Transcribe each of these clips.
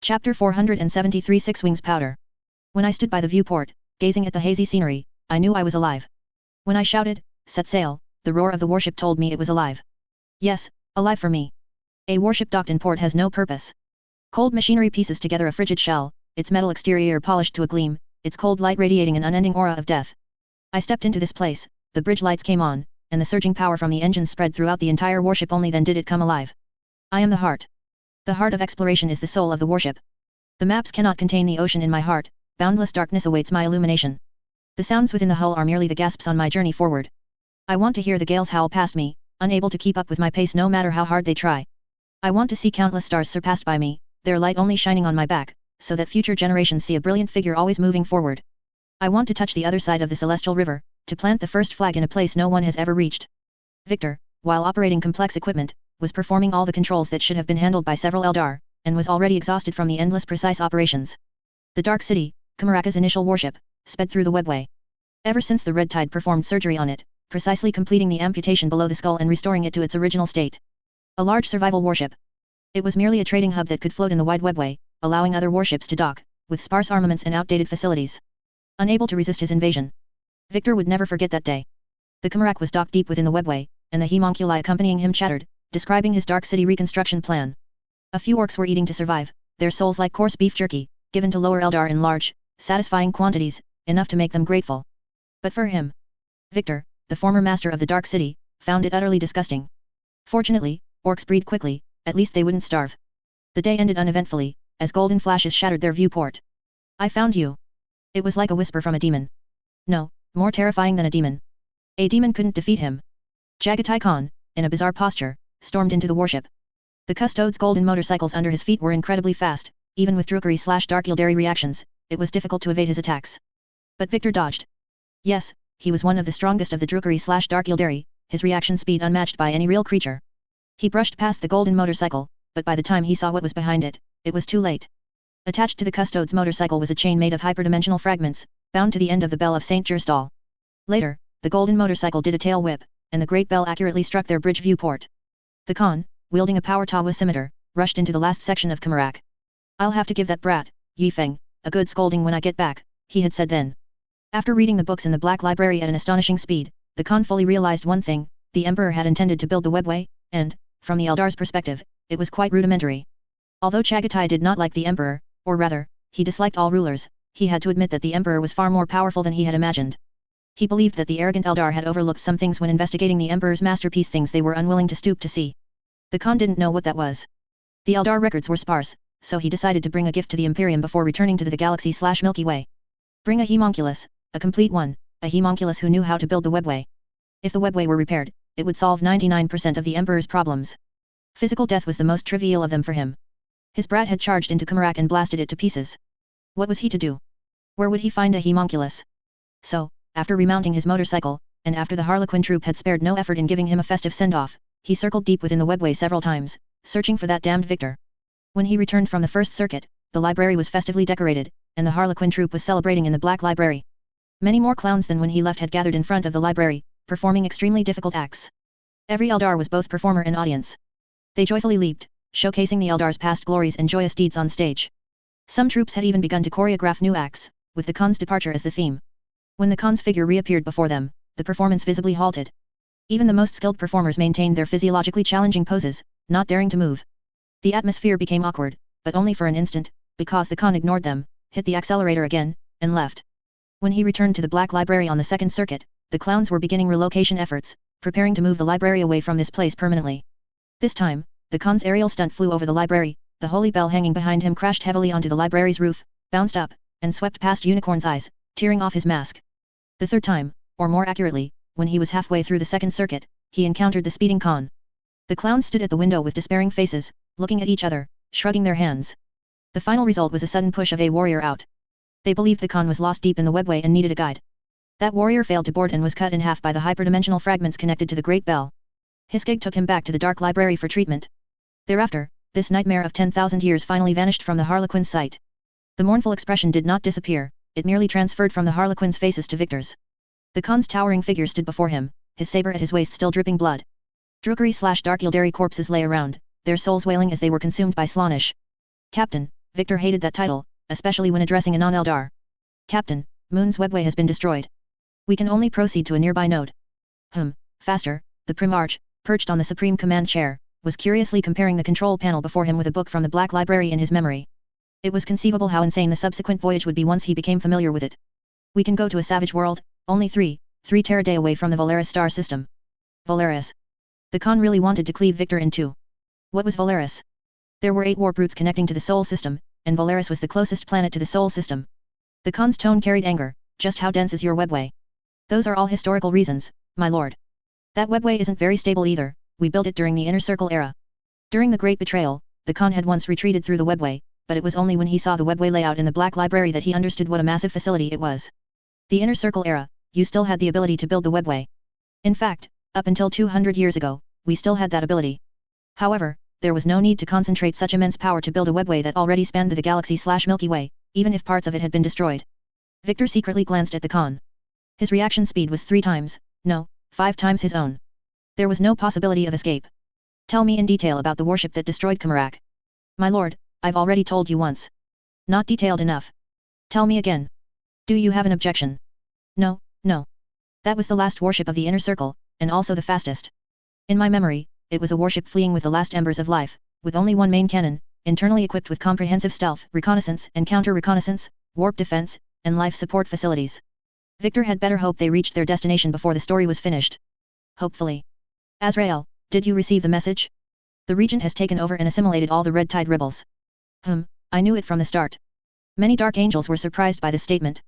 Chapter 473 Six Wings Powder. When I stood by the viewport, gazing at the hazy scenery, I knew I was alive. When I shouted, "Set sail," the roar of the warship told me it was alive. Yes, alive for me. A warship docked in port has no purpose. Cold machinery pieces together a frigid shell, its metal exterior polished to a gleam, its cold light radiating an unending aura of death. I stepped into this place, the bridge lights came on, and the surging power from the engines spread throughout the entire warship. Only then did it come alive. I am the heart. The heart of exploration is the soul of the warship. The maps cannot contain the ocean in my heart, boundless darkness awaits my illumination. The sounds within the hull are merely the gasps on my journey forward. I want to hear the gales howl past me, unable to keep up with my pace no matter how hard they try. I want to see countless stars surpassed by me, their light only shining on my back, so that future generations see a brilliant figure always moving forward. I want to touch the other side of the celestial river, to plant the first flag in a place no one has ever reached. Victor, while operating complex equipment, was performing all the controls that should have been handled by several Eldar, and was already exhausted from the endless precise operations. The Dark City, Camaraka's initial warship, sped through the webway. Ever since the Red Tide performed surgery on it, precisely completing the amputation below the skull and restoring it to its original state. A large survival warship. It was merely a trading hub that could float in the wide webway, allowing other warships to dock, with sparse armaments and outdated facilities. Unable to resist his invasion. Victor would never forget that day. The Camarak was docked deep within the webway, and the homunculi accompanying him chattered, describing his Dark City reconstruction plan. A few orcs were eating to survive, their souls like coarse beef jerky, given to lower Eldar in large, satisfying quantities, enough to make them grateful. But for him, Victor, the former master of the Dark City, found it utterly disgusting. Fortunately, orcs breed quickly, at least they wouldn't starve. The day ended uneventfully, as golden flashes shattered their viewport. I found you. It was like a whisper from a demon. No, more terrifying than a demon. A demon couldn't defeat him. Jagatai Khan, in a bizarre posture, stormed into the warship. The Custode's golden motorcycles under his feet were incredibly fast, even with Drukari/Dark Yildari reactions, it was difficult to evade his attacks. But Victor dodged. Yes, he was one of the strongest of the Drukari/Dark Yildari, his reaction speed unmatched by any real creature. He brushed past the golden motorcycle, but by the time he saw what was behind it, it was too late. Attached to the Custode's motorcycle was a chain made of hyperdimensional fragments, bound to the end of the bell of St. Gerstal. Later, the golden motorcycle did a tail whip, and the great bell accurately struck their bridge viewport. The Khan, wielding a power Tawa scimitar, rushed into the last section of Camarak. "I'll have to give that brat, Yifeng, a good scolding when I get back," he had said then. After reading the books in the Black Library at an astonishing speed, the Khan fully realized one thing: the Emperor had intended to build the webway, and, from the Eldar's perspective, it was quite rudimentary. Although Chagatai did not like the Emperor, or rather, he disliked all rulers, he had to admit that the Emperor was far more powerful than he had imagined. He believed that the arrogant Eldar had overlooked some things when investigating the Emperor's masterpiece, things they were unwilling to stoop to see. The Khan didn't know what that was. The Eldar records were sparse, so he decided to bring a gift to the Imperium before returning to the Galaxy/Milky Way. Bring a homunculus, a complete one, a homunculus who knew how to build the webway. If the webway were repaired, it would solve 99% of the Emperor's problems. Physical death was the most trivial of them for him. His brat had charged into Camarak and blasted it to pieces. What was he to do? Where would he find a homunculus? So, after remounting his motorcycle, and after the Harlequin troop had spared no effort in giving him a festive send-off, he circled deep within the webway several times, searching for that damned Victor. When he returned from the first circuit, the library was festively decorated, and the Harlequin troop was celebrating in the Black Library. Many more clowns than when he left had gathered in front of the library, performing extremely difficult acts. Every Eldar was both performer and audience. They joyfully leaped, showcasing the Eldar's past glories and joyous deeds on stage. Some troops had even begun to choreograph new acts, with the Khan's departure as the theme. When the Khan's figure reappeared before them, the performance visibly halted. Even the most skilled performers maintained their physiologically challenging poses, not daring to move. The atmosphere became awkward, but only for an instant, because the Khan ignored them, hit the accelerator again, and left. When he returned to the Black Library on the second circuit, the clowns were beginning relocation efforts, preparing to move the library away from this place permanently. This time, the Khan's aerial stunt flew over the library, the holy bell hanging behind him crashed heavily onto the library's roof, bounced up, and swept past Unicorn's eyes, tearing off his mask. The third time, or more accurately, when he was halfway through the second circuit, he encountered the speeding Khan. The clowns stood at the window with despairing faces, looking at each other, shrugging their hands. The final result was a sudden push of a warrior out. They believed the Khan was lost deep in the webway and needed a guide. That warrior failed to board and was cut in half by the hyperdimensional fragments connected to the Great Bell. Hiskig took him back to the Dark Library for treatment. Thereafter, this nightmare of 10,000 years finally vanished from the Harlequin's sight. The mournful expression did not disappear, it merely transferred from the Harlequin's faces to Victor's. The Khan's towering figure stood before him, his saber at his waist still dripping blood. Drukari/Dark Yildari corpses lay around, their souls wailing as they were consumed by Slaanesh. "Captain, Victor hated that title, especially when addressing a non-Eldar. Captain, Moon's webway has been destroyed. We can only proceed to a nearby node. Faster, the Primarch, perched on the Supreme Command Chair, was curiously comparing the control panel before him with a book from the Black Library in his memory. It was conceivable how insane the subsequent voyage would be once he became familiar with it. We can go to a savage world, only 3 Terra-day away from the Volaris star system. Volaris. The Khan really wanted to cleave Victor in two. What was Volaris? There were 8 warp routes connecting to the Sol system, and Volaris was the closest planet to the Sol system. The Khan's tone carried anger. Just how dense is your webway? Those are all historical reasons, my lord. That webway isn't very stable either. We built it during the Inner Circle era. During the Great Betrayal, the Khan had once retreated through the webway, but it was only when he saw the webway layout in the Black Library that he understood what a massive facility it was. The Inner Circle era, you still had the ability to build the webway. In fact, up until 200 years ago, we still had that ability. However, there was no need to concentrate such immense power to build a webway that already spanned the galaxy/Milky Way, even if parts of it had been destroyed. Victor secretly glanced at the Khan. His reaction speed was 3 times, no, 5 times his own. There was no possibility of escape. Tell me in detail about the warship that destroyed Kamarak. My lord, I've already told you once. Not detailed enough. Tell me again. Do you have an objection? No, no. That was the last warship of the Inner Circle, and also the fastest. In my memory, it was a warship fleeing with the last embers of life, with only one main cannon, internally equipped with comprehensive stealth, reconnaissance and counter-reconnaissance, warp defense, and life support facilities. Victor had better hope they reached their destination before the story was finished. Hopefully. Azrael, did you receive the message? The Regent has taken over and assimilated all the Red Tide rebels. I knew it from the start. Many Dark Angels were surprised by this statement.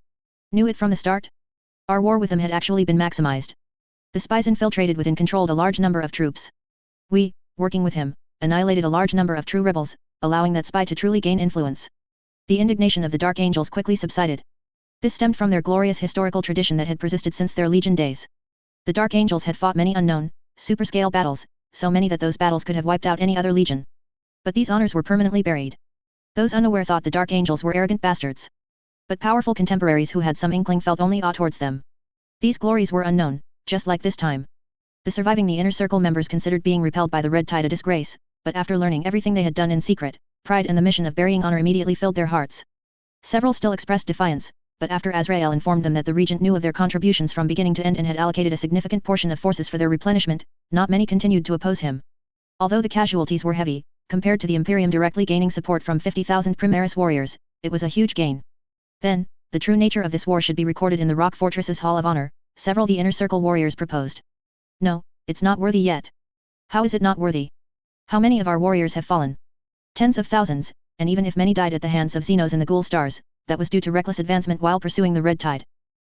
Knew it from the start? Our war with them had actually been maximized. The spies infiltrated within controlled a large number of troops. We, working with him, annihilated a large number of true rebels, allowing that spy to truly gain influence. The indignation of the Dark Angels quickly subsided. This stemmed from their glorious historical tradition that had persisted since their Legion days. The Dark Angels had fought many unknown, super-scale battles, so many that those battles could have wiped out any other legion. But these honors were permanently buried. Those unaware thought the Dark Angels were arrogant bastards. But powerful contemporaries who had some inkling felt only awe towards them. These glories were unknown, just like this time. The surviving the Inner Circle members considered being repelled by the Red Tide a disgrace, but after learning everything they had done in secret, pride and the mission of burying honor immediately filled their hearts. Several still expressed defiance, but after Azrael informed them that the Regent knew of their contributions from beginning to end and had allocated a significant portion of forces for their replenishment, not many continued to oppose him. Although the casualties were heavy, compared to the Imperium directly gaining support from 50,000 Primaris warriors, it was a huge gain. Then, the true nature of this war should be recorded in the Rock Fortress's Hall of Honor, several the Inner Circle warriors proposed. No, it's not worthy yet. How is it not worthy? How many of our warriors have fallen? Tens of thousands, and even if many died at the hands of Xenos and the Ghoul Stars, that was due to reckless advancement while pursuing the Red Tide.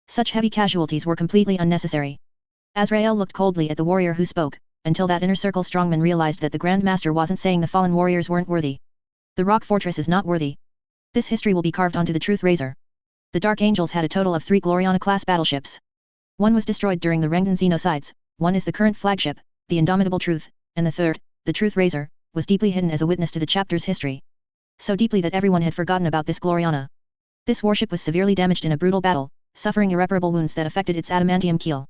Such heavy casualties were completely unnecessary. Azrael looked coldly at the warrior who spoke, until that Inner Circle strongman realized that the Grand Master wasn't saying the fallen warriors weren't worthy. The Rock Fortress is not worthy. This history will be carved onto the Truth Razor. The Dark Angels had a total of 3 Gloriana-class battleships. One was destroyed during the Rengdan genocides, one is the current flagship, the Indomitable Truth, and the third, the Truth Razor, was deeply hidden as a witness to the chapter's history. So deeply that everyone had forgotten about this Gloriana. This warship was severely damaged in a brutal battle, suffering irreparable wounds that affected its adamantium keel.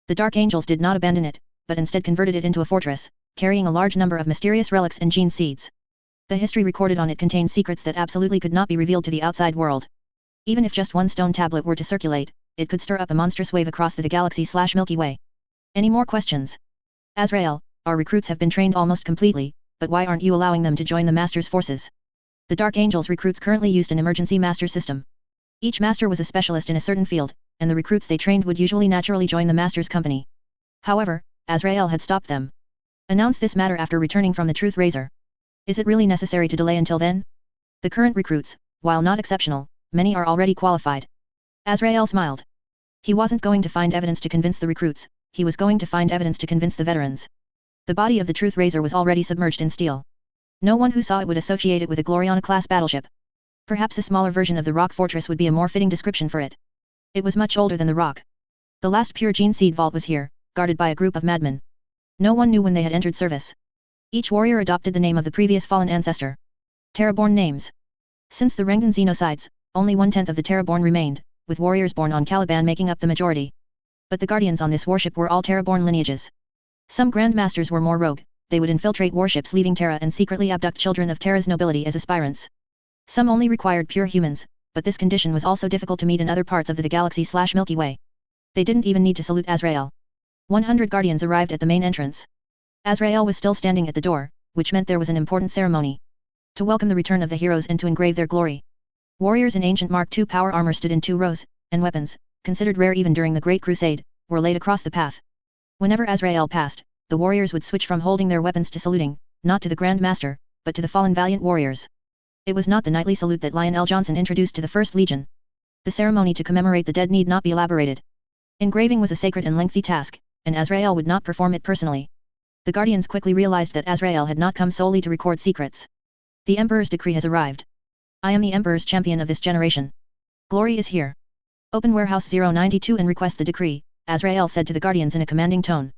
The Dark Angels did not abandon it, but instead converted it into a fortress, carrying a large number of mysterious relics and gene seeds. The history recorded on it contains secrets that absolutely could not be revealed to the outside world. Even if just one stone tablet were to circulate, it could stir up a monstrous wave across the galaxy/Milky Way. Any more questions? Azrael, our recruits have been trained almost completely, but why aren't you allowing them to join the Master's forces? The Dark Angels recruits currently used an emergency master system. Each master was a specialist in a certain field, and the recruits they trained would usually naturally join the Master's company. However, Azrael had stopped them. Announce this matter after returning from the Truth Razor. Is it really necessary to delay until then? The current recruits, while not exceptional, many are already qualified. Azrael smiled. He wasn't going to find evidence to convince the recruits, he was going to find evidence to convince the veterans. The body of the Truth Razor was already submerged in steel. No one who saw it would associate it with a Gloriana-class battleship. Perhaps a smaller version of the Rock Fortress would be a more fitting description for it. It was much older than the Rock. The last pure gene seed vault was here, guarded by a group of madmen. No one knew when they had entered service. Each warrior adopted the name of the previous fallen ancestor. Terraborn names. Since the Rengdan genocides, only 1/10 of the Terraborn remained, with warriors born on Caliban making up the majority. But the guardians on this warship were all Terraborn lineages. Some Grand Masters were more rogue. They would infiltrate warships leaving Terra and secretly abduct children of Terra's nobility as aspirants. Some only required pure humans, but this condition was also difficult to meet in other parts of the galaxy/Milky Way. They didn't even need to salute Azrael. 100 guardians arrived at the main entrance. Azrael was still standing at the door, which meant there was an important ceremony. To welcome the return of the heroes and to engrave their glory. Warriors in ancient Mark II power armor stood in 2 rows, and weapons, considered rare even during the Great Crusade, were laid across the path. Whenever Azrael passed, the warriors would switch from holding their weapons to saluting, not to the Grand Master, but to the fallen valiant warriors. It was not the knightly salute that Lionel Johnson introduced to the First Legion. The ceremony to commemorate the dead need not be elaborated. Engraving was a sacred and lengthy task, and Azrael would not perform it personally. The Guardians quickly realized that Azrael had not come solely to record secrets. The Emperor's decree has arrived. I am the Emperor's champion of this generation. Glory is here. Open Warehouse 092 and request the decree, Azrael said to the Guardians in a commanding tone.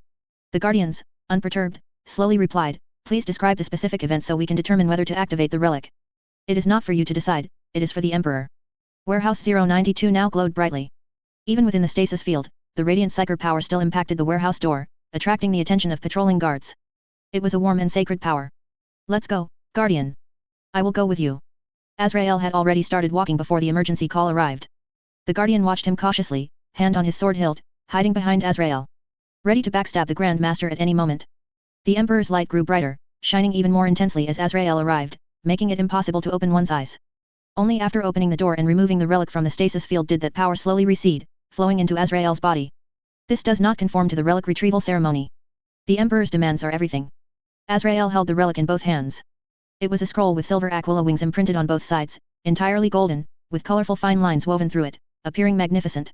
The Guardians, unperturbed, slowly replied, please describe the specific event so we can determine whether to activate the relic. It is not for you to decide, it is for the Emperor. Warehouse 092 now glowed brightly. Even within the stasis field, the radiant psyker power still impacted the warehouse door, attracting the attention of patrolling guards. It was a warm and sacred power. Let's go, Guardian. I will go with you. Azrael had already started walking before the emergency call arrived. The Guardian watched him cautiously, hand on his sword hilt, hiding behind Azrael. Ready to backstab the Grand Master at any moment. The Emperor's light grew brighter, shining even more intensely as Azrael arrived, making it impossible to open one's eyes. Only after opening the door and removing the relic from the stasis field did that power slowly recede, flowing into Azrael's body. This does not conform to the relic retrieval ceremony. The Emperor's demands are everything. Azrael held the relic in both hands. It was a scroll with silver aquila wings imprinted on both sides, entirely golden, with colorful fine lines woven through it, appearing magnificent.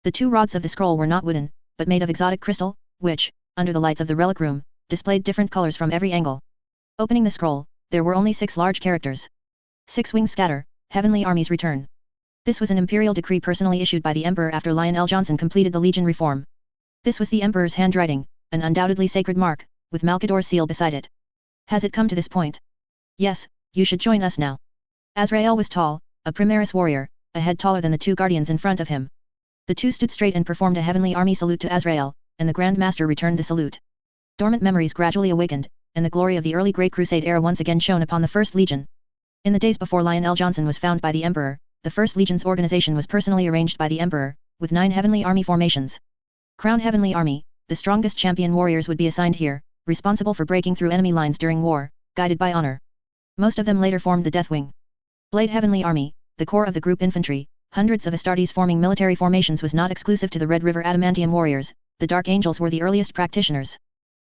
The 2 rods of the scroll were not wooden, but made of exotic crystal, which, under the lights of the relic room, displayed different colors from every angle. Opening the scroll, there were only 6 large characters. 6 wings scatter, heavenly armies return. This was an imperial decree personally issued by the Emperor after Lionel Johnson completed the Legion reform. This was the Emperor's handwriting, an undoubtedly sacred mark, with Malkador's seal beside it. Has it come to this point? Yes, you should join us now. Azrael was tall, a Primaris warrior, a head taller than the 2 guardians in front of him. The 2 stood straight and performed a heavenly army salute to Azrael, and the Grand Master returned the salute. Dormant memories gradually awakened, and the glory of the early Great Crusade era once again shone upon the First Legion. In the days before Lionel Johnson was found by the Emperor, the First Legion's organization was personally arranged by the Emperor, with 9 heavenly army formations. Crown Heavenly Army, the strongest champion warriors would be assigned here, responsible for breaking through enemy lines during war, guided by honor. Most of them later formed the Death Wing. Blade Heavenly Army, the core of the group infantry, hundreds of Astartes forming military formations was not exclusive to the Red River Adamantium warriors, the Dark Angels were the earliest practitioners.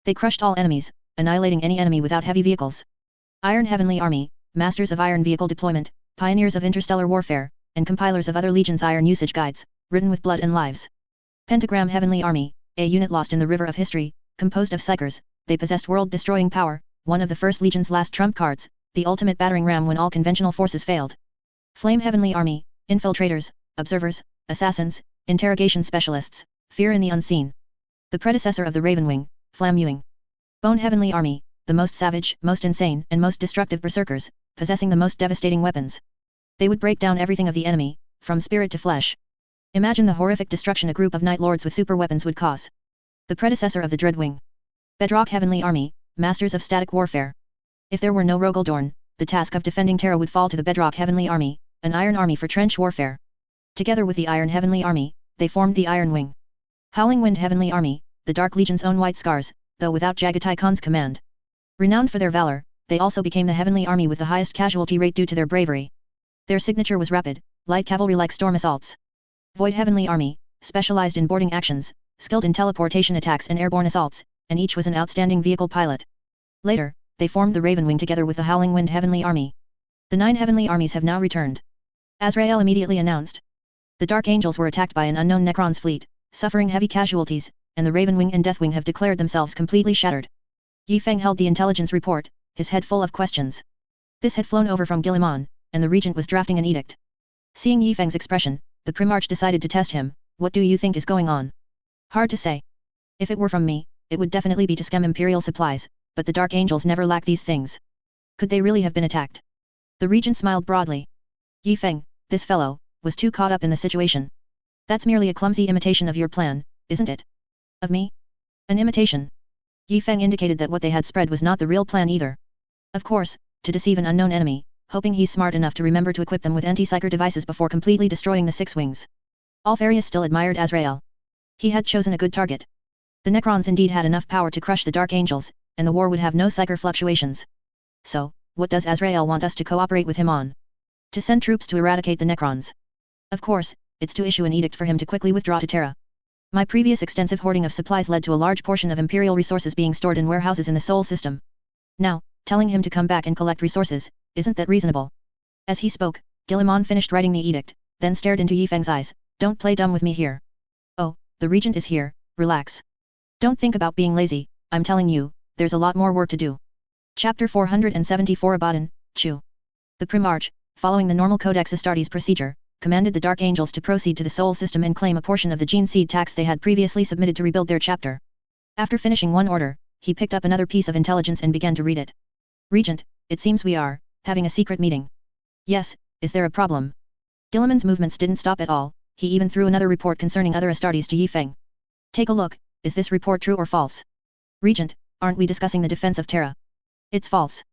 They crushed all enemies, annihilating any enemy without heavy vehicles. Iron Heavenly Army, masters of iron vehicle deployment, pioneers of interstellar warfare, and compilers of other legions' iron usage guides, written with blood and lives. Pentagram Heavenly Army, a unit lost in the river of history, composed of psychers, they possessed world-destroying power, one of the First Legion's last trump cards, the ultimate battering ram when all conventional forces failed. Flame Heavenly Army, infiltrators, observers, assassins, interrogation specialists, fear in the unseen. The predecessor of the Raven Wing, Flamewing. Bone Heavenly Army, the most savage, most insane, and most destructive berserkers, possessing the most devastating weapons. They would break down everything of the enemy, from spirit to flesh. Imagine the horrific destruction a group of Night Lords with super weapons would cause. The predecessor of the Dread Wing. Bedrock Heavenly Army, masters of static warfare. If there were no Rogaldorn, the task of defending Terra would fall to the Bedrock Heavenly Army, an iron army for trench warfare. Together with the Iron Heavenly Army, they formed the Iron Wing. Howling Wind Heavenly Army, the Dark Legion's own White Scars, though without Jagatai Khan's command. Renowned for their valor, they also became the Heavenly Army with the highest casualty rate due to their bravery. Their signature was rapid, light cavalry like storm assaults. Void Heavenly Army, specialized in boarding actions, skilled in teleportation attacks and airborne assaults, and each was an outstanding vehicle pilot. Later, they formed the Raven Wing together with the Howling Wind Heavenly Army. The 9 heavenly armies have now returned. Azrael immediately announced. The Dark Angels were attacked by an unknown Necron's fleet, suffering heavy casualties, and the Raven Wing and Death Wing have declared themselves completely shattered. Yi Feng held the intelligence report, his head full of questions. This had flown over from Guilliman, and the regent was drafting an edict. Seeing Yi Feng's expression, the Primarch decided to test him. What do you think is going on? Hard to say. If it were from me, it would definitely be to stem Imperial supplies, but the Dark Angels never lack these things. Could they really have been attacked? The regent smiled broadly. Yi Feng, this fellow, was too caught up in the situation. That's merely a clumsy imitation of your plan, isn't it? Of me? An imitation. Yi Feng indicated that what they had spread was not the real plan either. Of course, to deceive an unknown enemy, hoping he's smart enough to remember to equip them with anti-psyker devices before completely destroying the six wings. Alfarius still admired Azrael. He had chosen a good target. The Necrons indeed had enough power to crush the Dark Angels, and the war would have no psyker fluctuations. So, what does Azrael want us to cooperate with him on? To send troops to eradicate the Necrons. Of course, it's to issue an edict for him to quickly withdraw to Terra. My previous extensive hoarding of supplies led to a large portion of Imperial resources being stored in warehouses in the Sol system. Now, telling him to come back and collect resources, isn't that reasonable? As he spoke, Guilliman finished writing the edict, then stared into Yifeng's eyes. Don't play dumb with me here. Oh, the regent is here, relax. Don't think about being lazy, I'm telling you, there's a lot more work to do. Chapter 474 Abaddon, Chu. The Primarch, following the normal Codex Astartes procedure, commanded the Dark Angels to proceed to the Sol system and claim a portion of the gene seed tax they had previously submitted to rebuild their chapter. After finishing one order, he picked up another piece of intelligence and began to read it. Regent, it seems we are having a secret meeting. Yes, is there a problem? Guilliman's movements didn't stop at all, he even threw another report concerning other Astartes to Yifeng. Take a look, is this report true or false? Regent, aren't we discussing the defense of Terra? It's false.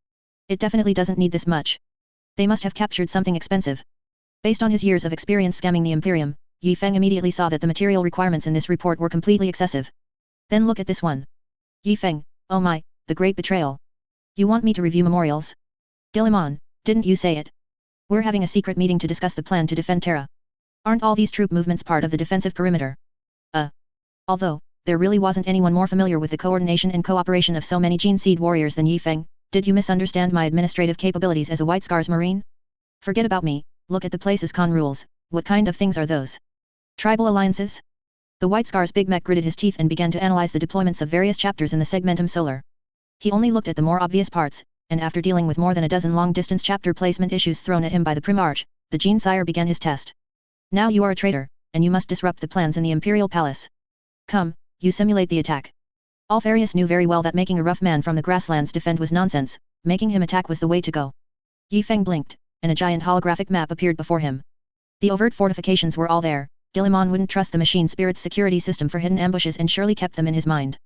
It definitely doesn't need this much. They must have captured something expensive. Based on his years of experience scamming the Imperium, Yifeng immediately saw that the material requirements in this report were completely excessive. Then look at this one. Yifeng, oh my, the great betrayal. You want me to review memorials? Guilliman, didn't you say it? We're having a secret meeting to discuss the plan to defend Terra. Aren't all these troop movements part of the defensive perimeter? Although, there really wasn't anyone more familiar with the coordination and cooperation of so many gene seed warriors than Yifeng, did you misunderstand my administrative capabilities as a White Scars Marine? Forget about me, look at the place's con rules, what kind of things are those? Tribal alliances? The White Scars Big Mech gritted his teeth and began to analyze the deployments of various chapters in the Segmentum Solar. He only looked at the more obvious parts, and after dealing with more than a dozen long-distance chapter placement issues thrown at him by the Primarch, the Gene Sire began his test. Now you are a traitor, and you must disrupt the plans in the Imperial Palace. Come, you simulate the attack. Alfarius knew very well that making a rough man from the grasslands defend was nonsense, making him attack was the way to go. Yifeng blinked, and a giant holographic map appeared before him. The overt fortifications were all there, Guilliman wouldn't trust the machine spirit's security system for hidden ambushes and surely kept them in his mind.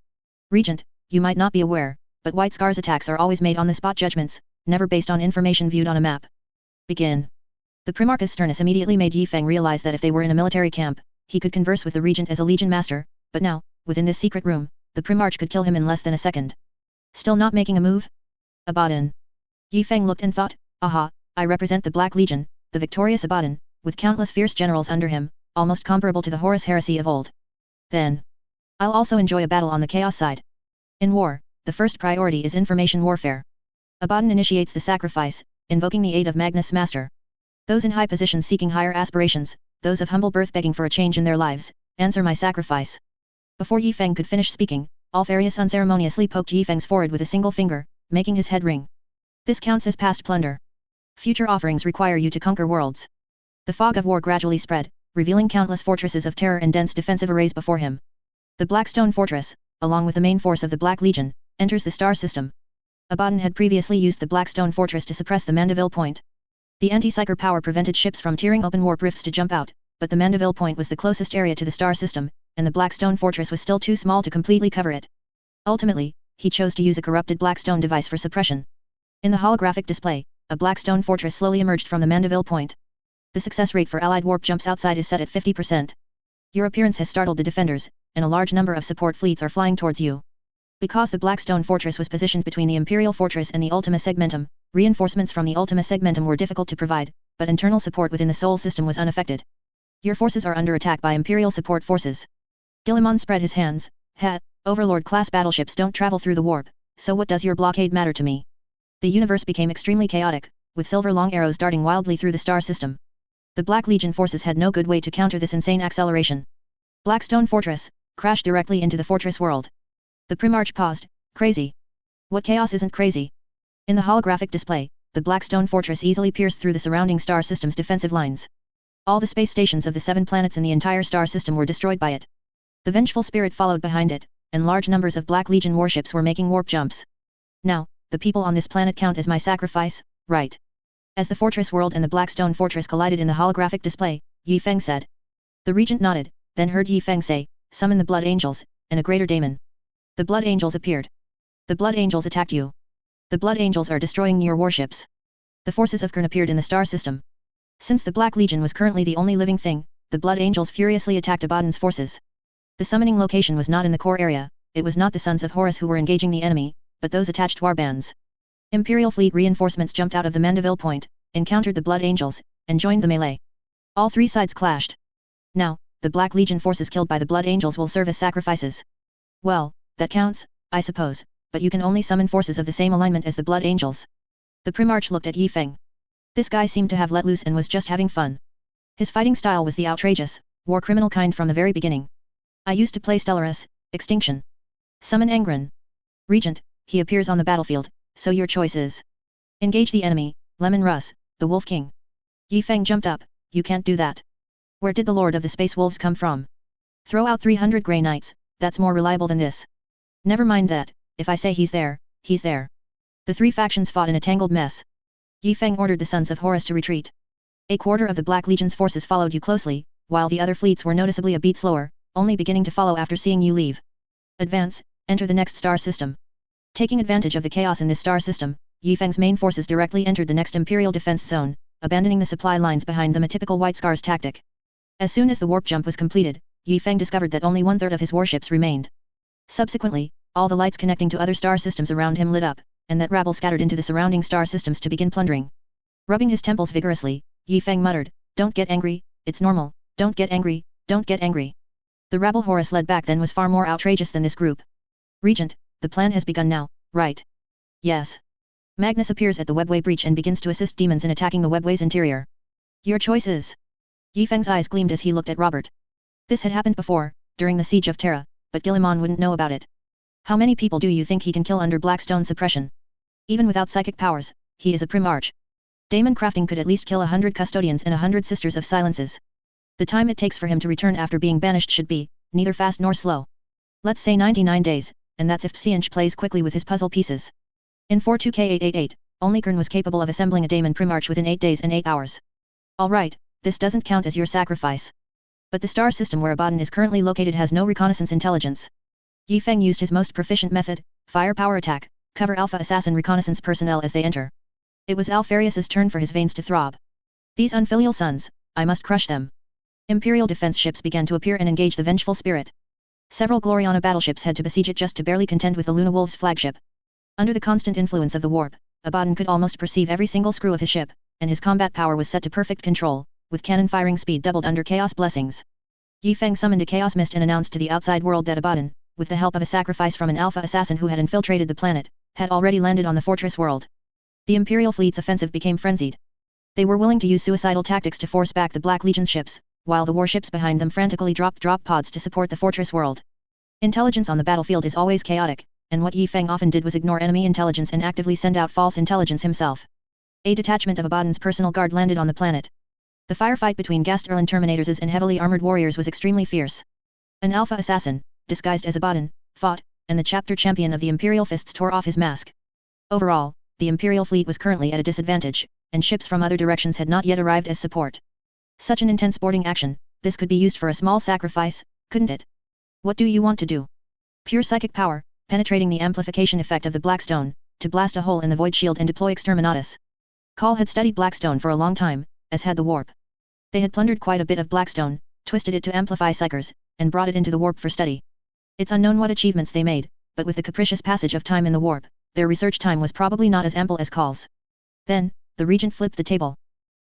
Regent, you might not be aware, but White Scars attacks are always made on the spot judgments, never based on information viewed on a map. Begin. The Primarch's sternness immediately made Yifeng realize that if they were in a military camp, he could converse with the regent as a legion master, but now, within this secret room, the Primarch could kill him in less than a second. Still not making a move? Abaddon. Yifeng looked and thought, aha, I represent the Black Legion, the victorious Abaddon, with countless fierce generals under him, almost comparable to the Horus heresy of old. Then, I'll also enjoy a battle on the chaos side. In war, the first priority is information warfare. Abaddon initiates the sacrifice, invoking the aid of Magnus Master. Those in high positions seeking higher aspirations, those of humble birth begging for a change in their lives, answer my sacrifice. Before Yifeng could finish speaking, Alfarius unceremoniously poked Yifeng's forehead with a single finger, making his head ring. This counts as past plunder. Future offerings require you to conquer worlds. The fog of war gradually spread, revealing countless fortresses of terror and dense defensive arrays before him. The Blackstone Fortress, along with the main force of the Black Legion, enters the star system. Abaddon had previously used the Blackstone Fortress to suppress the Mandeville Point. The anti-psyker power prevented ships from tearing open warp rifts to jump out, but the Mandeville Point was the closest area to the star system, and the Blackstone Fortress was still too small to completely cover it. Ultimately, he chose to use a corrupted Blackstone device for suppression. In the holographic display, a Blackstone Fortress slowly emerged from the Mandeville Point. The success rate for Allied warp jumps outside is set at 50%. Your appearance has startled the defenders, and a large number of support fleets are flying towards you. Because the Blackstone Fortress was positioned between the Imperial Fortress and the Ultima Segmentum, reinforcements from the Ultima Segmentum were difficult to provide, but internal support within the Sol system was unaffected. Your forces are under attack by Imperial support forces. Guilliman spread his hands. Overlord-class battleships don't travel through the warp, so what does your blockade matter to me? The universe became extremely chaotic, with silver long arrows darting wildly through the star system. The Black Legion forces had no good way to counter this insane acceleration. Blackstone Fortress, crashed directly into the fortress world. The Primarch paused. Crazy. What chaos isn't crazy? In the holographic display, the Blackstone Fortress easily pierced through the surrounding star system's defensive lines. All the space stations of the 7 planets in the entire star system were destroyed by it. The vengeful spirit followed behind it, and large numbers of Black Legion warships were making warp jumps. Now, the people on this planet count as my sacrifice, right? As the fortress world and the Blackstone Fortress collided in the holographic display, Yifeng said. The regent nodded, then heard Yifeng say, summon the Blood Angels, and a greater daemon. The Blood Angels appeared. The Blood Angels attacked you. The Blood Angels are destroying your warships. The forces of Qing appeared in the star system. Since the Black Legion was currently the only living thing, the Blood Angels furiously attacked Abaddon's forces. The summoning location was not in the core area, it was not the Sons of Horus who were engaging the enemy, but those attached warbands. Imperial fleet reinforcements jumped out of the Mandeville Point, encountered the Blood Angels, and joined the melee. All three sides clashed. Now, the Black Legion forces killed by the Blood Angels will serve as sacrifices. Well, that counts, I suppose, but you can only summon forces of the same alignment as the Blood Angels. The Primarch looked at Yi Feng. This guy seemed to have let loose and was just having fun. His fighting style was the outrageous, war criminal kind from the very beginning. I used to play Stellaris, Extinction. Summon Angren. Regent, he appears on the battlefield, so your choice is. Engage the enemy, Lemon Russ, the Wolf King. Yi Feng jumped up, you can't do that. Where did the Lord of the Space Wolves come from? Throw out 300 Grey Knights, that's more reliable than this. Never mind that, if I say he's there, he's there. The three factions fought in a tangled mess. Yi Feng ordered the Sons of Horus to retreat. A quarter of the Black Legion's forces followed you closely, while the other fleets were noticeably a beat slower, only beginning to follow after seeing you leave. Advance, enter the next star system. Taking advantage of the chaos in this star system, Yi Feng's main forces directly entered the next Imperial defense zone, abandoning the supply lines behind them, a typical White Scars tactic. As soon as the warp jump was completed, Yi Feng discovered that only 1/3 of his warships remained. Subsequently, all the lights connecting to other star systems around him lit up, and that rabble scattered into the surrounding star systems to begin plundering. Rubbing his temples vigorously, Yi Feng muttered, "Don't get angry, it's normal, don't get angry, don't get angry." The rabble Horus led back then was far more outrageous than this group. Regent, the plan has begun now, right? Yes. Magnus appears at the webway breach and begins to assist demons in attacking the webway's interior. Your choice is. Yi Feng's eyes gleamed as he looked at Robert. This had happened before, during the siege of Terra, but Guilliman wouldn't know about it. How many people do you think he can kill under Blackstone suppression? Even without psychic powers, he is a Primarch. Daemon crafting could at least kill 100 custodians and 100 Sisters of Silences. The time it takes for him to return after being banished should be, neither fast nor slow. Let's say 99 days, and that's if Xianch plays quickly with his puzzle pieces. In 42K888, only Qing was capable of assembling a Daemon Primarch within 8 days and 8 hours. Alright, this doesn't count as your sacrifice. But the star system where Abaddon is currently located has no reconnaissance intelligence. Yi Feng used his most proficient method, firepower attack, cover Alpha Assassin reconnaissance personnel as they enter. It was Alfarius's turn for his veins to throb. These unfilial sons, I must crush them. Imperial defense ships began to appear and engage the vengeful spirit. Several Gloriana battleships had to besiege it just to barely contend with the Luna Wolves flagship. Under the constant influence of the warp, Abaddon could almost perceive every single screw of his ship, and his combat power was set to perfect control, with cannon firing speed doubled under Chaos blessings. Yi Feng summoned a Chaos Mist and announced to the outside world that Abaddon, with the help of a sacrifice from an Alpha Assassin who had infiltrated the planet, had already landed on the fortress world. The Imperial fleet's offensive became frenzied. They were willing to use suicidal tactics to force back the Black Legion's ships, while the warships behind them frantically dropped drop pods to support the fortress world. Intelligence on the battlefield is always chaotic, and what Yi Feng often did was ignore enemy intelligence and actively send out false intelligence himself. A detachment of Abaddon's personal guard landed on the planet. The firefight between Gasterland Terminators and heavily armored warriors was extremely fierce. An Alpha Assassin, disguised as Abaddon, fought, and the chapter champion of the Imperial Fists tore off his mask. Overall, the Imperial fleet was currently at a disadvantage, and ships from other directions had not yet arrived as support. Such an intense sporting action, this could be used for a small sacrifice, couldn't it? What do you want to do? Pure psychic power, penetrating the amplification effect of the Blackstone, to blast a hole in the Void Shield and deploy Exterminatus. Call had studied Blackstone for a long time, as had the warp. They had plundered quite a bit of Blackstone, twisted it to amplify psychers, and brought it into the warp for study. It's unknown what achievements they made, but with the capricious passage of time in the warp, their research time was probably not as ample as Call's. Then, the Regent flipped the table.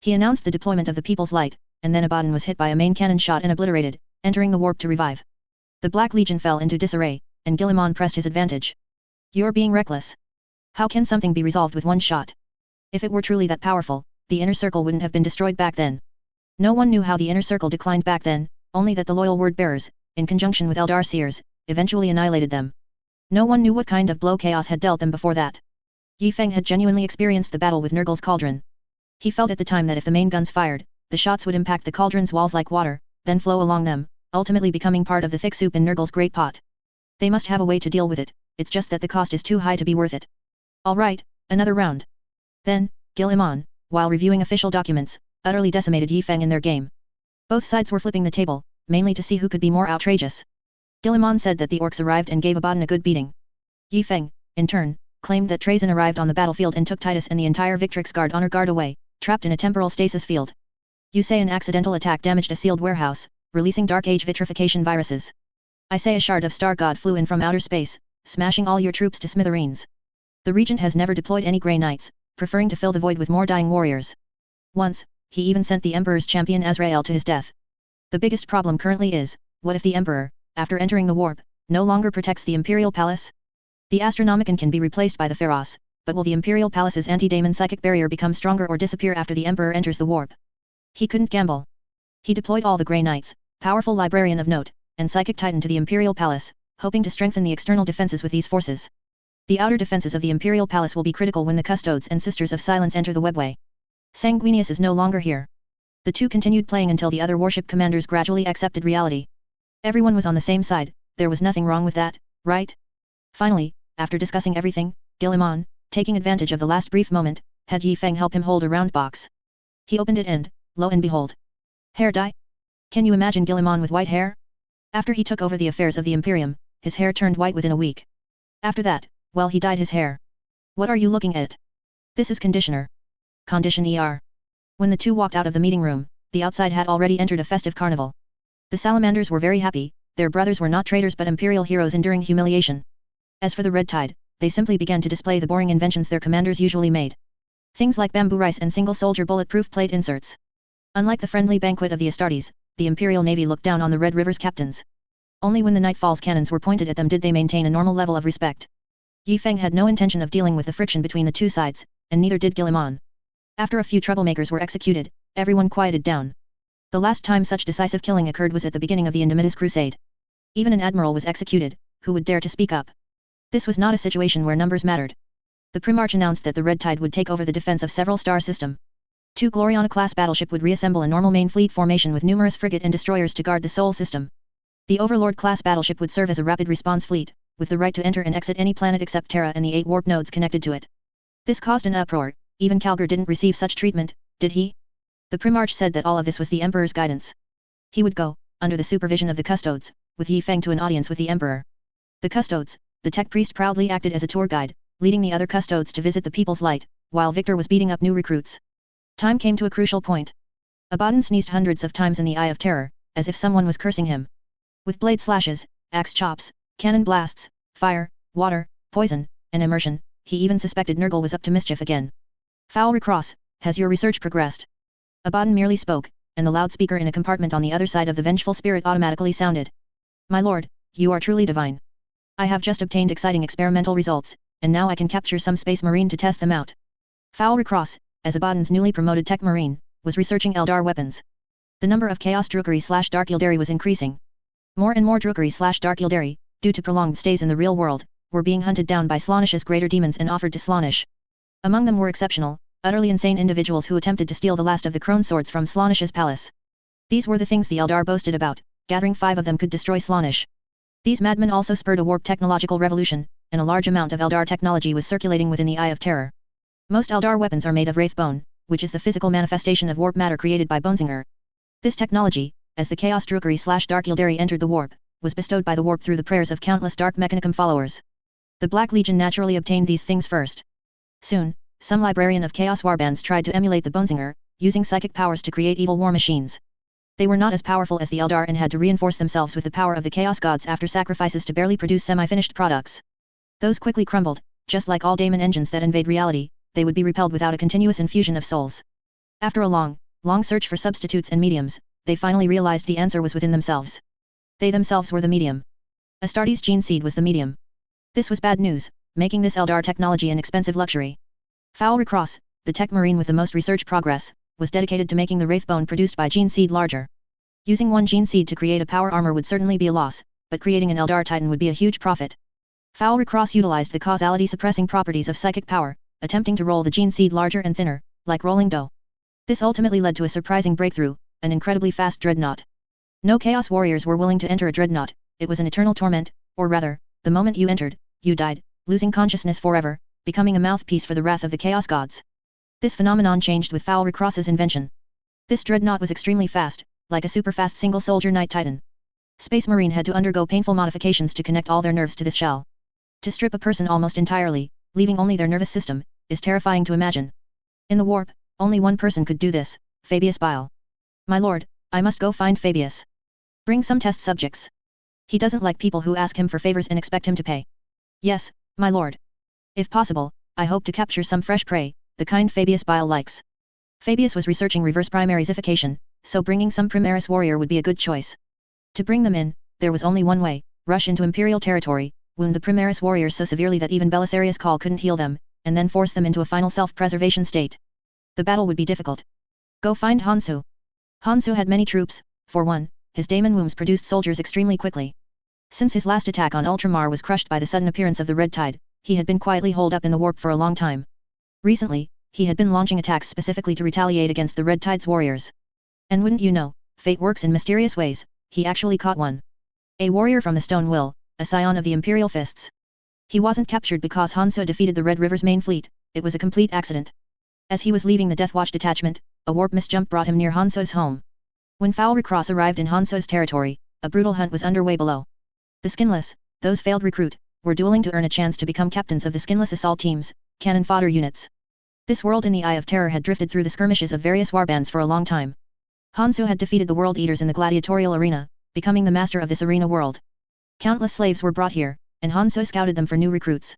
He announced the deployment of the People's Light, and then Abaddon was hit by a main cannon shot and obliterated, entering the warp to revive. The Black Legion fell into disarray, and Guilliman pressed his advantage. You're being reckless. How can something be resolved with one shot? If it were truly that powerful, the Inner Circle wouldn't have been destroyed back then. No one knew how the Inner Circle declined back then, only that the loyal word-bearers, in conjunction with Eldar Seers, eventually annihilated them. No one knew what kind of blow Chaos had dealt them before that. Yi Feng had genuinely experienced the battle with Nurgle's cauldron. He felt at the time that if the main guns fired, the shots would impact the cauldron's walls like water, then flow along them, ultimately becoming part of the thick soup in Nurgle's great pot. They must have a way to deal with it, it's just that the cost is too high to be worth it. Alright, another round. Then, Guilliman, while reviewing official documents, utterly decimated Yi Feng in their game. Both sides were flipping the table, mainly to see who could be more outrageous. Guilliman said that the orcs arrived and gave Abaddon a good beating. Yi Feng, in turn, claimed that Trajan arrived on the battlefield and took Titus and the entire Victrix Guard honor guard away, trapped in a temporal stasis field. You say an accidental attack damaged a sealed warehouse, releasing Dark Age vitrification viruses. I say a shard of Star God flew in from outer space, smashing all your troops to smithereens. The Regent has never deployed any Grey Knights, preferring to fill the void with more dying warriors. Once, he even sent the Emperor's champion Azrael to his death. The biggest problem currently is, what if the Emperor, after entering the warp, no longer protects the Imperial Palace? The Astronomicon can be replaced by the Pharos, but will the Imperial Palace's anti-daemon psychic barrier become stronger or disappear after the Emperor enters the warp? He couldn't gamble. He deployed all the Grey Knights, powerful librarian of note, and psychic titan to the Imperial Palace, hoping to strengthen the external defenses with these forces. The outer defenses of the Imperial Palace will be critical when the Custodes and Sisters of Silence enter the webway. Sanguinius is no longer here. The two continued playing until the other warship commanders gradually accepted reality. Everyone was on the same side, there was nothing wrong with that, right? Finally, after discussing everything, Guilliman, taking advantage of the last brief moment, had Yi Feng help him hold a round box. He opened it and, lo and behold, hair dye? Can you imagine Guilliman with white hair? After he took over the affairs of the Imperium, his hair turned white within a week. After that, well, he dyed his hair. What are you looking at? This is conditioner. Condition ER. When the two walked out of the meeting room, the outside had already entered a festive carnival. The Salamanders were very happy, their brothers were not traitors but Imperial heroes enduring humiliation. As for the Red Tide, they simply began to display the boring inventions their commanders usually made. Things like bamboo rice and single-soldier bulletproof plate inserts. Unlike the friendly banquet of the Astartes, the Imperial Navy looked down on the Red River's captains. Only when the Nightfall's cannons were pointed at them did they maintain a normal level of respect. Yi Feng had no intention of dealing with the friction between the two sides, and neither did Guilliman. After a few troublemakers were executed, everyone quieted down. The last time such decisive killing occurred was at the beginning of the Indemitus Crusade. Even an admiral was executed, who would dare to speak up? This was not a situation where numbers mattered. The Primarch announced that the Red Tide would take over the defense of several star system. 2 Gloriana-class battleship would reassemble a normal main fleet formation with numerous frigate and destroyers to guard the Sol system. The Overlord-class battleship would serve as a rapid response fleet, with the right to enter and exit any planet except Terra and the 8 warp nodes connected to it. This caused an uproar. Even Calgar didn't receive such treatment, did he? The Primarch said that all of this was the Emperor's guidance. He would go, under the supervision of the Custodes, with Yi Feng to an audience with the Emperor. The Custodes, the tech priest proudly acted as a tour guide, leading the other Custodes to visit the People's Light, while Victor was beating up new recruits. Time came to a crucial point. Abaddon sneezed hundreds of times in the Eye of Terror, as if someone was cursing him. With blade slashes, axe chops, cannon blasts, fire, water, poison, and immersion, he even suspected Nurgle was up to mischief again. Foul Recross, has your research progressed? Abaddon merely spoke, and the loudspeaker in a compartment on the other side of the vengeful spirit automatically sounded. My lord, you are truly divine. I have just obtained exciting experimental results, and now I can capture some space marine to test them out. Foul Recross, as Abaddon's newly promoted tech marine, was researching Eldar weapons. The number of Chaos Drukhari/Dark Yildari was increasing. More and more Drukhari/Dark Yildari, due to prolonged stays in the real world, were being hunted down by Slaanish's greater demons and offered to Slaanish. Among them were exceptional, utterly insane individuals who attempted to steal the last of the Crone swords from Slaanish's palace. These were the things the Eldar boasted about, gathering 5 of them could destroy Slaanish. These madmen also spurred a warp technological revolution, and a large amount of Eldar technology was circulating within the Eye of Terror. Most Eldar weapons are made of wraith bone, which is the physical manifestation of warp matter created by Bonesinger. This technology, as the Chaos Drukhari/Dark Yildari entered the warp, was bestowed by the warp through the prayers of countless Dark Mechanicum followers. The Black Legion naturally obtained these things first. Soon, some librarian of Chaos warbands tried to emulate the Bonesinger, using psychic powers to create evil war machines. They were not as powerful as the Eldar and had to reinforce themselves with the power of the Chaos Gods after sacrifices to barely produce semi-finished products. Those quickly crumbled, just like all daemon engines that invade reality, they would be repelled without a continuous infusion of souls. After a long search for substitutes and mediums, they finally realized the answer was within themselves. They themselves were the medium. Astartes' gene seed was the medium. This was bad news, making this Eldar technology an expensive luxury. Foul Recross, the tech marine with the most research progress, was dedicated to making the wraithbone produced by gene seed larger. Using one gene seed to create a power armor would certainly be a loss, but creating an Eldar Titan would be a huge profit. Foul Recross utilized the causality suppressing properties of psychic power, attempting to roll the gene seed larger and thinner, like rolling dough. This ultimately led to a surprising breakthrough, an incredibly fast dreadnought. No Chaos Warriors were willing to enter a dreadnought, it was an eternal torment, or rather, the moment you entered, you died, losing consciousness forever, becoming a mouthpiece for the wrath of the Chaos Gods. This phenomenon changed with Foul Recross's invention. This dreadnought was extremely fast, like a super-fast single-soldier Night Titan. Space Marine had to undergo painful modifications to connect all their nerves to this shell. To strip a person almost entirely, leaving only their nervous system, is terrifying to imagine. In the warp, only one person could do this, Fabius Bile. My lord, I must go find Fabius. Bring some test subjects. He doesn't like people who ask him for favors and expect him to pay. Yes, my lord. If possible, I hope to capture some fresh prey, the kind Fabius Bile likes. Fabius was researching reverse primarizification, so bringing some Primaris warrior would be a good choice. To bring them in, there was only one way, rush into Imperial territory, wound the Primaris warriors so severely that even Belisarius' call couldn't heal them, and then force them into a final self-preservation state. The battle would be difficult. Go find Hansu. Hansu had many troops. For one, his daemon wombs produced soldiers extremely quickly. Since his last attack on Ultramar was crushed by the sudden appearance of the Red Tide, he had been quietly holed up in the warp for a long time. Recently, he had been launching attacks specifically to retaliate against the Red Tide's warriors. And wouldn't you know, fate works in mysterious ways, he actually caught one. A warrior from the Stone Will, a scion of the Imperial Fists. He wasn't captured because Hansu defeated the Red River's main fleet, it was a complete accident. As he was leaving the Death Watch detachment, a warp misjump brought him near Hansu's home. When Foul Recross arrived in Hansu's territory, a brutal hunt was underway below. The Skinless, those failed recruit, were dueling to earn a chance to become captains of the Skinless assault teams, cannon fodder units. This world in the Eye of Terror had drifted through the skirmishes of various warbands for a long time. Hansu had defeated the World Eaters in the gladiatorial arena, becoming the master of this arena world. Countless slaves were brought here, and Hansu scouted them for new recruits.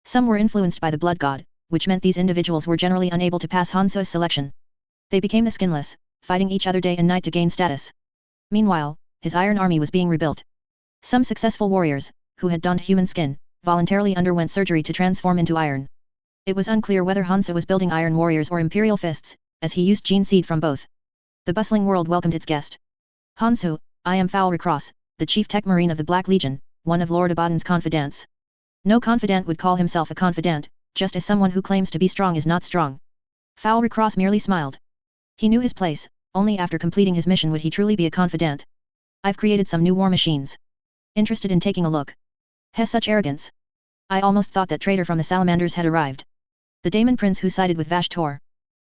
Some were influenced by the Blood God, which meant these individuals were generally unable to pass Hansu's selection. They became the Skinless, fighting each other day and night to gain status. Meanwhile, his Iron Army was being rebuilt. Some successful warriors, who had donned human skin, voluntarily underwent surgery to transform into iron. It was unclear whether Hansu was building Iron Warriors or Imperial Fists, as he used gene seed from both. The bustling world welcomed its guest. Hansu, I am Foul Recross, the chief tech marine of the Black Legion, one of Lord Abaddon's confidants. No confidant would call himself a confidant, just as someone who claims to be strong is not strong. Foul Recross merely smiled. He knew his place, only after completing his mission would he truly be a confidant. I've created some new war machines. Interested in taking a look? Has such arrogance. I almost thought that traitor from the Salamanders had arrived. The Daemon Prince who sided with Vashtor.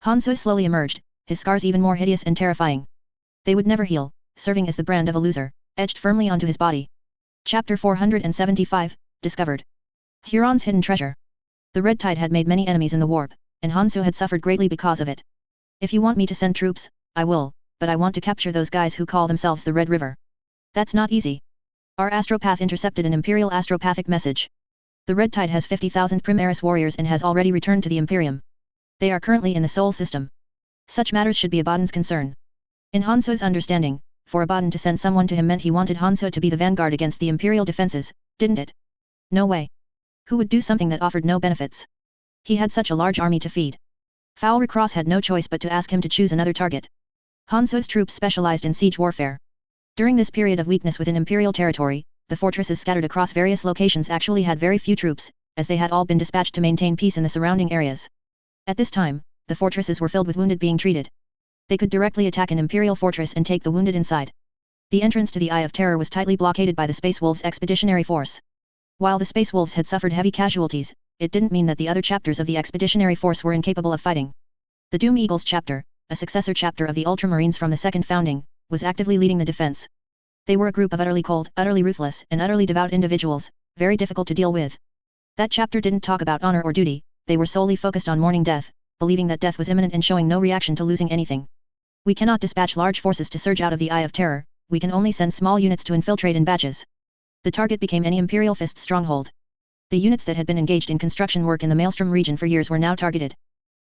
Hansu slowly emerged, his scars even more hideous and terrifying. They would never heal, serving as the brand of a loser, etched firmly onto his body. Chapter 475, Discovered. Huron's Hidden Treasure. The Red Tide had made many enemies in the warp, and Hansu had suffered greatly because of it. If you want me to send troops, I will, but I want to capture those guys who call themselves the Red River. That's not easy. Our astropath intercepted an Imperial astropathic message. The Red Tide has 50,000 Primaris warriors and has already returned to the Imperium. They are currently in the Sol system. Such matters should be Abaddon's concern. In Hansu's understanding, for Abaddon to send someone to him meant he wanted Hansu to be the vanguard against the Imperial defenses, didn't it? No way. Who would do something that offered no benefits? He had such a large army to feed. Foul Recross had no choice but to ask him to choose another target. Hansu's troops specialized in siege warfare. During this period of weakness within Imperial territory, the fortresses scattered across various locations actually had very few troops, as they had all been dispatched to maintain peace in the surrounding areas. At this time, the fortresses were filled with wounded being treated. They could directly attack an Imperial fortress and take the wounded inside. The entrance to the Eye of Terror was tightly blockaded by the Space Wolves expeditionary force. While the Space Wolves had suffered heavy casualties, it didn't mean that the other chapters of the expeditionary force were incapable of fighting. The Doom Eagles chapter, a successor chapter of the Ultramarines from the Second Founding, was actively leading the defense. They were a group of utterly cold, utterly ruthless, and utterly devout individuals, very difficult to deal with. That chapter didn't talk about honor or duty, they were solely focused on mourning death, believing that death was imminent and showing no reaction to losing anything. We cannot dispatch large forces to surge out of the Eye of Terror, we can only send small units to infiltrate in batches. The target became any Imperial Fist stronghold. The units that had been engaged in construction work in the Maelstrom region for years were now targeted.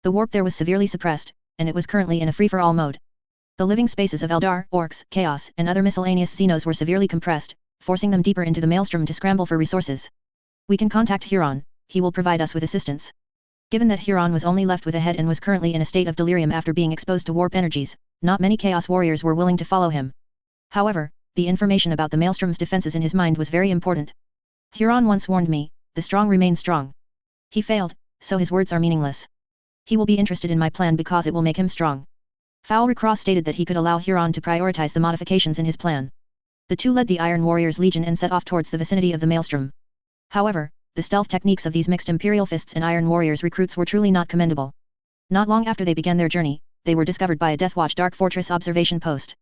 The warp there was severely suppressed, and it was currently in a free-for-all mode. The living spaces of Eldar, Orcs, Chaos, and other miscellaneous Xenos were severely compressed, forcing them deeper into the Maelstrom to scramble for resources. We can contact Huron, he will provide us with assistance. Given that Huron was only left with a head and was currently in a state of delirium after being exposed to warp energies, not many Chaos warriors were willing to follow him. However, the information about the Maelstrom's defenses in his mind was very important. Huron once warned me, the strong remain strong. He failed, so his words are meaningless. He will be interested in my plan because it will make him strong. Foul Recross stated that he could allow Huron to prioritize the modifications in his plan. The two led the Iron Warriors Legion and set off towards the vicinity of the Maelstrom. However, the stealth techniques of these mixed Imperial Fists and Iron Warriors recruits were truly not commendable. Not long after they began their journey, they were discovered by a Deathwatch Dark Fortress observation post.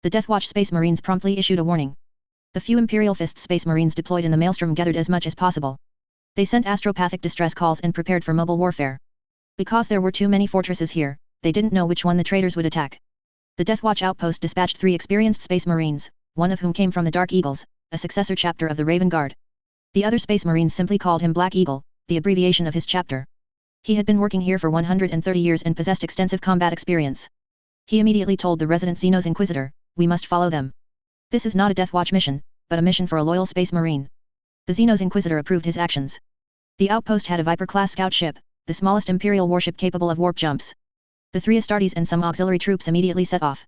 The Deathwatch Space Marines promptly issued a warning. The few Imperial Fist Space Marines deployed in the Maelstrom gathered as much as possible. They sent astropathic distress calls and prepared for mobile warfare. Because there were too many fortresses here, they didn't know which one the traitors would attack. The Deathwatch outpost dispatched 3 experienced Space Marines, one of whom came from the Dark Eagles, a successor chapter of the Raven Guard. The other Space Marines simply called him Black Eagle, the abbreviation of his chapter. He had been working here for 130 years and possessed extensive combat experience. He immediately told the resident Xenos Inquisitor, "We must follow them. This is not a Deathwatch mission, but a mission for a loyal Space Marine." The Xenos Inquisitor approved his actions. The outpost had a Viper-class scout ship, the smallest Imperial warship capable of warp jumps. The 3 Astartes and some auxiliary troops immediately set off.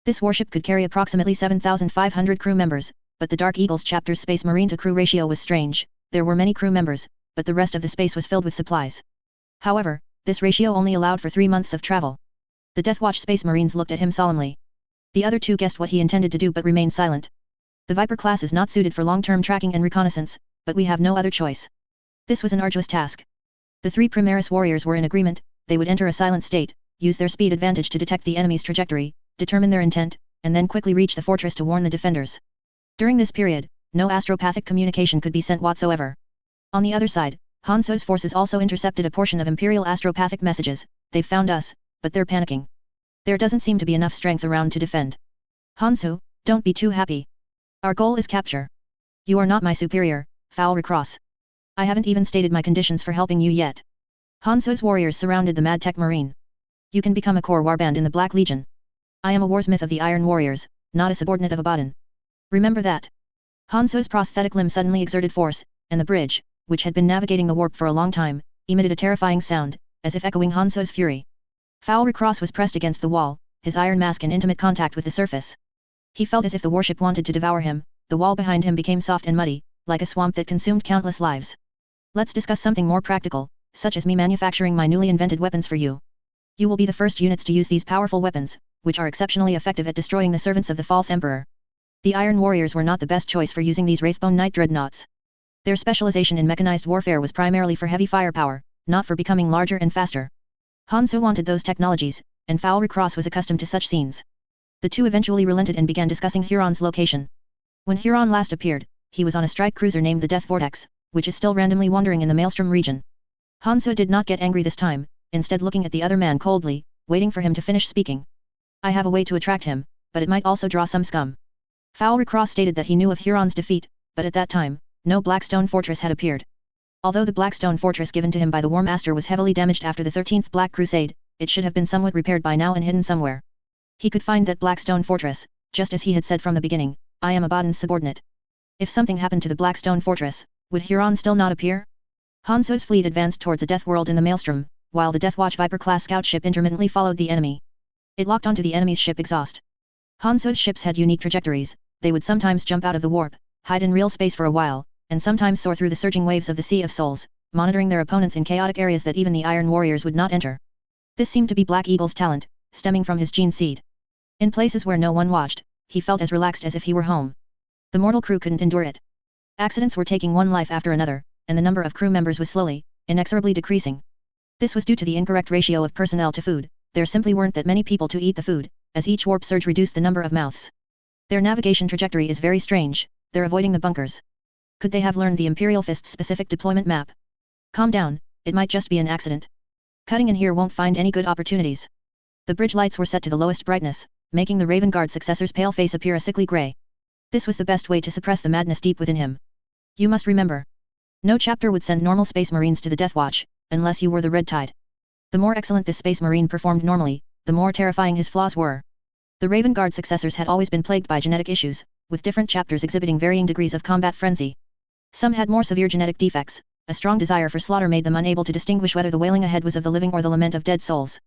This warship could carry approximately 7,500 crew members, but the Dark Eagle's chapter's Space Marine to crew ratio was strange. There were many crew members, but the rest of the space was filled with supplies. However, this ratio only allowed for 3 months of travel. The Deathwatch Space Marines looked at him solemnly. The other 2 guessed what he intended to do but remained silent. The Viper class is not suited for long-term tracking and reconnaissance, but we have no other choice. This was an arduous task. The 3 Primaris warriors were in agreement. They would enter a silent state, use their speed advantage to detect the enemy's trajectory, determine their intent, and then quickly reach the fortress to warn the defenders. During this period, no astropathic communication could be sent whatsoever. On the other side, Hanso's forces also intercepted a portion of Imperial astropathic messages. "They've found us, but they're panicking. There doesn't seem to be enough strength around to defend." "Hanso, don't be too happy. Our goal is capture. You are not my superior, Foul Recross. I haven't even stated my conditions for helping you yet." Hanso's warriors surrounded the MadTech Marine. "You can become a core warband in the Black Legion. I am a warsmith of the Iron Warriors, not a subordinate of Abaddon. Remember that." Hanso's prosthetic limb suddenly exerted force, and the bridge, which had been navigating the warp for a long time, emitted a terrifying sound, as if echoing Hanso's fury. Foul Recross was pressed against the wall, his iron mask in intimate contact with the surface. He felt as if the warship wanted to devour him. The wall behind him became soft and muddy, like a swamp that consumed countless lives. "Let's discuss something more practical, such as me manufacturing my newly invented weapons for you. You will be the first units to use these powerful weapons, which are exceptionally effective at destroying the servants of the false emperor." The Iron Warriors were not the best choice for using these Wraithbone Knight dreadnoughts. Their specialization in mechanized warfare was primarily for heavy firepower, not for becoming larger and faster. Hanso wanted those technologies, and Foul Recross was accustomed to such scenes. The 2 eventually relented and began discussing Huron's location. When Huron last appeared, he was on a strike cruiser named the Death Vortex, which is still randomly wandering in the Maelstrom region. Hanso did not get angry this time, instead looking at the other man coldly, waiting for him to finish speaking. "I have a way to attract him, but it might also draw some scum." Foul Recross stated that he knew of Huron's defeat, but at that time, no Blackstone Fortress had appeared. Although the Blackstone Fortress given to him by the War Master was heavily damaged after the 13th Black Crusade, it should have been somewhat repaired by now and hidden somewhere. He could find that Blackstone Fortress, just as he had said from the beginning, "I am Abaddon's subordinate." If something happened to the Blackstone Fortress, would Huron still not appear? Hanso's fleet advanced towards a death world in the Maelstrom, while the Deathwatch Viper-class scout ship intermittently followed the enemy. It locked onto the enemy's ship exhaust. Hanso's ships had unique trajectories. They would sometimes jump out of the warp, hide in real space for a while, and sometimes soar through the surging waves of the Sea of Souls, monitoring their opponents in chaotic areas that even the Iron Warriors would not enter. This seemed to be Black Eagle's talent, stemming from his gene seed. In places where no one watched, he felt as relaxed as if he were home. The mortal crew couldn't endure it. Accidents were taking one life after another, and the number of crew members was slowly, inexorably decreasing. This was due to the incorrect ratio of personnel to food. There simply weren't that many people to eat the food, as each warp surge reduced the number of mouths. Their navigation trajectory is very strange. They're avoiding the bunkers. Could they have learned the Imperial Fist's specific deployment map? Calm down, it might just be an accident. Cutting in here won't find any good opportunities. The bridge lights were set to the lowest brightness, making the Raven Guard successor's pale face appear a sickly grey. This was the best way to suppress the madness deep within him. You must remember. No chapter would send normal Space Marines to the Deathwatch, unless you were the Red Tide. The more excellent this Space Marine performed normally, the more terrifying his flaws were. The Raven Guard successors had always been plagued by genetic issues, with different chapters exhibiting varying degrees of combat frenzy. Some had more severe genetic defects. A strong desire for slaughter made them unable to distinguish whether the wailing ahead was of the living or the lament of dead souls.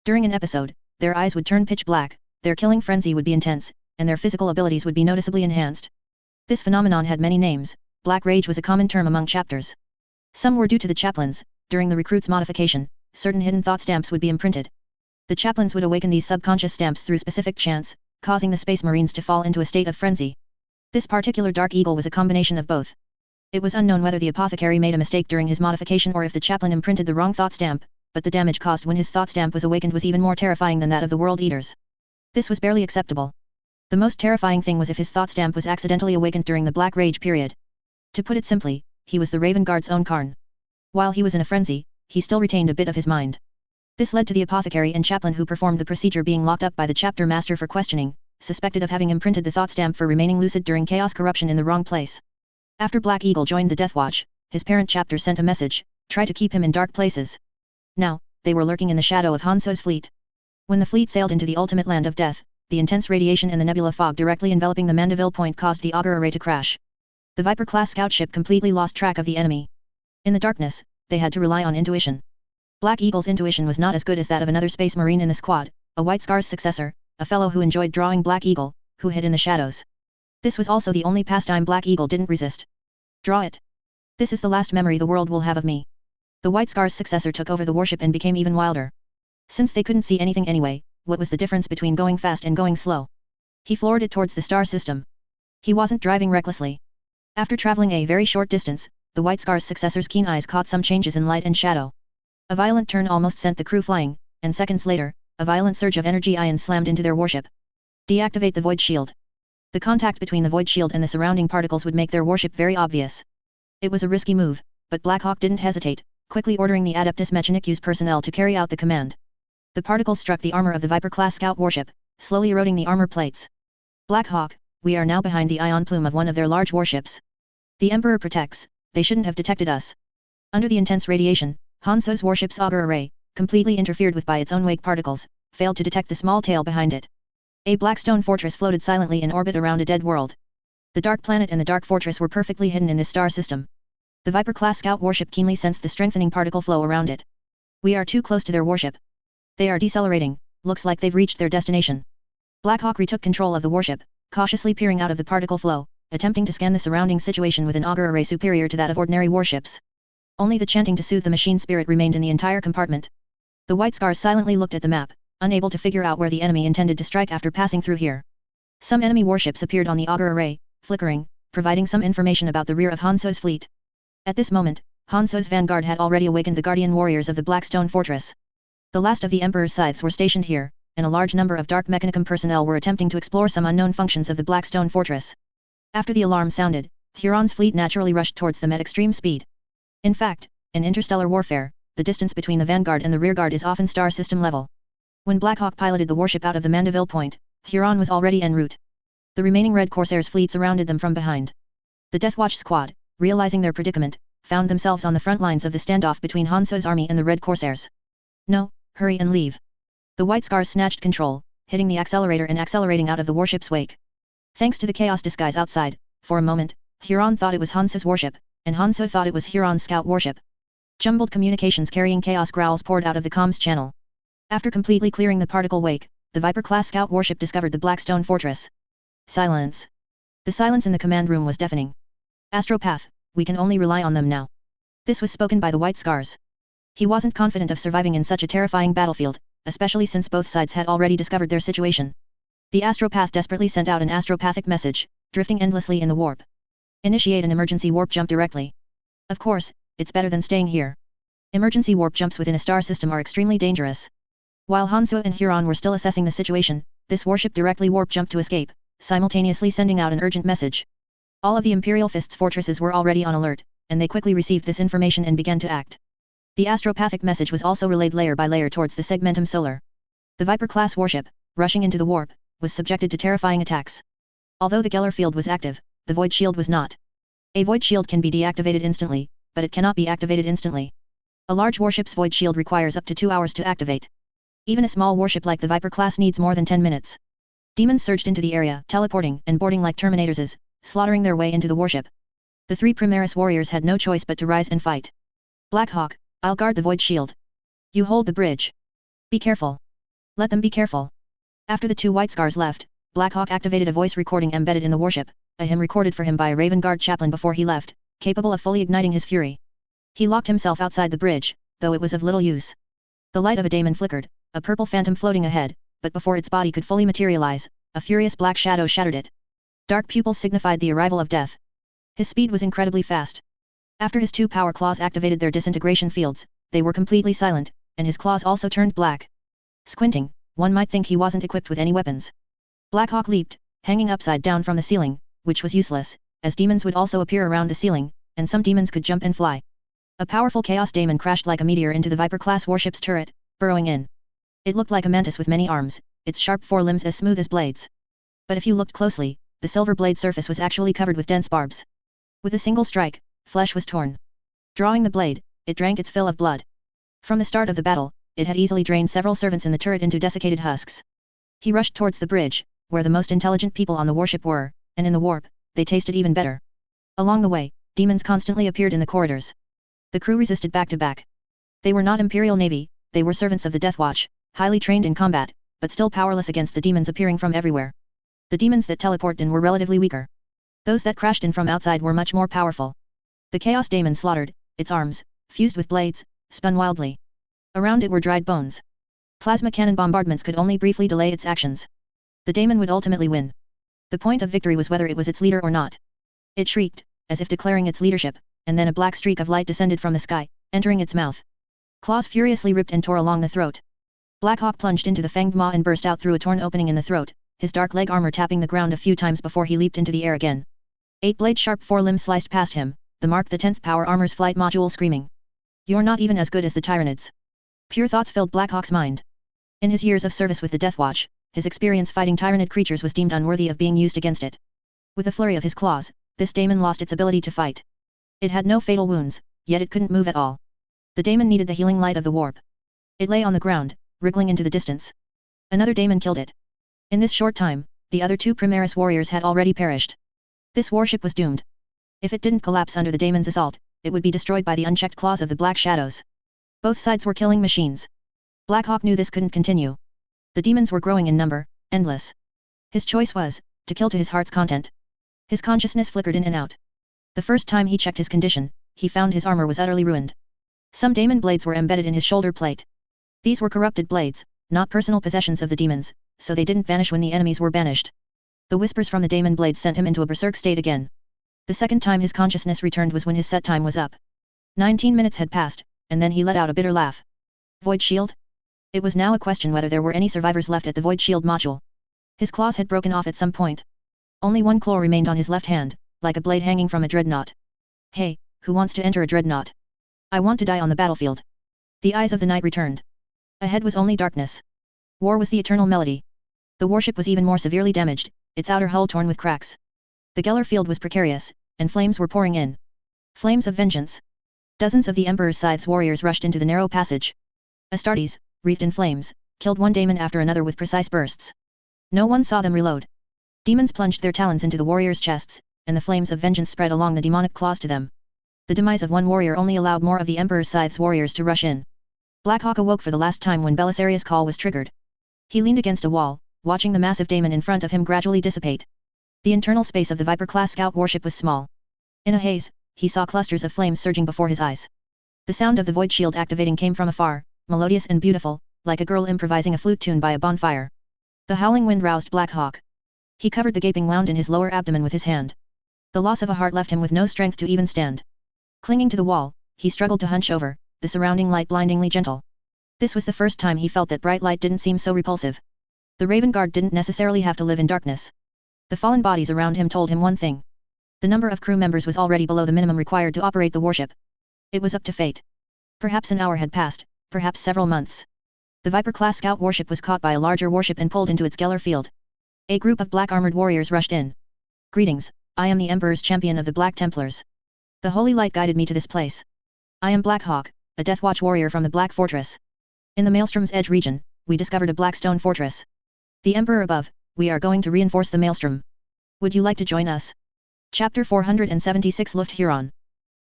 During an episode, their eyes would turn pitch black, their killing frenzy would be intense, and their physical abilities would be noticeably enhanced. This phenomenon had many names. Black rage was a common term among chapters. Some were due to the chaplains. During the recruit's modification, certain hidden thought stamps would be imprinted. The chaplains would awaken these subconscious stamps through specific chants, causing the Space Marines to fall into a state of frenzy. This particular Dark Eagle was a combination of both. It was unknown whether the apothecary made a mistake during his modification or if the chaplain imprinted the wrong thought stamp, but the damage caused when his thought stamp was awakened was even more terrifying than that of the World Eaters. This was barely acceptable. The most terrifying thing was if his thought stamp was accidentally awakened during the Black Rage period. To put it simply, he was the Raven Guard's own Karn. While he was in a frenzy, he still retained a bit of his mind. This led to the apothecary and chaplain who performed the procedure being locked up by the chapter master for questioning, suspected of having imprinted the thought stamp for remaining lucid during chaos corruption in the wrong place. After Black Eagle joined the Death Watch, his parent chapter sent a message, try to keep him in dark places. Now, they were lurking in the shadow of Hanso's fleet. When the fleet sailed into the ultimate land of death, the intense radiation and the nebula fog directly enveloping the Mandeville point caused the auger array to crash. The Viper-class scout ship completely lost track of the enemy. In the darkness, they had to rely on intuition. Black Eagle's intuition was not as good as that of another space marine in the squad, a White Scar's successor, a fellow who enjoyed drawing Black Eagle, who hid in the shadows. This was also the only pastime Black Eagle didn't resist. Draw it. This is the last memory the world will have of me. The White Scar's successor took over the warship and became even wilder. Since they couldn't see anything anyway, what was the difference between going fast and going slow? He floored it towards the star system. He wasn't driving recklessly. After traveling a very short distance, the White Scar's successor's keen eyes caught some changes in light and shadow. A violent turn almost sent the crew flying, and seconds later, a violent surge of energy ions slammed into their warship. Deactivate the void shield. The contact between the void shield and the surrounding particles would make their warship very obvious. It was a risky move, but Blackhawk didn't hesitate, quickly ordering the Adeptus Mechanicus personnel to carry out the command. The particles struck the armor of the Viper-class scout warship, slowly eroding the armor plates. Blackhawk, we are now behind the ion plume of one of their large warships. The Emperor protects, they shouldn't have detected us. Under the intense radiation, Hanso's warship's auger array, completely interfered with by its own wake particles, failed to detect the small tail behind it. A black stone fortress floated silently in orbit around a dead world. The dark planet and the dark fortress were perfectly hidden in this star system. The Viper-class scout warship keenly sensed the strengthening particle flow around it. We are too close to their warship. They are decelerating, looks like they've reached their destination. Blackhawk retook control of the warship, cautiously peering out of the particle flow, attempting to scan the surrounding situation with an auger array superior to that of ordinary warships. Only the chanting to soothe the machine spirit remained in the entire compartment. The White Scars silently looked at the map, unable to figure out where the enemy intended to strike after passing through here. Some enemy warships appeared on the auger array, flickering, providing some information about the rear of Hanso's fleet. At this moment, Hanso's vanguard had already awakened the guardian warriors of the Blackstone Fortress. The last of the Emperor's scythes were stationed here, and a large number of Dark Mechanicum personnel were attempting to explore some unknown functions of the Blackstone Fortress. After the alarm sounded, Huron's fleet naturally rushed towards them at extreme speed. In fact, in interstellar warfare, the distance between the vanguard and the rearguard is often star system level. When Blackhawk piloted the warship out of the Mandeville point, Huron was already en route. The remaining Red Corsair's fleet surrounded them from behind. The Deathwatch squad, realizing their predicament, found themselves on the front lines of the standoff between Hanso's army and the Red Corsairs. No, hurry and leave. The White Scars snatched control, hitting the accelerator and accelerating out of the warship's wake. Thanks to the chaos disguise outside, for a moment, Huron thought it was Hanso's warship, and Hanso thought it was Huron's scout warship. Jumbled communications carrying chaos growls poured out of the comms channel. After completely clearing the particle wake, the Viper-class scout warship discovered the Blackstone Fortress. Silence. The silence in the command room was deafening. Astropath, we can only rely on them now. This was spoken by the White Scars. He wasn't confident of surviving in such a terrifying battlefield, especially since both sides had already discovered their situation. The Astropath desperately sent out an astropathic message, drifting endlessly in the warp. Initiate an emergency warp jump directly. Of course, it's better than staying here. Emergency warp jumps within a star system are extremely dangerous. While Hanso and Huron were still assessing the situation, this warship directly warp jumped to escape, simultaneously sending out an urgent message. All of the Imperial Fist's fortresses were already on alert, and they quickly received this information and began to act. The astropathic message was also relayed layer by layer towards the Segmentum Solar. The Viper-class warship, rushing into the warp, was subjected to terrifying attacks. Although the Geller field was active, the Void Shield was not. A Void Shield can be deactivated instantly, but it cannot be activated instantly. A large warship's Void Shield requires up to 2 hours to activate. Even a small warship like the Viper class needs more than 10 minutes. Demons surged into the area, teleporting and boarding like Terminators, slaughtering their way into the warship. The 3 Primaris warriors had no choice but to rise and fight. Blackhawk, I'll guard the Void Shield. You hold the bridge. Be careful. Let them be careful. After the 2 White Scars left, Blackhawk activated a voice recording embedded in the warship, a hymn recorded for him by a Raven Guard chaplain before he left, capable of fully igniting his fury. He locked himself outside the bridge, though it was of little use. The light of a daemon flickered, a purple phantom floating ahead, but before its body could fully materialize, a furious black shadow shattered it. Dark pupils signified the arrival of death. His speed was incredibly fast. After his 2 power claws activated their disintegration fields, they were completely silent, and his claws also turned black. Squinting, one might think he wasn't equipped with any weapons. Blackhawk leaped, hanging upside down from the ceiling, which was useless, as demons would also appear around the ceiling, and some demons could jump and fly. A powerful Chaos Daemon crashed like a meteor into the Viper-class warship's turret, burrowing in. It looked like a mantis with many arms, its sharp forelimbs as smooth as blades. But if you looked closely, the silver blade surface was actually covered with dense barbs. With a single strike, flesh was torn. Drawing the blade, it drank its fill of blood. From the start of the battle, it had easily drained several servants in the turret into desiccated husks. He rushed towards the bridge, where the most intelligent people on the warship were, and in the warp, they tasted even better. Along the way, demons constantly appeared in the corridors. The crew resisted back to back. They were not Imperial Navy, they were servants of the Death Watch, highly trained in combat, but still powerless against the demons appearing from everywhere. The demons that teleported in were relatively weaker. Those that crashed in from outside were much more powerful. The Chaos Daemon slaughtered, its arms, fused with blades, spun wildly. Around it were dried bones. Plasma cannon bombardments could only briefly delay its actions. The daemon would ultimately win. The point of victory was whether it was its leader or not. It shrieked, as if declaring its leadership, and then a black streak of light descended from the sky, entering its mouth. Claws furiously ripped and tore along the throat. Blackhawk plunged into the fanged maw and burst out through a torn opening in the throat, his dark leg armor tapping the ground a few times before he leaped into the air again. 8-blade sharp forelimbs sliced past him, the Mark the 10th power armor's flight module screaming. You're not even as good as the Tyranids. Pure thoughts filled Blackhawk's mind. In his years of service with the Death Watch, his experience fighting Tyranid creatures was deemed unworthy of being used against it. With a flurry of his claws, this daemon lost its ability to fight. It had no fatal wounds, yet it couldn't move at all. The daemon needed the healing light of the warp. It lay on the ground, wriggling into the distance. Another daemon killed it. In this short time, the other 2 Primaris warriors had already perished. This warship was doomed. If it didn't collapse under the daemon's assault, it would be destroyed by the unchecked claws of the Black Shadows. Both sides were killing machines. Blackhawk knew this couldn't continue. The demons were growing in number, endless. His choice was, to kill to his heart's content. His consciousness flickered in and out. The first time he checked his condition, he found his armor was utterly ruined. Some daemon blades were embedded in his shoulder plate. These were corrupted blades, not personal possessions of the demons, so they didn't vanish when the enemies were banished. The whispers from the daemon blades sent him into a berserk state again. The second time his consciousness returned was when his set time was up. 19 minutes had passed, and then he let out a bitter laugh. Void shield? It was now a question whether there were any survivors left at the void shield module. His claws had broken off at some point. Only one claw remained on his left hand, like a blade hanging from a dreadnought. Hey, who wants to enter a dreadnought? I want to die on the battlefield. The eyes of the knight returned. Ahead was only darkness. War was the eternal melody. The warship was even more severely damaged, its outer hull torn with cracks. The Geller field was precarious, and flames were pouring in. Flames of vengeance. Dozens of the Emperor's Scythe's warriors rushed into the narrow passage. Astartes, wreathed in flames, killed one daemon after another with precise bursts. No one saw them reload. Demons plunged their talons into the warriors' chests, and the flames of vengeance spread along the demonic claws to them. The demise of one warrior only allowed more of the Emperor's Scythe's warriors to rush in. Blackhawk awoke for the last time when Belisarius' call was triggered. He leaned against a wall, watching the massive daemon in front of him gradually dissipate. The internal space of the Viper-class scout warship was small. In a haze, he saw clusters of flames surging before his eyes. The sound of the void shield activating came from afar, melodious and beautiful, like a girl improvising a flute tune by a bonfire. The howling wind roused Blackhawk. He covered the gaping wound in his lower abdomen with his hand. The loss of a heart left him with no strength to even stand. Clinging to the wall, he struggled to hunch over, the surrounding light blindingly gentle. This was the first time he felt that bright light didn't seem so repulsive. The Raven Guard didn't necessarily have to live in darkness. The fallen bodies around him told him one thing. The number of crew members was already below the minimum required to operate the warship. It was up to fate. Perhaps an hour had passed, perhaps several months. The Viper-class scout warship was caught by a larger warship and pulled into its Geller field. A group of black-armored warriors rushed in. Greetings, I am the Emperor's champion of the Black Templars. The holy light guided me to this place. I am Blackhawk, a Deathwatch warrior from the Black Fortress. In the Maelstrom's Edge region, we discovered a black stone fortress. The Emperor above, we are going to reinforce the Maelstrom. Would you like to join us? Chapter 476 Luft Huron.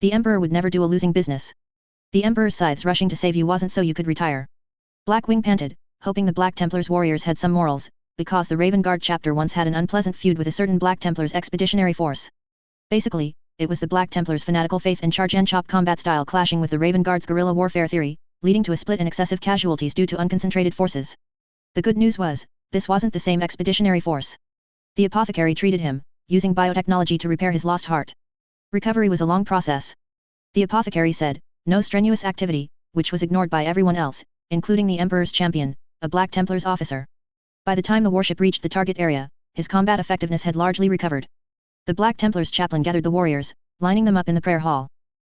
The Emperor would never do a losing business. The Emperor's Scythes rushing to save you wasn't so you could retire. Blackwing panted, hoping the Black Templars warriors had some morals, because the Raven Guard chapter once had an unpleasant feud with a certain Black Templars expeditionary force. Basically, it was the Black Templars' fanatical faith and charge and chop combat style clashing with the Raven Guard's guerrilla warfare theory, leading to a split and excessive casualties due to unconcentrated forces. The good news was, this wasn't the same expeditionary force. The apothecary treated him, using biotechnology to repair his lost heart. Recovery was a long process. The apothecary said, no strenuous activity, which was ignored by everyone else, including the Emperor's champion, a Black Templars officer. By the time the warship reached the target area, his combat effectiveness had largely recovered. The Black Templars chaplain gathered the warriors, lining them up in the prayer hall.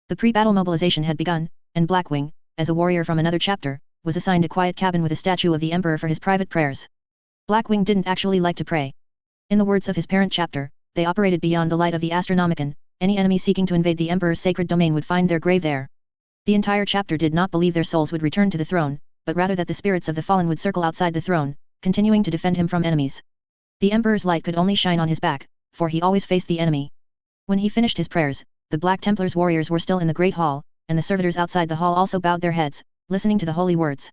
The pre-battle mobilization had begun, and Blackwing, as a warrior from another chapter, was assigned a quiet cabin with a statue of the Emperor for his private prayers. Blackwing didn't actually like to pray. In the words of his parent chapter, they operated beyond the light of the Astronomicon. Any enemy seeking to invade the Emperor's sacred domain would find their grave there. The entire chapter did not believe their souls would return to the throne, but rather that the spirits of the fallen would circle outside the throne, continuing to defend him from enemies. The Emperor's light could only shine on his back, for he always faced the enemy. When he finished his prayers, the Black Templars' warriors were still in the Great Hall, and the servitors outside the hall also bowed their heads, listening to the holy words.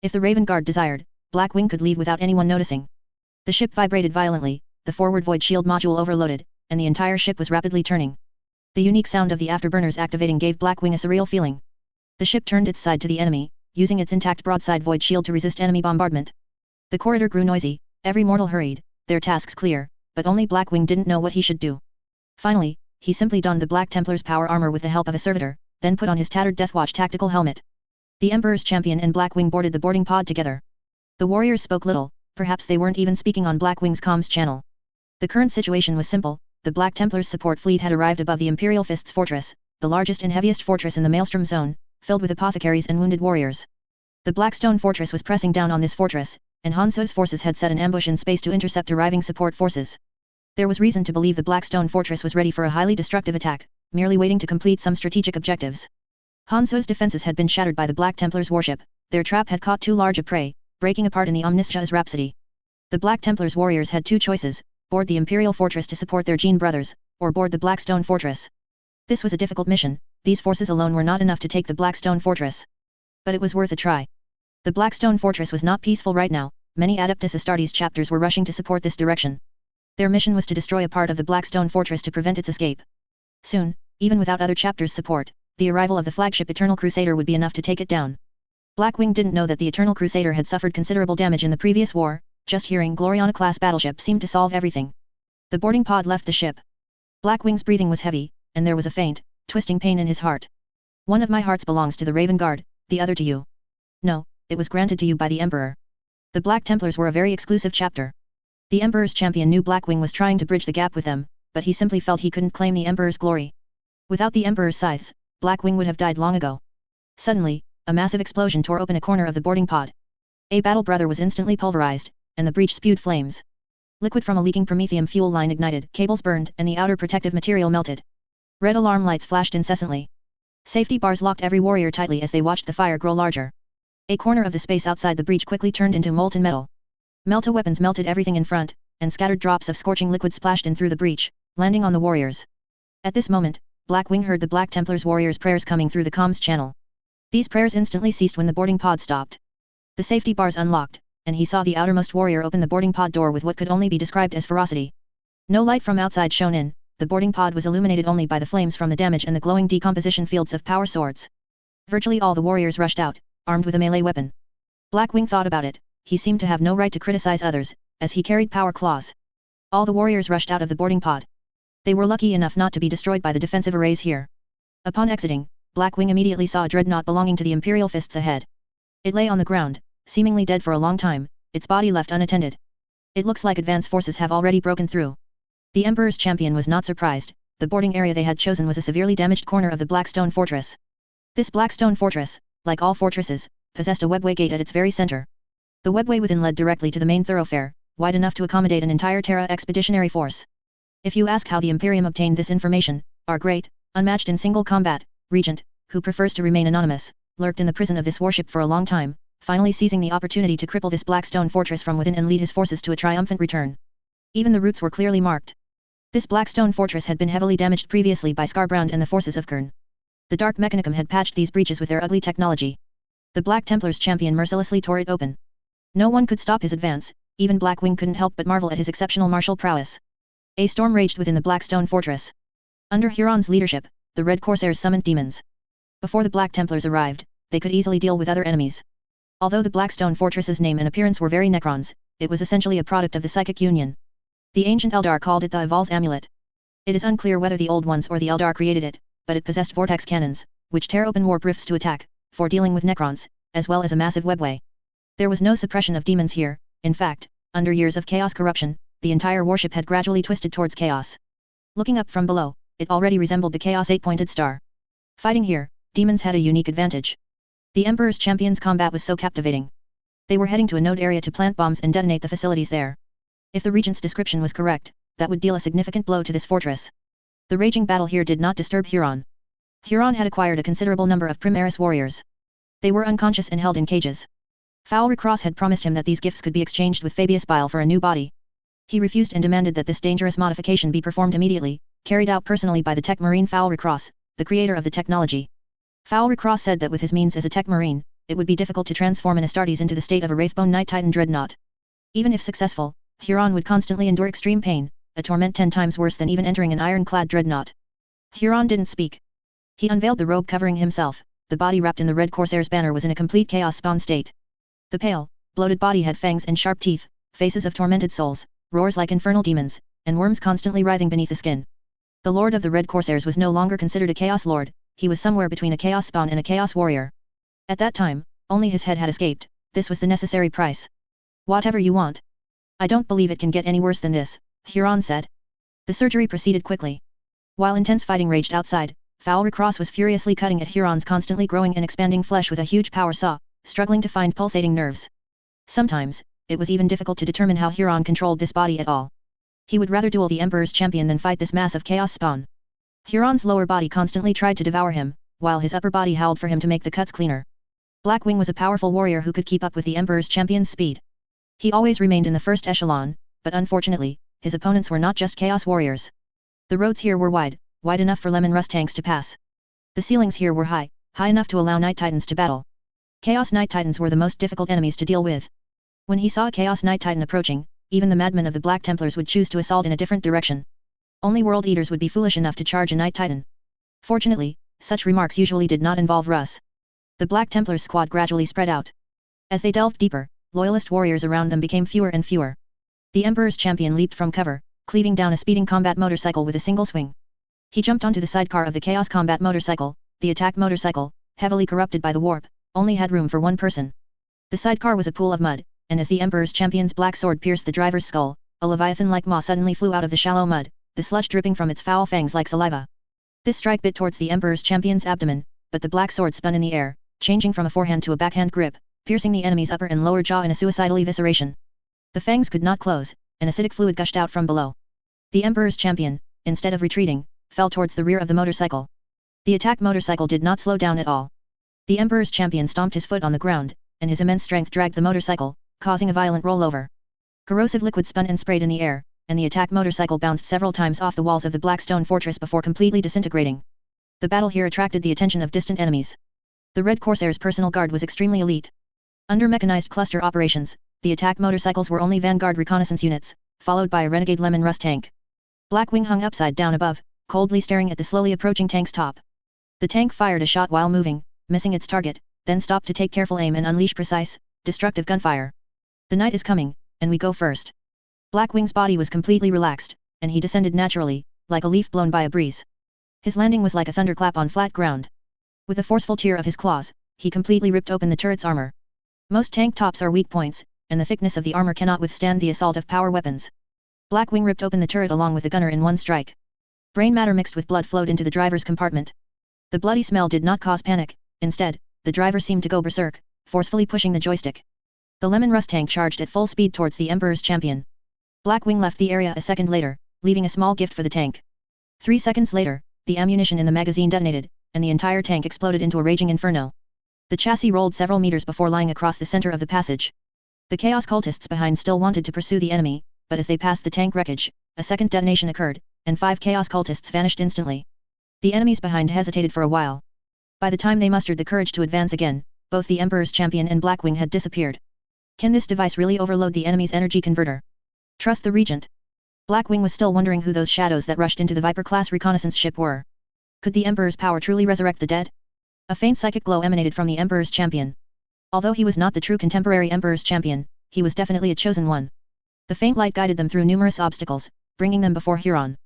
If the Raven Guard desired, Blackwing could leave without anyone noticing. The ship vibrated violently, the forward void shield module overloaded, and the entire ship was rapidly turning. The unique sound of the afterburners activating gave Blackwing a surreal feeling. The ship turned its side to the enemy, using its intact broadside void shield to resist enemy bombardment. The corridor grew noisy, every mortal hurried, their tasks clear, but only Blackwing didn't know what he should do. Finally, he simply donned the Black Templar's power armor with the help of a servitor, then put on his tattered Deathwatch tactical helmet. The Emperor's champion and Blackwing boarded the boarding pod together. The warriors spoke little, perhaps they weren't even speaking on Blackwing's comms channel. The current situation was simple, the Black Templars' support fleet had arrived above the Imperial Fist's fortress, the largest and heaviest fortress in the Maelstrom Zone, filled with apothecaries and wounded warriors. The Blackstone Fortress was pressing down on this fortress, and Hanso's forces had set an ambush in space to intercept arriving support forces. There was reason to believe the Blackstone Fortress was ready for a highly destructive attack, merely waiting to complete some strategic objectives. Hanso's defenses had been shattered by the Black Templars' warship, their trap had caught too large a prey, breaking apart in the Omniscia's rhapsody. The Black Templars' warriors had two choices: board the Imperial Fortress to support their Gene brothers, or board the Blackstone Fortress. This was a difficult mission, these forces alone were not enough to take the Blackstone Fortress. But it was worth a try. The Blackstone Fortress was not peaceful right now, many Adeptus Astartes chapters were rushing to support this direction. Their mission was to destroy a part of the Blackstone Fortress to prevent its escape. Soon, even without other chapters' support, the arrival of the flagship Eternal Crusader would be enough to take it down. Blackwing didn't know that the Eternal Crusader had suffered considerable damage in the previous war, just hearing Gloriana-class battleship seemed to solve everything. The boarding pod left the ship. Blackwing's breathing was heavy, and there was a faint, twisting pain in his heart. One of my hearts belongs to the Raven Guard, the other to you. No, it was granted to you by the Emperor. The Black Templars were a very exclusive chapter. The Emperor's champion knew Blackwing was trying to bridge the gap with them, but he simply felt he couldn't claim the Emperor's glory. Without the Emperor's scythes, Blackwing would have died long ago. Suddenly, a massive explosion tore open a corner of the boarding pod. A battle brother was instantly pulverized, and the breach spewed flames. Liquid from a leaking promethium fuel line ignited, cables burned, and the outer protective material melted. Red alarm lights flashed incessantly. Safety bars locked every warrior tightly as they watched the fire grow larger. A corner of the space outside the breach quickly turned into molten metal. Melta weapons melted everything in front, and scattered drops of scorching liquid splashed in through the breach, landing on the warriors. At this moment, Blackwing heard the Black Templars' warriors' prayers coming through the comms channel. These prayers instantly ceased when the boarding pod stopped. The safety bars unlocked, and he saw the outermost warrior open the boarding pod door with what could only be described as ferocity. No light from outside shone in, the boarding pod was illuminated only by the flames from the damage and the glowing decomposition fields of power swords. Virtually all the warriors rushed out, armed with a melee weapon. Blackwing thought about it, he seemed to have no right to criticize others, as he carried power claws. All the warriors rushed out of the boarding pod. They were lucky enough not to be destroyed by the defensive arrays here. Upon exiting, Blackwing immediately saw a dreadnought belonging to the Imperial Fists ahead. It lay on the ground, seemingly dead for a long time, its body left unattended. It looks like advance forces have already broken through. The Emperor's champion was not surprised, the boarding area they had chosen was a severely damaged corner of the Blackstone Fortress. This Blackstone Fortress, like all fortresses, possessed a webway gate at its very center. The webway within led directly to the main thoroughfare, wide enough to accommodate an entire Terra expeditionary force. If you ask how the Imperium obtained this information, our great, unmatched in single combat, regent, who prefers to remain anonymous, lurked in the prison of this warship for a long time, finally seizing the opportunity to cripple this Blackstone Fortress from within and lead his forces to a triumphant return. Even the routes were clearly marked. This Blackstone Fortress had been heavily damaged previously by Scarbrand and the forces of Kern. The Dark Mechanicum had patched these breaches with their ugly technology. The Black Templars' champion mercilessly tore it open. No one could stop his advance, even Blackwing couldn't help but marvel at his exceptional martial prowess. A storm raged within the Blackstone Fortress. Under Huron's leadership, the Red Corsairs summoned demons. Before the Black Templars arrived, they could easily deal with other enemies. Although the Blackstone Fortress's name and appearance were very Necrons, it was essentially a product of the Psychic Union. The ancient Eldar called it the Evol's Amulet. It is unclear whether the Old Ones or the Eldar created it, but it possessed vortex cannons, which tear open warp rifts to attack, for dealing with Necrons, as well as a massive webway. There was no suppression of demons here, in fact, under years of chaos corruption, the entire warship had gradually twisted towards chaos. Looking up from below, it already resembled the Chaos 8-pointed star. Fighting here, demons had a unique advantage. The Emperor's champions' combat was so captivating. They were heading to a node area to plant bombs and detonate the facilities there. If the regent's description was correct, that would deal a significant blow to this fortress. The raging battle here did not disturb Huron. Huron had acquired a considerable number of Primaris warriors. They were unconscious and held in cages. Foul Recross had promised him that these gifts could be exchanged with Fabius Bile for a new body. He refused and demanded that this dangerous modification be performed immediately, carried out personally by the Tech Marine Foul Recross, the creator of the technology. Foul Recross said that with his means as a Tech Marine, it would be difficult to transform an Astartes into the state of a Wraithbone Knight Titan Dreadnought. Even if successful, Huron would constantly endure extreme pain, a torment 10 times worse than even entering an ironclad dreadnought. Huron didn't speak. He unveiled the robe covering himself. The body wrapped in the Red Corsair's banner was in a complete chaos spawn state. The pale, bloated body had fangs and sharp teeth, faces of tormented souls, roars like infernal demons, and worms constantly writhing beneath the skin. The Lord of the Red Corsairs was no longer considered a Chaos Lord, he was somewhere between a Chaos Spawn and a Chaos Warrior. At that time, only his head had escaped, this was the necessary price. Whatever you want. I don't believe it can get any worse than this, Huron said. The surgery proceeded quickly. While intense fighting raged outside, Foul Recross was furiously cutting at Huron's constantly growing and expanding flesh with a huge power saw, struggling to find pulsating nerves. Sometimes, it was even difficult to determine how Huron controlled this body at all. He would rather duel the Emperor's champion than fight this mass of chaos spawn. Huron's lower body constantly tried to devour him, while his upper body howled for him to make the cuts cleaner. Blackwing was a powerful warrior who could keep up with the Emperor's champion's speed. He always remained in the first echelon, but unfortunately, his opponents were not just chaos warriors. The roads here were wide enough for Lemon Rust tanks to pass. The ceilings here were high enough to allow Night Titans to battle. Chaos Night Titans were the most difficult enemies to deal with. When he saw a Chaos Night Titan approaching, even the madmen of the Black Templars would choose to assault in a different direction. Only World Eaters would be foolish enough to charge a Night Titan. Fortunately, such remarks usually did not involve Russ. The Black Templars squad gradually spread out. As they delved deeper, loyalist warriors around them became fewer and fewer. The Emperor's champion leaped from cover, cleaving down a speeding combat motorcycle with a single swing. He jumped onto the sidecar of the Chaos Combat motorcycle. The attack motorcycle, heavily corrupted by the warp, only had room for one person. The sidecar was a pool of mud, and as the Emperor's champion's black sword pierced the driver's skull, a leviathan-like maw suddenly flew out of the shallow mud, the sludge dripping from its foul fangs like saliva. This strike bit towards the Emperor's champion's abdomen, but the black sword spun in the air, changing from a forehand to a backhand grip, piercing the enemy's upper and lower jaw in a suicidal evisceration. The fangs could not close, and acidic fluid gushed out from below. The Emperor's champion, instead of retreating, fell towards the rear of the motorcycle. The attack motorcycle did not slow down at all. The Emperor's champion stomped his foot on the ground, and his immense strength dragged the motorcycle, causing a violent rollover. Corrosive liquid spun and sprayed in the air, and the attack motorcycle bounced several times off the walls of the black stone fortress before completely disintegrating. The battle here attracted the attention of distant enemies. The Red Corsair's personal guard was extremely elite. Under mechanized cluster operations, the attack motorcycles were only vanguard reconnaissance units, followed by a renegade Lemon Rust tank. Blackwing hung upside down above, coldly staring at the slowly approaching tank's top. The tank fired a shot while moving, missing its target, then stopped to take careful aim and unleash precise, destructive gunfire. The night is coming, and we go first. Blackwing's body was completely relaxed, and he descended naturally, like a leaf blown by a breeze. His landing was like a thunderclap on flat ground. With a forceful tear of his claws, he completely ripped open the turret's armor. Most tank tops are weak points, and the thickness of the armor cannot withstand the assault of power weapons. Blackwing ripped open the turret along with the gunner in one strike. Brain matter mixed with blood flowed into the driver's compartment. The bloody smell did not cause panic, instead, the driver seemed to go berserk, forcefully pushing the joystick. The Lemon Rust tank charged at full speed towards the Emperor's champion. Blackwing left the area a second later, leaving a small gift for the tank. 3 seconds later, the ammunition in the magazine detonated, and the entire tank exploded into a raging inferno. The chassis rolled several meters before lying across the center of the passage. The Chaos cultists behind still wanted to pursue the enemy, but as they passed the tank wreckage, a second detonation occurred, and 5 Chaos cultists vanished instantly. The enemies behind hesitated for a while. By the time they mustered the courage to advance again, both the Emperor's champion and Blackwing had disappeared. Can this device really overload the enemy's energy converter? Trust the Regent. Blackwing was still wondering who those shadows that rushed into the Viper-class reconnaissance ship were. Could the Emperor's power truly resurrect the dead? A faint psychic glow emanated from the Emperor's champion. Although he was not the true contemporary Emperor's champion, he was definitely a chosen one. The faint light guided them through numerous obstacles, bringing them before Huron.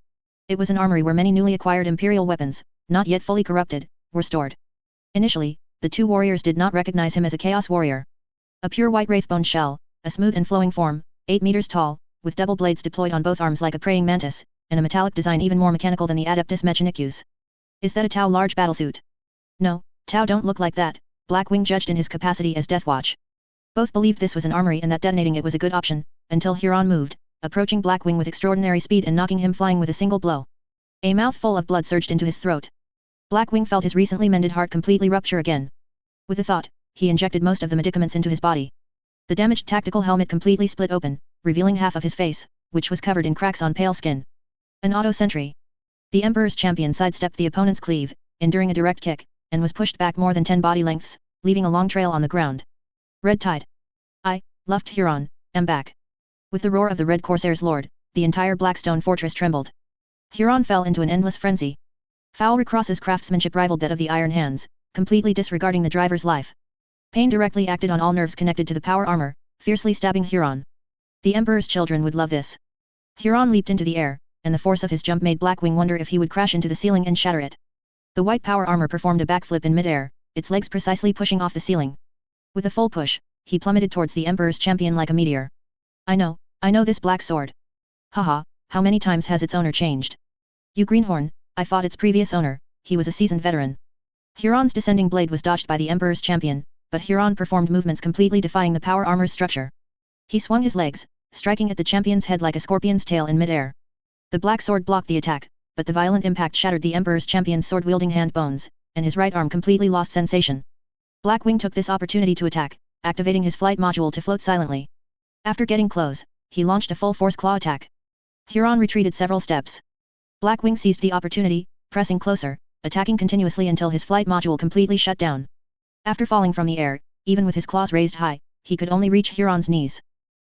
It was an armory where many newly acquired Imperial weapons, not yet fully corrupted, were stored. Initially, the two warriors did not recognize him as a Chaos warrior. A pure white wraithbone shell, a smooth and flowing form, 8 meters tall, with double blades deployed on both arms like a praying mantis, and a metallic design even more mechanical than the Adeptus Mechanicus. Is that a Tau large battlesuit? No, Tau don't look like that, Blackwing judged in his capacity as Deathwatch. Both believed this was an armory and that detonating it was a good option, until Huron moved, approaching Blackwing with extraordinary speed and knocking him flying with a single blow. A mouthful of blood surged into his throat. Blackwing felt his recently mended heart completely rupture again. With the thought, he injected most of the medicaments into his body. The damaged tactical helmet completely split open, revealing half of his face, which was covered in cracks on pale skin. An auto-sentry. The Emperor's champion sidestepped the opponent's cleave, enduring a direct kick, and was pushed back more than 10 body lengths, leaving a long trail on the ground. Red Tide. I, Luft Huron, am back. With the roar of the Red Corsair's lord, the entire Blackstone fortress trembled. Huron fell into an endless frenzy. Foul Recross's craftsmanship rivaled that of the Iron Hands, completely disregarding the driver's life. Pain directly acted on all nerves connected to the power armor, fiercely stabbing Huron. The Emperor's children would love this. Huron leaped into the air, and the force of his jump made Blackwing wonder if he would crash into the ceiling and shatter it. The white power armor performed a backflip in midair, its legs precisely pushing off the ceiling. With a full push, he plummeted towards the Emperor's champion like a meteor. I know this black sword. Haha, how many times has its owner changed? You greenhorn, I fought its previous owner, he was a seasoned veteran. Huron's descending blade was dodged by the Emperor's champion, but Huron performed movements completely defying the power armor's structure. He swung his legs, striking at the champion's head like a scorpion's tail in midair. The black sword blocked the attack, but the violent impact shattered the Emperor's champion's sword-wielding hand bones, and his right arm completely lost sensation. Blackwing took this opportunity to attack, activating his flight module to float silently. After getting close, he launched a full-force claw attack. Huron retreated several steps. Blackwing seized the opportunity, pressing closer, attacking continuously until his flight module completely shut down. After falling from the air, even with his claws raised high, he could only reach Huron's knees.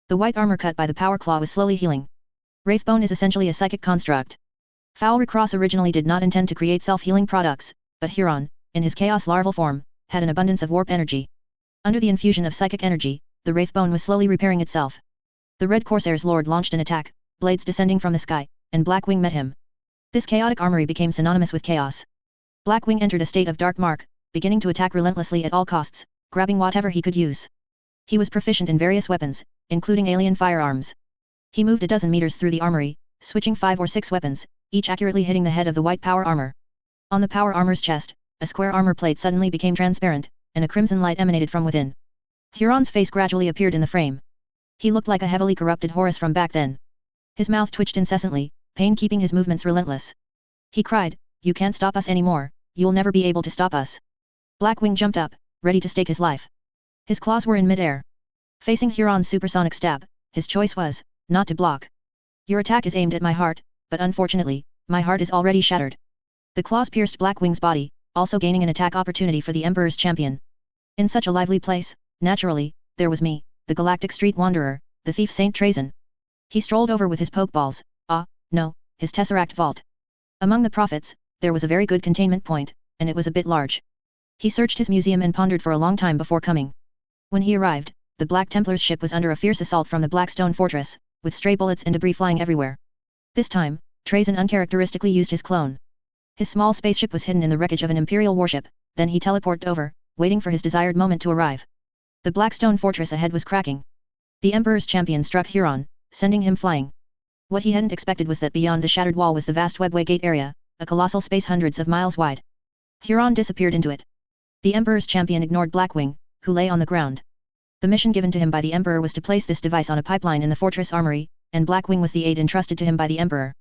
The white armor cut by the power claw was slowly healing. Wraithbone is essentially a psychic construct. Foul Recross originally did not intend to create self-healing products, but Huron, in his chaos larval form, had an abundance of warp energy. Under the infusion of psychic energy, the Wraithbone was slowly repairing itself. The Red Corsair's lord launched an attack, blades descending from the sky, and Blackwing met him. This chaotic armory became synonymous with chaos. Blackwing entered a state of dark mark, beginning to attack relentlessly at all costs, grabbing whatever he could use. He was proficient in various weapons, including alien firearms. He moved a dozen meters through the armory, switching 5 or 6 weapons, each accurately hitting the head of the white power armor. On the power armor's chest, a square armor plate suddenly became transparent, and a crimson light emanated from within. Huron's face gradually appeared in the frame. He looked like a heavily corrupted Horus from back then. His mouth twitched incessantly, pain keeping his movements relentless. He cried, "You can't stop us anymore, you'll never be able to stop us." Blackwing jumped up, ready to stake his life. His claws were in midair. Facing Huron's supersonic stab, his choice was, not to block. Your attack is aimed at my heart, but unfortunately, my heart is already shattered. The claws pierced Blackwing's body, also gaining an attack opportunity for the Emperor's champion. In such a lively place, naturally, there was me, the galactic street wanderer, the thief Saint Trazyn. He strolled over with his pokeballs, his tesseract vault. Among the prophets, there was a very good containment point, and it was a bit large. He searched his museum and pondered for a long time before coming. When he arrived, the Black Templar's ship was under a fierce assault from the Blackstone fortress, with stray bullets and debris flying everywhere. This time, Trazyn uncharacteristically used his clone. His small spaceship was hidden in the wreckage of an Imperial warship, then he teleported over, waiting for his desired moment to arrive. The Blackstone fortress ahead was cracking. The Emperor's champion struck Huron, sending him flying. What he hadn't expected was that beyond the shattered wall was the vast webway gate area, a colossal space hundreds of miles wide. Huron disappeared into it. The Emperor's champion ignored Blackwing, who lay on the ground. The mission given to him by the Emperor was to place this device on a pipeline in the fortress armory, and Blackwing was the aid entrusted to him by the Emperor.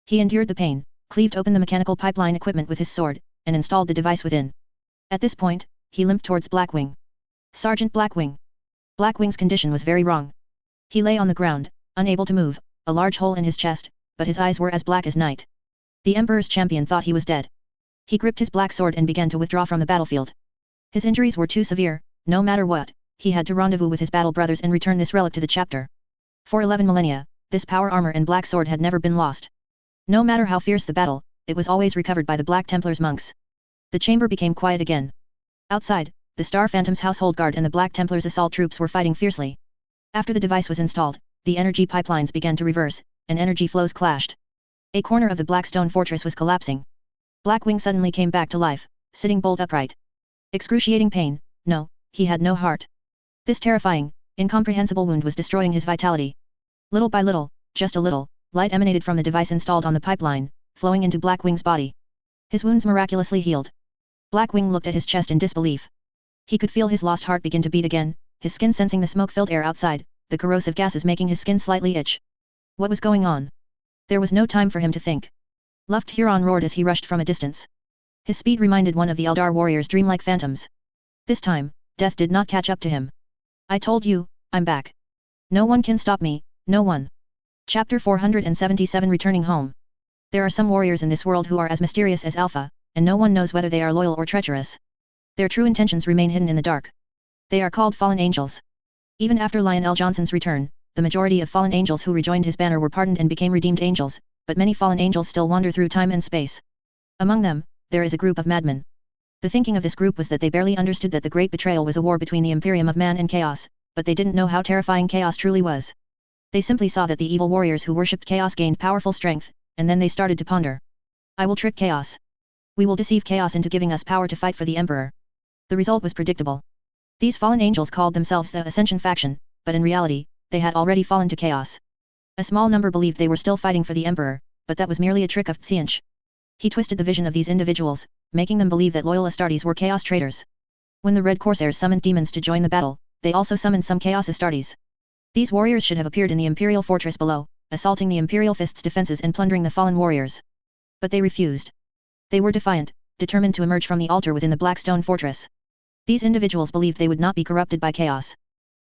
He endured the pain, cleaved open the mechanical pipeline equipment with his sword, and installed the device within. At this point, he limped towards Blackwing. Sergeant Blackwing. Blackwing's condition was very wrong. He lay on the ground, unable to move, a large hole in his chest, but his eyes were as black as night. The Emperor's champion thought he was dead. He gripped his black sword and began to withdraw from the battlefield. His injuries were too severe, no matter what, he had to rendezvous with his battle brothers and return this relic to the chapter. For 11 millennia, this power armor and black sword had never been lost. No matter how fierce the battle, it was always recovered by the Black Templar's monks. The chamber became quiet again. Outside, the Star Phantom's household guard and the Black Templar's assault troops were fighting fiercely. After the device was installed, the energy pipelines began to reverse, and energy flows clashed. A corner of the Blackstone fortress was collapsing. Blackwing suddenly came back to life, sitting bolt upright. Excruciating pain, no, he had no heart. This terrifying, incomprehensible wound was destroying his vitality. Little by little, just a little, Light emanated from the device installed on the pipeline, flowing into Blackwing's body. His wounds miraculously healed. Blackwing looked at his chest in disbelief. He could feel his lost heart begin to beat again, his skin sensing the smoke-filled air outside, the corrosive gases making his skin slightly itch. What was going on? There was no time for him to think. Luft Huron roared as he rushed from a distance. His speed reminded one of the Eldar warriors' dreamlike phantoms. This time, death did not catch up to him. I told you, I'm back. No one can stop me, no one. Chapter 477 Returning Home. There are some warriors in this world who are as mysterious as Alpha, and no one knows whether they are loyal or treacherous. Their true intentions remain hidden in the dark. They are called fallen angels. Even after Lionel Johnson's return, the majority of fallen angels who rejoined his banner were pardoned and became redeemed angels, but many fallen angels still wander through time and space. Among them, there is a group of madmen. The thinking of this group was that they barely understood that the Great Betrayal was a war between the Imperium of Man and Chaos, but they didn't know how terrifying Chaos truly was. They simply saw that the evil warriors who worshipped Chaos gained powerful strength, and then they started to ponder. I will trick Chaos. We will deceive Chaos into giving us power to fight for the Emperor. The result was predictable. These fallen angels called themselves the Ascension faction, but in reality, they had already fallen to Chaos. A small number believed they were still fighting for the Emperor, but that was merely a trick of Tsianch. He twisted the vision of these individuals, making them believe that loyal Astartes were Chaos traitors. When the Red Corsairs summoned demons to join the battle, they also summoned some Chaos Astartes. These warriors should have appeared in the Imperial fortress below, assaulting the Imperial Fist's defenses and plundering the fallen warriors. But they refused. They were defiant, determined to emerge from the altar within the Blackstone fortress. These individuals believed they would not be corrupted by chaos.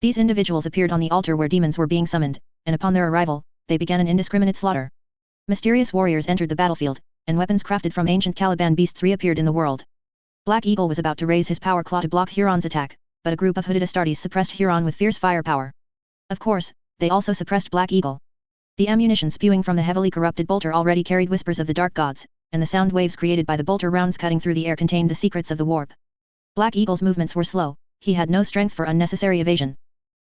These individuals appeared on the altar where demons were being summoned, and upon their arrival, they began an indiscriminate slaughter. Mysterious warriors entered the battlefield, and weapons crafted from ancient Caliban beasts reappeared in the world. Black Eagle was about to raise his power claw to block Huron's attack, but a group of hooded Astartes suppressed Huron with fierce firepower. Of course, they also suppressed Black Eagle. The ammunition spewing from the heavily corrupted bolter already carried whispers of the dark gods, and the sound waves created by the bolter rounds cutting through the air contained the secrets of the warp. Black Eagle's movements were slow, he had no strength for unnecessary evasion.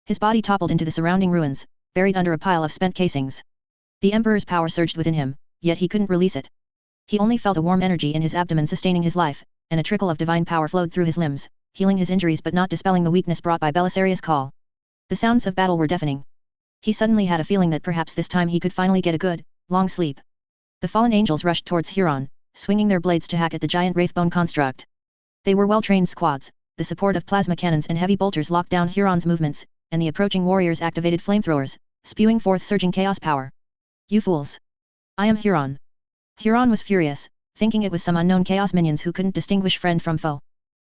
His body toppled into the surrounding ruins, buried under a pile of spent casings. The Emperor's power surged within him, yet he couldn't release it. He only felt a warm energy in his abdomen sustaining his life, and a trickle of divine power flowed through his limbs, healing his injuries but not dispelling the weakness brought by Belisarius' call. The sounds of battle were deafening. He suddenly had a feeling that perhaps this time he could finally get a good, long sleep. The fallen angels rushed towards Huron, swinging their blades to hack at the giant wraithbone construct. They were well-trained squads, the support of plasma cannons and heavy bolters locked down Huron's movements, and the approaching warriors activated flamethrowers, spewing forth surging chaos power. You fools! I am Huron. Huron was furious, thinking it was some unknown chaos minions who couldn't distinguish friend from foe.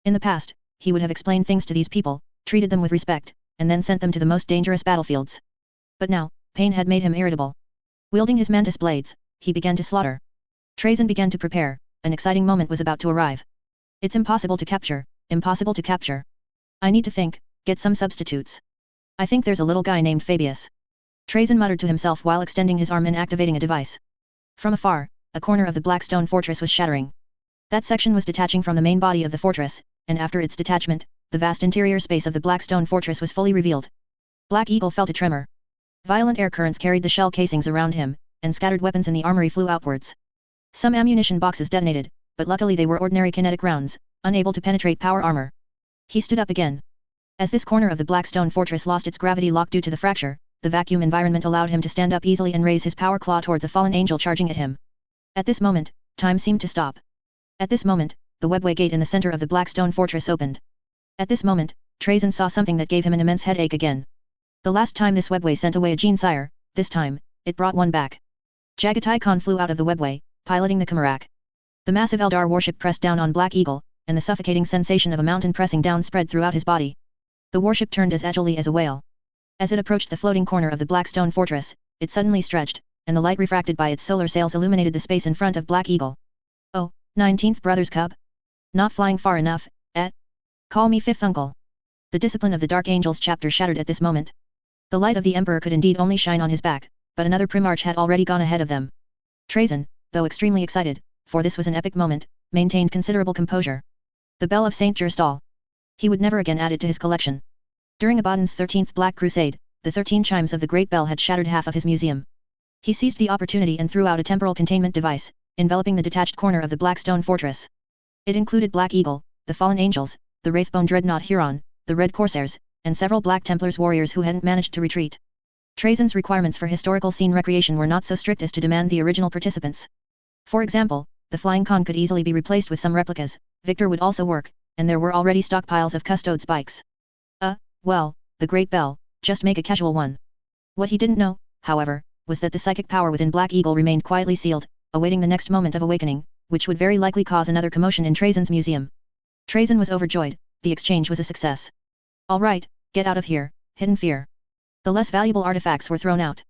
In the past, he would have explained things to these people, treated them with respect, and then sent them to the most dangerous battlefields. But now, pain had made him irritable. Wielding his mantis blades, he began to slaughter. Trazen began to prepare, an exciting moment was about to arrive. It's impossible to capture, impossible to capture. I need to think, get some substitutes. I think there's a little guy named Fabius. Trazen muttered to himself while extending his arm and activating a device. From afar, a corner of the Blackstone fortress was shattering. That section was detaching from the main body of the fortress, and after its detachment, the vast interior space of the Blackstone fortress was fully revealed. Black Eagle felt a tremor. Violent air currents carried the shell casings around him, and scattered weapons in the armory flew outwards. Some ammunition boxes detonated, but luckily they were ordinary kinetic rounds, unable to penetrate power armor. He stood up again. As this corner of the Blackstone fortress lost its gravity lock due to the fracture, the vacuum environment allowed him to stand up easily and raise his power claw towards a fallen angel charging at him. At this moment, time seemed to stop. At this moment, the webway gate in the center of the Blackstone fortress opened. At this moment, Trazen saw something that gave him an immense headache again. The last time this webway sent away a Gene-Sire, this time, it brought one back. Jagatai Khan flew out of the webway, piloting the Kamarak. The massive Eldar warship pressed down on Black Eagle, and the suffocating sensation of a mountain pressing down spread throughout his body. The warship turned as agilely as a whale. As it approached the floating corner of the Blackstone fortress, it suddenly stretched, and the light refracted by its solar sails illuminated the space in front of Black Eagle. Oh, 19th brother's cub? Not flying far enough, eh? Call me fifth uncle. The discipline of the Dark Angels chapter shattered at this moment. The light of the Emperor could indeed only shine on his back, but another Primarch had already gone ahead of them. Trazen, though extremely excited, for this was an epic moment, maintained considerable composure. The Bell of St. Gerstal. He would never again add it to his collection. During Abaddon's 13th Black Crusade, the 13 chimes of the Great Bell had shattered half of his museum. He seized the opportunity and threw out a temporal containment device, enveloping the detached corner of the Blackstone fortress. It included Black Eagle, the Fallen Angels, the Wraithbone Dreadnought Huron, the Red Corsairs, and several Black Templars warriors who hadn't managed to retreat. Trajan's requirements for historical scene recreation were not so strict as to demand the original participants. For example, the flying con could easily be replaced with some replicas, Victor would also work, and there were already stockpiles of custodes bikes. Well, the Great Bell, just make a casual one. What he didn't know, however, was that the psychic power within Black Eagle remained quietly sealed, awaiting the next moment of awakening, which would very likely cause another commotion in Trajan's museum. Trajan was overjoyed, the exchange was a success. Alright, get out of here, Hidden Fear. The less valuable artifacts were thrown out.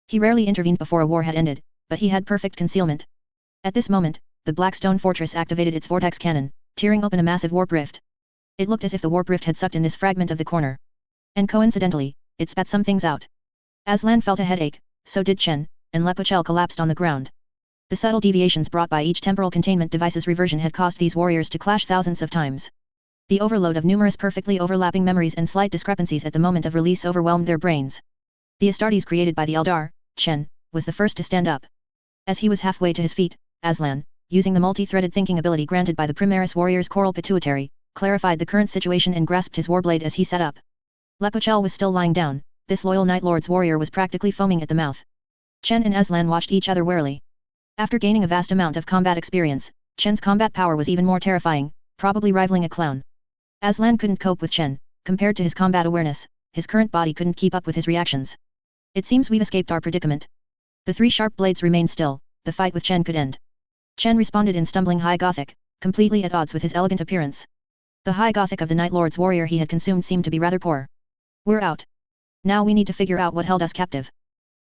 He rarely intervened before a war had ended, but he had perfect concealment. At this moment, the Blackstone Fortress activated its vortex cannon, tearing open a massive warp rift. It looked as if the warp rift had sucked in this fragment of the corner. And coincidentally, it spat some things out. Aslan felt a headache, so did Chen, and Lepochel collapsed on the ground. The subtle deviations brought by each temporal containment device's reversion had caused these warriors to clash thousands of times. The overload of numerous perfectly overlapping memories and slight discrepancies at the moment of release overwhelmed their brains. The Astartes created by the Eldar, Chen, was the first to stand up. As he was halfway to his feet, Aslan, using the multi-threaded thinking ability granted by the Primaris warrior's choral pituitary, clarified the current situation and grasped his warblade as he sat up. Lepochel was still lying down, this loyal Night Lord's warrior was practically foaming at the mouth. Chen and Aslan watched each other warily. After gaining a vast amount of combat experience, Chen's combat power was even more terrifying, probably rivaling a clown. Aslan couldn't cope with Chen, compared to his combat awareness, his current body couldn't keep up with his reactions. It seems we've escaped our predicament. The three sharp blades remained still, the fight with Chen could end. Chen responded in stumbling High Gothic, completely at odds with his elegant appearance. The High Gothic of the Night Lord's warrior he had consumed seemed to be rather poor. We're out. Now we need to figure out what held us captive.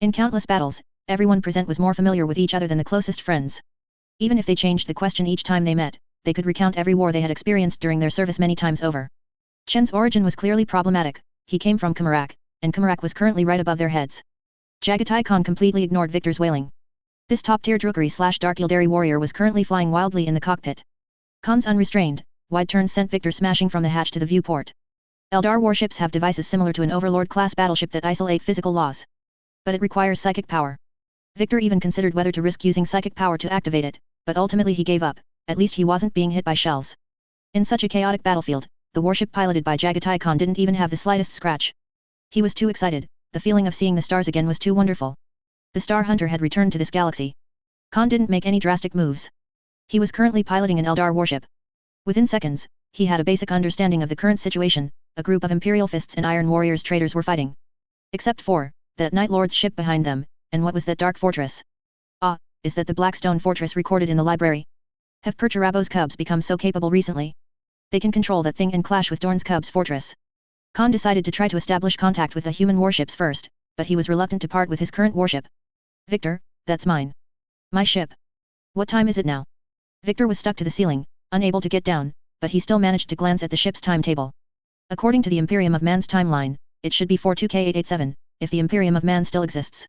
In countless battles, everyone present was more familiar with each other than the closest friends. Even if they changed the question each time they met, they could recount every war they had experienced during their service many times over. Chen's origin was clearly problematic, he came from Qamarak, and Qamarak was currently right above their heads. Jagatai Khan completely ignored Victor's wailing. This top-tier Drukari/Dark Eldari warrior was currently flying wildly in the cockpit. Khan's unrestrained, wide turn sent Victor smashing from the hatch to the viewport. Eldar warships have devices similar to an Overlord-class battleship that isolate physical laws. But it requires psychic power. Victor even considered whether to risk using psychic power to activate it, but ultimately he gave up, at least he wasn't being hit by shells. In such a chaotic battlefield, the warship piloted by Jagatai Khan didn't even have the slightest scratch. He was too excited, the feeling of seeing the stars again was too wonderful. The Star Hunter had returned to this galaxy. Khan didn't make any drastic moves. He was currently piloting an Eldar warship. Within seconds, he had a basic understanding of the current situation, a group of Imperial Fists and Iron Warriors traders were fighting. Except for, that Night Lord's ship behind them, and what was that dark fortress? Is that the Blackstone Fortress recorded in the library? Have Perturabo's cubs become so capable recently? They can control that thing and clash with Dorn's cubs' fortress. Khan decided to try to establish contact with the human warships first, but he was reluctant to part with his current warship. Victor, that's mine. My ship. What time is it now? Victor was stuck to the ceiling, unable to get down, but he still managed to glance at the ship's timetable. According to the Imperium of Man's timeline, it should be 42K887, if the Imperium of Man still exists.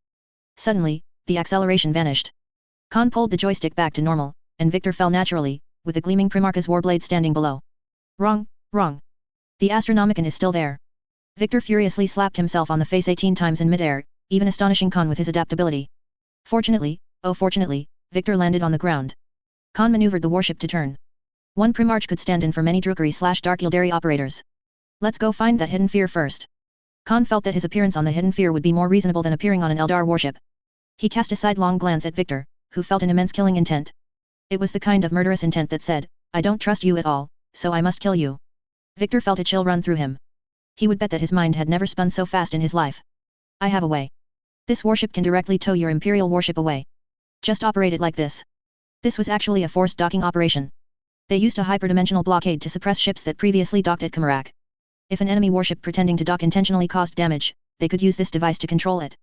Suddenly, the acceleration vanished. Khan pulled the joystick back to normal, and Victor fell naturally, with the gleaming Primarch's warblade standing below. Wrong. The Astronomicon is still there. Victor furiously slapped himself on the face 18 times in midair, even astonishing Khan with his adaptability. Fortunately, Victor landed on the ground. Khan maneuvered the warship to turn. One Primarch could stand in for many Drukari/Dark Eldari operators. Let's go find that Hidden Fear first. Khan felt that his appearance on the Hidden Fear would be more reasonable than appearing on an Eldar warship. He cast a sidelong glance at Victor, who felt an immense killing intent. It was the kind of murderous intent that said, I don't trust you at all, so I must kill you. Victor felt a chill run through him. He would bet that his mind had never spun so fast in his life. I have a way. This warship can directly tow your Imperial warship away. Just operate it like this. This was actually a forced docking operation. They used a hyperdimensional blockade to suppress ships that previously docked at Qamarak. If an enemy warship pretending to dock intentionally caused damage, they could use this device to control it.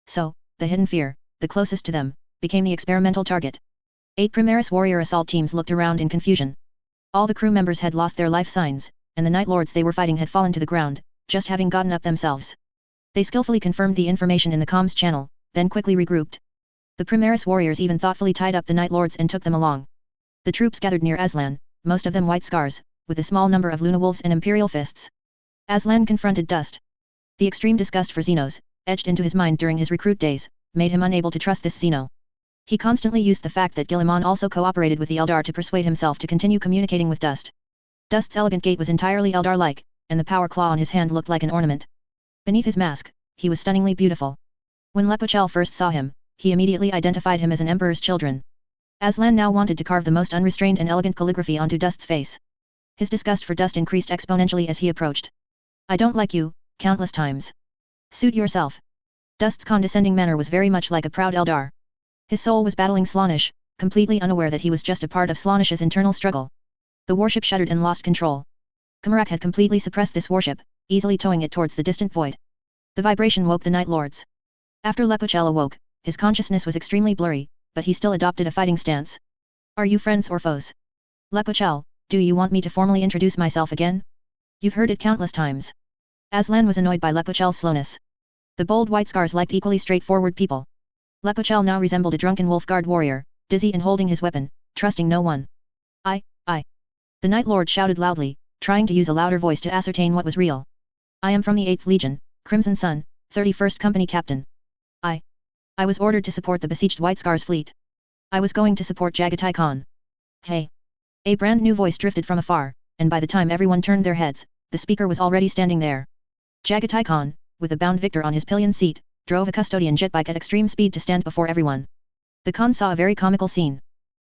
So, the Hidden Fear, the closest to them, became the experimental target. 8 Primaris warrior assault teams looked around in confusion. All the crew members had lost their life signs, and the Night Lords they were fighting had fallen to the ground, just having gotten up themselves. They skillfully confirmed the information in the comms channel, then quickly regrouped. The Primaris warriors even thoughtfully tied up the Night Lords and took them along. The troops gathered near Aslan, most of them white scars, with a small number of Luna Wolves and Imperial Fists. Aslan confronted Dust. The extreme disgust for Xenos, etched into his mind during his recruit days, made him unable to trust this Xeno. He constantly used the fact that Guilliman also cooperated with the Eldar to persuade himself to continue communicating with Dust. Dust's elegant gait was entirely Eldar-like, and the power claw on his hand looked like an ornament. Beneath his mask, he was stunningly beautiful. When Lepochel first saw him, he immediately identified him as an emperor's children. Aslan now wanted to carve the most unrestrained and elegant calligraphy onto Dust's face. His disgust for Dust increased exponentially as he approached. I don't like you, countless times. Suit yourself. Dust's condescending manner was very much like a proud Eldar. His soul was battling Slaanesh, completely unaware that he was just a part of Slaanesh's internal struggle. The warship shuddered and lost control. Qing had completely suppressed this warship, easily towing it towards the distant void. The vibration woke the Night Lords. After Lepochel awoke, his consciousness was extremely blurry, but he still adopted a fighting stance. Are you friends or foes? Lepochel, do you want me to formally introduce myself again? You've heard it countless times. Aslan was annoyed by Lepochel's slowness. The bold White Scars liked equally straightforward people. Lepochel now resembled a drunken wolf guard warrior, dizzy and holding his weapon, trusting no one. I. The Night Lord shouted loudly, trying to use a louder voice to ascertain what was real. I am from the 8th Legion, Crimson Sun, 31st Company Captain. I was ordered to support the besieged White Scars fleet. I was going to support Jagatai Khan. Hey! A brand new voice drifted from afar, and by the time everyone turned their heads, the speaker was already standing there. Jagatai Khan, with a bound victor on his pillion seat, drove a custodian jet bike at extreme speed to stand before everyone. The Khan saw a very comical scene.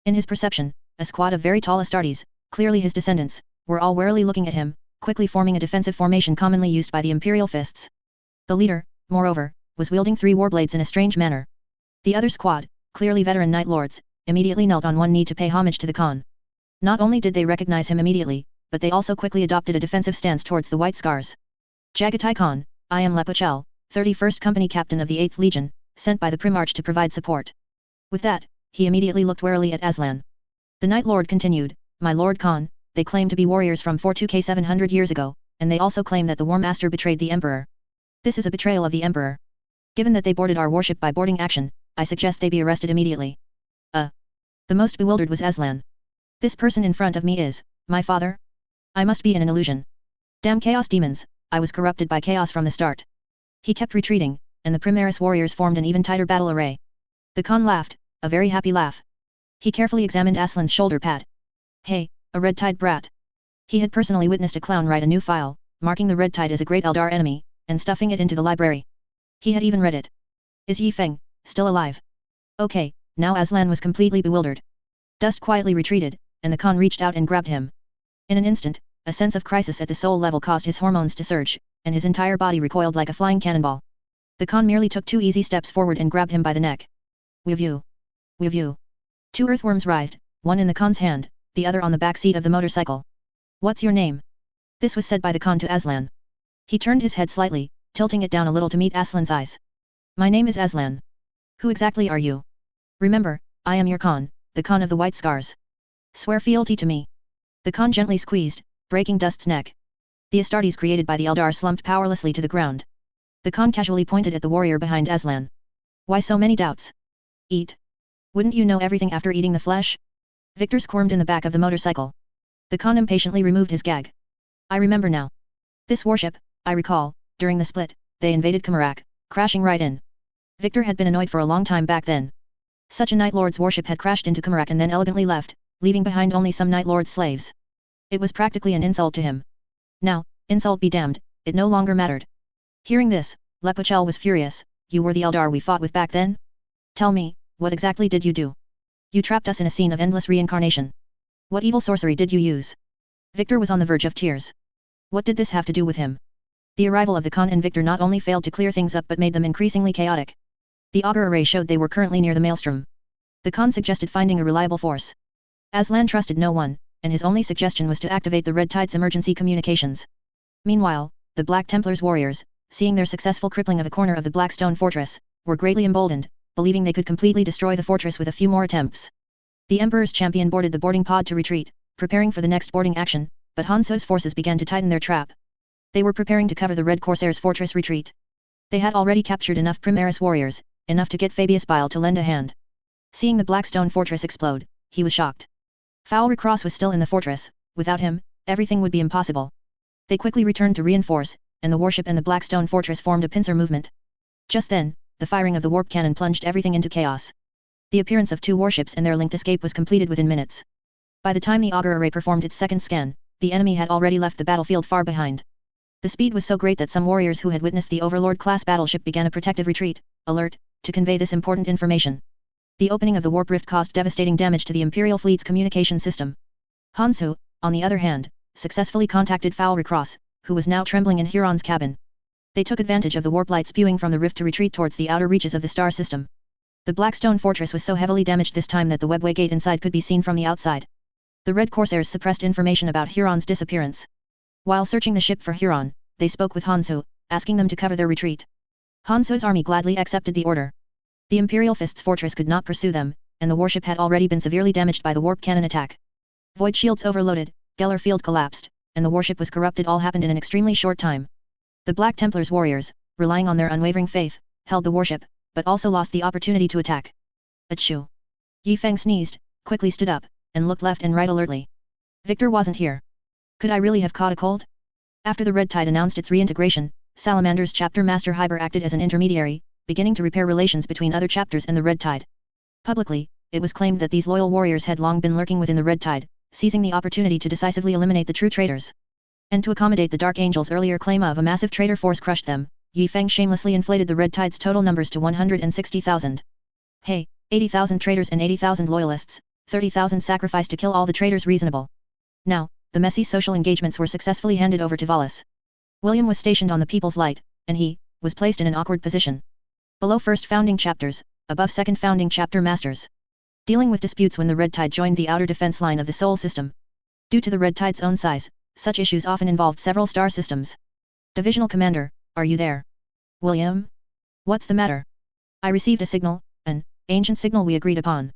In his perception, a squad of very tall Astartes, clearly his descendants, were all warily looking at him, quickly forming a defensive formation commonly used by the Imperial Fists. The leader, moreover, was wielding 3 warblades in a strange manner. The other squad, clearly veteran Night Lords, immediately knelt on one knee to pay homage to the Khan. Not only did they recognize him immediately, but they also quickly adopted a defensive stance towards the White Scars. Jagatai Khan, I am Lepochel, 31st Company Captain of the 8th Legion, sent by the Primarch to provide support. With that, he immediately looked warily at Aslan. The Night Lord continued, My Lord Khan, they claim to be warriors from 42k 700 years ago, and they also claim that the War Master betrayed the Emperor. This is a betrayal of the Emperor. Given that they boarded our warship by boarding action, I suggest they be arrested immediately. The most bewildered was Aslan. This person in front of me is, my father? I must be in an illusion. Damn chaos demons, I was corrupted by chaos from the start. He kept retreating, and the Primaris warriors formed an even tighter battle array. The Khan laughed, a very happy laugh. He carefully examined Aslan's shoulder pad. Hey, a red tide brat. He had personally witnessed a clown write a new file, marking the red tide as a great Eldar enemy, and stuffing it into the library. He had even read it. Is Yi Feng still alive? Okay, now Aslan was completely bewildered. Dust quietly retreated, and the Khan reached out and grabbed him. In an instant, a sense of crisis at the soul level caused his hormones to surge, and his entire body recoiled like a flying cannonball. The Khan merely took 2 easy steps forward and grabbed him by the neck. We've you. 2 earthworms writhed, one in the Khan's hand, the other on the back seat of the motorcycle. What's your name? This was said by the Khan to Aslan. He turned his head slightly, tilting it down a little to meet Aslan's eyes. My name is Aslan. Who exactly are you? Remember, I am your Khan, the Khan of the White Scars. Swear fealty to me. The Khan gently squeezed, breaking Dust's neck. The Astartes created by the Eldar slumped powerlessly to the ground. The Khan casually pointed at the warrior behind Aslan. Why so many doubts? Eat. Wouldn't you know everything after eating the flesh? Victor squirmed in the back of the motorcycle. The Khan impatiently removed his gag. I remember now. This warship, I recall, during the split, they invaded Qing, crashing right in. Victor had been annoyed for a long time back then. Such a Night Lord's warship had crashed into Qing and then elegantly left, leaving behind only some Night Lord's slaves. It was practically an insult to him. Now, insult be damned, it no longer mattered. Hearing this, Lepochel was furious. You were the Eldar we fought with back then? Tell me, what exactly did you do? You trapped us in a scene of endless reincarnation. What evil sorcery did you use? Victor was on the verge of tears. What did this have to do with him? The arrival of the Khan and Victor not only failed to clear things up but made them increasingly chaotic. The augur array showed they were currently near the maelstrom. The Khan suggested finding a reliable force. Aslan trusted no one, and his only suggestion was to activate the Red Tide's emergency communications. Meanwhile, the Black Templars warriors, seeing their successful crippling of a corner of the Blackstone fortress, were greatly emboldened, believing they could completely destroy the fortress with a few more attempts. The Emperor's champion boarded the boarding pod to retreat, preparing for the next boarding action, but Hansu's forces began to tighten their trap. They were preparing to cover the Red Corsair's fortress retreat. They had already captured enough Primaris warriors, enough to get Fabius Bile to lend a hand. Seeing the Blackstone fortress explode, he was shocked. Foul Recross was still in the fortress. Without him, everything would be impossible. They quickly returned to reinforce, and the warship and the Blackstone fortress formed a pincer movement. Just then, the firing of the warp cannon plunged everything into chaos. The appearance of 2 warships and their linked escape was completed within minutes. By the time the augur array performed its second scan, the enemy had already left the battlefield far behind. The speed was so great that some warriors who had witnessed the Overlord-class battleship began a protective retreat, alert, to convey this important information. The opening of the warp rift caused devastating damage to the Imperial fleet's communication system. Hansu, on the other hand, successfully contacted Foul Recross, who was now trembling in Huron's cabin. They took advantage of the warp light spewing from the rift to retreat towards the outer reaches of the star system. The Blackstone fortress was so heavily damaged this time that the webway gate inside could be seen from the outside. The Red Corsairs suppressed information about Huron's disappearance. While searching the ship for Huron, they spoke with Hansu, asking them to cover their retreat. Hansu's army gladly accepted the order. The Imperial Fist's fortress could not pursue them, and the warship had already been severely damaged by the warp cannon attack. Void shields overloaded, Geller field collapsed, and the warship was corrupted. All happened in an extremely short time. The Black Templars warriors, relying on their unwavering faith, held the warship, but also lost the opportunity to attack. Achoo! Yi Feng sneezed, quickly stood up, and looked left and right alertly. Victor wasn't here. Could I really have caught a cold? After the Red Tide announced its reintegration, Salamander's chapter master Hyber acted as an intermediary, beginning to repair relations between other chapters and the Red Tide. Publicly, it was claimed that these loyal warriors had long been lurking within the Red Tide, seizing the opportunity to decisively eliminate the true traitors. And to accommodate the Dark Angel's earlier claim of a massive traitor force crushed them, Yi Feng shamelessly inflated the Red Tide's total numbers to 160,000. Hey, 80,000 traitors and 80,000 loyalists, 30,000 sacrificed to kill all the traitors reasonable. Now, the messy social engagements were successfully handed over to Vallis. William was stationed on the People's Light, and he was placed in an awkward position. Below first founding chapters, above second founding chapter masters. Dealing with disputes when the Red Tide joined the outer defense line of the Sol system. Due to the Red Tide's own size, such issues often involved several star systems. Divisional Commander, are you there? William? What's the matter? I received a signal, an ancient signal we agreed upon.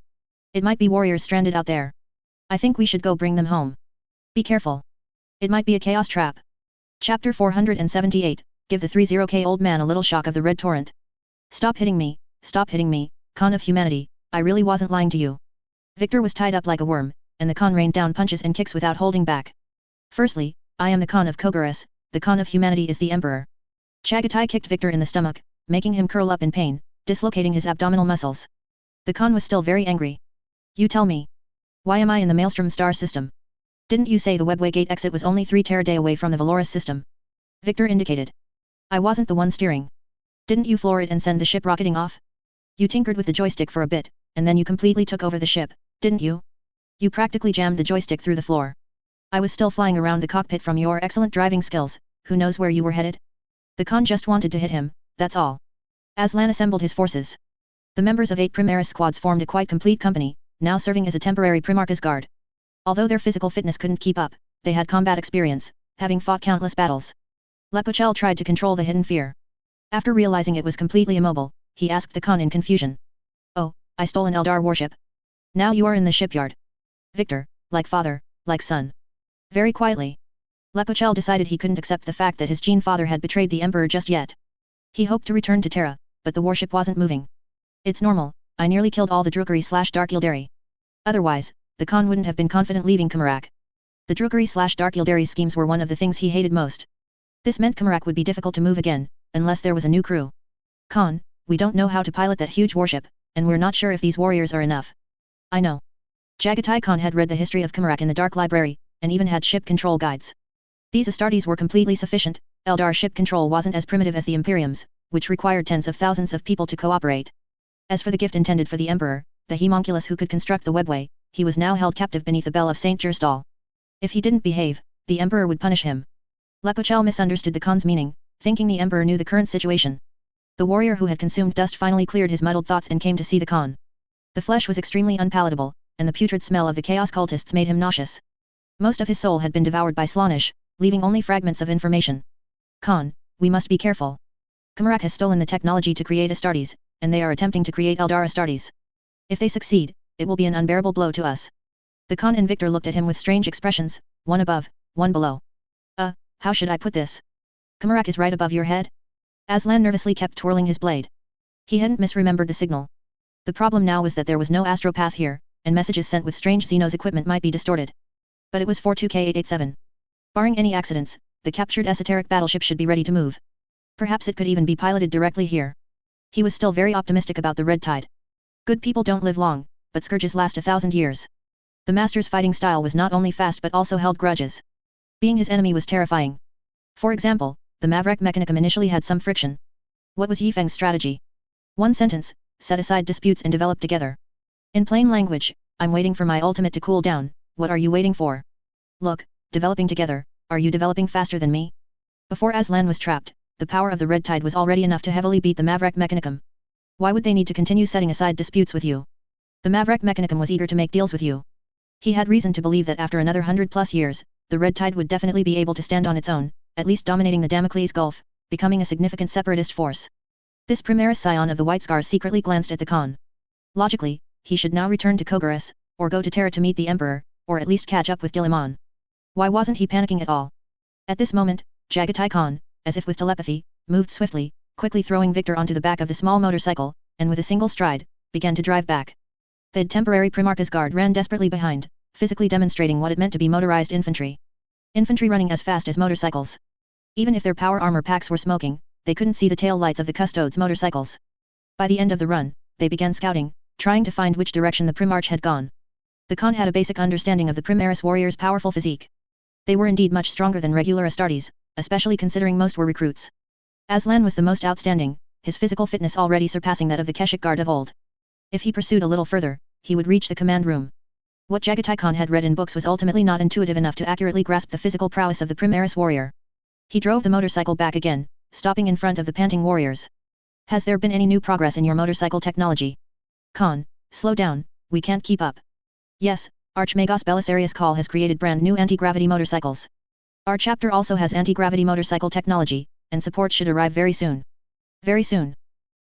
It might be warriors stranded out there. I think we should go bring them home. Be careful. It might be a chaos trap. Chapter 478, give the 30k old man a little shock of the Red Torrent. Stop hitting me, Khan of humanity, I really wasn't lying to you. Victor was tied up like a worm, and the Khan rained down punches and kicks without holding back. Firstly, I am the Khan of Kogaris, the Khan of humanity is the Emperor. Chagatai kicked Victor in the stomach, making him curl up in pain, dislocating his abdominal muscles. The Khan was still very angry. You tell me. Why am I in the Maelstrom star system? Didn't you say the webway gate exit was only 3 Terra away from the Valoris system? Victor indicated. I wasn't the one steering. Didn't you floor it and send the ship rocketing off? You tinkered with the joystick for a bit, and then you completely took over the ship, didn't you? You practically jammed the joystick through the floor. I was still flying around the cockpit from your excellent driving skills, who knows where you were headed? The Khan just wanted to hit him, that's all. Aslan assembled his forces. The members of 8 Primaris squads formed a quite complete company, now serving as a temporary Primarch's guard. Although their physical fitness couldn't keep up, they had combat experience, having fought countless battles. Lepochel tried to control the hidden fear. After realizing it was completely immobile, he asked the Khan in confusion. Oh, I stole an Eldar warship. Now you are in the shipyard. Victor, like father, like son. Very quietly. Lepochel decided he couldn't accept the fact that his Gene father had betrayed the Emperor just yet. He hoped to return to Terra, but the warship wasn't moving. It's normal, I nearly killed all the Drukari/Dark Ildari. Otherwise, the Khan wouldn't have been confident leaving Kamarak. The Drukari/Dark Ildari schemes were one of the things he hated most. This meant Kamarak would be difficult to move again, unless there was a new crew. Khan, we don't know how to pilot that huge warship, and we're not sure if these warriors are enough. I know. Jagatai Khan had read the history of Kamarak in the Dark Library, and even had ship control guides. These Astartes were completely sufficient. Eldar ship control wasn't as primitive as the Imperium's, which required tens of thousands of people to cooperate. As for the gift intended for the Emperor, the homunculus who could construct the webway, he was now held captive beneath the bell of St. Gerstal. If he didn't behave, the Emperor would punish him. Lepochel misunderstood the Khan's meaning, thinking the Emperor knew the current situation. The warrior who had consumed dust finally cleared his muddled thoughts and came to see the Khan. The flesh was extremely unpalatable, and the putrid smell of the chaos cultists made him nauseous. Most of his soul had been devoured by Slaanesh, leaving only fragments of information. Khan, we must be careful. Kamarak has stolen the technology to create Astartes, and they are attempting to create Eldar Astartes. If they succeed, it will be an unbearable blow to us. The Khan and Victor looked at him with strange expressions, one above, one below. How should I put this? Kamarak is right above your head? Aslan nervously kept twirling his blade. He hadn't misremembered the signal. The problem now was that there was no astropath here, and messages sent with strange Xenos equipment might be distorted. But it was 42K887. Barring any accidents, the captured esoteric battleship should be ready to move. Perhaps it could even be piloted directly here. He was still very optimistic about the Red Tide. Good people don't live long, but scourges last 1,000 years. The Master's fighting style was not only fast but also held grudges. Being his enemy was terrifying. For example, the Maverick Mechanicum initially had some friction. What was Yifeng's strategy? One sentence, set aside disputes and develop together. In plain language, I'm waiting for my ultimate to cool down, what are you waiting for? Look, developing together, are you developing faster than me? Before Aslan was trapped, the power of the Red Tide was already enough to heavily beat the Maverick Mechanicum. Why would they need to continue setting aside disputes with you? The Maverick Mechanicum was eager to make deals with you. He had reason to believe that after another 100+ years, the Red Tide would definitely be able to stand on its own, at least dominating the Damocles Gulf, becoming a significant separatist force. This Primaris scion of the White Scars secretly glanced at the Khan. Logically, he should now return to Kogaris, or go to Terra to meet the Emperor, or at least catch up with Guilliman. Why wasn't he panicking at all? At this moment, Jagatai Khan, as if with telepathy, moved swiftly, quickly throwing Victor onto the back of the small motorcycle, and with a single stride, began to drive back. The temporary Primarch's guard ran desperately behind, physically demonstrating what it meant to be motorized infantry. Infantry running as fast as motorcycles. Even if their power armor packs were smoking, they couldn't see the tail lights of the Custodes' motorcycles. By the end of the run, they began scouting, trying to find which direction the Primarch had gone. The Khan had a basic understanding of the Primaris warriors' powerful physique. They were indeed much stronger than regular Astartes, especially considering most were recruits. Aslan was the most outstanding, his physical fitness already surpassing that of the Keshik guard of old. If he pursued a little further, he would reach the command room. What Jagatai Khan had read in books was ultimately not intuitive enough to accurately grasp the physical prowess of the Primaris warrior. He drove the motorcycle back again, stopping in front of the panting warriors. Has there been any new progress in your motorcycle technology? Khan, slow down, we can't keep up. Yes, Archmagos Belisarius Call has created brand new anti-gravity motorcycles. Our chapter also has anti-gravity motorcycle technology, and support should arrive very soon. Very soon.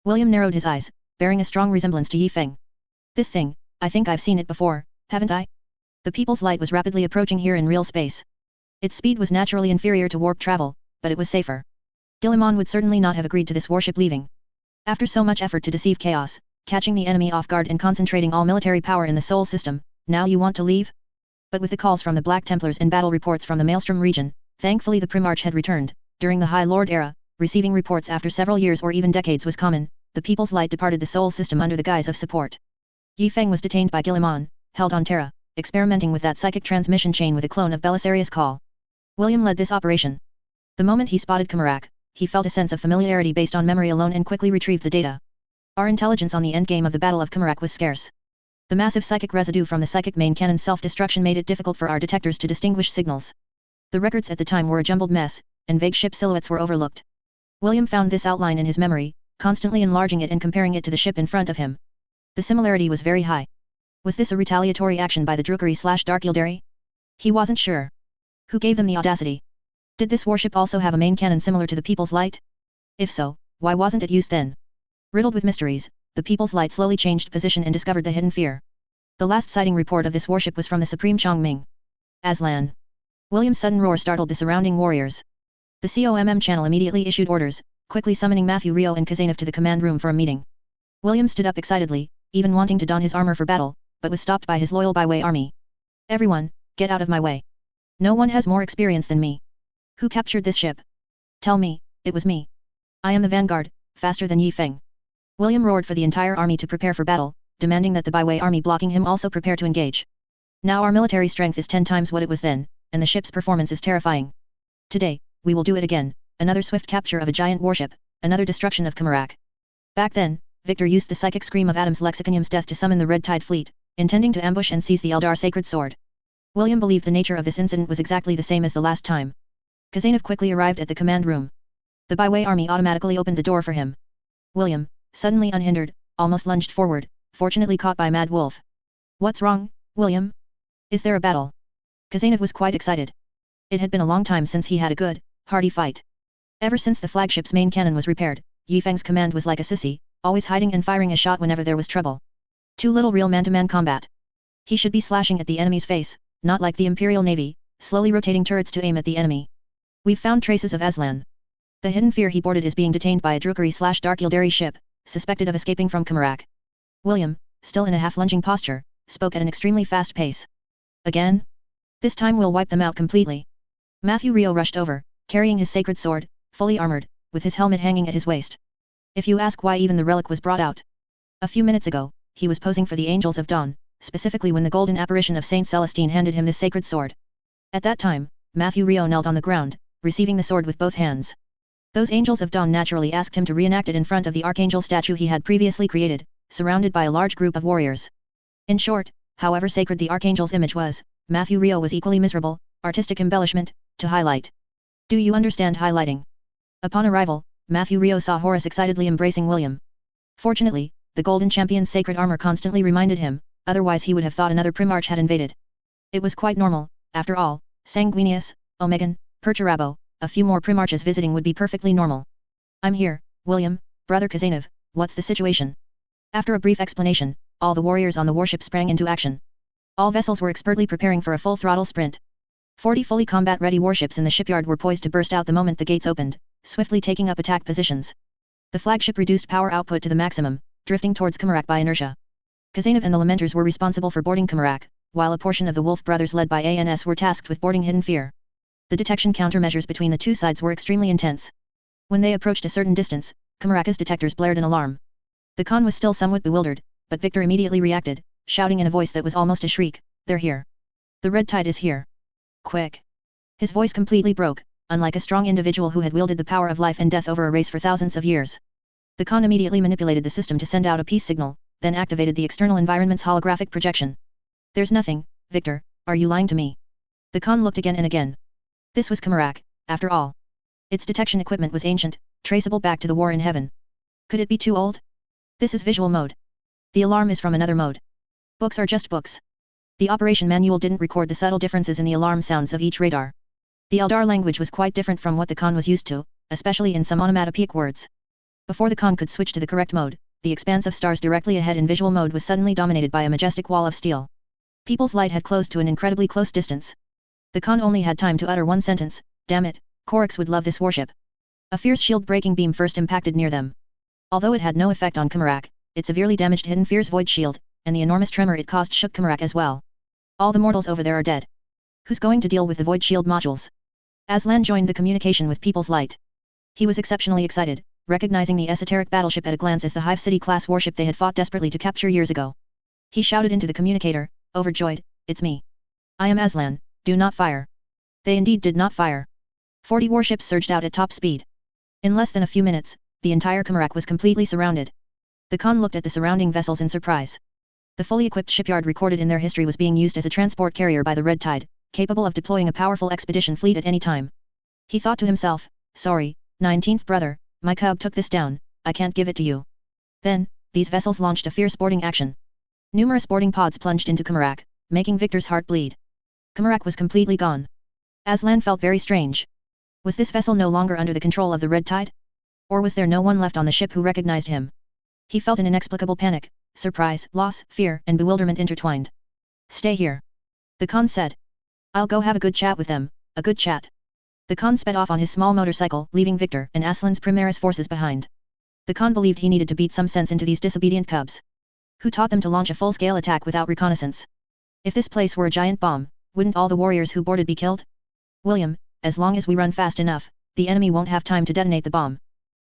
William narrowed his eyes, bearing a strong resemblance to Yi Feng. This thing, I think I've seen it before, haven't I? The People's Light was rapidly approaching here in real space. Its speed was naturally inferior to warp travel, but it was safer. Guilliman would certainly not have agreed to this warship leaving. After so much effort to deceive chaos, catching the enemy off guard and concentrating all military power in the Sol system, now you want to leave? But with the calls from the Black Templars and battle reports from the Maelstrom region, thankfully the Primarch had returned. During the High Lord era, receiving reports after several years or even decades was common. The People's Light departed the Sol system under the guise of support. Yi Feng was detained by Guilliman, held on Terra, experimenting with that psychic transmission chain with a clone of Belisarius Call. William led this operation. The moment he spotted Kamarak, he felt a sense of familiarity based on memory alone and quickly retrieved the data. Our intelligence on the endgame of the Battle of Kamarak was scarce. The massive psychic residue from the psychic main cannon's self-destruction made it difficult for our detectors to distinguish signals. The records at the time were a jumbled mess, and vague ship silhouettes were overlooked. William found this outline in his memory, constantly enlarging it and comparing it to the ship in front of him. The similarity was very high. Was this a retaliatory action by the Drukhari/Dark Yildari? He wasn't sure. Who gave them the audacity? Did this warship also have a main cannon similar to the People's Light? If so, why wasn't it used then? Riddled with mysteries, the People's Light slowly changed position and discovered the hidden fear. The last sighting report of this warship was from the Supreme Chongming. Aslan. William's sudden roar startled the surrounding warriors. The COMM channel immediately issued orders, quickly summoning Matthew Rio and Kazanov to the command room for a meeting. William stood up excitedly, even wanting to don his armor for battle, but was stopped by his loyal byway army. Everyone, get out of my way. No one has more experience than me. Who captured this ship? Tell me, it was me. I am the vanguard, faster than Yi Feng. William roared for the entire army to prepare for battle, demanding that the byway army blocking him also prepare to engage. Now our military strength is 10 times what it was then, and the ship's performance is terrifying. Today, we will do it again, another swift capture of a giant warship, another destruction of Kamarak. Back then, Victor used the psychic scream of Adam's Lexiconium's death to summon the Red Tide fleet, intending to ambush and seize the Eldar sacred sword. William believed the nature of this incident was exactly the same as the last time. Kazanov quickly arrived at the command room. The byway army automatically opened the door for him. William, suddenly unhindered, almost lunged forward, fortunately caught by Mad Wolf. What's wrong, William? Is there a battle? Kazanov was quite excited. It had been a long time since he had a good, hearty fight. Ever since the flagship's main cannon was repaired, Yi Feng's command was like a sissy, always hiding and firing a shot whenever there was trouble. Too little real man-to-man combat. He should be slashing at the enemy's face, not like the Imperial Navy, slowly rotating turrets to aim at the enemy. We've found traces of Aslan. The hidden fear he boarded is being detained by a Drukhari/Dark Yildari ship, suspected of escaping from Kamarak. William, still in a half-lunging posture, spoke at an extremely fast pace. Again? This time we'll wipe them out completely. Matthew Rio rushed over, carrying his sacred sword, fully armored, with his helmet hanging at his waist. If you ask why even the relic was brought out. A few minutes ago, he was posing for the Angels of Dawn, specifically when the golden apparition of Saint Celestine handed him this sacred sword. At that time, Matthew Rio knelt on the ground, receiving the sword with both hands. Those angels of dawn naturally asked him to reenact it in front of the archangel statue he had previously created, surrounded by a large group of warriors. In short, however sacred the archangel's image was, Matthew Rio was equally miserable, artistic embellishment, to highlight. Do you understand highlighting? Upon arrival, Matthew Rio saw Horace excitedly embracing William. Fortunately, the Golden Champion's sacred armor constantly reminded him, otherwise he would have thought another Primarch had invaded. It was quite normal, after all, Sanguinius, Omegan, Perturabo, a few more Primarches visiting would be perfectly normal. I'm here, William, Brother Kazanov, what's the situation? After a brief explanation, all the warriors on the warship sprang into action. All vessels were expertly preparing for a full-throttle sprint. 40 fully combat-ready warships in the shipyard were poised to burst out the moment the gates opened, swiftly taking up attack positions. The flagship reduced power output to the maximum, drifting towards Kamarak by inertia. Kazanov and the Lamenters were responsible for boarding Kamarak, while a portion of the Wolf brothers led by ANS were tasked with boarding Hidden Fear. The detection countermeasures between the two sides were extremely intense. When they approached a certain distance, Kamaraka's detectors blared an alarm. The Khan was still somewhat bewildered, but Victor immediately reacted, shouting in a voice that was almost a shriek, "They're here. The red tide is here. Quick!" His voice completely broke, unlike a strong individual who had wielded the power of life and death over a race for thousands of years. The Khan immediately manipulated the system to send out a peace signal, then activated the external environment's holographic projection. "There's nothing, Victor, are you lying to me?" The Khan looked again and again. This was Kamarak, after all. Its detection equipment was ancient, traceable back to the war in heaven. Could it be too old? This is visual mode. The alarm is from another mode. Books are just books. The operation manual didn't record the subtle differences in the alarm sounds of each radar. The Eldar language was quite different from what the Khan was used to, especially in some onomatopoeic words. Before the Khan could switch to the correct mode, the expanse of stars directly ahead in visual mode was suddenly dominated by a majestic wall of steel. People's light had closed to an incredibly close distance. The Khan only had time to utter one sentence, "Damn it, Korix would love this warship." A fierce shield-breaking beam first impacted near them. Although it had no effect on Kamarak, it severely damaged Hidden Fear's void shield, and the enormous tremor it caused shook Kamarak as well. All the mortals over there are dead. Who's going to deal with the void shield modules? Aslan joined the communication with People's Light. He was exceptionally excited, recognizing the esoteric battleship at a glance as the Hive City-class warship they had fought desperately to capture years ago. He shouted into the communicator, overjoyed, "It's me. I am Aslan, do not fire." They indeed did not fire. 40 warships surged out at top speed. In less than a few minutes, the entire Kamarak was completely surrounded. The Khan looked at the surrounding vessels in surprise. The fully equipped shipyard recorded in their history was being used as a transport carrier by the Red Tide, capable of deploying a powerful expedition fleet at any time. He thought to himself, "Sorry, 19th brother, my cub took this down, I can't give it to you." Then, these vessels launched a fierce boarding action. Numerous boarding pods plunged into Kamarak, making Victor's heart bleed. Kamarak was completely gone. Aslan felt very strange. Was this vessel no longer under the control of the Red Tide? Or was there no one left on the ship who recognized him? He felt an inexplicable panic, surprise, loss, fear, and bewilderment intertwined. "Stay here," the Khan said. "I'll go have a good chat with them, a good chat." The Khan sped off on his small motorcycle, leaving Victor and Aslan's Primaris forces behind. The Khan believed he needed to beat some sense into these disobedient cubs. Who taught them to launch a full-scale attack without reconnaissance? If this place were a giant bomb, wouldn't all the warriors who boarded be killed? "William, as long as we run fast enough, the enemy won't have time to detonate the bomb."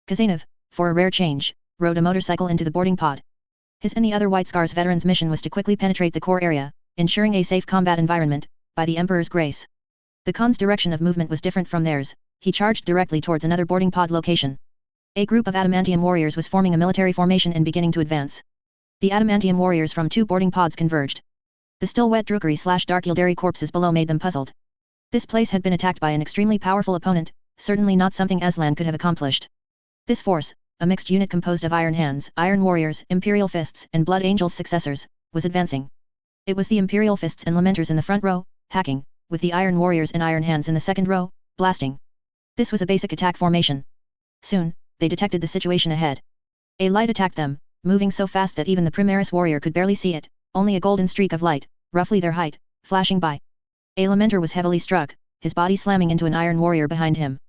Kazanov, for a rare change, rode a motorcycle into the boarding pod. His and the other White Scars veterans' mission was to quickly penetrate the core area, ensuring a safe combat environment, by the Emperor's grace. The Khan's direction of movement was different from theirs, he charged directly towards another boarding pod location. A group of Adamantium warriors was forming a military formation and beginning to advance. The Adamantium warriors from 2 boarding pods converged. The still wet Drukari/Dark Yildari corpses below made them puzzled. This place had been attacked by an extremely powerful opponent, certainly not something Aslan could have accomplished. This force, a mixed unit composed of Iron Hands, Iron Warriors, Imperial Fists, and Blood Angels' successors, was advancing. It was the Imperial Fists and Lamenters in the front row, hacking, with the Iron Warriors and Iron Hands in the second row, blasting. This was a basic attack formation. Soon, they detected the situation ahead. A light attacked them, moving so fast that even the Primaris warrior could barely see it, only a golden streak of light, roughly their height, flashing by. A Lamenter was heavily struck, his body slamming into an Iron Warrior behind him.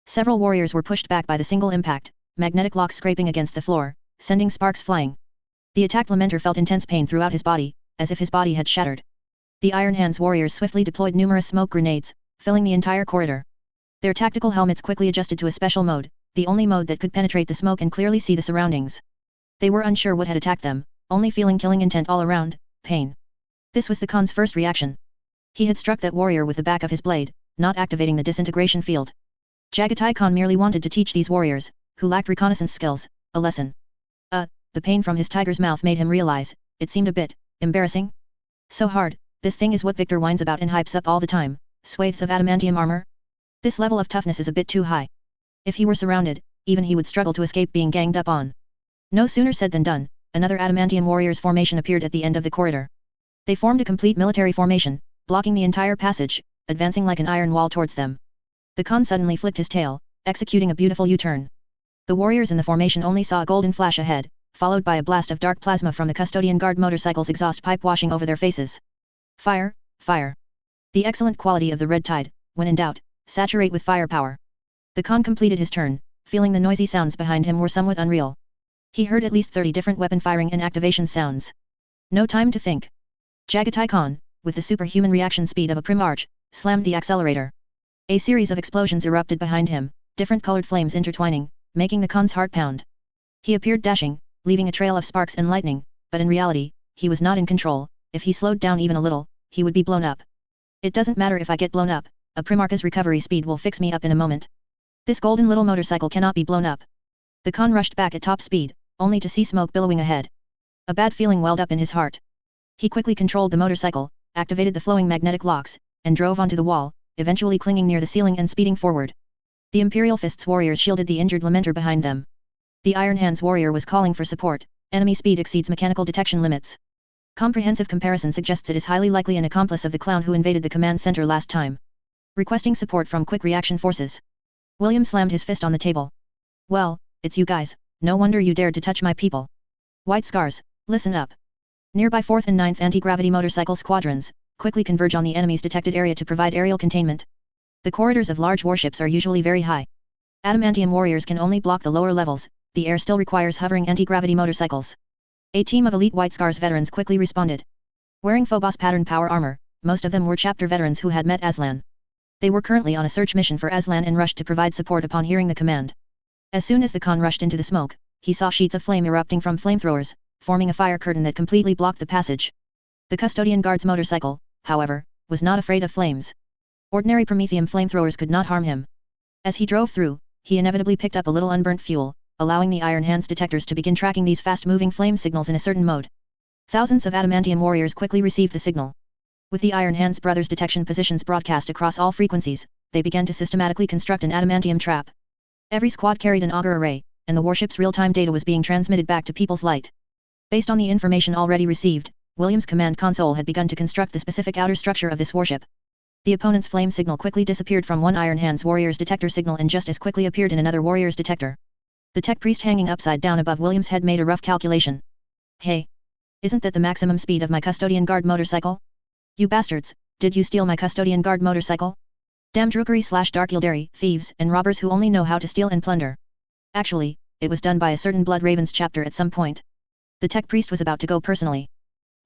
Several warriors were pushed back by the single impact, magnetic locks scraping against the floor, sending sparks flying. The attacked Lamenter felt intense pain throughout his body, as if his body had shattered. The Iron Hands warriors swiftly deployed numerous smoke grenades, filling the entire corridor. Their tactical helmets quickly adjusted to a special mode, the only mode that could penetrate the smoke and clearly see the surroundings. They were unsure what had attacked them, only feeling killing intent all around, pain. This was the Khan's first reaction. He had struck that warrior with the back of his blade, not activating the disintegration field. Jagatai Khan merely wanted to teach these warriors, who lacked reconnaissance skills, a lesson. The pain from his tiger's mouth made him realize, it seemed a bit embarrassing. So hard, this thing is what Victor whines about and hypes up all the time, swathes of adamantium armor? This level of toughness is a bit too high. If he were surrounded, even he would struggle to escape being ganged up on. No sooner said than done, another adamantium warriors formation appeared at the end of the corridor. They formed a complete military formation, blocking the entire passage, advancing like an iron wall towards them. The Khan suddenly flicked his tail, executing a beautiful U-turn. The warriors in the formation only saw a golden flash ahead, followed by a blast of dark plasma from the custodian guard motorcycle's exhaust pipe washing over their faces. Fire, fire. The excellent quality of the red tide, when in doubt, saturate with firepower. The Khan completed his turn, feeling the noisy sounds behind him were somewhat unreal. He heard at least 30 different weapon firing and activation sounds. No time to think. Jagatai Khan, with the superhuman reaction speed of a Primarch, slammed the accelerator. A series of explosions erupted behind him, different colored flames intertwining, making the Khan's heart pound. He appeared dashing, leaving a trail of sparks and lightning, but in reality, he was not in control. If he slowed down even a little, he would be blown up. It doesn't matter if I get blown up, a Primarch's recovery speed will fix me up in a moment. This golden little motorcycle cannot be blown up. The Khan rushed back at top speed, only to see smoke billowing ahead. A bad feeling welled up in his heart. He quickly controlled the motorcycle, activated the flowing magnetic locks, and drove onto the wall, eventually clinging near the ceiling and speeding forward. The Imperial Fist's warriors shielded the injured Lamenter behind them. The Iron Hand's warrior was calling for support. Enemy speed exceeds mechanical detection limits. Comprehensive comparison suggests it is highly likely an accomplice of the clown who invaded the command center last time. Requesting support from quick reaction forces. William slammed his fist on the table. Well, it's you guys, no wonder you dared to touch my people. White Scars, listen up. Nearby 4th and 9th anti-gravity motorcycle squadrons, quickly converge on the enemy's detected area to provide aerial containment. The corridors of large warships are usually very high. Adamantium warriors can only block the lower levels, the air still requires hovering anti-gravity motorcycles. A team of elite White Scars veterans quickly responded. Wearing Phobos pattern power armor, most of them were chapter veterans who had met Aslan. They were currently on a search mission for Aslan and rushed to provide support upon hearing the command. As soon as the Khan rushed into the smoke, he saw sheets of flame erupting from flamethrowers, forming a fire curtain that completely blocked the passage. The custodian guard's motorcycle, however, was not afraid of flames. Ordinary promethium flamethrowers could not harm him. As he drove through, he inevitably picked up a little unburnt fuel, allowing the Iron Hand's detectors to begin tracking these fast-moving flame signals in a certain mode. Thousands of adamantium warriors quickly received the signal. With the Iron Hand's brothers' detection positions broadcast across all frequencies, they began to systematically construct an adamantium trap. Every squad carried an auger array, and the warship's real-time data was being transmitted back to People's Light. Based on the information already received, William's command console had begun to construct the specific outer structure of this warship. The opponent's flame signal quickly disappeared from one Iron Hand's warrior's detector signal and just as quickly appeared in another warrior's detector. The tech priest hanging upside down above William's head made a rough calculation. Hey! Isn't that the maximum speed of my custodian guard motorcycle? You bastards, did you steal my custodian guard motorcycle? Damn drookery/dark Yildari, thieves and robbers who only know how to steal and plunder. Actually, it was done by a certain Blood Ravens chapter at some point. The tech priest was about to go personally.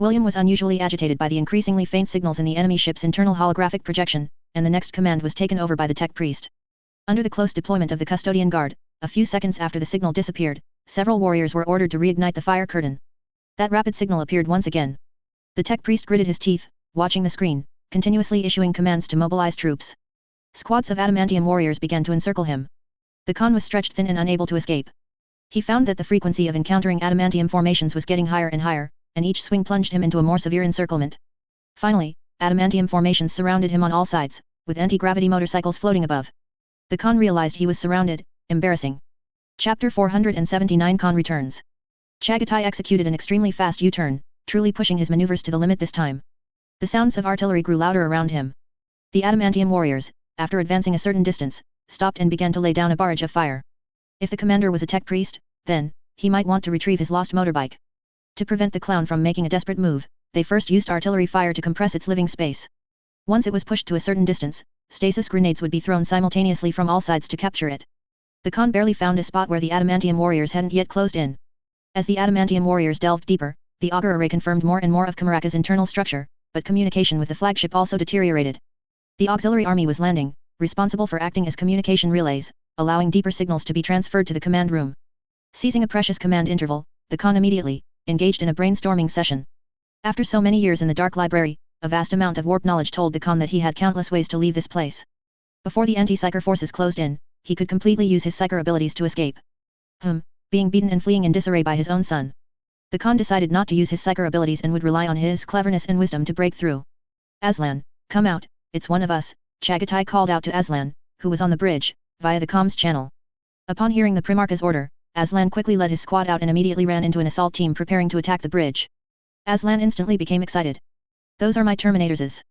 William was unusually agitated by the increasingly faint signals in the enemy ship's internal holographic projection, and the next command was taken over by the tech priest. Under the close deployment of the custodian guard, a few seconds after the signal disappeared, several warriors were ordered to reignite the fire curtain. That rapid signal appeared once again. The tech priest gritted his teeth, watching the screen, continuously issuing commands to mobilize troops. Squads of adamantium warriors began to encircle him. The Khan was stretched thin and unable to escape. He found that the frequency of encountering adamantium formations was getting higher and higher, and each swing plunged him into a more severe encirclement. Finally, adamantium formations surrounded him on all sides, with anti-gravity motorcycles floating above. The Khan realized he was surrounded. Embarrassing. Chapter 479 Khan returns. Chagatai executed an extremely fast U-turn, truly pushing his maneuvers to the limit this time. The sounds of artillery grew louder around him. The adamantium warriors, after advancing a certain distance, stopped and began to lay down a barrage of fire. If the commander was a tech priest, then, he might want to retrieve his lost motorbike. To prevent the clown from making a desperate move, they first used artillery fire to compress its living space. Once it was pushed to a certain distance, stasis grenades would be thrown simultaneously from all sides to capture it. The Khan barely found a spot where the adamantium warriors hadn't yet closed in. As the adamantium warriors delved deeper, the auger array confirmed more and more of Kamaraka's internal structure, but communication with the flagship also deteriorated. The auxiliary army was landing, responsible for acting as communication relays, allowing deeper signals to be transferred to the command room. Seizing a precious command interval, the Khan immediately engaged in a brainstorming session. After so many years in the Dark Library, a vast amount of warp knowledge told the Khan that he had countless ways to leave this place. Before the anti-psyker forces closed in, he could completely use his psyker abilities to escape. Being beaten and fleeing in disarray by his own son. The Khan decided not to use his psyker abilities and would rely on his cleverness and wisdom to break through. Aslan, come out, it's one of us, Chagatai called out to Aslan, who was on the bridge, via the comms channel. Upon hearing the Primarch's order, Aslan quickly led his squad out and immediately ran into an assault team preparing to attack the bridge. Aslan instantly became excited. Those are my Terminators.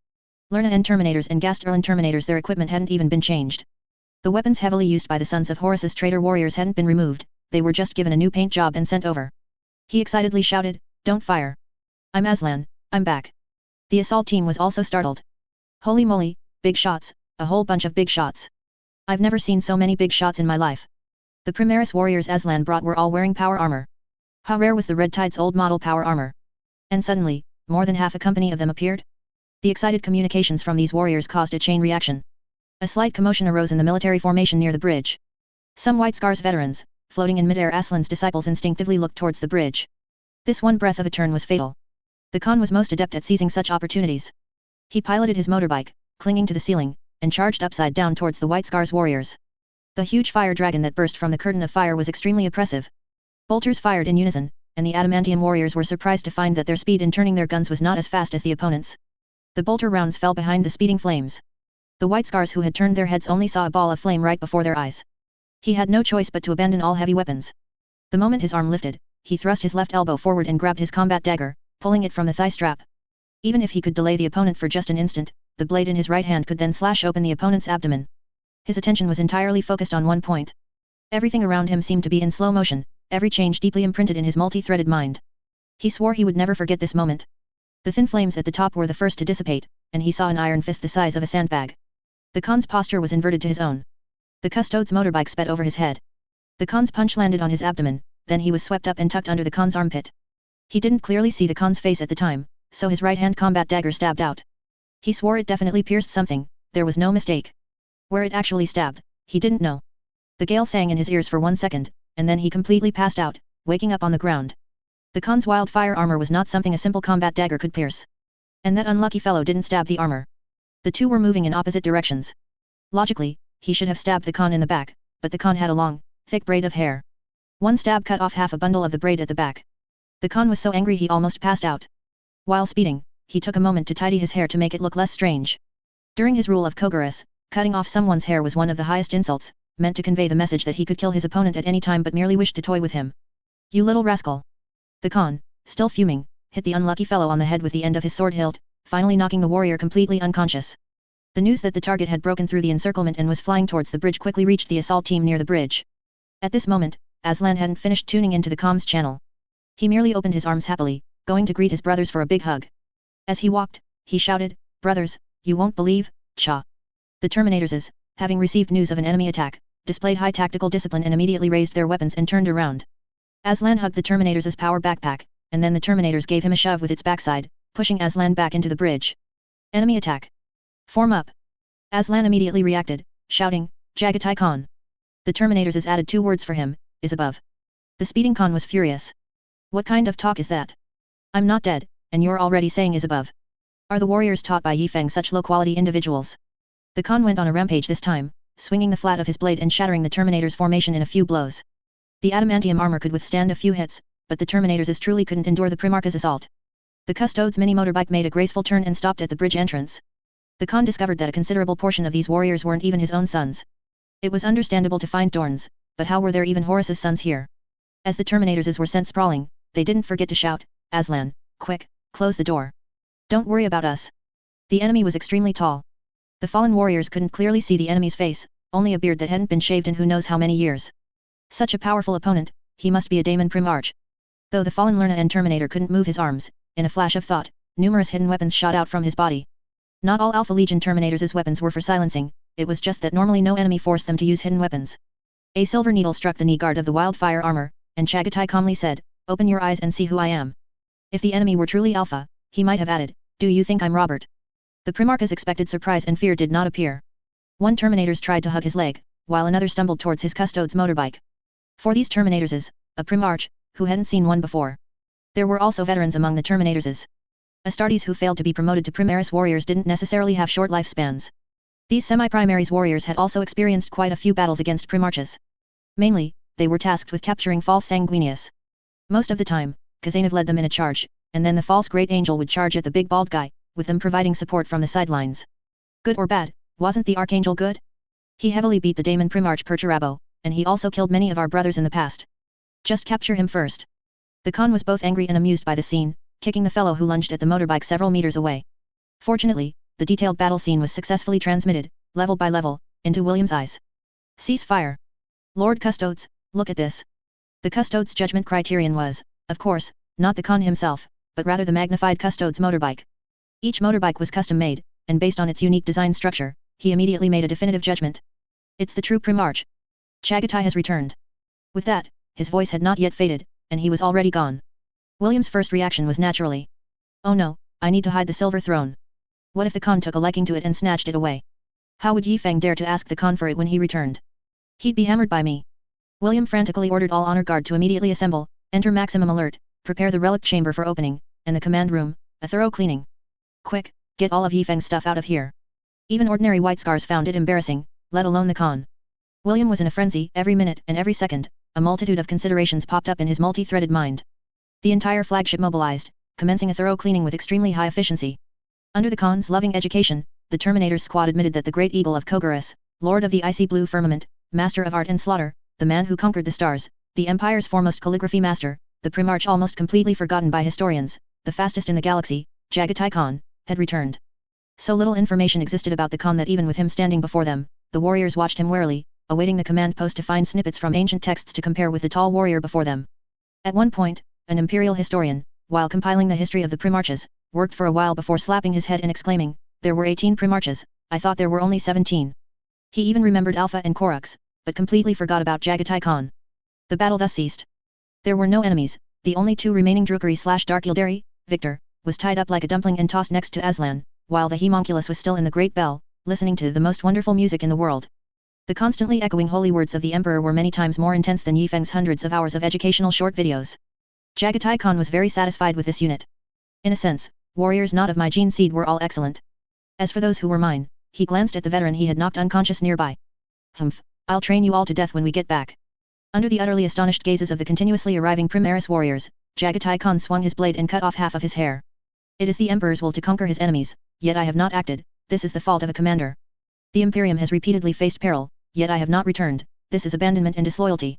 Lerna and Terminators and Gasterland Terminators, their equipment hadn't even been changed. The weapons heavily used by the sons of Horus's traitor warriors hadn't been removed, they were just given a new paint job and sent over. He excitedly shouted, "Don't fire! I'm Aslan, I'm back." The assault team was also startled. Holy moly, big shots, a whole bunch of big shots. I've never seen so many big shots in my life. The Primaris warriors Aslan brought were all wearing power armor. How rare was the Red Tide's old model power armor? And suddenly, more than half a company of them appeared? The excited communications from these warriors caused a chain reaction. A slight commotion arose in the military formation near the bridge. Some White Scars veterans, floating in midair, Aslan's disciples instinctively looked towards the bridge. This one breath of a turn was fatal. The Khan was most adept at seizing such opportunities. He piloted his motorbike, clinging to the ceiling, and charged upside down towards the White Scars warriors. The huge fire dragon that burst from the curtain of fire was extremely oppressive. Bolters fired in unison, and the adamantium warriors were surprised to find that their speed in turning their guns was not as fast as the opponents. The bolter rounds fell behind the speeding flames. The White Scars who had turned their heads only saw a ball of flame right before their eyes. He had no choice but to abandon all heavy weapons. The moment his arm lifted, he thrust his left elbow forward and grabbed his combat dagger, pulling it from the thigh strap. Even if he could delay the opponent for just an instant, the blade in his right hand could then slash open the opponent's abdomen. His attention was entirely focused on one point. Everything around him seemed to be in slow motion, every change deeply imprinted in his multi-threaded mind. He swore he would never forget this moment. The thin flames at the top were the first to dissipate, and he saw an iron fist the size of a sandbag. The Khan's posture was inverted to his own. The custode's motorbike sped over his head. The Khan's punch landed on his abdomen, then he was swept up and tucked under the Khan's armpit. He didn't clearly see the Khan's face at the time, so his right-hand combat dagger stabbed out. He swore it definitely pierced something, there was no mistake. Where it actually stabbed, he didn't know. The gale sang in his ears for 1 second, and then he completely passed out, waking up on the ground. The Khan's wildfire armor was not something a simple combat dagger could pierce. And that unlucky fellow didn't stab the armor. The two were moving in opposite directions. Logically, he should have stabbed the Khan in the back, but the Khan had a long, thick braid of hair. One stab cut off half a bundle of the braid at the back. The Khan was so angry he almost passed out. While speeding, he took a moment to tidy his hair to make it look less strange. During his rule of Kogaris, cutting off someone's hair was one of the highest insults, meant to convey the message that he could kill his opponent at any time but merely wished to toy with him. "You little rascal!" The Khan, still fuming, hit the unlucky fellow on the head with the end of his sword hilt, finally knocking the warrior completely unconscious. The news that the target had broken through the encirclement and was flying towards the bridge quickly reached the assault team near the bridge. At this moment, Aslan hadn't finished tuning into the comms channel. He merely opened his arms happily, going to greet his brothers for a big hug. As he walked, he shouted, "Brothers, you won't believe, Cha." The Terminators, having received news of an enemy attack, displayed high tactical discipline and immediately raised their weapons and turned around. Aslan hugged the Terminators' power backpack, and then the Terminators gave him a shove with its backside, pushing Aslan back into the bridge. Enemy attack. Form up. Aslan immediately reacted, shouting, "Jagatai Khan." The Terminators added 2 words for him, "is above." The speeding Khan was furious. "What kind of talk is that? I'm not dead, and you're already saying is above. Are the warriors taught by Yifeng such low-quality individuals?" The Khan went on a rampage this time, swinging the flat of his blade and shattering the Terminator's formation in a few blows. The adamantium armor could withstand a few hits, but the Terminators truly couldn't endure the Primarch's assault. The custode's mini motorbike made a graceful turn and stopped at the bridge entrance. The Khan discovered that a considerable portion of these warriors weren't even his own sons. It was understandable to find Dorns, but how were there even Horus's sons here? As the Terminators were sent sprawling, they didn't forget to shout, "Aslan, quick, close the door. Don't worry about us." The enemy was extremely tall. The fallen warriors couldn't clearly see the enemy's face, only a beard that hadn't been shaved in who knows how many years. Such a powerful opponent, he must be a Daemon Primarch. Though the fallen Lerna and Terminator couldn't move his arms, in a flash of thought, numerous hidden weapons shot out from his body. Not all Alpha Legion Terminators' weapons were for silencing, it was just that normally no enemy forced them to use hidden weapons. A silver needle struck the knee guard of the wildfire armor, and Chagatai calmly said, "Open your eyes and see who I am." If the enemy were truly Alpha, he might have added, "Do you think I'm Robert?" The Primarch's expected surprise and fear did not appear. One Terminator tried to hug his leg, while another stumbled towards his custode's motorbike. For these Terminators, a Primarch, who hadn't seen one before. There were also veterans among the Terminators. Astartes who failed to be promoted to Primaris warriors didn't necessarily have short lifespans. These semi-primaries warriors had also experienced quite a few battles against primarchs. Mainly, they were tasked with capturing false Sanguinius. Most of the time, Khazanov led them in a charge, and then the false Great Angel would charge at the big bald guy, with them providing support from the sidelines. Good or bad, wasn't the Archangel good? He heavily beat the Daemon Primarch Perturabo, and he also killed many of our brothers in the past. Just capture him first. The Khan was both angry and amused by the scene, kicking the fellow who lunged at the motorbike several meters away. Fortunately, the detailed battle scene was successfully transmitted, level by level, into William's eyes. Cease fire. Lord Custodes, look at this. The Custodes' judgment criterion was, of course, not the Khan himself, but rather the magnified Custodes motorbike. Each motorbike was custom-made, and based on its unique design structure, he immediately made a definitive judgment. It's the true Primarch. Chagatai has returned. With that, his voice had not yet faded, and he was already gone. William's first reaction was naturally, oh no, I need to hide the silver throne. What if the Khan took a liking to it and snatched it away? How would Yi Feng dare to ask the Khan for it when he returned? He'd be hammered by me. William frantically ordered all honor guard to immediately assemble, enter maximum alert, prepare the relic chamber for opening, and the command room, a thorough cleaning. Quick, get all of Yi Feng's stuff out of here. Even ordinary White Scars found it embarrassing, let alone the Khan. William was in a frenzy. Every minute and every second, a multitude of considerations popped up in his multi-threaded mind. The entire flagship mobilized, commencing a thorough cleaning with extremely high efficiency. Under the Khan's loving education, the Terminator's squad admitted that the Great Eagle of Kogarus, Lord of the Icy Blue Firmament, Master of Art and Slaughter, the man who conquered the stars, the Empire's foremost calligraphy master, the Primarch almost completely forgotten by historians, the fastest in the galaxy, Chagatai Khan, had returned. So little information existed about the Khan that even with him standing before them, the warriors watched him warily, awaiting the command post to find snippets from ancient texts to compare with the tall warrior before them. At one point, an imperial historian, while compiling the history of the Primarchs, worked for a while before slapping his head and exclaiming, there were 18 Primarchs, I thought there were only 17. He even remembered Alpha and Korux, but completely forgot about Chagatai Khan. The battle thus ceased. There were no enemies, the only two remaining Drukari/Dark Ildari, Victor, was tied up like a dumpling and tossed next to Aslan, while the Homunculus was still in the Great Bell, listening to the most wonderful music in the world. The constantly echoing holy words of the Emperor were many times more intense than Yi Feng's hundreds of hours of educational short videos. Chagatai Khan was very satisfied with this unit. In a sense, warriors not of my gene seed were all excellent. As for those who were mine, he glanced at the veteran he had knocked unconscious nearby. Humph, I'll train you all to death when we get back. Under the utterly astonished gazes of the continuously arriving Primaris warriors, Chagatai Khan swung his blade and cut off half of his hair. It is the Emperor's will to conquer his enemies, yet I have not acted, this is the fault of a commander. The Imperium has repeatedly faced peril, yet I have not returned, this is abandonment and disloyalty.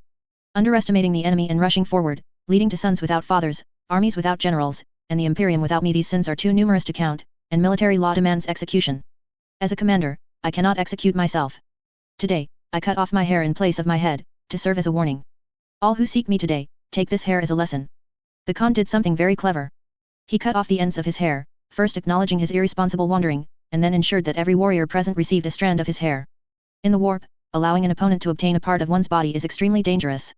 Underestimating the enemy and rushing forward, leading to sons without fathers, armies without generals, and the Imperium without me, these sins are too numerous to count, and military law demands execution. As a commander, I cannot execute myself. Today, I cut off my hair in place of my head, to serve as a warning. All who seek me today, take this hair as a lesson. The Khan did something very clever. He cut off the ends of his hair, first acknowledging his irresponsible wandering, and then ensured that every warrior present received a strand of his hair. In the warp, allowing an opponent to obtain a part of one's body is extremely dangerous.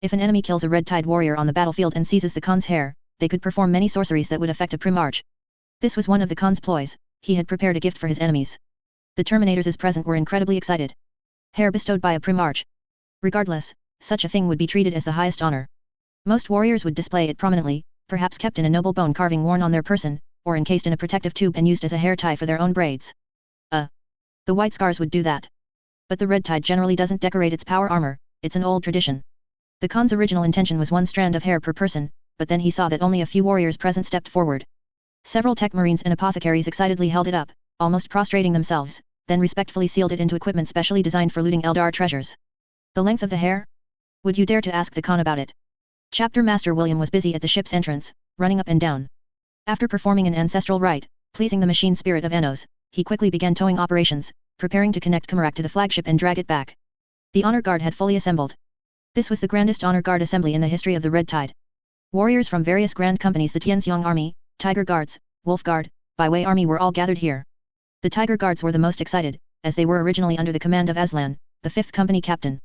If an enemy kills a red-tide warrior on the battlefield and seizes the Khan's hair, they could perform many sorceries that would affect a Primarch. This was one of the Khan's ploys, he had prepared a gift for his enemies. The Terminators as present were incredibly excited. Hair bestowed by a Primarch. Regardless, such a thing would be treated as the highest honor. Most warriors would display it prominently, perhaps kept in a noble bone carving worn on their person, or encased in a protective tube and used as a hair tie for their own braids. The White Scars would do that. But the red tide generally doesn't decorate its power armor, it's an old tradition. The Khan's original intention was one strand of hair per person, but then he saw that only a few warriors present stepped forward. Several tech marines and apothecaries excitedly held it up, almost prostrating themselves, then respectfully sealed it into equipment specially designed for looting Eldar treasures. The length of the hair? Would you dare to ask the Khan about it? Chapter Master William was busy at the ship's entrance, running up and down. After performing an ancestral rite, pleasing the machine spirit of Enos, he quickly began towing operations, preparing to connect Kamarak to the flagship and drag it back. The honor guard had fully assembled. This was the grandest honor guard assembly in the history of the Red Tide. Warriors from various grand companies, the Tianxiong Army, Tiger Guards, Wolf Guard, Byway Army were all gathered here. The Tiger Guards were the most excited, as they were originally under the command of Aslan, the 5th company captain.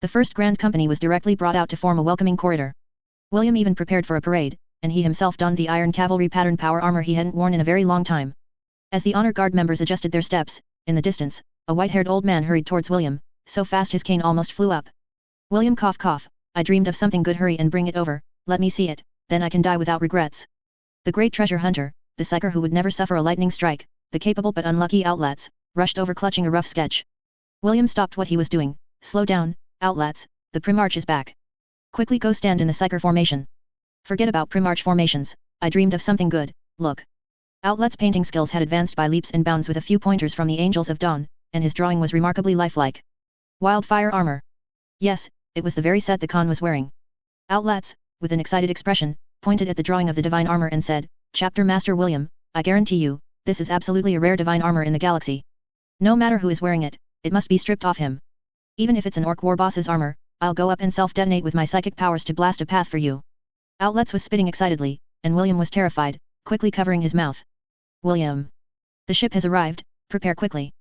The 1st Grand Company was directly brought out to form a welcoming corridor. William even prepared for a parade, and he himself donned the iron cavalry pattern power armor he hadn't worn in a very long time. As the honor guard members adjusted their steps, in the distance, a white-haired old man hurried towards William, so fast his cane almost flew up. William cough, I dreamed of something good, hurry and bring it over, let me see it, then I can die without regrets. The great treasure hunter, the psyker who would never suffer a lightning strike, the capable but unlucky outlets, rushed over clutching a rough sketch. William stopped what he was doing. Slow down, outlets, the Primarch is back. Quickly go stand in the Psyker formation. Forget about Primarch formations, I dreamed of something good, look. Outlet's painting skills had advanced by leaps and bounds with a few pointers from the Angels of Dawn, and his drawing was remarkably lifelike. Wildfire armor. Yes, it was the very set the Khan was wearing. Outlets, with an excited expression, pointed at the drawing of the divine armor and said, Chapter Master William, I guarantee you, this is absolutely a rare divine armor in the galaxy. No matter who is wearing it, it must be stripped off him. Even if it's an orc war boss's armor, I'll go up and self-detonate with my psychic powers to blast a path for you. Outlets was spitting excitedly, and William was terrified, quickly covering his mouth. William. The ship has arrived, prepare quickly.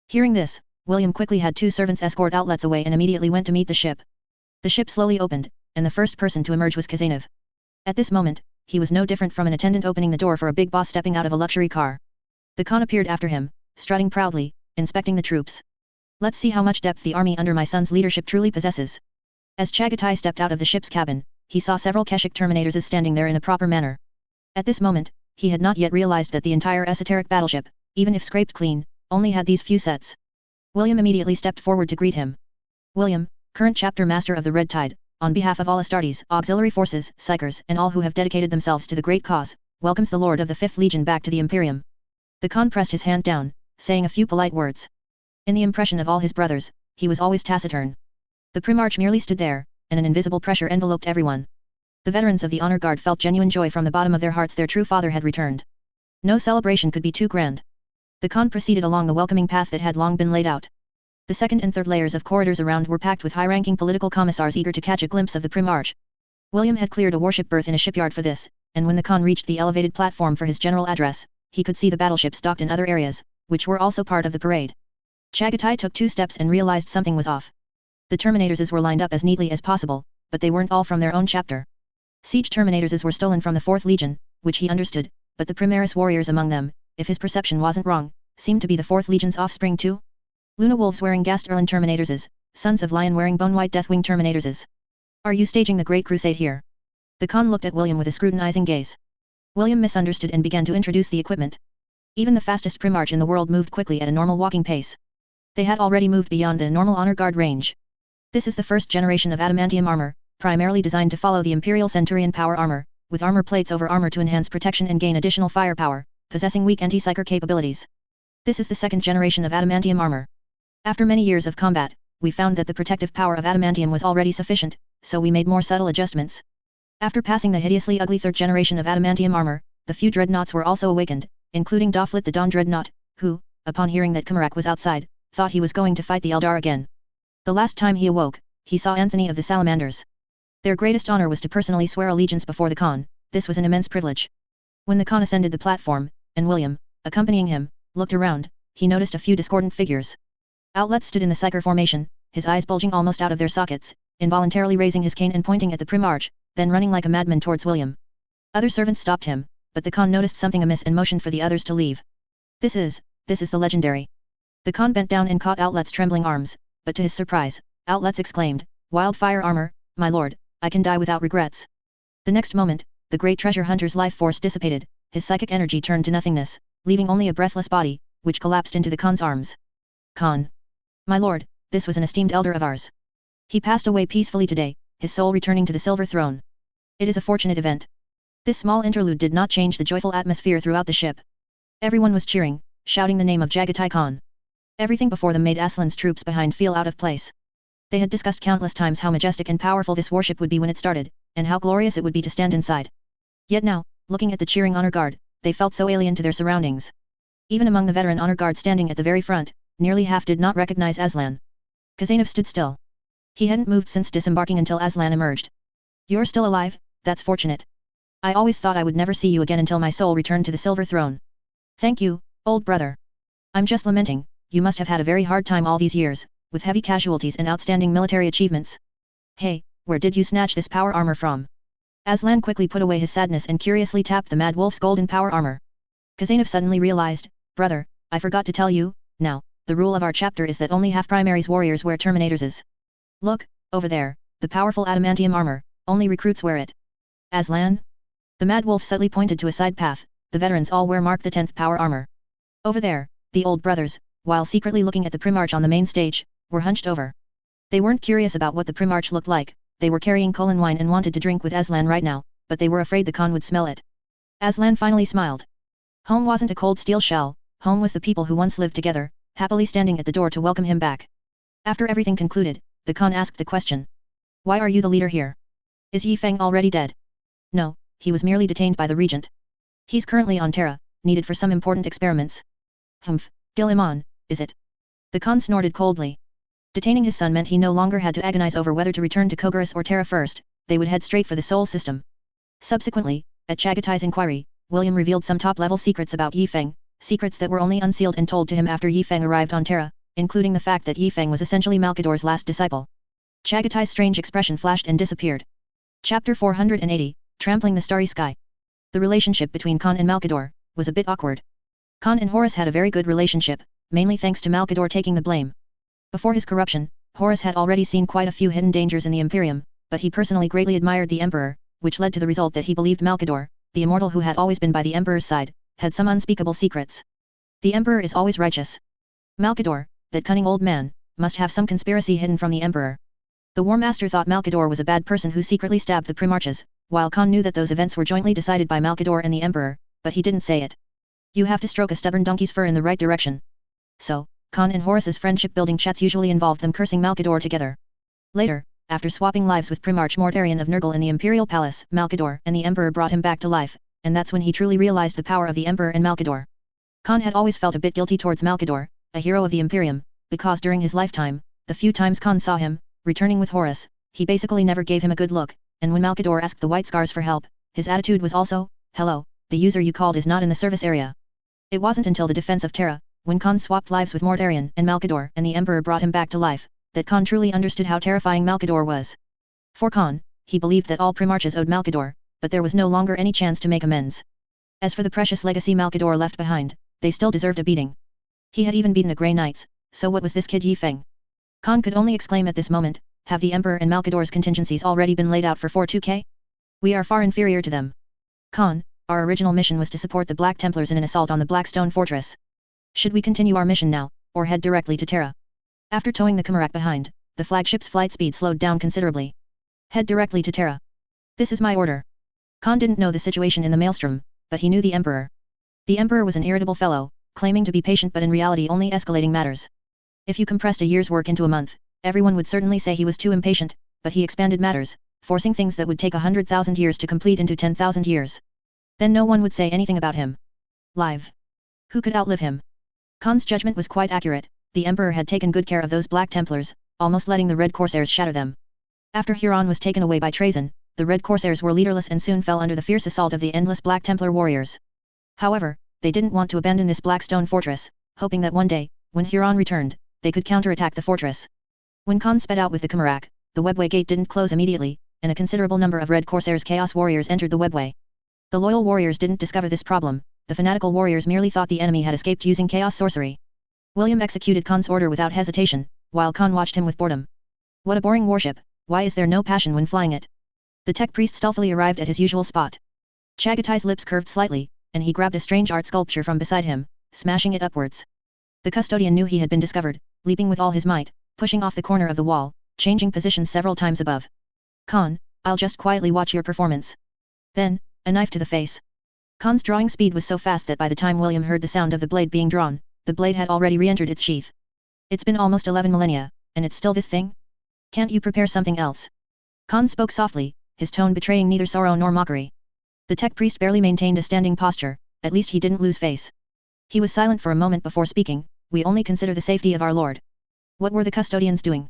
Hearing this, William quickly had 2 servants escort Outlets away and immediately went to meet the ship. The ship slowly opened, and the first person to emerge was Kazanov. At this moment, he was no different from an attendant opening the door for a big boss stepping out of a luxury car. The Khan appeared after him, strutting proudly, inspecting the troops. Let's see how much depth the army under my son's leadership truly possesses. As Chagatai stepped out of the ship's cabin, he saw several Keshik Terminators standing there in a proper manner. At this moment, he had not yet realized that the entire esoteric battleship, even if scraped clean, only had these few sets. William immediately stepped forward to greet him. William, current chapter master of the Red Tide, on behalf of all Astartes, auxiliary forces, psychers, and all who have dedicated themselves to the great cause, welcomes the Lord of the 5th Legion back to the Imperium. The Khan pressed his hand down, saying a few polite words. In the impression of all his brothers, he was always taciturn. The Primarch merely stood there, and an invisible pressure enveloped everyone. The veterans of the Honor Guard felt genuine joy from the bottom of their hearts their true father had returned. No celebration could be too grand. The Khan proceeded along the welcoming path that had long been laid out. The second and third layers of corridors around were packed with high-ranking political commissars eager to catch a glimpse of the Primarch. William had cleared a warship berth in a shipyard for this, and when the Khan reached the elevated platform for his general address, he could see the battleships docked in other areas, which were also part of the parade. Chagatai took 2 steps and realized something was off. The Terminators were lined up as neatly as possible, but they weren't all from their own chapter. Siege Terminators were stolen from the 4th Legion, which he understood, but the Primaris warriors among them, if his perception wasn't wrong, seemed to be the 4th Legion's offspring too. Luna Wolves wearing Gast-Erlen Terminators, Sons of Lion wearing Bone-White Deathwing Terminators. Are you staging the Great Crusade here? The Khan looked at William with a scrutinizing gaze. William misunderstood and began to introduce the equipment. Even the fastest Primarch in the world moved quickly at a normal walking pace. They had already moved beyond the normal Honor Guard range. This is the first generation of adamantium armor, primarily designed to follow the Imperial Centurion power armor, with armor plates over armor to enhance protection and gain additional firepower, possessing weak anti-psyker capabilities. This is the second generation of adamantium armor. After many years of combat, we found that the protective power of adamantium was already sufficient, so we made more subtle adjustments. After passing the hideously ugly 3rd generation of adamantium armor, the few dreadnoughts were also awakened, including Doflit the Dawn Dreadnought, who, upon hearing that Kumarak was outside, thought he was going to fight the Eldar again. The last time he awoke, he saw Anthony of the Salamanders. Their greatest honor was to personally swear allegiance before the Khan. This was an immense privilege. When the Khan ascended the platform, and William, accompanying him, looked around, he noticed a few discordant figures. Outlet stood in the Psyker formation, his eyes bulging almost out of their sockets, involuntarily raising his cane and pointing at the Primarch, then running like a madman towards William. Other servants stopped him, but the Khan noticed something amiss and motioned for the others to leave. This is the legendary. The Khan bent down and caught Outlet's trembling arms, but to his surprise, Outlets exclaimed, Wildfire armor, my lord, I can die without regrets. The next moment, the great treasure hunter's life force dissipated, his psychic energy turned to nothingness, leaving only a breathless body, which collapsed into the Khan's arms. Khan. My lord, this was an esteemed elder of ours. He passed away peacefully today, his soul returning to the silver throne. It is a fortunate event. This small interlude did not change the joyful atmosphere throughout the ship. Everyone was cheering, shouting the name of Jagatai Khan. Everything before them made Aslan's troops behind feel out of place. They had discussed countless times how majestic and powerful this warship would be when it started, and how glorious it would be to stand inside. Yet now, looking at the cheering honor guard, they felt so alien to their surroundings. Even among the veteran honor guard standing at the very front, nearly half did not recognize Aslan. Kazanov stood still. He hadn't moved since disembarking until Aslan emerged. You're still alive, that's fortunate. I always thought I would never see you again until my soul returned to the silver throne. Thank you, old brother. I'm just lamenting, you must have had a very hard time all these years, with heavy casualties and outstanding military achievements. Hey, where did you snatch this power armor from? Aslan quickly put away his sadness and curiously tapped the Mad Wolf's golden power armor. Kazanov suddenly realized, brother, I forgot to tell you, now, the rule of our chapter is that only half-primaries warriors wear Terminators. Look, over there, the powerful adamantium armor, only recruits wear it. Aslan? The Mad Wolf subtly pointed to a side path, the veterans all wear Mark the 10th power armor. Over there, the old brothers, while secretly looking at the Primarch on the main stage, were hunched over. They weren't curious about what the Primarch looked like, they were carrying Kulin wine and wanted to drink with Aslan right now, but they were afraid the Khan would smell it. Aslan finally smiled. Home wasn't a cold steel shell, home was the people who once lived together, happily standing at the door to welcome him back. After everything concluded, the Khan asked the question. Why are you the leader here? Is Yi Feng already dead? No, he was merely detained by the regent. He's currently on Terra, needed for some important experiments. Humph, kill him on, is it? The Khan snorted coldly. Detaining his son meant he no longer had to agonize over whether to return to Kogaris or Terra first, they would head straight for the Sol system. Subsequently, at Chagotay's inquiry, William revealed some top-level secrets about Yi Feng, secrets that were only unsealed and told to him after Yi Feng arrived on Terra, including the fact that Yi Feng was essentially Malkador's last disciple. Chagotay's strange expression flashed and disappeared. Chapter 480, Trampling the Starry Sky. The relationship between Khan and Malkador was a bit awkward. Khan and Horus had a very good relationship, mainly thanks to Malkador taking the blame. Before his corruption, Horus had already seen quite a few hidden dangers in the Imperium, but he personally greatly admired the Emperor, which led to the result that he believed Malkador, the immortal who had always been by the Emperor's side, had some unspeakable secrets. The Emperor is always righteous. Malkador, that cunning old man, must have some conspiracy hidden from the Emperor. The War Master thought Malkador was a bad person who secretly stabbed the Primarches, while Khan knew that those events were jointly decided by Malkador and the Emperor, but he didn't say it. You have to stroke a stubborn donkey's fur in the right direction. So, Khan and Horus's friendship-building chats usually involved them cursing Malkador together. Later, after swapping lives with Primarch Mortarion of Nurgle in the Imperial Palace, Malkador and the Emperor brought him back to life, and that's when he truly realized the power of the Emperor and Malkador. Khan had always felt a bit guilty towards Malkador, a hero of the Imperium, because during his lifetime, the few times Khan saw him, returning with Horus, he basically never gave him a good look, and when Malkador asked the White Scars for help, his attitude was also, hello, the user you called is not in the service area. It wasn't until the defense of Terra, when Khan swapped lives with Mortarion and Malkador and the Emperor brought him back to life, that Khan truly understood how terrifying Malkador was. For Khan, he believed that all Primarches owed Malkador, but there was no longer any chance to make amends. As for the precious legacy Malkador left behind, they still deserved a beating. He had even beaten the Grey Knights, so what was this kid Yi Feng? Khan could only exclaim at this moment, have the Emperor and Malkador's contingencies already been laid out for 42K? We are far inferior to them. Khan, our original mission was to support the Black Templars in an assault on the Blackstone Fortress. Should we continue our mission now, or head directly to Terra? After towing the Kumarak behind, the flagship's flight speed slowed down considerably. Head directly to Terra. This is my order. Khan didn't know the situation in the Maelstrom, but he knew the Emperor. The Emperor was an irritable fellow, claiming to be patient but in reality only escalating matters. If you compressed a year's work into a month, everyone would certainly say he was too impatient, but he expanded matters, forcing things that would take 100,000 years to complete into 10,000 years. Then no one would say anything about him. Live. Who could outlive him? Khan's judgment was quite accurate, the Emperor had taken good care of those Black Templars, almost letting the Red Corsairs shatter them. After Huron was taken away by Trazyn, the Red Corsairs were leaderless and soon fell under the fierce assault of the endless Black Templar warriors. However, they didn't want to abandon this Blackstone fortress, hoping that one day, when Huron returned, they could counterattack the fortress. When Khan sped out with the Kumarak, the webway gate didn't close immediately, and a considerable number of Red Corsairs Chaos Warriors entered the webway. The loyal warriors didn't discover this problem, the fanatical warriors merely thought the enemy had escaped using chaos sorcery. William executed Khan's order without hesitation, while Khan watched him with boredom. What a boring warship, why is there no passion when flying it? The tech priest stealthily arrived at his usual spot. Chagotay's lips curved slightly, and he grabbed a strange art sculpture from beside him, smashing it upwards. The custodian knew he had been discovered, leaping with all his might, pushing off the corner of the wall, changing positions several times above. Khan, I'll just quietly watch your performance. Then, a knife to the face. Khan's drawing speed was so fast that by the time William heard the sound of the blade being drawn, the blade had already re-entered its sheath. It's been almost 11 millennia, and it's still this thing? Can't you prepare something else? Khan spoke softly, his tone betraying neither sorrow nor mockery. The tech priest barely maintained a standing posture, at least he didn't lose face. He was silent for a moment before speaking, we only consider the safety of our lord. What were the custodians doing?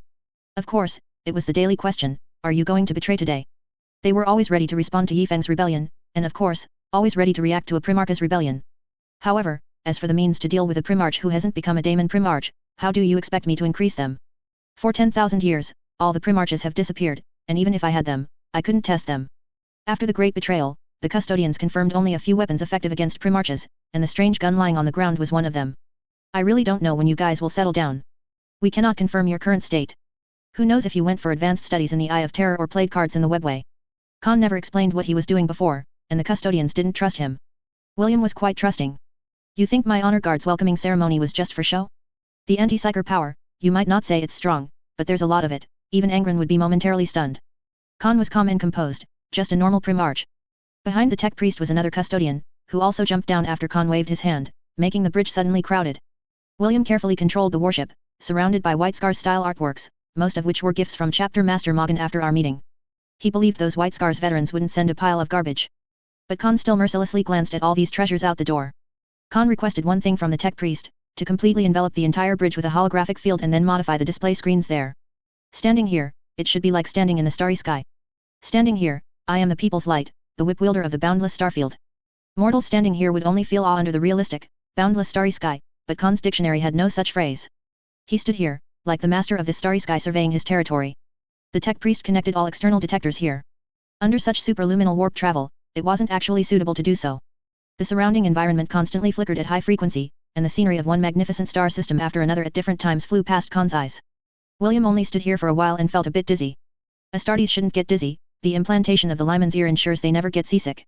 Of course, it was the daily question, are you going to betray today? They were always ready to respond to Yi Feng's rebellion, and of course, always ready to react to a Primarch's rebellion. However, as for the means to deal with a Primarch who hasn't become a Daemon Primarch, how do you expect me to increase them? For 10,000 years, all the Primarches have disappeared, and even if I had them, I couldn't test them. After the Great Betrayal, the custodians confirmed only a few weapons effective against Primarches, and the strange gun lying on the ground was one of them. I really don't know when you guys will settle down. We cannot confirm your current state. Who knows if you went for advanced studies in the Eye of Terror or played cards in the webway. Khan never explained what he was doing before, and the custodians didn't trust him. William was quite trusting. You think my honor guard's welcoming ceremony was just for show? The anti-psyker power, you might not say it's strong, but there's a lot of it, even Angren would be momentarily stunned. Khan was calm and composed, just a normal primarch. Behind the tech priest was another custodian, who also jumped down after Khan waved his hand, making the bridge suddenly crowded. William carefully controlled the warship, surrounded by White Scars-style artworks, most of which were gifts from Chapter Master Morgan after our meeting. He believed those White Scars veterans wouldn't send a pile of garbage. But Khan still mercilessly glanced at all these treasures out the door. Khan requested one thing from the tech priest, to completely envelop the entire bridge with a holographic field and then modify the display screens there. Standing here, it should be like standing in the starry sky. Standing here, I am the people's light, the whip wielder of the boundless starfield. Mortals standing here would only feel awe under the realistic, boundless starry sky, but Khan's dictionary had no such phrase. He stood here, like the master of the starry sky surveying his territory. The tech priest connected all external detectors here. Under such superluminal warp travel, it wasn't actually suitable to do so. The surrounding environment constantly flickered at high frequency, and the scenery of one magnificent star system after another at different times flew past Khan's eyes. William only stood here for a while and felt a bit dizzy. Astartes shouldn't get dizzy, the implantation of the Lyman's ear ensures they never get seasick.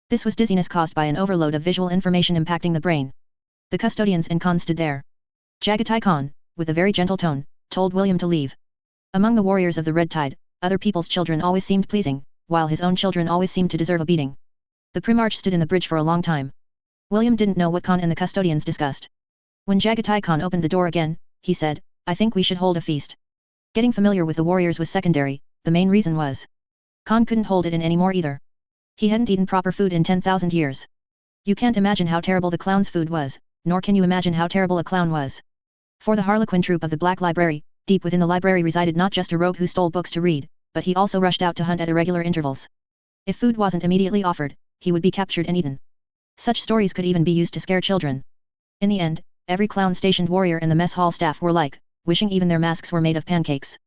This was dizziness caused by an overload of visual information impacting the brain. The custodians and Khan stood there. Jagatai Khan, with a very gentle tone, told William to leave. Among the warriors of the Red Tide, other people's children always seemed pleasing, while his own children always seemed to deserve a beating. The Primarch stood in the bridge for a long time. William didn't know what Khan and the custodians discussed. When Jagatai Khan opened the door again, he said, "I think we should hold a feast." Getting familiar with the warriors was secondary, the main reason was Khan couldn't hold it in anymore either. He hadn't eaten proper food in 10,000 years. You can't imagine how terrible the clown's food was, nor can you imagine how terrible a clown was. For the Harlequin troop of the Black Library, deep within the library resided not just a rogue who stole books to read, but he also rushed out to hunt at irregular intervals. If food wasn't immediately offered, he would be captured and eaten. Such stories could even be used to scare children. In the end, every clown-stationed warrior and the mess hall staff were like, wishing even their masks were made of pancakes.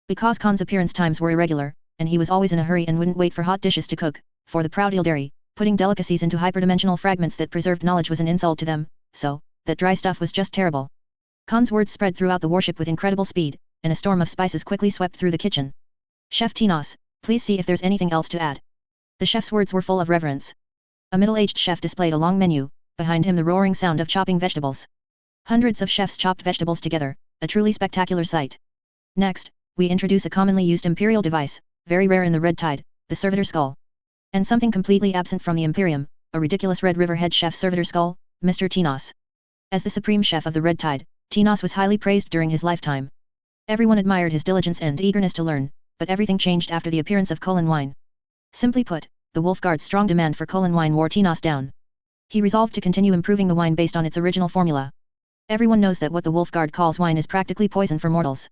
Because Khan's appearance times were irregular, and he was always in a hurry and wouldn't wait for hot dishes to cook, for the proud Ildari, putting delicacies into hyperdimensional fragments that preserved knowledge was an insult to them, so, that dry stuff was just terrible. Khan's words spread throughout the warship with incredible speed, and a storm of spices quickly swept through the kitchen. "Chef Tinos, please see if there's anything else to add." The chef's words were full of reverence. A middle-aged chef displayed a long menu, behind him the roaring sound of chopping vegetables. Hundreds of chefs chopped vegetables together, a truly spectacular sight. Next, we introduce a commonly used imperial device, very rare in the Red Tide, the servitor skull. And something completely absent from the Imperium, a ridiculous Red River head chef servitor skull, Mr. Tinos. As the supreme chef of the Red Tide, Tinos was highly praised during his lifetime. Everyone admired his diligence and eagerness to learn, but everything changed after the appearance of Colin wine. Simply put, the Wolf Guard's strong demand for Colin wine wore Tinos down. He resolved to continue improving the wine based on its original formula. Everyone knows that what the Wolf Guard calls wine is practically poison for mortals.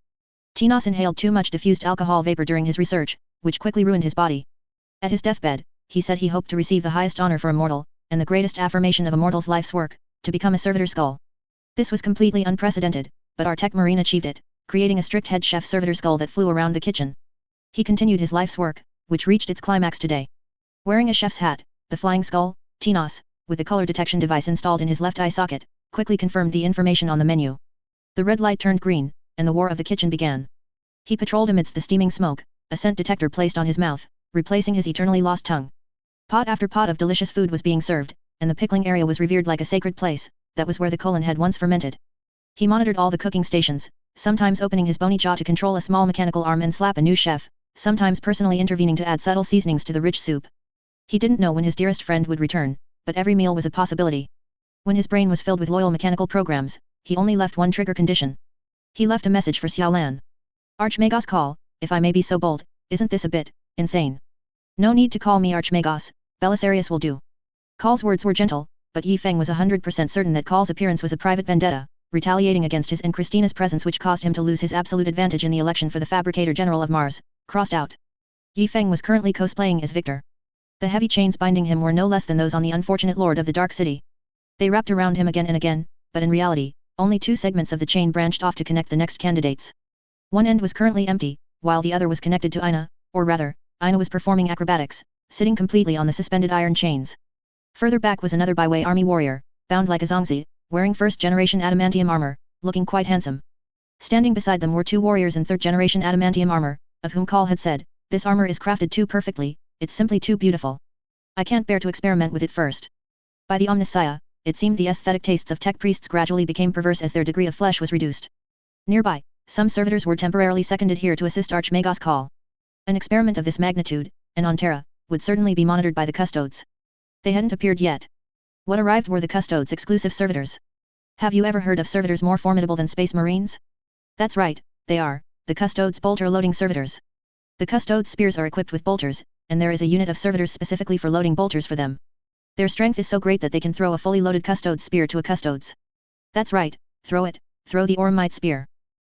Tinos inhaled too much diffused alcohol vapor during his research, which quickly ruined his body. At his deathbed, he said he hoped to receive the highest honor for a mortal, and the greatest affirmation of a mortal's life's work, to become a servitor skull. This was completely unprecedented, but our tech marine achieved it, creating a strict head chef servitor skull that flew around the kitchen. He continued his life's work, which reached its climax today. Wearing a chef's hat, the flying skull, Tinos, with the color detection device installed in his left eye socket, quickly confirmed the information on the menu. The red light turned green, and the war of the kitchen began. He patrolled amidst the steaming smoke, a scent detector placed on his mouth, replacing his eternally lost tongue. Pot after pot of delicious food was being served, and the pickling area was revered like a sacred place. That was where the colon had once fermented. He monitored all the cooking stations, sometimes opening his bony jaw to control a small mechanical arm and slap a new chef, sometimes personally intervening to add subtle seasonings to the rich soup. He didn't know when his dearest friend would return, but every meal was a possibility. When his brain was filled with loyal mechanical programs, he only left one trigger condition. He left a message for Xiaolan. "Archmagos call, if I may be so bold, isn't this a bit insane? No need to call me Archmagos, Belisarius will do." Call's words were gentle, but Yi Feng was 100% certain that Call's appearance was a private vendetta, retaliating against his and Christina's presence, which caused him to lose his absolute advantage in the election for the Fabricator General of Mars. Crossed out. Yi Feng was currently cosplaying as Victor. The heavy chains binding him were no less than those on the unfortunate Lord of the Dark City. They wrapped around him again and again, but in reality, only two segments of the chain branched off to connect the next candidates. One end was currently empty, while the other was connected to Ina, or rather, Ina was performing acrobatics, sitting completely on the suspended iron chains. Further back was another byway army warrior, bound like a Zongzi, wearing first-generation adamantium armor, looking quite handsome. Standing beside them were two warriors in third-generation adamantium armor, of whom Call had said, "This armor is crafted too perfectly, it's simply too beautiful. I can't bear to experiment with it first." By the Omnissiah, it seemed the aesthetic tastes of tech priests gradually became perverse as their degree of flesh was reduced. Nearby, some servitors were temporarily seconded here to assist Archmagos Call. An experiment of this magnitude, and on Terra, would certainly be monitored by the custodes. They hadn't appeared yet. What arrived were the custodes' exclusive servitors. Have you ever heard of servitors more formidable than space marines? That's right, they are, the custodes' bolter-loading servitors. The custodes' spears are equipped with bolters, and there is a unit of servitors specifically for loading bolters for them. Their strength is so great that they can throw a fully loaded custodes' spear to a custodes. That's right, throw the Ormite spear.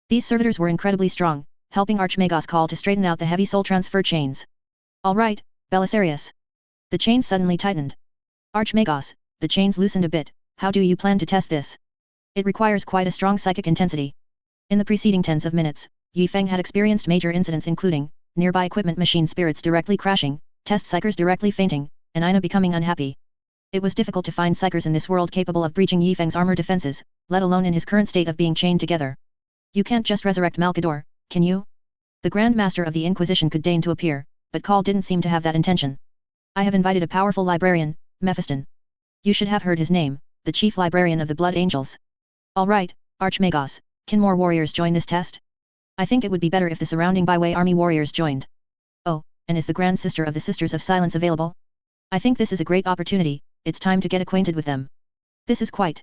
These servitors were incredibly strong, helping Archmagos Call to straighten out the heavy soul transfer chains. All right, Belisarius. The chains suddenly tightened. Archmagos, the chains loosened a bit. How do you plan to test this? It requires quite a strong psychic intensity. In the preceding tens of minutes, Yifeng had experienced major incidents including, nearby equipment machine spirits directly crashing, test psychers directly fainting, and Ina becoming unhappy. It was difficult to find psychers in this world capable of breaching Yifeng's armor defenses, let alone in his current state of being chained together. You can't just resurrect Malkador, can you? The Grand Master of the Inquisition could deign to appear, but Call didn't seem to have that intention. I have invited a powerful librarian, Mephiston. You should have heard his name, the chief librarian of the Blood Angels. All right, Archmagos, can more warriors join this test? I think it would be better if the surrounding byway army warriors joined. Oh, and is the Grand Sister of the Sisters of Silence available? I think this is a great opportunity, it's time to get acquainted with them. This is quite.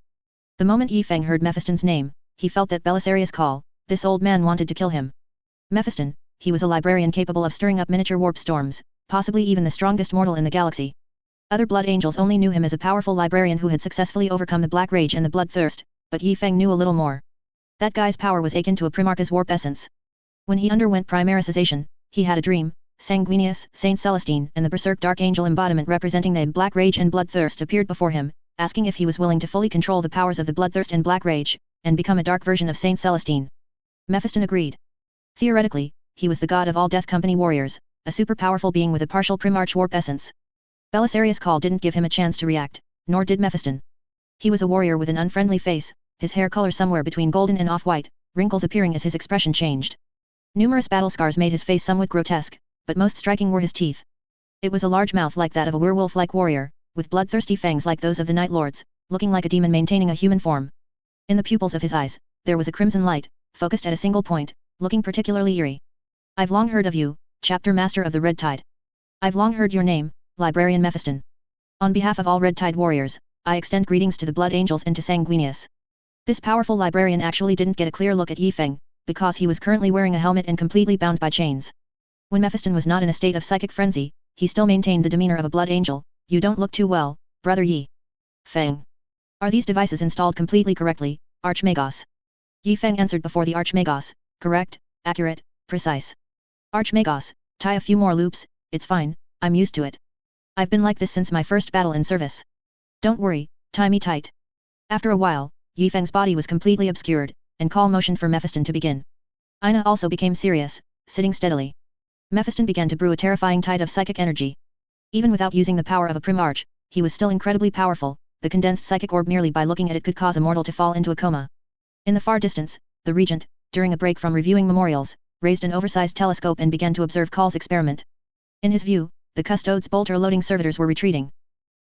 The moment Yifeng heard Mephiston's name, he felt that Belisarius Call, this old man wanted to kill him. Mephiston, he was a librarian capable of stirring up miniature warp storms, possibly even the strongest mortal in the galaxy. Other Blood Angels only knew him as a powerful librarian who had successfully overcome the Black Rage and the Bloodthirst, but Yifeng knew a little more. That guy's power was akin to a Primarch's warp essence. When he underwent primaricization, he had a dream. Sanguinius, Saint Celestine, and the Berserk Dark Angel embodiment representing the Black Rage and Bloodthirst appeared before him, asking if he was willing to fully control the powers of the Bloodthirst and Black Rage, and become a dark version of Saint Celestine. Mephiston agreed. Theoretically, he was the god of all Death Company warriors, a super-powerful being with a partial Primarch warp essence. Belisarius Call didn't give him a chance to react, nor did Mephiston. He was a warrior with an unfriendly face, his hair color somewhere between golden and off-white, wrinkles appearing as his expression changed. Numerous battle scars made his face somewhat grotesque, but most striking were his teeth. It was a large mouth like that of a werewolf-like warrior, with bloodthirsty fangs like those of the Night Lords, looking like a demon maintaining a human form. In the pupils of his eyes, there was a crimson light, focused at a single point, looking particularly eerie. I've long heard of you, Chapter Master of the Red Tide. I've long heard your name, Librarian Mephiston. On behalf of all Red Tide warriors, I extend greetings to the Blood Angels and to Sanguinius. This powerful librarian actually didn't get a clear look at Yifeng, because he was currently wearing a helmet and completely bound by chains. When Mephiston was not in a state of psychic frenzy, he still maintained the demeanor of a Blood Angel. You don't look too well, Brother Yi Feng. Are these devices installed completely correctly, Archmagos? Yifeng answered before the Archmagos, correct, accurate, precise. Archmagos, tie a few more loops, it's fine, I'm used to it. I've been like this since my first battle in service. Don't worry, tie me tight. After a while, Yifeng's body was completely obscured, and Call motioned for Mephiston to begin. Ina also became serious, sitting steadily. Mephiston began to brew a terrifying tide of psychic energy. Even without using the power of a Primarch, he was still incredibly powerful. The condensed psychic orb merely by looking at it could cause a mortal to fall into a coma. In the far distance, the regent, during a break from reviewing memorials, raised an oversized telescope and began to observe Call's experiment. In his view, the custodes' bolter-loading servitors were retreating.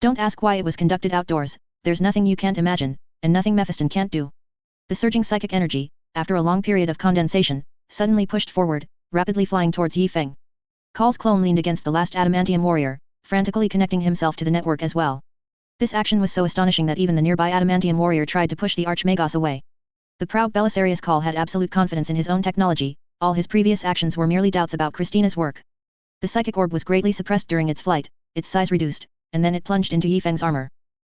Don't ask why it was conducted outdoors, there's nothing you can't imagine, and nothing Mephiston can't do. The surging psychic energy, after a long period of condensation, suddenly pushed forward, rapidly flying towards Yifeng. Call's clone leaned against the last adamantium warrior, frantically connecting himself to the network as well. This action was so astonishing that even the nearby adamantium warrior tried to push the Archmagos away. The proud Belisarius Call had absolute confidence in his own technology, all his previous actions were merely doubts about Christina's work. The psychic orb was greatly suppressed during its flight, its size reduced, and then it plunged into Yifeng's armor.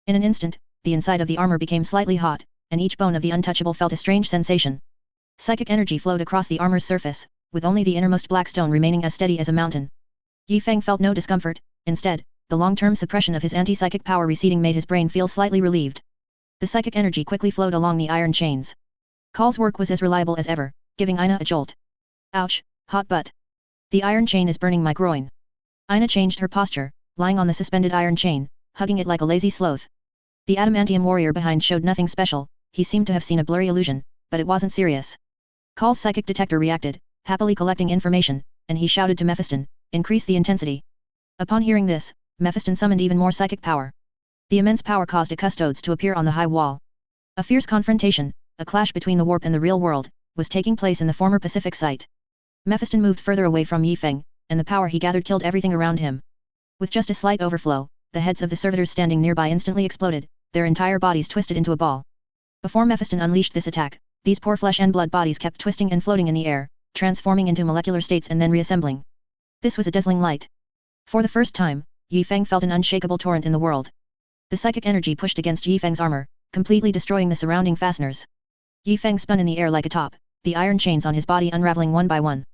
In an instant, the inside of the armor became slightly hot, and each bone of the untouchable felt a strange sensation. Psychic energy flowed across the armor's surface, with only the innermost black stone remaining as steady as a mountain. Yifeng felt no discomfort, instead, the long-term suppression of his anti-psychic power receding made his brain feel slightly relieved. The psychic energy quickly flowed along the iron chains. Call's work was as reliable as ever, giving Ina a jolt. Ouch, hot butt. The iron chain is burning my groin. Ina changed her posture, lying on the suspended iron chain, hugging it like a lazy sloth. The adamantium warrior behind showed nothing special, he seemed to have seen a blurry illusion, but it wasn't serious. Call's psychic detector reacted, happily collecting information, and he shouted to Mephiston, increase the intensity. Upon hearing this, Mephiston summoned even more psychic power. The immense power caused a custodes to appear on the high wall. A fierce confrontation, a clash between the warp and the real world, was taking place in the former Pacific site. Mephiston moved further away from Yi Feng, and the power he gathered killed everything around him. With just a slight overflow, the heads of the servitors standing nearby instantly exploded, their entire bodies twisted into a ball. Before Mephiston unleashed this attack, these poor flesh and blood bodies kept twisting and floating in the air, transforming into molecular states and then reassembling. This was a dazzling light. For the first time, Yi Feng felt an unshakable torrent in the world. The psychic energy pushed against Yi Feng's armor, completely destroying the surrounding fasteners. Yi Feng spun in the air like a top, the iron chains on his body unraveling one by one.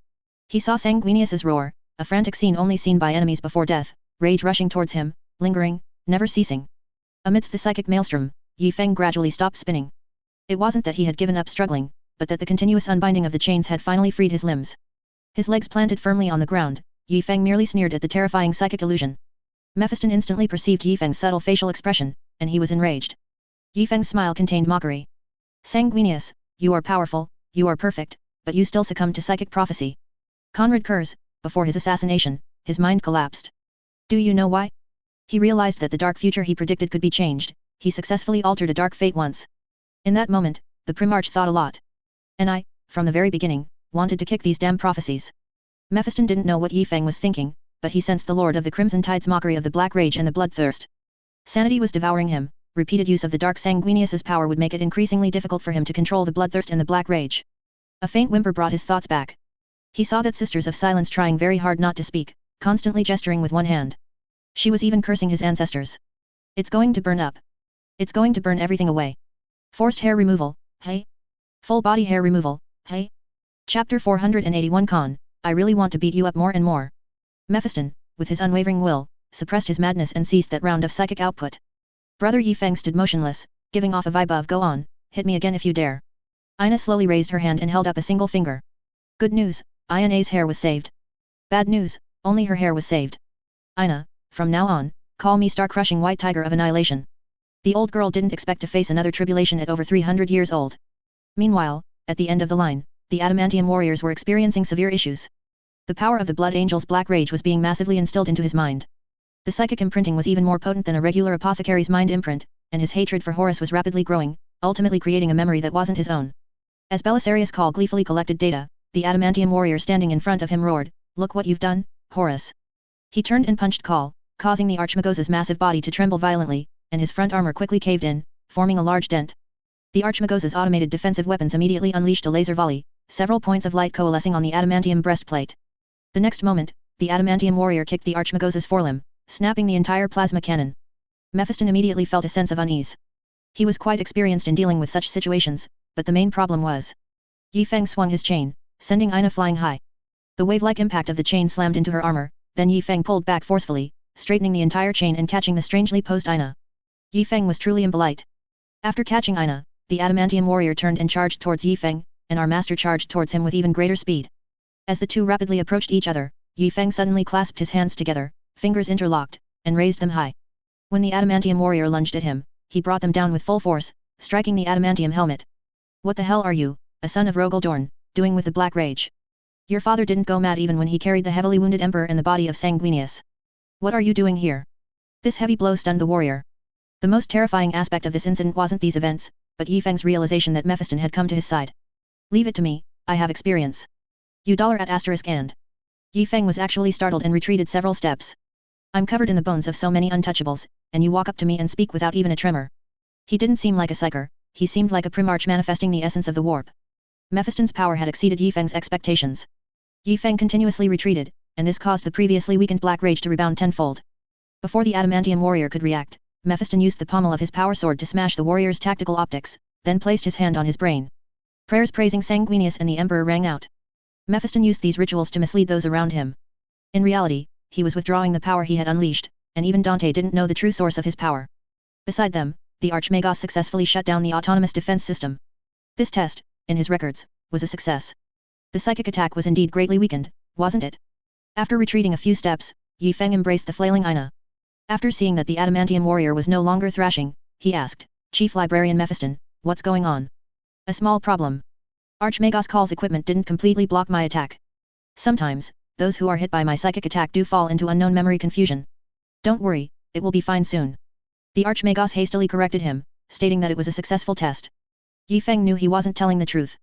He saw Sanguinius's roar, a frantic scene only seen by enemies before death, rage rushing towards him, lingering, never ceasing. Amidst the psychic maelstrom, Yi Feng gradually stopped spinning. It wasn't that he had given up struggling, but that the continuous unbinding of the chains had finally freed his limbs. His legs planted firmly on the ground, Yi Feng merely sneered at the terrifying psychic illusion. Mephiston instantly perceived Yi Feng's subtle facial expression, and he was enraged. Yi Feng's smile contained mockery. Sanguinius, you are powerful, you are perfect, but you still succumb to psychic prophecy. Conrad Kurz, before his assassination, his mind collapsed. Do you know why? He realized that the dark future he predicted could be changed. He successfully altered a dark fate once. In that moment, the Primarch thought a lot. And I, from the very beginning, wanted to kick these damn prophecies. Mephiston didn't know what Yi Feng was thinking, but he sensed the Lord of the Crimson Tide's mockery of the black rage and the bloodthirst. Sanity was devouring him. Repeated use of the dark Sanguinius's power would make it increasingly difficult for him to control the bloodthirst and the black rage. A faint whimper brought his thoughts back. He saw that Sisters of Silence trying very hard not to speak, constantly gesturing with one hand. She was even cursing his ancestors. It's going to burn up. It's going to burn everything away. Forced hair removal, hey? Full body hair removal, hey? Chapter 481 Khan, I really want to beat you up more and more. Mephiston, with his unwavering will, suppressed his madness and ceased that round of psychic output. Brother Yi Feng stood motionless, giving off a vibe of go on, hit me again if you dare. Ina slowly raised her hand and held up a single finger. Good news, Ina's hair was saved. Bad news, only her hair was saved. Ina, from now on, call me star-crushing white tiger of annihilation. The old girl didn't expect to face another tribulation at over 300 years old. Meanwhile, at the end of the line, the adamantium warriors were experiencing severe issues. The power of the Blood Angel's black rage was being massively instilled into his mind. The psychic imprinting was even more potent than a regular apothecary's mind imprint, and his hatred for Horus was rapidly growing, ultimately creating a memory that wasn't his own. As Belisarius Call gleefully collected data, the adamantium warrior standing in front of him roared, "Look what you've done, Horus." He turned and punched Call, causing the Archmagosa's massive body to tremble violently, and his front armor quickly caved in, forming a large dent. The Archmagosa's automated defensive weapons immediately unleashed a laser volley, several points of light coalescing on the adamantium breastplate. The next moment, the adamantium warrior kicked the Archmagosa's forelimb, snapping the entire plasma cannon. Mephiston immediately felt a sense of unease. He was quite experienced in dealing with such situations, but the main problem was. Yi Feng swung his chain, sending Ina flying high. The wave-like impact of the chain slammed into her armor, then Yi Feng pulled back forcefully, straightening the entire chain and catching the strangely posed Ina. Yi Feng was truly impolite. After catching Ina, the adamantium warrior turned and charged towards Yi Feng, and our master charged towards him with even greater speed. As the two rapidly approached each other, Yi Feng suddenly clasped his hands together, fingers interlocked, and raised them high. When the adamantium warrior lunged at him, he brought them down with full force, striking the adamantium helmet. What the hell are you, a son of Rogel Dorn, doing with the black rage? Your father didn't go mad even when he carried the heavily wounded emperor and the body of Sanguinius. What are you doing here? This heavy blow stunned the warrior. The most terrifying aspect of this incident wasn't these events, but Yi Feng's realization that Mephiston had come to his side. Leave it to me, I have experience. You dollar at Asterisk and. Yi Feng was actually startled and retreated several steps. I'm covered in the bones of so many untouchables, and you walk up to me and speak without even a tremor. He didn't seem like a psyker, he seemed like a Primarch manifesting the essence of the warp. Mephiston's power had exceeded Yi Feng's expectations. Yi Feng continuously retreated, and this caused the previously weakened black rage to rebound tenfold. Before the adamantium warrior could react, Mephiston used the pommel of his power sword to smash the warrior's tactical optics, then placed his hand on his brain. Prayers praising Sanguinius and the Emperor rang out. Mephiston used these rituals to mislead those around him. In reality, he was withdrawing the power he had unleashed, and even Dante didn't know the true source of his power. Beside them, the Archmagos successfully shut down the autonomous defense system. This test, in his records, was a success. The psychic attack was indeed greatly weakened, wasn't it? After retreating a few steps, Yi Feng embraced the flailing Ina. After seeing that the adamantium warrior was no longer thrashing, he asked, Chief Librarian Mephiston, what's going on? A small problem. Archmagos Call's equipment didn't completely block my attack. Sometimes, those who are hit by my psychic attack do fall into unknown memory confusion. Don't worry, it will be fine soon. The Archmagos hastily corrected him, stating that it was a successful test. Yi Feng knew he wasn't telling the truth.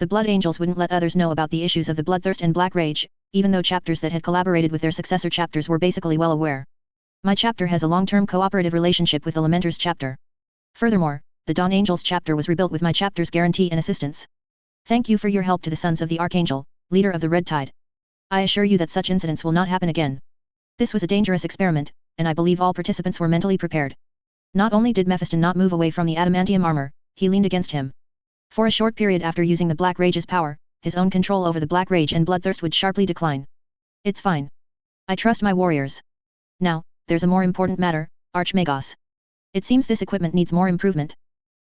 The Blood Angels wouldn't let others know about the issues of the Bloodthirst and Black Rage, even though chapters that had collaborated with their successor chapters were basically well aware. My chapter has a long-term cooperative relationship with the Lamenter's chapter. Furthermore, the Dawn Angels chapter was rebuilt with my chapter's guarantee and assistance. Thank you for your help to the Sons of the Archangel, leader of the Red Tide. I assure you that such incidents will not happen again. This was a dangerous experiment, and I believe all participants were mentally prepared. Not only did Mephiston not move away from the adamantium armor, he leaned against him. For a short period after using the Black Rage's power, his own control over the Black Rage and Bloodthirst would sharply decline. It's fine. I trust my warriors. Now, there's a more important matter, Archmagos. It seems this equipment needs more improvement.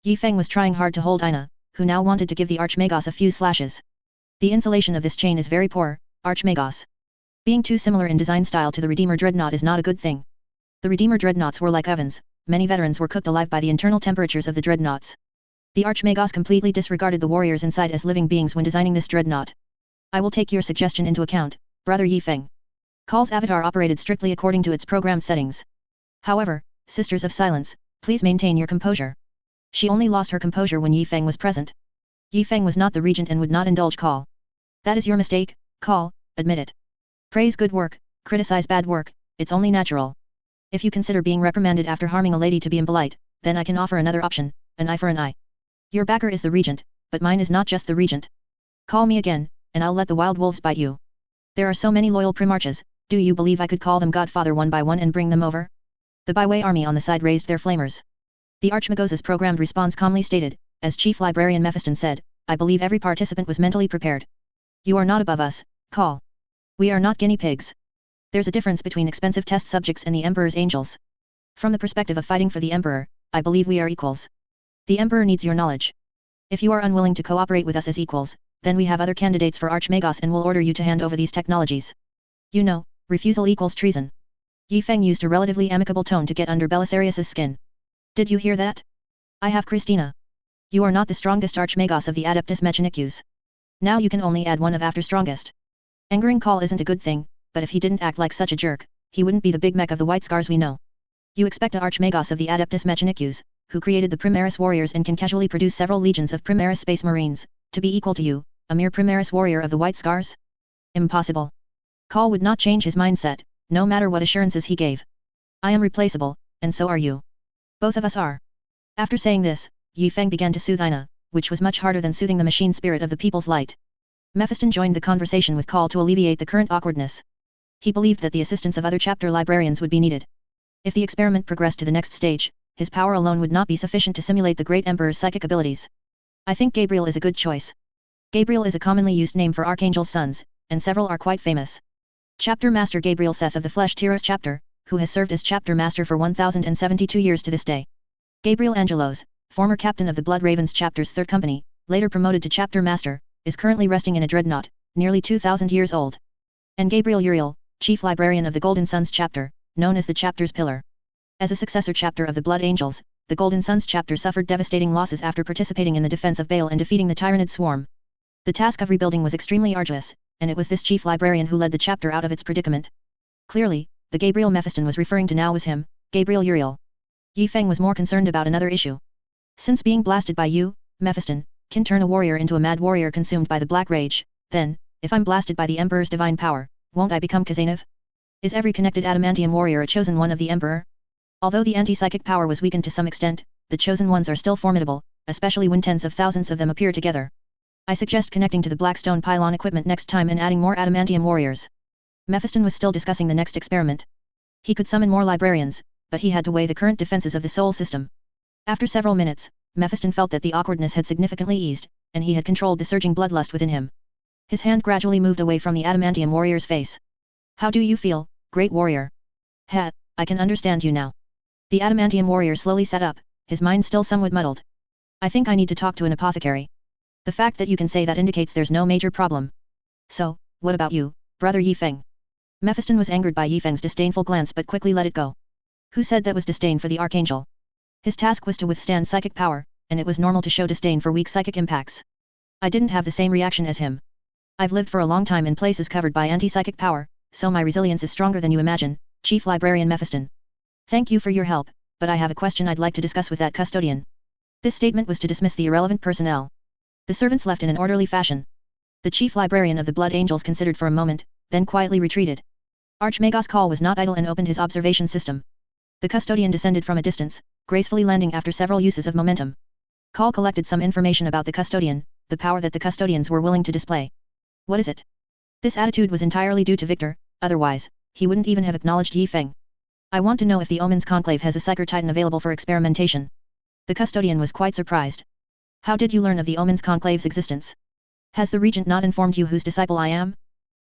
Yi Feng was trying hard to hold Ina, who now wanted to give the Archmagos a few slashes. The insulation of this chain is very poor, Archmagos. Being too similar in design style to the Redeemer Dreadnought is not a good thing. The Redeemer Dreadnoughts were like ovens, many veterans were cooked alive by the internal temperatures of the Dreadnoughts. The Archmagos completely disregarded the warriors inside as living beings when designing this Dreadnought. I will take your suggestion into account, Brother Yi Feng. Call's avatar operated strictly according to its programmed settings. However, Sisters of Silence, please maintain your composure. She only lost her composure when Yi Feng was present. Yi Feng was not the regent and would not indulge Call. That is your mistake, Call, admit it. Praise good work, criticize bad work, it's only natural. If you consider being reprimanded after harming a lady to be impolite, then I can offer another option, an eye for an eye. Your backer is the regent, but mine is not just the regent. Call me again, and I'll let the wild wolves bite you. There are so many loyal primarchs, do you believe I could call them Godfather one by one and bring them over? The byway army on the side raised their flamers. The Archmagos' programmed response calmly stated, as Chief Librarian Mephiston said, I believe every participant was mentally prepared. You are not above us, Call. We are not guinea pigs. There's a difference between expensive test subjects and the Emperor's angels. From the perspective of fighting for the Emperor, I believe we are equals. The Emperor needs your knowledge. If you are unwilling to cooperate with us as equals, then we have other candidates for Archmagos and will order you to hand over these technologies. You know, refusal equals treason. Yi Feng used a relatively amicable tone to get under Belisarius's skin. Did you hear that? I have Christina. You are not the strongest Archmagos of the Adeptus Mechanicus. Now you can only add one of after strongest. Angering Call isn't a good thing, but if he didn't act like such a jerk, he wouldn't be the big mech of the White Scars we know. You expect a Archmagos of the Adeptus Mechanicus, who created the Primaris warriors and can casually produce several legions of Primaris Space Marines, to be equal to you, a mere Primaris warrior of the White Scars? Impossible. Call would not change his mindset, no matter what assurances he gave. I am replaceable, and so are you. Both of us are. After saying this, Yi Feng began to soothe Ina, which was much harder than soothing the machine spirit of the People's Light. Mephiston joined the conversation with Call to alleviate the current awkwardness. He believed that the assistance of other chapter librarians would be needed. If the experiment progressed to the next stage, his power alone would not be sufficient to simulate the great Emperor's psychic abilities. I think Gabriel is a good choice. Gabriel is a commonly used name for Archangel's sons, and several are quite famous. Chapter Master Gabriel Seth of the Flesh Tyros chapter, who has served as chapter master for 1072 years to this day. Gabriel Angelos, former captain of the Blood Ravens chapter's 3rd company, later promoted to chapter master, is currently resting in a dreadnought, nearly 2000 years old. And Gabriel Uriel, chief librarian of the Golden Suns chapter, known as the chapter's pillar. As a successor chapter of the Blood Angels, the Golden Suns chapter suffered devastating losses after participating in the defense of Baal and defeating the Tyrannid Swarm. The task of rebuilding was extremely arduous, and it was this chief librarian who led the chapter out of its predicament. Clearly, the Gabriel Mephiston was referring to now was him, Gabriel Uriel. Yi Feng was more concerned about another issue. Since being blasted by you, Mephiston, can turn a warrior into a mad warrior consumed by the Black Rage, then, if I'm blasted by the Emperor's divine power, won't I become Kazanov? Is every connected adamantium warrior a chosen one of the Emperor? Although the anti-psychic power was weakened to some extent, the chosen ones are still formidable, especially when tens of thousands of them appear together. I suggest connecting to the Blackstone pylon equipment next time and adding more adamantium warriors. Mephiston was still discussing the next experiment. He could summon more librarians, but he had to weigh the current defenses of the Sol system. After several minutes, Mephiston felt that the awkwardness had significantly eased, and he had controlled the surging bloodlust within him. His hand gradually moved away from the adamantium warrior's face. How do you feel, great warrior? Ha, I can understand you now. The adamantium warrior slowly sat up, his mind still somewhat muddled. I think I need to talk to an apothecary. The fact that you can say that indicates there's no major problem. So, what about you, brother Yi Feng? Mephiston was angered by Yi Feng's disdainful glance but quickly let it go. Who said that was disdain for the Archangel? His task was to withstand psychic power, and it was normal to show disdain for weak psychic impacts. I didn't have the same reaction as him. I've lived for a long time in places covered by anti-psychic power, so my resilience is stronger than you imagine, Chief Librarian Mephiston. Thank you for your help, but I have a question I'd like to discuss with that custodian. This statement was to dismiss the irrelevant personnel. The servants left in an orderly fashion. The chief librarian of the Blood Angels considered for a moment, then quietly retreated. Archmagos Call was not idle and opened his observation system. The custodian descended from a distance, gracefully landing after several uses of momentum. Call collected some information about the custodian, the power that the custodians were willing to display. What is it? This attitude was entirely due to Victor, otherwise, he wouldn't even have acknowledged Yi Feng. I want to know if the Omens Conclave has a Psyker Titan available for experimentation. The custodian was quite surprised. How did you learn of the Omens Conclave's existence? Has the regent not informed you whose disciple I am?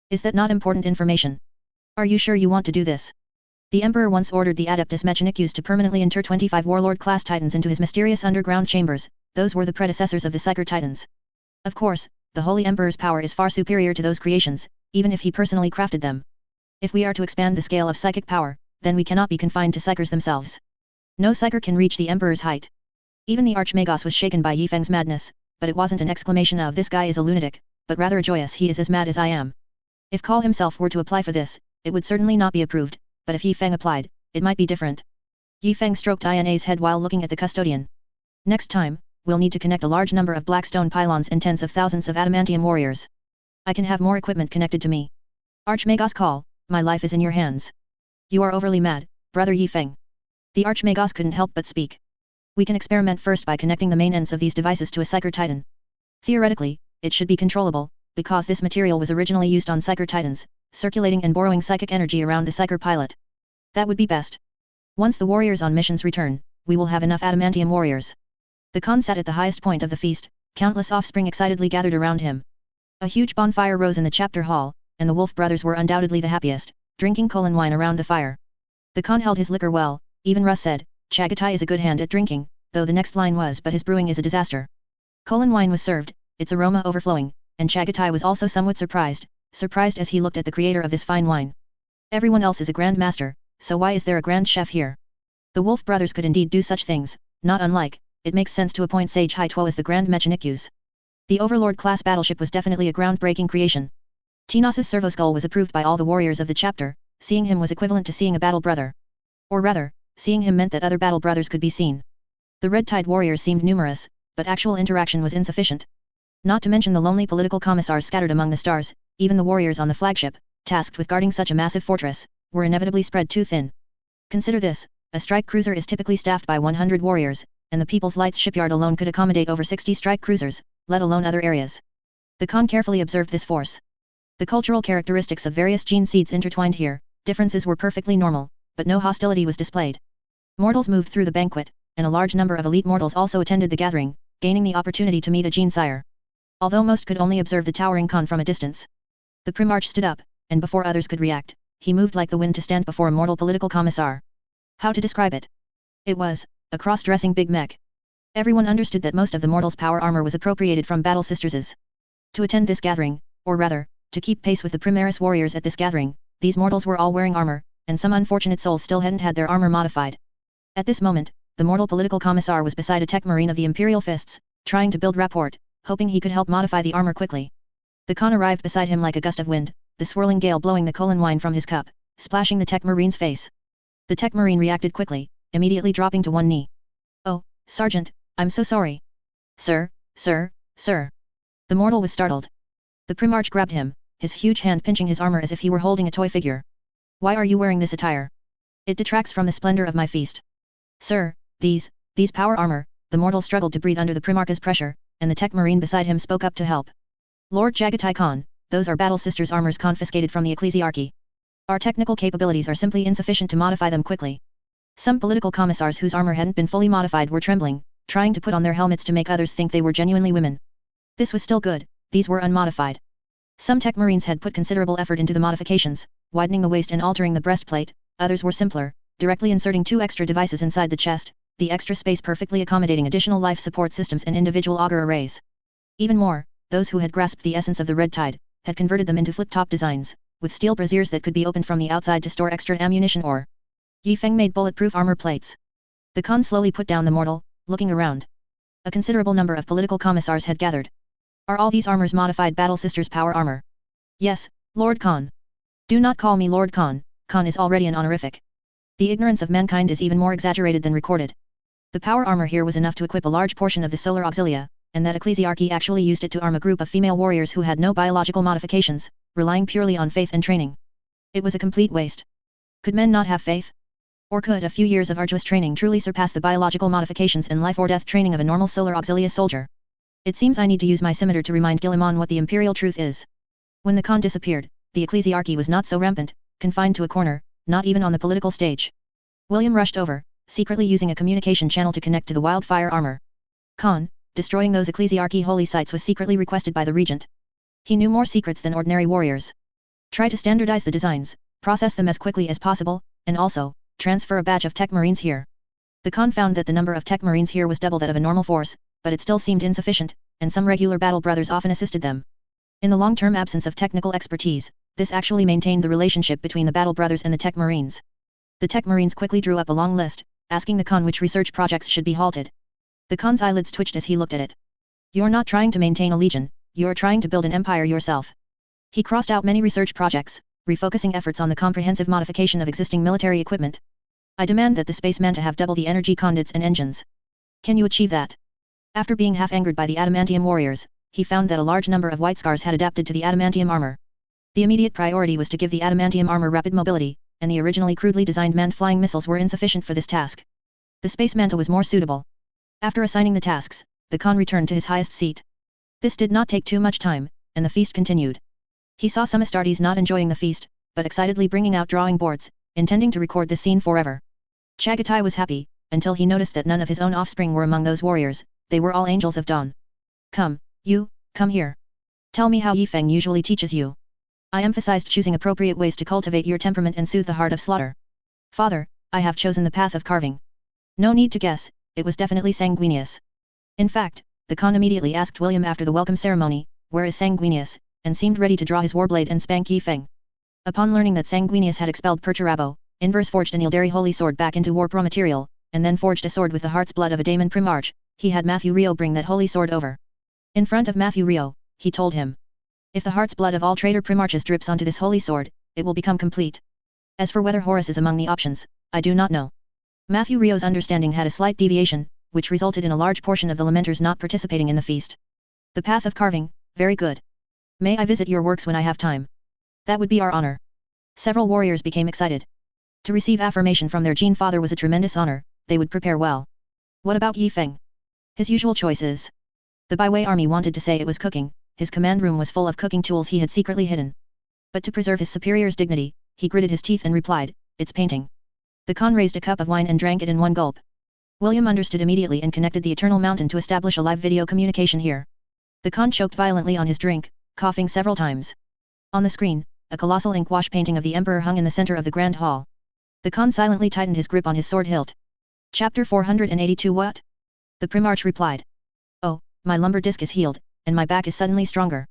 Is that not important information? Are you sure you want to do this? The Emperor once ordered the Adeptus Mechanicus to permanently inter 25 Warlord-class Titans into his mysterious underground chambers, those were the predecessors of the Psyker Titans. Of course, the Holy Emperor's power is far superior to those creations, even if he personally crafted them. If we are to expand the scale of psychic power, then we cannot be confined to Psykers themselves. No Psyker can reach the Emperor's height. Even the Archmagos was shaken by Yi Feng's madness, but it wasn't an exclamation of "this guy is a lunatic," but rather a joyous "he is as mad as I am." If Call himself were to apply for this, it would certainly not be approved, but if Yi Feng applied, it might be different. Yi Feng stroked Ina's head while looking at the custodian. Next time, we'll need to connect a large number of black stone pylons and tens of thousands of adamantium warriors. I can have more equipment connected to me. Archmagos Call, my life is in your hands. You are overly mad, brother Yi Feng. The Archmagos couldn't help but speak. We can experiment first by connecting the main ends of these devices to a Psyker Titan. Theoretically, it should be controllable, because this material was originally used on Psyker Titans, circulating and borrowing psychic energy around the Psyker pilot. That would be best. Once the warriors on missions return, we will have enough adamantium warriors. The Khan sat at the highest point of the feast, countless offspring excitedly gathered around him. A huge bonfire rose in the chapter hall, and the Wolf brothers were undoubtedly the happiest, drinking Kulin wine around the fire. The Khan held his liquor well, even Russ said, Chagatai is a good hand at drinking, though the next line was but his brewing is a disaster. Kulin wine was served, its aroma overflowing, and Chagatai was also somewhat surprised as he looked at the creator of this fine wine. Everyone else is a grand master, so why is there a grand chef here? The Wolf brothers could indeed do such things, not unlike, it makes sense to appoint Sage Hai-Tuo as the Grand Mechanicus. The Overlord-class battleship was definitely a groundbreaking creation. Tinos's servoskull was approved by all the warriors of the chapter, seeing him was equivalent to seeing a battle brother. Or rather, seeing him meant that other battle brothers could be seen. The Red Tide warriors seemed numerous, but actual interaction was insufficient. Not to mention the lonely political commissars scattered among the stars, even the warriors on the flagship, tasked with guarding such a massive fortress, were inevitably spread too thin. Consider this, a strike cruiser is typically staffed by 100 warriors, and the People's Lights shipyard alone could accommodate over 60 strike cruisers, let alone other areas. The Khan carefully observed this force. The cultural characteristics of various gene seeds intertwined here, differences were perfectly normal, but no hostility was displayed. Mortals moved through the banquet, and a large number of elite mortals also attended the gathering, gaining the opportunity to meet a gene sire. Although most could only observe the towering Khan from a distance. The Primarch stood up, and before others could react, he moved like the wind to stand before a mortal political commissar. How to describe it? It was a cross-dressing big mech. Everyone understood that most of the mortals' power armor was appropriated from Battle Sisters'. To attend this gathering, or rather, to keep pace with the Primaris warriors at this gathering, these mortals were all wearing armor, and some unfortunate souls still hadn't had their armor modified. At this moment, the mortal political commissar was beside a tech marine of the Imperial Fists, trying to build rapport, hoping he could help modify the armor quickly. The Khan arrived beside him like a gust of wind, the swirling gale blowing the Kulin wine from his cup, splashing the tech marine's face. The tech marine reacted quickly, immediately dropping to one knee. Oh, Sergeant, I'm so sorry. Sir, sir, sir. The mortal was startled. The Primarch grabbed him, his huge hand pinching his armor as if he were holding a toy figure. Why are you wearing this attire? It detracts from the splendor of my feast. Sir, these power armor, the mortal struggled to breathe under the Primarch's pressure, and the tech marine beside him spoke up to help. Lord Jagatai Khan, those are Battle Sisters' armors confiscated from the Ecclesiarchy. Our technical capabilities are simply insufficient to modify them quickly. Some political commissars whose armor hadn't been fully modified were trembling, trying to put on their helmets to make others think they were genuinely women. This was still good, these were unmodified. Some tech marines had put considerable effort into the modifications, widening the waist and altering the breastplate, others were simpler, directly inserting 2 extra devices inside the chest, the extra space perfectly accommodating additional life support systems and individual auger arrays. Even more, those who had grasped the essence of the Red Tide, had converted them into flip-top designs, with steel braziers that could be opened from the outside to store extra ammunition or. Yi Feng made bulletproof armor plates. The Khan slowly put down the mortal, looking around. A considerable number of political commissars had gathered. Are all these armors modified Battle Sisters' power armor? Yes, Lord Khan. Do not call me Lord Khan, Khan is already an honorific. The ignorance of mankind is even more exaggerated than recorded. The power armor here was enough to equip a large portion of the solar auxilia, and that ecclesiarchy actually used it to arm a group of female warriors who had no biological modifications, relying purely on faith and training. It was a complete waste. Could men not have faith? Or could a few years of arduous training truly surpass the biological modifications and life or death training of a normal solar auxilia soldier? It seems I need to use my scimitar to remind Guillemon what the imperial truth is. When the Khan disappeared, the ecclesiarchy was not so rampant, confined to a corner, not even on the political stage. William rushed over, secretly using a communication channel to connect to the wildfire armor. Khan, destroying those ecclesiarchy holy sites was secretly requested by the regent. He knew more secrets than ordinary warriors. Try to standardize the designs, process them as quickly as possible, and also, transfer a batch of tech marines here. The Khan found that the number of tech marines here was double that of a normal force, but it still seemed insufficient, and some regular battle brothers often assisted them. In the long-term absence of technical expertise, this actually maintained the relationship between the battle brothers and the tech marines. The tech marines quickly drew up a long list, asking the Khan which research projects should be halted. The Khan's eyelids twitched as he looked at it. You're not trying to maintain a legion, you're trying to build an empire yourself. He crossed out many research projects, refocusing efforts on the comprehensive modification of existing military equipment. I demand that the Space Manta have double the energy conduits and engines. Can you achieve that? After being half angered by the adamantium warriors, he found that a large number of White Scars had adapted to the adamantium armor. The immediate priority was to give the adamantium armor rapid mobility, and the originally crudely designed manned flying missiles were insufficient for this task. The Space Manta was more suitable. After assigning the tasks, the Khan returned to his highest seat. This did not take too much time, and the feast continued. He saw some Astartes not enjoying the feast, but excitedly bringing out drawing boards, intending to record this scene forever. Chagatai was happy, until he noticed that none of his own offspring were among those warriors, they were all angels of dawn. Come here. Tell me how Yifeng usually teaches you. I emphasized choosing appropriate ways to cultivate your temperament and soothe the heart of slaughter. Father, I have chosen the path of carving. No need to guess, it was definitely Sanguinius. In fact, the Khan immediately asked William after the welcome ceremony, where is Sanguinius, and seemed ready to draw his warblade and spank Yifeng. Upon learning that Sanguinius had expelled Perturabo, Inverse forged an Ildari holy sword back into war pro material, and then forged a sword with the heart's blood of a Daemon Primarch. He had Matthew Rio bring that holy sword over. In front of Matthew Rio, he told him, if the heart's blood of all traitor Primarches drips onto this holy sword, it will become complete. As for whether Horus is among the options, I do not know. Matthew Rio's understanding had a slight deviation, which resulted in a large portion of the lamenters not participating in the feast. The path of carving, very good. May I visit your works when I have time? That would be our honor. Several warriors became excited. To receive affirmation from their Gene Father was a tremendous honor, they would prepare well. What about Yifeng? His usual choices. The Byway army wanted to say it was cooking, his command room was full of cooking tools he had secretly hidden. But to preserve his superior's dignity, he gritted his teeth and replied, it's painting. The Khan raised a cup of wine and drank it in one gulp. William understood immediately and connected the Eternal Mountain to establish a live video communication here. The Khan choked violently on his drink, coughing several times. On the screen, a colossal ink wash painting of the Emperor hung in the center of the Grand Hall. The Khan silently tightened his grip on his sword hilt. Chapter 482 What? The Primarch replied. Oh, my lumbar disc is healed, and my back is suddenly stronger.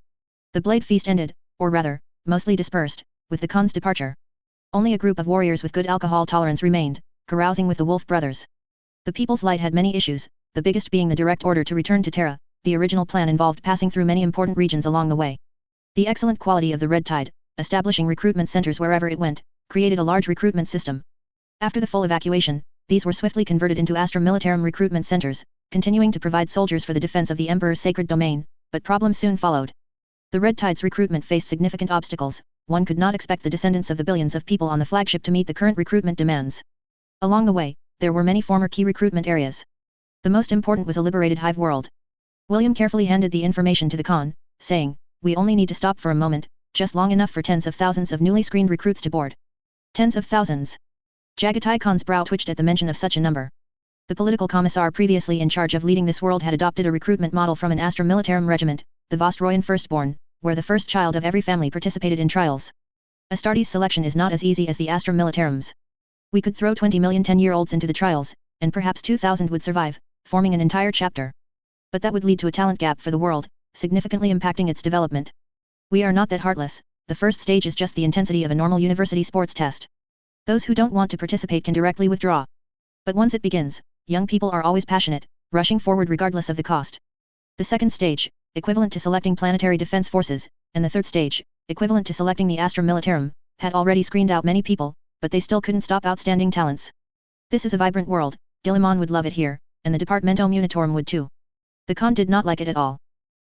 The blade feast ended, or rather, mostly dispersed, with the Khan's departure. Only a group of warriors with good alcohol tolerance remained, carousing with the Wolf brothers. The People's Light had many issues, the biggest being the direct order to return to Terra. The original plan involved passing through many important regions along the way. The excellent quality of the Red Tide, establishing recruitment centers wherever it went, created a large recruitment system. After the full evacuation, these were swiftly converted into Astra Militarum recruitment centers, continuing to provide soldiers for the defense of the Emperor's sacred domain, but problems soon followed. The Red Tide's recruitment faced significant obstacles, one could not expect the descendants of the billions of people on the flagship to meet the current recruitment demands. Along the way, there were many former key recruitment areas. The most important was a liberated hive world. William carefully handed the information to the Khan, saying, we only need to stop for a moment, just long enough for tens of thousands of newly screened recruits to board. Tens of thousands. Jagatai Khan's brow twitched at the mention of such a number. The political commissar previously in charge of leading this world had adopted a recruitment model from an Astra Militarum regiment, the Vostroyan Firstborn, where the first child of every family participated in trials. Astartes' selection is not as easy as the Astra Militarum's. We could throw 20 million 10-year-olds into the trials, and perhaps 2,000 would survive, forming an entire chapter. But that would lead to a talent gap for the world, significantly impacting its development. We are not that heartless, the first stage is just the intensity of a normal university sports test. Those who don't want to participate can directly withdraw. But once it begins, young people are always passionate, rushing forward regardless of the cost. The second stage, equivalent to selecting planetary defense forces, and the third stage, equivalent to selecting the Astra Militarum, had already screened out many people, but they still couldn't stop outstanding talents. This is a vibrant world, Guillemon would love it here, and the Departamento Munitorum would too. The Khan did not like it at all.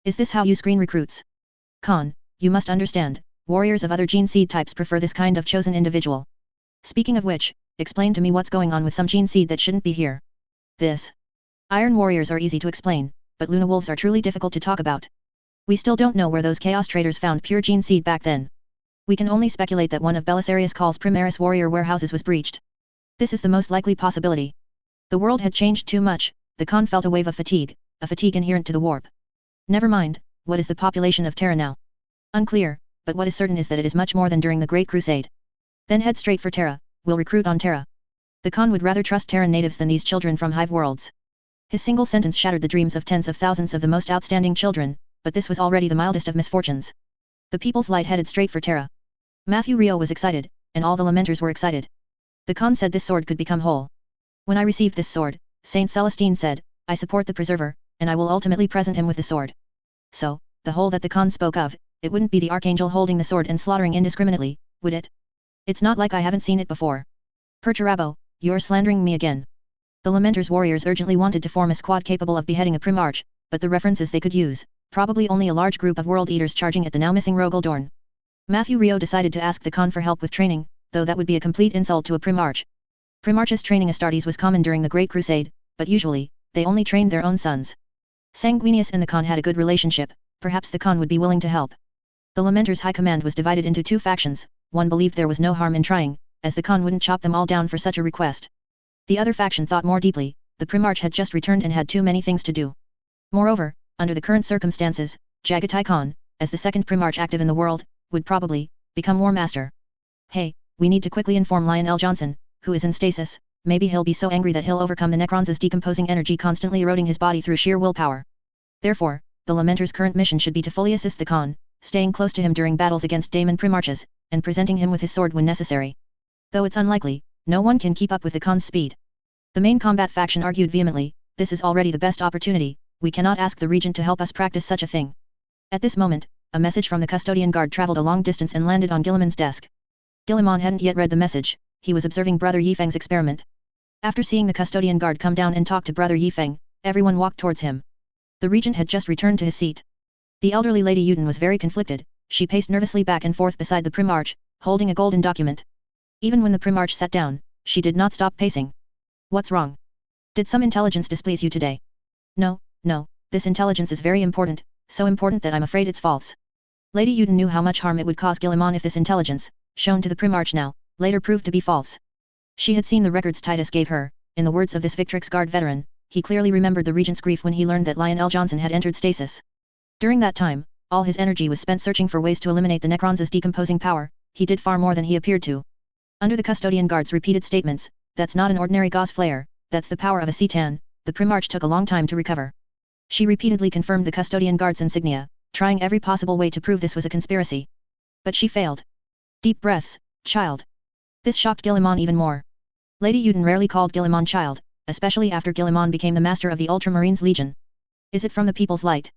Is this how you screen recruits? Khan, you must understand, warriors of other gene seed types prefer this kind of chosen individual. Speaking of which, explain to me what's going on with some gene seed that shouldn't be here. This. Iron warriors are easy to explain, but Luna wolves are truly difficult to talk about. We still don't know where those chaos traders found pure gene seed back then. We can only speculate that one of Belisarius Call's Primaris warrior warehouses was breached. This is the most likely possibility. The world had changed too much, the Khan felt a wave of fatigue, a fatigue inherent to the warp. Never mind, what is the population of Terra now? Unclear, but what is certain is that it is much more than during the Great Crusade. Then head straight for Terra, we'll recruit on Terra. The Khan would rather trust Terran natives than these children from hive worlds. His single sentence shattered the dreams of tens of thousands of the most outstanding children, but this was already the mildest of misfortunes. The People's Light headed straight for Terra. Matthew Rio was excited, and all the Lamenters were excited. The Khan said this sword could become whole. When I received this sword, Saint Celestine said, I support the Preserver, and I will ultimately present him with the sword. So, the whole that the Khan spoke of, it wouldn't be the Archangel holding the sword and slaughtering indiscriminately, would it? It's not like I haven't seen it before. Perturabo, you're slandering me again. The Lamenter's warriors urgently wanted to form a squad capable of beheading a Primarch, but the references they could use, probably only a large group of World Eaters charging at the now missing Rogel Dorn. Matthew Rio decided to ask the Khan for help with training, though that would be a complete insult to a Primarch. Primarchs training Astartes was common during the Great Crusade, but usually, they only trained their own sons. Sanguinius and the Khan had a good relationship, perhaps the Khan would be willing to help. The Lamenter's high command was divided into two factions, one believed there was no harm in trying, as the Khan wouldn't chop them all down for such a request. The other faction thought more deeply, the Primarch had just returned and had too many things to do. Moreover, under the current circumstances, Jagatai Khan, as the second Primarch active in the world, would probably become War Master. Hey, we need to quickly inform Lionel Johnson, who is in stasis, maybe he'll be so angry that he'll overcome the Necrons' decomposing energy constantly eroding his body through sheer willpower. Therefore, the Lamenter's current mission should be to fully assist the Khan, staying close to him during battles against Daemon Primarches, and presenting him with his sword when necessary. Though it's unlikely, no one can keep up with the Khan's speed. The main combat faction argued vehemently, this is already the best opportunity, we cannot ask the Regent to help us practice such a thing. At this moment, a message from the custodian guard traveled a long distance and landed on Guillemon's desk. Guillemon hadn't yet read the message, he was observing Brother Yifeng's experiment. After seeing the custodian guard come down and talk to Brother Yifeng, everyone walked towards him. The Regent had just returned to his seat. The elderly Lady Yuden was very conflicted, she paced nervously back and forth beside the Primarch, holding a golden document. Even when the Primarch sat down, she did not stop pacing. What's wrong? Did some intelligence displease you today? No, this intelligence is very important, so important that I'm afraid it's false. Lady Yuden knew how much harm it would cause Guillemon if this intelligence, shown to the Primarch now, later proved to be false. She had seen the records Titus gave her, in the words of this Victrix Guard veteran, he clearly remembered the Regent's grief when he learned that Lionel Johnson had entered stasis. During that time, all his energy was spent searching for ways to eliminate the Necrons' decomposing power, he did far more than he appeared to. Under the custodian guard's repeated statements, that's not an ordinary gauze flare, that's the power of a Citan, the Primarch took a long time to recover. She repeatedly confirmed the custodian guard's insignia, trying every possible way to prove this was a conspiracy. But she failed. Deep breaths, child. This shocked Guillemon even more. Lady Yuden rarely called Guillemon child, especially after Guillemon became the master of the Ultramarines Legion. Is it from the People's Light?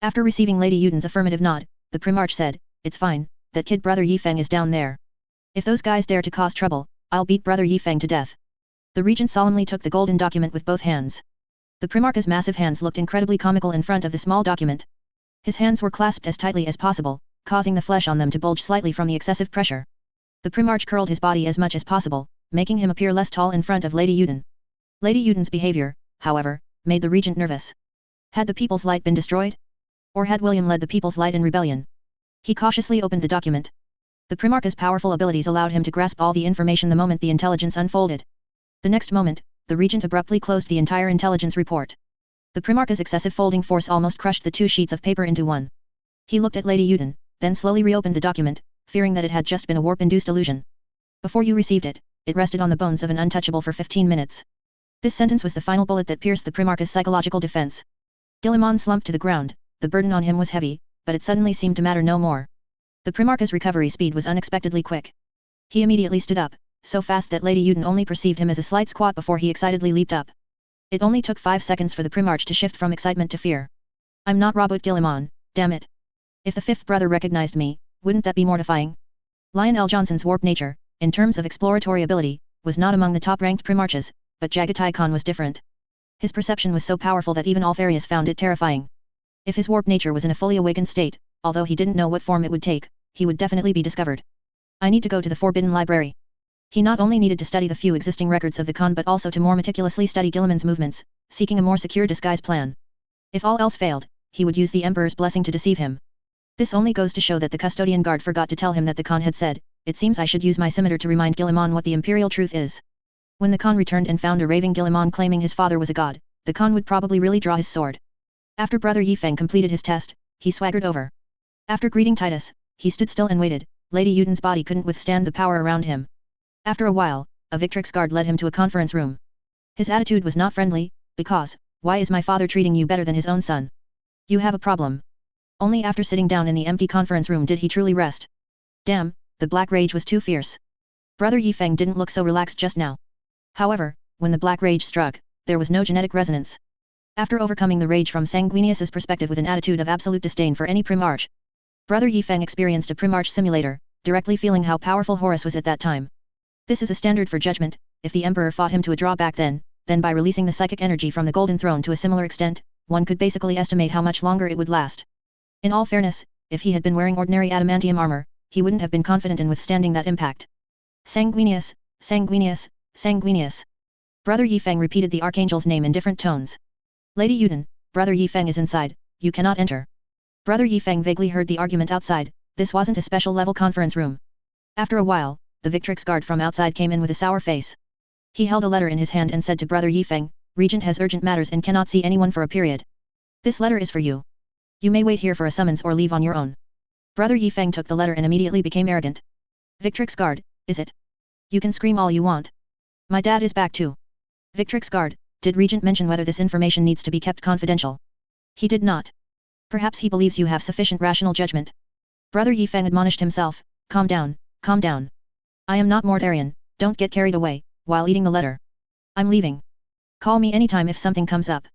After receiving Lady Yuden's affirmative nod, the Primarch said, it's fine, that kid Brother Yifeng is down there. If those guys dare to cause trouble, I'll beat Brother Yifeng to death. The Regent solemnly took the golden document with both hands. The Primarch's massive hands looked incredibly comical in front of the small document. His hands were clasped as tightly as possible, causing the flesh on them to bulge slightly from the excessive pressure. The Primarch curled his body as much as possible, making him appear less tall in front of Lady Yuden. Lady Yuden's behavior, however, made the Regent nervous. Had the People's Light been destroyed? Or had William led the People's Light in rebellion? He cautiously opened the document. The Primarch's powerful abilities allowed him to grasp all the information the moment the intelligence unfolded. The next moment, the Regent abruptly closed the entire intelligence report. The Primarch's excessive folding force almost crushed the two sheets of paper into one. He looked at Lady Yuden, then slowly reopened the document, fearing that it had just been a warp-induced illusion. Before you received it, it rested on the bones of an untouchable for 15 minutes. This sentence was the final bullet that pierced the Primarch's psychological defense. Guillemon slumped to the ground, the burden on him was heavy, but it suddenly seemed to matter no more. The Primarch's recovery speed was unexpectedly quick. He immediately stood up, so fast that Lady Yuden only perceived him as a slight squat before he excitedly leaped up. It only took 5 seconds for the Primarch to shift from excitement to fear. I'm not Robert Guillemon, damn it. If the fifth brother recognized me, wouldn't that be mortifying? Lionel Johnson's warped nature, in terms of exploratory ability, was not among the top-ranked Primarchs, but Jagatai Khan was different. His perception was so powerful that even Alfarius found it terrifying. If his warp nature was in a fully awakened state, although he didn't know what form it would take, he would definitely be discovered. I need to go to the Forbidden Library. He not only needed to study the few existing records of the Khan but also to more meticulously study Guilliman's movements, seeking a more secure disguise plan. If all else failed, he would use the Emperor's blessing to deceive him. This only goes to show that the custodian guard forgot to tell him that the Khan had said, "It seems I should use my scimitar to remind Guilliman what the imperial truth is." When the Khan returned and found a raving Guilliman claiming his father was a god, the Khan would probably really draw his sword. After Brother Yifeng completed his test, he swaggered over. After greeting Titus, he stood still and waited. Lady Yuden's body couldn't withstand the power around him. After a while, a Victrix guard led him to a conference room. His attitude was not friendly, because, "Why is my father treating you better than his own son? You have a problem." Only after sitting down in the empty conference room did he truly rest. Damn, the black rage was too fierce. Brother Yifeng didn't look so relaxed just now. However, when the black rage struck, there was no genetic resonance. After overcoming the rage from Sanguinius's perspective with an attitude of absolute disdain for any Primarch, Brother Yifeng experienced a Primarch simulator, directly feeling how powerful Horus was at that time. This is a standard for judgment. If the Emperor fought him to a draw back then by releasing the psychic energy from the Golden Throne to a similar extent, one could basically estimate how much longer it would last. In all fairness, if he had been wearing ordinary adamantium armor, he wouldn't have been confident in withstanding that impact. Sanguinius, Sanguinius, Sanguinius. Brother Yifeng repeated the Archangel's name in different tones. Lady Yuden, Brother Yifeng is inside, you cannot enter. Brother Yifeng vaguely heard the argument outside. This wasn't a special level conference room. After a while, the Victrix guard from outside came in with a sour face. He held a letter in his hand and said to Brother Yifeng, "Regent has urgent matters and cannot see anyone for a period. This letter is for you. You may wait here for a summons or leave on your own." Brother Yifeng took the letter and immediately became arrogant. "Victrix guard, is it? You can scream all you want. My dad is back too." Victrix guard, did Regent mention whether this information needs to be kept confidential? He did not. Perhaps he believes you have sufficient rational judgment. Brother Yifeng admonished himself, calm down, calm down. I am not Mortarian, don't get carried away, while eating the letter. I'm leaving. Call me anytime if something comes up.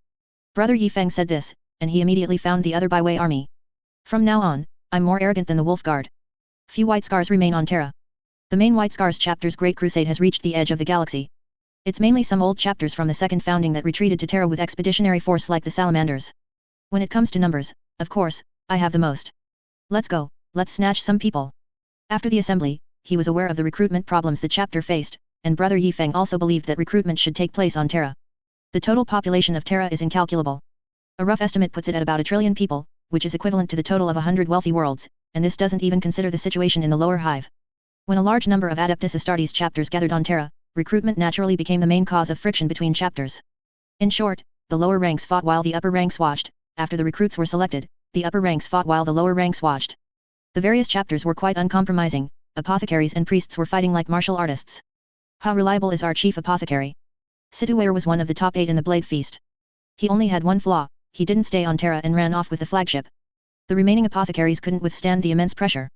Brother Yifeng said this, and he immediately found the other byway army. From now on, I'm more arrogant than the Wolf Guard. Few White Scars remain on Terra. The main White Scars chapter's Great Crusade has reached the edge of the galaxy. It's mainly some old chapters from the Second Founding that retreated to Terra with expeditionary force like the Salamanders. When it comes to numbers, of course, I have the most. Let's go, let's snatch some people. After the assembly, he was aware of the recruitment problems the chapter faced, and Brother Yifeng also believed that recruitment should take place on Terra. The total population of Terra is incalculable. A rough estimate puts it at about 1 trillion people, which is equivalent to the total of 100 wealthy worlds, and this doesn't even consider the situation in the lower hive. When a large number of Adeptus Astartes chapters gathered on Terra, recruitment naturally became the main cause of friction between chapters. In short, the lower ranks fought while the upper ranks watched. After the recruits were selected, the upper ranks fought while the lower ranks watched. The various chapters were quite uncompromising. Apothecaries and priests were fighting like martial artists. How reliable is our chief apothecary? Situare was one of the top 8 in the Blade Feast. He only had one flaw, he didn't stay on Terra and ran off with the flagship. The remaining apothecaries couldn't withstand the immense pressure.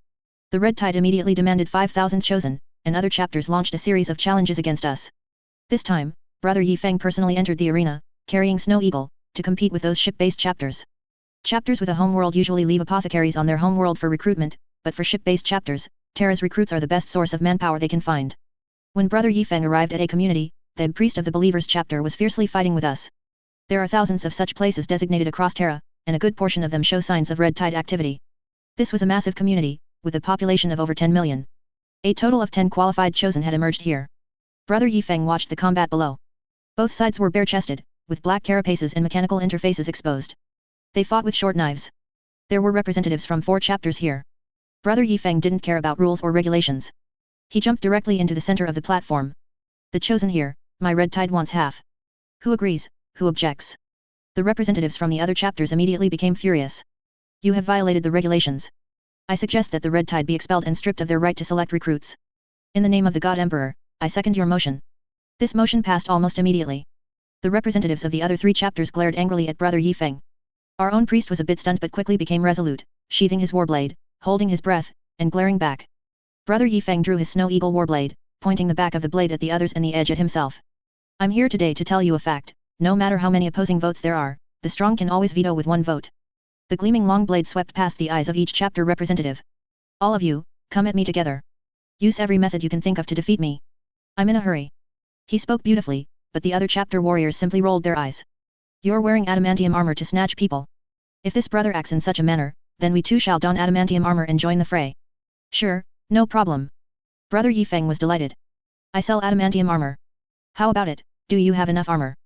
The Red Tide immediately demanded 5,000 chosen, and other chapters launched a series of challenges against us. This time, Brother Yifeng personally entered the arena, carrying Snow Eagle, to compete with those ship-based chapters. Chapters with a homeworld usually leave apothecaries on their homeworld for recruitment, but for ship-based chapters, Terra's recruits are the best source of manpower they can find. When Brother Yifeng arrived at a community, the priest of the Believers chapter was fiercely fighting with us. There are thousands of such places designated across Terra, and a good portion of them show signs of Red Tide activity. This was a massive community, with a population of over 10 million. A total of 10 qualified chosen had emerged here. Brother Yifeng watched the combat below. Both sides were bare-chested, with black carapaces and mechanical interfaces exposed. They fought with short knives. There were representatives from 4 chapters here. Brother Yifeng didn't care about rules or regulations. He jumped directly into the center of the platform. The chosen here, my Red Tide wants half. Who agrees, who objects? The representatives from the other chapters immediately became furious. You have violated the regulations. I suggest that the Red Tide be expelled and stripped of their right to select recruits. In the name of the God Emperor, I second your motion. This motion passed almost immediately. The representatives of the other 3 chapters glared angrily at Brother Yifeng. Our own priest was a bit stunned but quickly became resolute, sheathing his warblade, holding his breath, and glaring back. Brother Yifeng drew his Snow Eagle warblade, pointing the back of the blade at the others and the edge at himself. I'm here today to tell you a fact, no matter how many opposing votes there are, the strong can always veto with 1 vote. The gleaming long blade swept past the eyes of each chapter representative. All of you, come at me together. Use every method you can think of to defeat me. I'm in a hurry. He spoke beautifully, but the other chapter warriors simply rolled their eyes. You're wearing adamantium armor to snatch people. If this brother acts in such a manner, then we too shall don adamantium armor and join the fray. Sure, no problem. Brother Yifeng was delighted. I sell adamantium armor. How about it, do you have enough armor?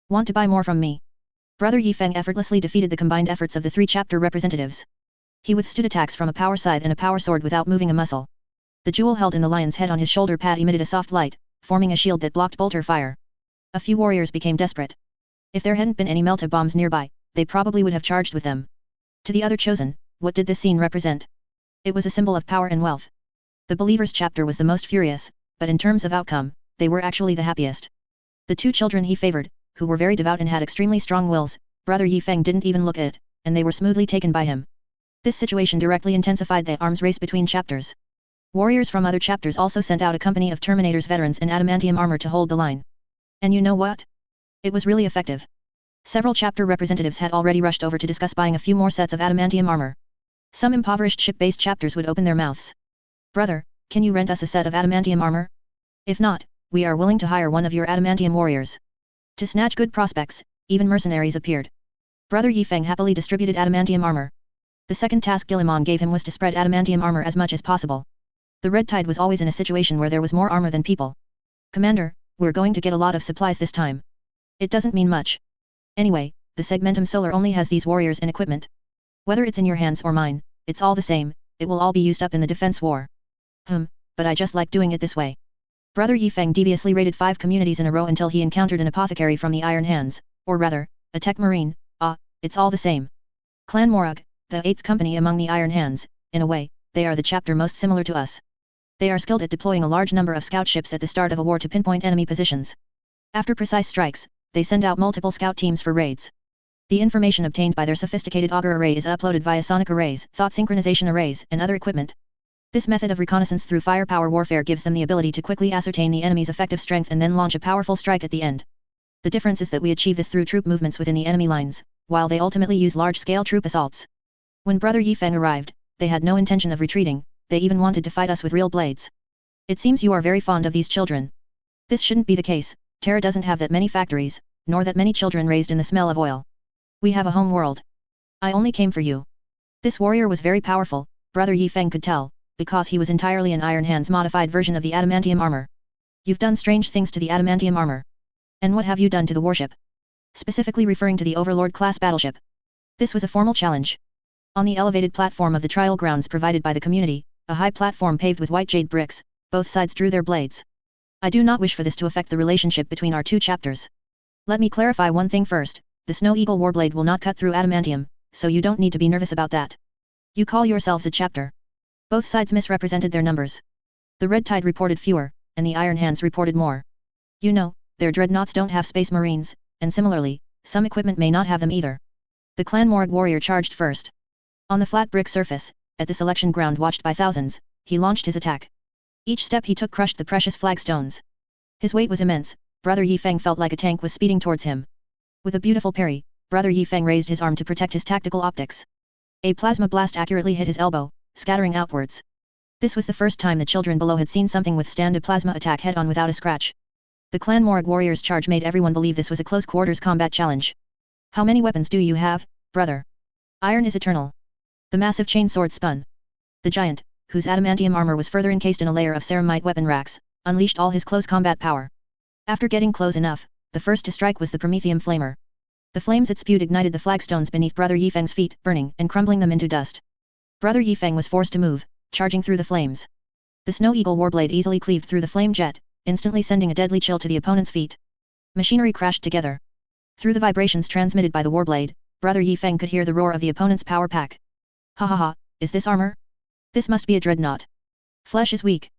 Want to buy more from me? Brother Yifeng effortlessly defeated the combined efforts of the three chapter representatives. He withstood attacks from a power scythe and a power sword without moving a muscle. The jewel held in the lion's head on his shoulder pad emitted a soft light, forming a shield that blocked bolter fire. A few warriors became desperate. If there hadn't been any melta bombs nearby, they probably would have charged with them. To the other chosen, what did this scene represent? It was a symbol of power and wealth. The Believers chapter was the most furious, but in terms of outcome, they were actually the happiest. The two children he favored, who were very devout and had extremely strong wills, Brother Yifeng didn't even look at it, and they were smoothly taken by him. This situation directly intensified the arms race between chapters. Warriors from other chapters also sent out a company of Terminator's veterans in adamantium armor to hold the line. And you know what? It was really effective. Several chapter representatives had already rushed over to discuss buying a few more sets of adamantium armor. Some impoverished ship-based chapters would open their mouths. Brother, can you rent us a set of adamantium armor? If not, we are willing to hire one of your adamantium warriors. To snatch good prospects, even mercenaries appeared. Brother Yifeng happily distributed adamantium armor. The second task Guillemon gave him was to spread adamantium armor as much as possible. The Red Tide was always in a situation where there was more armor than people. Commander, we're going to get a lot of supplies this time. It doesn't mean much. Anyway, the Segmentum Solar only has these warriors and equipment. Whether it's in your hands or mine, it's all the same, it will all be used up in the defense war. But I just like doing it this way. Brother Yifeng deviously raided 5 communities in a row until he encountered an apothecary from the Iron Hands, or rather, a tech marine. It's all the same. Clan Morag, the 8th company among the Iron Hands, in a way, they are the chapter most similar to us. They are skilled at deploying a large number of scout ships at the start of a war to pinpoint enemy positions. After precise strikes, they send out multiple scout teams for raids. The information obtained by their sophisticated auger array is uploaded via sonic arrays, thought synchronization arrays, and other equipment. This method of reconnaissance through firepower warfare gives them the ability to quickly ascertain the enemy's effective strength and then launch a powerful strike at the end. The difference is that we achieve this through troop movements within the enemy lines, while they ultimately use large-scale troop assaults. When Brother Yifeng arrived, they had no intention of retreating, they even wanted to fight us with real blades. It seems you are very fond of these children. This shouldn't be the case, Terra doesn't have that many factories, nor that many children raised in the smell of oil. We have a home world. I only came for you. This warrior was very powerful, Brother Yifeng could tell, because he was entirely an Iron Hands modified version of the adamantium armor. You've done strange things to the adamantium armor. And what have you done to the warship? Specifically referring to the Overlord class battleship. This was a formal challenge. On the elevated platform of the trial grounds provided by the community, a high platform paved with white jade bricks, both sides drew their blades. I do not wish for this to affect the relationship between our two chapters. Let me clarify one thing first, the Snow Eagle Warblade will not cut through adamantium, so you don't need to be nervous about that. You call yourselves a chapter. Both sides misrepresented their numbers. The Red Tide reported fewer, and the Iron Hands reported more. You know, their dreadnoughts don't have space marines, and similarly, some equipment may not have them either. The Clan Morag warrior charged first. On the flat brick surface, at the selection ground watched by thousands, he launched his attack. Each step he took crushed the precious flagstones. His weight was immense, Brother Yifeng felt like a tank was speeding towards him. With a beautiful parry, Brother Yifeng raised his arm to protect his tactical optics. A plasma blast accurately hit his elbow, scattering outwards. This was the first time the children below had seen something withstand a plasma attack head-on without a scratch. The Clan Morag warrior's charge made everyone believe this was a close-quarters combat challenge. How many weapons do you have, brother? Iron is eternal. The massive chainsword spun. The giant, whose adamantium armor was further encased in a layer of ceramite weapon racks, unleashed all his close combat power. After getting close enough, the first to strike was the Prometheum Flamer. The flames it spewed ignited the flagstones beneath Brother Yifeng's feet, burning and crumbling them into dust. Brother Yifeng was forced to move, charging through the flames. The Snow Eagle Warblade easily cleaved through the flame jet, instantly sending a deadly chill to the opponent's feet. Machinery crashed together. Through the vibrations transmitted by the Warblade, Brother Yifeng could hear the roar of the opponent's power pack. Ha ha ha, is this armor? This must be a dreadnought. Flesh is weak.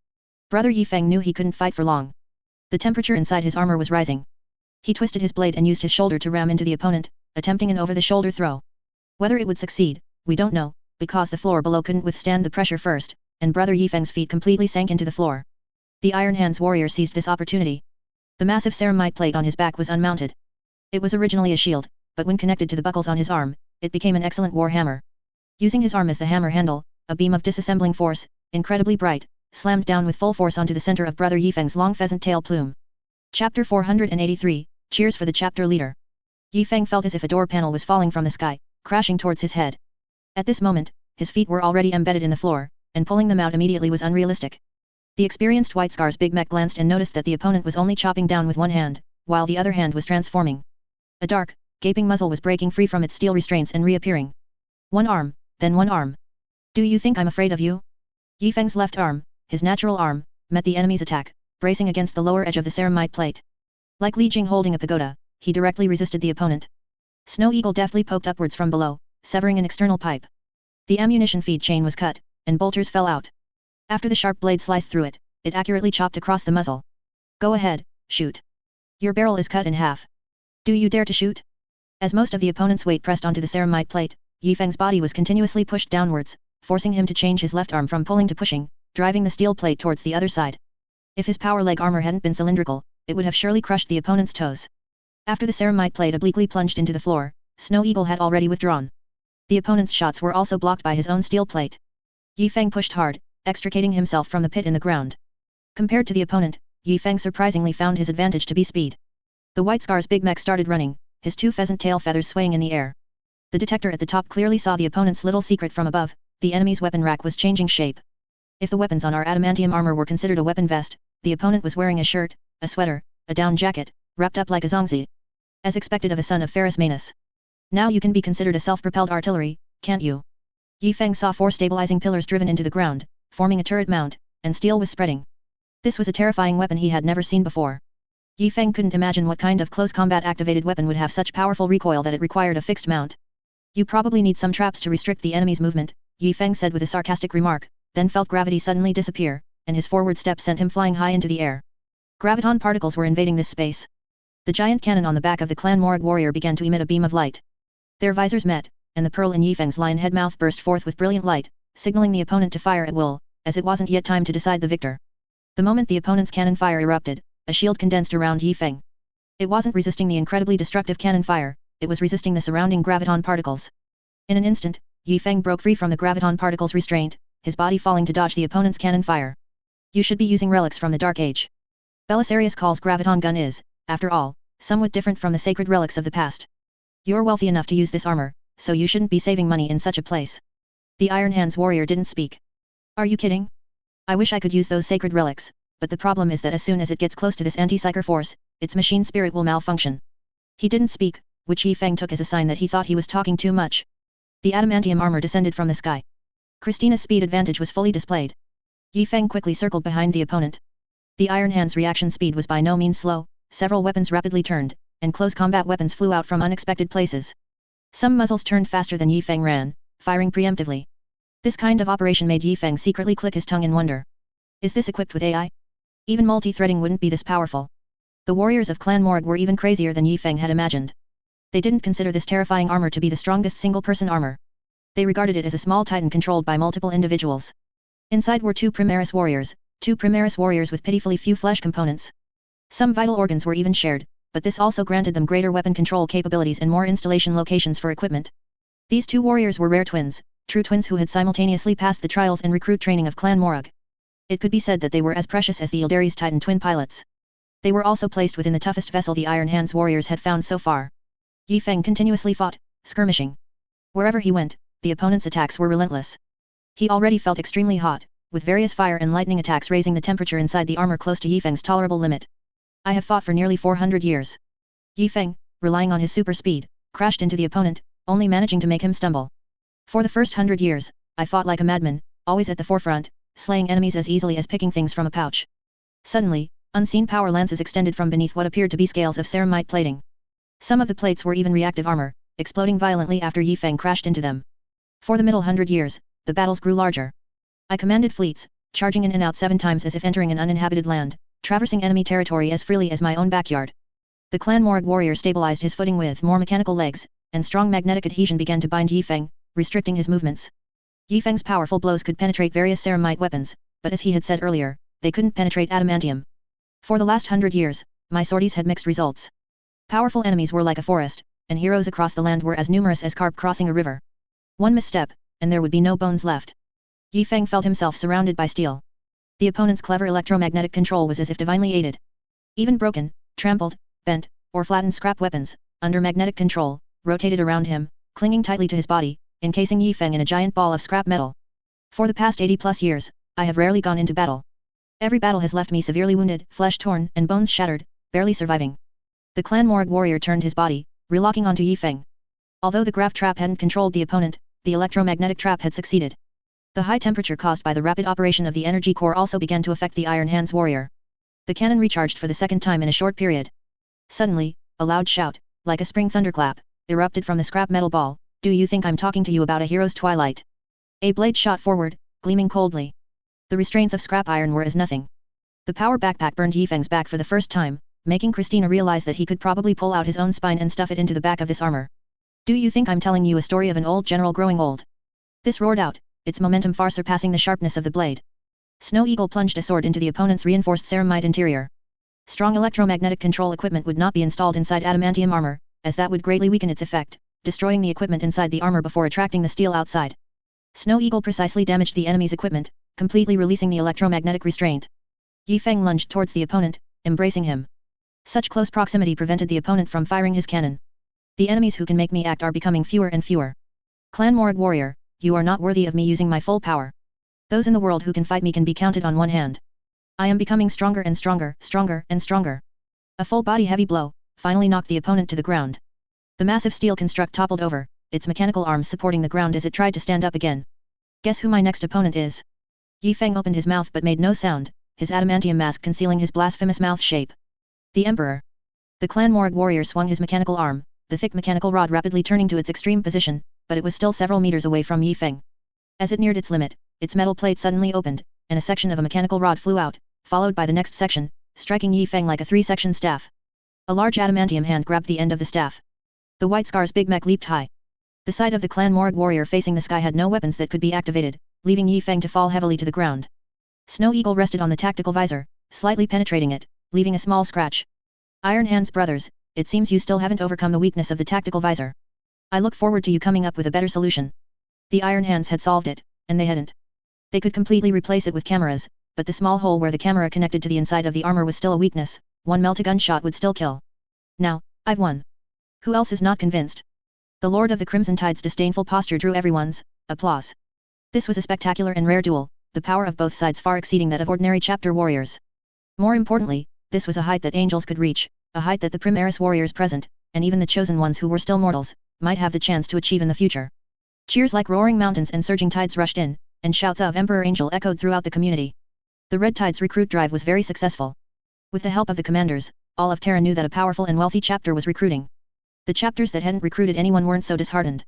Brother Yifeng knew he couldn't fight for long. The temperature inside his armor was rising. He twisted his blade and used his shoulder to ram into the opponent, attempting an over-the-shoulder throw. Whether it would succeed, we don't know, because the floor below couldn't withstand the pressure first, and Brother Yifeng's feet completely sank into the floor. The Iron Hands warrior seized this opportunity. The massive ceramite plate on his back was unmounted. It was originally a shield, but when connected to the buckles on his arm, it became an excellent war hammer. Using his arm as the hammer handle, a beam of disassembling force, incredibly bright, slammed down with full force onto the center of Brother Yifeng's long pheasant tail plume. Chapter 483, Cheers for the chapter leader. Yifeng felt as if a door panel was falling from the sky, crashing towards his head. At this moment, his feet were already embedded in the floor, and pulling them out immediately was unrealistic. The experienced White Scar's big mech glanced and noticed that the opponent was only chopping down with one hand, while the other hand was transforming. A dark, gaping muzzle was breaking free from its steel restraints and reappearing. One arm, then one arm. Do you think I'm afraid of you? Yifeng's left arm, his natural arm, met the enemy's attack, bracing against the lower edge of the ceramite plate. Like Li Jing holding a pagoda, he directly resisted the opponent. Snow Eagle deftly poked upwards from below, severing an external pipe. The ammunition feed chain was cut, and bolters fell out. After the sharp blade sliced through it, it accurately chopped across the muzzle. Go ahead, shoot. Your barrel is cut in half. Do you dare to shoot? As most of the opponent's weight pressed onto the ceramite plate, Yifeng's body was continuously pushed downwards, forcing him to change his left arm from pulling to pushing, driving the steel plate towards the other side. If his power leg armor hadn't been cylindrical, it would have surely crushed the opponent's toes. After the ceramite plate obliquely plunged into the floor, Snow Eagle had already withdrawn. The opponent's shots were also blocked by his own steel plate. Yifeng pushed hard, extricating himself from the pit in the ground. Compared to the opponent, Yifeng surprisingly found his advantage to be speed. The White Scar's big mech started running, his two pheasant tail feathers swaying in the air. The detector at the top clearly saw the opponent's little secret from above, the enemy's weapon rack was changing shape. If the weapons on our adamantium armor were considered a weapon vest, the opponent was wearing a shirt, a sweater, a down jacket, wrapped up like a zongzi. As expected of a son of Ferrus Manus. Now you can be considered a self-propelled artillery, can't you? Yifeng saw 4 stabilizing pillars driven into the ground, forming a turret mount, and steel was spreading. This was a terrifying weapon he had never seen before. Yifeng couldn't imagine what kind of close combat activated weapon would have such powerful recoil that it required a fixed mount. You probably need some traps to restrict the enemy's movement, Yifeng said with a sarcastic remark, then felt gravity suddenly disappear, and his forward step sent him flying high into the air. Graviton particles were invading this space. The giant cannon on the back of the clan Morag warrior began to emit a beam of light. Their visors met, and the pearl in Yifeng's lion head mouth burst forth with brilliant light, signaling the opponent to fire at will, as it wasn't yet time to decide the victor. The moment the opponent's cannon fire erupted, a shield condensed around Yifeng. It wasn't resisting the incredibly destructive cannon fire, it was resisting the surrounding graviton particles. In an instant, Yifeng broke free from the graviton particles' restraint, his body falling to dodge the opponent's cannon fire. You should be using relics from the Dark Age. Belisarius calls graviton gun is, after all, somewhat different from the sacred relics of the past. You're wealthy enough to use this armor, so you shouldn't be saving money in such a place. The Iron Hands warrior didn't speak. Are you kidding? I wish I could use those sacred relics, but the problem is that as soon as it gets close to this anti-psyker force, its machine spirit will malfunction. He didn't speak, which Yifeng took as a sign that he thought he was talking too much. The adamantium armor descended from the sky. Christina's speed advantage was fully displayed. Yifeng quickly circled behind the opponent. The Iron Hand's reaction speed was by no means slow, several weapons rapidly turned, and close combat weapons flew out from unexpected places. Some muzzles turned faster than Yifeng ran, firing preemptively. This kind of operation made Yifeng secretly click his tongue in wonder. Is this equipped with AI? Even multi-threading wouldn't be this powerful. The warriors of Clan Morag were even crazier than Yifeng had imagined. They didn't consider this terrifying armor to be the strongest single-person armor. They regarded it as a small titan controlled by multiple individuals. Inside were 2 Primaris warriors with pitifully few flesh components. Some vital organs were even shared, but this also granted them greater weapon control capabilities and more installation locations for equipment. These 2 warriors were rare twins, true twins who had simultaneously passed the trials and recruit training of Clan Morag. It could be said that they were as precious as the Ildari's Titan twin pilots. They were also placed within the toughest vessel the Iron Hands warriors had found so far. Yifeng continuously fought, skirmishing. Wherever he went, the opponent's attacks were relentless. He already felt extremely hot, with various fire and lightning attacks raising the temperature inside the armor close to Yifeng's tolerable limit. I have fought for nearly 400 years. Yifeng, relying on his super speed, crashed into the opponent, only managing to make him stumble. For the first 100 years, I fought like a madman, always at the forefront, slaying enemies as easily as picking things from a pouch. Suddenly, unseen power lances extended from beneath what appeared to be scales of ceramite plating. Some of the plates were even reactive armor, exploding violently after Yifeng crashed into them. For the middle 100 years, the battles grew larger. I commanded fleets, charging in and out 7 times as if entering an uninhabited land, traversing enemy territory as freely as my own backyard. The Clan Morag warrior stabilized his footing with more mechanical legs, and strong magnetic adhesion began to bind Yifeng, restricting his movements. Yifeng's powerful blows could penetrate various ceramite weapons, but as he had said earlier, they couldn't penetrate adamantium. For the last 100 years, my sorties had mixed results. Powerful enemies were like a forest, and heroes across the land were as numerous as carp crossing a river. One misstep, and there would be no bones left. Yifeng felt himself surrounded by steel. The opponent's clever electromagnetic control was as if divinely aided. Even broken, trampled, bent, or flattened scrap weapons, under magnetic control, rotated around him, clinging tightly to his body, encasing Yi Feng in a giant ball of scrap metal. For the past 80+ years, I have rarely gone into battle. Every battle has left me severely wounded, flesh torn, and bones shattered, barely surviving. The clan Morag warrior turned his body, relocking onto Yi Feng. Although the grav trap hadn't controlled the opponent, the electromagnetic trap had succeeded. The high temperature caused by the rapid operation of the energy core also began to affect the Iron Hands warrior. The cannon recharged for the second time in a short period. Suddenly, a loud shout, like a spring thunderclap, erupted from the scrap metal ball. Do you think I'm talking to you about a hero's twilight? A blade shot forward, gleaming coldly. The restraints of scrap iron were as nothing. The power backpack burned Yi Feng's back for the first time, making Christina realize that he could probably pull out his own spine and stuff it into the back of this armor. Do you think I'm telling you a story of an old general growing old? This roared out, its momentum far surpassing the sharpness of the blade. Snow Eagle plunged a sword into the opponent's reinforced ceramite interior. Strong electromagnetic control equipment would not be installed inside adamantium armor, as that would greatly weaken its effect, destroying the equipment inside the armor before attracting the steel outside. Snow Eagle precisely damaged the enemy's equipment, completely releasing the electromagnetic restraint. Yi Feng lunged towards the opponent, embracing him. Such close proximity prevented the opponent from firing his cannon. The enemies who can make me act are becoming fewer and fewer. Clan Morag warrior, you are not worthy of me using my full power. Those in the world who can fight me can be counted on one hand. I am becoming stronger and stronger, stronger and stronger. A full body heavy blow finally knocked the opponent to the ground. The massive steel construct toppled over, its mechanical arms supporting the ground as it tried to stand up again. Guess who my next opponent is? Yi Feng opened his mouth but made no sound, his adamantium mask concealing his blasphemous mouth shape. The Emperor. The clan Morag warrior swung his mechanical arm, the thick mechanical rod rapidly turning to its extreme position, but it was still several meters away from Yi Feng. As it neared its limit, its metal plate suddenly opened, and a section of a mechanical rod flew out, followed by the next section, striking Yi Feng like a three-section staff. A large adamantium hand grabbed the end of the staff. The White Scar's big mech leaped high. The side of the clan Morag warrior facing the sky had no weapons that could be activated, leaving Yi Feng to fall heavily to the ground. Snow Eagle rested on the tactical visor, slightly penetrating it, leaving a small scratch. Iron Hands brothers, it seems you still haven't overcome the weakness of the tactical visor. I look forward to you coming up with a better solution. The Iron Hands had solved it, and they hadn't. They could completely replace it with cameras, but the small hole where the camera connected to the inside of the armor was still a weakness. One meltagun shot would still kill. Now, I've won. Who else is not convinced? The Lord of the Crimson Tide's disdainful posture drew everyone's applause. This was a spectacular and rare duel, the power of both sides far exceeding that of ordinary chapter warriors. More importantly, this was a height that angels could reach, a height that the Primaris warriors present, and even the chosen ones who were still mortals, might have the chance to achieve in the future. Cheers like roaring mountains and surging tides rushed in, and shouts of Emperor Angel echoed throughout the community. The Red Tide's recruit drive was very successful. With the help of the commanders, all of Terra knew that a powerful and wealthy chapter was recruiting. The chapters that hadn't recruited anyone weren't so disheartened.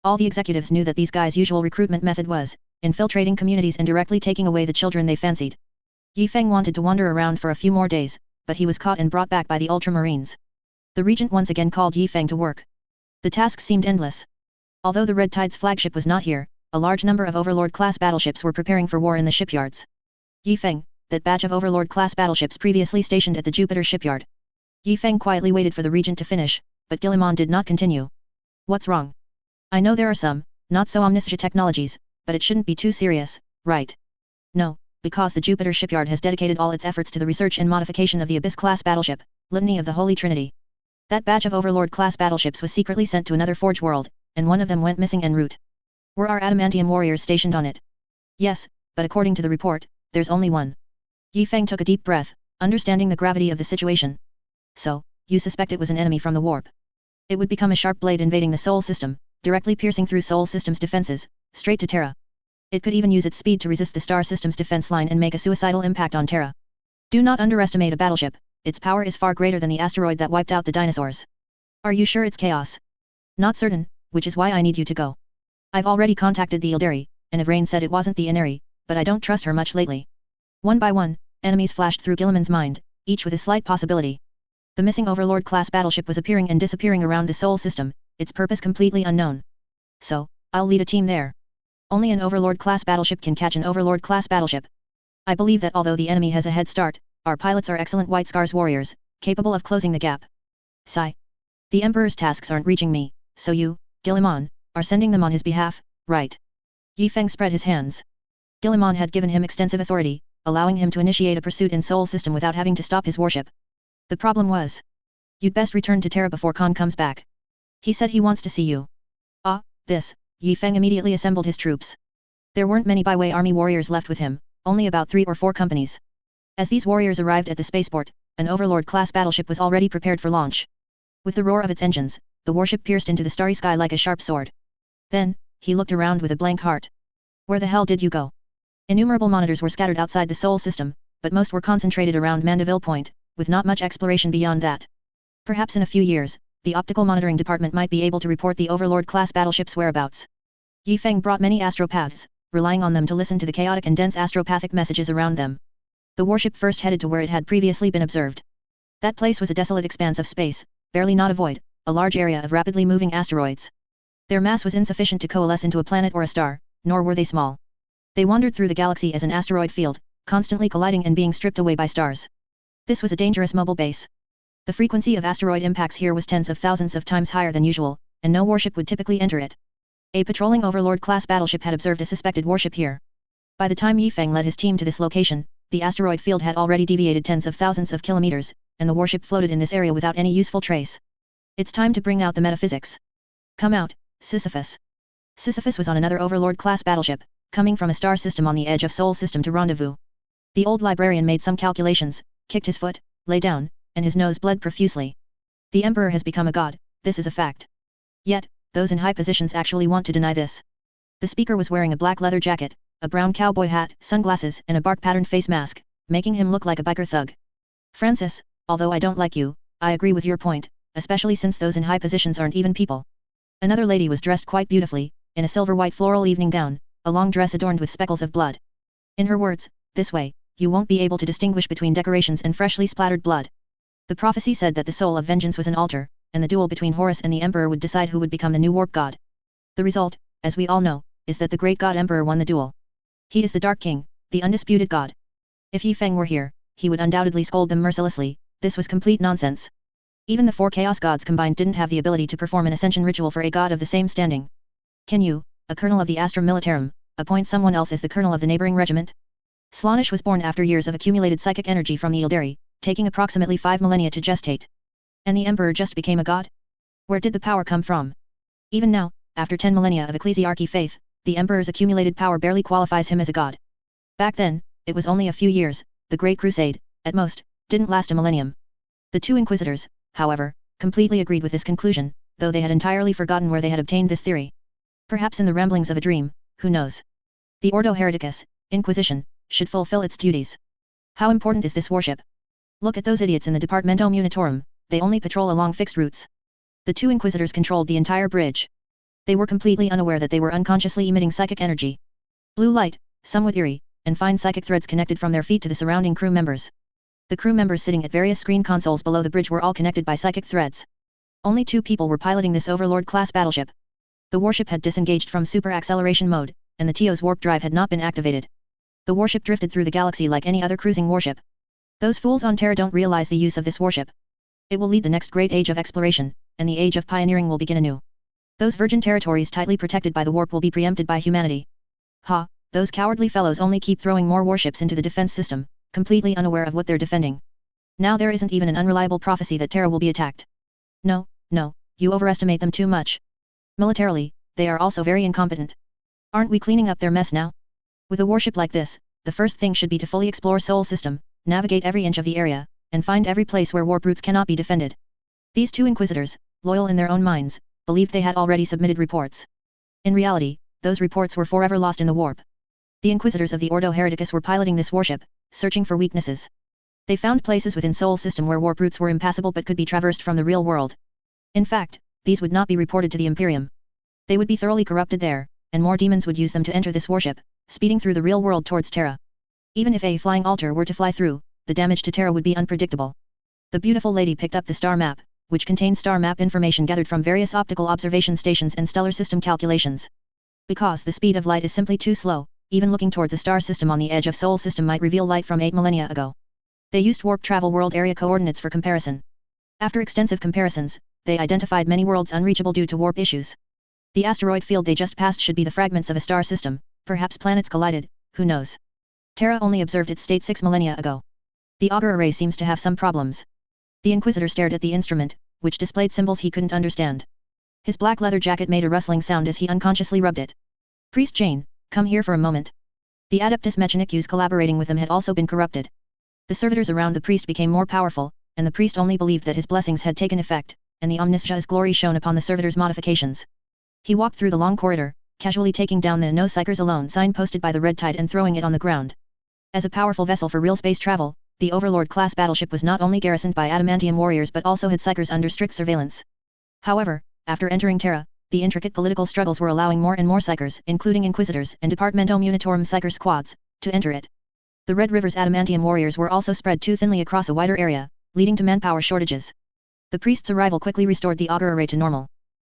All the executives knew that these guys' usual recruitment method was infiltrating communities and directly taking away the children they fancied. Yi Feng wanted to wander around for a few more days, but he was caught and brought back by the Ultramarines. The regent once again called Yi Feng to work. The task seemed endless. Although the Red Tide's flagship was not here, a large number of Overlord-class battleships were preparing for war in the shipyards. Yi Feng, that batch of Overlord-class battleships previously stationed at the Jupiter shipyard. Yi Feng quietly waited for the regent to finish, but Guillemon did not continue. What's wrong? I know there are some, not so omniscient technologies, but it shouldn't be too serious, right? No, because the Jupiter shipyard has dedicated all its efforts to the research and modification of the Abyss-class battleship, Litany of the Holy Trinity. That batch of Overlord-class battleships was secretly sent to another Forge world, and one of them went missing en route. Were our adamantium warriors stationed on it? Yes, but according to the report, there's only one. Yi Feng took a deep breath, understanding the gravity of the situation. So, you suspect it was an enemy from the warp. It would become a sharp blade invading the Sol system, directly piercing through Sol system's defenses, straight to Terra. It could even use its speed to resist the star system's defense line and make a suicidal impact on Terra. Do not underestimate a battleship, its power is far greater than the asteroid that wiped out the dinosaurs. Are you sure it's chaos? Not certain, which is why I need you to go. I've already contacted the Ildari, and Ivrain said it wasn't the Inari, but I don't trust her much lately. One by one, enemies flashed through Guillemon's mind, each with a slight possibility. The missing Overlord-class battleship was appearing and disappearing around the Sol system, its purpose completely unknown. So, I'll lead a team there. Only an Overlord-class battleship can catch an Overlord-class battleship. I believe that although the enemy has a head start, our pilots are excellent White Scars warriors, capable of closing the gap. Sigh. The Emperor's tasks aren't reaching me, so you, Guillemon, are sending them on his behalf, right? Yi Feng spread his hands. Guillemon had given him extensive authority, allowing him to initiate a pursuit in Sol system without having to stop his warship. The problem was, you'd best return to Terra before Khan comes back. He said he wants to see you. This, Yi Feng immediately assembled his troops. There weren't many byway army warriors left with him, only about 3 or 4 companies. As these warriors arrived at the spaceport, an Overlord-class battleship was already prepared for launch. With the roar of its engines, the warship pierced into the starry sky like a sharp sword. Then, he looked around with a blank heart. Where the hell did you go? Innumerable monitors were scattered outside the Sol system, but most were concentrated around Mandeville Point, with not much exploration beyond that. Perhaps in a few years, the optical monitoring department might be able to report the Overlord-class battleship's whereabouts. Yi Feng brought many astropaths, relying on them to listen to the chaotic and dense astropathic messages around them. The warship first headed to where it had previously been observed. That place was a desolate expanse of space, barely not a void, a large area of rapidly moving asteroids. Their mass was insufficient to coalesce into a planet or a star, nor were they small. They wandered through the galaxy as an asteroid field, constantly colliding and being stripped away by stars. This was a dangerous mobile base. The frequency of asteroid impacts here was tens of thousands of times higher than usual, and no warship would typically enter it. A patrolling Overlord-class battleship had observed a suspected warship here. By the time Yi Feng led his team to this location, the asteroid field had already deviated tens of thousands of kilometers, and the warship floated in this area without any useful trace. It's time to bring out the metaphysics. Come out, Sisyphus. Sisyphus was on another Overlord-class battleship, coming from a star system on the edge of Sol system to rendezvous. The old librarian made some calculations, kicked his foot, lay down, and his nose bled profusely. The Emperor has become a god, this is a fact. Yet, those in high positions actually want to deny this. The speaker was wearing a black leather jacket, a brown cowboy hat, sunglasses, and a bark-patterned face mask, making him look like a biker thug. Francis, although I don't like you, I agree with your point, especially since those in high positions aren't even people. Another lady was dressed quite beautifully, in a silver-white floral evening gown, a long dress adorned with speckles of blood. In her words, this way, you won't be able to distinguish between decorations and freshly splattered blood. The prophecy said that the soul of vengeance was an altar, and the duel between Horus and the Emperor would decide who would become the new warp god. The result, as we all know, is that the great god Emperor won the duel. He is the Dark King, the undisputed god. If Yi Feng were here, he would undoubtedly scold them mercilessly. This was complete nonsense. Even the 4 chaos gods combined didn't have the ability to perform an ascension ritual for a god of the same standing. Can you, a colonel of the Astra Militarum, appoint someone else as the colonel of the neighboring regiment? Slaanesh was born after years of accumulated psychic energy from the Ildari, taking approximately 5 millennia to gestate. And the Emperor just became a god? Where did the power come from? Even now, after 10 millennia of ecclesiarchy faith, the Emperor's accumulated power barely qualifies him as a god. Back then, it was only a few years, the Great Crusade, at most, didn't last a millennium. The 2 inquisitors, however, completely agreed with this conclusion, though they had entirely forgotten where they had obtained this theory. Perhaps in the ramblings of a dream, who knows? The Ordo Hereticus, Inquisition, should fulfill its duties. How important is this warship? Look at those idiots in the Departamento Munitorum, they only patrol along fixed routes. The 2 inquisitors controlled the entire bridge. They were completely unaware that they were unconsciously emitting psychic energy. Blue light, somewhat eerie, and fine psychic threads connected from their feet to the surrounding crew members. The crew members sitting at various screen consoles below the bridge were all connected by psychic threads. Only 2 people were piloting this Overlord-class battleship. The warship had disengaged from super acceleration mode, and the TO's warp drive had not been activated. The warship drifted through the galaxy like any other cruising warship. Those fools on Terra don't realize the use of this warship. It will lead the next great age of exploration, and the age of pioneering will begin anew. Those virgin territories tightly protected by the warp will be preempted by humanity. Ha, those cowardly fellows only keep throwing more warships into the defense system, completely unaware of what they're defending. Now there isn't even an unreliable prophecy that Terra will be attacked. No, you overestimate them too much. Militarily, they are also very incompetent. Aren't we cleaning up their mess now? With a warship like this, the first thing should be to fully explore Sol system, navigate every inch of the area, and find every place where warp routes cannot be defended. These 2 inquisitors, loyal in their own minds, believed they had already submitted reports. In reality, those reports were forever lost in the warp. The inquisitors of the Ordo Hereticus were piloting this warship, searching for weaknesses. They found places within Sol system where warp routes were impassable but could be traversed from the real world. In fact, these would not be reported to the Imperium. They would be thoroughly corrupted there, and more demons would use them to enter this warship, speeding through the real world towards Terra. Even if a flying altar were to fly through, the damage to Terra would be unpredictable. The beautiful lady picked up the star map, which contained star map information gathered from various optical observation stations and stellar system calculations. Because the speed of light is simply too slow, even looking towards a star system on the edge of Sol system might reveal light from 8 millennia ago. They used warp travel world area coordinates for comparison. After extensive comparisons, they identified many worlds unreachable due to warp issues. The asteroid field they just passed should be the fragments of a star system, perhaps planets collided, who knows. Terra only observed its state 6 millennia ago. The auger array seems to have some problems. The Inquisitor stared at the instrument, which displayed symbols he couldn't understand. His black leather jacket made a rustling sound as he unconsciously rubbed it. Priest Jane, come here for a moment. The Adeptus Mechanicus collaborating with him had also been corrupted. The servitors around the priest became more powerful, and the priest only believed that his blessings had taken effect, and the Omniscia's glory shone upon the servitors' modifications. He walked through the long corridor, casually taking down the No Psychers Alone sign posted by the Red Tide and throwing it on the ground. As a powerful vessel for real space travel, the Overlord-class battleship was not only garrisoned by adamantium warriors but also had Psychers under strict surveillance. However, after entering Terra, the intricate political struggles were allowing more and more Psychers, including Inquisitors and Departamento Munitorum Psyker squads, to enter it. The Red River's adamantium warriors were also spread too thinly across a wider area, leading to manpower shortages. The priest's arrival quickly restored the auger array to normal.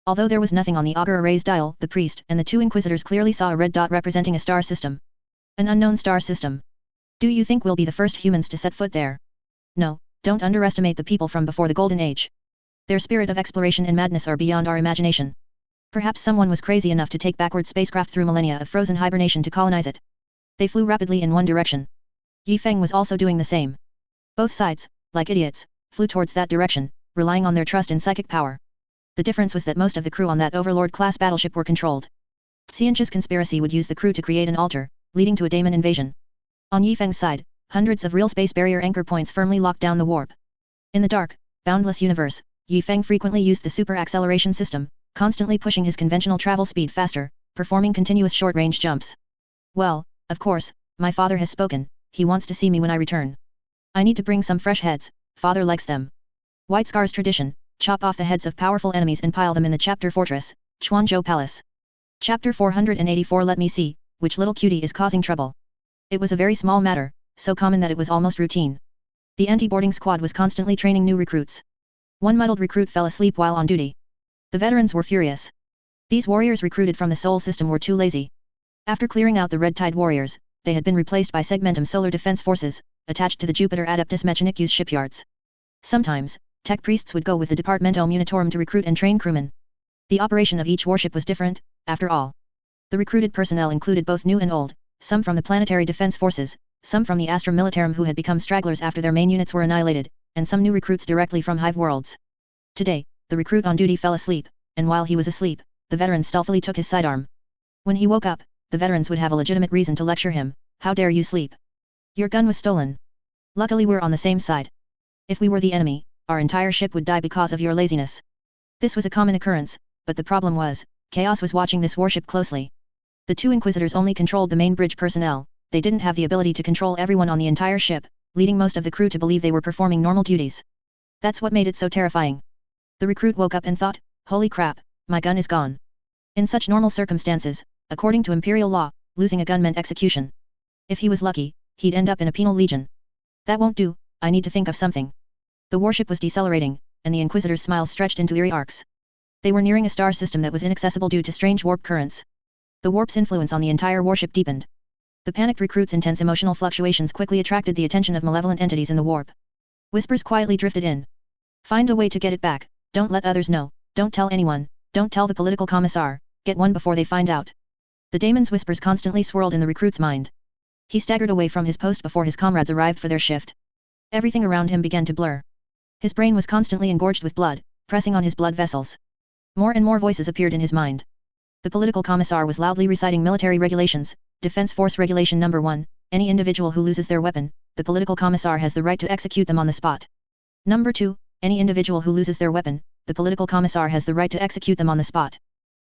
Although there was nothing on the auger array's dial, the priest and the two Inquisitors clearly saw a red dot representing a star system. An unknown star system. Do you think we'll be the first humans to set foot there? No, don't underestimate the people from before the Golden Age. Their spirit of exploration and madness are beyond our imagination. Perhaps someone was crazy enough to take backward spacecraft through millennia of frozen hibernation to colonize it. They flew rapidly in one direction. Yi Feng was also doing the same. Both sides, like idiots, flew towards that direction, relying on their trust in psychic power. The difference was that most of the crew on that Overlord-class battleship were controlled. Xianqi's conspiracy would use the crew to create an altar, leading to a daemon invasion. On Yi Feng's side, hundreds of real space barrier anchor points firmly locked down the warp. In the dark, boundless universe, Yi Feng frequently used the super acceleration system, constantly pushing his conventional travel speed faster, performing continuous short-range jumps. Well, of course, my father has spoken, he wants to see me when I return. I need to bring some fresh heads, father likes them. White Scar's tradition, chop off the heads of powerful enemies and pile them in the chapter fortress, Chuanzhou Palace. Chapter 484. Let me see, which little cutie is causing trouble. It was a very small matter, so common that it was almost routine. The anti-boarding squad was constantly training new recruits. One muddled recruit fell asleep while on duty. The veterans were furious. These warriors recruited from the Sol system were too lazy. After clearing out the Red Tide warriors, they had been replaced by Segmentum Solar Defense Forces, attached to the Jupiter Adeptus Mechanicus shipyards. Sometimes, tech priests would go with the Departamento Munitorum to recruit and train crewmen. The operation of each warship was different, after all. The recruited personnel included both new and old, some from the Planetary Defense Forces, some from the Astra Militarum who had become stragglers after their main units were annihilated, and some new recruits directly from Hive worlds. Today, the recruit on duty fell asleep, and while he was asleep, the veteran stealthily took his sidearm. When he woke up, the veterans would have a legitimate reason to lecture him. How dare you sleep? Your gun was stolen. Luckily we're on the same side. If we were the enemy, our entire ship would die because of your laziness. This was a common occurrence, but the problem was, Chaos was watching this warship closely. The two Inquisitors only controlled the main bridge personnel, they didn't have the ability to control everyone on the entire ship, leading most of the crew to believe they were performing normal duties. That's what made it so terrifying. The recruit woke up and thought, holy crap, my gun is gone. In such normal circumstances, according to Imperial law, losing a gun meant execution. If he was lucky, he'd end up in a penal legion. That won't do, I need to think of something. The warship was decelerating, and the Inquisitor's smiles stretched into eerie arcs. They were nearing a star system that was inaccessible due to strange warp currents. The warp's influence on the entire warship deepened. The panicked recruits' intense emotional fluctuations quickly attracted the attention of malevolent entities in the warp. Whispers quietly drifted in. Find a way to get it back, don't let others know, don't tell anyone, don't tell the political commissar, get one before they find out. The daemon's whispers constantly swirled in the recruit's mind. He staggered away from his post before his comrades arrived for their shift. Everything around him began to blur. His brain was constantly engorged with blood, pressing on his blood vessels. More and more voices appeared in his mind. The political commissar was loudly reciting military regulations. Defense Force Regulation Number 1, any individual who loses their weapon, the political commissar has the right to execute them on the spot. Number 2, any individual who loses their weapon, the political commissar has the right to execute them on the spot.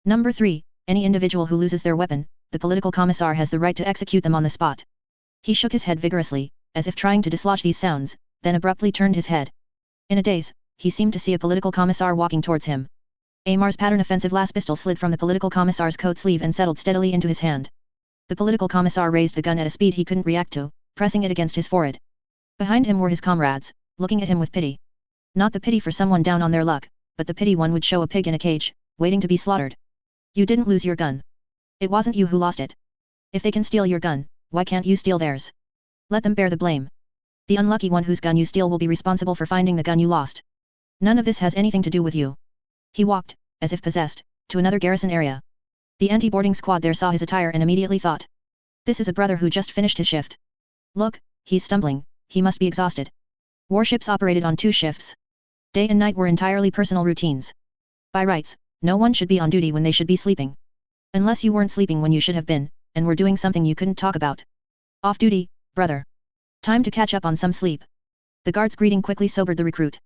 Number 3, any individual who loses their weapon, the political commissar has the right to execute them on the spot. He shook his head vigorously, as if trying to dislodge these sounds, then abruptly turned his head. In a daze, he seemed to see a political commissar walking towards him. A Mars pattern offensive las pistol slid from the political commissar's coat sleeve and settled steadily into his hand. The political commissar raised the gun at a speed he couldn't react to, pressing it against his forehead. Behind him were his comrades, looking at him with pity. Not the pity for someone down on their luck, but the pity one would show a pig in a cage, waiting to be slaughtered. You didn't lose your gun. It wasn't you who lost it. If they can steal your gun, why can't you steal theirs? Let them bear the blame. The unlucky one whose gun you steal will be responsible for finding the gun you lost. None of this has anything to do with you. He walked, as if possessed, to another garrison area. The anti-boarding squad there saw his attire and immediately thought. This is a brother who just finished his shift. Look, he's stumbling, he must be exhausted. Warships operated on 2 shifts. Day and night were entirely personal routines. By rights, no one should be on duty when they should be sleeping. Unless you weren't sleeping when you should have been, and were doing something you couldn't talk about. Off duty, brother. Time to catch up on some sleep. The guard's greeting quickly sobered the recruit.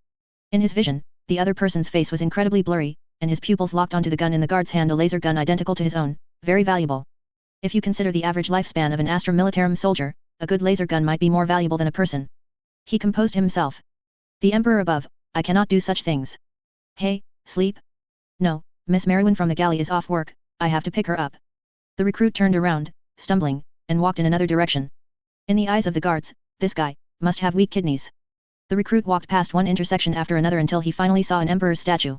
In his vision, the other person's face was incredibly blurry, and his pupils locked onto the gun in the guard's hand, a laser gun identical to his own, very valuable. If you consider the average lifespan of an Astra Militarum soldier, a good laser gun might be more valuable than a person. He composed himself. The Emperor above, I cannot do such things. Hey, sleep? No, Miss Merriwin from the galley is off work, I have to pick her up. The recruit turned around, stumbling, and walked in another direction. In the eyes of the guards, this guy must have weak kidneys. The recruit walked past one intersection after another until he finally saw an emperor's statue.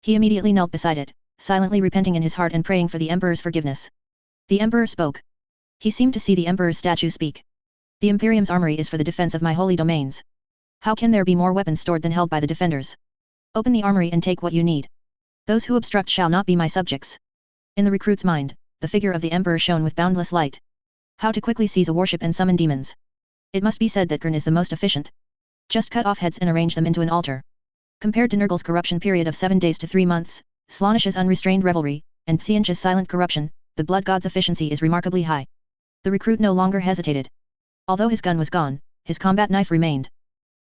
He immediately knelt beside it, silently repenting in his heart and praying for the emperor's forgiveness. The emperor spoke. He seemed to see the emperor's statue speak. The Imperium's armory is for the defense of my holy domains. How can there be more weapons stored than held by the defenders? Open the armory and take what you need. Those who obstruct shall not be my subjects. In the recruit's mind, the figure of the emperor shone with boundless light. How to quickly seize a warship and summon demons. It must be said that Gurn is the most efficient. Just cut off heads and arrange them into an altar. Compared to Nurgle's corruption period of 7 days to 3 months, Slaaneish's unrestrained revelry, and Xianch's silent corruption, the blood god's efficiency is remarkably high. The recruit no longer hesitated. Although his gun was gone, his combat knife remained.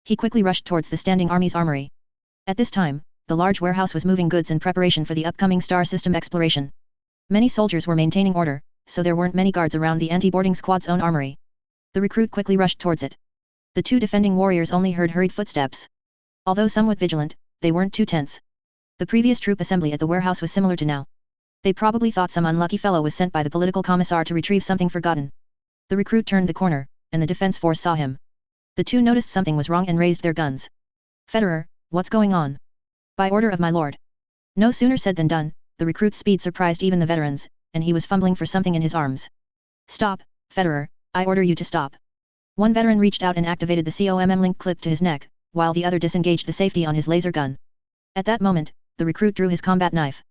He quickly rushed towards the standing army's armory. At this time, the large warehouse was moving goods in preparation for the upcoming star system exploration. Many soldiers were maintaining order, so there weren't many guards around the anti-boarding squad's own armory. The recruit quickly rushed towards it. The 2 defending warriors only heard hurried footsteps. Although somewhat vigilant, they weren't too tense. The previous troop assembly at the warehouse was similar to now. They probably thought some unlucky fellow was sent by the political commissar to retrieve something forgotten. The recruit turned the corner, and the defense force saw him. The 2 noticed something was wrong and raised their guns. Federer, what's going on? By order of my lord. No sooner said than done, the recruit's speed surprised even the veterans, and he was fumbling for something in his arms. Stop, Federer, I order you to stop. One veteran reached out and activated the COMM link clip to his neck, while the other disengaged the safety on his laser gun. At that moment, the recruit drew his combat knife.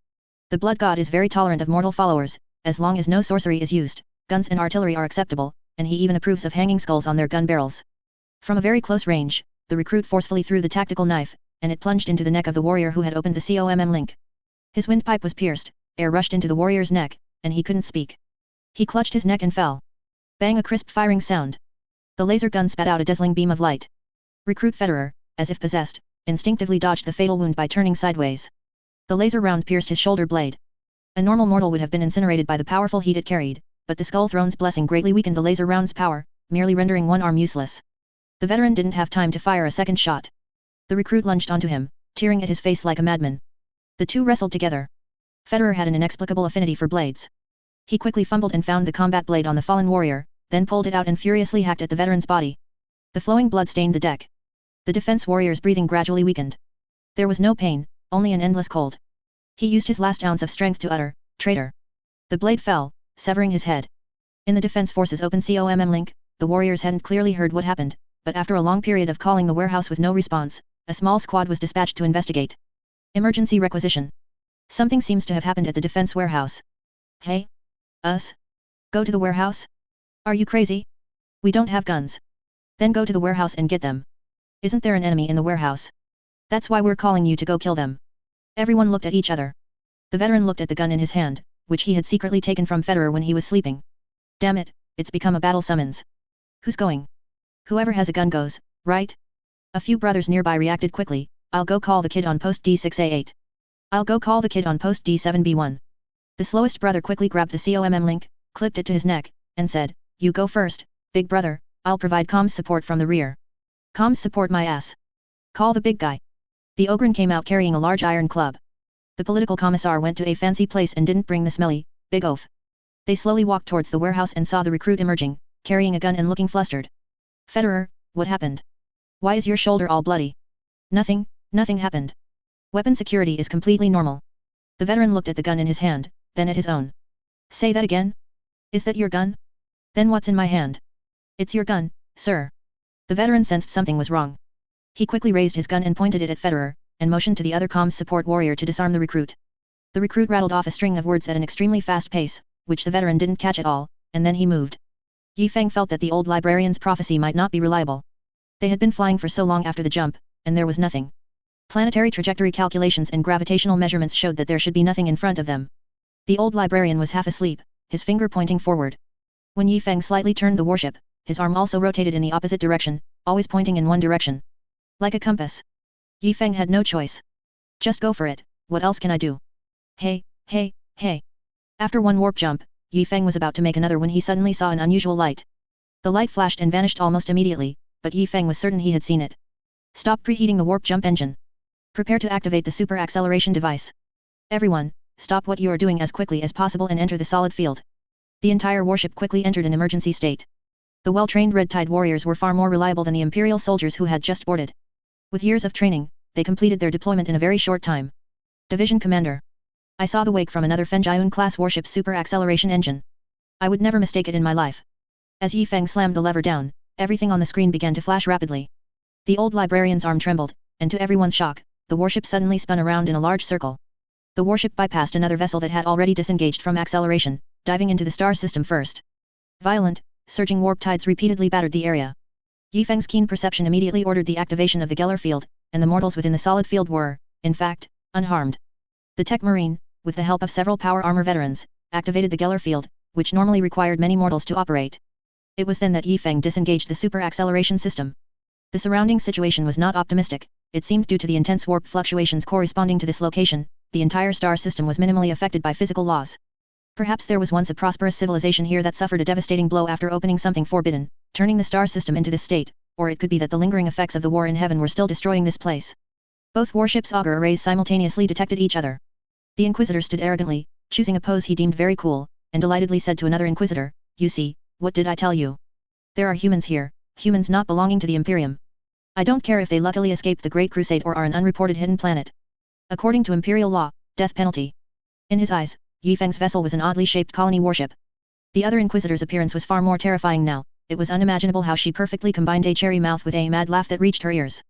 The blood god is very tolerant of mortal followers, as long as no sorcery is used, guns and artillery are acceptable, and he even approves of hanging skulls on their gun barrels. From a very close range, the recruit forcefully threw the tactical knife, and it plunged into the neck of the warrior who had opened the COMM link. His windpipe was pierced, air rushed into the warrior's neck, and he couldn't speak. He clutched his neck and fell. Bang, a crisp firing sound. The laser gun spat out a dazzling beam of light. Recruit Federer, as if possessed, instinctively dodged the fatal wound by turning sideways. The laser round pierced his shoulder blade. A normal mortal would have been incinerated by the powerful heat it carried, but the Skull Throne's blessing greatly weakened the laser round's power, merely rendering one arm useless. The veteran didn't have time to fire a second shot. The recruit lunged onto him, tearing at his face like a madman. The 2 wrestled together. Federer had an inexplicable affinity for blades. He quickly fumbled and found the combat blade on the fallen warrior, then pulled it out and furiously hacked at the veteran's body. The flowing blood stained the deck. The defense warrior's breathing gradually weakened. There was no pain, only an endless cold. He used his last ounce of strength to utter, "Traitor." The blade fell, severing his head. In the defense force's open COMM link, the warriors hadn't clearly heard what happened, but after a long period of calling the warehouse with no response, a small squad was dispatched to investigate. Emergency requisition. Something seems to have happened at the defense warehouse. Hey? Us? Go to the warehouse? Are you crazy? We don't have guns. Then go to the warehouse and get them. Isn't there an enemy in the warehouse? That's why we're calling you to go kill them. Everyone looked at each other. The veteran looked at the gun in his hand, which he had secretly taken from Federer when he was sleeping. Damn it, it's become a battle summons. Who's going? Whoever has a gun goes, right? A few brothers nearby reacted quickly. I'll go call the kid on post D6A8. I'll go call the kid on post D7B1. The slowest brother quickly grabbed the COMM link, clipped it to his neck, and said, "You go first, big brother, I'll provide comms support from the rear." "Comms support my ass. Call the big guy." The Ogren came out carrying a large iron club. The political commissar went to a fancy place and didn't bring the smelly, big oaf. They slowly walked towards the warehouse and saw the recruit emerging, carrying a gun and looking flustered. "Federer, what happened? Why is your shoulder all bloody?" Nothing happened. Weapon security is completely normal." The veteran looked at the gun in his hand, then at his own. "Say that again? Is that your gun? Then what's in my hand?" "It's your gun, sir." The veteran sensed something was wrong. He quickly raised his gun and pointed it at Federer, and motioned to the other comms support warrior to disarm the recruit. The recruit rattled off a string of words at an extremely fast pace, which the veteran didn't catch at all, and then he moved. Yi Feng felt that the old librarian's prophecy might not be reliable. They had been flying for so long after the jump, and there was nothing. Planetary trajectory calculations and gravitational measurements showed that there should be nothing in front of them. The old librarian was half asleep, his finger pointing forward. When Yi Feng slightly turned the warship, his arm also rotated in the opposite direction, always pointing in one direction. Like a compass. Yi Feng had no choice. Just go for it, what else can I do? Hey, hey, hey. After one warp jump, Yi Feng was about to make another when he suddenly saw an unusual light. The light flashed and vanished almost immediately, but Yi Feng was certain he had seen it. Stop preheating the warp jump engine. Prepare to activate the super acceleration device. Everyone, stop what you are doing as quickly as possible and enter the solid field. The entire warship quickly entered an emergency state. The well-trained Red Tide warriors were far more reliable than the Imperial soldiers who had just boarded. With years of training, they completed their deployment in a very short time. Division Commander. I saw the wake from another Fengyun-class warship's super acceleration engine. I would never mistake it in my life. As Yi Feng slammed the lever down, everything on the screen began to flash rapidly. The old librarian's arm trembled, and to everyone's shock, the warship suddenly spun around in a large circle. The warship bypassed another vessel that had already disengaged from acceleration, diving into the star system first. Violent, surging warp tides repeatedly battered the area. Yi Feng's keen perception immediately ordered the activation of the Geller field, and the mortals within the solid field were, in fact, unharmed. The Tech Marine, with the help of several power armor veterans, activated the Geller field, which normally required many mortals to operate. It was then that Yi Feng disengaged the super acceleration system. The surrounding situation was not optimistic. It seemed due to the intense warp fluctuations corresponding to this location, the entire star system was minimally affected by physical laws. Perhaps there was once a prosperous civilization here that suffered a devastating blow after opening something forbidden, turning the star system into this state, or it could be that the lingering effects of the war in heaven were still destroying this place. Both warships' auger arrays simultaneously detected each other. The Inquisitor stood arrogantly, choosing a pose he deemed very cool, and delightedly said to another Inquisitor, "You see, what did I tell you? There are humans here, humans not belonging to the Imperium. I don't care if they luckily escaped the Great Crusade or are an unreported hidden planet. According to Imperial law, death penalty." In his eyes, Yi Feng's vessel was an oddly shaped colony warship. The other Inquisitor's appearance was far more terrifying now. It was unimaginable how she perfectly combined a cherry mouth with a mad laugh that reached her ears.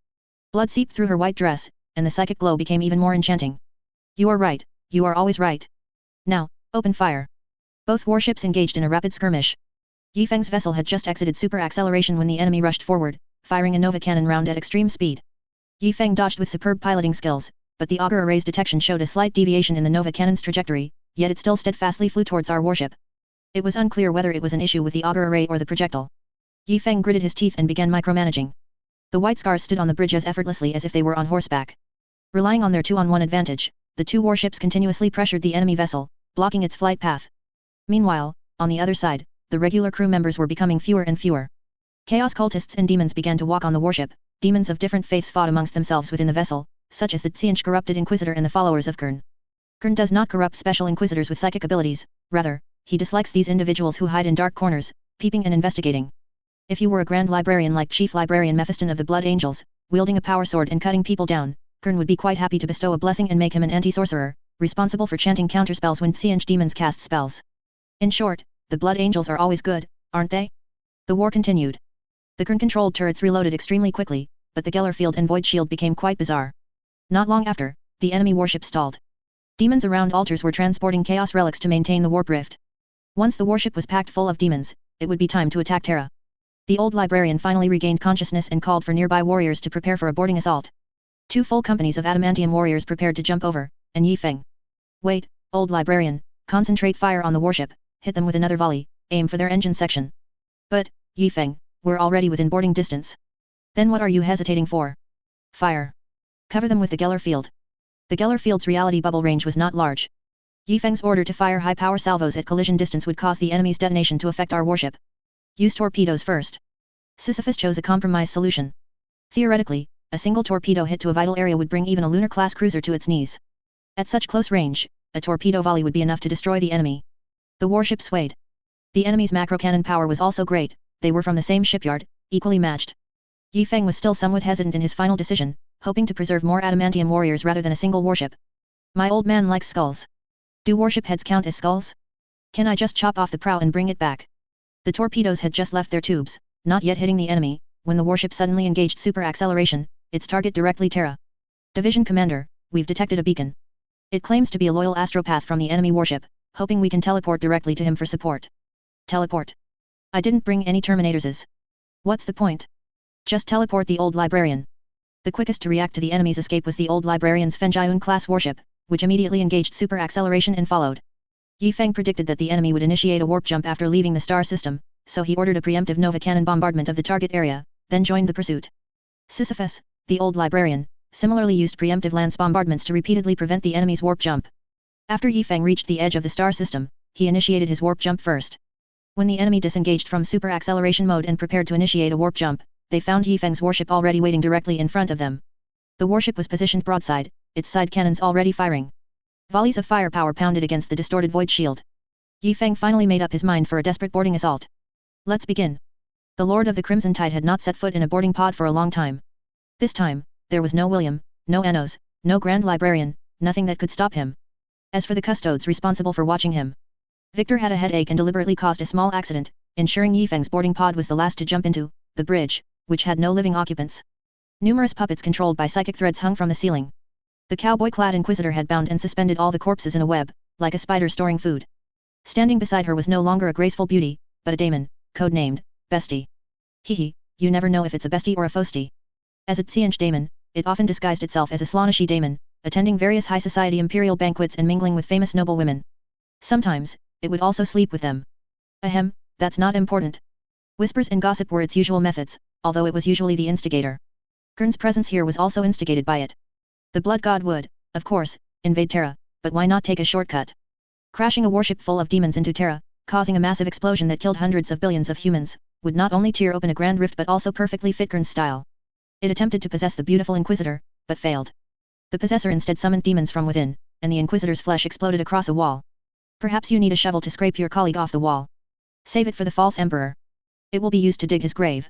Blood seeped through her white dress, and the psychic glow became even more enchanting. "You are right, you are always right. Now, open fire." Both warships engaged in a rapid skirmish. Yi Feng's vessel had just exited super acceleration when the enemy rushed forward, firing a Nova cannon round at extreme speed. Yi Feng dodged with superb piloting skills, but the auger array's detection showed a slight deviation in the Nova cannon's trajectory, yet it still steadfastly flew towards our warship. It was unclear whether it was an issue with the auger array or the projectile. Yi Feng gritted his teeth and began micromanaging. The White Scars stood on the bridge as effortlessly as if they were on horseback. Relying on their 2-on-1 advantage, the two warships continuously pressured the enemy vessel, blocking its flight path. Meanwhile, on the other side, the regular crew members were becoming fewer and fewer. Chaos cultists and demons began to walk on the warship. Demons of different faiths fought amongst themselves within the vessel, such as the Tsianch corrupted Inquisitor and the followers of Qing. Qing does not corrupt special Inquisitors with psychic abilities, rather, he dislikes these individuals who hide in dark corners, peeping and investigating. If you were a Grand Librarian like Chief Librarian Mephiston of the Blood Angels, wielding a power sword and cutting people down, Qing would be quite happy to bestow a blessing and make him an anti-sorcerer, responsible for chanting counterspells when Tsianch demons cast spells. In short, the Blood Angels are always good, aren't they? The war continued. The Qing-controlled turrets reloaded extremely quickly, but the Geller field and Void Shield became quite bizarre. Not long after, the enemy warship stalled. Demons around altars were transporting chaos relics to maintain the warp rift. Once the warship was packed full of demons, it would be time to attack Terra. The old librarian finally regained consciousness and called for nearby warriors to prepare for a boarding assault. 2 full companies of adamantium warriors prepared to jump over, and Yi Feng. "Wait, old librarian, concentrate fire on the warship, hit them with another volley, aim for their engine section." "But, Yi Feng, we're already within boarding distance." "Then what are you hesitating for? Fire. Cover them with the Geller field." The Geller field's reality bubble range was not large. Yi Feng's order to fire high-power salvos at collision distance would cause the enemy's detonation to affect our warship. "Use torpedoes first." Sisyphus chose a compromise solution. Theoretically, a single torpedo hit to a vital area would bring even a lunar-class cruiser to its knees. At such close range, a torpedo volley would be enough to destroy the enemy. The warship swayed. The enemy's macro-cannon power was also great, they were from the same shipyard, equally matched. Yi Feng was still somewhat hesitant in his final decision, hoping to preserve more adamantium warriors rather than a single warship. "My old man likes skulls. Do warship heads count as skulls? Can I just chop off the prow and bring it back?" The torpedoes had just left their tubes, not yet hitting the enemy, when the warship suddenly engaged super acceleration, its target directly Terra. "Division Commander, we've detected a beacon. It claims to be a loyal astropath from the enemy warship, hoping we can teleport directly to him for support." "Teleport? I didn't bring any Terminators. What's the point? Just teleport the old librarian. The quickest to react to the enemy's escape was the old librarian's Fengyun-class warship, which immediately engaged super acceleration and followed. Yi Feng predicted that the enemy would initiate a warp jump after leaving the star system, so he ordered a preemptive Nova cannon bombardment of the target area, then joined the pursuit. Sisyphus, the old librarian, similarly used preemptive lance bombardments to repeatedly prevent the enemy's warp jump. After Yi Feng reached the edge of the star system, he initiated his warp jump first. When the enemy disengaged from super acceleration mode and prepared to initiate a warp jump, they found Yi Feng's warship already waiting directly in front of them. The warship was positioned broadside, its side cannons already firing. Volleys of firepower pounded against the distorted void shield. Yi Feng finally made up his mind for a desperate boarding assault. Let's begin. The Lord of the Crimson Tide had not set foot in a boarding pod for a long time. This time, there was no William, no Anos, no Grand Librarian, nothing that could stop him. As for the custodes responsible for watching him, Victor had a headache and deliberately caused a small accident, ensuring Yi Feng's boarding pod was the last to jump into the bridge, which had no living occupants. Numerous puppets controlled by psychic threads hung from the ceiling. The cowboy-clad Inquisitor had bound and suspended all the corpses in a web, like a spider storing food. Standing beside her was no longer a graceful beauty, but a daemon, codenamed Bestie. Hehe, you never know if it's a bestie or a foestie. As a Tsianch daemon, it often disguised itself as a Slaaneshi daemon, attending various high society imperial banquets and mingling with famous noble women. Sometimes, it would also sleep with them. Ahem, that's not important. Whispers and gossip were its usual methods, although it was usually the instigator. Kern's presence here was also instigated by it. The blood god would, of course, invade Terra, but why not take a shortcut? Crashing a warship full of demons into Terra, causing a massive explosion that killed hundreds of billions of humans, would not only tear open a grand rift but also perfectly fit Kern's style. It attempted to possess the beautiful Inquisitor, but failed. The possessor instead summoned demons from within, and the Inquisitor's flesh exploded across a wall. Perhaps you need a shovel to scrape your colleague off the wall. Save it for the false emperor. It will be used to dig his grave.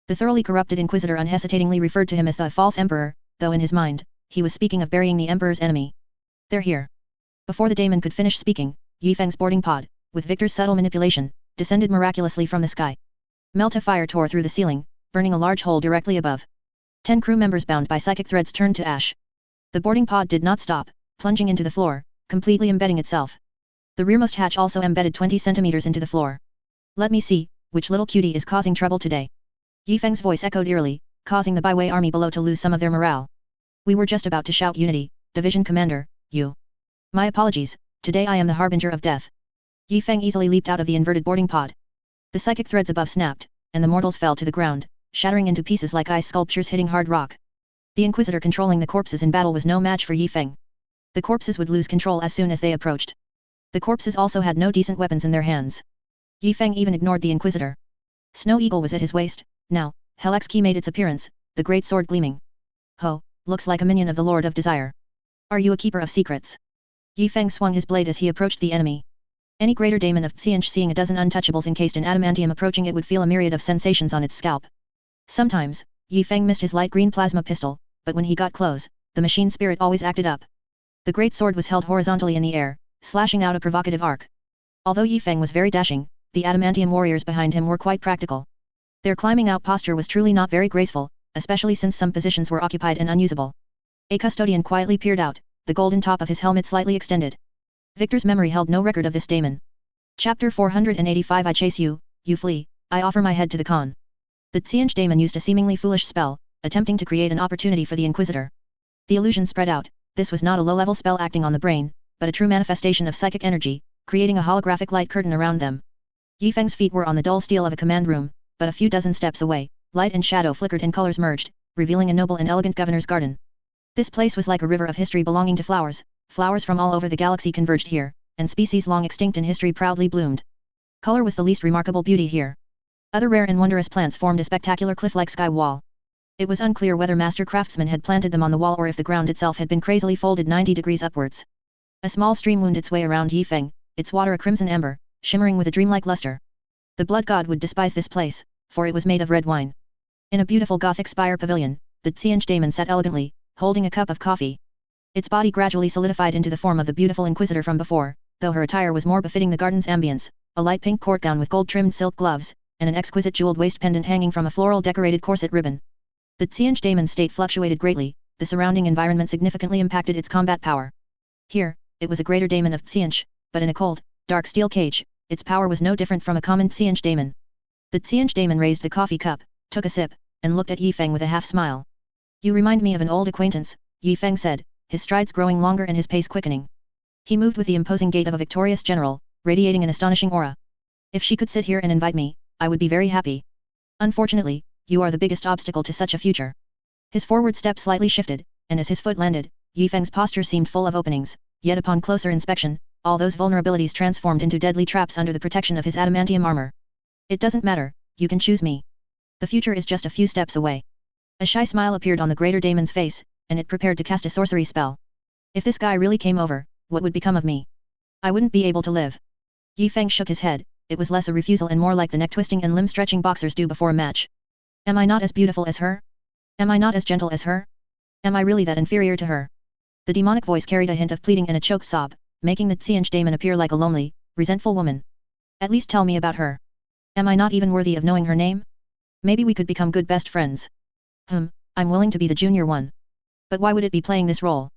The thoroughly corrupted Inquisitor unhesitatingly referred to him as the false emperor, though in his mind, he was speaking of burying the emperor's enemy. They're here. Before the daemon could finish speaking, Yi Feng's boarding pod, with Victor's subtle manipulation, descended miraculously from the sky. Melta fire tore through the ceiling, burning a large hole directly above. 10 crew members bound by psychic threads turned to ash. The boarding pod did not stop, plunging into the floor, completely embedding itself. The rearmost hatch also embedded 20 centimeters into the floor. Let me see, which little cutie is causing trouble today. Yi Feng's voice echoed eerily, causing the byway army below to lose some of their morale. We were just about to shout unity, Division Commander, you. My apologies, today I am the harbinger of death. Yi Feng easily leaped out of the inverted boarding pod. The psychic threads above snapped, and the mortals fell to the ground, shattering into pieces like ice sculptures hitting hard rock. The Inquisitor controlling the corpses in battle was no match for Yi Feng. The corpses would lose control as soon as they approached. The corpses also had no decent weapons in their hands. Yi Feng even ignored the Inquisitor. Snow Eagle was at his waist. Now, Helix Key made its appearance, the great sword gleaming. Ho, looks like a minion of the Lord of Desire. Are you a keeper of secrets? Yi Feng swung his blade as he approached the enemy. Any greater daemon of Tsianch seeing a dozen untouchables encased in adamantium approaching it would feel a myriad of sensations on its scalp. Sometimes, Yi Feng missed his light green plasma pistol, but when he got close, the machine spirit always acted up. The great sword was held horizontally in the air, slashing out a provocative arc. Although Yi Feng was very dashing, the adamantium warriors behind him were quite practical. Their climbing out posture was truly not very graceful, especially since some positions were occupied and unusable. A custodian quietly peered out, the golden top of his helmet slightly extended. Victor's memory held no record of this daemon. Chapter 485 I chase you, you flee, I offer my head to the Khan. The Tsianch daemon used a seemingly foolish spell, attempting to create an opportunity for the Inquisitor. The illusion spread out, this was not a low-level spell acting on the brain, but a true manifestation of psychic energy, creating a holographic light curtain around them. Yi Feng's feet were on the dull steel of a command room, but a few dozen steps away, light and shadow flickered and colors merged, revealing a noble and elegant governor's garden. This place was like a river of history belonging to flowers, flowers from all over the galaxy converged here, and species long extinct in history proudly bloomed. Color was the least remarkable beauty here. Other rare and wondrous plants formed a spectacular cliff-like sky wall. It was unclear whether master craftsmen had planted them on the wall or if the ground itself had been crazily folded 90 degrees upwards. A small stream wound its way around Yi Feng, its water a crimson amber, shimmering with a dreamlike luster. The blood god would despise this place, for it was made of red wine. In a beautiful Gothic spire pavilion, the Tsianch daemon sat elegantly, holding a cup of coffee. Its body gradually solidified into the form of the beautiful Inquisitor from before, though her attire was more befitting the garden's ambience, a light pink court gown with gold-trimmed silk gloves, and an exquisite jeweled waist pendant hanging from a floral-decorated corset ribbon. The Tsianch daemon's state fluctuated greatly, the surrounding environment significantly impacted its combat power. Here, it was a greater daemon of Tsianch, but in a cold, dark steel cage, its power was no different from a common Tsianch daemon. The Qian daemon raised the coffee cup, took a sip, and looked at Yi Feng with a half-smile. You remind me of an old acquaintance, Yi Feng said, his strides growing longer and his pace quickening. He moved with the imposing gait of a victorious general, radiating an astonishing aura. If she could sit here and invite me, I would be very happy. Unfortunately, you are the biggest obstacle to such a future. His forward step slightly shifted, and as his foot landed, Yi Feng's posture seemed full of openings, yet upon closer inspection, all those vulnerabilities transformed into deadly traps under the protection of his adamantium armor. It doesn't matter, you can choose me. The future is just a few steps away. A shy smile appeared on the greater daemon's face, and it prepared to cast a sorcery spell. If this guy really came over, what would become of me? I wouldn't be able to live. Yi Feng shook his head, it was less a refusal and more like the neck-twisting and limb-stretching boxers do before a match. Am I not as beautiful as her? Am I not as gentle as her? Am I really that inferior to her? The demonic voice carried a hint of pleading and a choked sob, making the Qian daemon appear like a lonely, resentful woman. At least tell me about her. Am I not even worthy of knowing her name? Maybe we could become good best friends. I'm willing to be the junior one. But why would it be playing this role?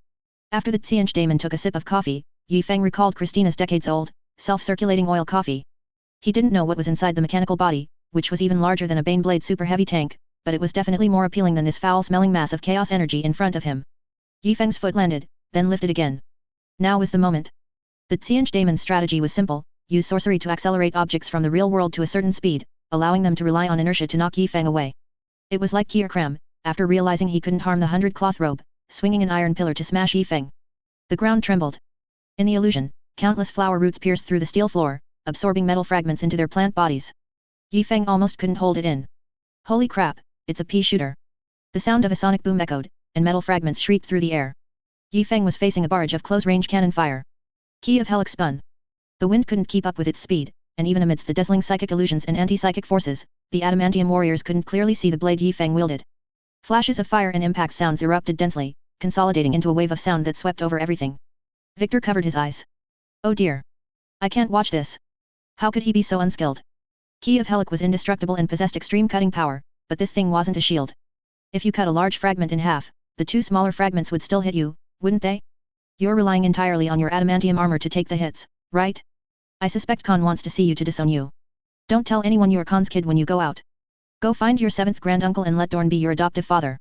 After the Qian daemon took a sip of coffee, Yi Feng recalled Christina's decades-old, self-circulating oil coffee. He didn't know what was inside the mechanical body, which was even larger than a Baneblade super-heavy tank, but it was definitely more appealing than this foul-smelling mass of chaos energy in front of him. Yi Feng's foot landed, then lifted again. Now was the moment. The Qian daemon's strategy was simple, use sorcery to accelerate objects from the real world to a certain speed, allowing them to rely on inertia to knock Yi Feng away. It was like Kier Kram, after realizing he couldn't harm the 100-cloth robe, swinging an iron pillar to smash Yi Feng. The ground trembled. In the illusion, countless flower roots pierced through the steel floor, absorbing metal fragments into their plant bodies. Yi Feng almost couldn't hold it in. Holy crap, it's a pea shooter. The sound of a sonic boom echoed, and metal fragments shrieked through the air. Yi Feng was facing a barrage of close-range cannon fire. Key of Hell spun. The wind couldn't keep up with its speed, and even amidst the dazzling psychic illusions and anti-psychic forces, the adamantium warriors couldn't clearly see the blade Yi Feng wielded. Flashes of fire and impact sounds erupted densely, consolidating into a wave of sound that swept over everything. Victor covered his eyes. Oh dear. I can't watch this. How could he be so unskilled? Key of Helic was indestructible and possessed extreme cutting power, but this thing wasn't a shield. If you cut a large fragment in half, the two smaller fragments would still hit you, wouldn't they? You're relying entirely on your adamantium armor to take the hits, right? I suspect Khan wants to see you to disown you. Don't tell anyone you're Khan's kid when you go out. Go find your 7th granduncle and let Dorn be your adoptive father.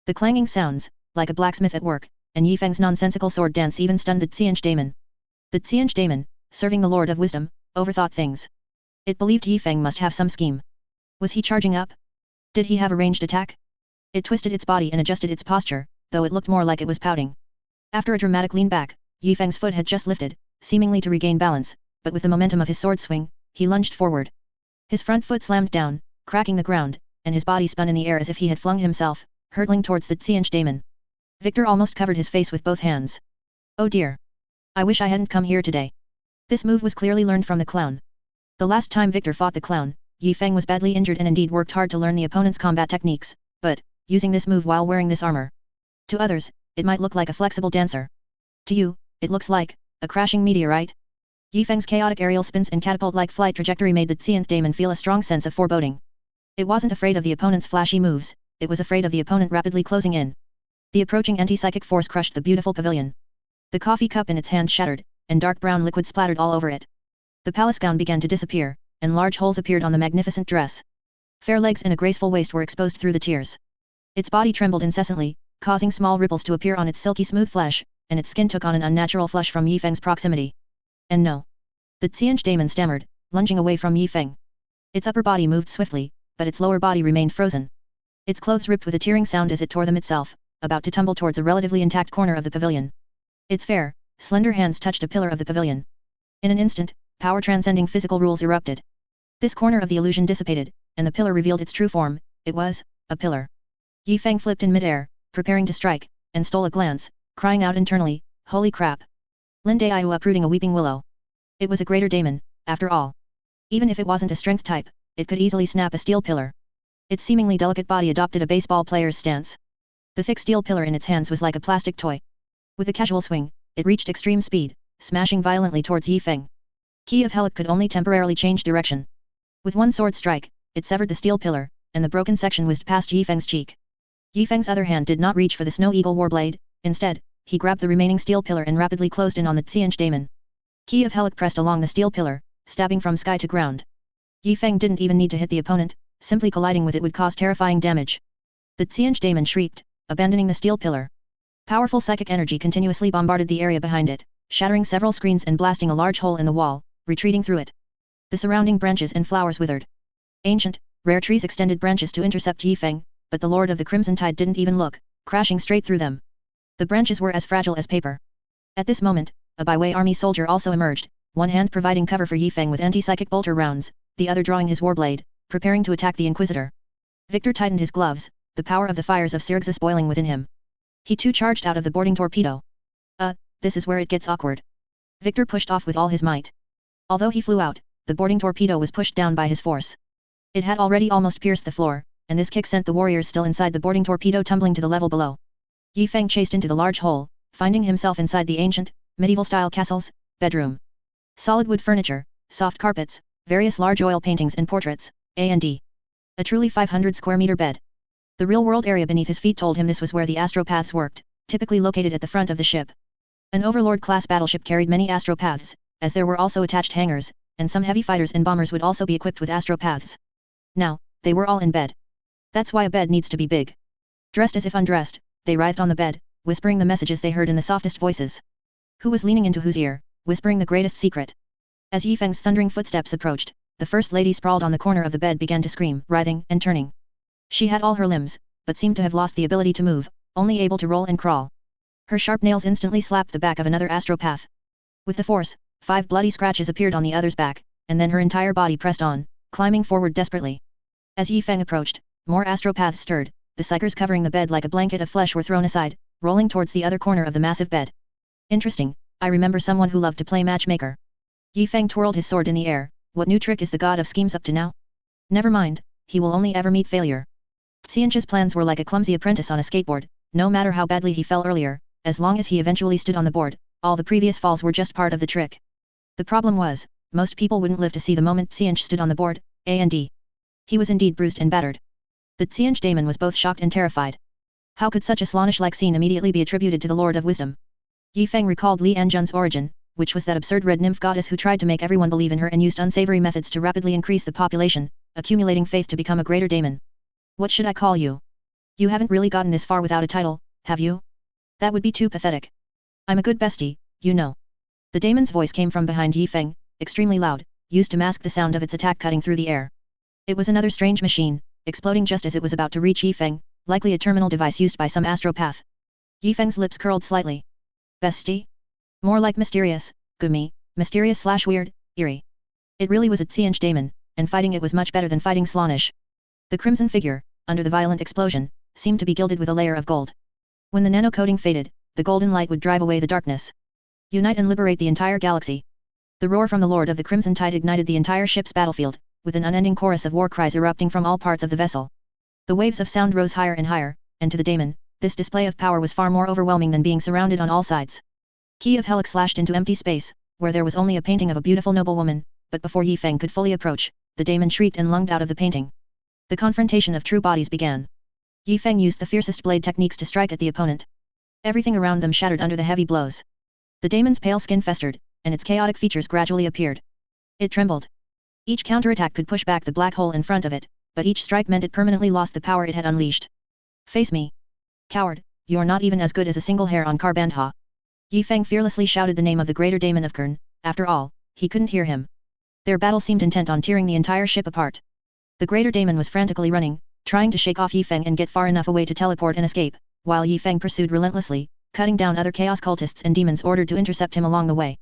The clanging sounds, like a blacksmith at work, and Yi Feng's nonsensical sword dance even stunned the Qian daemon. The Qian daemon, serving the Lord of Wisdom, overthought things. It believed Yi Feng must have some scheme. Was he charging up? Did he have a ranged attack? It twisted its body and adjusted its posture, though it looked more like it was pouting. After a dramatic lean back, Yi Feng's foot had just lifted, seemingly to regain balance, but with the momentum of his sword swing, he lunged forward. His front foot slammed down, cracking the ground, and his body spun in the air as if he had flung himself, hurtling towards the Qian daemon. Victor almost covered his face with both hands. Oh dear. I wish I hadn't come here today. This move was clearly learned from the clown. The last time Victor fought the clown, Yi Feng was badly injured and indeed worked hard to learn the opponent's combat techniques, but, using this move while wearing this armor. To others, it might look like a flexible dancer. To you, it looks like a crashing meteorite. Yi Feng's chaotic aerial spins and catapult-like flight trajectory made the Qian daemon feel a strong sense of foreboding. It wasn't afraid of the opponent's flashy moves, it was afraid of the opponent rapidly closing in. The approaching anti-psychic force crushed the beautiful pavilion. The coffee cup in its hand shattered, and dark brown liquid splattered all over it. The palace gown began to disappear, and large holes appeared on the magnificent dress. Fair legs and a graceful waist were exposed through the tears. Its body trembled incessantly, causing small ripples to appear on its silky smooth flesh, and its skin took on an unnatural flush from Yi Feng's proximity. And no. The Qian daemon stammered, lunging away from Yi Feng. Its upper body moved swiftly, but its lower body remained frozen. Its clothes ripped with a tearing sound as it tore them itself, about to tumble towards a relatively intact corner of the pavilion. Its fair, slender hands touched a pillar of the pavilion. In an instant, power transcending physical rules erupted. This corner of the illusion dissipated, and the pillar revealed its true form. It was a pillar. Yi Feng flipped in midair, preparing to strike, and stole a glance, crying out internally, "Holy crap!" Lin Daiyu uprooting a weeping willow. It was a greater daemon, after all. Even if it wasn't a strength type, it could easily snap a steel pillar. Its seemingly delicate body adopted a baseball player's stance. The thick steel pillar in its hands was like a plastic toy. With a casual swing, it reached extreme speed, smashing violently towards Yi Feng. Key of Helic could only temporarily change direction. With one sword strike, it severed the steel pillar, and the broken section whizzed past Yi Feng's cheek. Yi Feng's other hand did not reach for the Snow Eagle Warblade, instead, he grabbed the remaining steel pillar and rapidly closed in on the Qian daemon. Key of Helic pressed along the steel pillar, stabbing from sky to ground. Yi Feng didn't even need to hit the opponent, simply colliding with it would cause terrifying damage. The Qian daemon shrieked, abandoning the steel pillar. Powerful psychic energy continuously bombarded the area behind it, shattering several screens and blasting a large hole in the wall, retreating through it. The surrounding branches and flowers withered. Ancient, rare trees extended branches to intercept Yi Feng, but the Lord of the Crimson Tide didn't even look, crashing straight through them. The branches were as fragile as paper. At this moment, a Baiwei army soldier also emerged, one hand providing cover for Yi Feng with anti-psychic bolter rounds, the other drawing his warblade, preparing to attack the Inquisitor. Victor tightened his gloves, the power of the fires of Sirixis boiling within him. He too charged out of the boarding torpedo. This is where it gets awkward. Victor pushed off with all his might. Although he flew out, the boarding torpedo was pushed down by his force. It had already almost pierced the floor, and this kick sent the warriors still inside the boarding torpedo tumbling to the level below. Yi Feng chased into the large hole, finding himself inside the ancient, medieval-style castle's bedroom. Solid wood furniture, soft carpets, various large oil paintings and portraits, A&D. A truly 500-square-meter bed. The real-world area beneath his feet told him this was where the astropaths worked, typically located at the front of the ship. An Overlord-class battleship carried many astropaths, as there were also attached hangars, and some heavy fighters and bombers would also be equipped with astropaths. Now, they were all in bed. That's why a bed needs to be big. Dressed as if undressed, they writhed on the bed, whispering the messages they heard in the softest voices. Who was leaning into whose ear, whispering the greatest secret? As Yi Feng's thundering footsteps approached, the First Lady sprawled on the corner of the bed began to scream, writhing and turning. She had all her limbs, but seemed to have lost the ability to move, only able to roll and crawl. Her sharp nails instantly slapped the back of another astropath. With the force, 5 bloody scratches appeared on the other's back, and then her entire body pressed on, climbing forward desperately. As Yi Feng approached, more astropaths stirred, the psychers covering the bed like a blanket of flesh were thrown aside, rolling towards the other corner of the massive bed. Interesting, I remember someone who loved to play matchmaker. Yi Feng twirled his sword in the air, what new trick is the god of schemes up to now? Never mind, he will only ever meet failure. Xianzhi's plans were like a clumsy apprentice on a skateboard, no matter how badly he fell earlier, as long as he eventually stood on the board, all the previous falls were just part of the trick. The problem was, most people wouldn't live to see the moment Xianzhi stood on the board, and he was indeed bruised and battered. The Xianzhi daemon was both shocked and terrified. How could such a slonish-like scene immediately be attributed to the Lord of Wisdom? Yi Feng recalled Li Anjun's origin, which was that absurd red nymph goddess who tried to make everyone believe in her and used unsavory methods to rapidly increase the population, accumulating faith to become a greater daemon. What should I call you? You haven't really gotten this far without a title, have you? That would be too pathetic. I'm a good bestie, you know. The daemon's voice came from behind Yi Feng, extremely loud, used to mask the sound of its attack cutting through the air. It was another strange machine, exploding just as it was about to reach Yi Feng, likely a terminal device used by some astropath. Yi Feng's lips curled slightly. Bestie? More like mysterious, gummy, mysterious/weird, eerie. It really was a Xianzhi daemon, and fighting it was much better than fighting Slonish. The crimson figure, under the violent explosion, seemed to be gilded with a layer of gold. When the nano-coating faded, the golden light would drive away the darkness. Unite and liberate the entire galaxy. The roar from the Lord of the Crimson Tide ignited the entire ship's battlefield, with an unending chorus of war cries erupting from all parts of the vessel. The waves of sound rose higher and higher, and to the daemon, this display of power was far more overwhelming than being surrounded on all sides. Key of Helix slashed into empty space, where there was only a painting of a beautiful noblewoman, but before Yi Feng could fully approach, the daemon shrieked and lunged out of the painting. The confrontation of true bodies began. Yi Feng used the fiercest blade techniques to strike at the opponent. Everything around them shattered under the heavy blows. The daemon's pale skin festered, and its chaotic features gradually appeared. It trembled. Each counterattack could push back the black hole in front of it, but each strike meant it permanently lost the power it had unleashed. Face me. Coward, you're not even as good as a single hair on Karbandha. Yi Feng fearlessly shouted the name of the greater daemon of Qing. After all, he couldn't hear him. Their battle seemed intent on tearing the entire ship apart. The greater daemon was frantically running, trying to shake off Yi Feng and get far enough away to teleport and escape, while Yi Feng pursued relentlessly, cutting down other chaos cultists and demons ordered to intercept him along the way.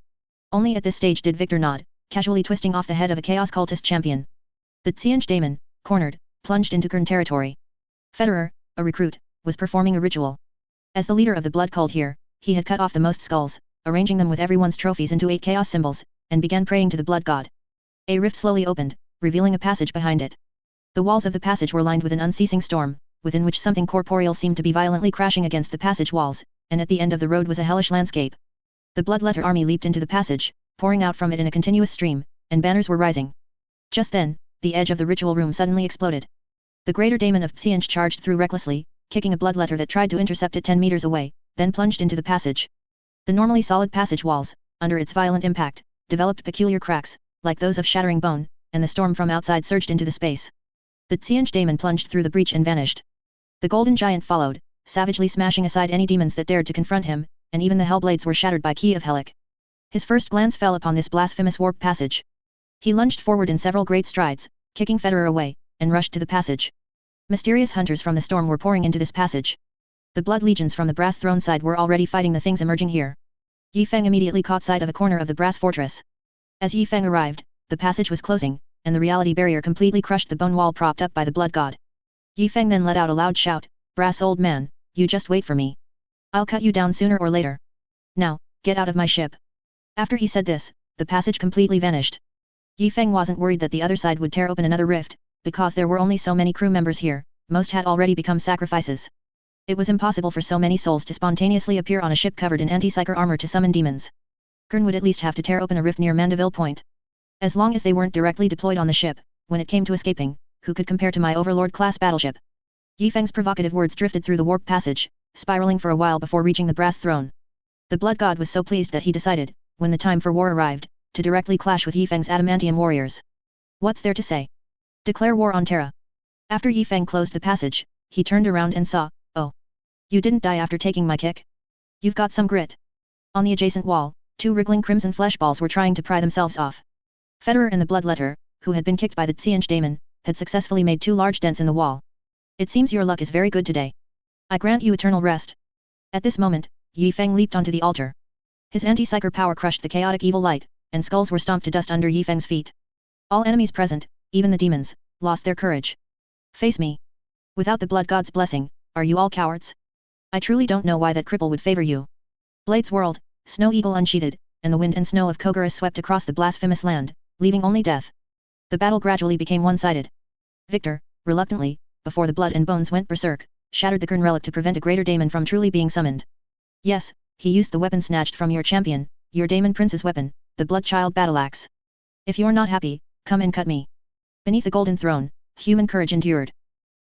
Only at this stage did Victor nod, casually twisting off the head of a chaos cultist champion. The Xianzhi daemon, cornered, plunged into Qing territory. Federer, a recruit, was performing a ritual. As the leader of the blood cult here, he had cut off the most skulls, arranging them with everyone's trophies into 8 chaos symbols, and began praying to the blood god. A rift slowly opened, revealing a passage behind it. The walls of the passage were lined with an unceasing storm, within which something corporeal seemed to be violently crashing against the passage walls, and at the end of the road was a hellish landscape. The bloodletter army leaped into the passage, pouring out from it in a continuous stream, and banners were rising. Just then, the edge of the ritual room suddenly exploded. The greater daemon of Xianzhi charged through recklessly, kicking a bloodletter that tried to intercept it 10 meters away, then plunged into the passage. The normally solid passage walls, under its violent impact, developed peculiar cracks, like those of shattering bone, and the storm from outside surged into the space. The Qing daemon plunged through the breach and vanished. The golden giant followed, savagely smashing aside any demons that dared to confront him, and even the hellblades were shattered by Key of Helic. His first glance fell upon this blasphemous warp passage. He lunged forward in several great strides, kicking Federer away, and rushed to the passage. Mysterious hunters from the storm were pouring into this passage. The blood legions from the brass throne side were already fighting the things emerging here. Yi Feng immediately caught sight of a corner of the brass fortress. As Yi Feng arrived, the passage was closing, and the reality barrier completely crushed the bone wall propped up by the blood god. Yi Feng then let out a loud shout, "Brass old man, you just wait for me. I'll cut you down sooner or later. Now, get out of my ship." After he said this, the passage completely vanished. Yi Feng wasn't worried that the other side would tear open another rift, because there were only so many crew members here, most had already become sacrifices. It was impossible for so many souls to spontaneously appear on a ship covered in anti-psyker armor to summon demons. Gurn would at least have to tear open a rift near Mandeville Point. As long as they weren't directly deployed on the ship, when it came to escaping, who could compare to my Overlord-class battleship? Yi Feng's provocative words drifted through the warp passage, spiraling for a while before reaching the brass throne. The blood god was so pleased that he decided, when the time for war arrived, to directly clash with Yi Feng's adamantium warriors. What's there to say? Declare war on Terra. After Yi Feng closed the passage, he turned around and saw, "Oh. You didn't die after taking my kick? You've got some grit." On the adjacent wall, two wriggling crimson flesh balls were trying to pry themselves off. Federer and the bloodletter, who had been kicked by the Qing daemon, had successfully made two large dents in the wall. "It seems your luck is very good today. I grant you eternal rest." At this moment, Yi Feng leaped onto the altar. His anti-psyker power crushed the chaotic evil light, and skulls were stomped to dust under Yi Feng's feet. All enemies present, even the demons, lost their courage. "Face me. Without the blood god's blessing, are you all cowards? I truly don't know why that cripple would favor you." Blades whirled, Snow Eagle unsheathed, and the wind and snow of Kogarus swept across the blasphemous land, leaving only death. The battle gradually became one-sided. Victor, reluctantly, before the blood and bones went berserk, shattered the Gurn relic to prevent a greater daemon from truly being summoned. Yes, he used the weapon snatched from your champion, your daemon prince's weapon, the blood-child battle-axe. "If you're not happy, come and cut me." Beneath the golden throne, human courage endured.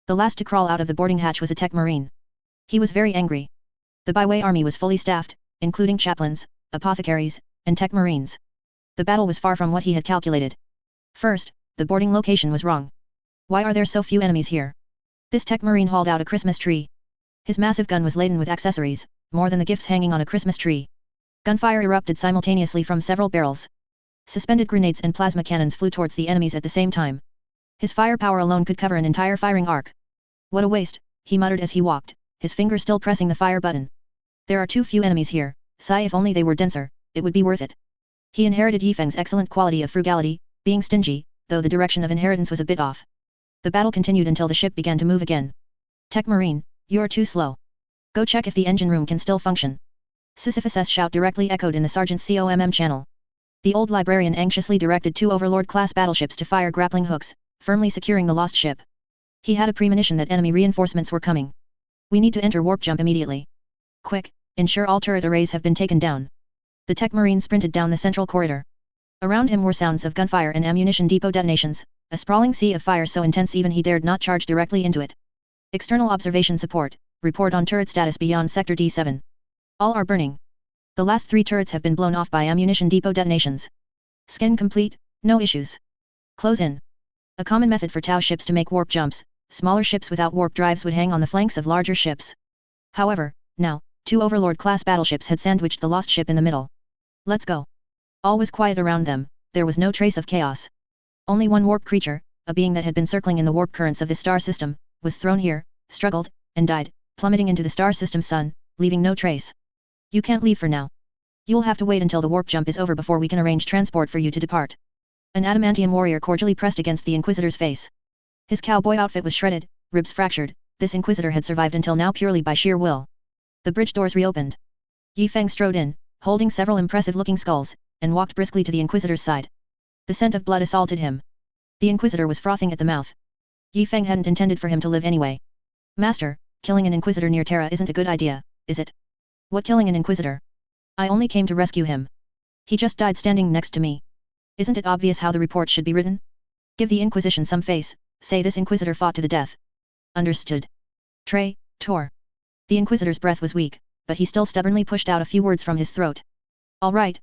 The last to crawl out of the boarding hatch was a tech marine. He was very angry. The byway army was fully staffed, including chaplains, apothecaries, and tech marines. The battle was far from what he had calculated. First, the boarding location was wrong. Why are there so few enemies here? This tech marine hauled out a Christmas tree. His massive gun was laden with accessories, more than the gifts hanging on a Christmas tree. Gunfire erupted simultaneously from several barrels. Suspended grenades and plasma cannons flew towards the enemies at the same time. His firepower alone could cover an entire firing arc. "What a waste," he muttered as he walked, his finger still pressing the fire button. "There are too few enemies here, sigh, if only they were denser, it would be worth it." He inherited Yi Feng's excellent quality of frugality, being stingy, though the direction of inheritance was a bit off. The battle continued until the ship began to move again. "Tech Marine, you're too slow. Go check if the engine room can still function." Sisyphus' shout directly echoed in the sergeant's COMM channel. The old librarian anxiously directed two Overlord-class battleships to fire grappling hooks, firmly securing the lost ship. He had a premonition that enemy reinforcements were coming. "We need to enter warp jump immediately. Quick, ensure all turret arrays have been taken down." The tech marine sprinted down the central corridor. Around him were sounds of gunfire and ammunition depot detonations, a sprawling sea of fire so intense even he dared not charge directly into it. "External observation support, report on turret status beyond Sector D7. All are burning. The last 3 turrets have been blown off by ammunition depot detonations. Scan complete, no issues. Close in." A common method for Tau ships to make warp jumps, smaller ships without warp drives would hang on the flanks of larger ships. However, now, 2 Overlord-class battleships had sandwiched the lost ship in the middle. "Let's go." All was quiet around them, there was no trace of chaos. Only one warp creature, a being that had been circling in the warp currents of this star system, was thrown here, struggled, and died, plummeting into the star system's sun, leaving no trace. "You can't leave for now. You'll have to wait until the warp jump is over before we can arrange transport for you to depart." An adamantium warrior cordially pressed against the Inquisitor's face. His cowboy outfit was shredded, ribs fractured, this Inquisitor had survived until now purely by sheer will. The bridge doors reopened. Yi Feng strode in, holding several impressive-looking skulls, and walked briskly to the Inquisitor's side. The scent of blood assaulted him. The Inquisitor was frothing at the mouth. Yi Feng hadn't intended for him to live anyway. "Master, killing an Inquisitor near Terra isn't a good idea, is it?" "What, killing an Inquisitor? I only came to rescue him. He just died standing next to me. Isn't it obvious how the report should be written? Give the Inquisition some face, say this Inquisitor fought to the death." "Understood. Tor." The Inquisitor's breath was weak, but he still stubbornly pushed out a few words from his throat. All right,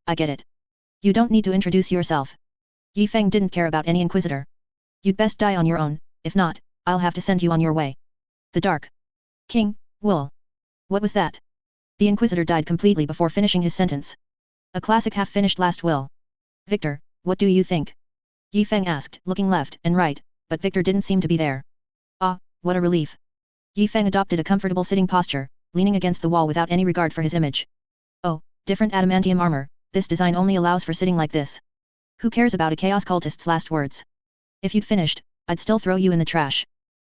I get it. You don't need to introduce yourself. Yi Feng didn't care about any inquisitor. You'd best die on your own, if not, I'll have to send you on your way. The Dark King, will. What was that? The inquisitor died completely before finishing his sentence. A classic half-finished last will. Victor, what do you think? Yi Feng asked, looking left and right, but Victor didn't seem to be there. Ah, what a relief. Yi Feng adopted a comfortable sitting posture, leaning against the wall without any regard for his image. Oh, different adamantium armor, this design only allows for sitting like this. Who cares about a chaos cultist's last words? If you'd finished, I'd still throw you in the trash.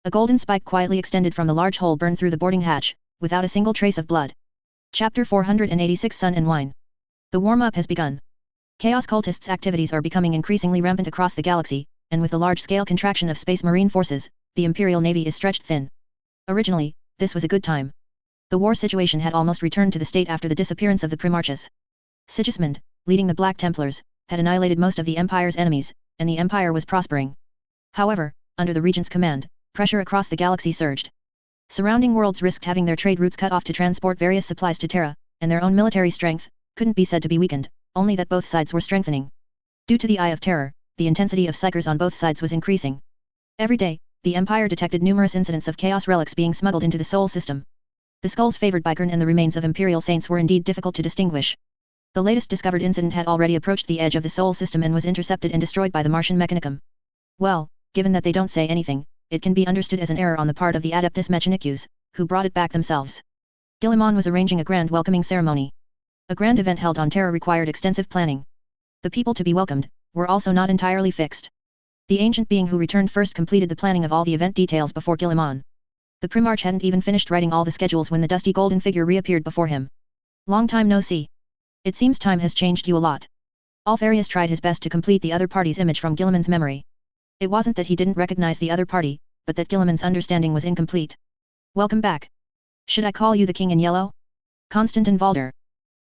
A golden spike quietly extended from the large hole burned through the boarding hatch, without a single trace of blood. Chapter 486 Sun and Wine. The warm-up has begun. Chaos cultists' activities are becoming increasingly rampant across the galaxy, and with the large-scale contraction of space marine forces, the Imperial Navy is stretched thin. Originally, this was a good time. The war situation had almost returned to the state after the disappearance of the Primarchs. Sigismund, leading the Black Templars, had annihilated most of the Empire's enemies, and the Empire was prospering. However, under the Regent's command, pressure across the galaxy surged. Surrounding worlds risked having their trade routes cut off to transport various supplies to Terra, and their own military strength couldn't be said to be weakened, only that both sides were strengthening. Due to the Eye of Terror, the intensity of psychers on both sides was increasing. Every day, the Empire detected numerous incidents of chaos relics being smuggled into the Sol system. The skulls favored by Qing and the remains of Imperial saints were indeed difficult to distinguish. The latest discovered incident had already approached the edge of the Sol system and was intercepted and destroyed by the Martian Mechanicum. Well, given that they don't say anything, it can be understood as an error on the part of the Adeptus Mechanicus, who brought it back themselves. Guilliman was arranging a grand welcoming ceremony. A grand event held on Terra required extensive planning. The people to be welcomed were also not entirely fixed. The ancient being who returned first completed the planning of all the event details before Guilliman. The Primarch hadn't even finished writing all the schedules when the dusty golden figure reappeared before him. Long time no see. It seems time has changed you a lot. Alfarius tried his best to complete the other party's image from Guilliman's memory. It wasn't that he didn't recognize the other party, but that Guilliman's understanding was incomplete. Welcome back. Should I call you the King in Yellow? Constantin Valder.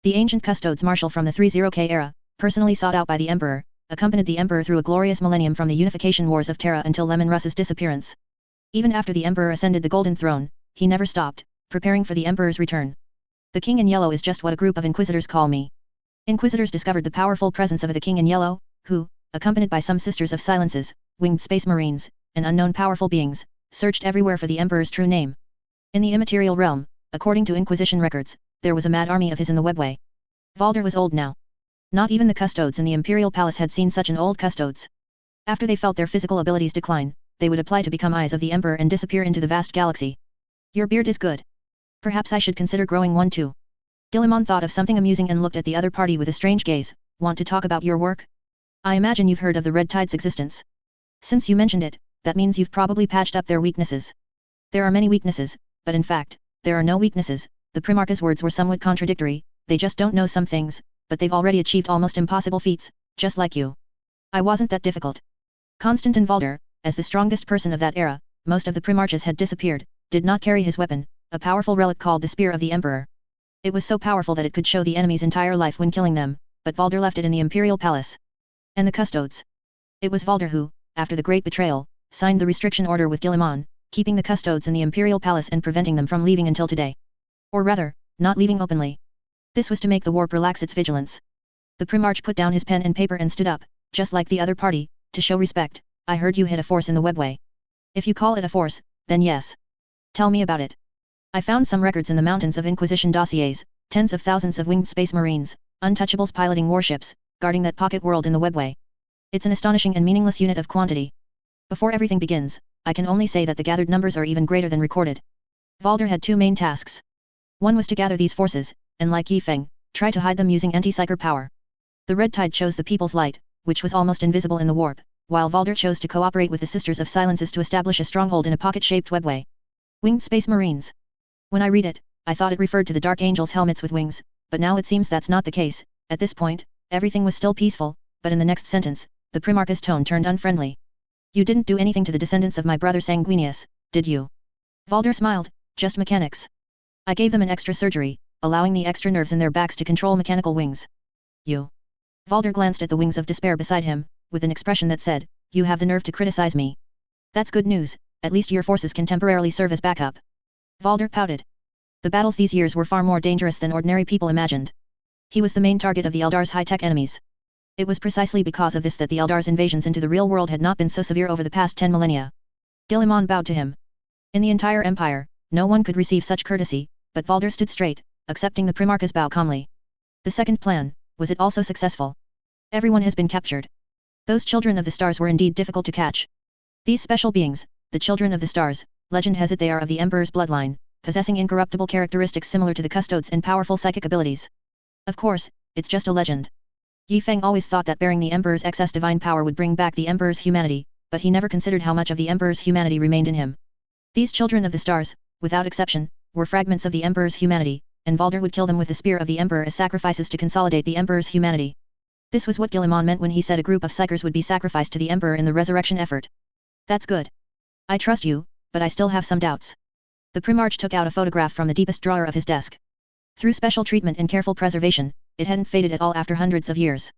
The ancient custodes marshal from the 30K era, personally sought out by the Emperor, accompanied the Emperor through a glorious millennium from the unification wars of Terra until Lemon Russ's disappearance. Even after the Emperor ascended the Golden Throne, he never stopped, preparing for the Emperor's return. The King in Yellow is just what a group of Inquisitors call me. Inquisitors discovered the powerful presence of the King in Yellow, who, accompanied by some Sisters of Silences, winged space marines, and unknown powerful beings, searched everywhere for the Emperor's true name. In the immaterial realm, according to Inquisition records, there was a mad army of his in the webway. Valder was old now. Not even the custodes in the Imperial Palace had seen such an old custodes. After they felt their physical abilities decline, they would apply to become eyes of the Emperor and disappear into the vast galaxy. Your beard is good. Perhaps I should consider growing one too. Guilliman thought of something amusing and looked at the other party with a strange gaze. Want to talk about your work? I imagine you've heard of the Red Tide's existence. Since you mentioned it, that means you've probably patched up their weaknesses. There are many weaknesses, but in fact, there are no weaknesses. The Primarch's words were somewhat contradictory. They just don't know some things, but they've already achieved almost impossible feats, just like you. I wasn't that difficult. Constantin Valder, as the strongest person of that era, most of the Primarchs had disappeared, did not carry his weapon, a powerful relic called the Spear of the Emperor. It was so powerful that it could show the enemy's entire life when killing them, but Valder left it in the Imperial Palace. And the custodes. It was Valder who, after the Great Betrayal, signed the restriction order with Guilliman, keeping the custodes in the Imperial Palace and preventing them from leaving until today. Or rather, not leaving openly. This was to make the warp relax its vigilance. The Primarch put down his pen and paper and stood up, just like the other party, to show respect. I heard you hit a force in the webway. If you call it a force, then yes. Tell me about it. I found some records in the mountains of Inquisition dossiers, tens of thousands of winged space marines, untouchables piloting warships, guarding that pocket world in the webway. It's an astonishing and meaningless unit of quantity. Before everything begins, I can only say that the gathered numbers are even greater than recorded. Valder had two main tasks. One was to gather these forces, and like Yi Feng, try to hide them using anti-psyker power. The Red Tide chose the People's Light, which was almost invisible in the warp, while Valder chose to cooperate with the Sisters of Silences to establish a stronghold in a pocket-shaped webway. Winged Space Marines. When I read it, I thought it referred to the Dark Angels' helmets with wings, but now it seems that's not the case. At this point, everything was still peaceful, but in the next sentence, the Primarch's tone turned unfriendly. You didn't do anything to the descendants of my brother Sanguinius, did you? Valder smiled, just mechanics. I gave them an extra surgery, allowing the extra nerves in their backs to control mechanical wings. You. Valder glanced at the wings of despair beside him, with an expression that said, you have the nerve to criticize me. That's good news, at least your forces can temporarily serve as backup. Valder pouted. The battles these years were far more dangerous than ordinary people imagined. He was the main target of the Eldar's high-tech enemies. It was precisely because of this that the Eldar's invasions into the real world had not been so severe over the past 10 millennia. Guilliman bowed to him. In the entire empire, no one could receive such courtesy, but Valder stood straight, accepting the Primarch's bow calmly. The second plan, was it also successful? Everyone has been captured. Those children of the stars were indeed difficult to catch. These special beings, the children of the stars, legend has it they are of the Emperor's bloodline, possessing incorruptible characteristics similar to the custodes and powerful psychic abilities. Of course, it's just a legend. Yi Feng always thought that bearing the Emperor's excess divine power would bring back the Emperor's humanity, but he never considered how much of the Emperor's humanity remained in him. These children of the stars, without exception, were fragments of the Emperor's humanity, and Valder would kill them with the spear of the Emperor as sacrifices to consolidate the Emperor's humanity. This was what Guilliman meant when he said a group of psychers would be sacrificed to the Emperor in the resurrection effort. That's good. I trust you, but I still have some doubts. The Primarch took out a photograph from the deepest drawer of his desk. Through special treatment and careful preservation, it hadn't faded at all after hundreds of years.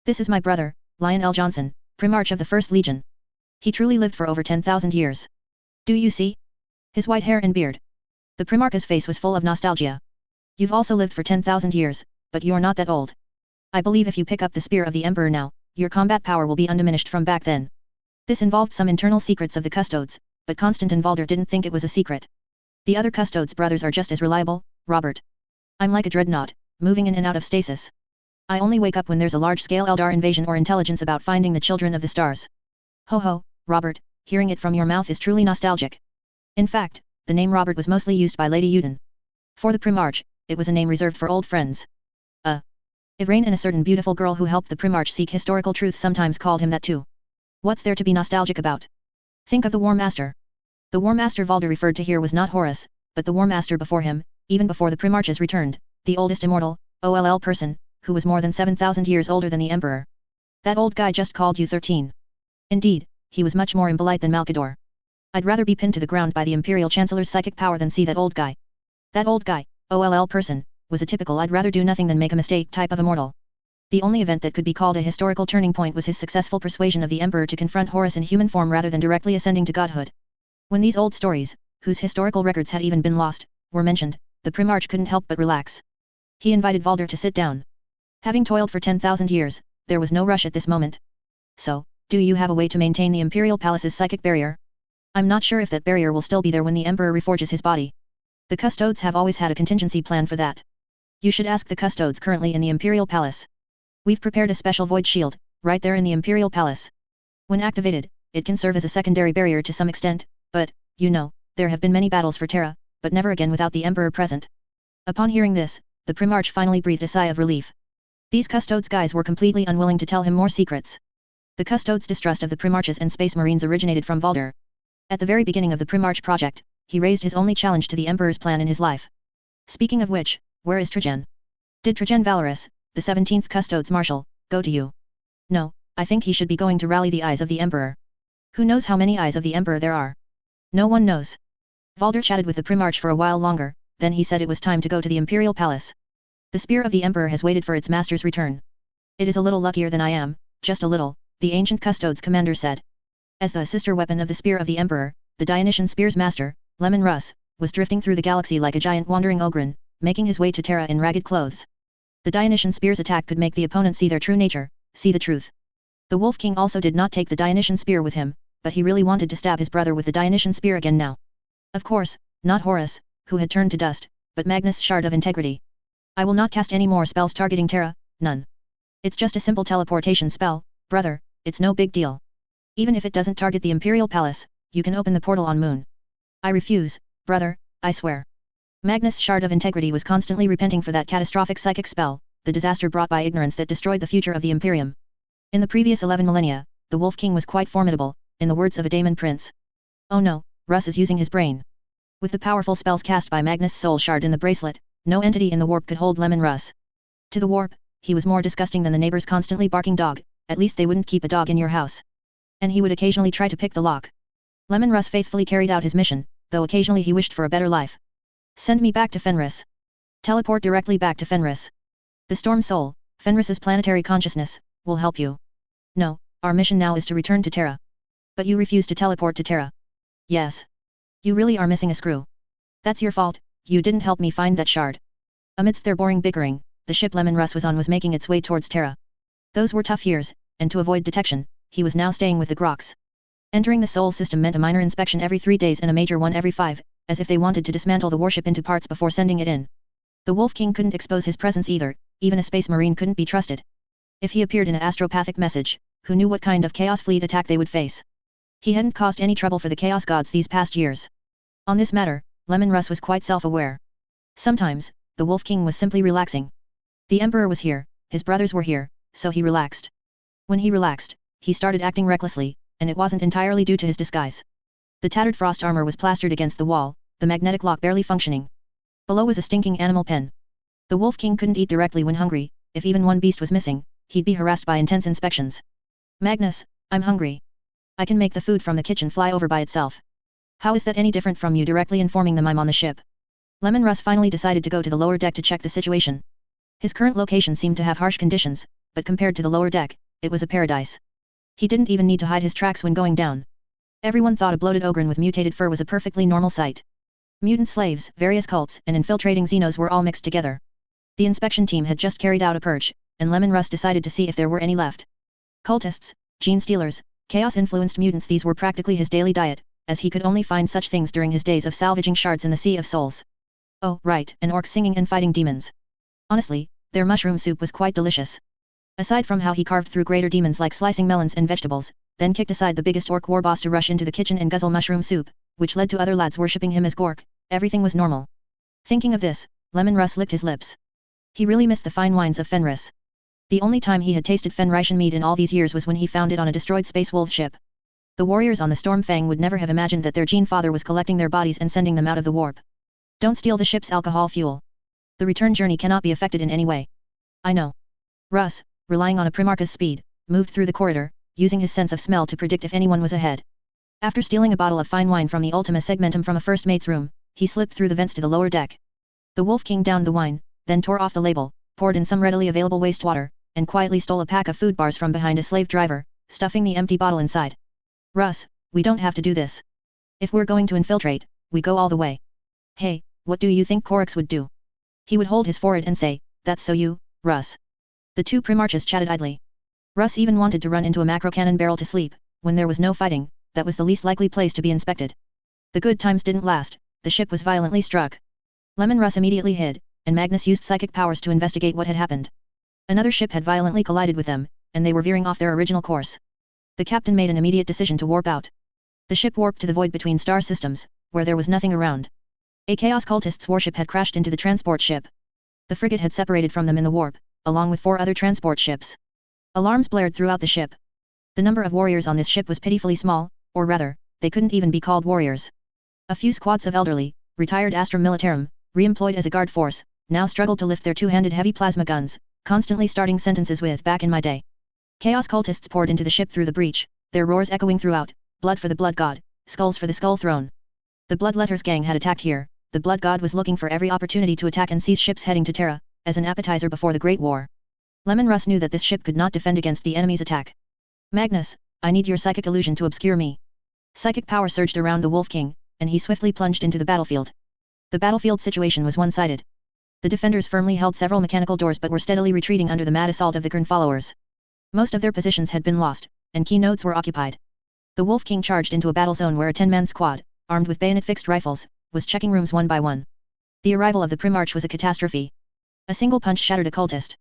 This is my brother, Lionel Johnson, Primarch of the First Legion. He truly lived for over 10,000 years. Do you see? His white hair and beard. The Primarch's face was full of nostalgia. You've also lived for 10,000 years, but you're not that old. I believe if you pick up the spear of the Emperor now, your combat power will be undiminished from back then. This involved some internal secrets of the custodes, but Constantin Valder didn't think it was a secret. The other custodes brothers are just as reliable, Robert. I'm like a dreadnought, moving in and out of stasis. I only wake up when there's a large-scale Eldar invasion or intelligence about finding the children of the stars. Ho ho, Robert, hearing it from your mouth is truly nostalgic. In fact, the name Robert was mostly used by Lady Uden. For the Primarch, it was a name reserved for old friends. Ivrain and a certain beautiful girl who helped the Primarch seek historical truth sometimes called him that too. What's there to be nostalgic about? Think of the War Master. The War Master Valder referred to here was not Horus, but the War Master before him, even before the Primarches returned, the oldest immortal, OLL person, who was more than 7,000 years older than the Emperor. That old guy just called you 13. Indeed, he was much more impolite than Malkador. I'd rather be pinned to the ground by the Imperial Chancellor's psychic power than see that old guy. That old guy, OLL person, was a typical I'd rather do nothing than make a mistake type of immortal. The only event that could be called a historical turning point was his successful persuasion of the Emperor to confront Horus in human form rather than directly ascending to godhood. When these old stories, whose historical records had even been lost, were mentioned, the Primarch couldn't help but relax. He invited Valder to sit down. Having toiled for 10,000 years, there was no rush at this moment. So, do you have a way to maintain the Imperial Palace's psychic barrier? I'm not sure if that barrier will still be there when the Emperor reforges his body. The Custodes have always had a contingency plan for that. You should ask the Custodes currently in the Imperial Palace. We've prepared a special void shield, right there in the Imperial Palace. When activated, it can serve as a secondary barrier to some extent, but, you know, there have been many battles for Terra, but never again without the Emperor present. Upon hearing this, the Primarch finally breathed a sigh of relief. These Custodes guys were completely unwilling to tell him more secrets. The Custodes' distrust of the Primarches and Space Marines originated from Valder. At the very beginning of the Primarch project, he raised his only challenge to the Emperor's plan in his life. Speaking of which, where is Trajan? Did Trajan Valorous, the 17th Custodes Marshal, go to you? No, I think he should be going to rally the eyes of the Emperor. Who knows how many eyes of the Emperor there are? No one knows. Valder chatted with the Primarch for a while longer, then he said it was time to go to the Imperial Palace. The spear of the Emperor has waited for its master's return. It is a little luckier than I am, just a little, the ancient Custodes commander said. As the sister weapon of the spear of the Emperor, the Dionysian spear's master, Lemon Russ, was drifting through the galaxy like a giant wandering ogren, making his way to Terra in ragged clothes. The Dionysian spear's attack could make the opponent see their true nature, see the truth. The Wolf King also did not take the Dionysian spear with him, but he really wanted to stab his brother with the Dionysian spear again now. Of course, not Horus, who had turned to dust, but Magnus' Shard of Integrity. I will not cast any more spells targeting Terra, none. It's just a simple teleportation spell, brother, it's no big deal. Even if it doesn't target the Imperial Palace, you can open the portal on Moon. I refuse, brother, I swear. Magnus' Shard of Integrity was constantly repenting for that catastrophic psychic spell, the disaster brought by ignorance that destroyed the future of the Imperium. In the previous 11 millennia, the Wolf King was quite formidable, in the words of a Daemon Prince. Oh no, Russ is using his brain. With the powerful spells cast by Magnus' Soul Shard in the bracelet, no entity in the warp could hold Lemon Russ. To the warp, he was more disgusting than the neighbor's constantly barking dog, at least they wouldn't keep a dog in your house. And he would occasionally try to pick the lock. Lemon Russ faithfully carried out his mission, though occasionally he wished for a better life. Send me back to Fenris. Teleport directly back to Fenris. The Storm Soul, Fenris's planetary consciousness, will help you. No, our mission now is to return to Terra. But you refuse to teleport to Terra. Yes. You really are missing a screw. That's your fault, you didn't help me find that shard. Amidst their boring bickering, the ship Lemon Russ was on was making its way towards Terra. Those were tough years, and to avoid detection, he was now staying with the Groks. Entering the Sol system meant a minor inspection every 3 days and a major one every 5, as if they wanted to dismantle the warship into parts before sending it in. The Wolf King couldn't expose his presence either, even a space marine couldn't be trusted. If he appeared in an astropathic message, who knew what kind of Chaos Fleet attack they would face? He hadn't caused any trouble for the Chaos Gods these past years. On this matter, Lemon Russ was quite self-aware. Sometimes, the Wolf King was simply relaxing. The Emperor was here, his brothers were here, so he relaxed. When he relaxed, he started acting recklessly, and it wasn't entirely due to his disguise. The tattered frost armor was plastered against the wall, the magnetic lock barely functioning. Below was a stinking animal pen. The Wolf King couldn't eat directly when hungry, if even one beast was missing, he'd be harassed by intense inspections. Magnus, I'm hungry. I can make the food from the kitchen fly over by itself. How is that any different from you directly informing them I'm on the ship? Lemon Russ finally decided to go to the lower deck to check the situation. His current location seemed to have harsh conditions, but compared to the lower deck, it was a paradise. He didn't even need to hide his tracks when going down. Everyone thought a bloated ogre with mutated fur was a perfectly normal sight. Mutant slaves, various cults, and infiltrating Xenos were all mixed together. The inspection team had just carried out a purge, and Lemon Russ decided to see if there were any left. Cultists, gene stealers, chaos-influenced mutants, these were practically his daily diet, as he could only find such things during his days of salvaging shards in the Sea of Souls. Oh, right, and orcs singing and fighting demons. Honestly, their mushroom soup was quite delicious. Aside from how he carved through greater demons like slicing melons and vegetables, then kicked aside the biggest orc war boss to rush into the kitchen and guzzle mushroom soup, which led to other lads worshipping him as Gork, everything was normal. Thinking of this, Lemon Russ licked his lips. He really missed the fine wines of Fenris. The only time he had tasted Fenrisian mead in all these years was when he found it on a destroyed Space Wolf ship. The warriors on the Stormfang would never have imagined that their gene father was collecting their bodies and sending them out of the warp. Don't steal the ship's alcohol fuel. The return journey cannot be affected in any way. I know. Russ, relying on a Primarch's speed, moved through the corridor, using his sense of smell to predict if anyone was ahead. After stealing a bottle of fine wine from the Ultima Segmentum from a first mate's room, he slipped through the vents to the lower deck. The Wolf King downed the wine, then tore off the label, poured in some readily available wastewater, and quietly stole a pack of food bars from behind a slave driver, stuffing the empty bottle inside. Russ, we don't have to do this. If we're going to infiltrate, we go all the way. Hey, what do you think Korix would do? He would hold his forehead and say, that's so you, Russ. The two Primarchs chatted idly. Russ even wanted to run into a macro cannon barrel to sleep, when there was no fighting, that was the least likely place to be inspected. The good times didn't last, the ship was violently struck. Lemon Russ immediately hid, and Magnus used psychic powers to investigate what had happened. Another ship had violently collided with them, and they were veering off their original course. The captain made an immediate decision to warp out. The ship warped to the void between star systems, where there was nothing around. A Chaos Cultist's warship had crashed into the transport ship. The frigate had separated from them in the warp, along with 4 other transport ships. Alarms blared throughout the ship. The number of warriors on this ship was pitifully small, or rather, they couldn't even be called warriors. A few squads of elderly, retired Astra Militarum, re-employed as a guard force, now struggled to lift their 2-handed heavy plasma guns, constantly starting sentences with "back in my day." Chaos Cultists poured into the ship through the breach, their roars echoing throughout, "Blood for the Blood God, skulls for the Skull Throne." The Bloodletters gang had attacked here, the Blood God was looking for every opportunity to attack and seize ships heading to Terra, as an appetizer before the Great War. Lemon Russ knew that this ship could not defend against the enemy's attack. Magnus, I need your psychic illusion to obscure me. Psychic power surged around the Wolf King, and he swiftly plunged into the battlefield. The battlefield situation was one-sided. The defenders firmly held several mechanical doors but were steadily retreating under the mad assault of the Qing followers. Most of their positions had been lost, and key nodes were occupied. The Wolf King charged into a battle zone where a 10-man squad, armed with bayonet-fixed rifles, was checking rooms one by one. The arrival of the Primarch was a catastrophe. A single punch shattered a cultist.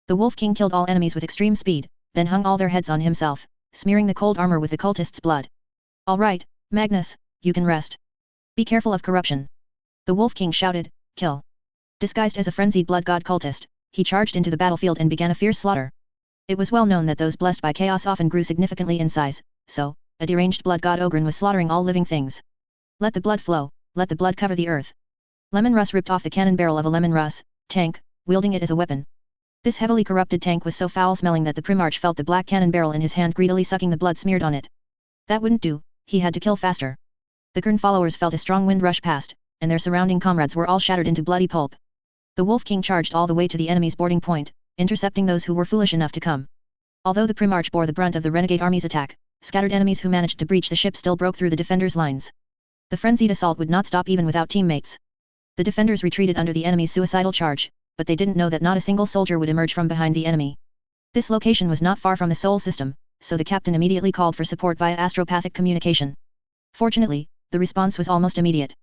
The Wolf King killed all enemies with extreme speed, then hung all their heads on himself, smearing the cold armor with the cultist's blood. All right, Magnus, you can rest. Be careful of corruption. The Wolf King shouted, kill. Disguised as a frenzied blood god cultist, he charged into the battlefield and began a fierce slaughter. It was well known that those blessed by chaos often grew significantly in size, so, a deranged blood god Ogren was slaughtering all living things. Let the blood flow, let the blood cover the earth. Lemon Russ ripped off the cannon barrel of a Lemon Russ tank, wielding it as a weapon. This heavily corrupted tank was so foul-smelling that the Primarch felt the black cannon barrel in his hand greedily sucking the blood smeared on it. That wouldn't do, he had to kill faster. The Qing followers felt a strong wind rush past, and their surrounding comrades were all shattered into bloody pulp. The Wolf King charged all the way to the enemy's boarding point, intercepting those who were foolish enough to come. Although the Primarch bore the brunt of the renegade army's attack, scattered enemies who managed to breach the ship still broke through the defenders' lines. The frenzied assault would not stop even without teammates. The defenders retreated under the enemy's suicidal charge, but they didn't know that not a single soldier would emerge from behind the enemy. This location was not far from the Sol system, so the captain immediately called for support via astropathic communication. Fortunately, the response was almost immediate.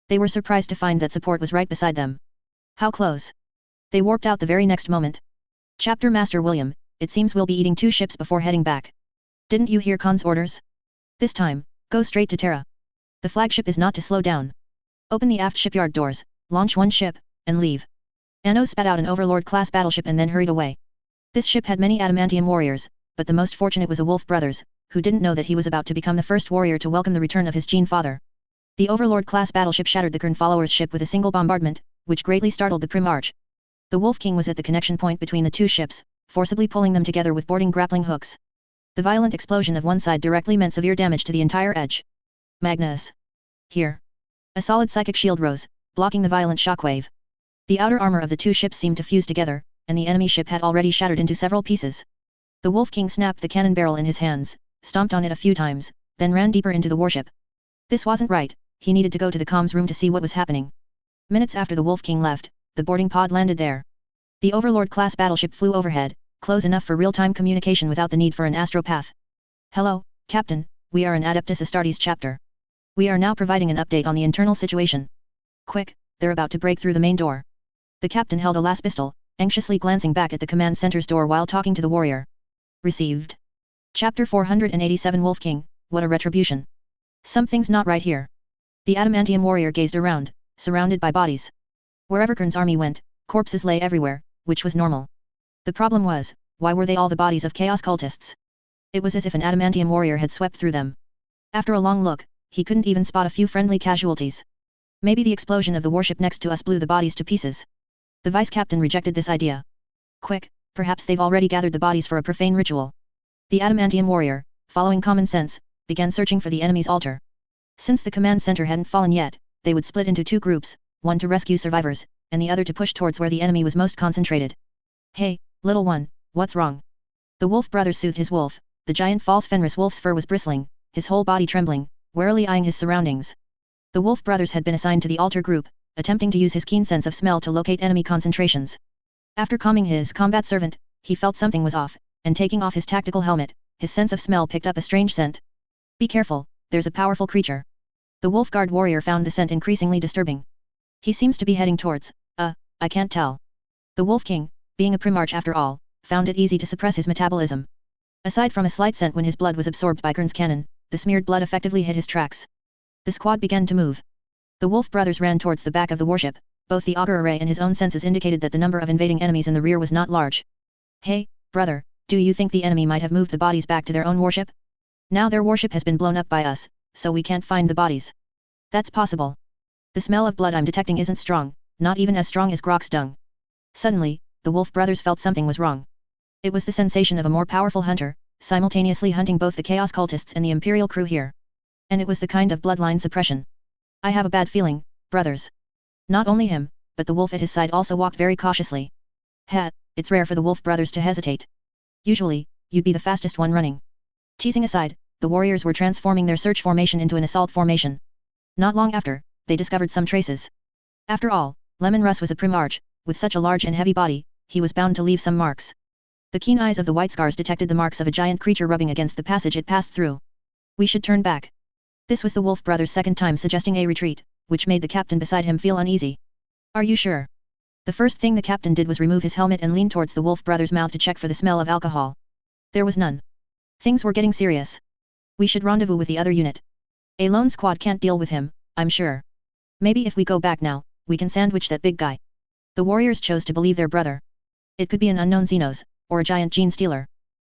They were surprised to find that support was right beside them. How close? They warped out the very next moment. Chapter Master William, it seems we'll be eating 2 ships before heading back. Didn't you hear Khan's orders? This time, go straight to Terra. The flagship is not to slow down. Open the aft shipyard doors, launch 1 ship, and leave. Anno spat out an Overlord-class battleship and then hurried away. This ship had many adamantium warriors, but the most fortunate was a Wolf brothers, who didn't know that he was about to become the first warrior to welcome the return of his Qing father. The Overlord-class battleship shattered the Kern followers' ship with a single bombardment, which greatly startled the Primarch. The Wolf King was at the connection point between the 2 ships, forcibly pulling them together with boarding grappling hooks. The violent explosion of one side directly meant severe damage to the entire edge. Magnus. Here. A solid psychic shield rose, blocking the violent shockwave. The outer armor of the 2 ships seemed to fuse together, and the enemy ship had already shattered into several pieces. The Wolf King snapped the cannon barrel in his hands, stomped on it a few times, then ran deeper into the warship. This wasn't right, he needed to go to the comms room to see what was happening. Minutes after the Wolf King left, the boarding pod landed there. The Overlord-class battleship flew overhead, close enough for real-time communication without the need for an astropath. Hello, Captain, we are an Adeptus Astartes chapter. We are now providing an update on the internal situation. Quick, they're about to break through the main door. The captain held a las pistol, anxiously glancing back at the command center's door while talking to the warrior. Received. Chapter 487 Wolf King, what a retribution. Something's not right here. The adamantium warrior gazed around, surrounded by bodies. Wherever Kern's army went, corpses lay everywhere, which was normal. The problem was, why were they all the bodies of chaos cultists? It was as if an adamantium warrior had swept through them. After a long look, he couldn't even spot a few friendly casualties. Maybe the explosion of the warship next to us blew the bodies to pieces. The vice-captain rejected this idea. Quick, perhaps they've already gathered the bodies for a profane ritual. The adamantium warrior, following common sense, began searching for the enemy's altar. Since the command center hadn't fallen yet, they would split into 2 groups, one to rescue survivors, and the other to push towards where the enemy was most concentrated. Hey, little one, what's wrong? The Wolf brother soothed his wolf. The giant false Fenris wolf's fur was bristling, his whole body trembling, warily eyeing his surroundings. The Wolf brothers had been assigned to the altar group, attempting to use his keen sense of smell to locate enemy concentrations. After calming his combat servant, he felt something was off, and taking off his tactical helmet, his sense of smell picked up a strange scent. Be careful, there's a powerful creature. The Wolf Guard warrior found the scent increasingly disturbing. He seems to be heading towards, I can't tell. The Wolf King, being a Primarch after all, found it easy to suppress his metabolism. Aside from a slight scent when his blood was absorbed by Kern's cannon, the smeared blood effectively hid his tracks. The squad began to move. The Wolf brothers ran towards the back of the warship. Both the auger array and his own senses indicated that the number of invading enemies in the rear was not large. Hey, brother, do you think the enemy might have moved the bodies back to their own warship? Now their warship has been blown up by us, so we can't find the bodies. That's possible. The smell of blood I'm detecting isn't strong, not even as strong as Grok's dung. Suddenly, the Wolf brothers felt something was wrong. It was the sensation of a more powerful hunter, simultaneously hunting both the chaos cultists and the Imperial crew here. And it was the kind of bloodline suppression. I have a bad feeling, brothers. Not only him, but the wolf at his side also walked very cautiously. It's rare for the Wolf brothers to hesitate. Usually, you'd be the fastest one running. Teasing aside, the warriors were transforming their search formation into an assault formation. Not long after, they discovered some traces. After all, Lemon Russ was a Primarch. With such a large and heavy body, he was bound to leave some marks. The keen eyes of the White Scars detected the marks of a giant creature rubbing against the passage it passed through. We should turn back. This was the Wolf brothers' second time suggesting a retreat, which made the captain beside him feel uneasy. Are you sure? The first thing the captain did was remove his helmet and lean towards the Wolf brothers' mouth to check for the smell of alcohol. There was none. Things were getting serious. We should rendezvous with the other unit. A lone squad can't deal with him, I'm sure. Maybe if we go back now, we can sandwich that big guy. The warriors chose to believe their brother. It could be an unknown Xenos, or a giant gene stealer.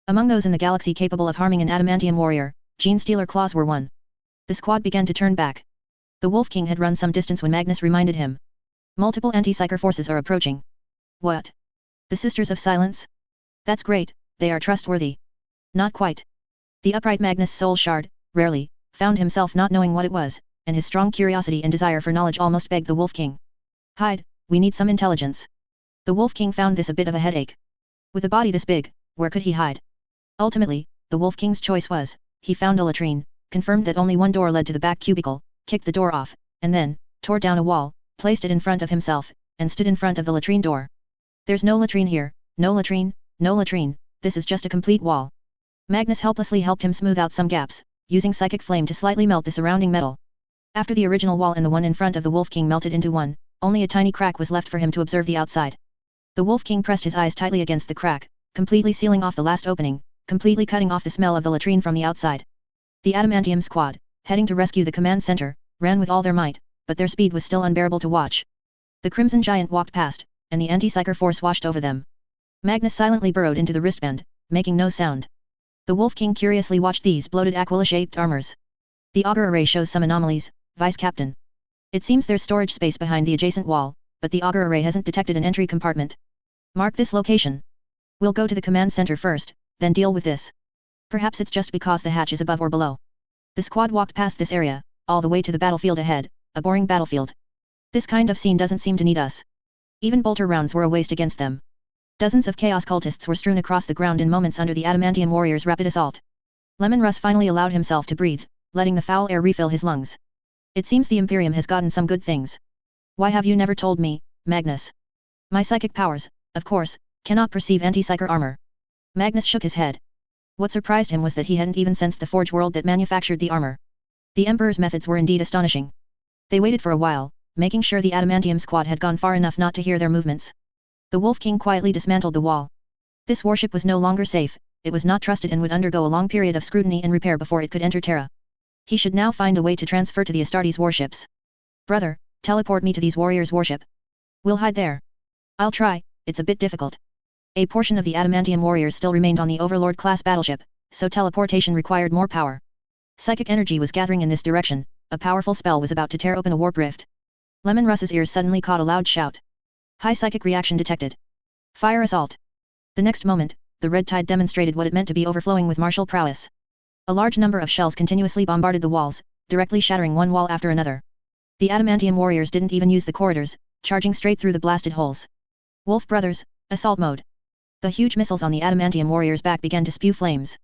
Among those in the galaxy capable of harming an adamantium warrior, gene stealer claws were one. The squad began to turn back. The Wolf King had run some distance when Magnus reminded him. Multiple anti-psyker forces are approaching. What? The Sisters of Silence? That's great, they are trustworthy. Not quite. The upright Magnus' soul shard, rarely, found himself not knowing what it was, and his strong curiosity and desire for knowledge almost begged the Wolf King. Hide, we need some intelligence. The Wolf King found this a bit of a headache. With a body this big, where could he hide? Ultimately, the Wolf King's choice was, he found a latrine, confirmed that only one door led to the back cubicle, kicked the door off, and then, tore down a wall, placed it in front of himself, and stood in front of the latrine door. There's no latrine here, no latrine, no latrine, this is just a complete wall. Magnus helplessly helped him smooth out some gaps, using psychic flame to slightly melt the surrounding metal. After the original wall and the one in front of the Wolf King melted into one, only a tiny crack was left for him to observe the outside. The Wolf King pressed his eyes tightly against the crack, completely sealing off the last opening, completely cutting off the smell of the latrine from the outside. The Adamantium squad, heading to rescue the command center, ran with all their might, but their speed was still unbearable to watch. The Crimson Giant walked past, and the anti-psyker force washed over them. Magnus silently burrowed into the wristband, making no sound. The Wolf King curiously watched these bloated aquila-shaped armors. The auger array shows some anomalies, Vice Captain. It seems there's storage space behind the adjacent wall, but the auger array hasn't detected an entry compartment. Mark this location. We'll go to the command center first, then deal with this. Perhaps it's just because the hatch is above or below. The squad walked past this area, all the way to the battlefield ahead, a boring battlefield. This kind of scene doesn't seem to need us. Even bolter rounds were a waste against them. Dozens of chaos cultists were strewn across the ground in moments under the adamantium warriors' rapid assault. Lemon Russ finally allowed himself to breathe, letting the foul air refill his lungs. It seems the Imperium has gotten some good things. Why have you never told me, Magnus? My psychic powers, of course, cannot perceive anti-psyker armor. Magnus shook his head. What surprised him was that he hadn't even sensed the forge world that manufactured the armor. The Emperor's methods were indeed astonishing. They waited for a while, making sure the adamantium squad had gone far enough not to hear their movements. The Wolf King quietly dismantled the wall. This warship was no longer safe, it was not trusted and would undergo a long period of scrutiny and repair before it could enter Terra. He should now find a way to transfer to the Astartes warships. Brother, teleport me to these warriors' warship. We'll hide there. I'll try, it's a bit difficult. A portion of the adamantium warriors still remained on the Overlord-class battleship, so teleportation required more power. Psychic energy was gathering in this direction, a powerful spell was about to tear open a warp rift. Lemon Russ's ears suddenly caught a loud shout. High psychic reaction detected. Fire assault. The next moment, the red tide demonstrated what it meant to be overflowing with martial prowess. A large number of shells continuously bombarded the walls, directly shattering one wall after another. The adamantium warriors didn't even use the corridors, charging straight through the blasted holes. Wolf Brothers, assault mode. The huge missiles on the adamantium warriors' back began to spew flames.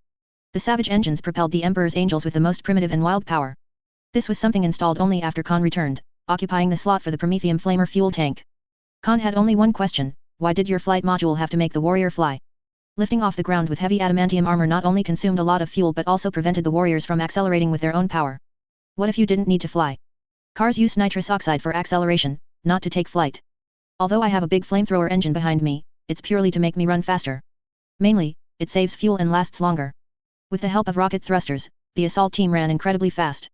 The savage engines propelled the Emperor's angels with the most primitive and wild power. This was something installed only after Khan returned, occupying the slot for the Promethium flamer fuel tank. Khan had only one question: why did your flight module have to make the warrior fly? Lifting off the ground with heavy adamantium armor not only consumed a lot of fuel but also prevented the warriors from accelerating with their own power. What if you didn't need to fly? Cars use nitrous oxide for acceleration, not to take flight. Although I have a big flamethrower engine behind me, it's purely to make me run faster. Mainly, it saves fuel and lasts longer. With the help of rocket thrusters, the assault team ran incredibly fast.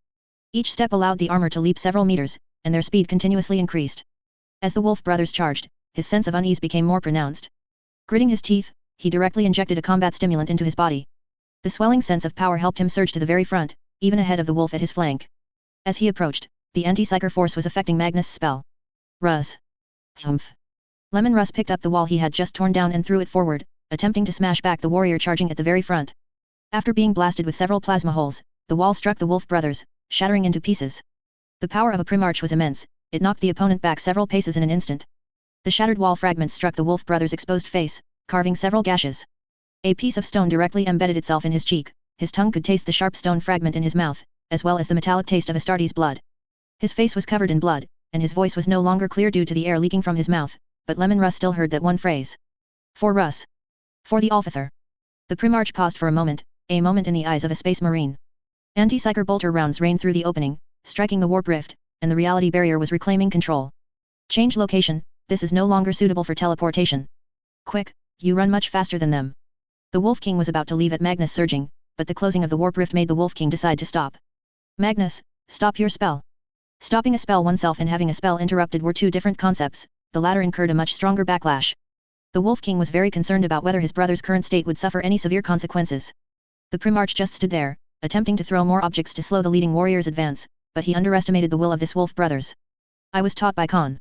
Each step allowed the armor to leap several meters, and their speed continuously increased. As the Wolf brothers charged, his sense of unease became more pronounced. Gritting his teeth, he directly injected a combat stimulant into his body. The swelling sense of power helped him surge to the very front, even ahead of the wolf at his flank. As he approached, the anti-psyker force was affecting Magnus' spell. Russ. Humph. Lemon Russ picked up the wall he had just torn down and threw it forward, attempting to smash back the warrior charging at the very front. After being blasted with several plasma holes, the wall struck the Wolf brothers, shattering into pieces. The power of a Primarch was immense, it knocked the opponent back several paces in an instant. The shattered wall fragments struck the Wolf brothers' exposed face, carving several gashes. A piece of stone directly embedded itself in his cheek, his tongue could taste the sharp stone fragment in his mouth, as well as the metallic taste of Astartes' blood. His face was covered in blood, and his voice was no longer clear due to the air leaking from his mouth, but Lemon Russ still heard that one phrase. For Russ. For the Officer. The Primarch paused for a moment in the eyes of a space marine. Anti-psyker bolter rounds rained through the opening, striking the warp rift, and the reality barrier was reclaiming control. Change location, this is no longer suitable for teleportation. Quick, you run much faster than them. The Wolf King was about to leave at Magnus surging, but the closing of the warp rift made the Wolf King decide to stop. Magnus, stop your spell. Stopping a spell oneself and having a spell interrupted were two different concepts, the latter incurred a much stronger backlash. The Wolf King was very concerned about whether his brother's current state would suffer any severe consequences. The Primarch just stood there, attempting to throw more objects to slow the leading warrior's advance, but he underestimated the will of this Wolf brothers. I was taught by Khan.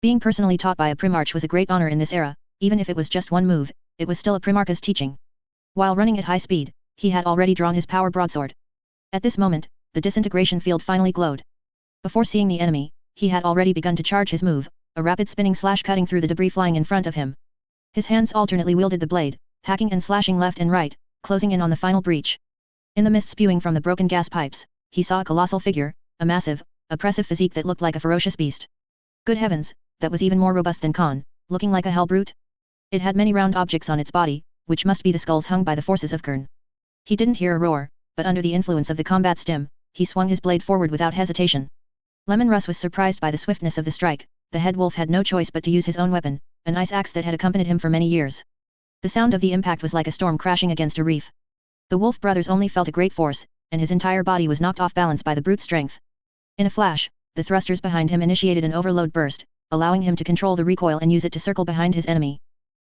Being personally taught by a Primarch was a great honor in this era, even if it was just one move, it was still a Primarch's teaching. While running at high speed, he had already drawn his power broadsword. At this moment, the disintegration field finally glowed. Before seeing the enemy, he had already begun to charge his move, a rapid spinning slash cutting through the debris flying in front of him. His hands alternately wielded the blade, hacking and slashing left and right, closing in on the final breach. In the mist spewing from the broken gas pipes, he saw a colossal figure, a massive, oppressive physique that looked like a ferocious beast. Good heavens, that was even more robust than Khan, looking like a hell brute. It had many round objects on its body, which must be the skulls hung by the forces of Qing. He didn't hear a roar, but under the influence of the combat stim, he swung his blade forward without hesitation. Lemon Russ was surprised by the swiftness of the strike. The head wolf had no choice but to use his own weapon, an ice axe that had accompanied him for many years. The sound of the impact was like a storm crashing against a reef. The wolf brothers only felt a great force, and his entire body was knocked off balance by the brute strength. In a flash, the thrusters behind him initiated an overload burst, allowing him to control the recoil and use it to circle behind his enemy.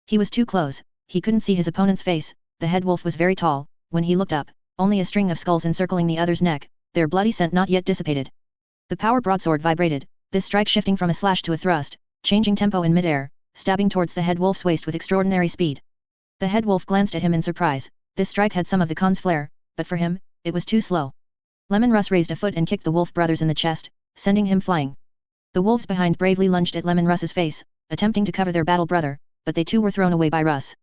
He was too close, he couldn't see his opponent's face. The head wolf was very tall. When he looked up, only a string of skulls encircling the other's neck, their bloody scent not yet dissipated. The power broadsword vibrated, this strike shifting from a slash to a thrust, changing tempo in midair, stabbing towards the head wolf's waist with extraordinary speed. The head wolf glanced at him in surprise. This strike had some of the Khan's flair, but for him, it was too slow. Lemon Russ raised a foot and kicked the wolf brothers in the chest, sending him flying. The wolves behind bravely lunged at Lemon Russ's face, attempting to cover their battle brother, but they too were thrown away by Russ.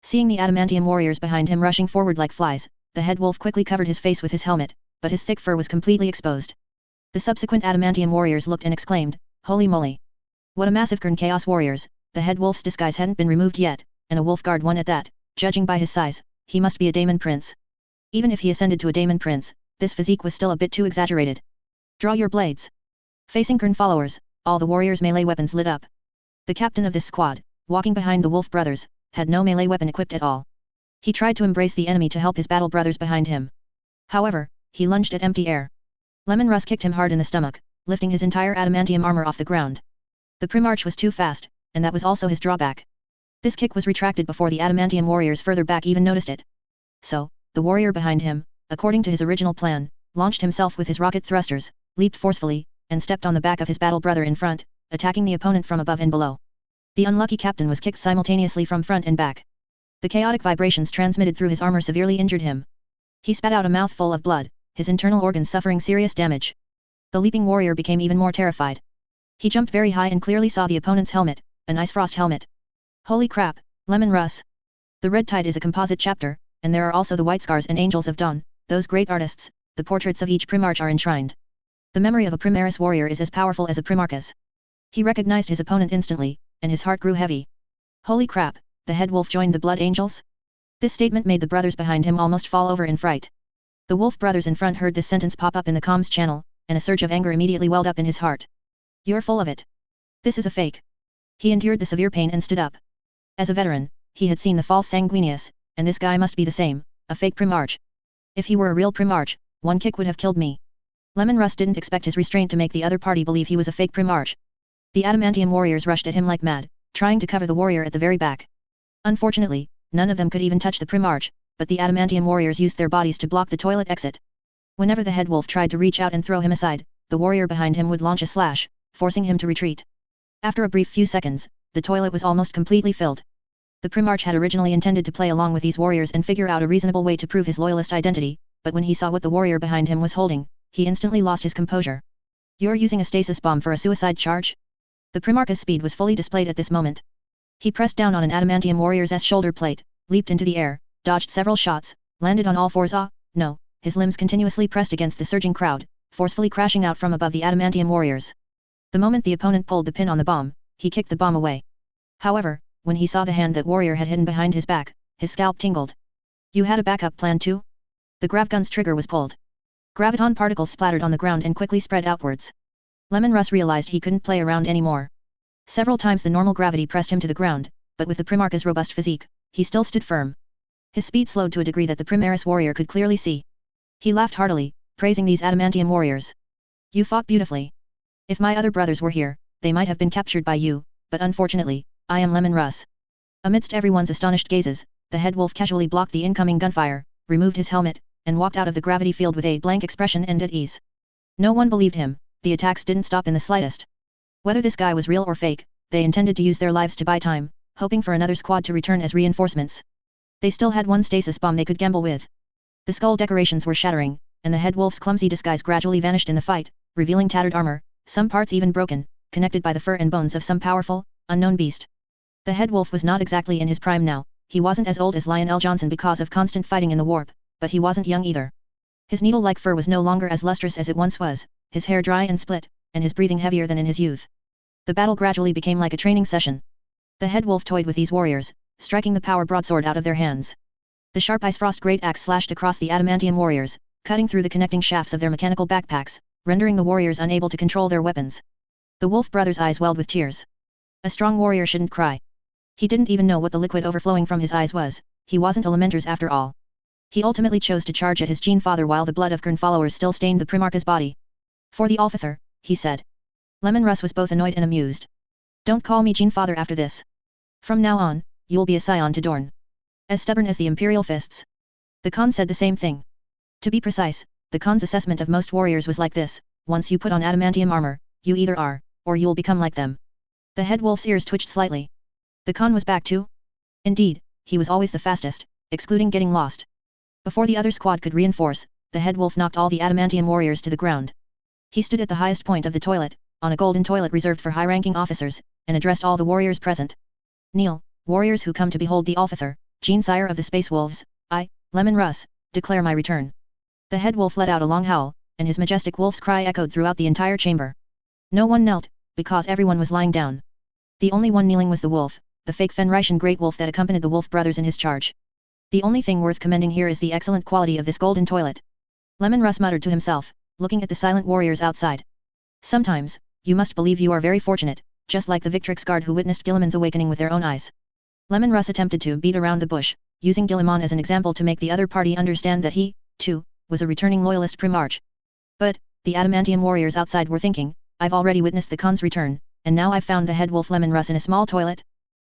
Seeing the adamantium warriors behind him rushing forward like flies, the head wolf quickly covered his face with his helmet, but his thick fur was completely exposed. The subsequent adamantium warriors looked and exclaimed, "Holy moly! What a massive Qing chaos warriors!" The head wolf's disguise hadn't been removed yet, and a wolf guard one at that. Judging by his size, he must be a daemon prince. Even if he ascended to a daemon prince, this physique was still a bit too exaggerated. "Draw your blades!" Facing Qing followers, all the warriors' melee weapons lit up. The captain of this squad, walking behind the wolf brothers, had no melee weapon equipped at all. He tried to embrace the enemy to help his battle brothers behind him. However, he lunged at empty air. Lemon Russ kicked him hard in the stomach, lifting his entire adamantium armor off the ground. The Primarch was too fast, and that was also his drawback. This kick was retracted before the adamantium warriors further back even noticed it. So, the warrior behind him, according to his original plan, launched himself with his rocket thrusters, leaped forcefully, and stepped on the back of his battle brother in front, attacking the opponent from above and below. The unlucky captain was kicked simultaneously from front and back. The chaotic vibrations transmitted through his armor severely injured him. He spat out a mouthful of blood, his internal organs suffering serious damage. The leaping warrior became even more terrified. He jumped very high and clearly saw the opponent's helmet, an ice frost helmet. Holy crap, Lemon Russ! The Red Tide is a composite chapter, and there are also the White Scars and Angels of Dawn, those great artists. The portraits of each Primarch are enshrined. The memory of a Primaris warrior is as powerful as a Primarch's. He recognized his opponent instantly, and his heart grew heavy. Holy crap, the head wolf joined the Blood Angels? This statement made the brothers behind him almost fall over in fright. The wolf brothers in front heard this sentence pop up in the comms channel, and a surge of anger immediately welled up in his heart. "You're full of it. This is a fake." He endured the severe pain and stood up. As a veteran, he had seen the false Sanguinius, and this guy must be the same, a fake Primarch. If he were a real Primarch, one kick would have killed me. Lemon Russ didn't expect his restraint to make the other party believe he was a fake Primarch. The adamantium warriors rushed at him like mad, trying to cover the warrior at the very back. Unfortunately, none of them could even touch the Primarch, but the adamantium warriors used their bodies to block the toilet exit. Whenever the head wolf tried to reach out and throw him aside, the warrior behind him would launch a slash, forcing him to retreat. After a brief few seconds, the toilet was almost completely filled. The Primarch had originally intended to play along with these warriors and figure out a reasonable way to prove his loyalist identity, but when he saw what the warrior behind him was holding, he instantly lost his composure. "You're using a stasis bomb for a suicide charge?" The Primarch's speed was fully displayed at this moment. He pressed down on an adamantium warrior's shoulder plate, leaped into the air, dodged several shots, landed on all fours. No, his limbs continuously pressed against the surging crowd, forcefully crashing out from above the adamantium warriors. The moment the opponent pulled the pin on the bomb, he kicked the bomb away. However, when he saw the hand that warrior had hidden behind his back, his scalp tingled. "You had a backup plan too?" The gravgun's trigger was pulled. Graviton particles splattered on the ground and quickly spread outwards. Lemon Russ realized he couldn't play around anymore. Several times the normal gravity pressed him to the ground, but with the Primarch's robust physique, he still stood firm. His speed slowed to a degree that the Primaris warrior could clearly see. He laughed heartily, praising these adamantium warriors. "You fought beautifully. If my other brothers were here, they might have been captured by you, but unfortunately, I am Lemon Russ." Amidst everyone's astonished gazes, the head wolf casually blocked the incoming gunfire, removed his helmet, and walked out of the gravity field with a blank expression and at ease. No one believed him. The attacks didn't stop in the slightest. Whether this guy was real or fake, they intended to use their lives to buy time, hoping for another squad to return as reinforcements. They still had one stasis bomb they could gamble with. The skull decorations were shattering, and the head wolf's clumsy disguise gradually vanished in the fight, revealing tattered armor, some parts even broken, connected by the fur and bones of some powerful, unknown beast. The head wolf was not exactly in his prime now. He wasn't as old as Lionel Johnson because of constant fighting in the warp, but he wasn't young either. His needle-like fur was no longer as lustrous as it once was, his hair dry and split, and his breathing heavier than in his youth. The battle gradually became like a training session. The head wolf toyed with these warriors, striking the power broadsword out of their hands. The sharp ice frost great axe slashed across the adamantium warriors, cutting through the connecting shafts of their mechanical backpacks, rendering the warriors unable to control their weapons. The Wolf brothers' eyes welled with tears. A strong warrior shouldn't cry. He didn't even know what the liquid overflowing from his eyes was. He wasn't a lamenter's after all. He ultimately chose to charge at his Qing father while the blood of Qing followers still stained the Primarch's body. For the officer, he said. Lemon Russ was both annoyed and amused. Don't call me Qing father after this. From now on, you'll be a scion to Dorn. As stubborn as the Imperial fists. The Khan said the same thing. To be precise, the Khan's assessment of most warriors was like this: once you put on adamantium armor, you either are, or you'll become like them. The head wolf's ears twitched slightly. The Khan was back too? Indeed, he was always the fastest, excluding getting lost. Before the other squad could reinforce, the head wolf knocked all the adamantium warriors to the ground. He stood at the highest point of the toilet, on a golden toilet reserved for high-ranking officers, and addressed all the warriors present. Kneel, warriors who come to behold the officer, Qing sire of the Space Wolves, I, Lemon Russ, declare my return. The head wolf let out a long howl, and his majestic wolf's cry echoed throughout the entire chamber. No one knelt, because everyone was lying down. The only one kneeling was the wolf, the fake Fenrischen great wolf that accompanied the wolf brothers in his charge. The only thing worth commending here is the excellent quality of this golden toilet. Lemon Russ muttered to himself, looking at the silent warriors outside. Sometimes, you must believe you are very fortunate, just like the Victrix guard who witnessed Guilliman's awakening with their own eyes. Lemon Russ attempted to beat around the bush, using Guilliman as an example to make the other party understand that he, too, was a returning loyalist Primarch. But, the adamantium warriors outside were thinking, I've already witnessed the Khan's return, and now I've found the head wolf Lemon Russ in a small toilet?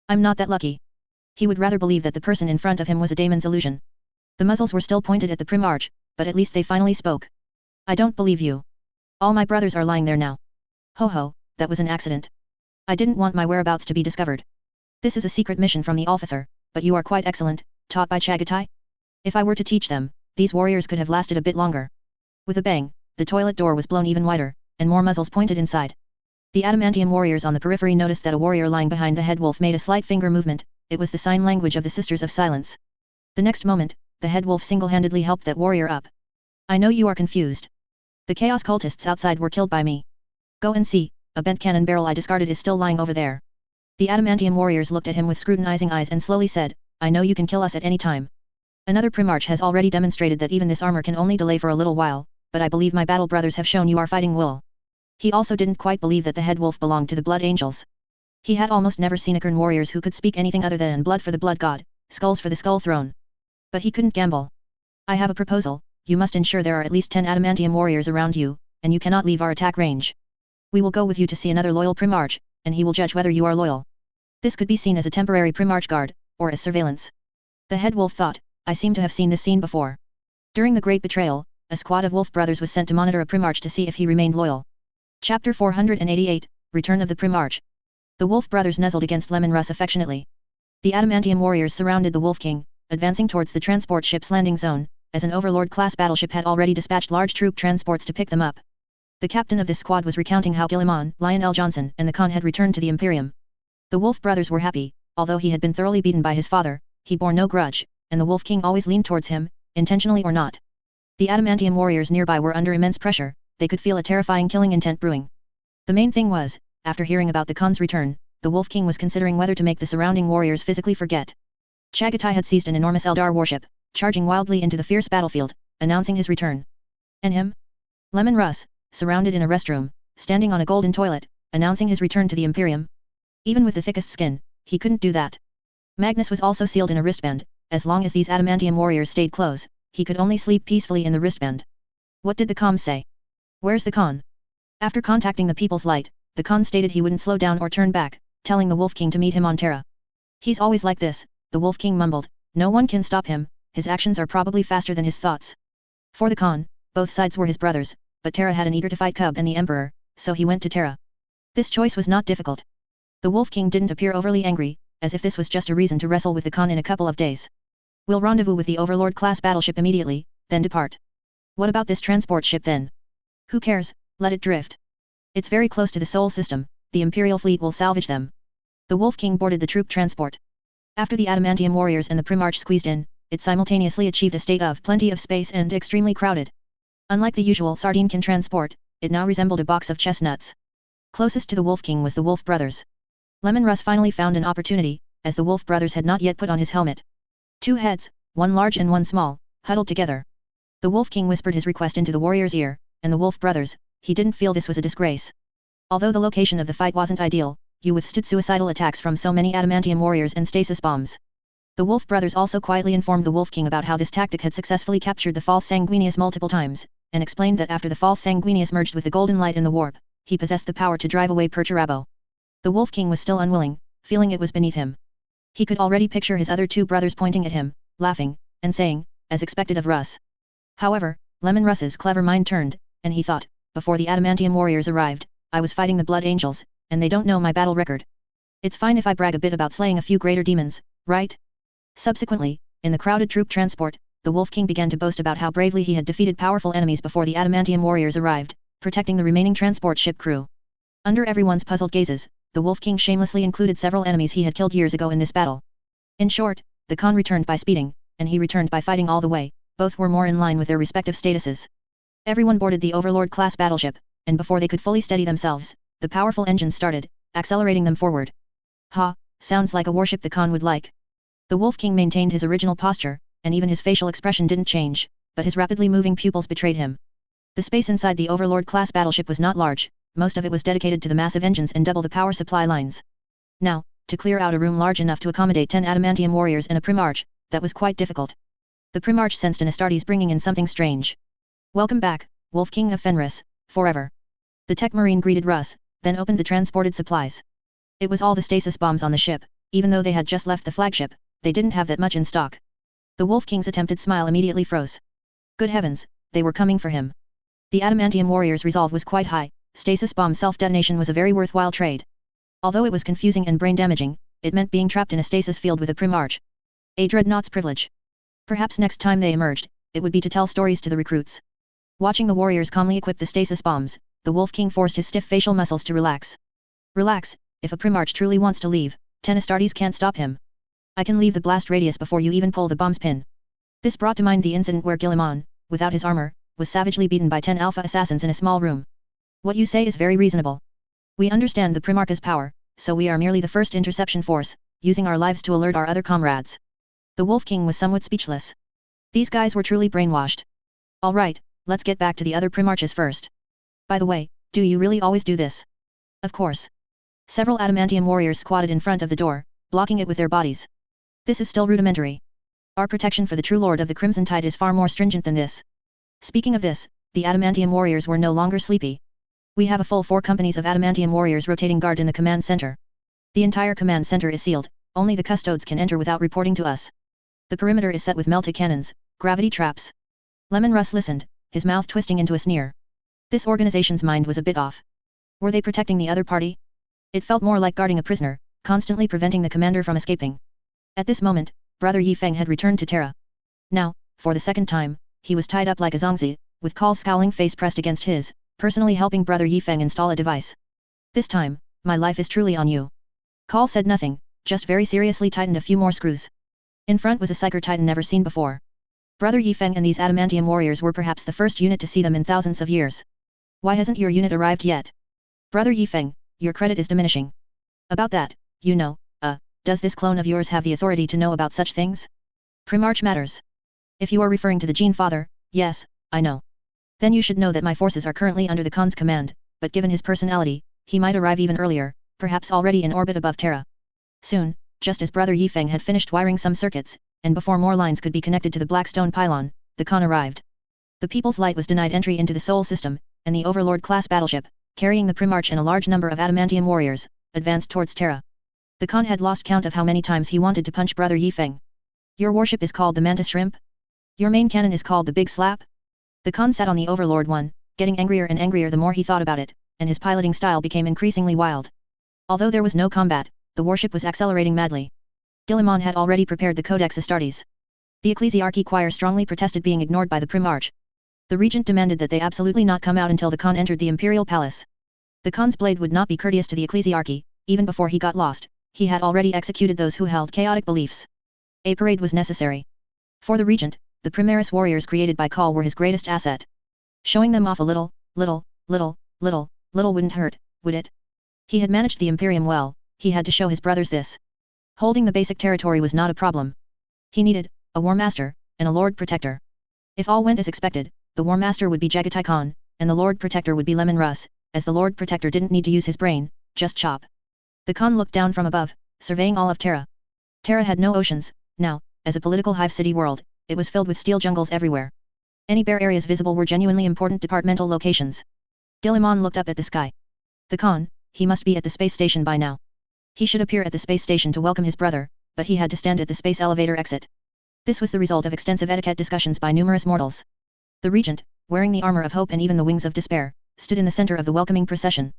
I'm not that lucky. He would rather believe that the person in front of him was a daemon's illusion. The muzzles were still pointed at the Primarch, but at least they finally spoke. I don't believe you. All my brothers are lying there now. Ho ho, that was an accident. I didn't want my whereabouts to be discovered. This is a secret mission from the officer, but you are quite excellent, taught by Chagatai? If I were to teach them, these warriors could have lasted a bit longer. With a bang, the toilet door was blown even wider, and more muzzles pointed inside. The adamantium warriors on the periphery noticed that a warrior lying behind the head wolf made a slight finger movement. It was the sign language of the Sisters of Silence. The next moment, the head wolf single-handedly helped that warrior up. I know you are confused. The chaos cultists outside were killed by me. Go and see, a bent cannon barrel I discarded is still lying over there. The adamantium warriors looked at him with scrutinizing eyes and slowly said, I know you can kill us at any time. Another Primarch has already demonstrated that even this armor can only delay for a little while, but I believe my battle brothers have shown you are fighting will. He also didn't quite believe that the head wolf belonged to the Blood Angels. He had almost never seen Akhern warriors who could speak anything other than blood for the blood god, skulls for the skull throne. But he couldn't gamble. I have a proposal: you must ensure there are at least 10 adamantium warriors around you, and you cannot leave our attack range. We will go with you to see another loyal Primarch, and he will judge whether you are loyal. This could be seen as a temporary Primarch guard, or as surveillance. The head wolf thought, I seem to have seen this scene before. During the Great Betrayal, a squad of wolf brothers was sent to monitor a Primarch to see if he remained loyal. Chapter 488, Return of the Primarch. The wolf brothers nuzzled against Lemon Russ affectionately. The adamantium warriors surrounded the Wolf King, advancing towards the transport ship's landing zone, as an Overlord-class battleship had already dispatched large troop transports to pick them up. The captain of this squad was recounting how Guilliman, Lionel Johnson, and the Khan had returned to the Imperium. The Wolf brothers were happy. Although he had been thoroughly beaten by his father, he bore no grudge, and the Wolf King always leaned towards him, intentionally or not. The adamantium warriors nearby were under immense pressure. They could feel a terrifying killing intent brewing. The main thing was, after hearing about the Khan's return, the Wolf King was considering whether to make the surrounding warriors physically forget. Chagatai had seized an enormous Eldar warship, charging wildly into the fierce battlefield, announcing his return. And him? Lemon Russ, surrounded in a restroom, standing on a golden toilet, announcing his return to the Imperium. Even with the thickest skin, he couldn't do that. Magnus was also sealed in a wristband. As long as these adamantium warriors stayed close, he could only sleep peacefully in the wristband. What did the comms say? Where's the Khan? After contacting the People's Light, the Khan stated he wouldn't slow down or turn back, telling the Wolf King to meet him on Terra. He's always like this, the Wolf King mumbled. No one can stop him, his actions are probably faster than his thoughts. For the Khan, both sides were his brothers, but Terra had an eager-to-fight cub and the Emperor, so he went to Terra. This choice was not difficult. The Wolf King didn't appear overly angry, as if this was just a reason to wrestle with the Khan in a couple of days. We'll rendezvous with the Overlord-class battleship immediately, then depart. What about this transport ship then? Who cares, let it drift. It's very close to the Sol system, the Imperial fleet will salvage them. The Wolf King boarded the troop transport. After the adamantium warriors and the Primarch squeezed in, it simultaneously achieved a state of plenty of space and extremely crowded. Unlike the usual sardine can transport, it now resembled a box of chestnuts. Closest to the Wolf King was the Wolf brothers. Lemon Russ finally found an opportunity, as the wolf brothers had not yet put on his helmet. Two heads, one large and one small, huddled together. The Wolf King whispered his request into the warrior's ear, and the wolf brothers, he didn't feel this was a disgrace. Although the location of the fight wasn't ideal, you withstood suicidal attacks from so many adamantium warriors and stasis bombs. The Wolf brothers also quietly informed the Wolf King about how this tactic had successfully captured the false Sanguinius multiple times, and explained that after the false Sanguinius merged with the golden light in the warp, he possessed the power to drive away Perturabo. The Wolf King was still unwilling, feeling it was beneath him. He could already picture his other two brothers pointing at him, laughing, and saying, as expected of Russ. However, Lemon Russ's clever mind turned, and he thought, before the adamantium warriors arrived, I was fighting the Blood Angels, and they don't know my battle record. It's fine if I brag a bit about slaying a few greater demons, right? Subsequently, in the crowded troop transport, the Wolf King began to boast about how bravely he had defeated powerful enemies before the adamantium warriors arrived, protecting the remaining transport ship crew. Under everyone's puzzled gazes, the Wolf King shamelessly included several enemies he had killed years ago in this battle. In short, the Khan returned by speeding, and he returned by fighting all the way, both were more in line with their respective statuses. Everyone boarded the Overlord-class battleship, and before they could fully steady themselves, the powerful engines started, accelerating them forward. Ha, sounds like a warship the Khan would like. The Wolf King maintained his original posture, and even his facial expression didn't change, but his rapidly moving pupils betrayed him. The space inside the Overlord-class battleship was not large, most of it was dedicated to the massive engines and double the power supply lines. Now, to clear out a room large enough to accommodate 10 adamantium warriors and a Primarch, that was quite difficult. The Primarch sensed an Astartes bringing in something strange. Welcome back, Wolf King of Fenris, forever. The Tech Marine greeted Russ, then opened the transported supplies. It was all the stasis bombs on the ship, even though they had just left the flagship, they didn't have that much in stock. The Wolf King's attempted smile immediately froze. Good heavens, they were coming for him. The adamantium warrior's resolve was quite high, stasis bomb self-detonation was a very worthwhile trade. Although it was confusing and brain-damaging, it meant being trapped in a stasis field with a Primarch. A dreadnought's privilege. Perhaps next time they emerged, it would be to tell stories to the recruits. Watching the warriors calmly equip the stasis bombs, the Wolf King forced his stiff facial muscles to relax. Relax, if a Primarch truly wants to leave, 10 Astartes can't stop him. I can leave the blast radius before you even pull the bomb's pin. This brought to mind the incident where Guilliman, without his armor, was savagely beaten by 10 Alpha assassins in a small room. What you say is very reasonable. We understand the Primarch's power, so we are merely the first interception force, using our lives to alert our other comrades. The Wolf King was somewhat speechless. These guys were truly brainwashed. Alright, let's get back to the other Primarches first. By the way, do you really always do this? Of course. Several adamantium warriors squatted in front of the door, blocking it with their bodies. This is still rudimentary. Our protection for the true Lord of the Crimson Tide is far more stringent than this. Speaking of this, the adamantium warriors were no longer sleepy. We have a full 4 companies of adamantium warriors rotating guard in the command center. The entire command center is sealed, only the custodes can enter without reporting to us. The perimeter is set with melta cannons, gravity traps. Lemon Russ listened, his mouth twisting into a sneer. This organization's mind was a bit off. Were they protecting the other party? It felt more like guarding a prisoner, constantly preventing the commander from escaping. At this moment, Brother Yifeng had returned to Terra. Now, for the second time, he was tied up like a zongzi, with Kal's scowling face pressed against his, personally helping Brother Yifeng install a device. This time, my life is truly on you. Kal said nothing, just very seriously tightened a few more screws. In front was a Psyker Titan never seen before. Brother Yifeng and these adamantium warriors were perhaps the first unit to see them in thousands of years. Why hasn't your unit arrived yet? Brother Yifeng, your credit is diminishing. About that, you know, does this clone of yours have the authority to know about such things? Primarch matters. If you are referring to the Gene Father, yes, I know. Then you should know that my forces are currently under the Khan's command, but given his personality, he might arrive even earlier, perhaps already in orbit above Terra. Soon, just as Brother Yifeng had finished wiring some circuits, and before more lines could be connected to the Blackstone pylon, the Khan arrived. The People's Light was denied entry into the Sol system, and the Overlord-class battleship, carrying the Primarch and a large number of adamantium warriors, advanced towards Terra. The Khan had lost count of how many times he wanted to punch Brother Yifeng. Your warship is called the Mantis Shrimp? Your main cannon is called the Big Slap? The Khan sat on the Overlord one, getting angrier and angrier the more he thought about it, and his piloting style became increasingly wild. Although there was no combat, the warship was accelerating madly. Guilliman had already prepared the Codex Astartes. The Ecclesiarchy choir strongly protested being ignored by the Primarch. The regent demanded that they absolutely not come out until the Khan entered the imperial palace. The Khan's blade would not be courteous to the Ecclesiarchy, even before he got lost. He had already executed those who held chaotic beliefs. A parade was necessary. For the regent, the Primaris warriors created by Kal were his greatest asset. Showing them off a little wouldn't hurt, would it? He had managed the Imperium well, he had to show his brothers this. Holding the basic territory was not a problem. He needed a War Master and a Lord Protector. If all went as expected, the War Master would be Jagatai Khan, and the Lord Protector would be Lemon Russ, as the Lord Protector didn't need to use his brain, just chop. The Khan looked down from above, surveying all of Terra. Terra had no oceans, now, as a political hive city world, it was filled with steel jungles everywhere. Any bare areas visible were genuinely important departmental locations. Gilliman looked up at the sky. The Khan, he must be at the space station by now. He should appear at the space station to welcome his brother, but he had to stand at the space elevator exit. This was the result of extensive etiquette discussions by numerous mortals. The regent, wearing the armor of hope and even the wings of despair, stood in the center of the welcoming procession.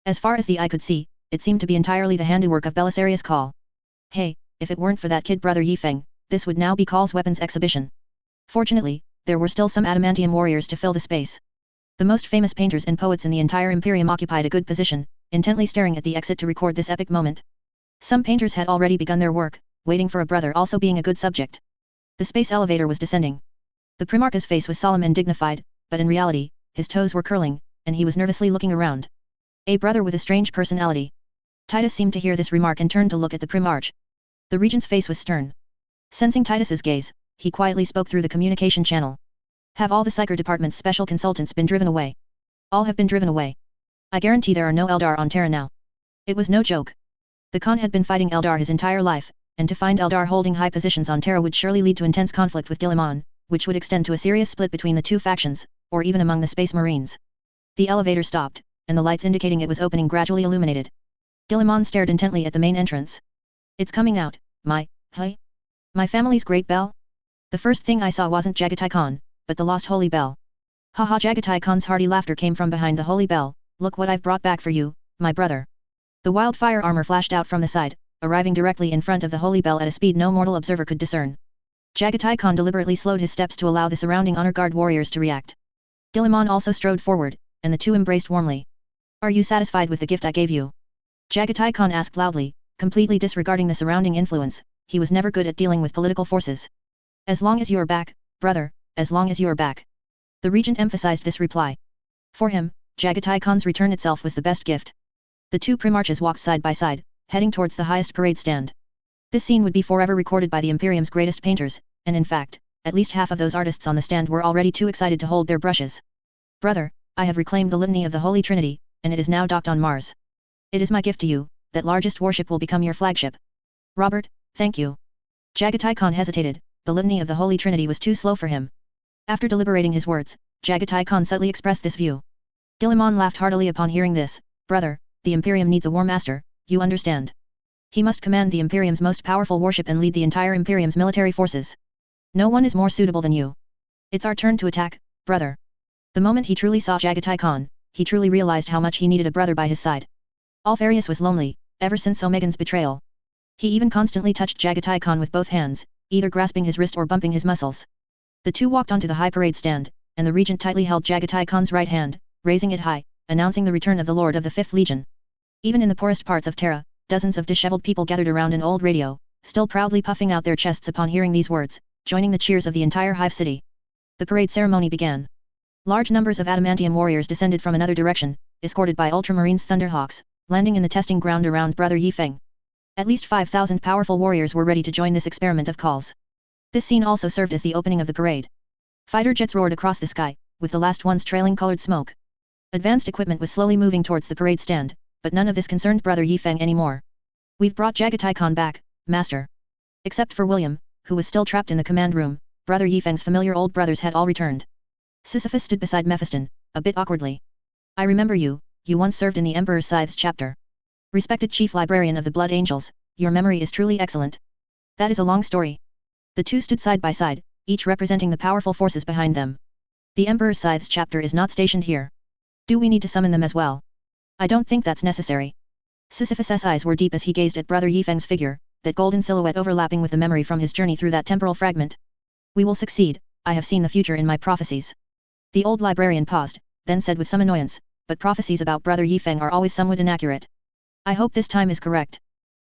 As far as the eye could see, it seemed to be entirely the handiwork of Belisarius Call. Hey, if it weren't for that kid brother Yifeng, this would now be Call's weapons exhibition. Fortunately, there were still some adamantium warriors to fill the space. The most famous painters and poets in the entire Imperium occupied a good position, intently staring at the exit to record this epic moment. Some painters had already begun their work, waiting for a brother also being a good subject. The space elevator was descending. The Primarch's face was solemn and dignified, but in reality, his toes were curling, and he was nervously looking around. A brother with a strange personality. Titus seemed to hear this remark and turned to look at the Primarch. The regent's face was stern. Sensing Titus's gaze, he quietly spoke through the communication channel. Have all the Psyker Department's special consultants been driven away? All have been driven away. I guarantee there are no Eldar on Terra now. It was no joke. The Khan had been fighting Eldar his entire life, and to find Eldar holding high positions on Terra would surely lead to intense conflict with Gilliman, which would extend to a serious split between the two factions, or even among the Space Marines. The elevator stopped, and the lights indicating it was opening gradually illuminated. Gilliman stared intently at the main entrance. It's coming out, my family's great bell? The first thing I saw wasn't Jagatai Khan, but the lost holy bell. Haha, Jagatai Khan's hearty laughter came from behind the holy bell. Look what I've brought back for you, my brother. The wildfire armor flashed out from the side, arriving directly in front of the holy bell at a speed no mortal observer could discern. Jagatai Khan deliberately slowed his steps to allow the surrounding honor guard warriors to react. Gilliman also strode forward, and the two embraced warmly. Are you satisfied with the gift I gave you? Jagatai Khan asked loudly, completely disregarding the surrounding influence. He was never good at dealing with political forces. As long as you are back, brother, as long as you are back. The regent emphasized this reply. For him, Jagatai Khan's return itself was the best gift. The two Primarches walked side by side, heading towards the highest parade stand. This scene would be forever recorded by the Imperium's greatest painters, and in fact, at least half of those artists on the stand were already too excited to hold their brushes. Brother, I have reclaimed the Litany of the Holy Trinity, and it is now docked on Mars. It is my gift to you, that largest warship will become your flagship. Robert, thank you. Jagatai Khan hesitated, the Litany of the Holy Trinity was too slow for him. After deliberating his words, Jagatai Khan subtly expressed this view. Gilliman laughed heartily upon hearing this. Brother, the Imperium needs a War Master, you understand. He must command the Imperium's most powerful warship and lead the entire Imperium's military forces. No one is more suitable than you. It's our turn to attack, brother. The moment he truly saw Jagatai Khan, he truly realized how much he needed a brother by his side. Alfarius was lonely, ever since Omegan's betrayal. He even constantly touched Jagatai Khan with both hands, either grasping his wrist or bumping his muscles. The two walked onto the high parade stand, and the regent tightly held Jagatai Khan's right hand, raising it high, announcing the return of the Lord of the Fifth Legion. Even in the poorest parts of Terra, dozens of disheveled people gathered around an old radio, still proudly puffing out their chests upon hearing these words, joining the cheers of the entire hive city. The parade ceremony began. Large numbers of adamantium warriors descended from another direction, escorted by Ultramarines Thunderhawks, landing in the testing ground around Brother Yifeng. At least 5,000 powerful warriors were ready to join this experiment of calls. This scene also served as the opening of the parade. Fighter jets roared across the sky, with the last ones trailing colored smoke. Advanced equipment was slowly moving towards the parade stand, but none of this concerned Brother Yifeng anymore. We've brought Jagatai Khan back, Master. Except for William, who was still trapped in the command room, Brother Yifeng's familiar old brothers had all returned. Sisyphus stood beside Mephiston, a bit awkwardly. I remember you, you once served in the Emperor's Scythes chapter. Respected Chief Librarian of the Blood Angels, your memory is truly excellent. That is a long story. The two stood side by side, each representing the powerful forces behind them. The Emperor's Scythes chapter is not stationed here. Do we need to summon them as well? I don't think that's necessary. Sisyphus' eyes were deep as he gazed at Brother Yifeng's figure, that golden silhouette overlapping with the memory from his journey through that temporal fragment. We will succeed, I have seen the future in my prophecies. The old librarian paused, then said with some annoyance, but prophecies about Brother Yifeng are always somewhat inaccurate. I hope this time is correct.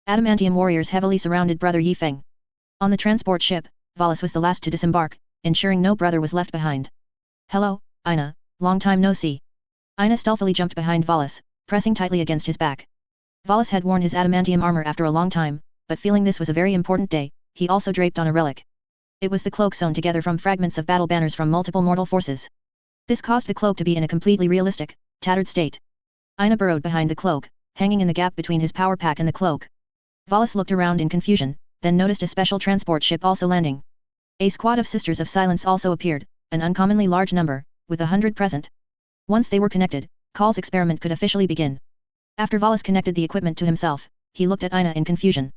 Adamantium warriors heavily surrounded Brother Yifeng. On the transport ship, Valis was the last to disembark, ensuring no brother was left behind. Hello, Ina, long time no see. Ina stealthily jumped behind Valis, pressing tightly against his back. Valis had worn his adamantium armor after a long time, but feeling this was a very important day, he also draped on a relic. It was the cloak sewn together from fragments of battle banners from multiple mortal forces. This caused the cloak to be in a completely realistic, tattered state. Ina burrowed behind the cloak, hanging in the gap between his power pack and the cloak. Wallace looked around in confusion, then noticed a special transport ship also landing. A squad of Sisters of Silence also appeared, an uncommonly large number, with 100 present. Once they were connected, Call's experiment could officially begin. After Wallace connected the equipment to himself, he looked at Ina in confusion.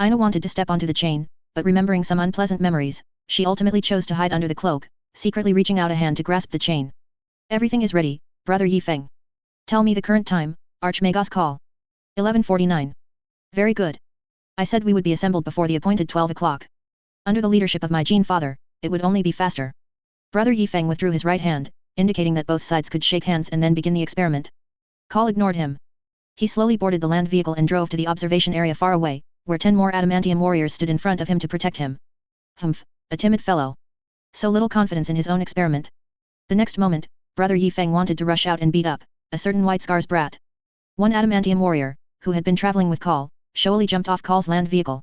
Ina wanted to step onto the chain, but remembering some unpleasant memories, she ultimately chose to hide under the cloak, secretly reaching out a hand to grasp the chain. Everything is ready, Brother Yifeng. Tell me the current time, Archmagos call. 11:49. Very good. I said we would be assembled before the appointed 12 o'clock. Under the leadership of my Gene Father, it would only be faster. Brother Yifeng withdrew his right hand, indicating that both sides could shake hands and then begin the experiment. Call ignored him. He slowly boarded the land vehicle and drove to the observation area far away, where 10 more adamantium warriors stood in front of him to protect him. Humph, a timid fellow. So little confidence in his own experiment. The next moment, Brother Yifeng wanted to rush out and beat up a certain White Scar's brat. One adamantium warrior, who had been traveling with Call, showily jumped off Call's land vehicle.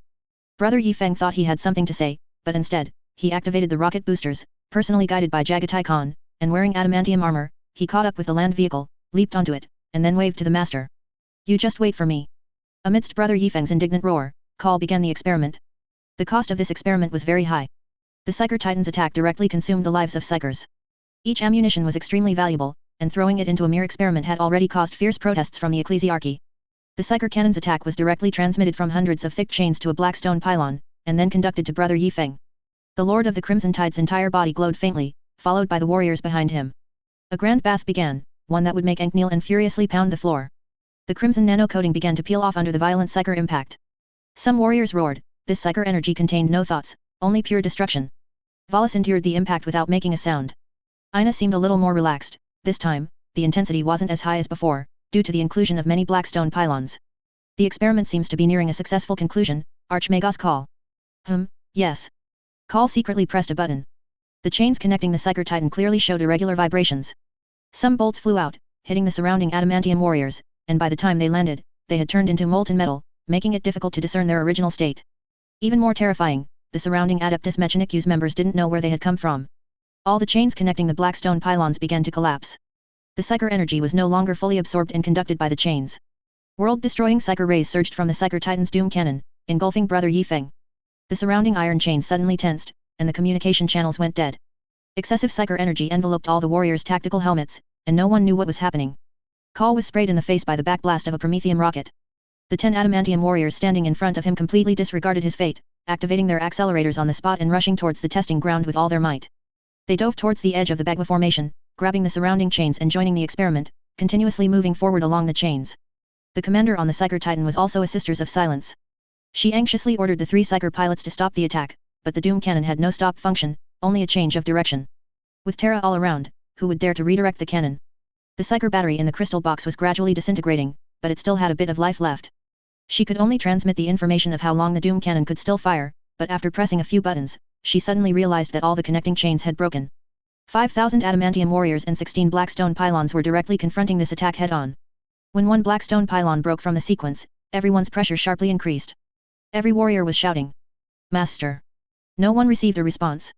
Brother Yifeng thought he had something to say, but instead, he activated the rocket boosters, personally guided by Jagatai Khan, and wearing adamantium armor, he caught up with the land vehicle, leaped onto it, and then waved to the master. You just wait for me. Amidst Brother Yifeng's indignant roar, Call began the experiment. The cost of this experiment was very high. The Psyker Titan's attack directly consumed the lives of Psykers. Each ammunition was extremely valuable, and throwing it into a mere experiment had already caused fierce protests from the ecclesiarchy. The Psyker cannon's attack was directly transmitted from hundreds of thick chains to a black stone pylon, and then conducted to Brother Yifeng. The Lord of the Crimson Tide's entire body glowed faintly, followed by the warriors behind him. A grand bath began, one that would make Ankh kneel and furiously pound the floor. The crimson nano coating began to peel off under the violent Psyker impact. Some warriors roared, this Psyker energy contained no thoughts, only pure destruction. Wallace endured the impact without making a sound. Ina seemed a little more relaxed. This time, the intensity wasn't as high as before, due to the inclusion of many black stone pylons. The experiment seems to be nearing a successful conclusion, Archmagos call. Yes. Call secretly pressed a button. The chains connecting the Psyker Titan clearly showed irregular vibrations. Some bolts flew out, hitting the surrounding adamantium warriors, and by the time they landed, they had turned into molten metal, making it difficult to discern their original state. Even more terrifying, the surrounding Adeptus Mechanicus members didn't know where they had come from. All the chains connecting the black stone pylons began to collapse. The Psyker energy was no longer fully absorbed and conducted by the chains. World-destroying Psyker rays surged from the Psyker Titan's doom cannon, engulfing Brother Yifeng. The surrounding iron chains suddenly tensed, and the communication channels went dead. Excessive Psyker energy enveloped all the warriors' tactical helmets, and no one knew what was happening. Call was sprayed in the face by the backblast of a Prometheum rocket. The 10 adamantium warriors standing in front of him completely disregarded his fate, activating their accelerators on the spot and rushing towards the testing ground with all their might. They dove towards the edge of the Bagua formation, grabbing the surrounding chains and joining the experiment, continuously moving forward along the chains. The commander on the Psyker Titan was also a Sisters of Silence. She anxiously ordered the 3 Psyker pilots to stop the attack, but the doom cannon had no stop function, only a change of direction. With Terra all around, who would dare to redirect the cannon? The Psyker battery in the crystal box was gradually disintegrating, but it still had a bit of life left. She could only transmit the information of how long the doom cannon could still fire, but after pressing a few buttons, she suddenly realized that all the connecting chains had broken. 5,000 adamantium warriors and 16 black stone pylons were directly confronting this attack head-on. When one black stone pylon broke from the sequence, everyone's pressure sharply increased. Every warrior was shouting, "Master!" No one received a response.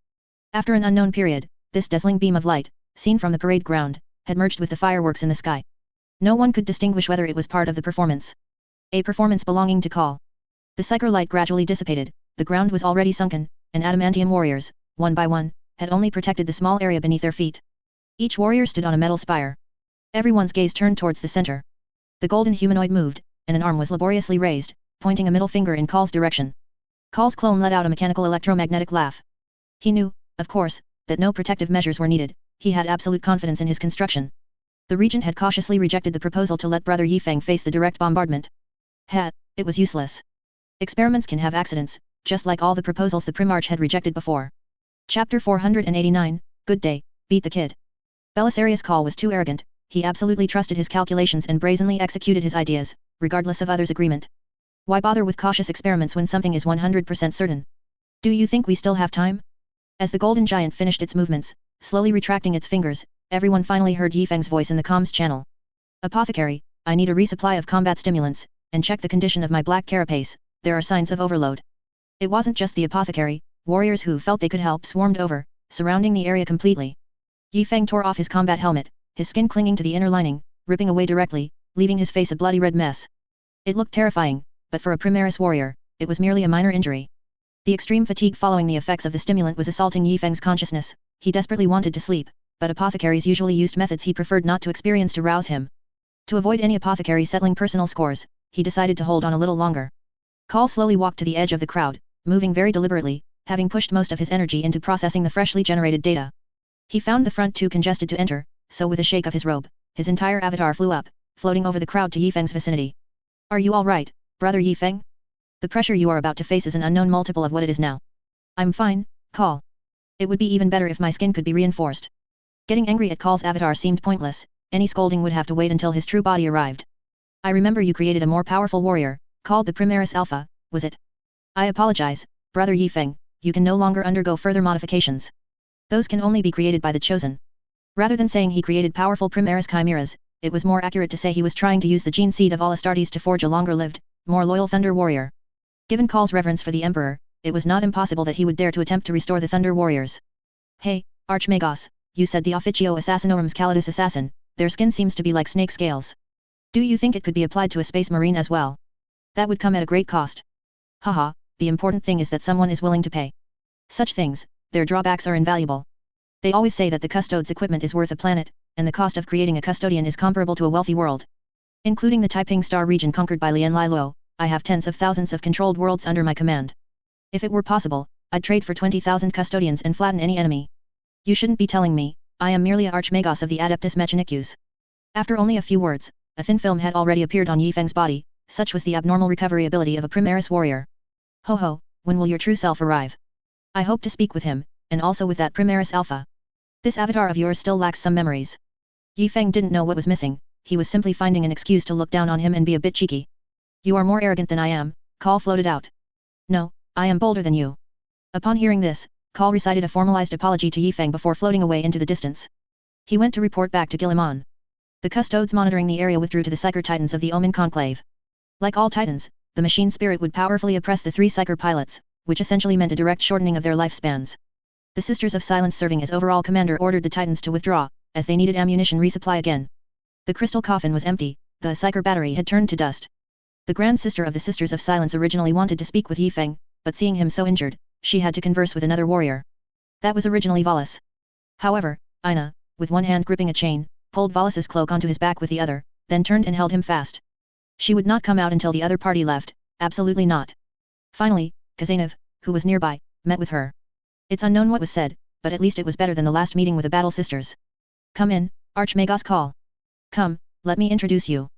After an unknown period, this dazzling beam of light, seen from the parade ground, had merged with the fireworks in the sky. No one could distinguish whether it was part of the performance. A performance belonging to Call. The Psyker light gradually dissipated, the ground was already sunken, and adamantium warriors, one by one, had only protected the small area beneath their feet. Each warrior stood on a metal spire. Everyone's gaze turned towards the center. The golden humanoid moved, and an arm was laboriously raised, pointing a middle finger in Call's direction. Call's clone let out a mechanical electromagnetic laugh. He knew, of course, that no protective measures were needed, he had absolute confidence in his construction. The regent had cautiously rejected the proposal to let Brother Yifeng face the direct bombardment. It was useless. Experiments can have accidents, just like all the proposals the Primarch had rejected before. Chapter 489, Good Day, Beat the Kid. Belisarius' Call was too arrogant, he absolutely trusted his calculations and brazenly executed his ideas, regardless of others' agreement. Why bother with cautious experiments when something is 100% certain? Do you think we still have time? As the golden giant finished its movements, slowly retracting its fingers, everyone finally heard Yifeng's voice in the comms channel. Apothecary, I need a resupply of combat stimulants, and check the condition of my black carapace, there are signs of overload. It wasn't just the apothecary, warriors who felt they could help swarmed over, surrounding the area completely. Yi Feng tore off his combat helmet, his skin clinging to the inner lining, ripping away directly, leaving his face a bloody red mess. It looked terrifying, but for a Primaris warrior, it was merely a minor injury. The extreme fatigue following the effects of the stimulant was assaulting Yi Feng's consciousness. He desperately wanted to sleep, but apothecaries usually used methods he preferred not to experience to rouse him. To avoid any apothecary settling personal scores, he decided to hold on a little longer. Call slowly walked to the edge of the crowd, moving very deliberately, having pushed most of his energy into processing the freshly generated data. He found the front too congested to enter, so with a shake of his robe, his entire avatar flew up, floating over the crowd to Yi Feng's vicinity. Are you all right, brother Yi Feng? The pressure you are about to face is an unknown multiple of what it is now. I'm fine, Call. It would be even better if my skin could be reinforced. Getting angry at Call's avatar seemed pointless, any scolding would have to wait until his true body arrived. I remember you created a more powerful warrior, called the Primaris Alpha, was it? I apologize, brother Yi Feng, you can no longer undergo further modifications. Those can only be created by the chosen. Rather than saying he created powerful Primaris chimeras, it was more accurate to say he was trying to use the gene seed of all Astartes to forge a longer-lived, more loyal Thunder Warrior. Given Call's reverence for the Emperor, it was not impossible that he would dare to attempt to restore the Thunder Warriors. Hey, Archmagos, you said the Officio Assassinorum's Calidus assassin, their skin seems to be like snake scales. Do you think it could be applied to a space marine as well? That would come at a great cost. Haha, the important thing is that someone is willing to pay. Such things, their drawbacks are invaluable. They always say that the custode's equipment is worth a planet, and the cost of creating a custodian is comparable to a wealthy world. Including the Taiping Star region conquered by Lian Lilo, I have tens of thousands of controlled worlds under my command. If it were possible, I'd trade for 20,000 custodians and flatten any enemy. You shouldn't be telling me, I am merely a Archmagos of the Adeptus Mechanicus. After only a few words, a thin film had already appeared on Yi Feng's body, such was the abnormal recovery ability of a Primaris warrior. Ho ho, when will your true self arrive? I hope to speak with him, and also with that Primaris Alpha. This avatar of yours still lacks some memories. Yi Feng didn't know what was missing, he was simply finding an excuse to look down on him and be a bit cheeky. You are more arrogant than I am, Call floated out. No, I am bolder than you. Upon hearing this, Call recited a formalized apology to Yi Feng before floating away into the distance. He went to report back to Guillemon. The custodes monitoring the area withdrew to the Psyker Titans of the Omen Conclave. Like all Titans, the machine spirit would powerfully oppress the three Psyker pilots, which essentially meant a direct shortening of their lifespans. The Sisters of Silence serving as overall commander ordered the Titans to withdraw, as they needed ammunition resupply again. The crystal coffin was empty, the Psyker battery had turned to dust. The Grand Sister of the Sisters of Silence originally wanted to speak with Yi Feng, but seeing him so injured, she had to converse with another warrior. That was originally Valis. However, Ina, with one hand gripping a chain, pulled Valis's cloak onto his back with the other, then turned and held him fast. She would not come out until the other party left, absolutely not. Finally, Kazanov, who was nearby, met with her. It's unknown what was said, but at least it was better than the last meeting with the Battle Sisters. Come in, Archmagos Call. Come, let me introduce you.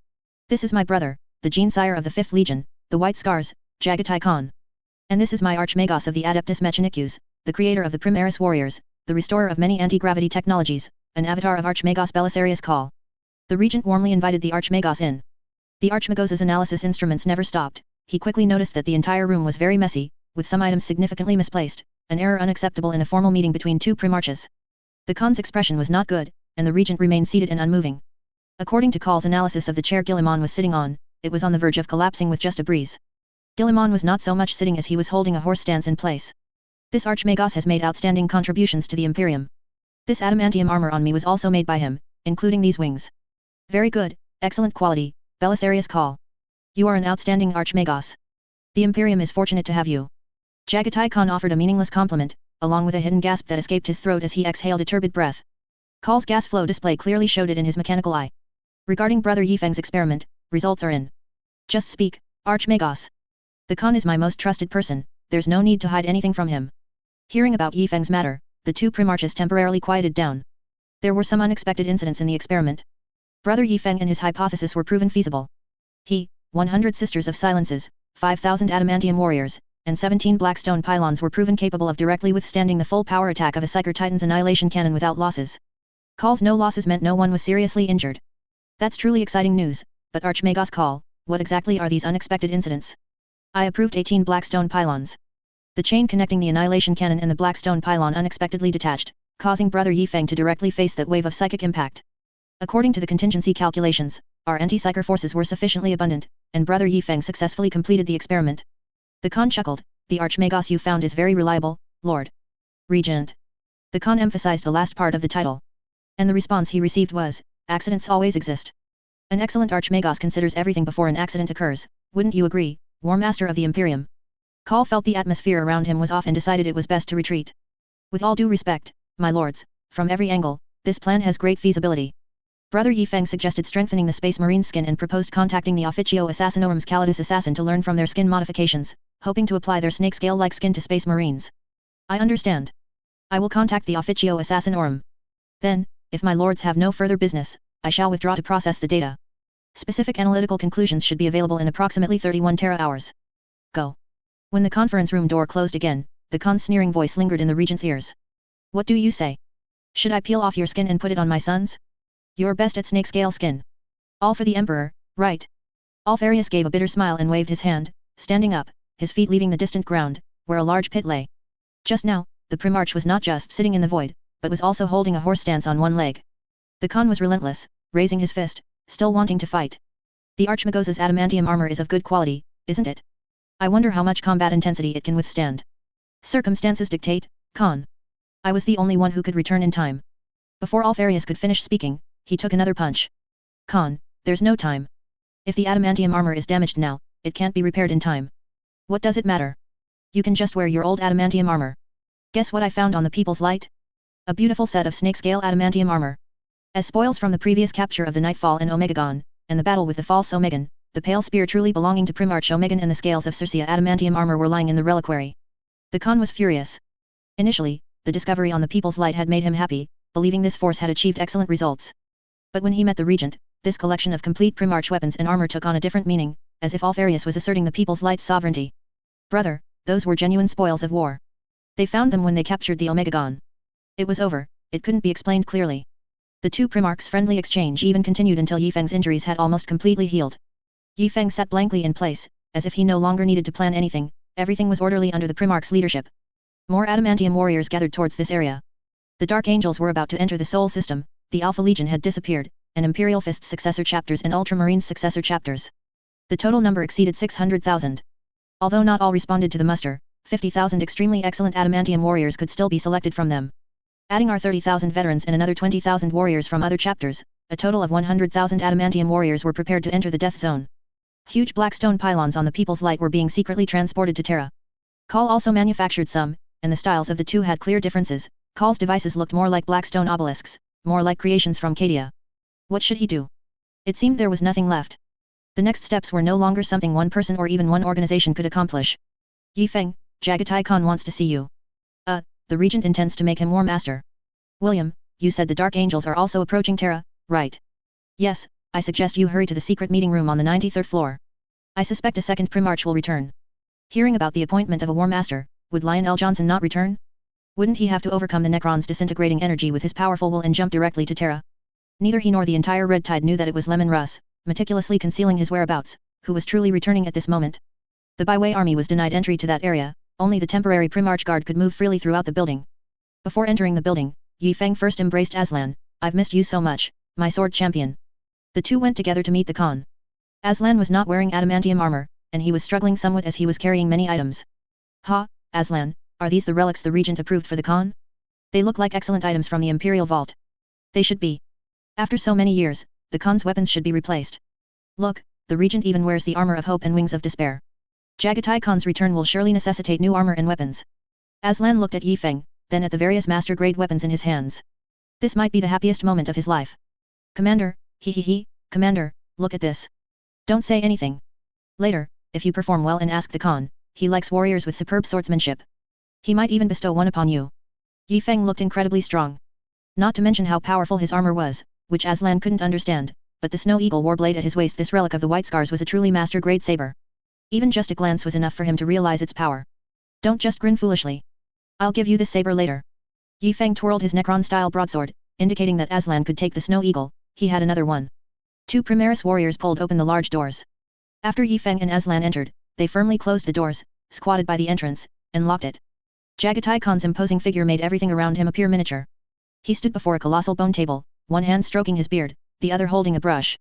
This is my brother, the Gene-Sire of the 5th Legion, the White Scars, Jagatai Khan. And this is my Archmagos of the Adeptus Mechanicus, the creator of the Primaris Warriors, the restorer of many anti-gravity technologies, an avatar of Archmagos Belisarius Call. The regent warmly invited the Archmagos in. The Archmagos's analysis instruments never stopped, he quickly noticed that the entire room was very messy, with some items significantly misplaced, an error unacceptable in a formal meeting between two Primarches. The Khan's expression was not good, and the regent remained seated and unmoving. According to Call's analysis of the chair Guillemon was sitting on, it was on the verge of collapsing with just a breeze. Guillemon was not so much sitting as he was holding a horse stance in place. This Archmagos has made outstanding contributions to the Imperium. This adamantium armor on me was also made by him, including these wings. Very good, excellent quality, Belisarius Call. You are an outstanding Archmagos. The Imperium is fortunate to have you. Jagatai Khan offered a meaningless compliment, along with a hidden gasp that escaped his throat as he exhaled a turbid breath. Call's gas flow display clearly showed it in his mechanical eye. Regarding Brother Yi Feng's experiment, results are in. Just speak, Archmagos. The Khan is my most trusted person, there's no need to hide anything from him. Hearing about Yi Feng's matter, the two Primarches temporarily quieted down. There were some unexpected incidents in the experiment. Brother Yi Feng and his hypothesis were proven feasible. 100 Sisters of Silences, 5,000 Adamantium Warriors, and 17 Blackstone Pylons were proven capable of directly withstanding the full power attack of a Psyker Titan's annihilation cannon without losses. Call's no losses meant no one was seriously injured. That's truly exciting news, but Archmagos Call, what exactly are these unexpected incidents? I approved 18 Blackstone Pylons. The chain connecting the annihilation cannon and the Blackstone Pylon unexpectedly detached, causing Brother Yi Feng to directly face that wave of psychic impact. According to the contingency calculations, our anti-psyker forces were sufficiently abundant, and Brother Yi Feng successfully completed the experiment. The Khan chuckled, the Archmagos you found is very reliable, Lord Regent. The Khan emphasized the last part of the title. And the response he received was, accidents always exist. An excellent Archmagos considers everything before an accident occurs, wouldn't you agree, War Master of the Imperium? Call felt the atmosphere around him was off and decided it was best to retreat. With all due respect, my lords, from every angle, this plan has great feasibility. Brother Yifeng suggested strengthening the Space Marine skin and proposed contacting the Officio Assassinorum's Calidus Assassin to learn from their skin modifications, hoping to apply their snake scale-like skin to Space Marines. I understand. I will contact the Officio Assassinorum. Then, if my lords have no further business, I shall withdraw to process the data. Specific analytical conclusions should be available in approximately 31 tera-hours. Go. When the conference room door closed again, the Khan's sneering voice lingered in the regent's ears. What do you say? Should I peel off your skin and put it on my son's? You're best at snake-scale skin. All for the Emperor, right? Alfarius gave a bitter smile and waved his hand, standing up, his feet leaving the distant ground, where a large pit lay. Just now, the Primarch was not just sitting in the void, but was also holding a horse stance on one leg. The Khan was relentless, raising his fist, still wanting to fight. The Archmagos's adamantium armor is of good quality, isn't it? I wonder how much combat intensity it can withstand. Circumstances dictate, Khan. I was the only one who could return in time. Before Alfarius could finish speaking, he took another punch. Khan, there's no time. If the adamantium armor is damaged now, it can't be repaired in time. What does it matter? You can just wear your old adamantium armor. Guess what I found on the People's Light? A beautiful set of snake-scale adamantium armor. As spoils from the previous capture of the Nightfall and Omegagon, and the battle with the false Omegan, the pale spear truly belonging to Primarch Omegan and the scales of Circea adamantium armor were lying in the reliquary. The Khan was furious. Initially, the discovery on the People's Light had made him happy, believing this force had achieved excellent results. But when he met the Regent, this collection of complete Primarch weapons and armor took on a different meaning, as if Alfarius was asserting the People's Light's sovereignty. Brother, those were genuine spoils of war. They found them when they captured the Omegagon. It was over, it couldn't be explained clearly. The two Primarchs' friendly exchange even continued until Yifeng's injuries had almost completely healed. Yifeng sat blankly in place, as if he no longer needed to plan anything, everything was orderly under the Primarch's leadership. More adamantium warriors gathered towards this area. The Dark Angels were about to enter the Soul System, the Alpha Legion had disappeared, and Imperial Fist's successor chapters and Ultramarines' successor chapters. The total number exceeded 600,000. Although not all responded to the muster, 50,000 extremely excellent adamantium warriors could still be selected from them. Adding our 30,000 veterans and another 20,000 warriors from other chapters, a total of 100,000 adamantium warriors were prepared to enter the death zone. Huge black stone pylons on the People's Light were being secretly transported to Terra. Call also manufactured some, and the styles of the two had clear differences. Call's devices looked more like black stone obelisks, more like creations from Cadia. What should he do? It seemed there was nothing left. The next steps were no longer something one person or even one organization could accomplish. Yifeng, Jagatai Khan wants to see you. The Regent intends to make him War Master. William, you said the Dark Angels are also approaching Terra, right? Yes, I suggest you hurry to the secret meeting room on the 93rd floor. I suspect a second Primarch will return. Hearing about the appointment of a War Master, would Lionel Johnson not return? Wouldn't he have to overcome the Necron's disintegrating energy with his powerful will and jump directly to Terra? Neither he nor the entire Red Tide knew that it was Lemon Russ, meticulously concealing his whereabouts, who was truly returning at this moment. The Byway army was denied entry to that area, only the temporary Primarch guard could move freely throughout the building. Before entering the building, Yifeng first embraced Aslan. I've missed you so much, my sword champion. The two went together to meet the Khan. Aslan was not wearing adamantium armor, and he was struggling somewhat as he was carrying many items. Ha, Aslan, are these the relics the Regent approved for the Khan? They look like excellent items from the Imperial Vault. They should be. After so many years, the Khan's weapons should be replaced. Look, the Regent even wears the armor of hope and wings of despair. Jagatai Khan's return will surely necessitate new armor and weapons. Aslan looked at Yifeng, then at the various master-grade weapons in his hands. This might be the happiest moment of his life. Commander, Commander, look at this. Don't say anything. Later, if you perform well and ask the Khan, he likes warriors with superb swordsmanship. He might even bestow one upon you. Yifeng looked incredibly strong. Not to mention how powerful his armor was, which Aslan couldn't understand, but the Snow Eagle warblade at his waist, this relic of the White Scars, was a truly master-grade saber. Even just a glance was enough for him to realize its power. Don't just grin foolishly. I'll give you this saber later. Yifeng twirled his Necron-style broadsword, indicating that Aslan could take the Snow Eagle. He had another one. Two Primaris warriors pulled open the large doors. After Yifeng and Aslan entered, they firmly closed the doors, squatted by the entrance, and locked it. Jagatai Khan's imposing figure made everything around him appear miniature. He stood before a colossal bone table, one hand stroking his beard, the other holding a brush.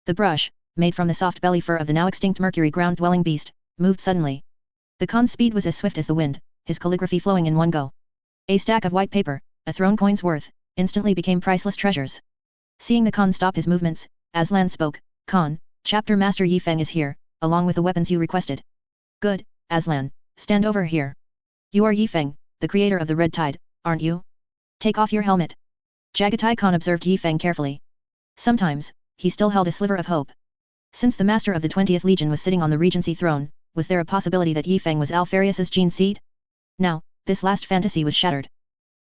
The brush, made from the soft belly fur of the now extinct Mercury ground-dwelling beast, moved suddenly. The Khan's speed was as swift as the wind, his calligraphy flowing in one go. A stack of white paper, a throne coin's worth, instantly became priceless treasures. Seeing the Khan stop his movements, Aslan spoke, Khan, Chapter Master Yi Feng is here, along with the weapons you requested. Good, Aslan, stand over here. You are Yi Feng, the creator of the Red Tide, aren't you? Take off your helmet. Jagatai Khan observed Yi Feng carefully. Sometimes, he still held a sliver of hope. Since the master of the 20th Legion was sitting on the regency throne, was there a possibility that Yi Feng was Alfarius's gene seed? Now, this last fantasy was shattered.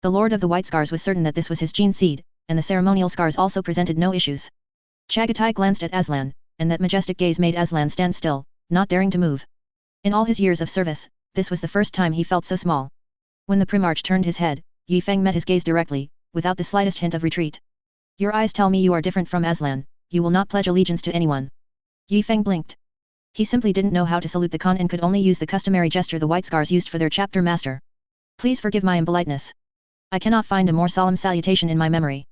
The Lord of the White Scars was certain that this was his gene seed, and the ceremonial scars also presented no issues. Chagatai glanced at Aslan, and that majestic gaze made Aslan stand still, not daring to move. In all his years of service, this was the first time he felt so small. When the Primarch turned his head, Yi Feng met his gaze directly, without the slightest hint of retreat. Your eyes tell me you are different from Aslan, you will not pledge allegiance to anyone. Yi Feng blinked. He simply didn't know how to salute the Khan and could only use the customary gesture the White Scars used for their chapter master. Please forgive my impoliteness. I cannot find a more solemn salutation in my memory.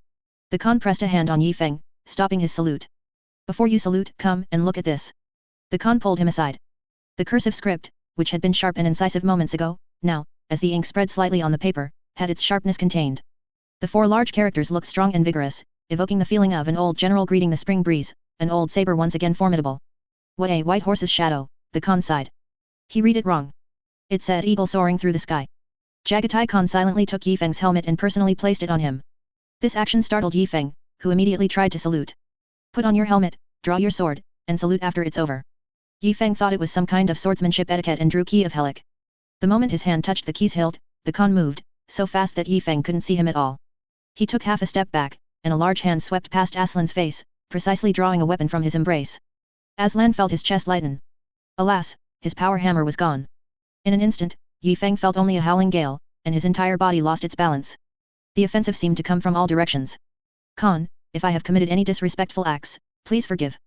The Khan pressed a hand on Yi Feng, stopping his salute. Before you salute, come and look at this. The Khan pulled him aside. The cursive script, which had been sharp and incisive moments ago, now, as the ink spread slightly on the paper, had its sharpness contained. The 4 large characters looked strong and vigorous, evoking the feeling of an old general greeting the spring breeze, an old saber once again formidable. What a white horse's shadow, the Khan sighed. He read it wrong. It said eagle soaring through the sky. Jagatai Khan silently took Yi Feng's helmet and personally placed it on him. This action startled Yi Feng, who immediately tried to salute. Put on your helmet, draw your sword, and salute after it's over. Yi Feng thought it was some kind of swordsmanship etiquette and drew Key of Helic. The moment his hand touched the key's hilt, the Khan moved, so fast that Yi Feng couldn't see him at all. He took half a step back, and a large hand swept past Aslan's face, precisely drawing a weapon from his embrace. Aslan felt his chest lighten. Alas, his power hammer was gone. In an instant, Yi Feng felt only a howling gale, and his entire body lost its balance. The offensive seemed to come from all directions. Khan, if I have committed any disrespectful acts, please forgive.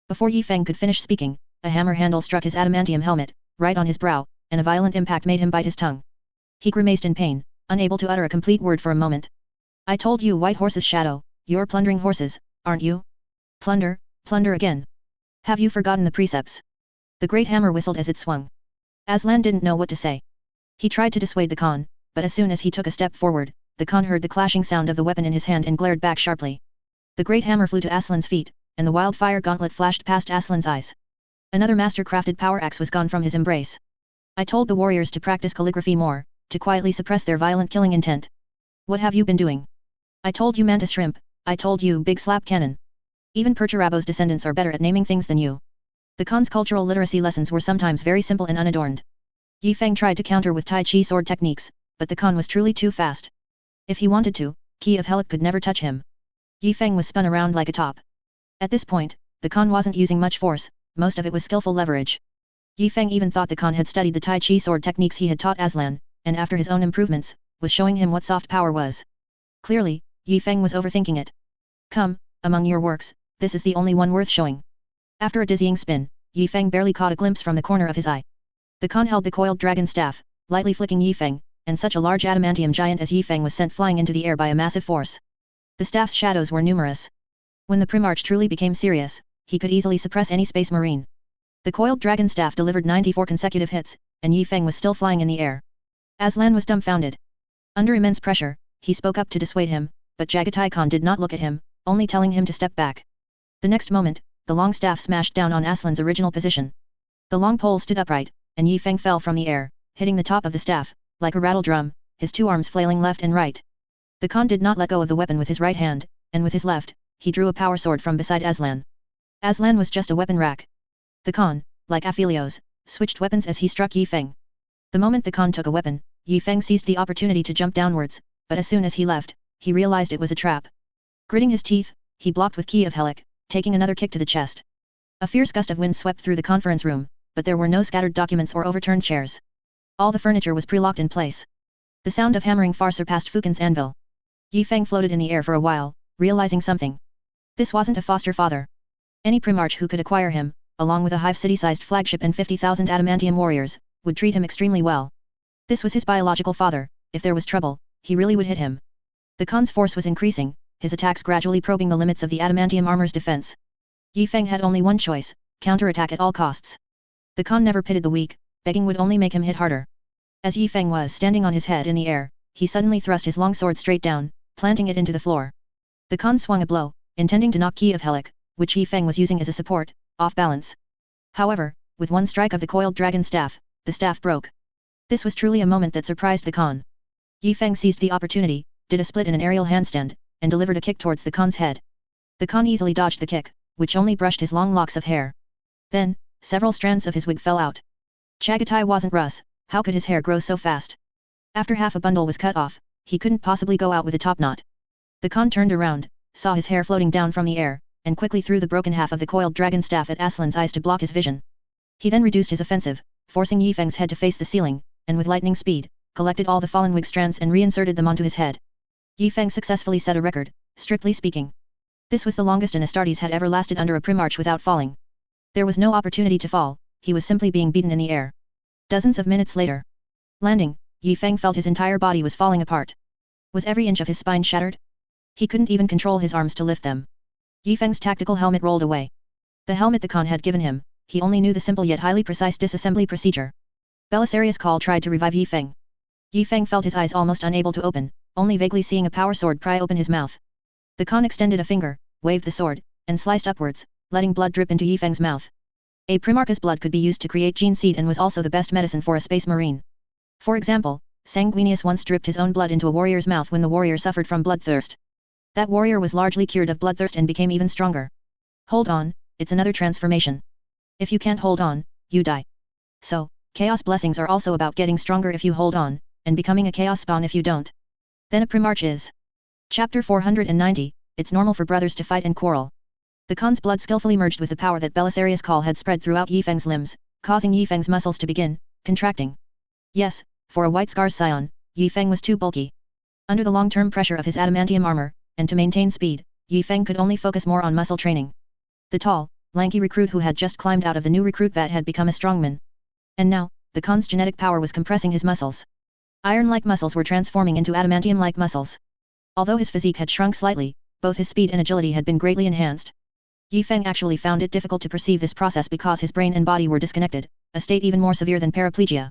Before Yi Feng could finish speaking, a hammer handle struck his adamantium helmet, right on his brow, and a violent impact made him bite his tongue. He grimaced in pain, unable to utter a complete word for a moment. I told you white horse's shadow, you're plundering horses, aren't you? Plunder, plunder again. Have you forgotten the precepts? The great hammer whistled as it swung. Aslan didn't know what to say. He tried to dissuade the Khan, but as soon as he took a step forward, the Khan heard the clashing sound of the weapon in his hand and glared back sharply. The great hammer flew to Aslan's feet, and the wildfire gauntlet flashed past Aslan's eyes. Another master-crafted power axe was gone from his embrace. I told the warriors to practice calligraphy more, to quietly suppress their violent killing intent. What have you been doing? I told you mantis shrimp, I told you big slap cannon. Even Percherabo's descendants are better at naming things than you. The Khan's cultural literacy lessons were sometimes very simple and unadorned. Yi Feng tried to counter with Tai Chi sword techniques, but the Khan was truly too fast. If he wanted to, Key of Helic could never touch him. Yi Feng was spun around like a top. At this point, the Khan wasn't using much force, most of it was skillful leverage. Yi Feng even thought the Khan had studied the Tai Chi sword techniques he had taught Aslan, and after his own improvements, was showing him what soft power was. Clearly, Yi Feng was overthinking it. Come, among your works, this is the only one worth showing. After a dizzying spin, Yi Feng barely caught a glimpse from the corner of his eye. The Khan held the coiled dragon staff, lightly flicking Yi Feng, and such a large adamantium giant as Yi Feng was sent flying into the air by a massive force. The staff's shadows were numerous. When the Primarch truly became serious, he could easily suppress any space marine. The coiled dragon staff delivered 94 consecutive hits, and Yi Feng was still flying in the air. Aslan was dumbfounded. Under immense pressure, he spoke up to dissuade him, but Jagatai Khan did not look at him, only telling him to step back. The next moment, the long staff smashed down on Aslan's original position. The long pole stood upright, and Yi Feng fell from the air, hitting the top of the staff, like a rattle drum, his 2 arms flailing left and right. The Khan did not let go of the weapon with his right hand, and with his left, he drew a power sword from beside Aslan. Aslan was just a weapon rack. The Khan, like Aphelios, switched weapons as he struck Yi Feng. The moment the Khan took a weapon, Yi Feng seized the opportunity to jump downwards, but as soon as he left, he realized it was a trap. Gritting his teeth, he blocked with Key of Helic, taking another kick to the chest. A fierce gust of wind swept through the conference room, but there were no scattered documents or overturned chairs. All the furniture was pre-locked in place. The sound of hammering far surpassed Fukin's anvil. Yi Feng floated in the air for a while, realizing something. This wasn't a foster father. Any Primarch who could acquire him, along with a Hive City-sized flagship and 50,000 adamantium warriors, would treat him extremely well. This was his biological father. If there was trouble, he really would hit him. The Khan's force was increasing, his attacks gradually probing the limits of the adamantium armor's defense. Yi Feng had only one choice, counterattack at all costs. The Khan never pitied the weak, begging would only make him hit harder. As Yi Feng was standing on his head in the air, he suddenly thrust his long sword straight down, planting it into the floor. The Khan swung a blow, intending to knock Key of Helic, which Yi Feng was using as a support, off balance. However, with one strike of the coiled dragon staff, the staff broke. This was truly a moment that surprised the Khan. Yi Feng seized the opportunity, did a split in an aerial handstand, and delivered a kick towards the Khan's head. The Khan easily dodged the kick, which only brushed his long locks of hair. Then, several strands of his wig fell out. Chagatai wasn't Russ, how could his hair grow so fast? After half a bundle was cut off, he couldn't possibly go out with a top knot. The Khan turned around, saw his hair floating down from the air, and quickly threw the broken half of the coiled dragon staff at Aslan's eyes to block his vision. He then reduced his offensive, forcing Yi Feng's head to face the ceiling, and with lightning speed, collected all the fallen wig strands and reinserted them onto his head. Yi Feng successfully set a record, strictly speaking. This was the longest an Astartes had ever lasted under a primarch without falling. There was no opportunity to fall, he was simply being beaten in the air. Dozens of minutes later. Landing, Yi Feng felt his entire body was falling apart. Was every inch of his spine shattered? He couldn't even control his arms to lift them. Yi Feng's tactical helmet rolled away. The helmet the Khan had given him, he only knew the simple yet highly precise disassembly procedure. Belisarius Call tried to revive Yi Feng. Yi Feng felt his eyes almost unable to open, only vaguely seeing a power sword pry open his mouth. The Khan extended a finger, waved the sword, and sliced upwards, letting blood drip into Yi Feng's mouth. A Primarch's blood could be used to create gene seed and was also the best medicine for a space marine. For example, Sanguinius once dripped his own blood into a warrior's mouth when the warrior suffered from bloodthirst. That warrior was largely cured of bloodthirst and became even stronger. Hold on, it's another transformation. If you can't hold on, you die. So, Chaos blessings are also about getting stronger if you hold on, and becoming a Chaos spawn if you don't. Then a Primarch is. Chapter 490, it's normal for brothers to fight and quarrel. The Khan's blood skillfully merged with the power that Belisarius Call had spread throughout Yi Feng's limbs, causing Yi Feng's muscles to begin contracting. Yes, for a White Scar's scion, Yi Feng was too bulky. Under the long-term pressure of his adamantium armor, and to maintain speed, Yi Feng could only focus more on muscle training. The tall, lanky recruit who had just climbed out of the new recruit vat had become a strongman. And now, the Khan's genetic power was compressing his muscles. Iron-like muscles were transforming into adamantium-like muscles. Although his physique had shrunk slightly, both his speed and agility had been greatly enhanced. Yi Feng actually found it difficult to perceive this process because his brain and body were disconnected, a state even more severe than paraplegia.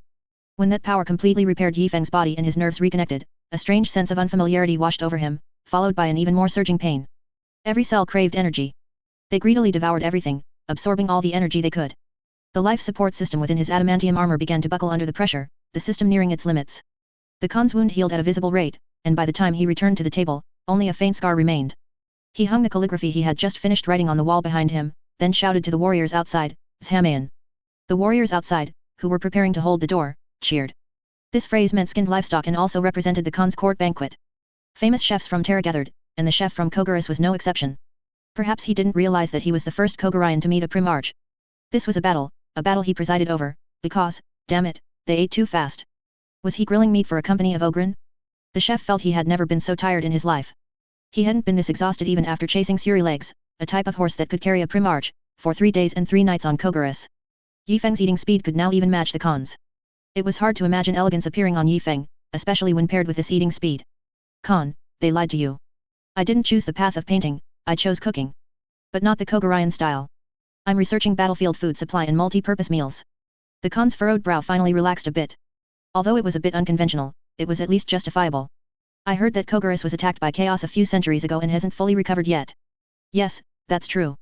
When that power completely repaired Yi Feng's body and his nerves reconnected, a strange sense of unfamiliarity washed over him, followed by an even more surging pain. Every cell craved energy. They greedily devoured everything, absorbing all the energy they could. The life support system within his adamantium armor began to buckle under the pressure, the system nearing its limits. The Khan's wound healed at a visible rate, and by the time he returned to the table, only a faint scar remained. He hung the calligraphy he had just finished writing on the wall behind him, then shouted to the warriors outside, "Zhamayan." The warriors outside, who were preparing to hold the door, cheered. This phrase meant skinned livestock and also represented the Khan's court banquet. Famous chefs from Terra gathered, and the chef from Kogaris was no exception. Perhaps he didn't realize that he was the first Kogarian to meet a Primarch. This was a battle he presided over, because, damn it, they ate too fast. Was he grilling meat for a company of Ogren? The chef felt he had never been so tired in his life. He hadn't been this exhausted even after chasing Suri legs, a type of horse that could carry a Primarch, for 3 days and 3 nights on Kogaris. Yi Feng's eating speed could now even match the Khan's. It was hard to imagine elegance appearing on Yi Feng, especially when paired with this eating speed. Khan, they lied to you. I didn't choose the path of painting, I chose cooking. But not the Kogarian style. I'm researching battlefield food supply and multi-purpose meals. The Khan's furrowed brow finally relaxed a bit. Although it was a bit unconventional, it was at least justifiable. I heard that Kogaris was attacked by chaos a few centuries ago and hasn't fully recovered yet. Yes, that's true.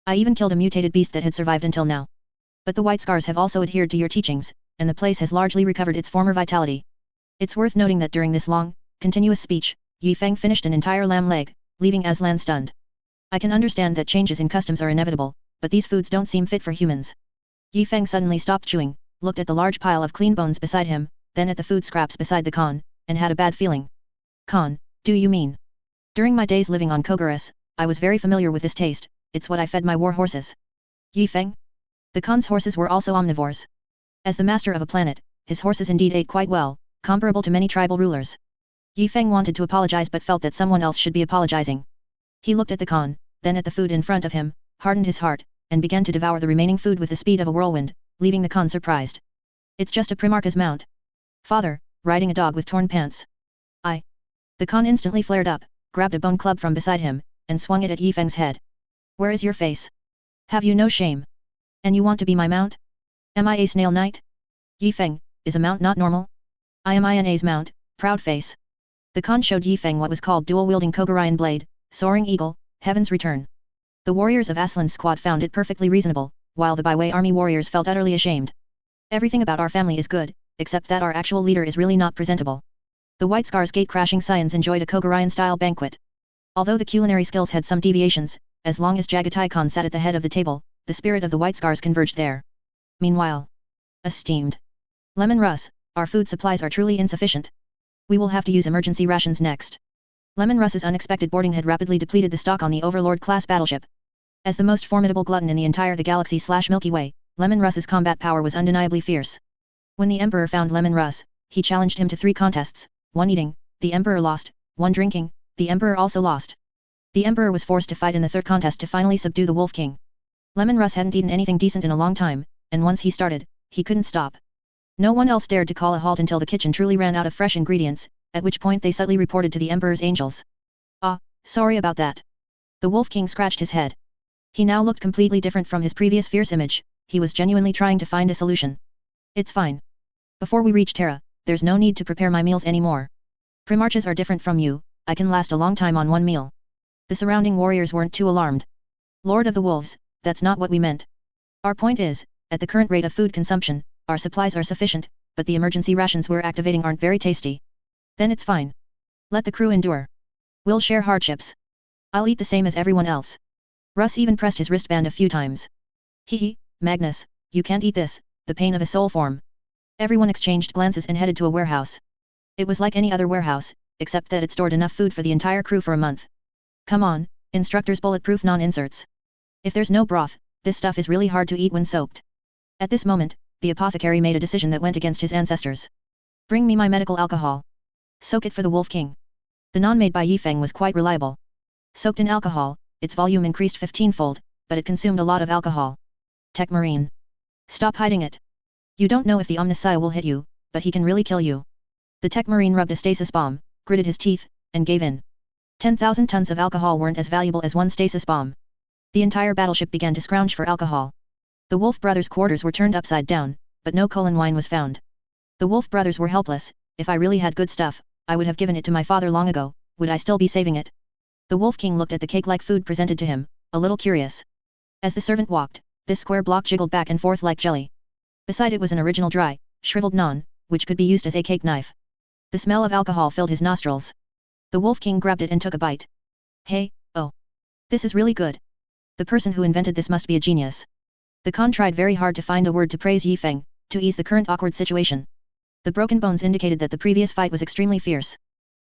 I even killed a mutated beast that had survived until now. But the White Scars have also adhered to your teachings, and the place has largely recovered its former vitality. It's worth noting that during this long, continuous speech, Yi Feng finished an entire lamb leg, leaving Aslan stunned. I can understand that changes in customs are inevitable, but these foods don't seem fit for humans. Yi Feng suddenly stopped chewing, looked at the large pile of clean bones beside him, then at the food scraps beside the Khan, and had a bad feeling. Khan, do you mean? During my days living on Kogaris, I was very familiar with this taste, it's what I fed my war horses. Yi Feng? The Khan's horses were also omnivores. As the master of a planet, his horses indeed ate quite well, comparable to many tribal rulers. Yi Feng wanted to apologize but felt that someone else should be apologizing. He looked at the Khan, then at the food in front of him, hardened his heart, and began to devour the remaining food with the speed of a whirlwind, leaving the Khan surprised. It's just a Primarch's mount. Father, riding a dog with torn pants. The Khan instantly flared up, grabbed a bone club from beside him, and swung it at Yi Feng's head. Where is your face? Have you no shame? And you want to be my mount? Am I a snail knight? Feng, is a mount not normal? I am Ina's mount, proud face. The Khan showed Feng what was called dual-wielding Kogurian blade, soaring eagle, heaven's return. The warriors of Aslan's squad found it perfectly reasonable, while the Byway army warriors felt utterly ashamed. Everything about our family is good, except that our actual leader is really not presentable. The White Scar's gate-crashing scions enjoyed a Kogurian-style banquet. Although the culinary skills had some deviations, as long as Jagatai Khan sat at the head of the table, the spirit of the White Scars converged there. Meanwhile, esteemed Lemon Russ, our food supplies are truly insufficient. We will have to use emergency rations next. Lemon Russ's unexpected boarding had rapidly depleted the stock on the Overlord-class battleship. As the most formidable glutton in the entire Galaxy/Milky Way, Lemon Russ's combat power was undeniably fierce. When the Emperor found Lemon Russ, he challenged him to 3 contests, 1 eating, the Emperor lost, 1 drinking, the Emperor also lost. The Emperor was forced to fight in the 3rd contest to finally subdue the Wolf King. Lemon Russ hadn't eaten anything decent in a long time, and once he started, he couldn't stop. No one else dared to call a halt until the kitchen truly ran out of fresh ingredients, at which point they subtly reported to the Emperor's angels. Ah, sorry about that. The Wolf King scratched his head. He now looked completely different from his previous fierce image, he was genuinely trying to find a solution. It's fine. Before we reach Terra, there's no need to prepare my meals anymore. Primarchs are different from you, I can last a long time on 1 meal. The surrounding warriors weren't too alarmed. Lord of the Wolves, that's not what we meant. Our point is, at the current rate of food consumption, our supplies are sufficient, but the emergency rations we're activating aren't very tasty. Then it's fine. Let the crew endure. We'll share hardships. I'll eat the same as everyone else. Russ even pressed his wristband a few times. Hee, Magnus, you can't eat this, the pain of a soul form. Everyone exchanged glances and headed to a warehouse. It was like any other warehouse, except that it stored enough food for the entire crew for a month. Come on, instructor's bulletproof non-inserts. If there's no broth, this stuff is really hard to eat when soaked. At this moment, the apothecary made a decision that went against his ancestors. Bring me my medical alcohol. Soak it for the Wolf King. The non made by Feng was quite reliable. Soaked in alcohol, its volume increased 15-fold, but it consumed a lot of alcohol. Tech Marine. Stop hiding it. You don't know if the Omnissiah will hit you, but he can really kill you. The Tech Marine rubbed a stasis bomb, gritted his teeth, and gave in. 10,000 tons of alcohol weren't as valuable as 1 stasis bomb. The entire battleship began to scrounge for alcohol. The Wolf brothers' quarters were turned upside down, but no Cullen wine was found. The Wolf brothers were helpless. If I really had good stuff, I would have given it to my father long ago, would I still be saving it? The Wolf King looked at the cake-like food presented to him, a little curious. As the servant walked, this square block jiggled back and forth like jelly. Beside it was an original dry, shriveled naan, which could be used as a cake knife. The smell of alcohol filled his nostrils. The Wolf King grabbed it and took a bite. Hey, oh. This is really good. The person who invented this must be a genius. The Khan tried very hard to find a word to praise Feng, to ease the current awkward situation. The broken bones indicated that the previous fight was extremely fierce.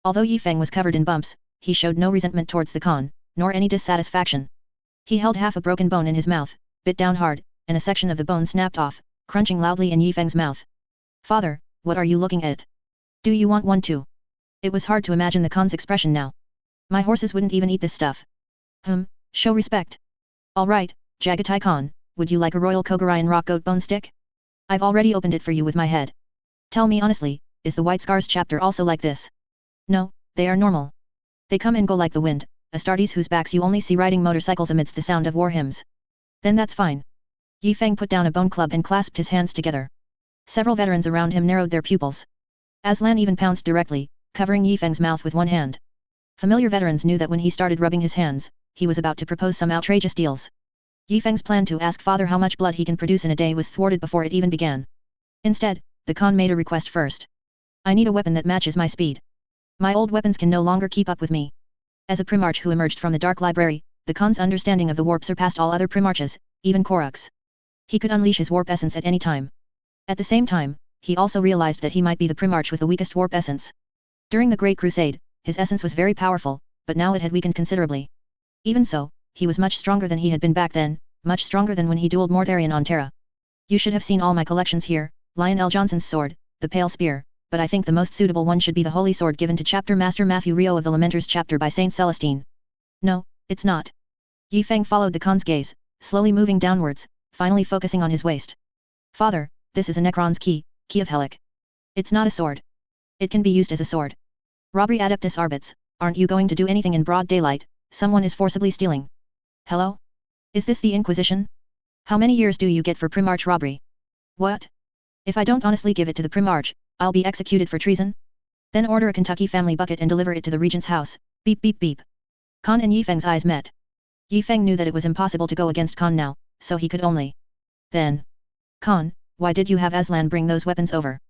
Although Feng was covered in bumps, he showed no resentment towards the Khan, nor any dissatisfaction. He held half a broken bone in his mouth, bit down hard, and a section of the bone snapped off, crunching loudly in Feng's mouth. Father, what are you looking at? Do you want one too? It was hard to imagine the Khan's expression now. My horses wouldn't even eat this stuff. Show respect. Alright, Jagatai Khan, would you like a royal Kogurian rock goat bone stick? I've already opened it for you with my head. Tell me honestly, is the White Scars chapter also like this? No, they are normal. They come and go like the wind, Astartes whose backs you only see riding motorcycles amidst the sound of war hymns. Then that's fine. Feng put down a bone club and clasped his hands together. Several veterans around him narrowed their pupils. Aslan even pounced directly, covering Feng's mouth with one hand. Familiar veterans knew that when he started rubbing his hands, he was about to propose some outrageous deals. Feng's plan to ask father how much blood he can produce in a day was thwarted before it even began. Instead, the Khan made a request first. I need a weapon that matches my speed. My old weapons can no longer keep up with me. As a Primarch who emerged from the Dark Library, the Khan's understanding of the warp surpassed all other Primarchs, even Korux. He could unleash his warp essence at any time. At the same time, he also realized that he might be the Primarch with the weakest warp essence. During the Great Crusade, his essence was very powerful, but now it had weakened considerably. Even so, he was much stronger than he had been back then, much stronger than when he dueled Mortarion on Terra. You should have seen all my collections here, Lion L. Johnson's sword, the Pale Spear, but I think the most suitable one should be the Holy Sword given to Chapter Master Matthew Rio of the Lamenters chapter by Saint Celestine. No, it's not. Feng followed the Khan's gaze, slowly moving downwards, finally focusing on his waist. Father, this is a Necron's key of Helic. It's not a sword. It can be used as a sword. Robbery Adeptus Arbits, aren't you going to do anything in broad daylight? Someone is forcibly stealing. Hello? Is this the Inquisition? How many years do you get for Primarch robbery? What? If I don't honestly give it to the Primarch, I'll be executed for treason? Then order a Kentucky family bucket and deliver it to the regent's house. Beep beep beep. Khan and Yifeng's eyes met. Yifeng knew that it was impossible to go against Khan now, so he could only. Then. Khan, why did you have Aslan bring those weapons over?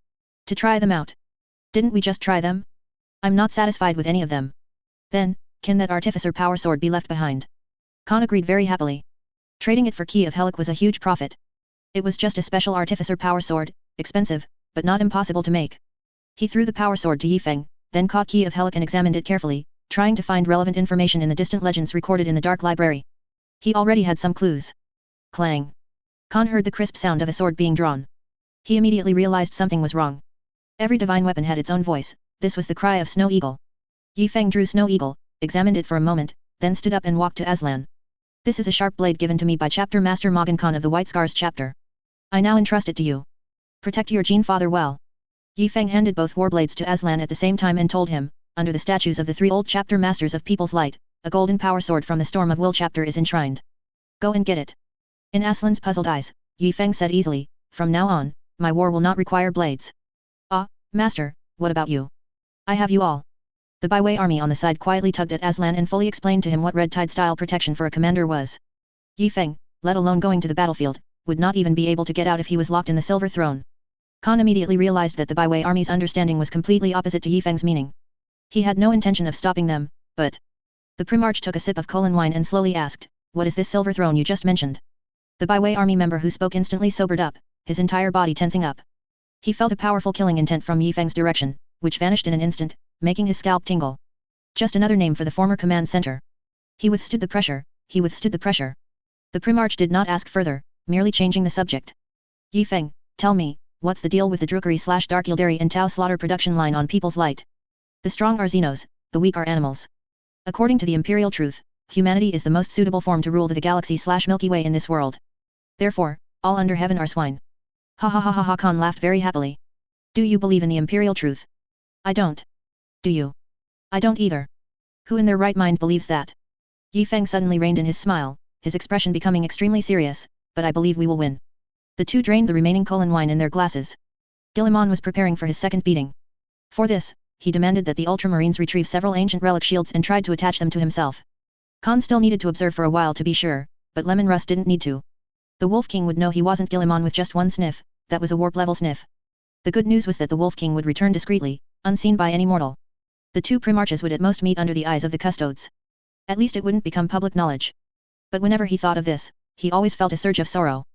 To try them out. Didn't we just try them? I'm not satisfied with any of them. Then, can that artificer power sword be left behind? Khan agreed very happily. Trading it for Key of Helic was a huge profit. It was just a special artificer power sword, expensive, but not impossible to make. He threw the power sword to Yifeng, then caught Key of Helic and examined it carefully, trying to find relevant information in the distant legends recorded in the dark library. He already had some clues. Clang. Khan heard the crisp sound of a sword being drawn. He immediately realized something was wrong. Every divine weapon had its own voice. This was the cry of Snow Eagle. Yifeng drew Snow Eagle, examined it for a moment, then stood up and walked to Aslan. This is a sharp blade given to me by Chapter Master Magan Khan of the White Scars chapter. I now entrust it to you. Protect your Gene Father well. Yifeng handed both warblades to Aslan at the same time and told him, under the statues of the 3 old chapter masters of People's Light, a golden power sword from the Storm of Will chapter is enshrined. Go and get it. In Aslan's puzzled eyes, Yifeng said easily, from now on, my war will not require blades. Ah, Master, what about you? I have you all. The Byway army on the side quietly tugged at Aslan and fully explained to him what Red Tide style protection for a commander was. Yifeng, let alone going to the battlefield, would not even be able to get out if he was locked in the Silver Throne. Khan immediately realized that the Byway army's understanding was completely opposite to Yifeng's meaning. He had no intention of stopping them, but... The Primarch took a sip of Colon wine and slowly asked, what is this Silver Throne you just mentioned? The Byway army member who spoke instantly sobered up, his entire body tensing up. He felt a powerful killing intent from Yifeng's direction, which vanished in an instant, making his scalp tingle. Just another name for the former command center. He withstood the pressure, he withstood the pressure. The Primarch did not ask further, merely changing the subject. Yifeng, tell me, what's the deal with the Drukari/Dark Yildari and Tau slaughter production line on People's Light? The strong are Xenos, the weak are animals. According to the Imperial truth, humanity is the most suitable form to rule the galaxy/Milky Way in this world. Therefore, all under heaven are swine. Ha ha ha ha ha. Khan laughed very happily. Do you believe in the Imperial truth? I don't. Do you? I don't either. Who in their right mind believes that? Yifeng suddenly reined in his smile, his expression becoming extremely serious, but I believe we will win. The two drained the remaining Colon wine in their glasses. Guilliman was preparing for his second beating. For this, he demanded that the Ultramarines retrieve several ancient relic shields and tried to attach them to himself. Khan still needed to observe for a while to be sure, but Lemon Russ didn't need to. The Wolf King would know he wasn't Guilliman with just one sniff, that was a warp-level sniff. The good news was that the Wolf King would return discreetly, unseen by any mortal. The two Primarches would at most meet under the eyes of the Custodes. At least it wouldn't become public knowledge. But whenever he thought of this, he always felt a surge of sorrow.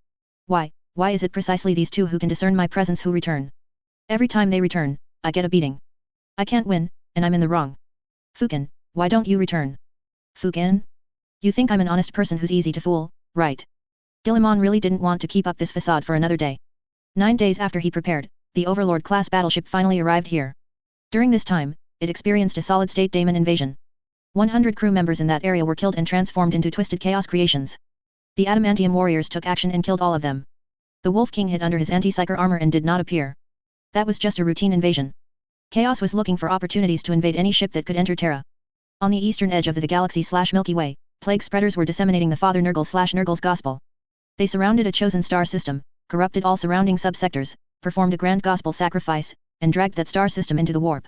Why is it precisely these two who can discern my presence who return? Every time they return, I get a beating. I can't win, and I'm in the wrong. Fukin, why don't you return? Fukin? You think I'm an honest person who's easy to fool, right? Guilliman really didn't want to keep up this facade for another day. 9 days after he prepared, the Overlord-class battleship finally arrived here. During this time, it experienced a solid-state Daemon invasion. 100 crew members in that area were killed and transformed into twisted chaos creations. The Adamantium warriors took action and killed all of them. The Wolf King hid under his anti-psyker armor and did not appear. That was just a routine invasion. Chaos was looking for opportunities to invade any ship that could enter Terra. On the eastern edge of the galaxy/Milky Way, plague spreaders were disseminating the Father Nurgle/Nurgle's gospel. They surrounded a chosen star system, corrupted all surrounding subsectors, performed a grand gospel sacrifice, and dragged that star system into the warp.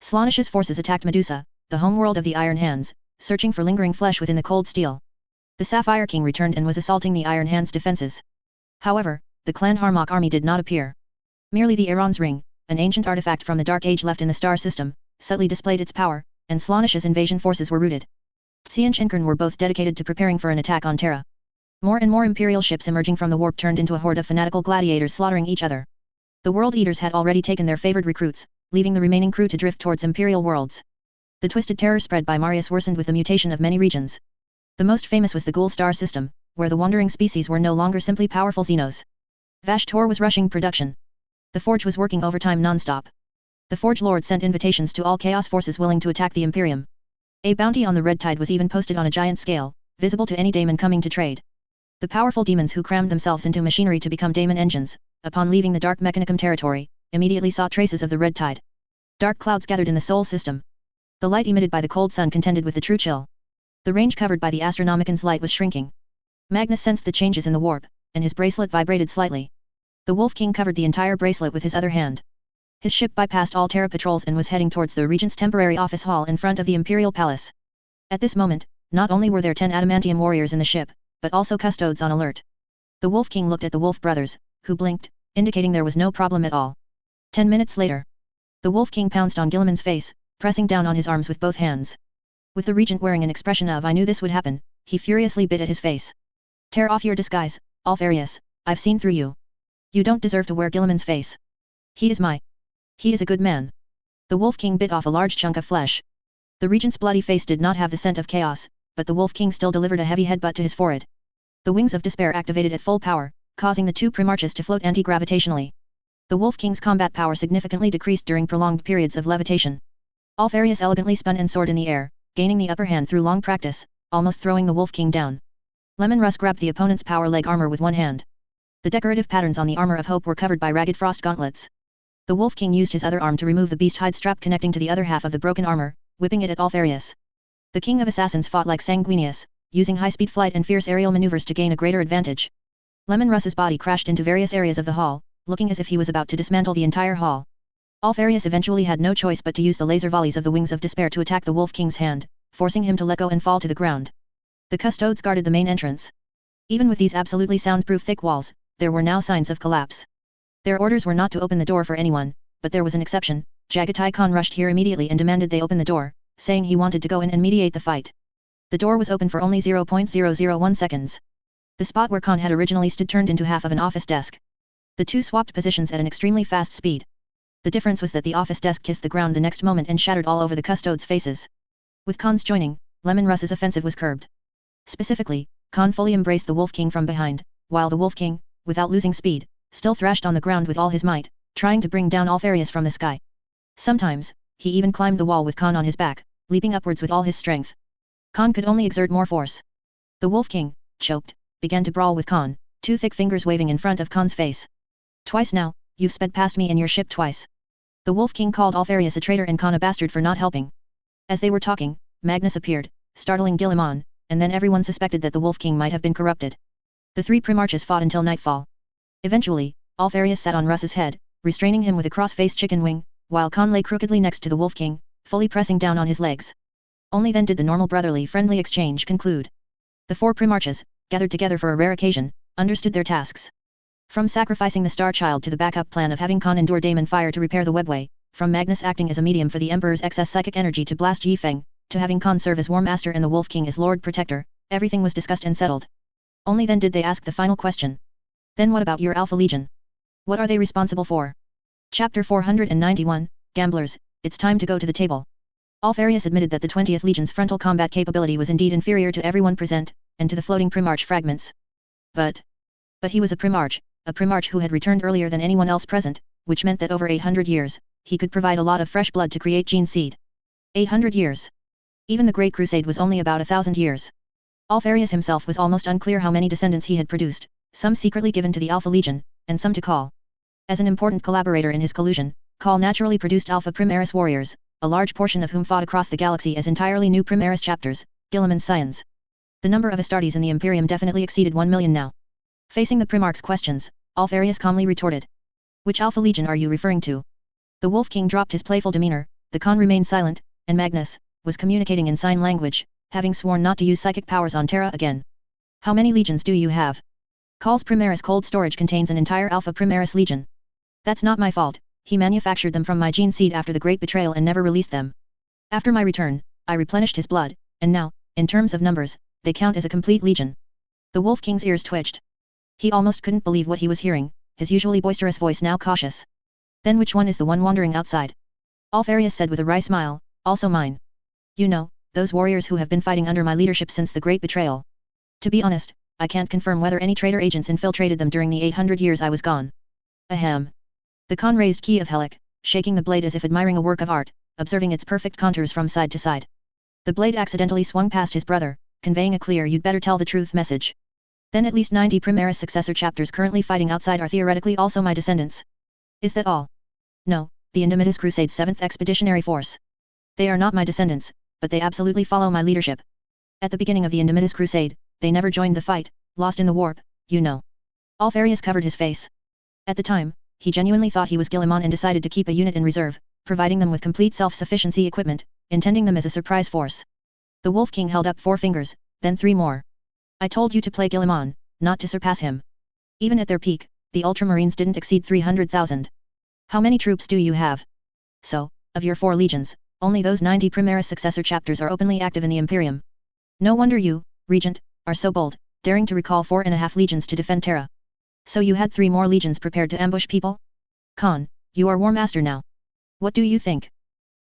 Slaanish's forces attacked Medusa, the homeworld of the Iron Hands, searching for lingering flesh within the cold steel. The Sapphire King returned and was assaulting the Iron Hands' defenses. However, the Clan Harmach army did not appear. Merely the Aeron's Ring, an ancient artifact from the Dark Age left in the star system, subtly displayed its power, and Slaanish's invasion forces were routed. Xianch and Kern were both dedicated to preparing for an attack on Terra. More and more Imperial ships emerging from the warp turned into a horde of fanatical gladiators slaughtering each other. The World Eaters had already taken their favored recruits, leaving the remaining crew to drift towards Imperial worlds. The twisted terror spread by Marius worsened with the mutation of many regions. The most famous was the Ghoul star system, where the wandering species were no longer simply powerful Xenos. Vashtor was rushing production. The Forge was working overtime non-stop. The Forge Lord sent invitations to all Chaos forces willing to attack the Imperium. A bounty on the Red Tide was even posted on a giant scale, visible to any daemon coming to trade. The powerful demons who crammed themselves into machinery to become daemon engines, upon leaving the Dark Mechanicum territory, immediately saw traces of the Red Tide. Dark clouds gathered in the Sol system. The light emitted by the cold sun contended with the true chill. The range covered by the Astronomican's light was shrinking. Magnus sensed the changes in the warp, and his bracelet vibrated slightly. The Wolf King covered the entire bracelet with his other hand. His ship bypassed all Terra patrols and was heading towards the Regent's temporary office hall in front of the Imperial Palace. At this moment, not only were there 10 adamantium warriors in the ship, but also custodes on alert. The Wolf King looked at the Wolf brothers, who blinked, indicating there was no problem at all. 10 minutes later, the Wolf King pounced on Guilliman's face, pressing down on his arms with both hands. With the Regent wearing an expression of "I knew this would happen," he furiously bit at his face. "Tear off your disguise, Alfarius, I've seen through you. You don't deserve to wear Guilliman's face. He is a good man." The Wolf King bit off a large chunk of flesh. The Regent's bloody face did not have the scent of chaos, but the Wolf King still delivered a heavy headbutt to his forehead. The wings of despair activated at full power, causing the two Primarchs to float anti-gravitationally. The Wolf King's combat power significantly decreased during prolonged periods of levitation. Alfarius elegantly spun and soared in the air, gaining the upper hand through long practice, almost throwing the Wolf King down. Lemon Russ grabbed the opponent's power leg armor with one hand. The decorative patterns on the armor of hope were covered by ragged frost gauntlets. The Wolf King used his other arm to remove the beast hide strap connecting to the other half of the broken armor, whipping it at Alfarius. The King of Assassins fought like Sanguinius, using high-speed flight and fierce aerial maneuvers to gain a greater advantage. Lemon Russ's body crashed into various areas of the hall, looking as if he was about to dismantle the entire hall. Alfarius eventually had no choice but to use the laser volleys of the Wings of Despair to attack the Wolf King's hand, forcing him to let go and fall to the ground. The custodes guarded the main entrance. Even with these absolutely soundproof thick walls, there were now signs of collapse. Their orders were not to open the door for anyone, but there was an exception. Jagatai Khan rushed here immediately and demanded they open the door, saying he wanted to go in and mediate the fight. The door was open for only 0.001 seconds. The spot where Khan had originally stood turned into half of an office desk. The two swapped positions at an extremely fast speed. The difference was that the office desk kissed the ground the next moment and shattered all over the custodes' faces. With Khan's joining, Lemon Russ's offensive was curbed. Specifically, Khan fully embraced the Wolf King from behind, while the Wolf King, without losing speed, still thrashed on the ground with all his might, trying to bring down Alfarius from the sky. Sometimes, he even climbed the wall with Khan on his back, leaping upwards with all his strength. Khan could only exert more force. The Wolf King, choked, began to brawl with Khan, two thick fingers waving in front of Khan's face. "Twice now, you've sped past me in your ship twice." The Wolf King called Alfarius a traitor and Khan a bastard for not helping. As they were talking, Magnus appeared, startling Guilliman, and then everyone suspected that the Wolf King might have been corrupted. The three Primarchs fought until nightfall. Eventually, Alfarius sat on Russ's head, restraining him with a cross-faced chicken wing, while Khan lay crookedly next to the Wolf King, fully pressing down on his legs. Only then did the normal brotherly friendly exchange conclude. The four Primarchs, gathered together for a rare occasion, understood their tasks. From sacrificing the Star Child to the backup plan of having Khan endure Daemon Fire to repair the webway, from Magnus acting as a medium for the Emperor's excess psychic energy to blast Yifeng, to having Khan serve as War Master and the Wolf King as Lord Protector, everything was discussed and settled. Only then did they ask the final question. "Then what about your Alpha Legion? What are they responsible for?" Chapter 491, Gamblers, it's time to go to the table. Alfarius admitted that the 20th Legion's frontal combat capability was indeed inferior to everyone present, and to the floating Primarch fragments. But he was a Primarch who had returned earlier than anyone else present, which meant that over 800 years, he could provide a lot of fresh blood to create gene seed. 800 years. Even the Great Crusade was only about 1,000 years. Alfarius himself was almost unclear how many descendants he had produced, some secretly given to the Alpha Legion, and some to Call. As an important collaborator in his collusion, Call naturally produced Alpha Primaris warriors, a large portion of whom fought across the galaxy as entirely new Primaris chapters, Guilliman's scions. The number of Astartes in the Imperium definitely exceeded 1 million now. Facing the Primarch's questions, Alfarius calmly retorted. "Which Alpha Legion are you referring to?" The Wolf King dropped his playful demeanor, the Khan remained silent, and Magnus was communicating in sign language, having sworn not to use psychic powers on Terra again. "How many legions do you have?" "Call's Primaris cold storage contains an entire Alpha Primaris Legion." "That's not my fault, he manufactured them from my gene seed after the Great Betrayal and never released them. After my return, I replenished his blood, and now, in terms of numbers, they count as a complete legion." The Wolf King's ears twitched. He almost couldn't believe what he was hearing, his usually boisterous voice now cautious. "Then which one is the one wandering outside?" Alfarius said with a wry smile, "Also mine. You know, those warriors who have been fighting under my leadership since the Great Betrayal. To be honest, I can't confirm whether any traitor agents infiltrated them during the 800 years I was gone." "Ahem." The Khan raised Key of Helic, shaking the blade as if admiring a work of art, observing its perfect contours from side to side. The blade accidentally swung past his brother, conveying a clear "you'd better tell the truth" message. "Then at least 90 Primaris successor chapters currently fighting outside are theoretically also my descendants. Is that all?" "No, the Indomitus Crusade's 7th Expeditionary Force. They are not my descendants, but they absolutely follow my leadership. At the beginning of the Indomitus Crusade, they never joined the fight, lost in the warp, you know." Alfarius covered his face. At the time, he genuinely thought he was Guilliman and decided to keep a unit in reserve, providing them with complete self-sufficiency equipment, intending them as a surprise force. The Wolf King held up 4 fingers, then 3 more. I told you to play Guilliman, not to surpass him. Even at their peak, the Ultramarines didn't exceed 300,000. How many troops do you have? So, of your 4 legions, only those 90 Primaris successor chapters are openly active in the Imperium. No wonder you, Regent, are so bold, daring to recall 4.5 legions to defend Terra. So you had 3 more legions prepared to ambush people? Khan, you are War Master now. What do you think?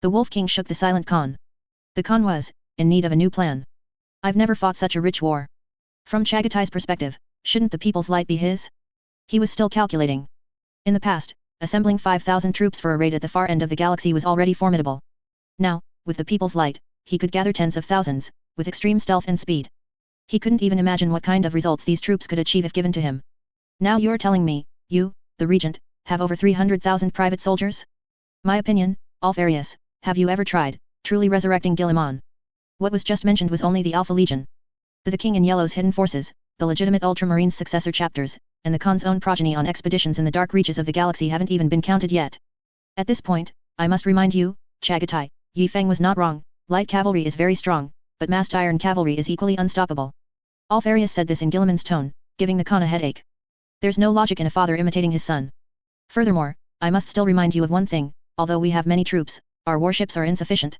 The Wolf King shook the silent Khan. The Khan was, in need of a new plan. I've never fought such a rich war. From Chagatai's perspective, shouldn't the people's light be his? He was still calculating. In the past, assembling 5,000 troops for a raid at the far end of the galaxy was already formidable. Now, with the people's light, he could gather tens of thousands, with extreme stealth and speed. He couldn't even imagine what kind of results these troops could achieve if given to him. Now you're telling me, you, the Regent, have over 300,000 private soldiers? My opinion, Alfarius, have you ever tried, truly resurrecting Guilliman? What was just mentioned was only the Alpha Legion. The King in Yellow's hidden forces, the legitimate Ultramarines successor chapters, and the Khan's own progeny on expeditions in the dark reaches of the galaxy haven't even been counted yet. At this point, I must remind you, Chagatai, Yi Feng was not wrong, light cavalry is very strong, but massed iron cavalry is equally unstoppable. Alfarius said this in Guilliman's tone, giving the Khan a headache. There's no logic in a father imitating his son. Furthermore, I must still remind you of one thing, although we have many troops, our warships are insufficient.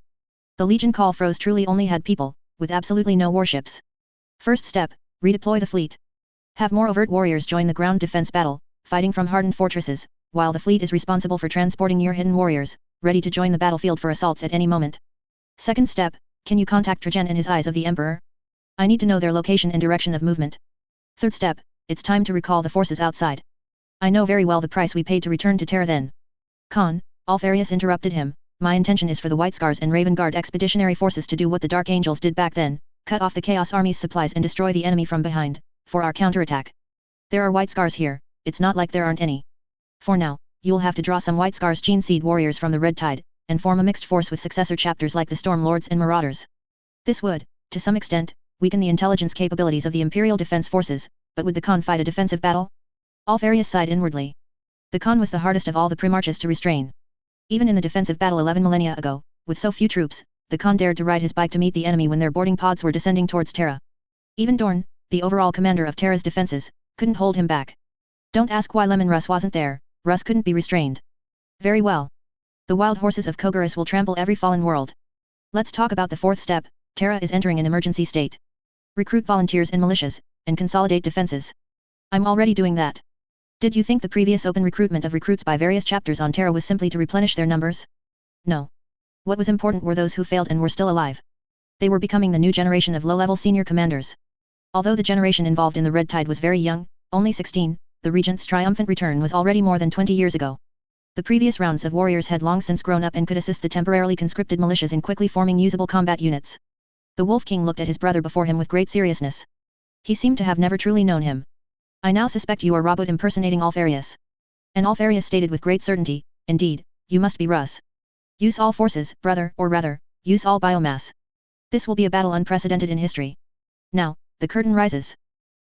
The Legion Call Froze truly only had people, with absolutely no warships. First step, redeploy the fleet. Have more overt warriors join the ground defense battle, fighting from hardened fortresses, while the fleet is responsible for transporting your hidden warriors, ready to join the battlefield for assaults at any moment. Second step, can you contact Trajan and his Eyes of the Emperor? I need to know their location and direction of movement. Third step, it's time to recall the forces outside. I know very well the price we paid to return to Terra then. Khan, Alfarius interrupted him, my intention is for the White Scars and Raven Guard expeditionary forces to do what the Dark Angels did back then, cut off the Chaos Army's supplies and destroy the enemy from behind, for our counterattack. There are White Scars here, it's not like there aren't any. For now, you'll have to draw some White Scars Gene Seed warriors from the Red Tide, and form a mixed force with successor chapters like the Storm Lords and Marauders. This would, to some extent, weaken the intelligence capabilities of the Imperial Defense Forces, but would the Khan fight a defensive battle? Alfarius sighed inwardly. The Khan was the hardest of all the Primarchs to restrain. Even in the defensive battle 11 millennia ago, with so few troops, the Khan dared to ride his bike to meet the enemy when their boarding pods were descending towards Terra. Even Dorn, the overall commander of Terra's defenses, couldn't hold him back. Don't ask why Lemon Russ wasn't there, Russ couldn't be restrained. Very well. The wild horses of Kogaris will trample every fallen world. Let's talk about the fourth step, Terra is entering an emergency state. Recruit volunteers and militias, and consolidate defenses. I'm already doing that. Did you think the previous open recruitment of recruits by various chapters on Terra was simply to replenish their numbers? No. What was important were those who failed and were still alive. They were becoming the new generation of low-level senior commanders. Although the generation involved in the Red Tide was very young, only 16, the Regent's triumphant return was already more than 20 years ago. The previous rounds of warriors had long since grown up and could assist the temporarily conscripted militias in quickly forming usable combat units. The Wolf King looked at his brother before him with great seriousness. He seemed to have never truly known him. I now suspect you are Robot impersonating Alfarius. And Alfarius stated with great certainty, indeed, you must be Russ. Use all forces, brother, or rather, use all biomass. This will be a battle unprecedented in history. Now, the curtain rises.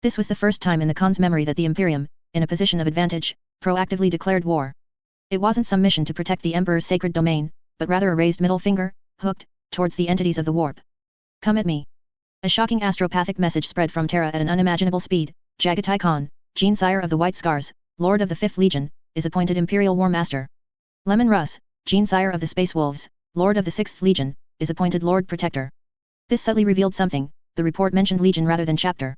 This was the first time in the Khan's memory that the Imperium, in a position of advantage, proactively declared war. It wasn't some mission to protect the Emperor's sacred domain, but rather a raised middle finger, hooked, towards the entities of the warp. Come at me. A shocking astropathic message spread from Terra at an unimaginable speed. Chagatai Khan, Gene Sire of the White Scars, Lord of the 5th Legion, is appointed Imperial War Master. Lemon Russ, Gene Sire of the Space Wolves, Lord of the 6th Legion, is appointed Lord Protector. This subtly revealed something, the report mentioned Legion rather than chapter.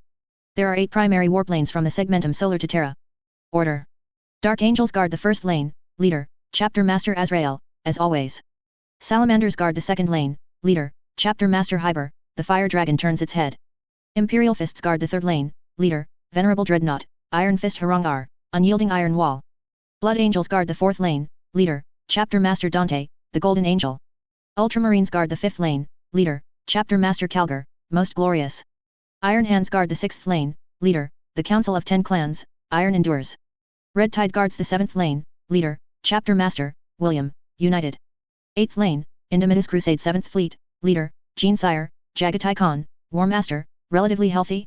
There are 8 primary warplanes from the segmentum solar to Terra. Order. Dark Angels guard the first lane, leader, Chapter Master Azrael, as always. Salamanders guard the second lane, leader, Chapter Master Hyber, the Fire Dragon turns its head. Imperial Fists guard the third lane, leader, Venerable Dreadnought, Iron Fist Harangar, Unyielding Iron Wall. Blood Angels guard the fourth lane, leader, Chapter Master Dante, the Golden Angel. Ultramarines guard the fifth lane, leader, Chapter Master Calgar, Most Glorious. Iron Hands guard the sixth lane, leader, the Council of 10 Clans, Iron Endures. Red Tide guards the seventh lane, leader, Chapter Master, William, United. 8th lane, Indomitus Crusade 7th Fleet, leader, Gene Sire, Chagatai Khan, War Master, relatively healthy.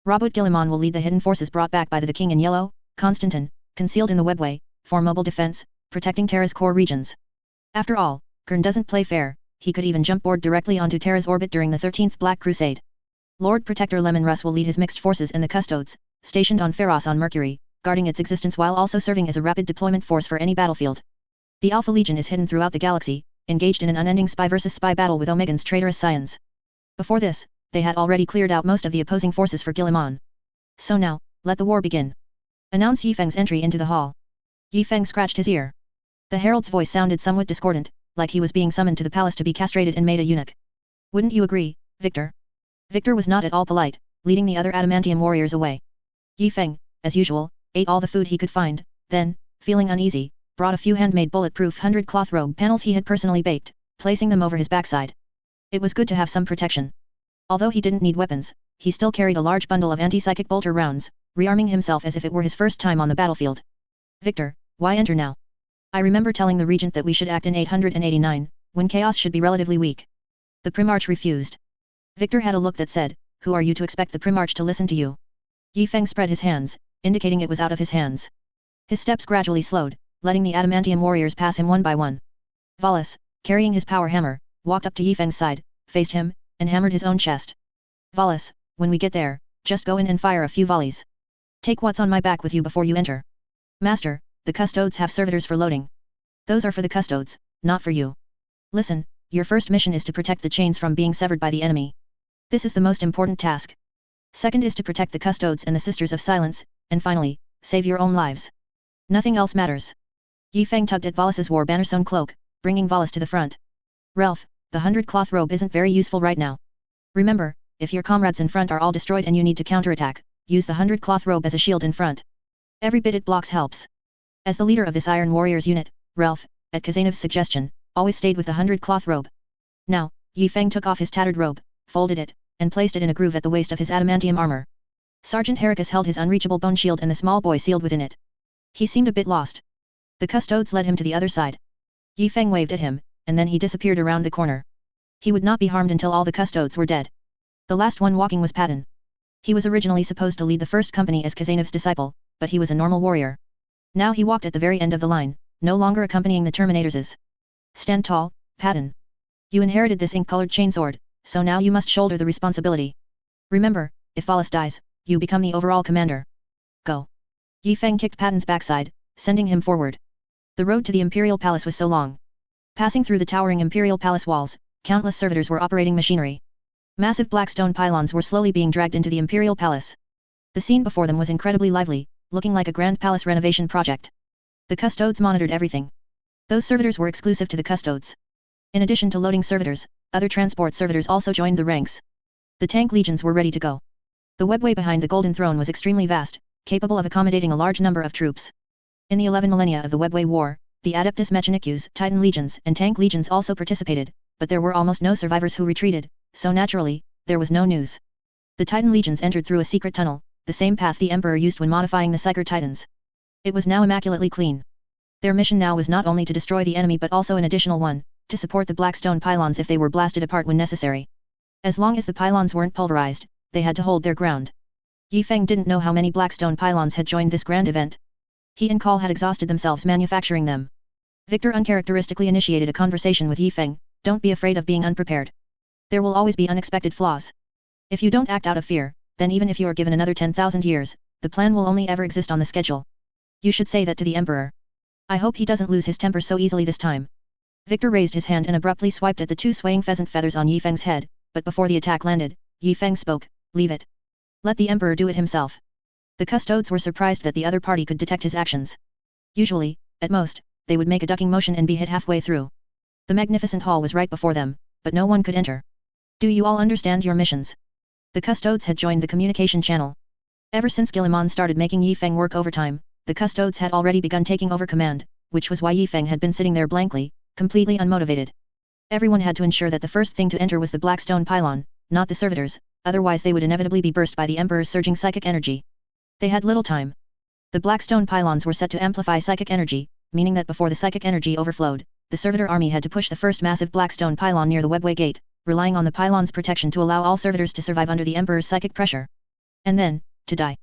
Robot Guilliman will lead the hidden forces brought back by the King in Yellow, Constantin, concealed in the webway, for mobile defense, protecting Terra's core regions. After all, Kern doesn't play fair, he could even jump board directly onto Terra's orbit during the 13th Black Crusade. Lord Protector Lemon Russ will lead his mixed forces and the Custodes, stationed on Pharos on Mercury, guarding its existence while also serving as a rapid deployment force for any battlefield. The Alpha Legion is hidden throughout the galaxy, engaged in an unending spy versus spy battle with Omegan's traitorous scions. Before this, they had already cleared out most of the opposing forces for Guilliman. So now, let the war begin. Announce Yifeng's entry into the hall. Yifeng scratched his ear. The herald's voice sounded somewhat discordant, like he was being summoned to the palace to be castrated and made a eunuch. Wouldn't you agree, Victor? Victor was not at all polite, leading the other adamantium warriors away. Yifeng, as usual, ate all the food he could find, then, feeling uneasy, brought a few handmade bulletproof 100 cloth robe panels he had personally baked, placing them over his backside. It was good to have some protection. Although he didn't need weapons, he still carried a large bundle of anti-psychic bolter rounds, rearming himself as if it were his first time on the battlefield. Victor, why enter now? I remember telling the regent that we should act in 889, when chaos should be relatively weak. The Primarch refused. Victor had a look that said, who are you to expect the Primarch to listen to you? Yifeng spread his hands, indicating it was out of his hands. His steps gradually slowed, letting the adamantium warriors pass him one by one. Valis, carrying his power hammer, walked up to Yifeng's side, faced him, and hammered his own chest. Valis, when we get there, just go in and fire a few volleys. Take what's on my back with you before you enter. Master, the Custodes have servitors for loading. Those are for the Custodes, not for you. Listen, your first mission is to protect the chains from being severed by the enemy. This is the most important task. Second is to protect the Custodes and the Sisters of Silence, and finally, save your own lives. Nothing else matters. Yifeng tugged at Valis's war banner sewn cloak, bringing Valis to the front. Relf, the 100 cloth robe isn't very useful right now. Remember, if your comrades in front are all destroyed and you need to counterattack, use the 100 cloth robe as a shield in front. Every bit it blocks helps. As the leader of this Iron Warriors unit, Relf, at Khazanev's suggestion, always stayed with the 100 cloth robe. Now, Yifeng took off his tattered robe, folded it, and placed it in a groove at the waist of his adamantium armor. Sergeant Heracus held his unreachable bone shield and the small boy sealed within it. He seemed a bit lost. The Custodes led him to the other side. Yifeng waved at him, and then he disappeared around the corner. He would not be harmed until all the Custodes were dead. The last one walking was Patton. He was originally supposed to lead the first company as Khazanev's disciple, but he was a normal warrior. Now he walked at the very end of the line, no longer accompanying the Terminatorses. Stand tall, Patton. You inherited this ink-colored chainsword, so now you must shoulder the responsibility. Remember, if Valis dies, you become the overall commander. Go. Yifeng kicked Patton's backside, sending him forward. The road to the Imperial Palace was so long. Passing through the towering Imperial Palace walls, countless servitors were operating machinery. Massive black stone pylons were slowly being dragged into the Imperial Palace. The scene before them was incredibly lively, looking like a grand palace renovation project. The Custodes monitored everything. Those servitors were exclusive to the Custodes. In addition to loading servitors, other transport servitors also joined the ranks. The tank legions were ready to go. The webway behind the Golden Throne was extremely vast, capable of accommodating a large number of troops. In the 11 millennia of the Webway War, the Adeptus Mechanicus, Titan legions and tank legions also participated, but there were almost no survivors who retreated, so naturally, there was no news. The Titan legions entered through a secret tunnel, the same path the Emperor used when modifying the Psyker Titans. It was now immaculately clean. Their mission now was not only to destroy the enemy but also an additional one, to support the Blackstone pylons if they were blasted apart when necessary. As long as the pylons weren't pulverized, they had to hold their ground. Yifeng didn't know how many Blackstone pylons had joined this grand event. He and Call had exhausted themselves manufacturing them. Victor uncharacteristically initiated a conversation with Yifeng, don't be afraid of being unprepared. There will always be unexpected flaws. If you don't act out of fear, then even if you are given another 10,000 years, the plan will only ever exist on the schedule. You should say that to the Emperor. I hope he doesn't lose his temper so easily this time. Victor raised his hand and abruptly swiped at the two swaying pheasant feathers on Yifeng's head, but before the attack landed, Yifeng spoke, leave it. Let the Emperor do it himself. The Custodes were surprised that the other party could detect his actions. Usually, at most, they would make a ducking motion and be hit halfway through. The magnificent hall was right before them, but no one could enter. Do you all understand your missions? The Custodes had joined the communication channel. Ever since Guilliman started making Yifeng work overtime, the Custodes had already begun taking over command, which was why Yifeng had been sitting there blankly, completely unmotivated. Everyone had to ensure that the first thing to enter was the Blackstone pylon, not the servitors, otherwise they would inevitably be burst by the Emperor's surging psychic energy. They had little time. The Blackstone pylons were set to amplify psychic energy, meaning that before the psychic energy overflowed, the servitor army had to push the first massive Blackstone pylon near the Webway gate, relying on the pylon's protection to allow all servitors to survive under the Emperor's psychic pressure. And then, to die.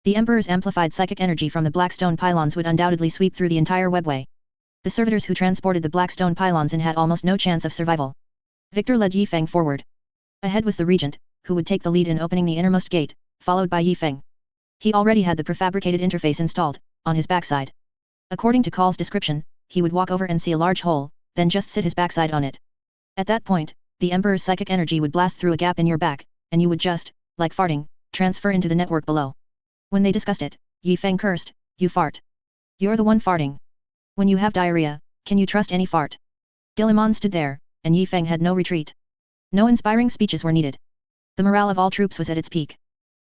The Emperor's amplified psychic energy from the black stone pylons would undoubtedly sweep through the entire webway. The servitors who transported the black stone pylons in had almost no chance of survival. Victor led Yi Feng forward. Ahead was the regent, who would take the lead in opening the innermost gate, followed by Yi Feng. He already had the prefabricated interface installed, on his backside. According to Call's description, he would walk over and see a large hole, then just sit his backside on it. At that point, the Emperor's psychic energy would blast through a gap in your back, and you would just, like farting, transfer into the network below. When they discussed it, Yi Feng cursed, "You fart. You're the one farting. When you have diarrhea, can you trust any fart?" Guillemon stood there, and Yi Feng had no retreat. No inspiring speeches were needed. The morale of all troops was at its peak.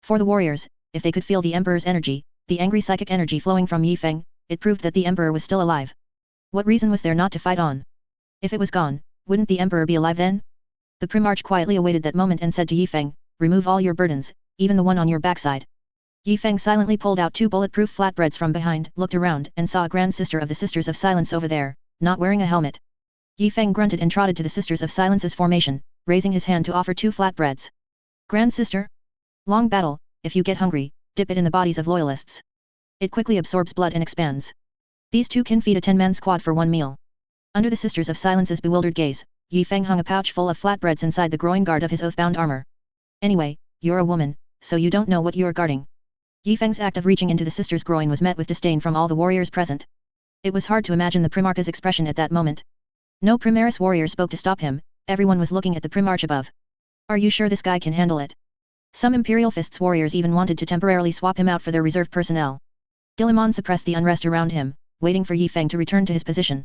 For the warriors, if they could feel the Emperor's energy, the angry psychic energy flowing from Yi Feng, it proved that the Emperor was still alive. What reason was there not to fight on? If it was gone, wouldn't the Emperor be alive then? The Primarch quietly awaited that moment and said to Yi Feng, "Remove all your burdens, even the one on your backside." Yi Feng silently pulled out 2 bulletproof flatbreads from behind, looked around, and saw a Grand Sister of the Sisters of Silence over there, not wearing a helmet. Yi Feng grunted and trotted to the Sisters of Silence's formation, raising his hand to offer 2 flatbreads. "Grand Sister? Long battle, if you get hungry, dip it in the bodies of loyalists. It quickly absorbs blood and expands. These 2 can feed a 10-man squad for 1 meal." Under the Sisters of Silence's bewildered gaze, Yi Feng hung a pouch full of flatbreads inside the groin guard of his oath-bound armor. "Anyway, you're a woman, so you don't know what you're guarding." Yi Feng's act of reaching into the sister's groin was met with disdain from all the warriors present. It was hard to imagine the Primarch's expression at that moment. No Primaris warrior spoke to stop him, everyone was looking at the Primarch above. "Are you sure this guy can handle it?" Some Imperial Fists warriors even wanted to temporarily swap him out for their reserve personnel. Guillemon suppressed the unrest around him, waiting for Yi Feng to return to his position.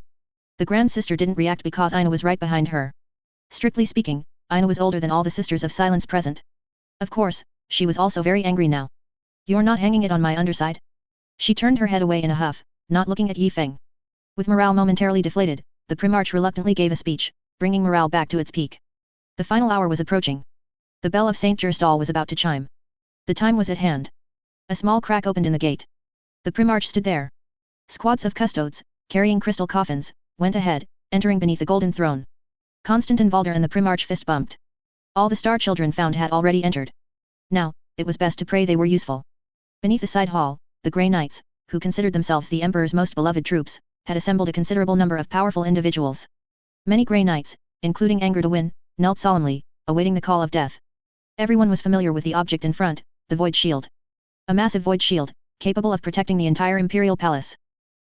The Grand Sister didn't react because Aina was right behind her. Strictly speaking, Aina was older than all the Sisters of Silence present. Of course, she was also very angry now. "You're not hanging it on my underside?" She turned her head away in a huff, not looking at Yi Feng. With morale momentarily deflated, the Primarch reluctantly gave a speech, bringing morale back to its peak. The final hour was approaching. The bell of St. Gerstal was about to chime. The time was at hand. A small crack opened in the gate. The Primarch stood there. Squads of custodes, carrying crystal coffins, went ahead, entering beneath the golden throne. Constantin Valder and the Primarch fist bumped. All the Star Children found had already entered. Now, it was best to pray they were useful. Beneath the side hall, the Grey Knights, who considered themselves the Emperor's most beloved troops, had assembled a considerable number of powerful individuals. Many Grey Knights, including Anger de Win, knelt solemnly, awaiting the call of death. Everyone was familiar with the object in front, the Void Shield. A massive Void Shield, capable of protecting the entire Imperial Palace.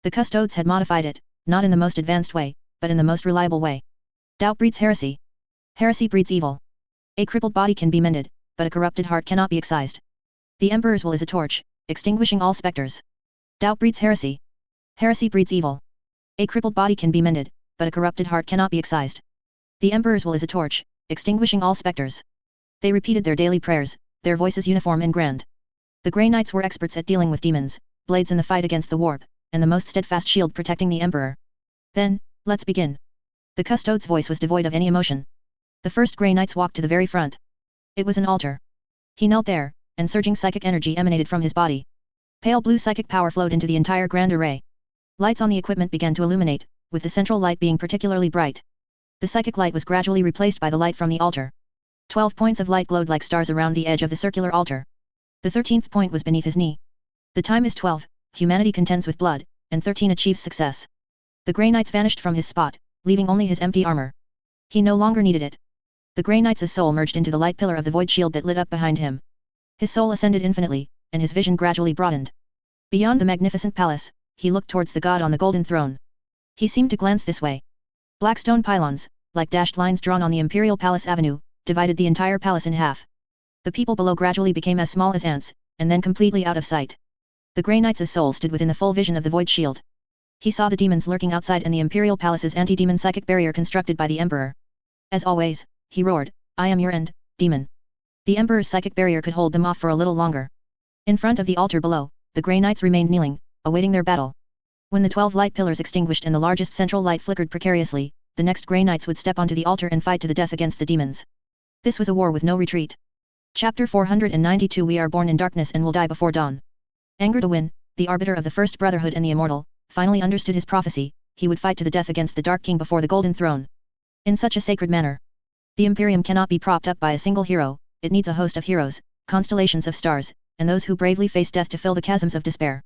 The Custodes had modified it, not in the most advanced way, but in the most reliable way. Doubt breeds heresy. Heresy breeds evil. A crippled body can be mended, but a corrupted heart cannot be excised. The Emperor's will is a torch, extinguishing all specters. Doubt breeds heresy. Heresy breeds evil. A crippled body can be mended, but a corrupted heart cannot be excised. The Emperor's will is a torch, extinguishing all specters. They repeated their daily prayers, their voices uniform and grand. The Grey Knights were experts at dealing with demons, blades in the fight against the warp, and the most steadfast shield protecting the Emperor. "Then, let's begin." The Custode's voice was devoid of any emotion. The first Grey Knights walked to the very front. It was an altar. He knelt there, and surging psychic energy emanated from his body. Pale blue psychic power flowed into the entire grand array. Lights on the equipment began to illuminate, with the central light being particularly bright. The psychic light was gradually replaced by the light from the altar. 12 points of light glowed like stars around the edge of the circular altar. The 13th point was beneath his knee. The time is 12, humanity contends with blood, and 13 achieves success. The Grey Knights vanished from his spot, leaving only his empty armor. He no longer needed it. The Grey Knight's soul merged into the light pillar of the Void Shield that lit up behind him. His soul ascended infinitely, and his vision gradually broadened. Beyond the magnificent palace, he looked towards the god on the golden throne. He seemed to glance this way. Black stone pylons, like dashed lines drawn on the Imperial Palace Avenue, divided the entire palace in half. The people below gradually became as small as ants, and then completely out of sight. The Grey Knight's soul stood within the full vision of the Void Shield. He saw the demons lurking outside and the Imperial Palace's anti-demon psychic barrier constructed by the Emperor. As always, he roared, "I am your end, demon." The Emperor's psychic barrier could hold them off for a little longer. In front of the altar below, the Grey Knights remained kneeling, awaiting their battle. When the 12 light pillars extinguished and the largest central light flickered precariously, the next Grey Knights would step onto the altar and fight to the death against the demons. This was a war with no retreat. Chapter 492 We are born in darkness and will die before dawn. Anger de Win, the arbiter of the First Brotherhood and the Immortal, finally understood his prophecy. He would fight to the death against the Dark King before the Golden Throne. In such a sacred manner. The Imperium cannot be propped up by a single hero, it needs a host of heroes, constellations of stars, and those who bravely face death to fill the chasms of despair.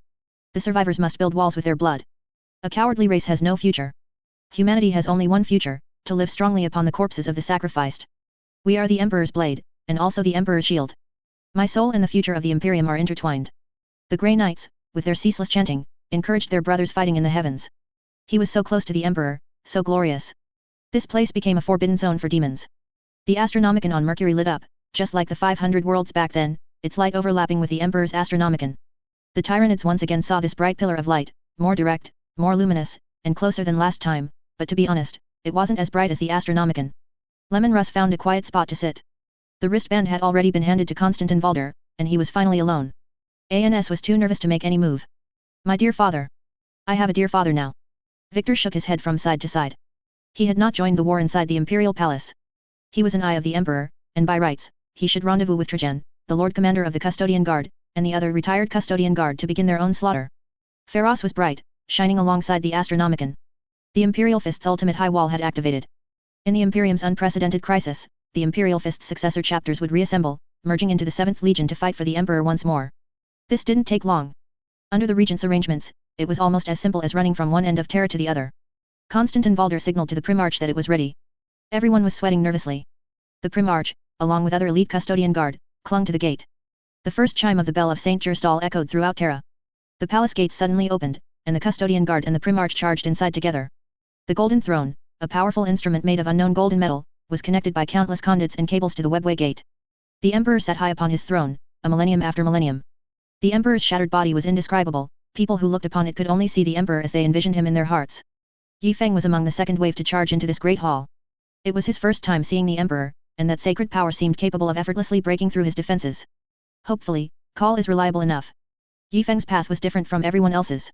The survivors must build walls with their blood. A cowardly race has no future. Humanity has only one future, to live strongly upon the corpses of the sacrificed. We are the Emperor's blade, and also the Emperor's shield. My soul and the future of the Imperium are intertwined. The Grey Knights, with their ceaseless chanting, encouraged their brothers fighting in the heavens. He was so close to the Emperor, so glorious. This place became a forbidden zone for demons. The Astronomicon on Mercury lit up, just like the 500 worlds back then, its light overlapping with the Emperor's Astronomicon. The Tyranids once again saw this bright pillar of light, more direct, more luminous, and closer than last time, but to be honest, it wasn't as bright as the Astronomicon. Lemon Russ found a quiet spot to sit. The wristband had already been handed to Constantin Valder, and he was finally alone. Ans was too nervous to make any move. My dear father. I have a dear father now. Victor shook his head from side to side. He had not joined the war inside the Imperial Palace. He was an eye of the Emperor, and by rights, he should rendezvous with Trajan, the Lord Commander of the Custodian Guard, and the other retired Custodian Guard to begin their own slaughter. Pharos was bright, shining alongside the Astronomicon. The Imperial Fist's ultimate high wall had activated. In the Imperium's unprecedented crisis, the Imperial Fist's successor chapters would reassemble, merging into the 7th Legion to fight for the Emperor once more. This didn't take long. Under the Regent's arrangements, it was almost as simple as running from one end of Terra to the other. Constantin Valder signaled to the Primarch that it was ready. Everyone was sweating nervously. The Primarch, along with other elite Custodian Guard, clung to the gate. The first chime of the bell of St. Gerstal echoed throughout Terra. The palace gates suddenly opened, and the Custodian Guard and the Primarch charged inside together. The Golden Throne, a powerful instrument made of unknown golden metal, was connected by countless conduits and cables to the webway gate. The Emperor sat high upon his throne, a millennium after millennium. The Emperor's shattered body was indescribable, people who looked upon it could only see the Emperor as they envisioned him in their hearts. Yi Feng was among the second wave to charge into this great hall. It was his first time seeing the Emperor, and that sacred power seemed capable of effortlessly breaking through his defenses. Hopefully, Call is reliable enough. Yi Feng's path was different from everyone else's.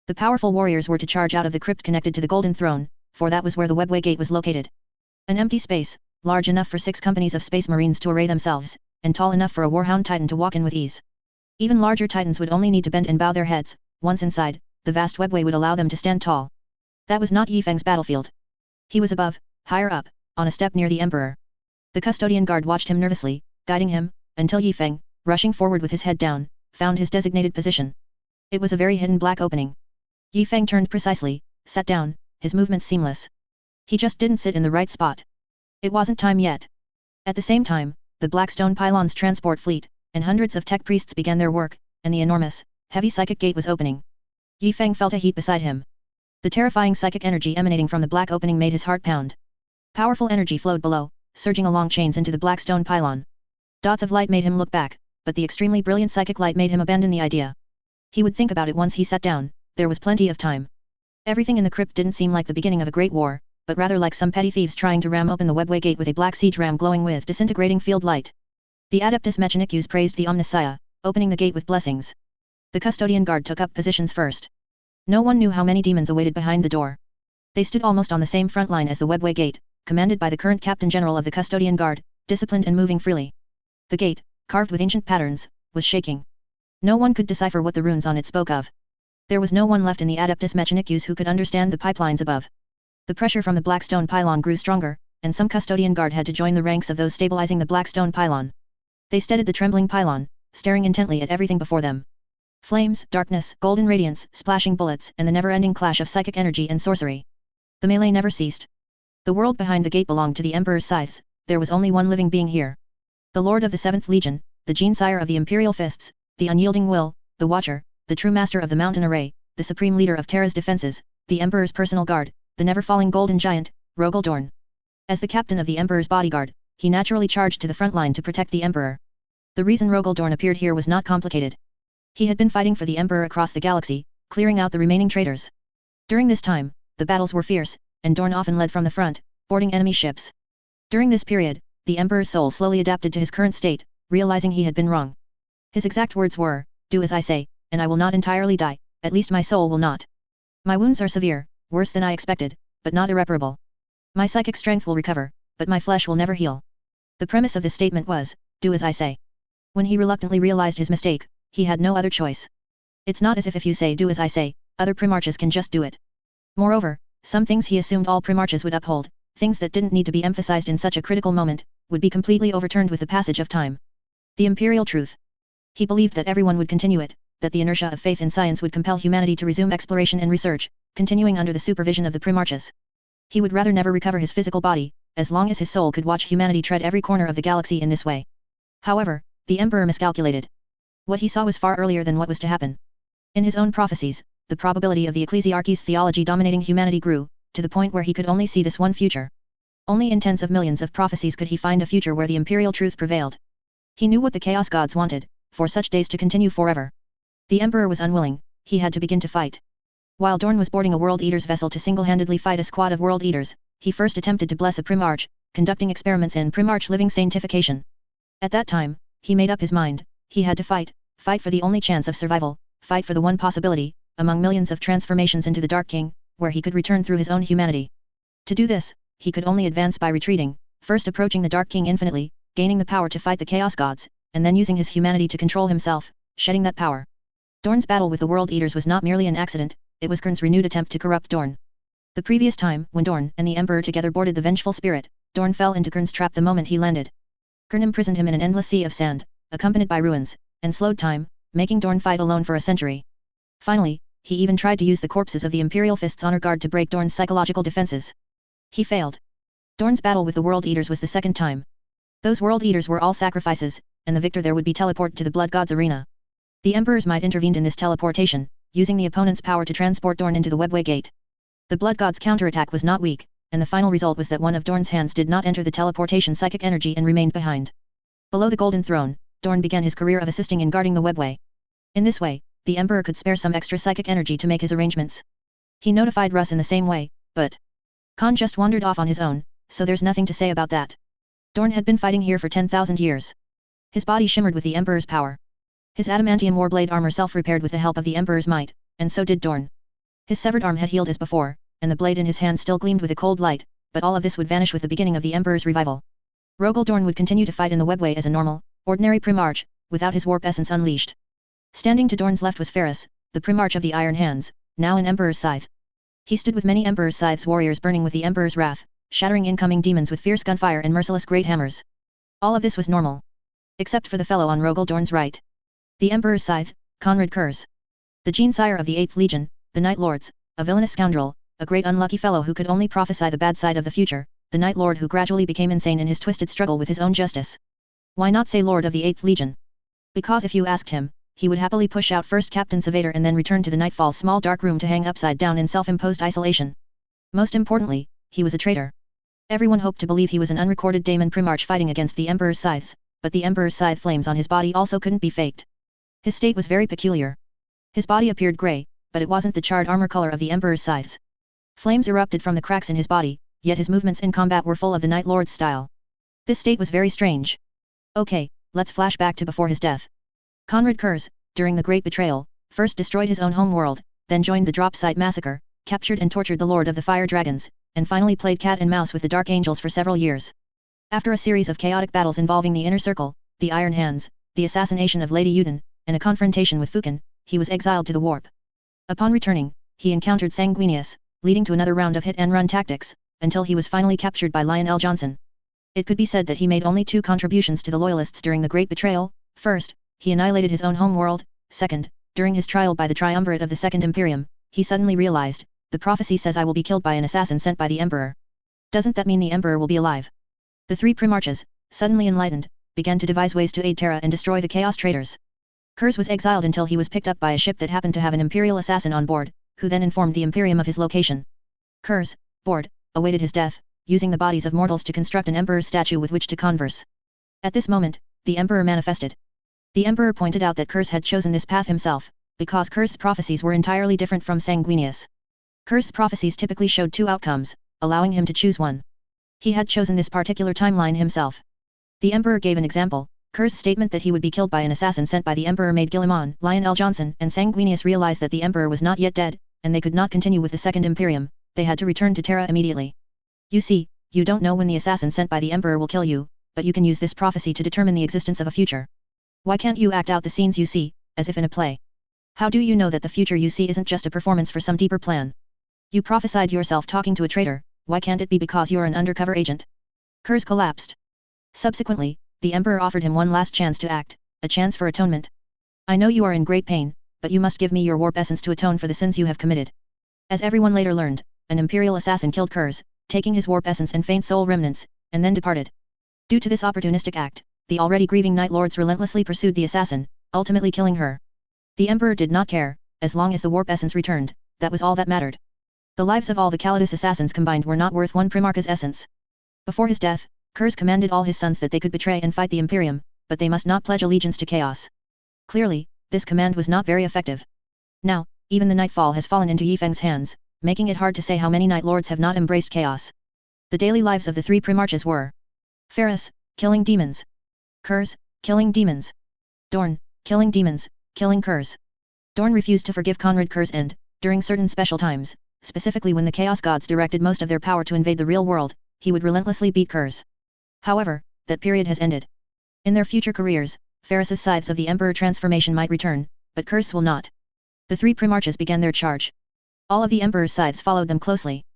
The powerful warriors were to charge out of the crypt connected to the Golden Throne, for that was where the webway gate was located. An empty space, large enough for 6 companies of space marines to array themselves, and tall enough for a warhound titan to walk in with ease. Even larger titans would only need to bend and bow their heads. Once inside, the vast webway would allow them to stand tall. That was not Yi Feng's battlefield. He was above, higher up, on a step near the Emperor. The Custodian Guard watched him nervously, guiding him, until Yi Feng, rushing forward with his head down, found his designated position. It was a very hidden black opening. Yi Feng turned precisely, sat down, his movements seamless. He just didn't sit in the right spot. It wasn't time yet. At the same time, the Blackstone Pylon's transport fleet, and hundreds of tech priests began their work, and the enormous, heavy psychic gate was opening. Yi Feng felt a heat beside him. The terrifying psychic energy emanating from the black opening made his heart pound. Powerful energy flowed below, surging along chains into the Blackstone Pylon. Dots of light made him look back, but the extremely brilliant psychic light made him abandon the idea. He would think about it once he sat down, there was plenty of time. Everything in the crypt didn't seem like the beginning of a great war, but rather like some petty thieves trying to ram open the webway gate with a black siege ram glowing with disintegrating field light. The Adeptus Mechanicus praised the Omnissiah, opening the gate with blessings. The Custodian Guard took up positions first. No one knew how many demons awaited behind the door. They stood almost on the same front line as the webway gate, commanded by the current Captain General of the Custodian Guard, disciplined and moving freely. The gate, carved with ancient patterns, was shaking. No one could decipher what the runes on it spoke of. There was no one left in the Adeptus Mechanicus who could understand the pipelines above. The pressure from the Blackstone Pylon grew stronger, and some Custodian Guard had to join the ranks of those stabilizing the Blackstone Pylon. They steadied the trembling pylon, staring intently at everything before them. Flames, darkness, golden radiance, splashing bullets, and the never-ending clash of psychic energy and sorcery. The melee never ceased. The world behind the gate belonged to the Emperor's scythes. There was only one living being here. The Lord of the 7th Legion, the Gene-Sire of the Imperial Fists, the unyielding will, the Watcher, the true master of the Mountain Array, the supreme leader of Terra's defenses, the Emperor's personal guard, the never-falling golden giant, Rogel Dorn. As the captain of the Emperor's bodyguard, he naturally charged to the front line to protect the Emperor. The reason Rogel Dorn appeared here was not complicated. He had been fighting for the Emperor across the galaxy, clearing out the remaining traitors. During this time, the battles were fierce, and Dorn often led from the front, boarding enemy ships. During this period, the Emperor's soul slowly adapted to his current state, realizing he had been wrong. His exact words were, "Do as I say, and I will not entirely die, at least my soul will not. My wounds are severe, worse than I expected, but not irreparable. My psychic strength will recover, but my flesh will never heal." The premise of this statement was, "Do as I say." When he reluctantly realized his mistake, he had no other choice. It's not as if you say "do as I say," other primarches can just do it. Moreover, some things he assumed all primarches would uphold, things that didn't need to be emphasized in such a critical moment, would be completely overturned with the passage of time. The imperial truth. He believed that everyone would continue it, that the inertia of faith in science would compel humanity to resume exploration and research, continuing under the supervision of the Primarchs. He would rather never recover his physical body, as long as his soul could watch humanity tread every corner of the galaxy in this way. However, the Emperor miscalculated. What he saw was far earlier than what was to happen. In his own prophecies, the probability of the ecclesiarchy's theology dominating humanity grew, to the point where he could only see this one future. Only in tens of millions of prophecies could he find a future where the imperial truth prevailed. He knew what the Chaos Gods wanted, for such days to continue forever. The Emperor was unwilling, he had to begin to fight. While Dorn was boarding a World Eater's vessel to single-handedly fight a squad of World Eaters, he first attempted to bless a Primarch, conducting experiments in Primarch living sanctification. At that time, he made up his mind, he had to fight for the only chance of survival, fight for the one possibility, among millions of transformations into the Dark King, where he could return through his own humanity. To do this, he could only advance by retreating, first approaching the Dark King infinitely, gaining the power to fight the Chaos Gods, and then using his humanity to control himself, shedding that power. Dorn's battle with the World Eaters was not merely an accident, it was Kern's renewed attempt to corrupt Dorn. The previous time, when Dorn and the Emperor together boarded the Vengeful Spirit, Dorn fell into Kern's trap the moment he landed. Kern imprisoned him in an endless sea of sand, accompanied by ruins, and slowed time, making Dorn fight alone for a century. Finally, he even tried to use the corpses of the Imperial Fist's honor guard to break Dorn's psychological defenses. He failed. Dorn's battle with the World Eaters was the second time. Those World Eaters were all sacrifices, and the victor there would be teleported to the Blood God's arena. The Emperor's might intervened in this teleportation, using the opponent's power to transport Dorn into the Webway Gate. The Blood God's counterattack was not weak, and the final result was that one of Dorn's hands did not enter the teleportation psychic energy and remained behind. Below the Golden Throne, Dorn began his career of assisting in guarding the Webway. In this way, the Emperor could spare some extra psychic energy to make his arrangements. He notified Russ in the same way, but Khan just wandered off on his own, so there's nothing to say about that. Dorn had been fighting here for 10,000 years. His body shimmered with the Emperor's power. His adamantium warblade armor self-repaired with the help of the Emperor's might, and so did Dorn. His severed arm had healed as before, and the blade in his hand still gleamed with a cold light, but all of this would vanish with the beginning of the Emperor's revival. Rogel Dorn would continue to fight in the Webway as a normal, ordinary Primarch, without his warp essence unleashed. Standing to Dorn's left was Ferris, the Primarch of the Iron Hands, now an Emperor's Scythe. He stood with many Emperor's Scythes warriors burning with the Emperor's wrath, shattering incoming demons with fierce gunfire and merciless great hammers. All of this was normal. Except for the fellow on Rogel Dorn's right. The Emperor's Scythe, Conrad Kurz. The Gene-sire of the 8th Legion, the Night Lords, a villainous scoundrel, a great unlucky fellow who could only prophesy the bad side of the future, the Night Lord who gradually became insane in his twisted struggle with his own justice. Why not say Lord of the 8th Legion? Because if you asked him, he would happily push out first Captain Savator and then return to the Nightfall's small dark room to hang upside down in self-imposed isolation. Most importantly, he was a traitor. Everyone hoped to believe he was an unrecorded Daemon Primarch fighting against the Emperor's Scythes, but the Emperor's Scythe flames on his body also couldn't be faked. His state was very peculiar. His body appeared grey, but it wasn't the charred armor color of the Emperor's Scythes. Flames erupted from the cracks in his body, yet his movements in combat were full of the Night Lord's style. This state was very strange. Okay, let's flash back to before his death. Conrad Kurz, during the Great Betrayal, first destroyed his own home world, then joined the Drop Site Massacre, captured and tortured the Lord of the Fire Dragons, and finally played cat and mouse with the Dark Angels for several years. After a series of chaotic battles involving the Inner Circle, the Iron Hands, the assassination of Lady Yuden, and a confrontation with Fukin, he was exiled to the Warp. Upon returning, he encountered Sanguinius, leading to another round of hit-and-run tactics, until he was finally captured by Lionel Johnson. It could be said that he made only two contributions to the Loyalists during the Great Betrayal. First, he annihilated his own home world. Second, during his trial by the Triumvirate of the Second Imperium, he suddenly realized, the prophecy says I will be killed by an assassin sent by the Emperor. Doesn't that mean the Emperor will be alive? The three Primarches, suddenly enlightened, began to devise ways to aid Terra and destroy the Chaos Traitors. Kurz was exiled until he was picked up by a ship that happened to have an Imperial assassin on board, who then informed the Imperium of his location. Kurz, bored, awaited his death, using the bodies of mortals to construct an Emperor's statue with which to converse. At this moment, the Emperor manifested. The Emperor pointed out that Kurz had chosen this path himself, because Kurz's prophecies were entirely different from Sanguinius. Kurz's prophecies typically showed two outcomes, allowing him to choose one. He had chosen this particular timeline himself. The Emperor gave an example. Kurz's statement that he would be killed by an assassin sent by the Emperor made Gilliman, Lionel Johnson, and Sanguinius realize that the Emperor was not yet dead, and they could not continue with the Second Imperium. They had to return to Terra immediately. You see, you don't know when the assassin sent by the Emperor will kill you, but you can use this prophecy to determine the existence of a future. Why can't you act out the scenes you see, as if in a play? How do you know that the future you see isn't just a performance for some deeper plan? You prophesied yourself talking to a traitor, why can't it be because you're an undercover agent? Kurz collapsed. Subsequently, the Emperor offered him one last chance to act, a chance for atonement. I know you are in great pain, but you must give me your warp essence to atone for the sins you have committed. As everyone later learned, an imperial assassin killed Kurz, taking his warp essence and faint soul remnants, and then departed. Due to this opportunistic act, the already grieving Night Lords relentlessly pursued the assassin, ultimately killing her. The Emperor did not care, as long as the warp essence returned, that was all that mattered. The lives of all the Calidus assassins combined were not worth one Primarch's essence. Before his death, Kurz commanded all his sons that they could betray and fight the Imperium, but they must not pledge allegiance to chaos. Clearly, this command was not very effective. Now, even the Nightfall has fallen into Yifeng's hands, making it hard to say how many Night Lords have not embraced chaos. The daily lives of the three Primarchs were: Ferris, killing demons; Kurz, killing demons; Dorn, killing demons, killing Kurz. Dorn refused to forgive Konrad Kurz and, during certain special times, specifically when the Chaos Gods directed most of their power to invade the real world, he would relentlessly beat Kurz. However, that period has ended. In their future careers, Ferris's scythes of the Emperor transformation might return, but Kurz will not. The three Primarchs began their charge. All of the Emperor's scythes followed them closely.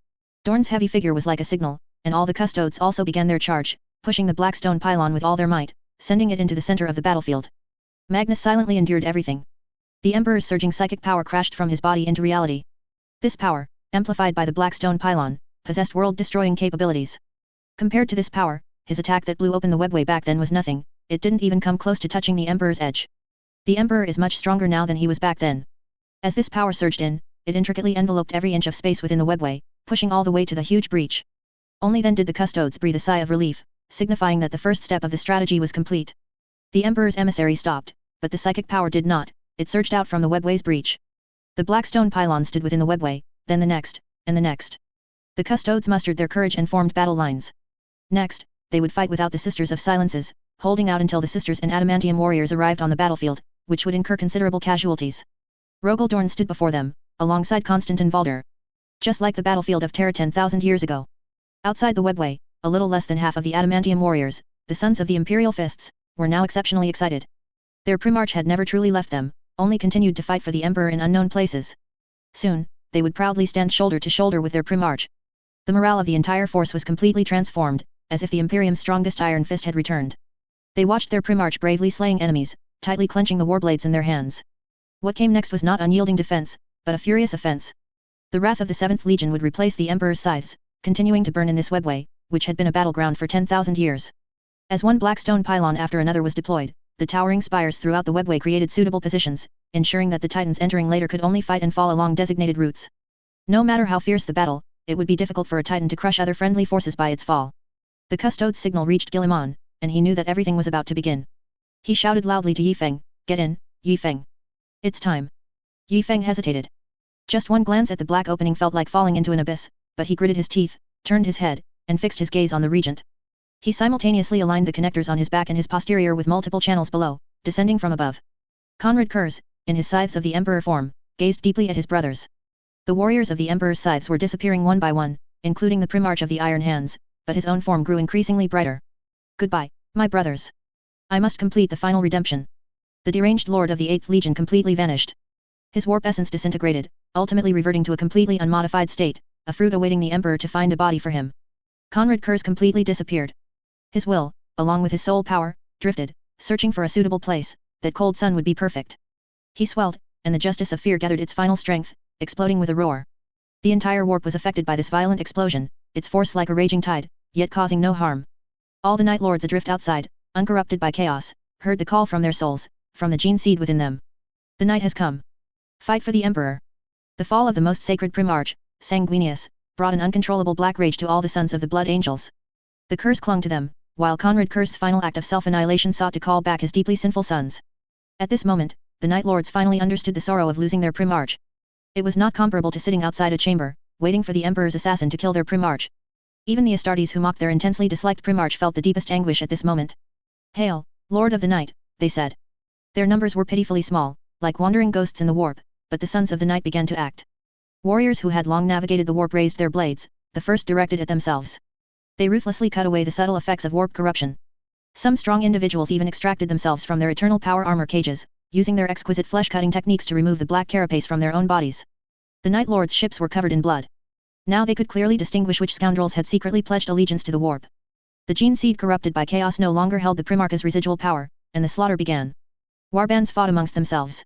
Dorn's heavy figure was like a signal, and all the custodes also began their charge, pushing the black stone pylon with all their might, sending it into the center of the battlefield. Magnus silently endured everything. The Emperor's surging psychic power crashed from his body into reality. This power, amplified by the black stone pylon, possessed world-destroying capabilities. Compared to this power, his attack that blew open the webway back then was nothing, it didn't even come close to touching the Emperor's edge. The Emperor is much stronger now than he was back then. As this power surged in, it intricately enveloped every inch of space within the webway, pushing all the way to the huge breach. Only then did the custodes breathe a sigh of relief, signifying that the first step of the strategy was complete. The Emperor's emissary stopped, but the psychic power did not, it surged out from the webway's breach. The black stone pylon stood within the webway, then the next, and the next. The custodes mustered their courage and formed battle lines. Next, they would fight without the Sisters of Silences, holding out until the Sisters and Adamantium warriors arrived on the battlefield, which would incur considerable casualties. Rogel Dorn stood before them, alongside Konstantin Valder. Just like the battlefield of Terra 10,000 years ago. Outside the webway, a little less than half of the Adamantium warriors, the sons of the Imperial Fists, were now exceptionally excited. Their Primarch had never truly left them, only continued to fight for the Emperor in unknown places. Soon, they would proudly stand shoulder to shoulder with their Primarch. The morale of the entire force was completely transformed, as if the Imperium's strongest iron fist had returned. They watched their Primarch bravely slaying enemies, tightly clenching the warblades in their hands. What came next was not unyielding defense, but a furious offense. The wrath of the 7th Legion would replace the Emperor's scythes, continuing to burn in this webway, which had been a battleground for 10,000 years. As one black stone pylon after another was deployed, the towering spires throughout the webway created suitable positions, ensuring that the Titans entering later could only fight and fall along designated routes. No matter how fierce the battle, it would be difficult for a Titan to crush other friendly forces by its fall. The custode's signal reached Guilliman, and he knew that everything was about to begin. He shouted loudly to Yifeng, "Get in, Yifeng. It's time." Yifeng hesitated. Just one glance at the black opening felt like falling into an abyss, but he gritted his teeth, turned his head, and fixed his gaze on the regent. He simultaneously aligned the connectors on his back and his posterior with multiple channels below, descending from above. Konrad Kurz, in his scythes of the Emperor form, gazed deeply at his brothers. The warriors of the Emperor's scythes were disappearing one by one, including the Primarch of the Iron Hands, but his own form grew increasingly brighter. "Goodbye, my brothers. I must complete the final redemption." The deranged lord of the 8th Legion completely vanished. His warp essence disintegrated, ultimately reverting to a completely unmodified state, a fruit awaiting the Emperor to find a body for him. Konrad Kurz completely disappeared. His will, along with his soul power, drifted, searching for a suitable place, that cold sun would be perfect. He swelled, and the justice of fear gathered its final strength, exploding with a roar. The entire warp was affected by this violent explosion, its force like a raging tide, yet causing no harm. All the Night Lords adrift outside, uncorrupted by chaos, heard the call from their souls, from the gene seed within them. The night has come. Fight for the Emperor. The fall of the most sacred Primarch, Sanguinius, brought an uncontrollable black rage to all the sons of the Blood Angels. The curse clung to them, while Konrad Kurz's final act of self-annihilation sought to call back his deeply sinful sons. At this moment, the Night Lords finally understood the sorrow of losing their Primarch. It was not comparable to sitting outside a chamber, waiting for the Emperor's assassin to kill their Primarch. Even the Astartes who mocked their intensely disliked Primarch felt the deepest anguish at this moment. "Hail, Lord of the Night," they said. Their numbers were pitifully small, like wandering ghosts in the warp, but the Sons of the Night began to act. Warriors who had long navigated the warp raised their blades, the first directed at themselves. They ruthlessly cut away the subtle effects of warp corruption. Some strong individuals even extracted themselves from their eternal power armor cages, using their exquisite flesh-cutting techniques to remove the black carapace from their own bodies. The Night Lords' ships were covered in blood. Now they could clearly distinguish which scoundrels had secretly pledged allegiance to the warp. The gene seed corrupted by chaos no longer held the Primarch's residual power, and the slaughter began. Warbands fought amongst themselves.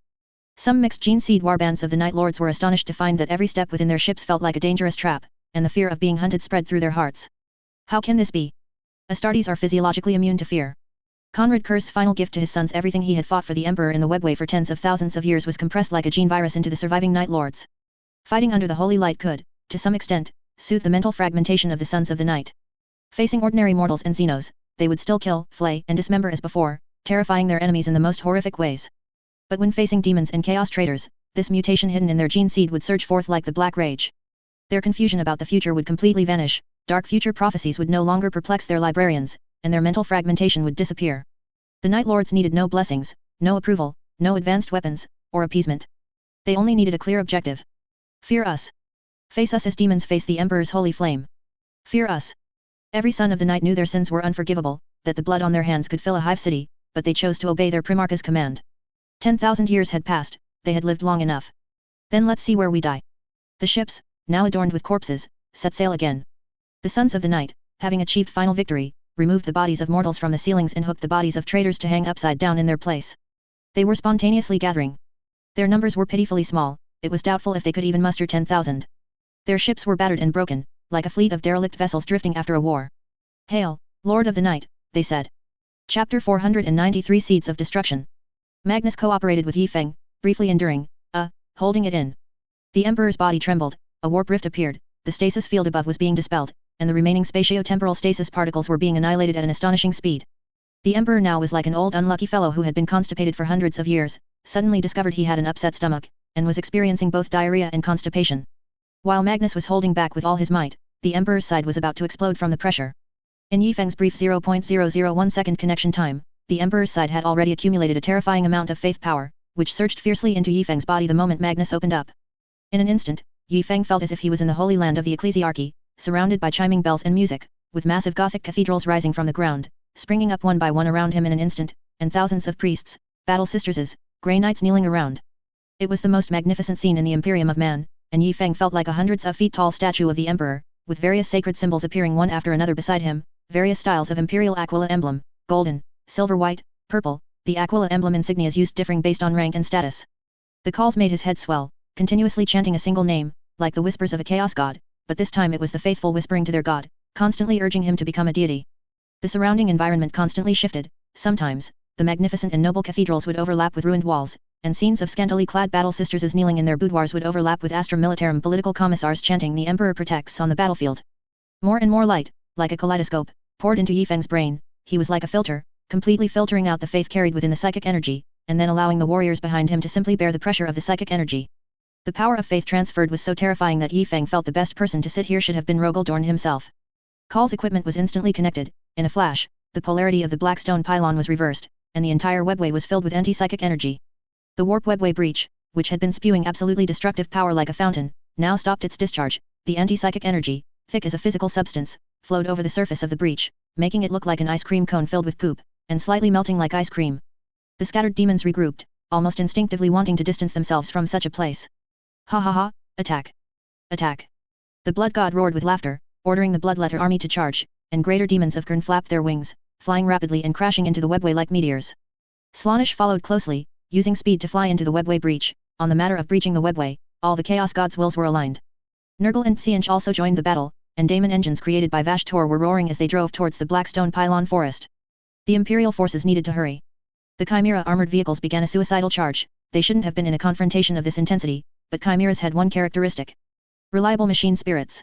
Some mixed gene seed warbands of the Night Lords were astonished to find that every step within their ships felt like a dangerous trap, and the fear of being hunted spread through their hearts. How can this be? Astartes are physiologically immune to fear. Conrad Kerr's final gift to his sons, everything he had fought for the Emperor in the webway for tens of thousands of years, was compressed like a gene virus into the surviving Night Lords. Fighting under the holy light could, to some extent, soothe the mental fragmentation of the Sons of the Night. Facing ordinary mortals and Xenos, they would still kill, flay, and dismember as before, terrifying their enemies in the most horrific ways. But when facing demons and chaos traders, this mutation hidden in their gene seed would surge forth like the Black Rage. Their confusion about the future would completely vanish, dark future prophecies would no longer perplex their librarians, and their mental fragmentation would disappear. The Night Lords needed no blessings, no approval, no advanced weapons, or appeasement. They only needed a clear objective. Fear us. Face us as demons face the Emperor's holy flame. Fear us. Every son of the night knew their sins were unforgivable, that the blood on their hands could fill a hive city, but they chose to obey their Primarch's command. 10,000 years had passed, they had lived long enough. Then let's see where we die. The ships, now adorned with corpses, set sail again. The Sons of the Night, having achieved final victory, removed the bodies of mortals from the ceilings and hooked the bodies of traitors to hang upside down in their place. They were spontaneously gathering. Their numbers were pitifully small, it was doubtful if they could even muster 10,000. Their ships were battered and broken, like a fleet of derelict vessels drifting after a war. "Hail, Lord of the Night," they said. Chapter 493 Seeds of Destruction. Magnus cooperated with Yifeng, briefly enduring, holding it in. The Emperor's body trembled, a warp rift appeared, the stasis field above was being dispelled, and the remaining spatio-temporal stasis particles were being annihilated at an astonishing speed. The Emperor now was like an old unlucky fellow who had been constipated for hundreds of years, suddenly discovered he had an upset stomach, and was experiencing both diarrhea and constipation. While Magnus was holding back with all his might, the Emperor's side was about to explode from the pressure. In Yifeng's brief 0.001 second connection time, the Emperor's side had already accumulated a terrifying amount of faith power, which surged fiercely into Yifeng's body the moment Magnus opened up. In an instant, Yifeng felt as if he was in the holy land of the ecclesiarchy, surrounded by chiming bells and music, with massive Gothic cathedrals rising from the ground, springing up one by one around him in an instant, and thousands of priests, battle sisterses, grey knights kneeling around. It was the most magnificent scene in the Imperium of Man, and Yifeng felt like a hundreds of feet tall statue of the Emperor, with various sacred symbols appearing one after another beside him, various styles of Imperial Aquila emblem, golden, silver, white, purple, the Aquila emblem insignias used differing based on rank and status. The calls made his head swell, continuously chanting a single name, like the whispers of a chaos god, but this time it was the faithful whispering to their god, constantly urging him to become a deity. The surrounding environment constantly shifted, sometimes, the magnificent and noble cathedrals would overlap with ruined walls, and scenes of scantily clad battle sisters kneeling in their boudoirs would overlap with Astra Militarum political commissars chanting "The Emperor protects" on the battlefield. More and more light, like a kaleidoscope, poured into Yifeng's brain. He was like a filter, completely filtering out the faith carried within the psychic energy, and then allowing the warriors behind him to simply bear the pressure of the psychic energy. The power of faith transferred was so terrifying that Yifeng felt the best person to sit here should have been Rogel Dorn himself. Call's equipment was instantly connected. In a flash, the polarity of the black stone pylon was reversed, and the entire webway was filled with anti-psychic energy. The warp webway breach, which had been spewing absolutely destructive power like a fountain, now stopped its discharge. The anti-psychic energy, thick as a physical substance, flowed over the surface of the breach, making it look like an ice cream cone filled with poop, and slightly melting like ice cream. The scattered demons regrouped, almost instinctively wanting to distance themselves from such a place. "Ha ha ha, attack! Attack!" The blood god roared with laughter, ordering the bloodletter army to charge, and greater demons of Qing flapped their wings, flying rapidly and crashing into the webway like meteors. Slaanesh followed closely, using speed to fly into the webway breach. On the matter of breaching the webway, all the chaos gods' wills were aligned. Nurgle and Xianch also joined the battle, and daemon engines created by Vashtor were roaring as they drove towards the black stone pylon forest. The Imperial forces needed to hurry. The Chimera armored vehicles began a suicidal charge. They shouldn't have been in a confrontation of this intensity, but Chimeras had one characteristic: reliable machine spirits.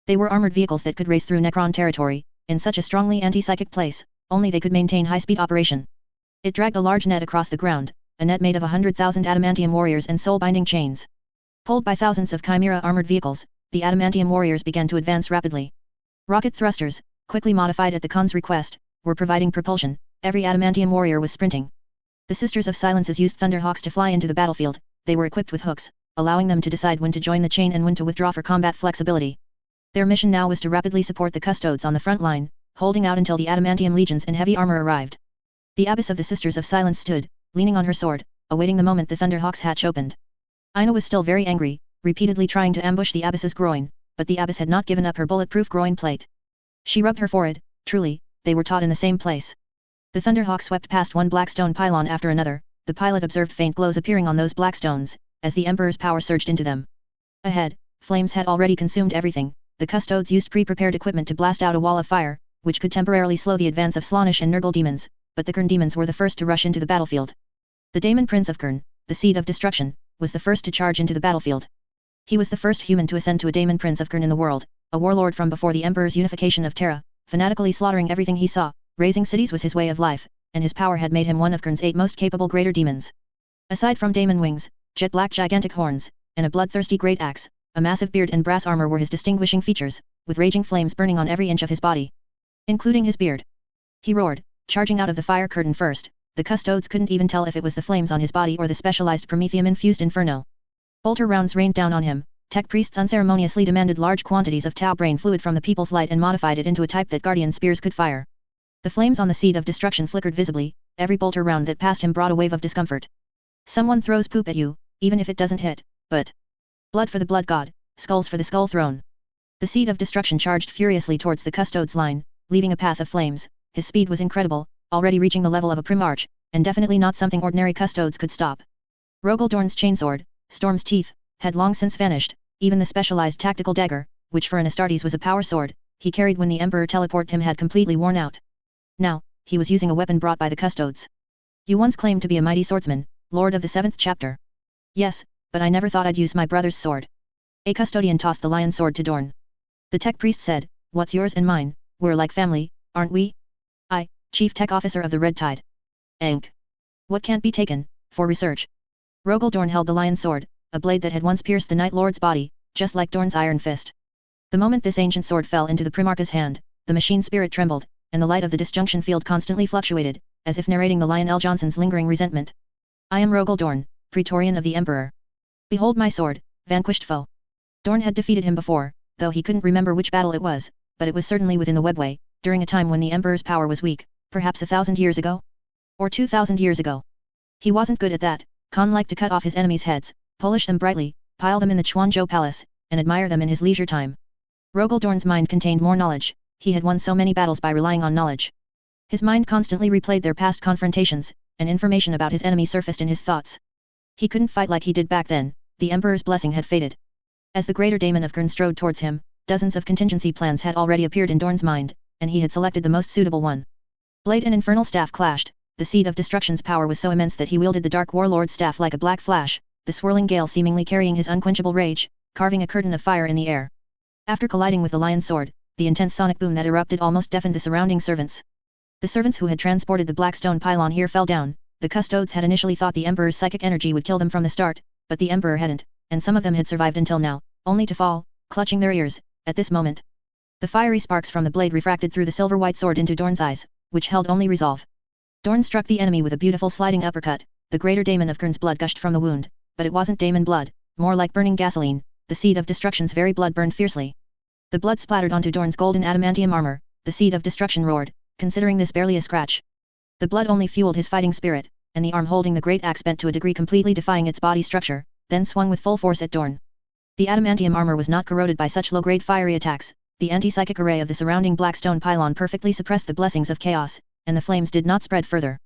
They were armored vehicles that could race through Necron territory. In such a strongly anti-psychic place, only they could maintain high-speed operation. It dragged a large net across the ground, a net made of 100,000 adamantium warriors and soul-binding chains. Pulled by thousands of Chimera armored vehicles, the adamantium warriors began to advance rapidly. Rocket thrusters, quickly modified at the Khan's request, were providing propulsion. Every adamantium warrior was sprinting. The Sisters of Silences used Thunderhawks to fly into the battlefield. They were equipped with hooks, allowing them to decide when to join the chain and when to withdraw for combat flexibility. Their mission now was to rapidly support the Custodes on the front line, holding out until the adamantium legions in heavy armor arrived. The abbess of the Sisters of Silence stood, leaning on her sword, awaiting the moment the Thunderhawk's hatch opened. Aina was still very angry, repeatedly trying to ambush the abbess's groin, but the abbess had not given up her bulletproof groin plate. She rubbed her forehead. Truly, they were taught in the same place. The Thunderhawk swept past one black stone pylon after another, the pilot observed faint glows appearing on those black stones, as the Emperor's power surged into them. Ahead, flames had already consumed everything. The custodes used pre-prepared equipment to blast out a wall of fire, which could temporarily slow the advance of Slaanesh and Nurgle demons, but the Qing demons were the first to rush into the battlefield. The Daemon Prince of Qing, the seed of destruction, was the first to charge into the battlefield. He was the first human to ascend to a Daemon Prince of Qing in the world, a warlord from before the Emperor's unification of Terra, fanatically slaughtering everything he saw. Razing cities was his way of life, and his power had made him one of Qing's 8 most capable greater demons. Aside from daemon wings, jet black gigantic horns, and a bloodthirsty great axe, a massive beard and brass armor were his distinguishing features, with raging flames burning on every inch of his body, including his beard. He roared, charging out of the fire curtain first. The custodes couldn't even tell if it was the flames on his body or the specialized promethium-infused inferno. Bolter rounds rained down on him. Tech priests unceremoniously demanded large quantities of Tau brain fluid from the people's light and modified it into a type that Guardian spears could fire. The flames on the seed of destruction flickered visibly. Every bolter round that passed him brought a wave of discomfort. Someone throws poop at you, even if it doesn't hit, but blood for the blood god, skulls for the skull throne. The seed of destruction charged furiously towards the custodes' line, leaving a path of flames. His speed was incredible, already reaching the level of a Primarch, and definitely not something ordinary custodes could stop. Rogal Dorn's chainsword, Storm's Teeth, had long since vanished. Even the specialized tactical dagger, which for an Astartes was a power sword, he carried when the Emperor teleported him had completely worn out. Now, he was using a weapon brought by the custodes. You once claimed to be a mighty swordsman, Lord of the 7th chapter. Yes, but I never thought I'd use my brother's sword. A custodian tossed the lion sword to Dorn. The tech priest said, "What's yours and mine? We're like family, aren't we?" "I, Chief Tech Officer of the Red Tide." "Enk. What can't be taken, for research?" Rogal Dorn held the lion sword, a blade that had once pierced the Night Lord's body, just like Dorn's iron fist. The moment this ancient sword fell into the Primarch's hand, the machine spirit trembled, and the light of the disjunction field constantly fluctuated, as if narrating the Lion L. Johnson's lingering resentment. "I am Rogal Dorn, Praetorian of the Emperor. Behold my sword, vanquished foe." Dorn had defeated him before, though he couldn't remember which battle it was, but it was certainly within the webway, during a time when the Emperor's power was weak, perhaps 1,000 years ago? Or 2,000 years ago. He wasn't good at that. Khan liked to cut off his enemies' heads, polish them brightly, pile them in the Chuanzhou Palace, and admire them in his leisure time. Rogal Dorn's mind contained more knowledge. He had won so many battles by relying on knowledge. His mind constantly replayed their past confrontations, and information about his enemy surfaced in his thoughts. He couldn't fight like he did back then. The Emperor's blessing had faded. As the greater daemon of Qing strode towards him, dozens of contingency plans had already appeared in Dorn's mind, and he had selected the most suitable one. Blade and infernal staff clashed. The seed of destruction's power was so immense that he wielded the Dark Warlord's staff like a black flash, the swirling gale seemingly carrying his unquenchable rage, carving a curtain of fire in the air. After colliding with the lion sword, the intense sonic boom that erupted almost deafened the surrounding servants. The servants who had transported the black stone pylon here fell down. The custodes had initially thought the Emperor's psychic energy would kill them from the start, but the Emperor hadn't, and some of them had survived until now, only to fall, clutching their ears, at this moment. The fiery sparks from the blade refracted through the silver-white sword into Dorn's eyes, which held only resolve. Dorn struck the enemy with a beautiful sliding uppercut. The greater daemon of Qing's blood gushed from the wound, but it wasn't daemon blood, more like burning gasoline. The seed of destruction's very blood burned fiercely. The blood splattered onto Dorn's golden adamantium armor. The seed of destruction roared, considering this barely a scratch. The blood only fueled his fighting spirit, and the arm holding the great axe bent to a degree completely defying its body structure, then swung with full force at Dorn. The adamantium armor was not corroded by such low-grade fiery attacks. The anti-psychic array of the surrounding black stone pylon perfectly suppressed the blessings of chaos, and the flames did not spread further.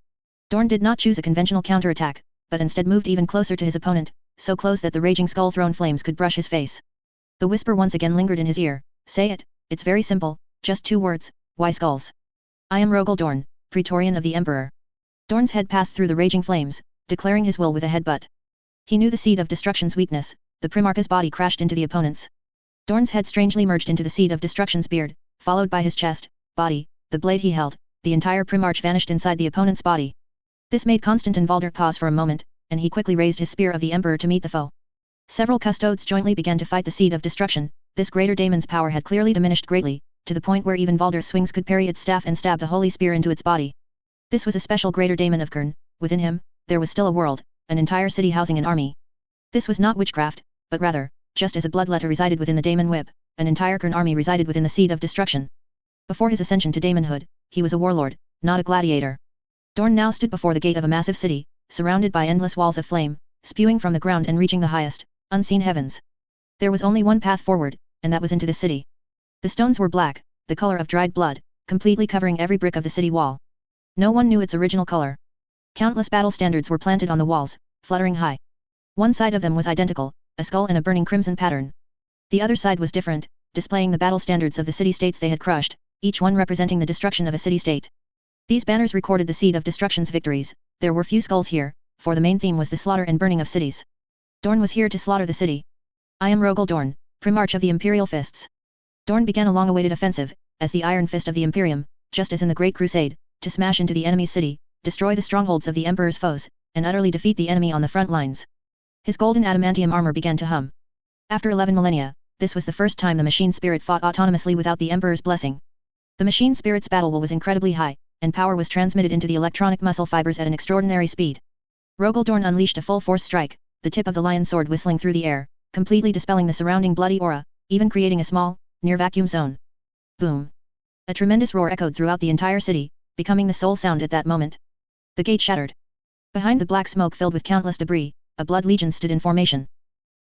Dorn did not choose a conventional counterattack, but instead moved even closer to his opponent, so close that the raging skull-thrown flames could brush his face. The whisper once again lingered in his ear. "Say it, it's very simple, just 2 words, why skulls? I am Rogal Dorn, Praetorian of the Emperor." Dorn's head passed through the raging flames, declaring his will with a headbutt. He knew the seed of destruction's weakness. The Primarch's body crashed into the opponent's. Dorn's head strangely merged into the seed of destruction's beard, followed by his chest, body, the blade he held. The entire Primarch vanished inside the opponent's body. This made Constantin Valder pause for a moment, and he quickly raised his spear of the Emperor to meet the foe. Several custodes jointly began to fight the seed of destruction. This greater daemon's power had clearly diminished greatly, to the point where even Valder's swings could parry its staff and stab the holy spear into its body. This was a special greater daemon of Qing. Within him, there was still a world, an entire city housing an army. This was not witchcraft, but rather, just as a bloodletter resided within the daemon whip, an entire Qing army resided within the seed of destruction. Before his ascension to daemonhood, he was a warlord, not a gladiator. Dorn now stood before the gate of a massive city, surrounded by endless walls of flame, spewing from the ground and reaching the highest, unseen heavens. There was only one path forward, and that was into the city. The stones were black, the color of dried blood, completely covering every brick of the city wall. No one knew its original color. Countless battle standards were planted on the walls, fluttering high. One side of them was identical, a skull and a burning crimson pattern. The other side was different, displaying the battle standards of the city-states they had crushed, each one representing the destruction of a city-state. These banners recorded the seed of destruction's victories. There were few skulls here, for the main theme was the slaughter and burning of cities. Dorn was here to slaughter the city. I am Rogel Dorn, Primarch of the Imperial Fists. Dorn began a long-awaited offensive, as the Iron Fist of the Imperium, just as in the Great Crusade, to smash into the enemy's city, destroy the strongholds of the Emperor's foes, and utterly defeat the enemy on the front lines. His golden adamantium armor began to hum. After 11 millennia, this was the first time the machine spirit fought autonomously without the Emperor's blessing. The machine spirit's battle will was incredibly high, and power was transmitted into the electronic muscle fibers at an extraordinary speed. Rogel Dorn unleashed a full-force strike, the tip of the lion sword whistling through the air, completely dispelling the surrounding bloody aura, even creating a small, near-vacuum zone. Boom! A tremendous roar echoed throughout the entire city, becoming the sole sound at that moment. The gate shattered. Behind the black smoke filled with countless debris, a blood legion stood in formation.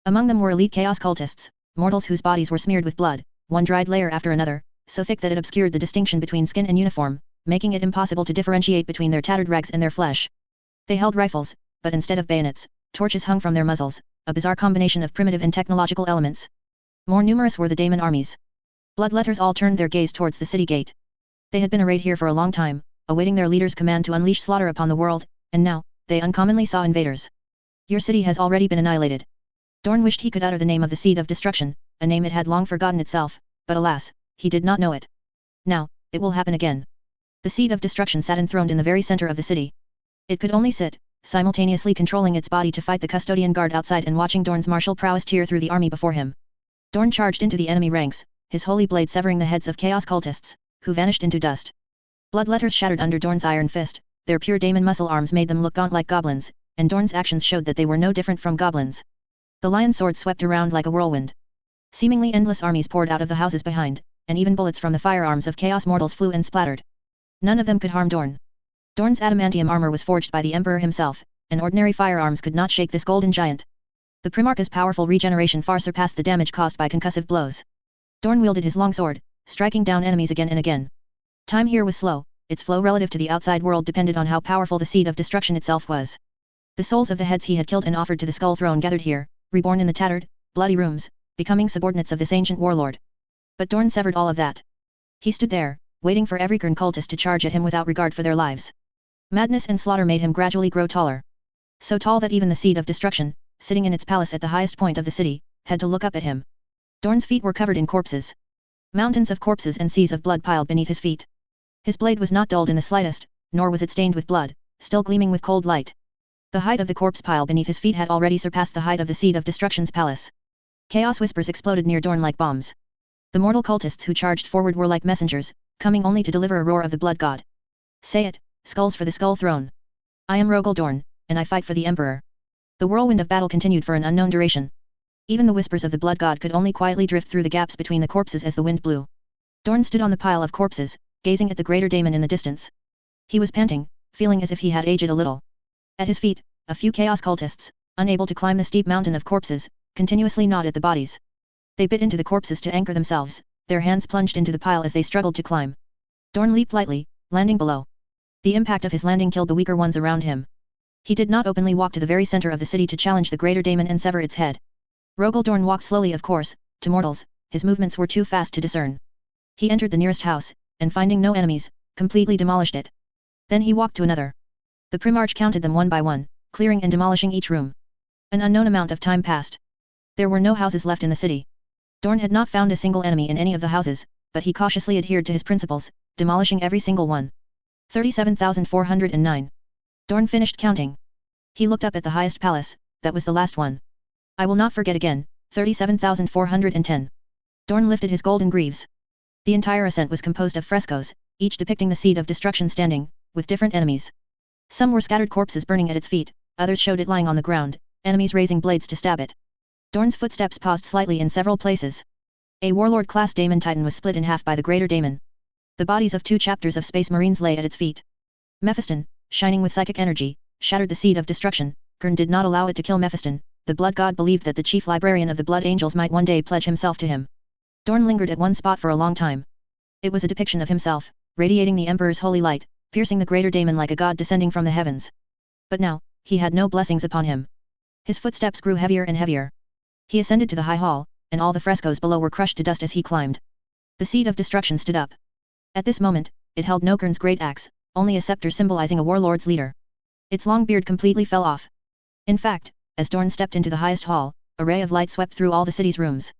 Among them were elite chaos cultists, mortals whose bodies were smeared with blood, one dried layer after another, so thick that it obscured the distinction between skin and uniform, making it impossible to differentiate between their tattered rags and their flesh. They held rifles, but instead of bayonets, torches hung from their muzzles, a bizarre combination of primitive and technological elements. More numerous were the daemon armies. Bloodletters all turned their gaze towards the city gate. They had been arrayed here for a long time, awaiting their leader's command to unleash slaughter upon the world, and now, they uncommonly saw invaders. Your city has already been annihilated. Dorn wished he could utter the name of the seed of destruction, a name it had long forgotten itself, but alas, he did not know it. Now, it will happen again. The seed of destruction sat enthroned in the very center of the city. It could only sit, simultaneously controlling its body to fight the custodian guard outside and watching Dorn's martial prowess tear through the army before him. Dorn charged into the enemy ranks, his holy blade severing the heads of chaos cultists, who vanished into dust. Bloodletters shattered under Dorn's iron fist, their pure daemon muscle arms made them look gaunt like goblins, and Dorn's actions showed that they were no different from goblins. The lion sword swept around like a whirlwind. Seemingly endless armies poured out of the houses behind, and even bullets from the firearms of chaos mortals flew and splattered. None of them could harm Dorn. Dorn's adamantium armor was forged by the Emperor himself, and ordinary firearms could not shake this golden giant. The Primarch's powerful regeneration far surpassed the damage caused by concussive blows. Dorn wielded his long sword, striking down enemies again and again. Time here was slow, its flow relative to the outside world depended on how powerful the seed of destruction itself was. The souls of the heads he had killed and offered to the skull throne gathered here, reborn in the tattered, bloody rooms, becoming subordinates of this ancient warlord. But Dorn severed all of that. He stood there, waiting for every Kern cultist to charge at him without regard for their lives. Madness and slaughter made him gradually grow taller. So tall that even the seed of destruction, sitting in its palace at the highest point of the city, had to look up at him. Dorn's feet were covered in corpses. Mountains of corpses and seas of blood piled beneath his feet. His blade was not dulled in the slightest, nor was it stained with blood, still gleaming with cold light. The height of the corpse pile beneath his feet had already surpassed the height of the seed of destruction's palace. Chaos whispers exploded near Dorn like bombs. The mortal cultists who charged forward were like messengers, coming only to deliver a roar of the blood god. Say it, skulls for the skull throne. I am Rogel Dorn, and I fight for the Emperor. The whirlwind of battle continued for an unknown duration. Even the whispers of the blood god could only quietly drift through the gaps between the corpses as the wind blew. Dorn stood on the pile of corpses, gazing at the greater daemon in the distance. He was panting, feeling as if he had aged a little. At his feet, a few chaos cultists, unable to climb the steep mountain of corpses, continuously gnawed at the bodies. They bit into the corpses to anchor themselves, their hands plunged into the pile as they struggled to climb. Dorn leaped lightly, landing below. The impact of his landing killed the weaker ones around him. He did not openly walk to the very center of the city to challenge the greater daemon and sever its head. Rogel Dorn walked slowly, of course, to mortals, his movements were too fast to discern. He entered the nearest house, and finding no enemies, completely demolished it. Then he walked to another. The Primarch counted them one by one, clearing and demolishing each room. An unknown amount of time passed. There were no houses left in the city. Dorn had not found a single enemy in any of the houses, but he cautiously adhered to his principles, demolishing every single one. 37,409. Dorn finished counting. He looked up at the highest palace, that was the last one. I will not forget again, 37,410. Dorn lifted his golden greaves. The entire ascent was composed of frescoes, each depicting the seed of destruction standing, with different enemies. Some were scattered corpses burning at its feet, others showed it lying on the ground, enemies raising blades to stab it. Dorn's footsteps paused slightly in several places. A warlord-class daemon titan was split in half by the greater daemon. The bodies of 2 chapters of space marines lay at its feet. Mephiston, shining with psychic energy, shattered the seed of destruction. Kern did not allow it to kill Mephiston. The blood god believed that the chief librarian of the blood angels might one day pledge himself to him. Dorn lingered at one spot for a long time. It was a depiction of himself, radiating the Emperor's holy light, piercing the greater daemon like a god descending from the heavens. But now, he had no blessings upon him. His footsteps grew heavier and heavier. He ascended to the high hall, and all the frescoes below were crushed to dust as he climbed. The seed of destruction stood up. At this moment, it held no Kern's great axe, only a scepter symbolizing a warlord's leader. Its long beard completely fell off. In fact, as Dorn stepped into the highest hall, a ray of light swept through all the city's rooms.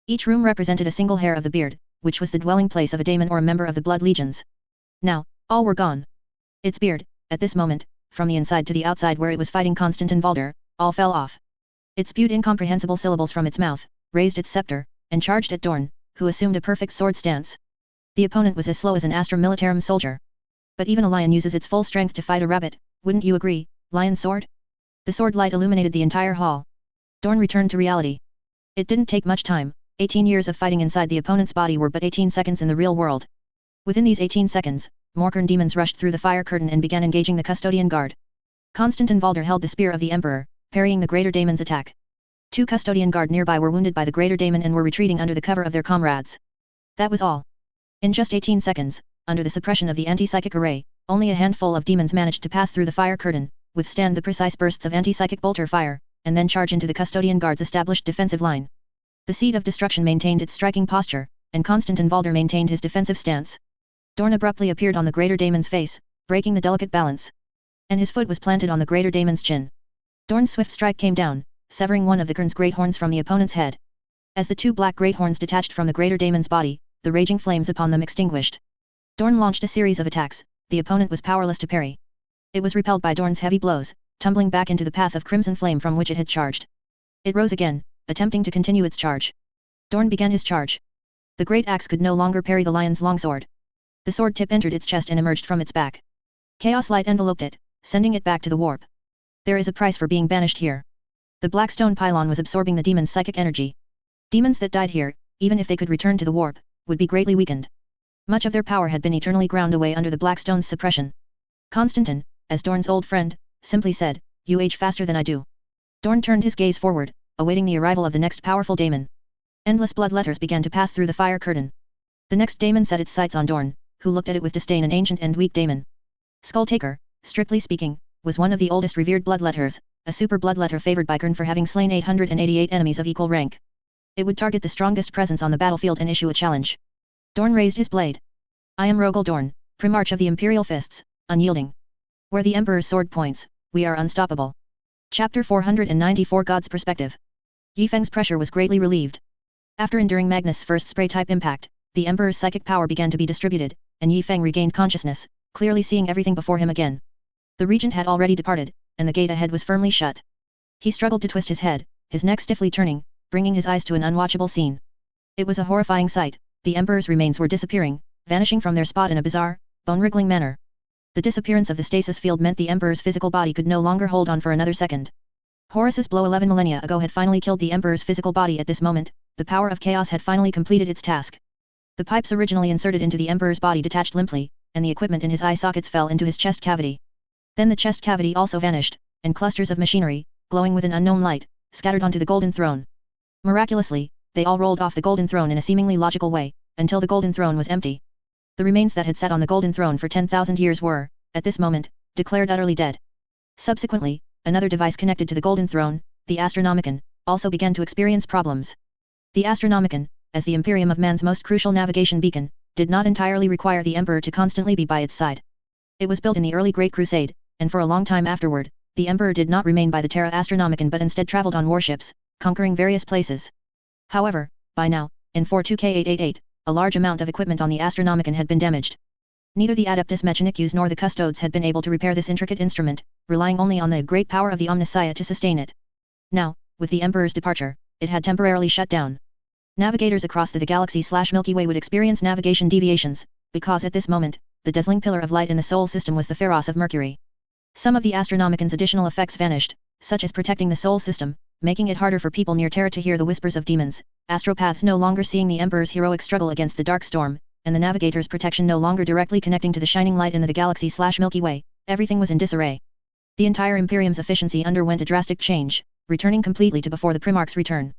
Each room represented a single hair of the beard, which was the dwelling place of a daemon or a member of the blood legions. Now, all were gone. Its beard, at this moment, from the inside to the outside where it was fighting Constantin Valder, all fell off. It spewed incomprehensible syllables from its mouth, raised its scepter, and charged at Dorn, who assumed a perfect sword stance. The opponent was as slow as an Astra Militarum soldier. But even a lion uses its full strength to fight a rabbit, wouldn't you agree, lion sword? The sword light illuminated the entire hall. Dorn returned to reality. It didn't take much time. 18 years of fighting inside the opponent's body were but 18 seconds in the real world. Within these 18 seconds, more Kern demons rushed through the fire curtain and began engaging the custodian guard. Constantin Valder held the spear of the Emperor, parrying the Greater Daemon's attack. 2 custodian guard nearby were wounded by the Greater Daemon and were retreating under the cover of their comrades. That was all. In just 18 seconds, under the suppression of the anti-psychic array, only a handful of demons managed to pass through the fire curtain, withstand the precise bursts of anti-psychic bolter fire, and then charge into the custodian guard's established defensive line. The seed of destruction maintained its striking posture, and Constantin Valder maintained his defensive stance. Dorn abruptly appeared on the Greater Daemon's face, breaking the delicate balance. And his foot was planted on the Greater Daemon's chin. Dorn's swift strike came down, severing one of the Kern's great horns from the opponent's head. As the 2 black great horns detached from the Greater Daemon's body, the raging flames upon them extinguished. Dorn launched a series of attacks. The opponent was powerless to parry. It was repelled by Dorn's heavy blows, tumbling back into the path of crimson flame from which it had charged. It rose again, attempting to continue its charge. Dorn began his charge. The great axe could no longer parry the lion's longsword. The sword tip entered its chest and emerged from its back. Chaos light enveloped it, sending it back to the warp. There is a price for being banished here. The black stone pylon was absorbing the demon's psychic energy. Demons that died here, even if they could return to the warp, would be greatly weakened. Much of their power had been eternally ground away under the black stone's suppression. Constantin, as Dorn's old friend, simply said, "You age faster than I do." Dorn turned his gaze forward, awaiting the arrival of the next powerful daemon. Endless blood letters began to pass through the fire curtain. The next daemon set its sights on Dorn, who looked at it with disdain. An ancient and weak daemon. Skulltaker, strictly speaking, was one of the oldest revered bloodletters, a super bloodletter favored by Kern for having slain 888 enemies of equal rank. It would target the strongest presence on the battlefield and issue a challenge. Dorn raised his blade. "I am Rogel Dorn, Primarch of the Imperial Fists, unyielding. Where the Emperor's sword points, we are unstoppable." Chapter 494 God's Perspective. Yifeng's pressure was greatly relieved. After enduring Magnus' first spray-type impact, the Emperor's psychic power began to be distributed, and Yifeng regained consciousness, clearly seeing everything before him again. The regent had already departed, and the gate ahead was firmly shut. He struggled to twist his head, his neck stiffly turning, bringing his eyes to an unwatchable scene. It was a horrifying sight. The Emperor's remains were disappearing, vanishing from their spot in a bizarre, bone-wriggling manner. The disappearance of the stasis field meant the Emperor's physical body could no longer hold on for another second. Horus's blow 11 millennia ago had finally killed the Emperor's physical body. At this moment, the power of chaos had finally completed its task. The pipes originally inserted into the Emperor's body detached limply, and the equipment in his eye sockets fell into his chest cavity. Then the chest cavity also vanished, and clusters of machinery, glowing with an unknown light, scattered onto the golden throne. Miraculously, they all rolled off the golden throne in a seemingly logical way, until the golden throne was empty. The remains that had sat on the golden throne for 10,000 years were, at this moment, declared utterly dead. Subsequently, another device connected to the golden throne, the Astronomicon, also began to experience problems. The Astronomicon, as the Imperium of man's most crucial navigation beacon, did not entirely require the Emperor to constantly be by its side. It was built in the early Great Crusade, and for a long time afterward, the Emperor did not remain by the Terra Astronomicon but instead traveled on warships, conquering various places. However, by now, in 42K888, a large amount of equipment on the Astronomicon had been damaged. Neither the Adeptus Mechanicus nor the Custodes had been able to repair this intricate instrument, relying only on the great power of the Omnissiah to sustain it. Now, with the Emperor's departure, it had temporarily shut down. Navigators across the galaxy/Milky Way would experience navigation deviations, because at this moment, the dazzling pillar of light in the Sol system was the Pharos of Mercury. Some of the Astronomicon's additional effects vanished, such as protecting the Sol system, making it harder for people near Terra to hear the whispers of demons, astropaths no longer seeing the Emperor's heroic struggle against the dark storm, and the navigator's protection no longer directly connecting to the shining light in the galaxy/Milky Way. Everything was in disarray. The entire Imperium's efficiency underwent a drastic change, returning completely to before the Primarch's return.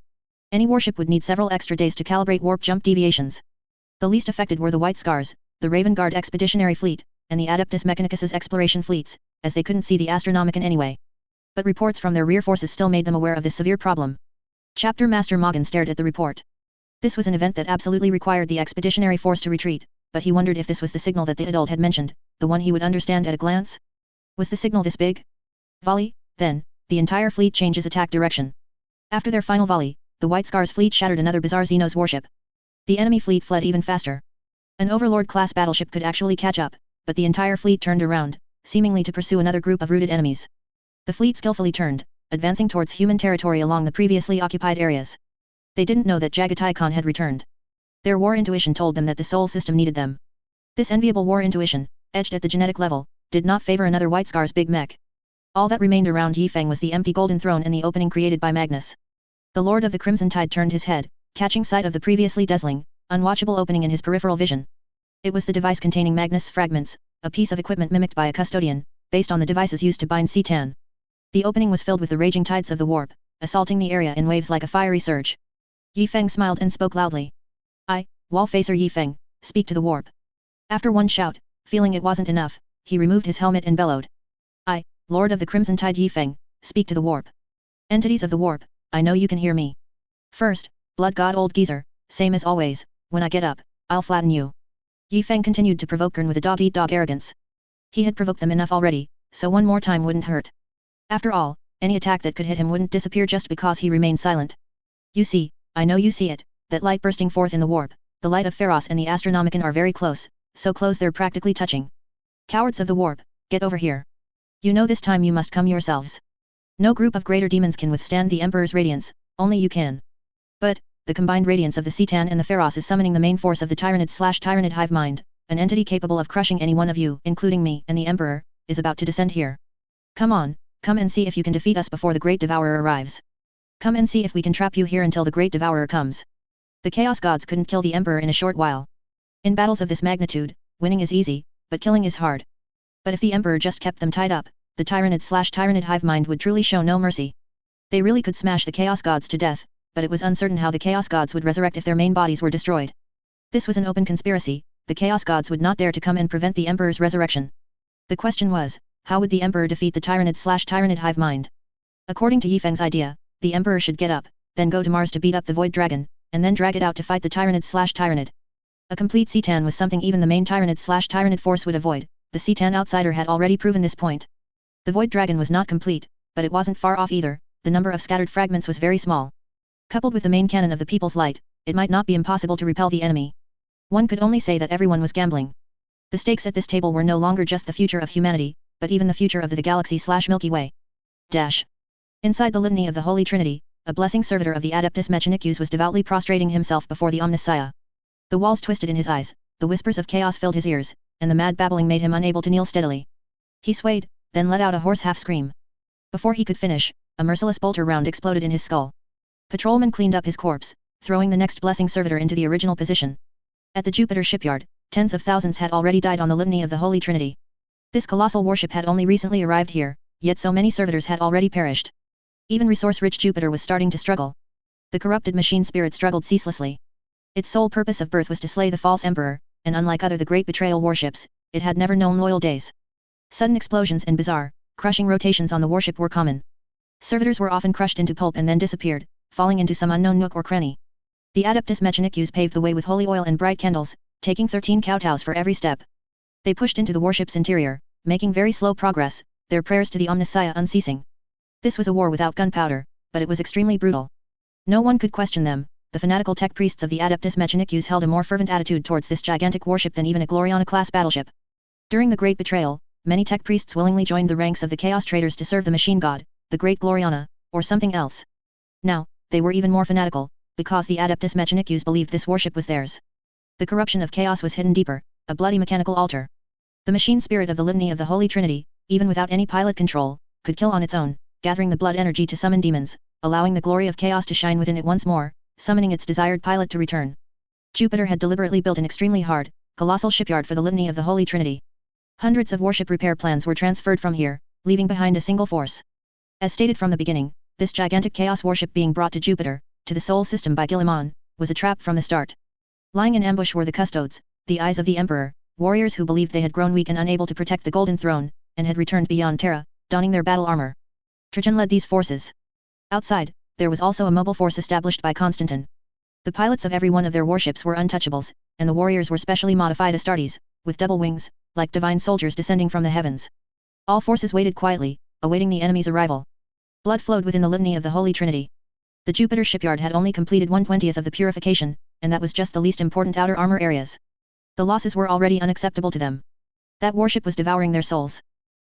Any warship would need several extra days to calibrate warp jump deviations. The least affected were the White Scars, the Raven Guard Expeditionary Fleet, and the Adeptus Mechanicus's exploration fleets, as they couldn't see the Astronomicon anyway. But reports from their rear forces still made them aware of this severe problem. Chapter Master Morgan stared at the report. This was an event that absolutely required the expeditionary force to retreat, but he wondered if this was the signal that the adult had mentioned, the one he would understand at a glance? Was the signal this big? Volley, then, the entire fleet changes attack direction. After their final volley, the White Scar's fleet shattered another bizarre Xenos warship. The enemy fleet fled even faster. An Overlord-class battleship could actually catch up, but the entire fleet turned around, seemingly to pursue another group of rooted enemies. The fleet skillfully turned, advancing towards human territory along the previously occupied areas. They didn't know that Jagatai Khan had returned. Their war intuition told them that the Sol system needed them. This enviable war intuition, edged at the genetic level, did not favor another White Scar's big mech. All that remained around Yifeng was the empty golden throne and the opening created by Magnus. The Lord of the Crimson Tide turned his head, catching sight of the previously dazzling, unwatchable opening in his peripheral vision. It was the device containing Magnus' fragments, a piece of equipment mimicked by a custodian, based on the devices used to bind Citan. The opening was filled with the raging tides of the warp, assaulting the area in waves like a fiery surge. Yifeng smiled and spoke loudly. Wall-facer Yifeng, speak to the warp. After one shout, feeling it wasn't enough, he removed his helmet and bellowed. Lord of the Crimson Tide Yifeng, speak to the warp. Entities of the warp, I know you can hear me. First, Blood God Old Geezer, same as always, when I get up, I'll flatten you. Yifeng continued to provoke Gurn with a dog-eat-dog arrogance. He had provoked them enough already, so one more time wouldn't hurt. After all, any attack that could hit him wouldn't disappear just because he remained silent. You see, I know you see it, that light bursting forth in the warp, the light of Pharos and the Astronomicon are very close, so close they're practically touching. Cowards of the warp, get over here. You know this time you must come yourselves. No group of greater demons can withstand the Emperor's radiance, only you can. But, the combined radiance of the Citan and the Pharos is summoning the main force of the Tyranid/Tyranid hive mind, an entity capable of crushing any one of you, including me and the Emperor, is about to descend here. Come on, come and see if you can defeat us before the Great Devourer arrives. Come and see if we can trap you here until the Great Devourer comes. The Chaos Gods couldn't kill the Emperor in a short while. In battles of this magnitude, winning is easy, but killing is hard. But if the Emperor just kept them tied up, the Tyranid/Tyranid hive mind would truly show no mercy. They really could smash the Chaos Gods to death, but it was uncertain how the Chaos Gods would resurrect if their main bodies were destroyed. This was an open conspiracy, the Chaos Gods would not dare to come and prevent the Emperor's resurrection. The question was, how would the Emperor defeat the Tyranid/Tyranid hive mind? According to Yifeng's idea, the Emperor should get up, then go to Mars to beat up the Void Dragon, and then drag it out to fight the Tyranid/Tyranid. A complete Citan was something even the main Tyranid/Tyranid force would avoid. The Citan outsider had already proven this point. The Void Dragon was not complete, but it wasn't far off either, the number of scattered fragments was very small. Coupled with the main cannon of the People's Light, it might not be impossible to repel the enemy. One could only say that everyone was gambling. The stakes at this table were no longer just the future of humanity, but even the future of the galaxy/Milky Way. Inside the litany of the Holy Trinity, a blessing servitor of the Adeptus Mechanicus was devoutly prostrating himself before the Omnissiah. The walls twisted in his eyes, the whispers of chaos filled his ears, and the mad babbling made him unable to kneel steadily. He swayed, then let out a hoarse half-scream. Before he could finish, a merciless bolter round exploded in his skull. Patrolman cleaned up his corpse, throwing the next blessing servitor into the original position. At the Jupiter shipyard, tens of thousands had already died on the litany of the Holy Trinity. This colossal warship had only recently arrived here, yet so many servitors had already perished. Even resource-rich Jupiter was starting to struggle. The corrupted machine spirit struggled ceaselessly. Its sole purpose of birth was to slay the false emperor, and unlike other the great betrayal warships, it had never known loyal days. Sudden explosions and bizarre, crushing rotations on the warship were common. Servitors were often crushed into pulp and then disappeared, falling into some unknown nook or cranny. The Adeptus Mechanicus paved the way with holy oil and bright candles, taking 13 kowtows for every step. They pushed into the warship's interior, making very slow progress, their prayers to the Omnissiah unceasing. This was a war without gunpowder, but it was extremely brutal. No one could question them. The fanatical tech priests of the Adeptus Mechanicus held a more fervent attitude towards this gigantic warship than even a Gloriana-class battleship. During the Great Betrayal, many tech priests willingly joined the ranks of the Chaos Traders to serve the machine god, the Great Gloriana, or something else. Now, they were even more fanatical, because the Adeptus Mechanicus believed this warship was theirs. The corruption of chaos was hidden deeper, a bloody mechanical altar. The machine spirit of the litany of the Holy Trinity, even without any pilot control, could kill on its own, gathering the blood energy to summon demons, allowing the glory of chaos to shine within it once more, summoning its desired pilot to return. Jupiter had deliberately built an extremely hard, colossal shipyard for the litany of the Holy Trinity. Hundreds of warship repair plans were transferred from here, leaving behind a single force. As stated from the beginning, this gigantic chaos warship being brought to Jupiter, to the Sol system by Guilliman, was a trap from the start. Lying in ambush were the custodes, the eyes of the Emperor, warriors who believed they had grown weak and unable to protect the Golden Throne, and had returned beyond Terra, donning their battle armor. Trajan led these forces. Outside, there was also a mobile force established by Constantine. The pilots of every one of their warships were untouchables, and the warriors were specially modified Astartes, with double wings, like divine soldiers descending from the heavens. All forces waited quietly, awaiting the enemy's arrival. Blood flowed within the litany of the Holy Trinity. The Jupiter shipyard had only completed 1/20th of the purification, and that was just the least important outer armor areas. The losses were already unacceptable to them. That warship was devouring their souls.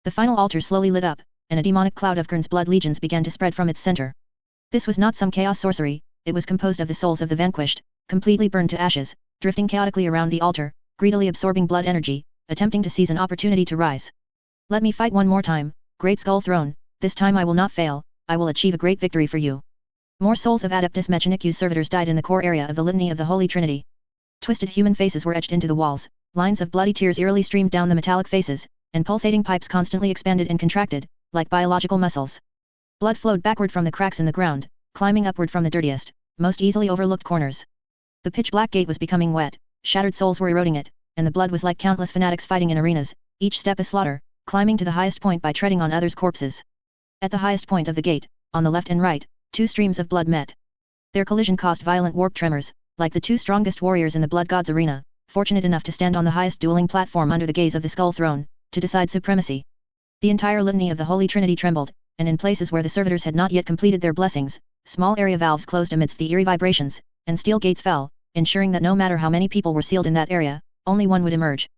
The final altar slowly lit up, and a demonic cloud of Kern's blood legions began to spread from its center. This was not some chaos sorcery, it was composed of the souls of the vanquished, completely burned to ashes, drifting chaotically around the altar, greedily absorbing blood energy, attempting to seize an opportunity to rise. Let me fight one more time, Great Skull Throne, this time I will not fail, I will achieve a great victory for you. More souls of Adeptus Mechanicus servitors died in the core area of the litany of the Holy Trinity. Twisted human faces were etched into the walls, lines of bloody tears eerily streamed down the metallic faces, and pulsating pipes constantly expanded and contracted, like biological muscles. Blood flowed backward from the cracks in the ground, climbing upward from the dirtiest, most easily overlooked corners. The pitch-black gate was becoming wet, shattered souls were eroding it, and the blood was like countless fanatics fighting in arenas, each step a slaughter, climbing to the highest point by treading on others' corpses. At the highest point of the gate, on the left and right, two streams of blood met. Their collision caused violent warp tremors, like the two strongest warriors in the Blood God's arena, fortunate enough to stand on the highest dueling platform under the gaze of the Skull Throne, to decide supremacy. The entire litany of the Holy Trinity trembled, and in places where the servitors had not yet completed their blessings, small area valves closed amidst the eerie vibrations, and steel gates fell, ensuring that no matter how many people were sealed in that area, only one would emerge.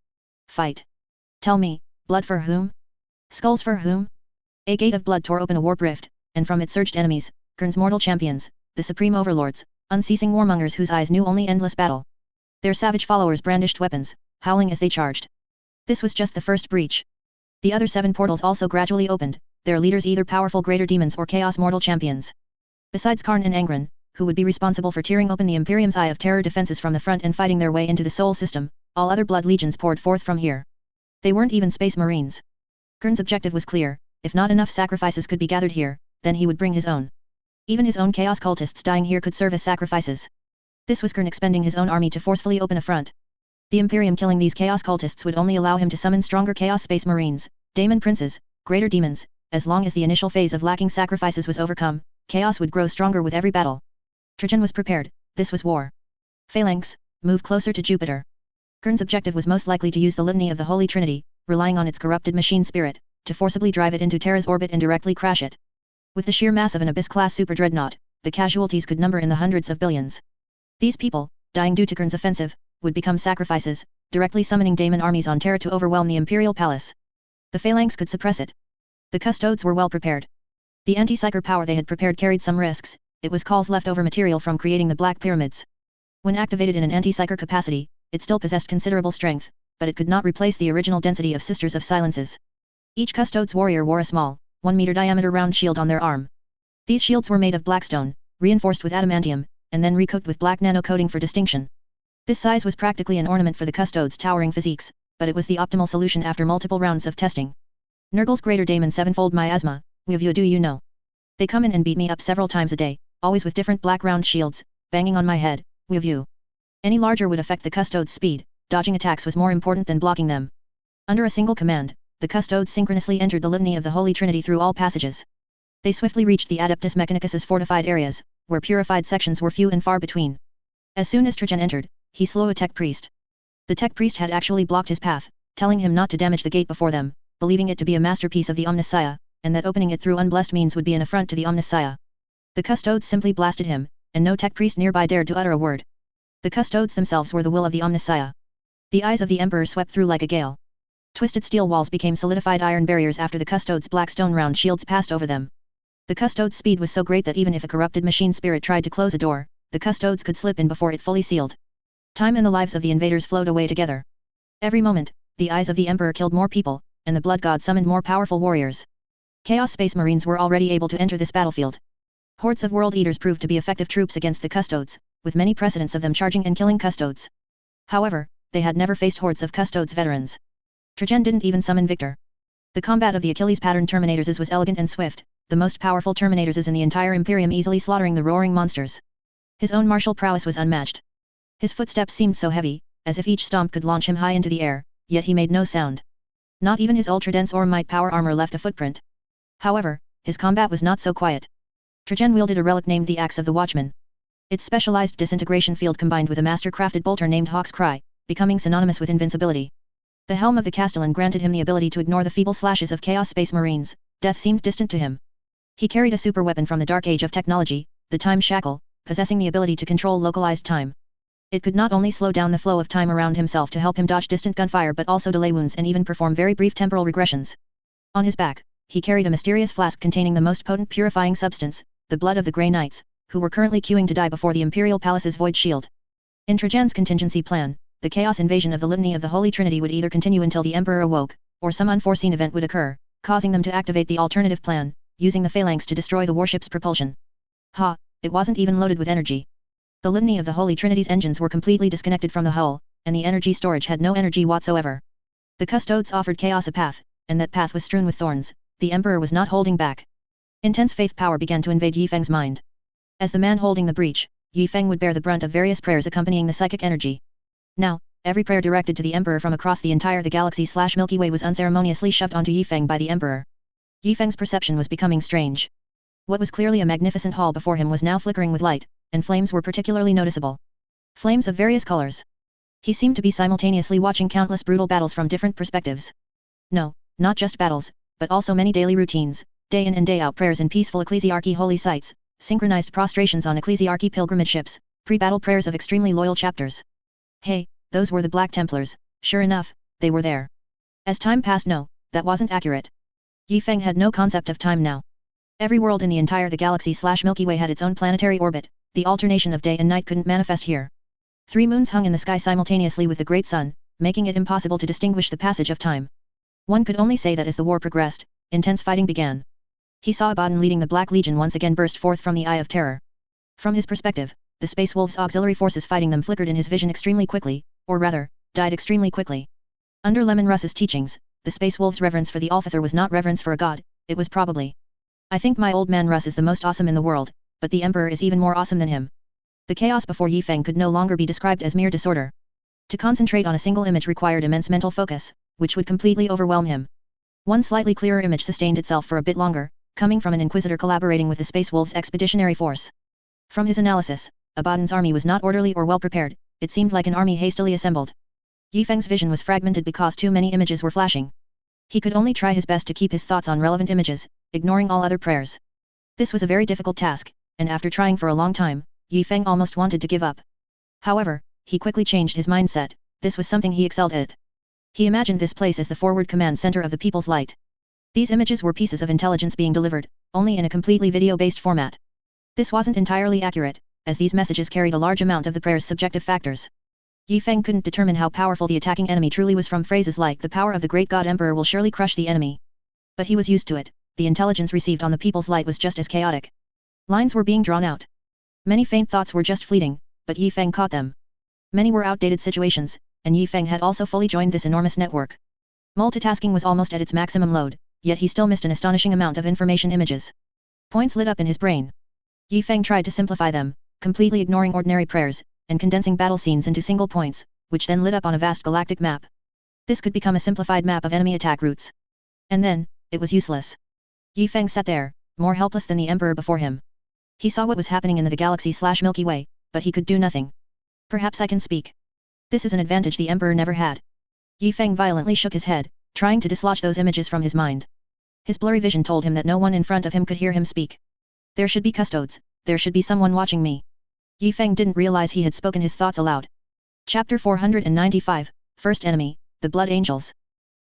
Fight. Tell me, blood for whom? Skulls for whom? A gate of blood tore open a warp rift, and from it surged enemies, Kern's mortal champions, the supreme overlords, unceasing warmongers whose eyes knew only endless battle. Their savage followers brandished weapons, howling as they charged. This was just the first breach. The other 7 portals also gradually opened, their leaders either powerful greater demons or chaos mortal champions. Besides Karn and Angren, who would be responsible for tearing open the Imperium's Eye of Terror defenses from the front and fighting their way into the Sol system, all other blood legions poured forth from here. They weren't even space marines. Kern's objective was clear, if not enough sacrifices could be gathered here, then he would bring his own. Even his own chaos cultists dying here could serve as sacrifices. This was Kern expending his own army to forcefully open a front. The Imperium killing these chaos cultists would only allow him to summon stronger chaos space marines, daemon princes, greater demons. As long as the initial phase of lacking sacrifices was overcome, chaos would grow stronger with every battle. Trajan was prepared, this was war. Phalanx, move closer to Jupiter. Kern's objective was most likely to use the litany of the Holy Trinity, relying on its corrupted machine spirit, to forcibly drive it into Terra's orbit and directly crash it. With the sheer mass of an Abyss-class super dreadnought, the casualties could number in the hundreds of billions. These people, dying due to Kern's offensive, would become sacrifices, directly summoning daemon armies on Terra to overwhelm the Imperial Palace. The Phalanx could suppress it. The Custodes were well prepared. The anti-psyker power they had prepared carried some risks, it was Call's leftover material from creating the Black Pyramids. When activated in an anti-psyker capacity, it still possessed considerable strength, but it could not replace the original density of Sisters of Silences. Each Custodes warrior wore a small, 1-meter diameter round shield on their arm. These shields were made of blackstone, reinforced with adamantium, and then recoated with black nano coating for distinction. This size was practically an ornament for the Custodes' towering physiques, but it was the optimal solution after multiple rounds of testing. Nurgle's greater daemon sevenfold miasma, Weavyu do you know? They come in and beat me up several times a day, always with different black round shields, banging on my head, Weavyu. Any larger would affect the Custodes' speed, dodging attacks was more important than blocking them. Under a single command, the Custodes synchronously entered the litany of the Holy Trinity through all passages. They swiftly reached the Adeptus Mechanicus's fortified areas, where purified sections were few and far between. As soon as Trajan entered, he slew a tech priest. The tech priest had actually blocked his path, telling him not to damage the gate before them, believing it to be a masterpiece of the Omnissiah, and that opening it through unblessed means would be an affront to the Omnissiah. The Custodes simply blasted him, and no tech priest nearby dared to utter a word. The Custodes themselves were the will of the Omnissiah. The eyes of the Emperor swept through like a gale. Twisted steel walls became solidified iron barriers after the Custodes' black stone round shields passed over them. The Custodes' speed was so great that even if a corrupted machine spirit tried to close a door, the Custodes could slip in before it fully sealed. Time and the lives of the invaders flowed away together. Every moment, the eyes of the Emperor killed more people, and the Blood God summoned more powerful warriors. Chaos Space Marines were already able to enter this battlefield. Hordes of World Eaters proved to be effective troops against the Custodes, with many precedents of them charging and killing Custodes. However, they had never faced hordes of Custodes veterans. Trajan didn't even summon Victor. The combat of the Achilles pattern Terminators was elegant and swift, the most powerful Terminators in the entire Imperium easily slaughtering the roaring monsters. His own martial prowess was unmatched. His footsteps seemed so heavy, as if each stomp could launch him high into the air, yet he made no sound. Not even his ultra-dense Ormite power armor left a footprint. However, his combat was not so quiet. Trajan wielded a relic named the Axe of the Watchman. Its specialized disintegration field combined with a master-crafted bolter named Hawk's Cry, becoming synonymous with invincibility. The helm of the Castellan granted him the ability to ignore the feeble slashes of Chaos Space Marines. Death seemed distant to him. He carried a super weapon from the dark age of technology, the Time Shackle, possessing the ability to control localized time. It could not only slow down the flow of time around himself to help him dodge distant gunfire but also delay wounds and even perform very brief temporal regressions. On his back, he carried a mysterious flask containing the most potent purifying substance, the blood of the Grey Knights, who were currently queuing to die before the Imperial Palace's void shield. In Trajan's contingency plan, the chaos invasion of the Litany of the Holy Trinity would either continue until the Emperor awoke, or some unforeseen event would occur, causing them to activate the alternative plan, using the phalanx to destroy the warship's propulsion. It wasn't even loaded with energy. The Litany of the Holy Trinity's engines were completely disconnected from the hull, and the energy storage had no energy whatsoever. The custodes offered chaos a path, and that path was strewn with thorns. The Emperor was not holding back. Intense faith power began to invade Yi Feng's mind. As the man holding the breach, Yi Feng would bear the brunt of various prayers accompanying the psychic energy. Now, every prayer directed to the Emperor from across the entire galaxy/Milky Way was unceremoniously shoved onto Yi Feng by the Emperor. Yi Feng's perception was becoming strange. What was clearly a magnificent hall before him was now flickering with light, and flames were particularly noticeable. Flames of various colors. He seemed to be simultaneously watching countless brutal battles from different perspectives. No, not just battles, but also many daily routines, day in and day out prayers in peaceful ecclesiarchy holy sites, synchronized prostrations on ecclesiarchy pilgrimage ships, pre-battle prayers of extremely loyal chapters. Hey, those were the Black Templars. Sure enough, they were there. As time passed, no, that wasn't accurate. Yi Feng had no concept of time now. Every world in the entire galaxy/Milky Way had its own planetary orbit. The alternation of day and night couldn't manifest here. 3 moons hung in the sky simultaneously with the great sun, making it impossible to distinguish the passage of time. One could only say that as the war progressed, intense fighting began. He saw Abaddon leading the Black Legion once again burst forth from the Eye of Terror. From his perspective, the Space Wolves' auxiliary forces fighting them flickered in his vision extremely quickly, or rather, died extremely quickly. Under Lemon Russ's teachings, the Space Wolves' reverence for the Allfather was not reverence for a god, it was probably, I think my old man Russ is the most awesome in the world, but the Emperor is even more awesome than him. The chaos before Yi Feng could no longer be described as mere disorder. To concentrate on a single image required immense mental focus, which would completely overwhelm him. One slightly clearer image sustained itself for a bit longer, coming from an Inquisitor collaborating with the Space Wolves' expeditionary force. From his analysis, Abaddon's army was not orderly or well prepared, it seemed like an army hastily assembled. Yi Feng's vision was fragmented because too many images were flashing. He could only try his best to keep his thoughts on relevant images, ignoring all other prayers. This was a very difficult task, and after trying for a long time, Yi Feng almost wanted to give up. However, he quickly changed his mindset. This was something he excelled at. He imagined this place as the forward command center of the people's light. These images were pieces of intelligence being delivered, only in a completely video-based format. This wasn't entirely accurate, as these messages carried a large amount of the prayer's subjective factors. Yi Feng couldn't determine how powerful the attacking enemy truly was from phrases like the power of the great god emperor will surely crush the enemy. But he was used to it, the intelligence received on the people's light was just as chaotic. Lines were being drawn out. Many faint thoughts were just fleeting, but Yi Feng caught them. Many were outdated situations, and Yi Feng had also fully joined this enormous network. Multitasking was almost at its maximum load, yet he still missed an astonishing amount of information images. Points lit up in his brain. Yi Feng tried to simplify them, completely ignoring ordinary prayers, and condensing battle scenes into single points, which then lit up on a vast galactic map. This could become a simplified map of enemy attack routes. And then, it was useless. Yi Feng sat there, more helpless than the Emperor before him. He saw what was happening in the galaxy/Milky Way, but he could do nothing. Perhaps I can speak. This is an advantage the Emperor never had. Yi Feng violently shook his head, trying to dislodge those images from his mind. His blurry vision told him that no one in front of him could hear him speak. There should be custodes, there should be someone watching me. Yi Feng didn't realize he had spoken his thoughts aloud. Chapter 495, First Enemy, the Blood Angels.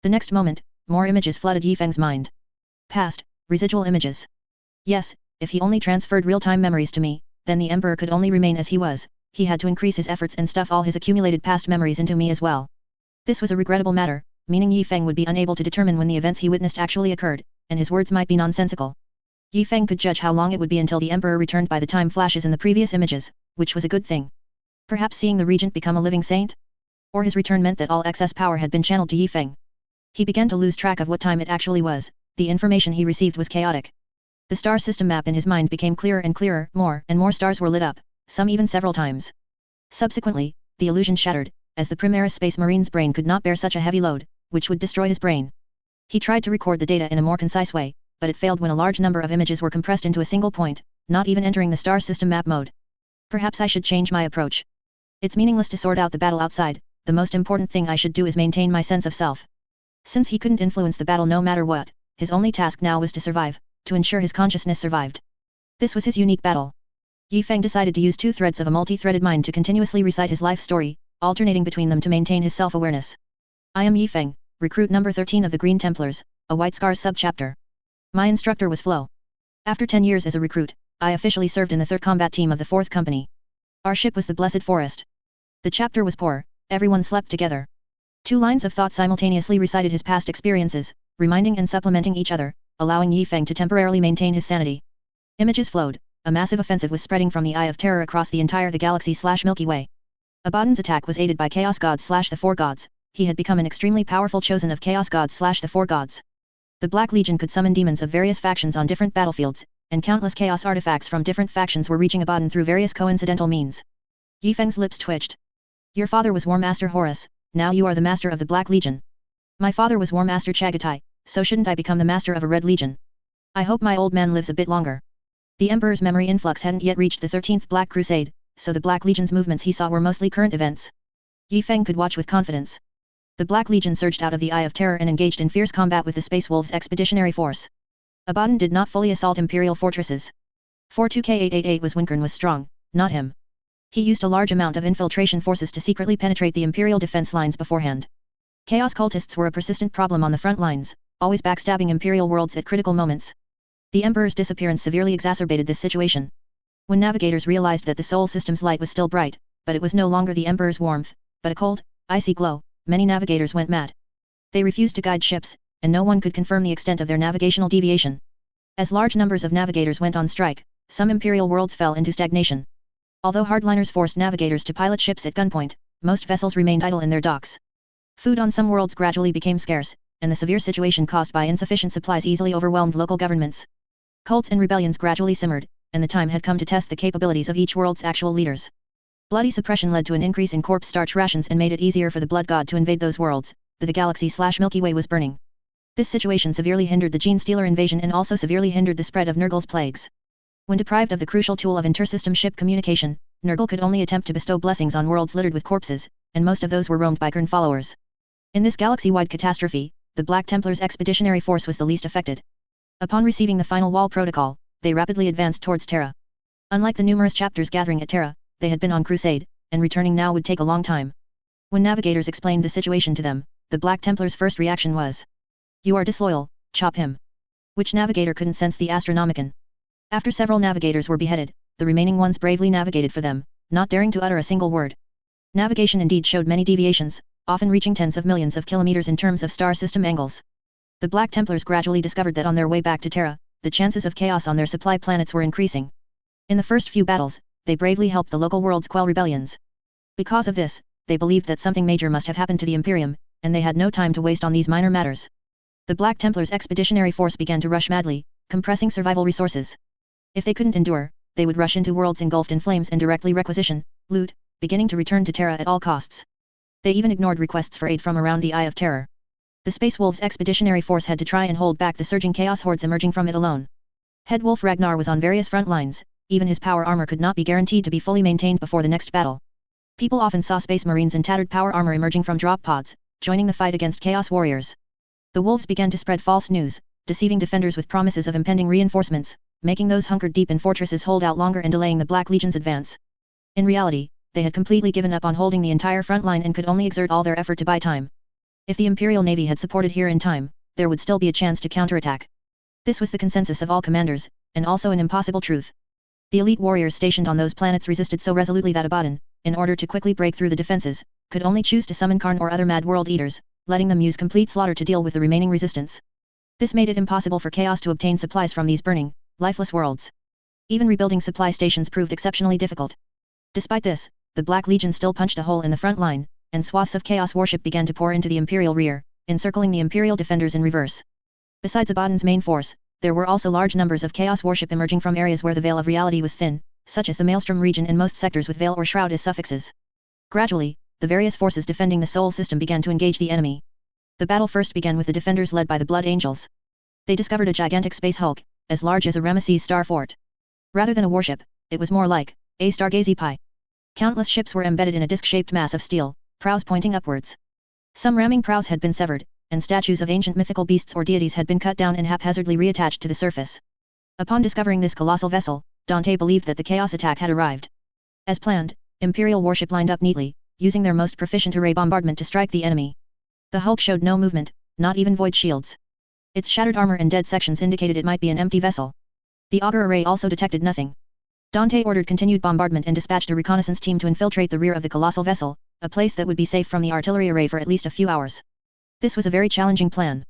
The next moment, more images flooded Yi Feng's mind. Past, residual images. Yes, if he only transferred real-time memories to me, then the Emperor could only remain as he was. He had to increase his efforts and stuff all his accumulated past memories into me as well. This was a regrettable matter, meaning Yi Feng would be unable to determine when the events he witnessed actually occurred, and his words might be nonsensical. Yi Feng could judge how long it would be until the Emperor returned by the time flashes in the previous images, which was a good thing. Perhaps seeing the regent become a living saint? Or his return meant that all excess power had been channeled to Yi Feng. He began to lose track of what time it actually was. The information he received was chaotic. The star system map in his mind became clearer and clearer, more and more stars were lit up, some even several times. Subsequently, the illusion shattered, as the Primaris Space Marine's brain could not bear such a heavy load, which would destroy his brain. He tried to record the data in a more concise way, but it failed when a large number of images were compressed into a single point, not even entering the star system map mode. Perhaps I should change my approach. It's meaningless to sort out the battle outside, the most important thing I should do is maintain my sense of self. Since he couldn't influence the battle no matter what, his only task now was to survive, to ensure his consciousness survived. This was his unique battle. Yi Feng decided to use two threads of a multi-threaded mind to continuously recite his life story, alternating between them to maintain his self-awareness. I am Yi Feng, recruit number 13 of the Green Templars, a White Scars sub-chapter. My instructor was Flo. After 10 years as a recruit, I officially served in the 3rd combat team of the 4th company. Our ship was the Blessed Forest. The chapter was poor, everyone slept together. 2 lines of thought simultaneously recited his past experiences, reminding and supplementing each other, allowing Yi Feng to temporarily maintain his sanity. Images flowed, a massive offensive was spreading from the Eye of Terror across the entire the galaxy/Milky Way. Abaddon's attack was aided by Chaos Gods/the Four Gods, he had become an extremely powerful chosen of Chaos Gods/the Four Gods. The Black Legion could summon demons of various factions on different battlefields, and countless chaos artifacts from different factions were reaching Abaddon through various coincidental means. Yi Feng's lips twitched. Your father was War Master Horus, now you are the master of the Black Legion. My father was War Master Chagatai, so shouldn't I become the master of a Red Legion? I hope my old man lives a bit longer. The Emperor's memory influx hadn't yet reached the 13th Black Crusade, so the Black Legion's movements he saw were mostly current events. Yi Feng could watch with confidence. The Black Legion surged out of the Eye of Terror and engaged in fierce combat with the Space Wolves Expeditionary Force. Abaddon did not fully assault Imperial fortresses. 42K888 was Winkern was strong, not him. He used a large amount of infiltration forces to secretly penetrate the Imperial defense lines beforehand. Chaos cultists were a persistent problem on the front lines, always backstabbing Imperial worlds at critical moments. The Emperor's disappearance severely exacerbated this situation. When navigators realized that the Sol system's light was still bright, but it was no longer the Emperor's warmth, but a cold, icy glow, many navigators went mad. They refused to guide ships, and no one could confirm the extent of their navigational deviation. As large numbers of navigators went on strike, some Imperial worlds fell into stagnation. Although hardliners forced navigators to pilot ships at gunpoint, most vessels remained idle in their docks. Food on some worlds gradually became scarce, and the severe situation caused by insufficient supplies easily overwhelmed local governments. Cults and rebellions gradually simmered, and the time had come to test the capabilities of each world's actual leaders. Bloody suppression led to an increase in corpse starch rations and made it easier for the Blood God to invade those worlds, that the galaxy/Milky Way was burning. This situation severely hindered the Gene Stealer invasion and also severely hindered the spread of Nurgle's plagues. When deprived of the crucial tool of intersystem ship communication, Nurgle could only attempt to bestow blessings on worlds littered with corpses, and most of those were roamed by Kern followers. In this galaxy-wide catastrophe, the Black Templars' expeditionary force was the least affected. Upon receiving the final wall protocol, they rapidly advanced towards Terra. Unlike the numerous chapters gathering at Terra, they had been on crusade, and returning now would take a long time. When navigators explained the situation to them, the Black Templars' first reaction was, "You are disloyal, chop him." Which navigator couldn't sense the Astronomicon? After several navigators were beheaded, the remaining ones bravely navigated for them, not daring to utter a single word. Navigation indeed showed many deviations, often reaching tens of millions of kilometers in terms of star system angles. The Black Templars gradually discovered that on their way back to Terra, the chances of chaos on their supply planets were increasing. In the first few battles, they bravely helped the local worlds quell rebellions. Because of this, they believed that something major must have happened to the Imperium, and they had no time to waste on these minor matters. The Black Templars' expeditionary force began to rush madly, compressing survival resources. If they couldn't endure, they would rush into worlds engulfed in flames and directly requisition, loot, beginning to return to Terra at all costs. They even ignored requests for aid from around the Eye of Terror. The Space Wolves' expeditionary force had to try and hold back the surging chaos hordes emerging from it alone. Head Wolf Ragnar was on various front lines, even his power armor could not be guaranteed to be fully maintained before the next battle. People often saw Space Marines in tattered power armor emerging from drop pods, joining the fight against Chaos Warriors. The Wolves began to spread false news, deceiving defenders with promises of impending reinforcements, making those hunkered deep in fortresses hold out longer and delaying the Black Legion's advance. In reality, they had completely given up on holding the entire front line and could only exert all their effort to buy time. If the Imperial Navy had supported here in time, there would still be a chance to counterattack. This was the consensus of all commanders, and also an impossible truth. The elite warriors stationed on those planets resisted so resolutely that Abaddon, in order to quickly break through the defenses, could only choose to summon Karn or other mad world eaters, letting them use complete slaughter to deal with the remaining resistance. This made it impossible for Chaos to obtain supplies from these burning, lifeless worlds. Even rebuilding supply stations proved exceptionally difficult. Despite this, the Black Legion still punched a hole in the front line, and swaths of Chaos warship began to pour into the Imperial rear, encircling the Imperial defenders in reverse. Besides Abaddon's main force, there were also large numbers of Chaos warship emerging from areas where the veil of reality was thin, such as the Maelstrom region and most sectors with veil or shroud as suffixes. Gradually, the various forces defending the Sol system began to engage the enemy. The battle first began with the defenders led by the Blood Angels. They discovered a gigantic space hulk, as large as a Ramesses star fort. Rather than a warship, it was more like a stargazy pie. Countless ships were embedded in a disc-shaped mass of steel, prows pointing upwards. Some ramming prows had been severed, and statues of ancient mythical beasts or deities had been cut down and haphazardly reattached to the surface. Upon discovering this colossal vessel, Dante believed that the chaos attack had arrived. As planned, Imperial warship lined up neatly, using their most proficient array bombardment to strike the enemy. The hulk showed no movement, not even void shields. Its shattered armor and dead sections indicated it might be an empty vessel. The auger array also detected nothing. Dante ordered continued bombardment and dispatched a reconnaissance team to infiltrate the rear of the colossal vessel, a place that would be safe from the artillery array for at least a few hours. This was a very challenging plan.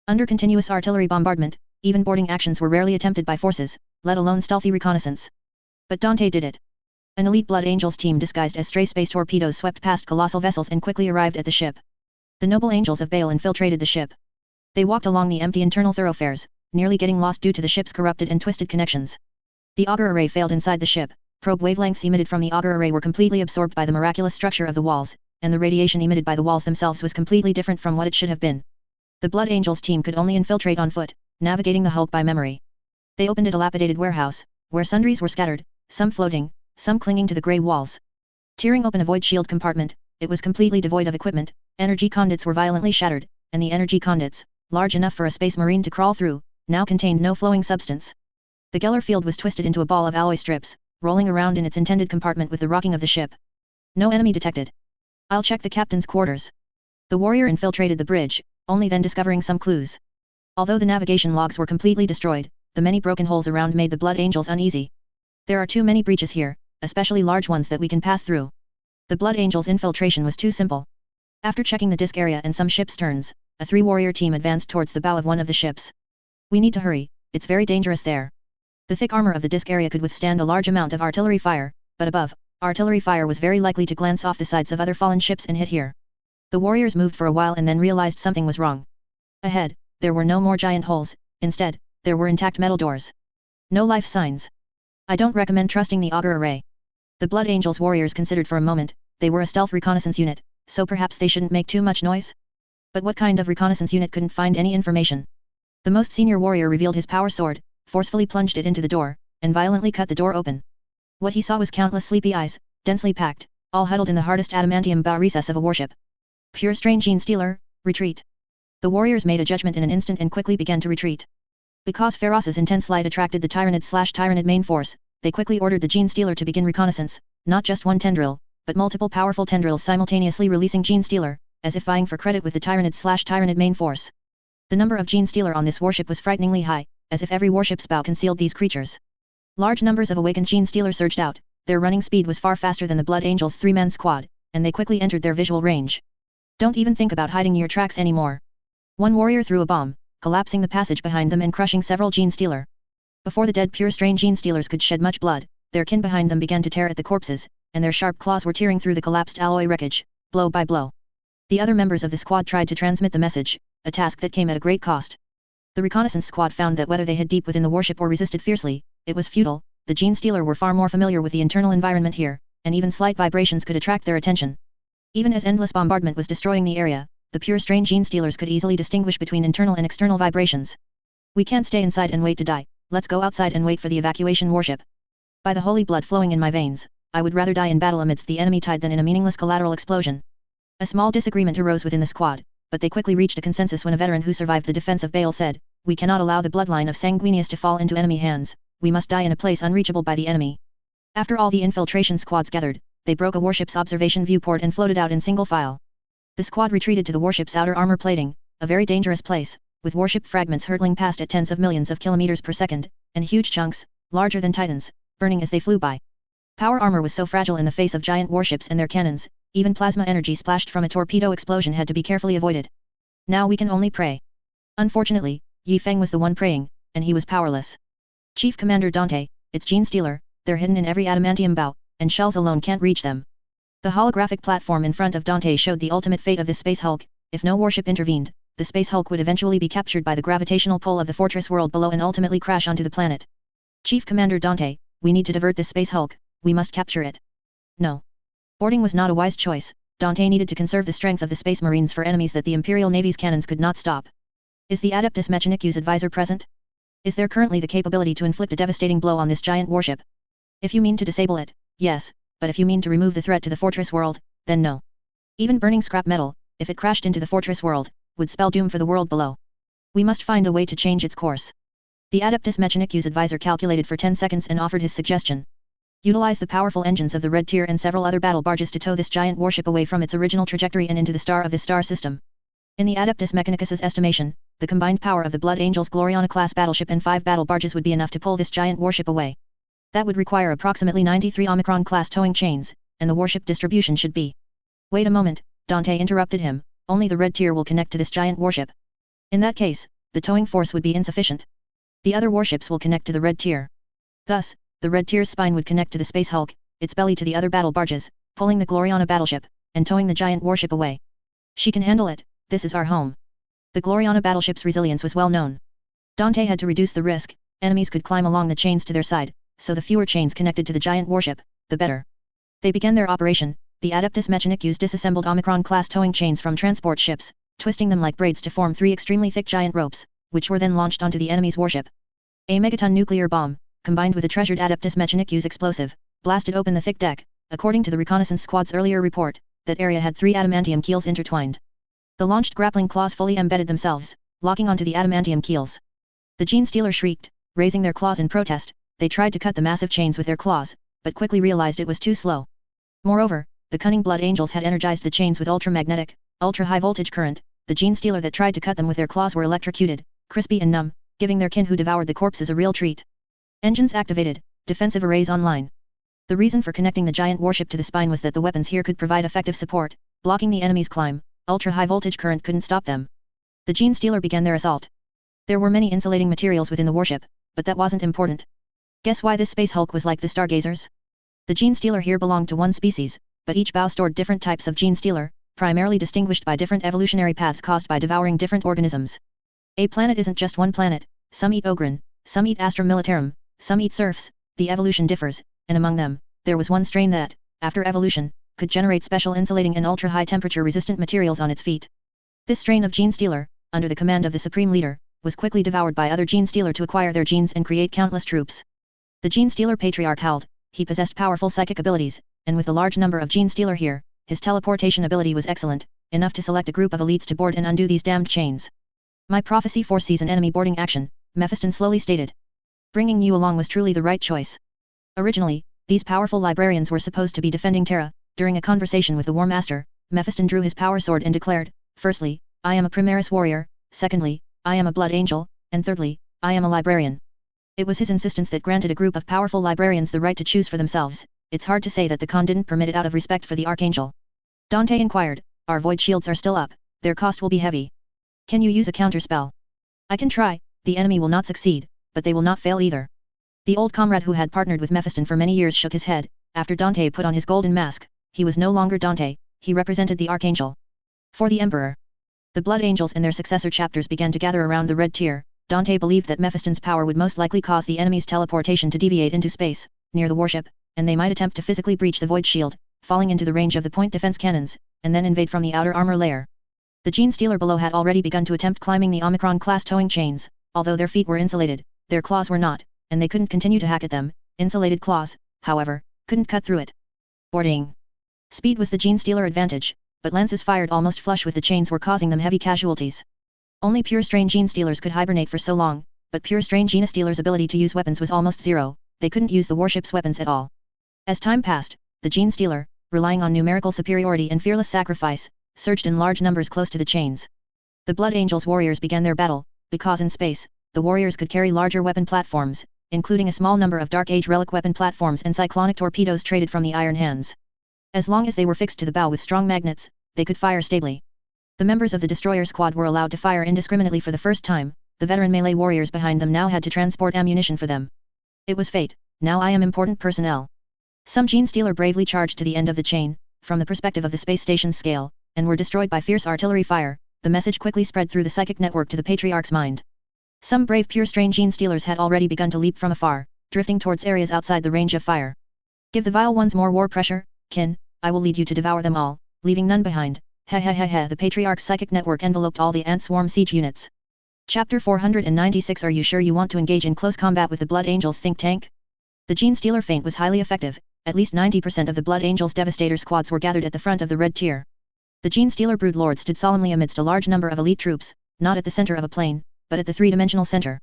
Under continuous artillery bombardment, even boarding actions were rarely attempted by forces, let alone stealthy reconnaissance. But Dante did it. An elite Blood Angels team disguised as stray space torpedoes swept past colossal vessels and quickly arrived at the ship. The noble angels of Baal infiltrated the ship. They walked along the empty internal thoroughfares, nearly getting lost due to the ship's corrupted and twisted connections. The auger array failed inside the ship. Probe wavelengths emitted from the auger array were completely absorbed by the miraculous structure of the walls, and the radiation emitted by the walls themselves was completely different from what it should have been. The Blood Angels team could only infiltrate on foot, navigating the hulk by memory. They opened a dilapidated warehouse, where sundries were scattered, some floating, some clinging to the grey walls. Tearing open a void shield compartment, it was completely devoid of equipment. Energy conduits were violently shattered, and the energy conduits, large enough for a space marine to crawl through, now contained no flowing substance. The Geller field was twisted into a ball of alloy strips, rolling around in its intended compartment with the rocking of the ship. No enemy detected. I'll check the captain's quarters. The warrior infiltrated the bridge, only then discovering some clues. Although the navigation logs were completely destroyed, the many broken holes around made the Blood Angels uneasy. There are too many breaches here, especially large ones that we can pass through. The Blood Angels' infiltration was too simple. After checking the disk area and some ship sterns, a 3-warrior team advanced towards the bow of one of the ships. We need to hurry, it's very dangerous there. The thick armor of the disk area could withstand a large amount of artillery fire, but above, artillery fire was very likely to glance off the sides of other fallen ships and hit here. The warriors moved for a while and then realized something was wrong. Ahead, there were no more giant holes, instead, there were intact metal doors. No life signs. I don't recommend trusting the auger array. The Blood Angels warriors considered for a moment. They were a stealth reconnaissance unit, so perhaps they shouldn't make too much noise? But what kind of reconnaissance unit couldn't find any information? The most senior warrior revealed his power sword, forcefully plunged it into the door, and violently cut the door open. What he saw was countless sleepy eyes, densely packed, all huddled in the hardest adamantium bow recess of a warship. Pure strain gene stealer, retreat. The warriors made a judgment in an instant and quickly began to retreat. Because Feros's intense light attracted the Tyranid/Tyranid main force, they quickly ordered the gene stealer to begin reconnaissance, not just one tendril, but multiple powerful tendrils simultaneously releasing gene stealer, as if vying for credit with the Tyranid/Tyranid main force. The number of gene stealer on this warship was frighteningly high, as if every warship's bow concealed these creatures. Large numbers of awakened gene stealer surged out. Their running speed was far faster than the Blood Angels' 3-man squad, and they quickly entered their visual range. Don't even think about hiding your tracks anymore. One warrior threw a bomb, collapsing the passage behind them and crushing several gene stealer. Before the dead pure strain gene stealers could shed much blood, their kin behind them began to tear at the corpses, and their sharp claws were tearing through the collapsed alloy wreckage, blow by blow. The other members of the squad tried to transmit the message, a task that came at a great cost. The reconnaissance squad found that whether they hid deep within the warship or resisted fiercely, it was futile. The gene stealer were far more familiar with the internal environment here, and even slight vibrations could attract their attention. Even as endless bombardment was destroying the area, the pure strain gene stealers could easily distinguish between internal and external vibrations. We can't stay inside and wait to die, let's go outside and wait for the evacuation warship. By the holy blood flowing in my veins, I would rather die in battle amidst the enemy tide than in a meaningless collateral explosion. A small disagreement arose within the squad, but they quickly reached a consensus when a veteran who survived the defense of Baal said, "We cannot allow the bloodline of Sanguinius to fall into enemy hands, we must die in a place unreachable by the enemy." After all the infiltration squads gathered, they broke a warship's observation viewport and floated out in single file. The squad retreated to the warship's outer armor plating, a very dangerous place, with warship fragments hurtling past at tens of millions of kilometers per second, and huge chunks, larger than titans, burning as they flew by. Power armor was so fragile in the face of giant warships and their cannons, even plasma energy splashed from a torpedo explosion had to be carefully avoided. Now we can only pray. Unfortunately, Yi Feng was the one praying, and he was powerless. Chief Commander Dante, it's gene stealer, they're hidden in every adamantium bow, and shells alone can't reach them. The holographic platform in front of Dante showed the ultimate fate of this space hulk. If no warship intervened, the space hulk would eventually be captured by the gravitational pull of the fortress world below and ultimately crash onto the planet. Chief Commander Dante, we need to divert this space hulk, we must capture it. No. Boarding was not a wise choice, Dante needed to conserve the strength of the Space Marines for enemies that the Imperial Navy's cannons could not stop. Is the Adeptus Mechanicus advisor present? Is there currently the capability to inflict a devastating blow on this giant warship? If you mean to disable it, yes, but if you mean to remove the threat to the fortress world, then no. Even burning scrap metal, if it crashed into the fortress world, would spell doom for the world below. We must find a way to change its course. The Adeptus Mechanicus advisor calculated for 10 seconds and offered his suggestion. Utilize the powerful engines of the Red Tier and several other battle barges to tow this giant warship away from its original trajectory and into the star of this star system. In the Adeptus Mechanicus's estimation, the combined power of the Blood Angels Gloriana-class battleship and 5 battle barges would be enough to pull this giant warship away. That would require approximately 93 Omicron-class towing chains, and the warship distribution should be. Wait a moment, Dante interrupted him, only the Red Tier will connect to this giant warship. In that case, the towing force would be insufficient. The other warships will connect to the Red Tier. Thus, the Red Tier's spine would connect to the Space Hulk, its belly to the other battle barges, pulling the Gloriana battleship, and towing the giant warship away. She can handle it, this is our home. The Gloriana battleship's resilience was well known. Dante had to reduce the risk, enemies could climb along the chains to their side, so the fewer chains connected to the giant warship, the better. They began their operation. The Adeptus Mechanicus disassembled Omicron-class towing chains from transport ships, twisting them like braids to form 3 extremely thick giant ropes, which were then launched onto the enemy's warship. A megaton nuclear bomb, combined with a treasured Adeptus Mechanicus explosive, blasted open the thick deck. According to the reconnaissance squad's earlier report, that area had 3 adamantium keels intertwined. The launched grappling claws fully embedded themselves, locking onto the adamantium keels. The Gene Stealer shrieked, raising their claws in protest. They tried to cut the massive chains with their claws, but quickly realized it was too slow. Moreover, the cunning Blood Angels had energized the chains with ultramagnetic, ultra-high voltage current. The Gene Stealer that tried to cut them with their claws were electrocuted, crispy and numb, giving their kin who devoured the corpses a real treat. Engines activated, defensive arrays online. The reason for connecting the giant warship to the spine was that the weapons here could provide effective support, blocking the enemy's climb. Ultra-high voltage current couldn't stop them. The Gene Stealer began their assault. There were many insulating materials within the warship, but that wasn't important. Guess why this Space Hulk was like the Stargazers? The Gene Stealer here belonged to one species, but each bow stored different types of Gene Stealer, primarily distinguished by different evolutionary paths caused by devouring different organisms. A planet isn't just one planet, some eat Ogren, some eat Astra Militarum, some eat serfs, the evolution differs, and among them, there was one strain that, after evolution, could generate special insulating and ultra-high temperature resistant materials on its feet. This strain of Gene Stealer, under the command of the Supreme Leader, was quickly devoured by other Gene Stealer to acquire their genes and create countless troops. The Gene Stealer Patriarch howled. He possessed powerful psychic abilities, and with the large number of Gene Stealer here, his teleportation ability was excellent, enough to select a group of elites to board and undo these damned chains. My prophecy foresees an enemy boarding action, Mephiston slowly stated. Bringing you along was truly the right choice. Originally, these powerful librarians were supposed to be defending Terra. During a conversation with the War Master, Mephiston drew his power sword and declared, firstly, I am a Primaris warrior, secondly, I am a Blood Angel, and thirdly, I am a librarian. It was his insistence that granted a group of powerful librarians the right to choose for themselves. It's hard to say that the Khan didn't permit it out of respect for the Archangel. Dante inquired, our void shields are still up, their cost will be heavy. Can you use a counterspell? I can try, the enemy will not succeed, but they will not fail either. The old comrade who had partnered with Mephiston for many years shook his head. After Dante put on his golden mask, he was no longer Dante, he represented the Archangel. For the Emperor. The Blood Angels and their successor chapters began to gather around the Red Tier. Dante believed that Mephiston's power would most likely cause the enemy's teleportation to deviate into space, near the warship, and they might attempt to physically breach the void shield, falling into the range of the point defense cannons, and then invade from the outer armor layer. The Gene Stealer below had already begun to attempt climbing the Omicron-class towing chains. Although their feet were insulated, their claws were not, and they couldn't continue to hack at them. Insulated claws, however, couldn't cut through it. Boarding. Speed was the Gene Stealer advantage, but lances fired almost flush with the chains were causing them heavy casualties. Only pure strain Gene Stealers could hibernate for so long, but pure strain Gene Stealers' ability to use weapons was almost zero. They couldn't use the warship's weapons at all. As time passed, the Gene Stealer, relying on numerical superiority and fearless sacrifice, surged in large numbers close to the chains. The Blood Angels warriors began their battle, because in space, the warriors could carry larger weapon platforms, including a small number of Dark Age relic weapon platforms and cyclonic torpedoes traded from the Iron Hands. As long as they were fixed to the bow with strong magnets, they could fire stably. The members of the destroyer squad were allowed to fire indiscriminately for the first time. The veteran melee warriors behind them now had to transport ammunition for them. It was fate. Now I am important personnel. Some Gene Stealer bravely charged to the end of the chain, from the perspective of the space station's scale, and were destroyed by fierce artillery fire. The message quickly spread through the psychic network to the Patriarch's mind. Some brave pure strain Gene Stealers had already begun to leap from afar, drifting towards areas outside the range of fire. Give the vile ones more war pressure, kin, I will lead you to devour them all. leaving none behind. The Patriarch's psychic network enveloped all the ant swarm siege units. Chapter 496. Are you sure you want to engage in close combat with the Blood Angels think tank? The Gene Stealer feint was highly effective. At least 90% of the Blood Angels Devastator squads were gathered at the front of the red tier. The Gene Stealer Broodlord stood solemnly amidst a large number of elite troops, not at the center of a plane, but at the three-dimensional center.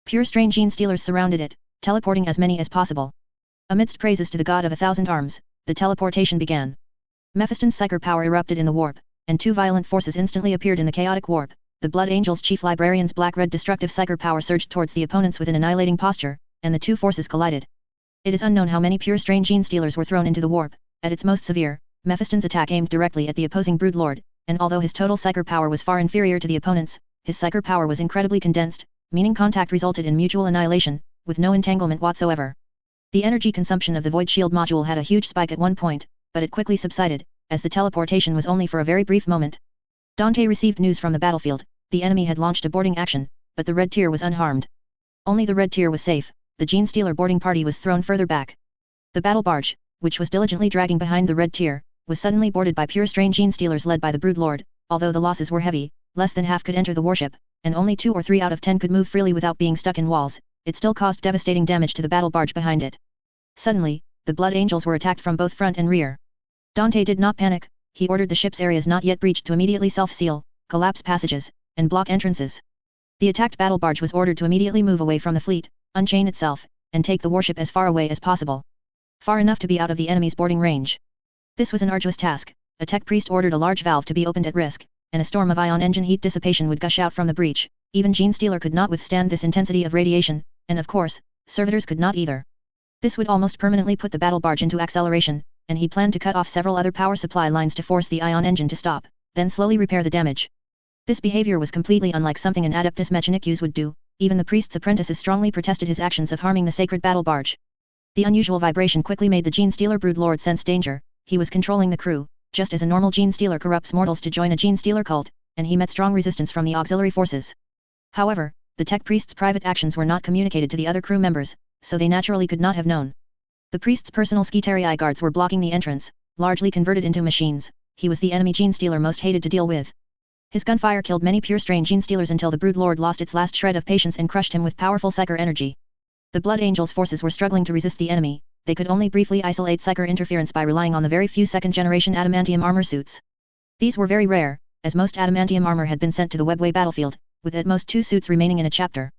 Pure strain Gene Stealers surrounded it, teleporting as many as possible. Amidst praises to the god of 1,000 arms, the teleportation began. Mephiston's psyker power erupted in the warp, and two violent forces instantly appeared in the chaotic warp. The Blood Angels Chief Librarian's black-red destructive psyker power surged towards the opponents with an annihilating posture, and the two forces collided. It is unknown how many pure strain Gene Stealers were thrown into the warp. At its most severe, Mephiston's attack aimed directly at the opposing Broodlord, and although his total psyker power was far inferior to the opponent's, his psyker power was incredibly condensed, meaning contact resulted in mutual annihilation, with no entanglement whatsoever. The energy consumption of the Void Shield module had a huge spike at one point, but it quickly subsided, as the teleportation was only for a very brief moment. Dante received news from the battlefield. The enemy had launched a boarding action, but the red tier was unharmed. Only the red tier was safe. The Gene Stealer boarding party was thrown further back. The battle barge, which was diligently dragging behind the red tier, was suddenly boarded by pure strain Gene Stealers led by the Broodlord. Although the losses were heavy, less than half could enter the warship, and only 2 or 3 out of 10 could move freely without being stuck in walls. It still caused devastating damage to the battle barge behind it. Suddenly, the Blood Angels were attacked from both front and rear. Dante did not panic. He ordered the ship's areas not yet breached to immediately self-seal, collapse passages, and block entrances. The attacked battle barge was ordered to immediately move away from the fleet, unchain itself, and take the warship as far away as possible. Far enough to be out of the enemy's boarding range. This was an arduous task. A tech priest ordered a large valve to be opened at risk, and a storm of ion engine heat dissipation would gush out from the breach. Even Gene Stealer could not withstand this intensity of radiation, and of course, servitors could not either. This would almost permanently put the battle barge into acceleration, and he planned to cut off several other power supply lines to force the ion engine to stop, then slowly repair the damage. This behavior was completely unlike something an Adeptus Mechanicus would do. Even the priest's apprentices strongly protested his actions of harming the sacred battle barge. The unusual vibration quickly made the Gene Stealer Broodlord sense danger. He was controlling the crew, just as a normal Gene Stealer corrupts mortals to join a Gene Stealer cult, and he met strong resistance from the auxiliary forces. However, the tech priest's private actions were not communicated to the other crew members, so they naturally could not have known. The priest's personal Skitarii guards were blocking the entrance, largely converted into machines. He was the enemy Gene Stealer most hated to deal with. His gunfire killed many pure strain Gene Stealers until the Broodlord lost its last shred of patience and crushed him with powerful psyker energy. The Blood Angels' forces were struggling to resist the enemy. They could only briefly isolate psyker interference by relying on the very few second-generation adamantium armor suits. These were very rare, as most adamantium armor had been sent to the Webway battlefield, with at most 2 suits remaining in a chapter.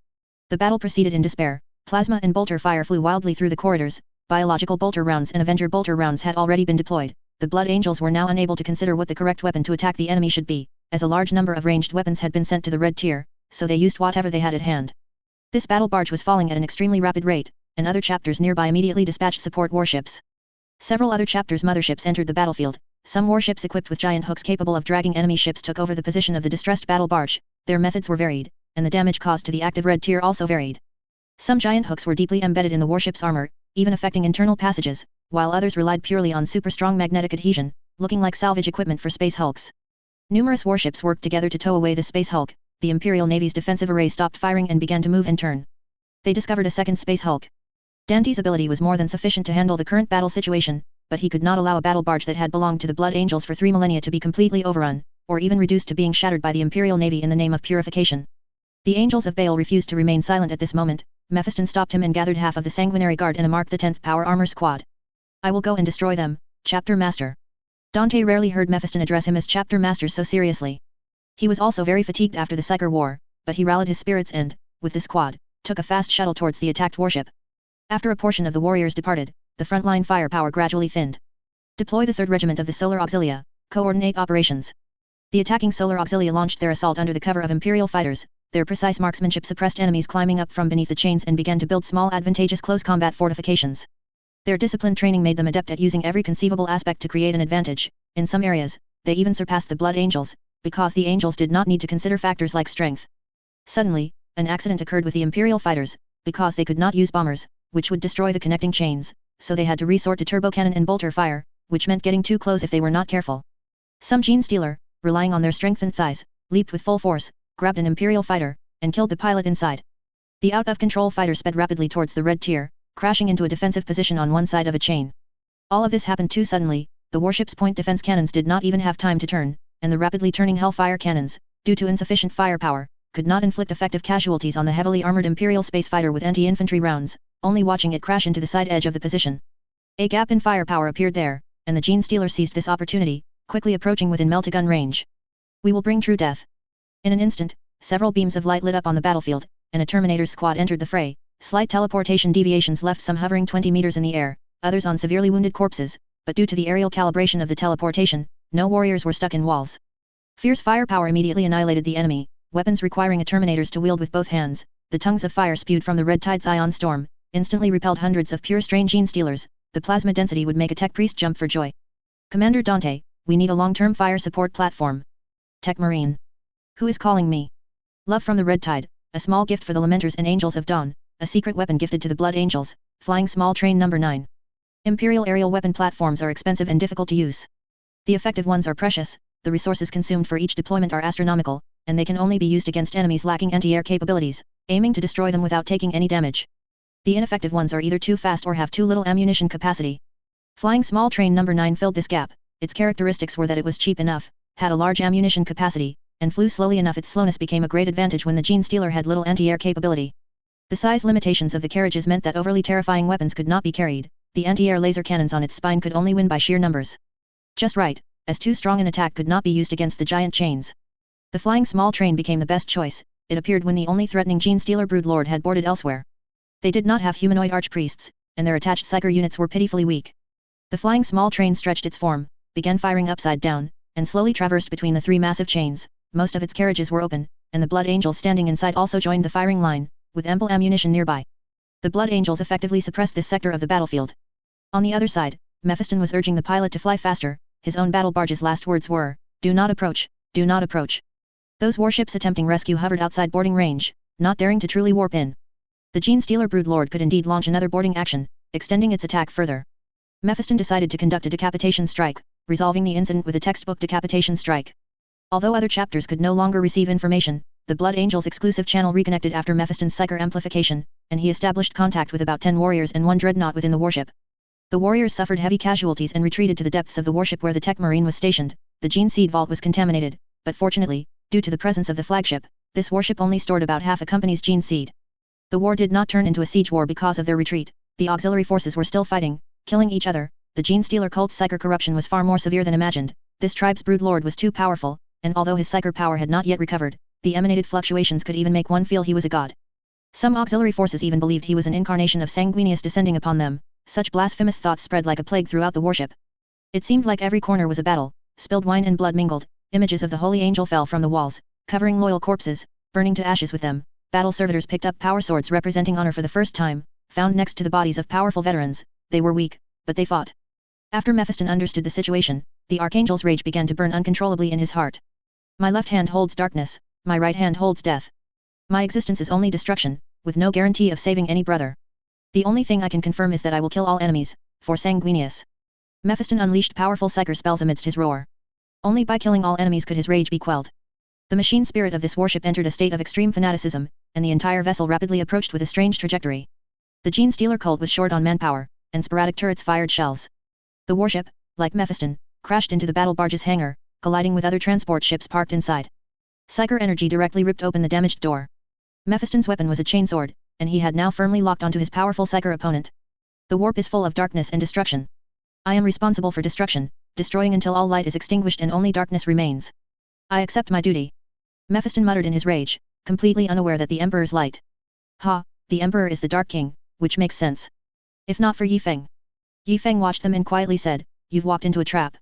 The battle proceeded in despair. Plasma and bolter fire flew wildly through the corridors. Biological bolter rounds and Avenger bolter rounds had already been deployed. The Blood Angels were now unable to consider what the correct weapon to attack the enemy should be, as a large number of ranged weapons had been sent to the red tier, so they used whatever they had at hand. This battle barge was falling at an extremely rapid rate, and other chapters nearby immediately dispatched support warships. Several other chapters' motherships entered the battlefield. Some warships equipped with giant hooks capable of dragging enemy ships took over the position of the distressed battle barge. Their methods were varied, and the damage caused to the active red tier also varied. Some giant hooks were deeply embedded in the warship's armor, even affecting internal passages, while others relied purely on super-strong magnetic adhesion, looking like salvage equipment for space hulks. Numerous warships worked together to tow away the space hulk. The Imperial Navy's defensive array stopped firing and began to move and turn. They discovered a second space hulk. Dante's ability was more than sufficient to handle the current battle situation, but he could not allow a battle barge that had belonged to the Blood Angels for 3 millennia to be completely overrun, or even reduced to being shattered by the Imperial Navy in the name of purification. The Angels of Baal refused to remain silent at this moment. Mephiston stopped him and gathered half of the Sanguinary Guard in a Mark the 10th Power Armor Squad. I will go and destroy them, Chapter Master. Dante rarely heard Mephiston address him as Chapter Master so seriously. He was also very fatigued after the Psyker War, but he rallied his spirits and, with the squad, took a fast shuttle towards the attacked warship. After a portion of the warriors departed, the frontline firepower gradually thinned. Deploy the 3rd Regiment of the Solar Auxilia. Coordinate operations. The attacking Solar Auxilia launched their assault under the cover of Imperial fighters. Their precise marksmanship suppressed enemies climbing up from beneath the chains and began to build small advantageous close combat fortifications. Their disciplined training made them adept at using every conceivable aspect to create an advantage. In some areas, they even surpassed the Blood Angels, because the Angels did not need to consider factors like strength. Suddenly, an accident occurred with the Imperial fighters, because they could not use bombers, which would destroy the connecting chains, so they had to resort to turbo cannon and bolter fire, which meant getting too close if they were not careful. Some Gene Stealer, relying on their strengthened thighs, leaped with full force, grabbed an Imperial fighter, and killed the pilot inside. The out-of-control fighter sped rapidly towards the red tier, crashing into a defensive position on one side of a chain. All of this happened too suddenly. the warship's point defense cannons did not even have time to turn, and the rapidly turning Hellfire cannons, due to insufficient firepower, could not inflict effective casualties on the heavily armored Imperial space fighter with anti-infantry rounds, only watching it crash into the side edge of the position. A gap in firepower appeared there, and the Gene Stealer seized this opportunity, quickly approaching within melt-a-gun range. We will bring true death. In an instant, several beams of light lit up on the battlefield, and a Terminator's squad entered the fray. Slight teleportation deviations left some hovering 20 meters in the air, others on severely wounded corpses, but due to the aerial calibration of the teleportation, no warriors were stuck in walls. Fierce firepower immediately annihilated the enemy, weapons requiring a Terminators to wield with both hands, the tongues of fire spewed from the Red Tide's ion storm, instantly repelled hundreds of pure strain Gene Stealers. The plasma density would make a tech priest jump for joy. Commander Dante, we need a long-term fire support platform. Tech Marine. Who is calling me? Love from the Red Tide, a small gift for the Lamenters and Angels of Dawn, a secret weapon gifted to the Blood Angels, flying small train number 9. Imperial aerial weapon platforms are expensive and difficult to use. The effective ones are precious, the resources consumed for each deployment are astronomical, and they can only be used against enemies lacking anti-air capabilities, aiming to destroy them without taking any damage. The ineffective ones are either too fast or have too little ammunition capacity. Flying small train number 9 filled this gap. Its characteristics were that it was cheap enough, had a large ammunition capacity, and flew slowly enough. Its slowness became a great advantage when the Gene Stealer had little anti-air capability. The size limitations of the carriages meant that overly terrifying weapons could not be carried. The anti-air laser cannons on its spine could only win by sheer numbers. Just right, as too strong an attack could not be used against the giant chains. The flying small train became the best choice. It appeared when the only threatening Gene Stealer broodlord had boarded elsewhere. They did not have humanoid archpriests, and their attached psyker units were pitifully weak. The flying small train stretched its form, began firing upside down, and slowly traversed between the 3 massive chains. Most of its carriages were open, and the Blood Angels standing inside also joined the firing line, with ample ammunition nearby. The Blood Angels effectively suppressed this sector of the battlefield. On the other side, Mephiston was urging the pilot to fly faster. His own battle barge's last words were, "Do not approach, do not approach." Those warships attempting rescue hovered outside boarding range, not daring to truly warp in. The Gene Stealer broodlord could indeed launch another boarding action, extending its attack further. Mephiston decided to conduct a decapitation strike, resolving the incident with a textbook decapitation strike. Although other chapters could no longer receive information, the Blood Angels exclusive channel reconnected after Mephiston's psyker amplification, and he established contact with about 10 warriors and 1 dreadnought within the warship. The warriors suffered heavy casualties and retreated to the depths of the warship where the Tech Marine was stationed. The Gene Seed Vault was contaminated, but fortunately, due to the presence of the flagship, this warship only stored about half a company's Gene Seed. The war did not turn into a siege war because of their retreat. The auxiliary forces were still fighting, killing each other. The Gene Stealer cult's psyker corruption was far more severe than imagined. This tribe's broodlord was too powerful, and although his psyker power had not yet recovered, the emanated fluctuations could even make one feel he was a god. Some auxiliary forces even believed he was an incarnation of Sanguinius descending upon them. Such blasphemous thoughts spread like a plague throughout the warship. It seemed like every corner was a battle. Spilled wine and blood mingled. Images of the holy angel fell from the walls, covering loyal corpses, burning to ashes with them. Battle servitors picked up power swords representing honor for the first time, found next to the bodies of powerful veterans. They were weak, but they fought. After Mephiston understood the situation, the Archangel's rage began to burn uncontrollably in his heart. My left hand holds darkness, my right hand holds death. My existence is only destruction, with no guarantee of saving any brother. The only thing I can confirm is that I will kill all enemies, for Sanguinius. Mephiston unleashed powerful psyker spells amidst his roar. Only by killing all enemies could his rage be quelled. The machine spirit of this warship entered a state of extreme fanaticism, and the entire vessel rapidly approached with a strange trajectory. The Gene Stealer cult was short on manpower, and sporadic turrets fired shells. The warship, like Mephiston, crashed into the battle barge's hangar, colliding with other transport ships parked inside. Psyker energy directly ripped open the damaged door. Mephiston's weapon was a chainsword, and he had now firmly locked onto his powerful psyker opponent. The warp is full of darkness and destruction. I am responsible for destruction, destroying until all light is extinguished and only darkness remains. I accept my duty. Mephiston muttered in his rage, completely unaware that the Emperor's light. Ha, the Emperor is the Dark King, which makes sense. If not for Yi Feng. Yi Feng watched them and quietly said, "You've walked into a trap.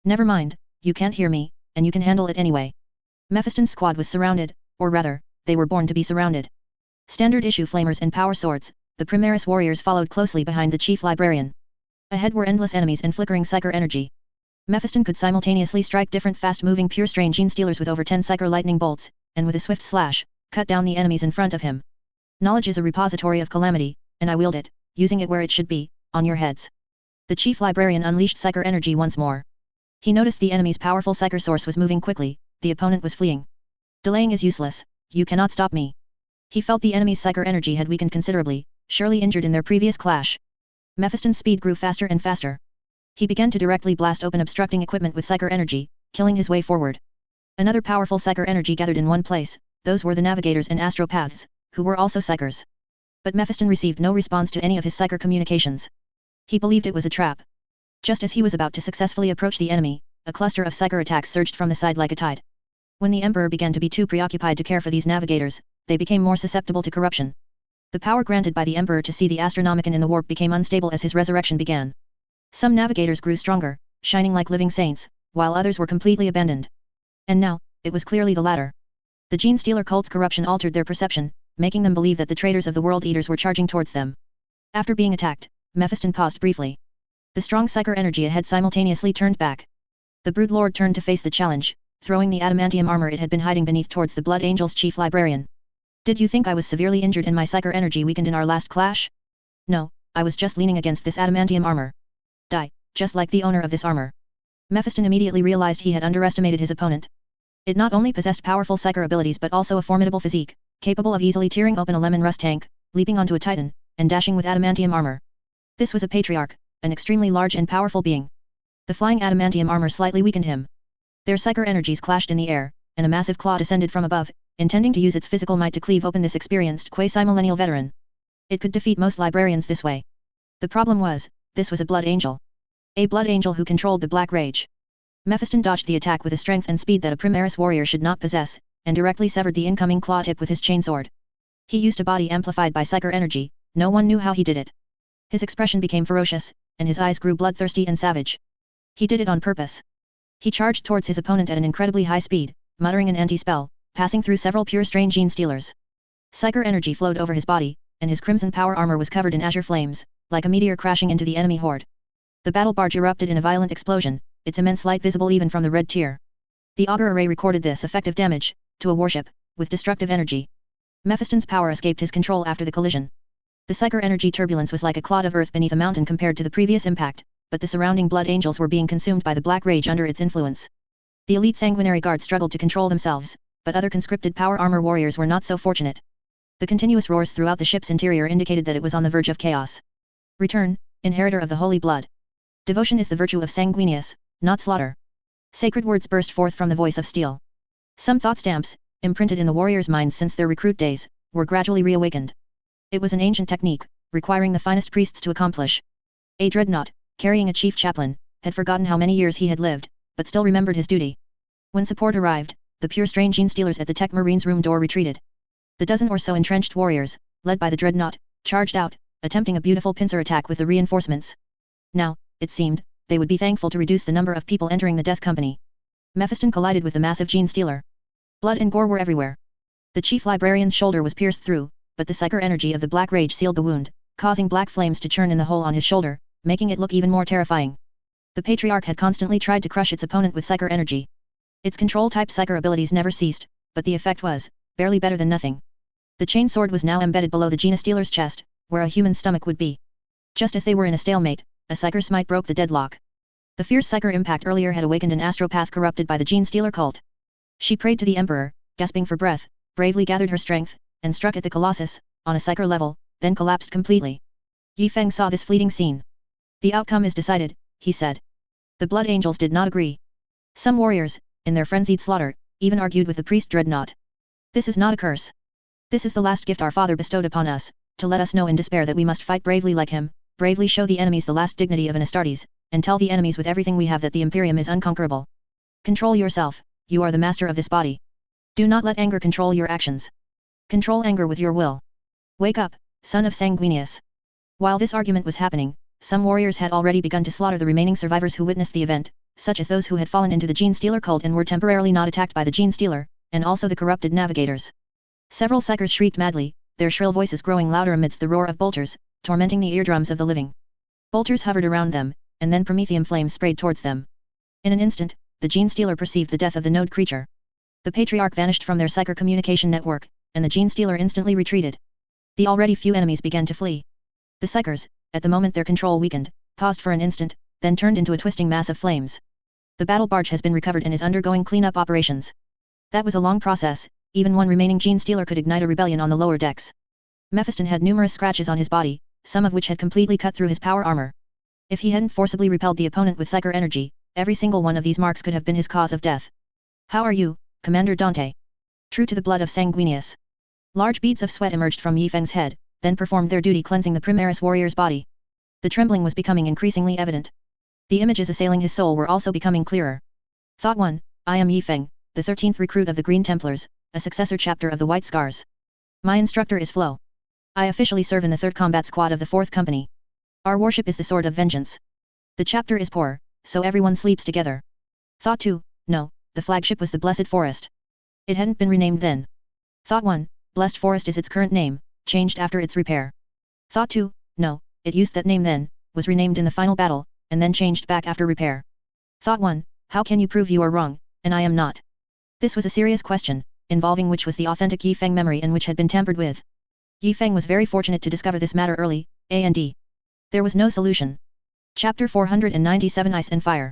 Never mind, you can't hear me, and you can handle it anyway." Mephiston's squad was surrounded, or rather, they were born to be surrounded. Standard issue flamers and power swords, the Primaris warriors followed closely behind the chief librarian. Ahead were endless enemies and flickering psyker energy. Mephiston could simultaneously strike different fast-moving pure strain Gene Stealers with over 10 psyker lightning bolts, and with a swift slash, cut down the enemies in front of him. Knowledge is a repository of calamity, and I wield it, using it where it should be, on your heads. The chief librarian unleashed psyker energy once more. He noticed the enemy's powerful psyker source was moving quickly, the opponent was fleeing. Delaying is useless, you cannot stop me. He felt the enemy's psyker energy had weakened considerably, surely injured in their previous clash. Mephiston's speed grew faster and faster. He began to directly blast open obstructing equipment with psyker energy, killing his way forward. Another powerful psyker energy gathered in one place, those were the navigators and astropaths, who were also psykers. But Mephiston received no response to any of his psyker communications. He believed it was a trap. Just as he was about to successfully approach the enemy, a cluster of psyker attacks surged from the side like a tide. When the Emperor began to be too preoccupied to care for these navigators, they became more susceptible to corruption. The power granted by the Emperor to see the Astronomicon in the warp became unstable as his resurrection began. Some navigators grew stronger, shining like living saints, while others were completely abandoned. And now, it was clearly the latter. The Gene Stealer cult's corruption altered their perception, making them believe that the traitors of the World Eaters were charging towards them. After being attacked, Mephiston paused briefly. The strong psyker energy ahead simultaneously turned back. The Brood Lord turned to face the challenge, throwing the adamantium armor it had been hiding beneath towards the Blood Angel's chief librarian. Did you think I was severely injured and my psyker energy weakened in our last clash? No, I was just leaning against this adamantium armor. Die, just like the owner of this armor. Mephiston immediately realized he had underestimated his opponent. It not only possessed powerful psyker abilities but also a formidable physique, capable of easily tearing open a lemon rust tank, leaping onto a titan, and dashing with adamantium armor. This was a patriarch, an extremely large and powerful being. The flying adamantium armor slightly weakened him. Their psyker energies clashed in the air, and a massive claw descended from above, intending to use its physical might to cleave open this experienced quasi-millennial veteran. It could defeat most librarians this way. The problem was, this was a Blood Angel. A Blood Angel who controlled the Black Rage. Mephiston dodged the attack with a strength and speed that a Primaris warrior should not possess, and directly severed the incoming claw tip with his chainsword. He used a body amplified by psyker energy, no one knew how he did it. His expression became ferocious, and his eyes grew bloodthirsty and savage. He did it on purpose. He charged towards his opponent at an incredibly high speed, muttering an anti-spell, passing through several pure strain gene stealers. Psyker energy flowed over his body, and his crimson power armor was covered in azure flames, like a meteor crashing into the enemy horde. The battle barge erupted in a violent explosion, its immense light visible even from the red tier. The auger array recorded this effective damage, to a warship, with destructive energy. Mephiston's power escaped his control after the collision. The psyker energy turbulence was like a clod of earth beneath a mountain compared to the previous impact, but the surrounding Blood Angels were being consumed by the Black Rage under its influence. The elite sanguinary guard struggled to control themselves, but other conscripted power armor warriors were not so fortunate. The continuous roars throughout the ship's interior indicated that it was on the verge of chaos. Return, inheritor of the holy blood. Devotion is the virtue of Sanguinius, not slaughter. Sacred words burst forth from the voice of steel. Some thought stamps, imprinted in the warriors' minds since their recruit days, were gradually reawakened. It was an ancient technique, requiring the finest priests to accomplish. A dreadnought, carrying a chief chaplain, had forgotten how many years he had lived, but still remembered his duty. When support arrived, the pure strain gene stealers at the Tech Marine's room door retreated. The dozen or so entrenched warriors, led by the dreadnought, charged out, attempting a beautiful pincer attack with the reinforcements. Now, it seemed, they would be thankful to reduce the number of people entering the Death Company. Mephiston collided with the massive gene stealer. Blood and gore were everywhere. The chief librarian's shoulder was pierced through, but the psyker energy of the Black Rage sealed the wound, causing black flames to churn in the hole on his shoulder, making it look even more terrifying. The Patriarch had constantly tried to crush its opponent with psyker energy. Its control-type psyker abilities never ceased, but the effect was, barely better than nothing. The chain sword was now embedded below the Gene Stealer's chest, where a human stomach would be. Just as they were in a stalemate, a psyker smite broke the deadlock. The fierce psyker impact earlier had awakened an astropath corrupted by the Gene Stealer cult. She prayed to the Emperor, gasping for breath, bravely gathered her strength, and struck at the Colossus, on a psyker level, then collapsed completely. Yi Feng saw this fleeting scene. The outcome is decided, he said. The Blood Angels did not agree. Some warriors, in their frenzied slaughter, even argued with the priest dreadnought. This is not a curse. This is the last gift our father bestowed upon us, to let us know in despair that we must fight bravely like him, bravely show the enemies the last dignity of an Astartes, and tell the enemies with everything we have that the Imperium is unconquerable. Control yourself, you are the master of this body. Do not let anger control your actions. Control anger with your will. Wake up, son of Sanguinius. While this argument was happening, some warriors had already begun to slaughter the remaining survivors who witnessed the event, such as those who had fallen into the Gene Stealer cult and were temporarily not attacked by the Gene Stealer, and also the corrupted navigators. Several psychers shrieked madly, their shrill voices growing louder amidst the roar of bolters, tormenting the eardrums of the living. Bolters hovered around them, and then promethium flames sprayed towards them. In an instant, the Gene Stealer perceived the death of the node creature. The Patriarch vanished from their psyker communication network, and the Gene Stealer instantly retreated. The already few enemies began to flee. The psychers, at the moment their control weakened, paused for an instant, then turned into a twisting mass of flames. The battle barge has been recovered and is undergoing cleanup operations. That was a long process, even one remaining Gene Stealer could ignite a rebellion on the lower decks. Mephiston had numerous scratches on his body, some of which had completely cut through his power armor. If he hadn't forcibly repelled the opponent with psyker energy, every single one of these marks could have been his cause of death. How are you, Commander Dante? True to the blood of Sanguinius. Large beads of sweat emerged from Yi Feng's head, then performed their duty cleansing the Primaris warrior's body. The trembling was becoming increasingly evident. The images assailing his soul were also becoming clearer. Thought 1, I am Yi Feng, the 13th recruit of the Green Templars, a successor chapter of the White Scars. My instructor is Flo. I officially serve in the 3rd Combat Squad of the 4th Company. Our warship is the Sword of Vengeance. The chapter is poor, so everyone sleeps together. Thought 2, no, the flagship was the Blessed Forest. It hadn't been renamed then. Thought 1, Blessed Forest is its current name, changed after its repair. Thought 2, no, it used that name then, was renamed in the final battle, and then changed back after repair. Thought 1, how can you prove you are wrong, and I am not? This was a serious question, involving which was the authentic Yi Feng memory and which had been tampered with. Yi Feng was very fortunate to discover this matter early, and there was no solution. Chapter 497 Ice and Fire.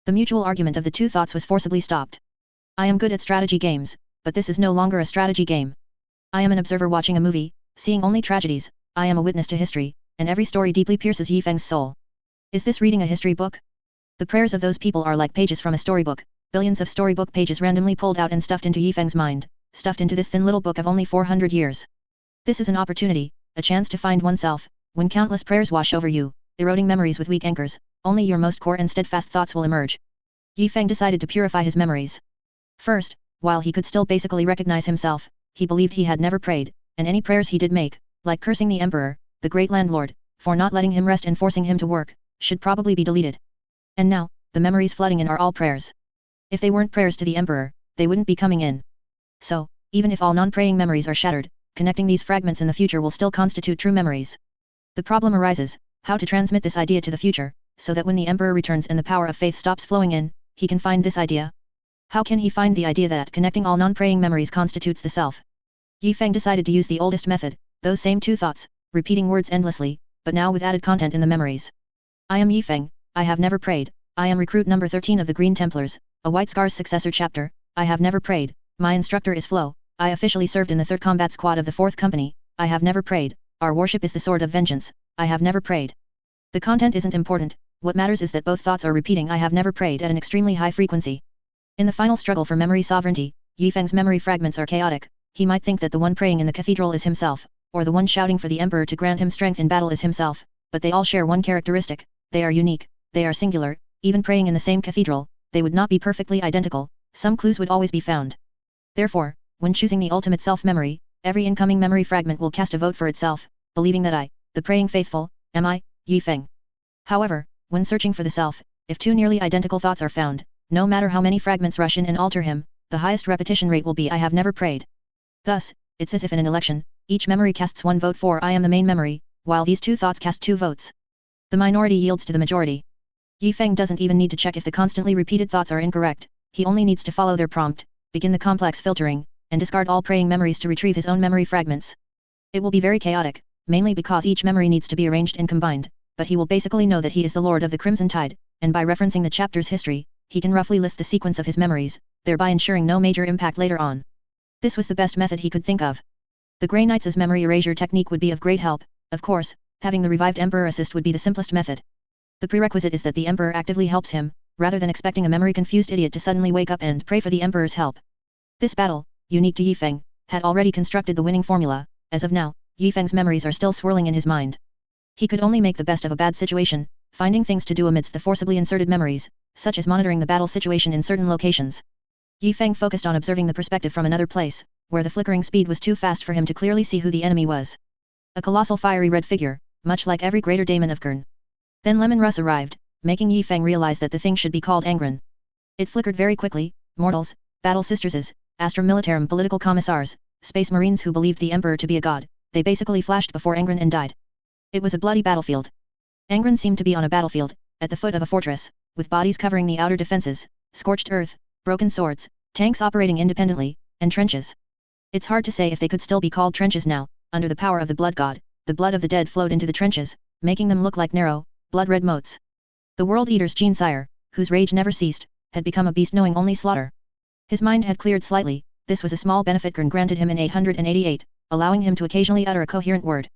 The mutual argument of the two thoughts was forcibly stopped. I am good at strategy games, but this is no longer a strategy game. I am an observer watching a movie, seeing only tragedies. I am a witness to history, and every story deeply pierces Yi Feng's soul. Is this reading a history book? The prayers of those people are like pages from a storybook, billions of storybook pages randomly pulled out and stuffed into Yi Feng's mind, stuffed into this thin little book of only 400 years. This is an opportunity, a chance to find oneself, when countless prayers wash over you, eroding memories with weak anchors, only your most core and steadfast thoughts will emerge. Yi Feng decided to purify his memories. First, while he could still basically recognize himself, he believed he had never prayed, and any prayers he did make, like cursing the Emperor, the great landlord, for not letting him rest and forcing him to work, should probably be deleted. And now, the memories flooding in are all prayers. If they weren't prayers to the Emperor, they wouldn't be coming in. So, even if all non-praying memories are shattered, connecting these fragments in the future will still constitute true memories. The problem arises, how to transmit this idea to the future, so that when the Emperor returns and the power of faith stops flowing in, he can find this idea. How can he find the idea that connecting all non-praying memories constitutes the self? Yi Feng decided to use the oldest method, those same two thoughts, repeating words endlessly, but now with added content in the memories. I am Yi Feng, I have never prayed, I am recruit number 13 of the Green Templars, a White Scars successor chapter, I have never prayed, my instructor is Flo, I officially served in the 3rd Combat Squad of the 4th Company, I have never prayed, our warship is the Sword of Vengeance, I have never prayed. The content isn't important, what matters is that both thoughts are repeating I have never prayed at an extremely high frequency. In the final struggle for memory sovereignty, Yi Feng's memory fragments are chaotic. He might think that the one praying in the cathedral is himself, or the one shouting for the Emperor to grant him strength in battle is himself, but they all share one characteristic, they are unique, they are singular, even praying in the same cathedral, they would not be perfectly identical, some clues would always be found. Therefore, when choosing the ultimate self-memory, every incoming memory fragment will cast a vote for itself, believing that I, the praying faithful, am I, Yi Feng. However, when searching for the self, if two nearly identical thoughts are found, no matter how many fragments rush in and alter him, the highest repetition rate will be I have never prayed. Thus, it's as if in an election, each memory casts one vote for I am the main memory, while these two thoughts cast two votes. The minority yields to the majority. Yi Feng doesn't even need to check if the constantly repeated thoughts are incorrect, he only needs to follow their prompt, begin the complex filtering, and discard all praying memories to retrieve his own memory fragments. It will be very chaotic, mainly because each memory needs to be arranged and combined, but he will basically know that he is the Lord of the Crimson Tide, and by referencing the chapter's history, he can roughly list the sequence of his memories, thereby ensuring no major impact later on. This was the best method he could think of. The Grey Knight's memory erasure technique would be of great help, of course, having the revived Emperor assist would be the simplest method. The prerequisite is that the Emperor actively helps him, rather than expecting a memory-confused idiot to suddenly wake up and pray for the Emperor's help. This battle, unique to Yi Feng, had already constructed the winning formula. As of now, Yi Feng's memories are still swirling in his mind. He could only make the best of a bad situation, finding things to do amidst the forcibly inserted memories, such as monitoring the battle situation in certain locations. Yi Feng focused on observing the perspective from another place, where the flickering speed was too fast for him to clearly see who the enemy was. A colossal fiery red figure, much like every greater daemon of Qing. Then Lemon Russ arrived, making Yi Feng realize that the thing should be called Angren. It flickered very quickly, mortals, battle sisters, Astra Militarum political commissars, space marines who believed the Emperor to be a god, they basically flashed before Angren and died. It was a bloody battlefield. Angren seemed to be on a battlefield, at the foot of a fortress, with bodies covering the outer defenses, scorched earth, broken swords, tanks operating independently, and trenches. It's hard to say if they could still be called trenches now. Under the power of the blood god, the blood of the dead flowed into the trenches, making them look like narrow, blood-red moats. The World Eater's Gene-sire, whose rage never ceased, had become a beast knowing only slaughter. His mind had cleared slightly, this was a small benefit Qing granted him in 888, allowing him to occasionally utter a coherent word.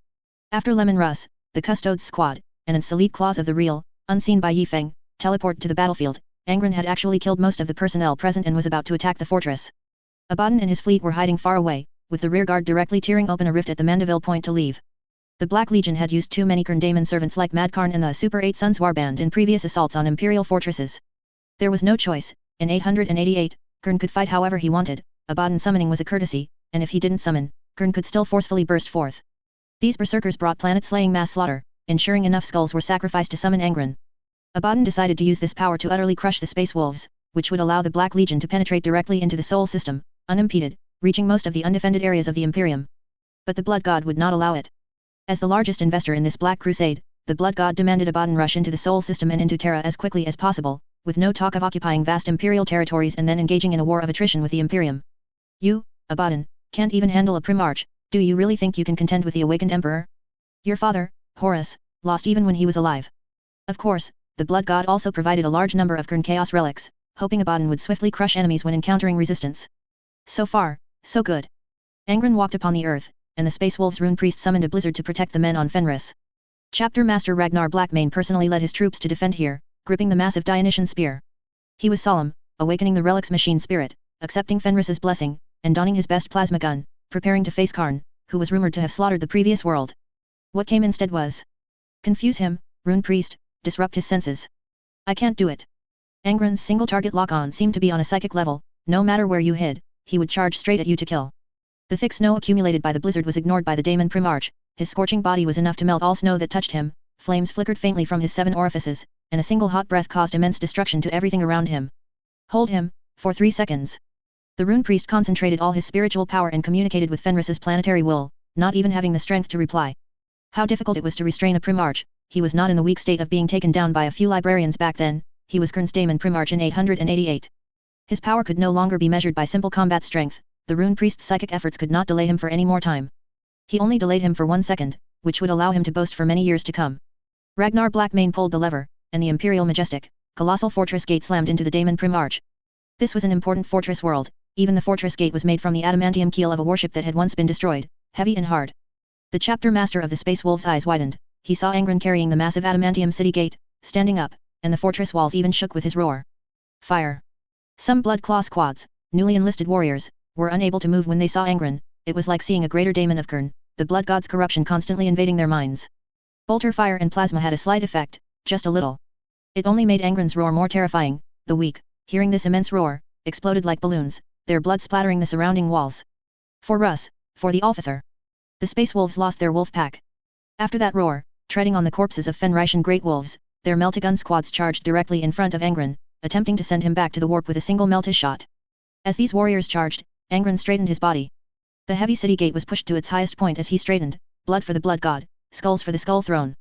After Lemon Russ, the Custodes squad, and an elite claws of the real, Unseen by Yi Feng, teleported to the battlefield, Angren had actually killed most of the personnel present and was about to attack the fortress. Abaddon and his fleet were hiding far away, with the rearguard directly tearing open a rift at the Mandeville point to leave. The Black Legion had used too many Karn servants like Madkarn and the Super 8 Sons Warband in previous assaults on imperial fortresses. There was no choice. In 888, Karn could fight however he wanted. Abaddon summoning was a courtesy, and if he didn't summon, Karn could still forcefully burst forth. These berserkers brought planet-slaying mass slaughter, ensuring enough skulls were sacrificed to summon Angren. Abaddon decided to use this power to utterly crush the Space Wolves, which would allow the Black Legion to penetrate directly into the Sol system, unimpeded, reaching most of the undefended areas of the Imperium. But the Blood God would not allow it. As the largest investor in this Black Crusade, the Blood God demanded Abaddon rush into the Sol system and into Terra as quickly as possible, with no talk of occupying vast Imperial territories and then engaging in a war of attrition with the Imperium. You, Abaddon, can't even handle a Primarch. Do you really think you can contend with the awakened Emperor? Your father, Horus, lost even when he was alive. Of course, the Blood God also provided a large number of Karn Chaos relics, hoping Abaddon would swiftly crush enemies when encountering resistance. So far, so good. Angren walked upon the earth, and the Space Wolves Rune Priest summoned a blizzard to protect the men on Fenris. Chapter Master Ragnar Blackmane personally led his troops to defend here, gripping the massive Dionysian spear. He was solemn, awakening the relic's machine spirit, accepting Fenris's blessing, and donning his best plasma gun, preparing to face Karn, who was rumored to have slaughtered the previous world. What came instead was confuse him, Rune Priest, disrupt his senses. I can't do it. Angren's single target lock-on seemed to be on a psychic level. No matter where you hid, he would charge straight at you to kill. The thick snow accumulated by the blizzard was ignored by the Daemon Primarch. His scorching body was enough to melt all snow that touched him. Flames flickered faintly from his 7 orifices, and a single hot breath caused immense destruction to everything around him. Hold him, for 3 seconds. The Rune Priest concentrated all his spiritual power and communicated with Fenris's planetary will, not even having the strength to reply. How difficult it was to restrain a Primarch. He was not in the weak state of being taken down by a few librarians back then. He was Karn's Daemon Primarch in 888. His power could no longer be measured by simple combat strength. The Rune Priest's psychic efforts could not delay him for any more time. He only delayed him for 1 second, which would allow him to boast for many years to come. Ragnar Blackmane pulled the lever, and the Imperial Majestic, colossal fortress gate slammed into the Daemon Primarch. This was an important fortress world. Even the fortress gate was made from the adamantium keel of a warship that had once been destroyed, heavy and hard. The chapter master of the Space Wolves' eyes widened. He saw Angren carrying the massive adamantium city gate, standing up, and the fortress walls even shook with his roar. Fire! Some Blood Claw squads, newly enlisted warriors, were unable to move when they saw Angren. It was like seeing a greater daemon of Karn, the Blood God's corruption constantly invading their minds. Bolter fire and plasma had a slight effect, just a little. It only made Angren's roar more terrifying. The weak, hearing this immense roar, exploded like balloons, their blood splattering the surrounding walls. For Russ, for the Alfather. The Space Wolves lost their wolf pack. After that roar, treading on the corpses of Fenrisian great wolves, their Meltagun squads charged directly in front of Angren, attempting to send him back to the warp with a single Melta shot. As these warriors charged, Angren straightened his body. The heavy city gate was pushed to its highest point as he straightened, blood for the Blood God, skulls for the Skull Throne.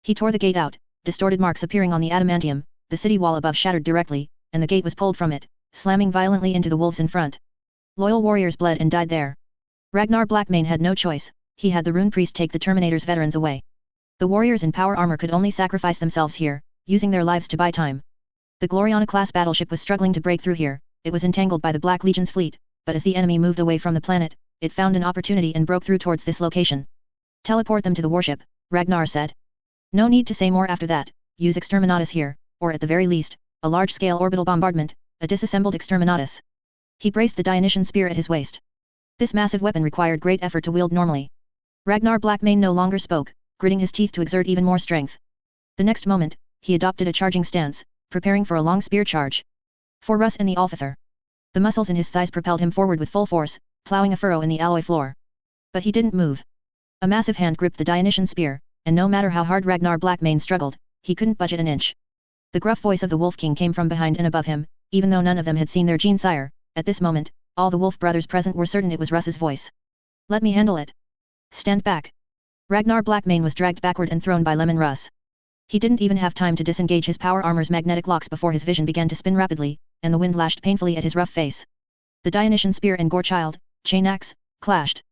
He tore the gate out, distorted marks appearing on the adamantium, the city wall above shattered directly, and the gate was pulled from it, slamming violently into the wolves in front. Loyal warriors bled and died there. Ragnar Blackmane had no choice. He had the Rune Priest take the Terminator's veterans away. The warriors in power armor could only sacrifice themselves here, using their lives to buy time. The Gloriana-class battleship was struggling to break through here. It was entangled by the Black Legion's fleet, but as the enemy moved away from the planet, it found an opportunity and broke through towards this location. Teleport them to the warship, Ragnar said. No need to say more after that. Use Exterminatus here, or at the very least, a large-scale orbital bombardment, a disassembled Exterminatus. He braced the Dionysian spear at his waist. This massive weapon required great effort to wield normally. Ragnar Blackmane no longer spoke, gritting his teeth to exert even more strength. The next moment, he adopted a charging stance, preparing for a long spear charge. For Russ and the Alfather. The muscles in his thighs propelled him forward with full force, plowing a furrow in the alloy floor. But he didn't move. A massive hand gripped the Dionysian spear, and no matter how hard Ragnar Blackmane struggled, he couldn't budge it an inch. The gruff voice of the Wolf King came from behind and above him, even though none of them had seen their gene sire. At this moment, all the Wolf brothers present were certain it was Russ's voice. Let me handle it. Stand back. Ragnar Blackmane was dragged backward and thrown by Lemon Russ. He didn't even have time to disengage his power armor's magnetic locks before his vision began to spin rapidly, and the wind lashed painfully at his rough face. The Dionysian spear and Gorechild, chain axe, clashed.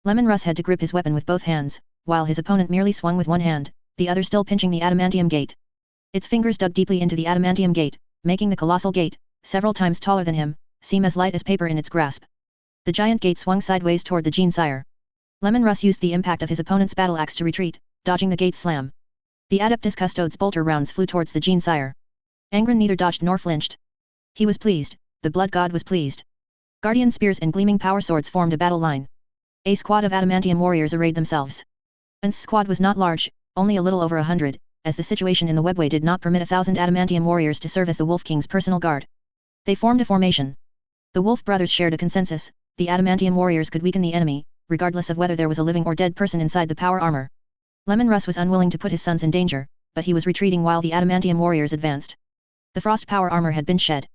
Lemon Russ had to grip his weapon with both hands, while his opponent merely swung with one hand, the other still pinching the adamantium gate. Its fingers dug deeply into the adamantium gate, making the colossal gate, several times taller than him, seem as light as paper in its grasp. The giant gate swung sideways toward the Gene Sire. Lemon Russ used the impact of his opponent's battle axe to retreat, dodging the gate's slam. The Adeptus Custodes bolter rounds flew towards the Gene Sire. Angren neither dodged nor flinched. He was pleased, the blood god was pleased. Guardian spears and gleaming power swords formed a battle line. A squad of adamantium warriors arrayed themselves. An's squad was not large, only a little over 100, as the situation in the webway did not permit 1,000 adamantium warriors to serve as the Wolf King's personal guard. They formed a formation. The Wolf brothers shared a consensus: the adamantium warriors could weaken the enemy, regardless of whether there was a living or dead person inside the power armor. Lemon Russ was unwilling to put his sons in danger, but he was retreating while the adamantium warriors advanced. The frost power armor had been shed.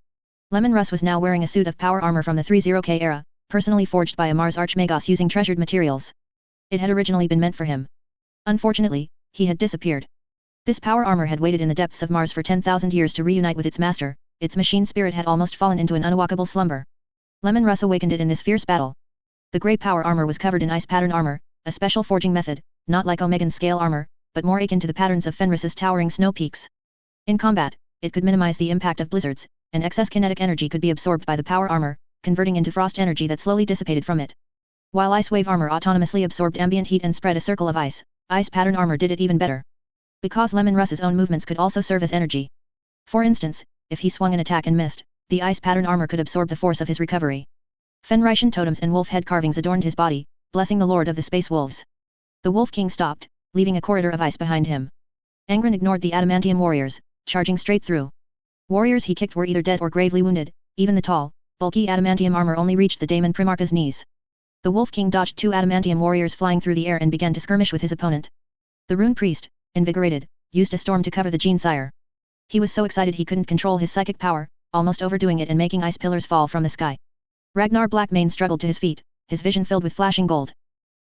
Lemon Russ was now wearing a suit of power armor from the 30K era, personally forged by a Mars Archmagos using treasured materials. It had originally been meant for him. Unfortunately, he had disappeared. This power armor had waited in the depths of Mars for 10,000 years to reunite with its master. Its machine spirit had almost fallen into an unawakeable slumber. Lemon Russ awakened it in this fierce battle. The grey power armor was covered in ice pattern armor, a special forging method, not like Omegan scale armor, but more akin to the patterns of Fenris's towering snow peaks. In combat, it could minimize the impact of blizzards, and excess kinetic energy could be absorbed by the power armor, converting into frost energy that slowly dissipated from it. While ice wave armor autonomously absorbed ambient heat and spread a circle of ice pattern armor did it even better. Because Lemon Russ's own movements could also serve as energy. For instance, if he swung an attack and missed, the ice pattern armor could absorb the force of his recovery. Fenrician totems and wolf head carvings adorned his body, blessing the lord of the space wolves. The Wolf King stopped, leaving a corridor of ice behind him. Angren ignored the adamantium warriors, charging straight through. Warriors he kicked were either dead or gravely wounded, even the tall, bulky adamantium armor only reached the Daemon Primarch's knees. The Wolf King dodged 2 adamantium warriors flying through the air and began to skirmish with his opponent. The Rune Priest, invigorated, used a storm to cover the Gene Sire. He was so excited he couldn't control his psychic power, almost overdoing it and making ice pillars fall from the sky. Ragnar Blackmane struggled to his feet, his vision filled with flashing gold.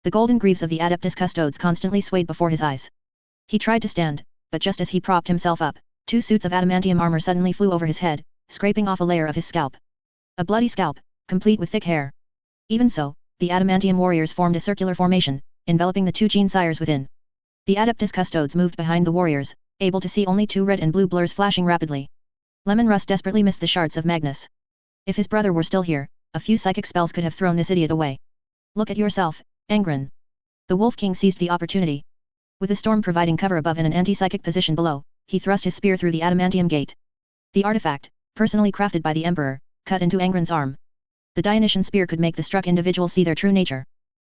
The golden greaves of the Adeptus Custodes constantly swayed before his eyes. He tried to stand, but just as he propped himself up, 2 suits of adamantium armor suddenly flew over his head, scraping off a layer of his scalp. A bloody scalp, complete with thick hair. Even so, the adamantium warriors formed a circular formation, enveloping the 2 Gene Sires within. The Adeptus Custodes moved behind the warriors, able to see only 2 red and blue blurs flashing rapidly. Lemon Russ desperately missed the shards of Magnus. If his brother were still here, a few psychic spells could have thrown this idiot away. Look at yourself, Angren. The Wolf King seized the opportunity. With the storm providing cover above and an anti-psychic position below, he thrust his spear through the adamantium gate. The artifact, personally crafted by the Emperor, cut into Angren's arm. The Dionysian spear could make the struck individual see their true nature.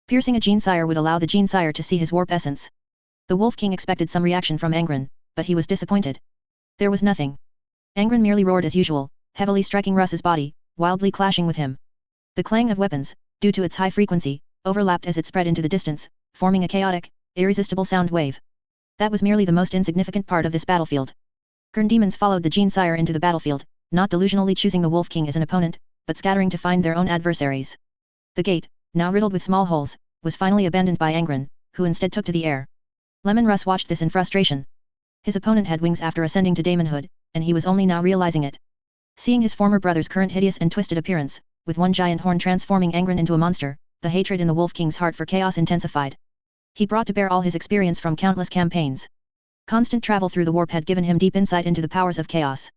Piercing a Gene Sire would allow the Gene Sire to see his warp essence. The Wolf King expected some reaction from Angren, but he was disappointed. There was nothing. Angren merely roared as usual, heavily striking Russ's body, wildly clashing with him. The clang of weapons, due to its high frequency, overlapped as it spread into the distance, forming a chaotic, irresistible sound wave. That was merely the most insignificant part of this battlefield. Gurn demons followed the Gene Sire into the battlefield, not delusionally choosing the Wolf King as an opponent, but scattering to find their own adversaries. The gate, now riddled with small holes, was finally abandoned by Angren, who instead took to the air. Lemon Russ watched this in frustration. His opponent had wings after ascending to daemonhood, and he was only now realizing it. Seeing his former brother's current hideous and twisted appearance, with one giant horn transforming Angren into a monster, the hatred in the Wolf King's heart for chaos intensified. He brought to bear all his experience from countless campaigns. Constant travel through the warp had given him deep insight into the powers of chaos.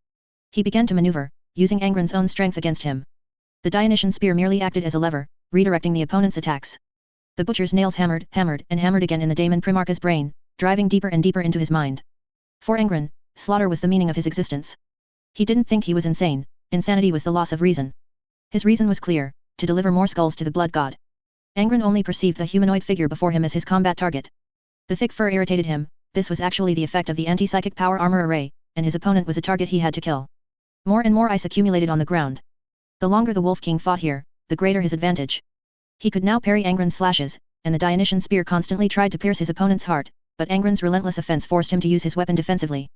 He began to maneuver, using Angren's own strength against him. The Dionysian spear merely acted as a lever, redirecting the opponent's attacks. The butcher's nails hammered, and hammered again in the Daemon Primarch's brain, driving deeper and deeper into his mind. For Angren, slaughter was the meaning of his existence. He didn't think he was insane, insanity was the loss of reason. His reason was clear, to deliver more skulls to the blood god. Angren only perceived the humanoid figure before him as his combat target. The thick fur irritated him, this was actually the effect of the anti-psychic power armor array, and his opponent was a target he had to kill. More and more ice accumulated on the ground. The longer the Wolf King fought here, the greater his advantage. He could now parry Angren's slashes, and the Dionysian spear constantly tried to pierce his opponent's heart, but Angren's relentless offense forced him to use his weapon defensively.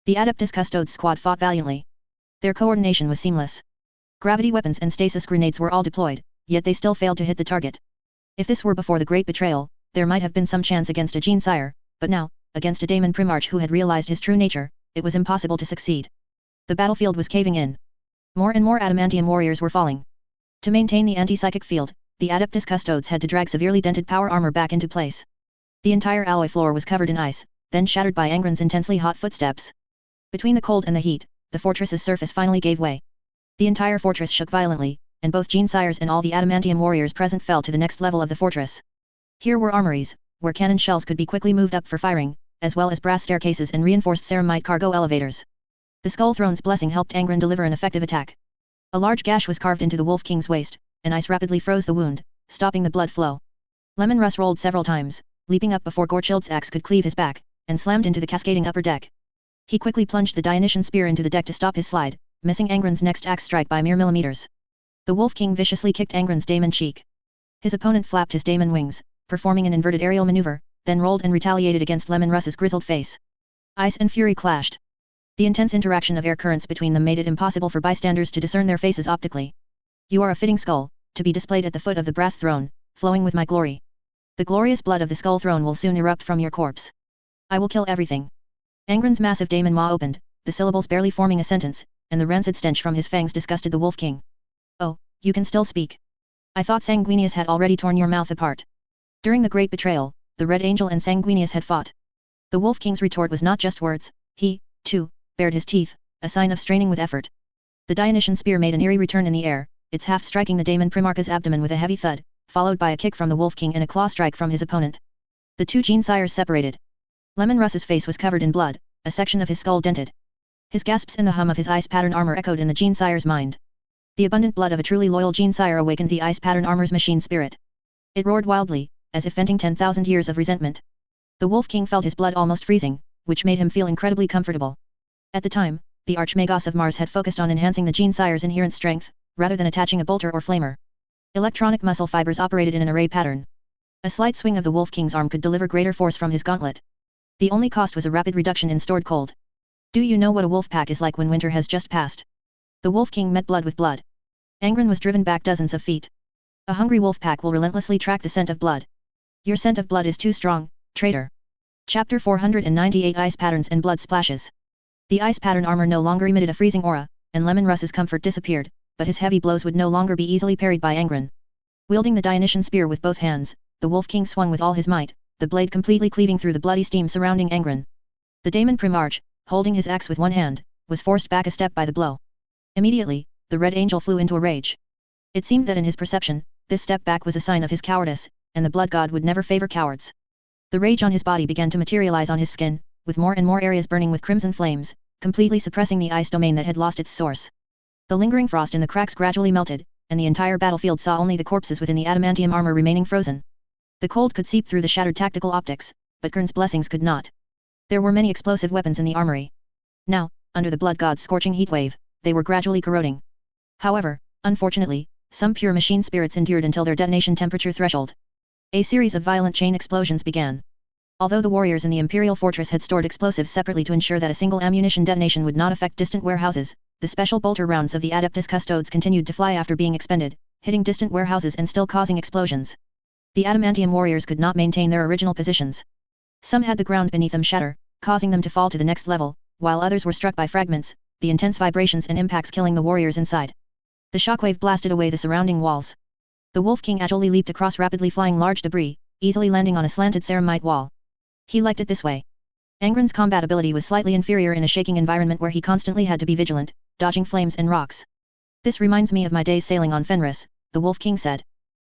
The Adeptus Custodes squad fought valiantly. Their coordination was seamless. Gravity weapons and stasis grenades were all deployed, yet they still failed to hit the target. If this were before the Great Betrayal, there might have been some chance against a Gene Sire, but now, against a Daemon Primarch who had realized his true nature, it was impossible to succeed. The battlefield was caving in. More and more adamantium warriors were falling. To maintain the anti-psychic field, the Adeptus Custodes had to drag severely dented power armor back into place. The entire alloy floor was covered in ice, then shattered by Angren's intensely hot footsteps. Between the cold and the heat, the fortress's surface finally gave way. The entire fortress shook violently, and both Gene Sires and all the adamantium warriors present fell to the next level of the fortress. Here were armories, where cannon shells could be quickly moved up for firing, as well as brass staircases and reinforced ceramite cargo elevators. The Skull Throne's blessing helped Angren deliver an effective attack. A large gash was carved into the Wolf King's waist, and ice rapidly froze the wound, stopping the blood flow. Lemon Russ rolled several times, leaping up before Gorchild's axe could cleave his back, and slammed into the cascading upper deck. He quickly plunged the Dionysian spear into the deck to stop his slide, missing Angren's next axe strike by mere millimeters. The Wolf King viciously kicked Angren's daemon cheek. His opponent flapped his daemon wings, performing an inverted aerial maneuver, then rolled and retaliated against Lemon Russ's grizzled face. Ice and fury clashed. The intense interaction of air currents between them made it impossible for bystanders to discern their faces optically. You are a fitting skull, to be displayed at the foot of the brass throne, flowing with my glory. The glorious blood of the Skull Throne will soon erupt from your corpse. I will kill everything. Angren's massive daemon maw opened, the syllables barely forming a sentence, and the rancid stench from his fangs disgusted the Wolf King. Oh, you can still speak. I thought Sanguinius had already torn your mouth apart. During the Great Betrayal, the Red Angel and Sanguinius had fought. The Wolf King's retort was not just words, he, too, bared his teeth, a sign of straining with effort. The Dionysian spear made an eerie return in the air, its haft striking the Daemon Primarch's abdomen with a heavy thud, followed by a kick from the Wolf King and a claw strike from his opponent. The two Gene-sires separated. Lemon Russ's face was covered in blood, a section of his skull dented. His gasps and the hum of his ice pattern armor echoed in the Gene-sire's mind. The abundant blood of a truly loyal Gene-sire awakened the ice pattern armor's machine spirit. It roared wildly, as if venting 10,000 years of resentment. The Wolf King felt his blood almost freezing, which made him feel incredibly comfortable. At the time, the Archmagos of Mars had focused on enhancing the Gene-sire's inherent strength, rather than attaching a bolter or flamer. Electronic muscle fibers operated in an array pattern. A slight swing of the Wolf King's arm could deliver greater force from his gauntlet. The only cost was a rapid reduction in stored cold. Do you know what a wolf pack is like when winter has just passed? The Wolf King met blood with blood. Angren was driven back dozens of feet. A hungry wolf pack will relentlessly track the scent of blood. Your scent of blood is too strong, traitor. Chapter 498 Ice Patterns and Blood Splashes. The ice pattern armor no longer emitted a freezing aura, and Lemon Russ's comfort disappeared, but his heavy blows would no longer be easily parried by Angren. Wielding the Dionysian spear with both hands, the Wolf King swung with all his might, the blade completely cleaving through the bloody steam surrounding Angren. The Daemon Primarch, holding his axe with one hand, was forced back a step by the blow. Immediately, the Red Angel flew into a rage. It seemed that in his perception, this step back was a sign of his cowardice, and the Blood God would never favor cowards. The rage on his body began to materialize on his skin, with more and more areas burning with crimson flames, completely suppressing the ice domain that had lost its source. The lingering frost in the cracks gradually melted, and the entire battlefield saw only the corpses within the adamantium armor remaining frozen. The cold could seep through the shattered tactical optics, but Kern's blessings could not. There were many explosive weapons in the armory. Now, under the Blood God's scorching heatwave, they were gradually corroding. However, unfortunately, some pure machine spirits endured until their detonation temperature threshold. A series of violent chain explosions began. Although the warriors in the Imperial Fortress had stored explosives separately to ensure that a single ammunition detonation would not affect distant warehouses, the special bolter rounds of the Adeptus Custodes continued to fly after being expended, hitting distant warehouses and still causing explosions. The adamantium warriors could not maintain their original positions. Some had the ground beneath them shatter, causing them to fall to the next level, while others were struck by fragments, the intense vibrations and impacts killing the warriors inside. The shockwave blasted away the surrounding walls. The Wolf King agilely leaped across rapidly flying large debris, easily landing on a slanted ceramite wall. He liked it this way. Angren's combat ability was slightly inferior in a shaking environment where he constantly had to be vigilant, dodging flames and rocks. This reminds me of my days sailing on Fenris, the Wolf King said.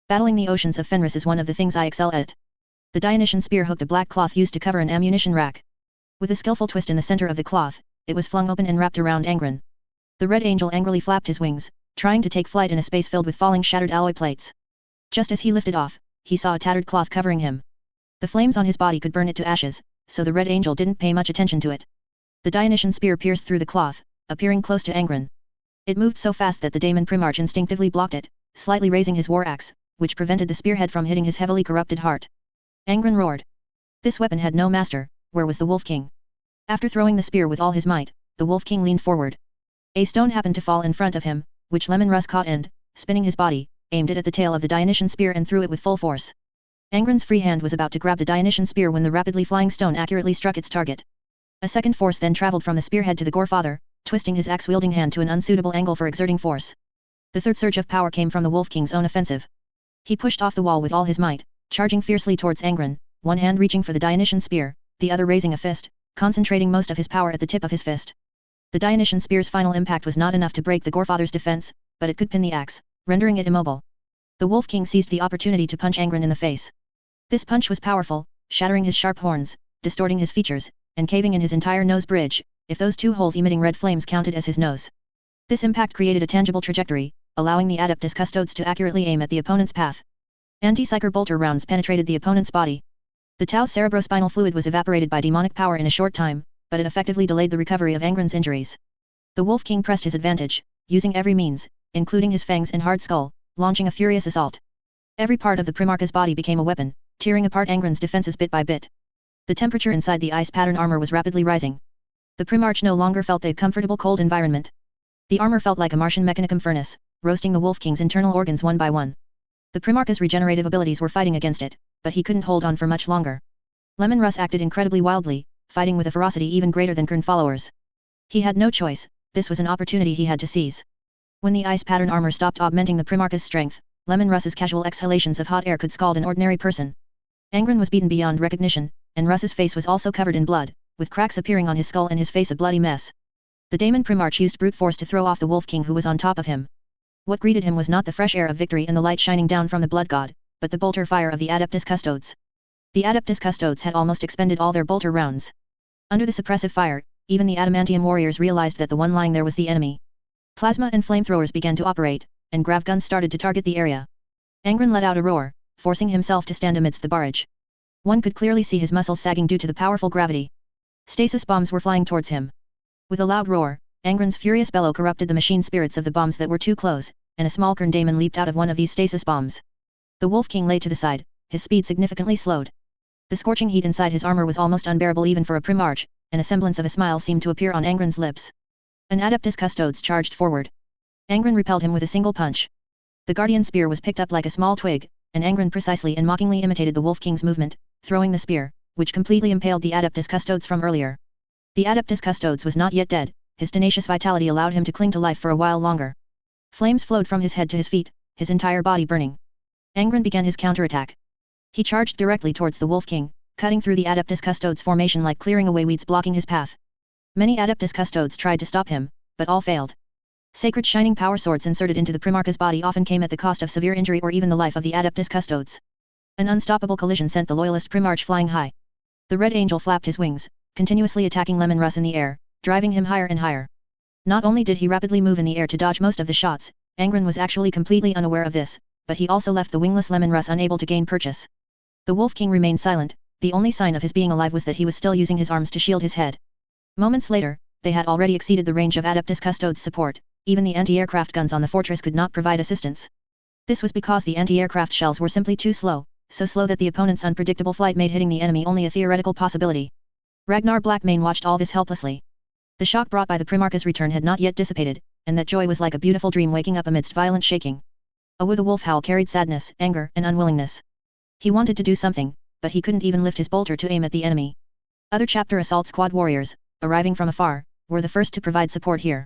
Battling the oceans of Fenris is one of the things I excel at. The Dionysian spear hooked a black cloth used to cover an ammunition rack. With a skillful twist in the center of the cloth, it was flung open and wrapped around Angren. The Red Angel angrily flapped his wings, trying to take flight in a space filled with falling shattered alloy plates. Just as he lifted off, he saw a tattered cloth covering him. The flames on his body could burn it to ashes, so the Red Angel didn't pay much attention to it. The Dionysian spear pierced through the cloth, appearing close to Angren. It moved so fast that the Daemon Primarch instinctively blocked it, slightly raising his war axe, which prevented the spearhead from hitting his heavily corrupted heart. Angren roared. This weapon had no master, where was the Wolf King? After throwing the spear with all his might, the Wolf King leaned forward. A stone happened to fall in front of him, which Lemon Russ caught and, spinning his body, aimed it at the tail of the Dionysian spear and threw it with full force. Angren's free hand was about to grab the Dionysian spear when the rapidly flying stone accurately struck its target. A second force then traveled from the spearhead to the Gorefather, twisting his axe-wielding hand to an unsuitable angle for exerting force. The third surge of power came from the Wolf King's own offensive. He pushed off the wall with all his might, charging fiercely towards Angren, one hand reaching for the Dionysian spear, the other raising a fist, concentrating most of his power at the tip of his fist. The Dionysian spear's final impact was not enough to break the Gorefather's defense, but it could pin the axe, rendering it immobile. The Wolf King seized the opportunity to punch Angren in the face. This punch was powerful, shattering his sharp horns, distorting his features, and caving in his entire nose bridge, if those two holes emitting red flames counted as his nose. This impact created a tangible trajectory, allowing the Adeptus Custodes to accurately aim at the opponent's path. Anti-psyker bolter rounds penetrated the opponent's body. The Tau's cerebrospinal fluid was evaporated by demonic power in a short time, but it effectively delayed the recovery of Angren's injuries. The Wolf King pressed his advantage, using every means, including his fangs and hard skull, launching a furious assault. Every part of the Primarch's body became a weapon, tearing apart Angren's defenses bit by bit. The temperature inside the ice pattern armor was rapidly rising. The Primarch no longer felt the comfortable cold environment. The armor felt like a Martian mechanicum furnace, roasting the Wolf King's internal organs one by one. The Primarch's regenerative abilities were fighting against it, but he couldn't hold on for much longer. Lemon Russ acted incredibly wildly, fighting with a ferocity even greater than Kern followers. He had no choice, this was an opportunity he had to seize. When the ice pattern armor stopped augmenting the Primarch's strength, Lemon Russ's casual exhalations of hot air could scald an ordinary person. Angren was beaten beyond recognition, and Russ's face was also covered in blood, with cracks appearing on his skull and his face a bloody mess. The Daemon Primarch used brute force to throw off the Wolf King who was on top of him. What greeted him was not the fresh air of victory and the light shining down from the Blood God, but the bolter fire of the Adeptus Custodes. The Adeptus Custodes had almost expended all their bolter rounds. Under the suppressive fire, even the Adamantium warriors realized that the one lying there was the enemy. Plasma and flamethrowers began to operate, and grav guns started to target the area. Angren let out a roar, forcing himself to stand amidst the barrage. One could clearly see his muscles sagging due to the powerful gravity. Stasis bombs were flying towards him. With a loud roar, Angren's furious bellow corrupted the machine spirits of the bombs that were too close, and a small Kern daemon leaped out of one of these stasis bombs. The Wolf King lay to the side, his speed significantly slowed. The scorching heat inside his armor was almost unbearable even for a Primarch, and a semblance of a smile seemed to appear on Angren's lips. An Adeptus Custodes charged forward. Angren repelled him with a single punch. The Guardian Spear was picked up like a small twig, and Angren precisely and mockingly imitated the Wolf King's movement, throwing the spear, which completely impaled the Adeptus Custodes from earlier. The Adeptus Custodes was not yet dead, his tenacious vitality allowed him to cling to life for a while longer. Flames flowed from his head to his feet, his entire body burning. Angren began his counterattack. He charged directly towards the Wolf King, cutting through the Adeptus Custodes formation like clearing away weeds blocking his path. Many Adeptus Custodes tried to stop him, but all failed. Sacred shining power swords inserted into the Primarch's body often came at the cost of severe injury or even the life of the Adeptus Custodes. An unstoppable collision sent the loyalist Primarch flying high. The Red Angel flapped his wings, continuously attacking Lemon Russ in the air, driving him higher and higher. Not only did he rapidly move in the air to dodge most of the shots, Angren was actually completely unaware of this, but he also left the wingless Lemon Russ unable to gain purchase. The Wolf King remained silent, the only sign of his being alive was that he was still using his arms to shield his head. Moments later, they had already exceeded the range of Adeptus Custodes' support, even the anti-aircraft guns on the fortress could not provide assistance. This was because the anti-aircraft shells were simply too slow, so slow that the opponent's unpredictable flight made hitting the enemy only a theoretical possibility. Ragnar Blackmane watched all this helplessly. The shock brought by the Primarch's return had not yet dissipated, and that joy was like a beautiful dream waking up amidst violent shaking. The wolf howl carried sadness, anger, and unwillingness. He wanted to do something, but he couldn't even lift his bolter to aim at the enemy. Other chapter assault squad warriors, arriving from afar, were the first to provide support here.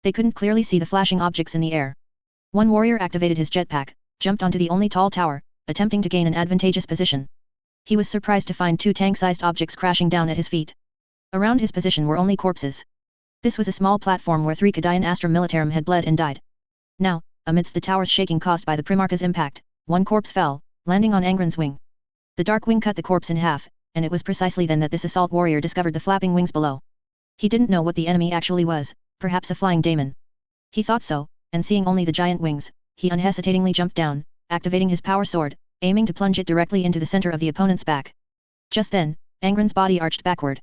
They couldn't clearly see the flashing objects in the air. One warrior activated his jetpack, jumped onto the only tall tower, attempting to gain an advantageous position. He was surprised to find two tank-sized objects crashing down at his feet. Around his position were only corpses. This was a small platform where 3 Cadian Astra Militarum had bled and died. Now, amidst the tower's shaking caused by the Primarch's impact, one corpse fell, landing on Angren's wing. The dark wing cut the corpse in half, and it was precisely then that this assault warrior discovered the flapping wings below. He didn't know what the enemy actually was, perhaps a flying daemon. He thought so, and seeing only the giant wings, he unhesitatingly jumped down, activating his power sword, aiming to plunge it directly into the center of the opponent's back. Just then, Angren's body arched backward.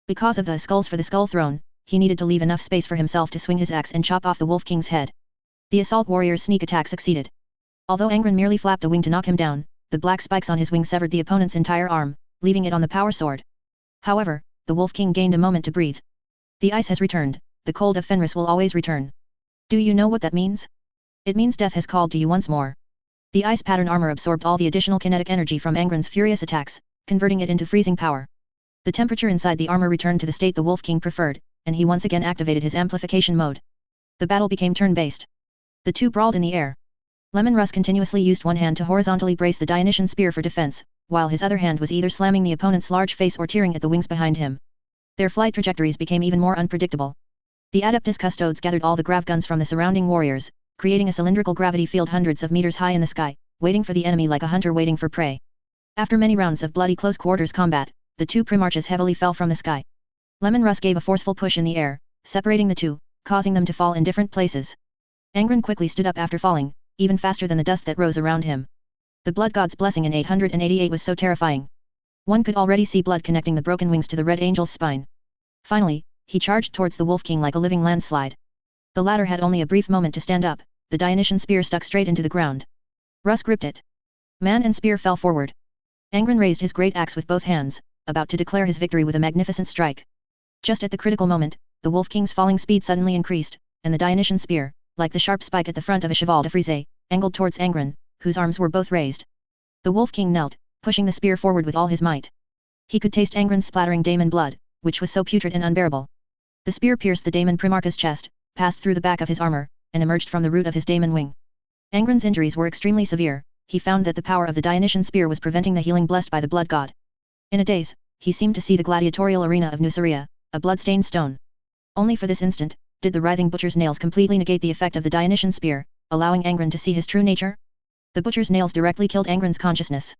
Because of the skulls for the skull throne, he needed to leave enough space for himself to swing his axe and chop off the Wolf King's head. The assault warrior's sneak attack succeeded. Although Angren merely flapped a wing to knock him down, the black spikes on his wing severed the opponent's entire arm, leaving it on the power sword. However, the Wolf King gained a moment to breathe. The ice has returned, the cold of Fenris will always return. Do you know what that means? It means death has called to you once more. The ice pattern armor absorbed all the additional kinetic energy from Angren's furious attacks, converting it into freezing power. The temperature inside the armor returned to the state the Wolf King preferred, and he once again activated his amplification mode. The battle became turn-based. The two brawled in the air. Lemon Russ continuously used one hand to horizontally brace the Dionysian spear for defense, while his other hand was either slamming the opponent's large face or tearing at the wings behind him. Their flight trajectories became even more unpredictable. The Adeptus Custodes gathered all the grav guns from the surrounding warriors, creating a cylindrical gravity field hundreds of meters high in the sky, waiting for the enemy like a hunter waiting for prey. After many rounds of bloody close-quarters combat, the two primarchs heavily fell from the sky. Lemon Russ gave a forceful push in the air, separating the two, causing them to fall in different places. Angren quickly stood up after falling, even faster than the dust that rose around him. The blood god's blessing in 888 was so terrifying. One could already see blood connecting the broken wings to the red angel's spine. Finally, he charged towards the Wolf King like a living landslide. The latter had only a brief moment to stand up, the Dionysian spear stuck straight into the ground. Russ gripped it. Man and spear fell forward. Angren raised his great axe with both hands, about to declare his victory with a magnificent strike. Just at the critical moment, the Wolf King's falling speed suddenly increased, and the Dionysian spear, like the sharp spike at the front of a cheval de frise, angled towards Angren, whose arms were both raised. The Wolf King knelt, pushing the spear forward with all his might. He could taste Angren's splattering daemon blood, which was so putrid and unbearable. The spear pierced the daemon primarch's chest, passed through the back of his armor, and emerged from the root of his daemon wing. Angren's injuries were extremely severe. He found that the power of the Dionysian spear was preventing the healing blessed by the blood god. In a daze, he seemed to see the gladiatorial arena of Nuceria, a blood-stained stone. Only for this instant, did the writhing butcher's nails completely negate the effect of the Dionysian spear, allowing Angren to see his true nature? The butcher's nails directly killed Angren's consciousness.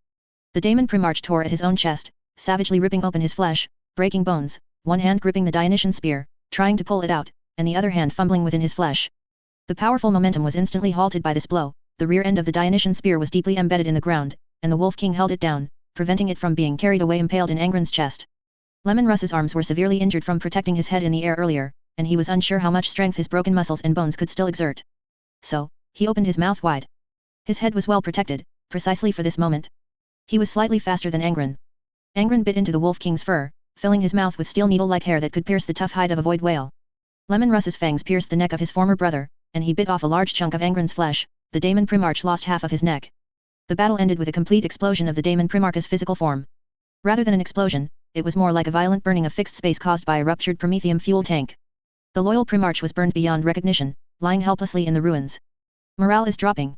The daemon primarch tore at his own chest, savagely ripping open his flesh, breaking bones, one hand gripping the Dionysian spear, trying to pull it out, and the other hand fumbling within his flesh. The powerful momentum was instantly halted by this blow. The rear end of the Dionysian spear was deeply embedded in the ground, and the Wolf King held it down, preventing it from being carried away impaled in Angren's chest. Lemon Russ's arms were severely injured from protecting his head in the air earlier, and he was unsure how much strength his broken muscles and bones could still exert. So, he opened his mouth wide. His head was well protected, precisely for this moment. He was slightly faster than Angren. Angren bit into the Wolf King's fur, filling his mouth with steel needle-like hair that could pierce the tough hide of a void whale. Lemon Russ's fangs pierced the neck of his former brother, and he bit off a large chunk of Angren's flesh. The daemon primarch lost half of his neck. The battle ended with a complete explosion of the daemon primarch's physical form. Rather than an explosion, it was more like a violent burning of fixed space caused by a ruptured promethium fuel tank. The loyal primarch was burned beyond recognition, lying helplessly in the ruins. Morale is dropping.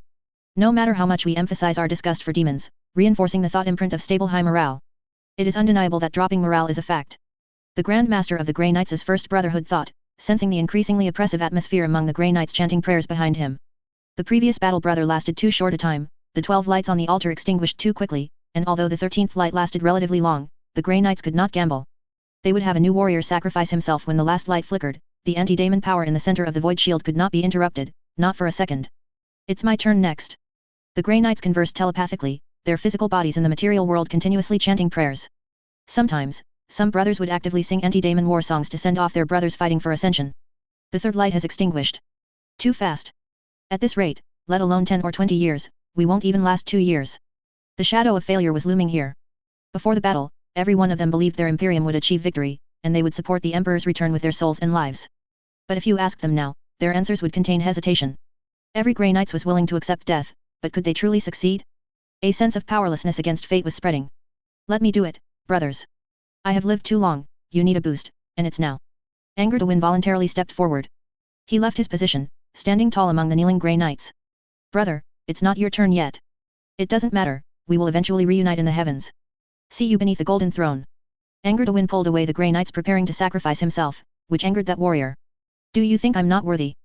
No matter how much we emphasize our disgust for demons, reinforcing the thought imprint of stable high morale. It is undeniable that dropping morale is a fact. The Grand Master of the Grey Knights' First Brotherhood thought, sensing the increasingly oppressive atmosphere among the Grey Knights chanting prayers behind him. The previous battle brother lasted too short a time, the 12 lights on the altar extinguished too quickly, and although the 13th light lasted relatively long, the Grey Knights could not gamble. They would have a new warrior sacrifice himself when the last light flickered. The anti-daemon power in the center of the void shield could not be interrupted, not for a second. It's my turn next. The Grey Knights conversed telepathically, their physical bodies in the material world continuously chanting prayers. Sometimes, some brothers would actively sing anti-daemon war songs to send off their brothers fighting for ascension. The third light has extinguished. Too fast. At this rate, let alone 10 or 20 years, we won't even last 2 years. The shadow of failure was looming here. Before the battle, every one of them believed their Imperium would achieve victory, and they would support the Emperor's return with their souls and lives. But if you asked them now, their answers would contain hesitation. Every Grey Knight was willing to accept death, but could they truly succeed? A sense of powerlessness against fate was spreading. Let me do it, brothers. I have lived too long, you need a boost, and it's now. Angren voluntarily stepped forward. He left his position, standing tall among the kneeling Grey Knights. Brother, it's not your turn yet. It doesn't matter, we will eventually reunite in the heavens. See you beneath the golden throne. Angren pulled away the Grey Knights preparing to sacrifice himself, which angered that warrior. Do you think I'm not worthy?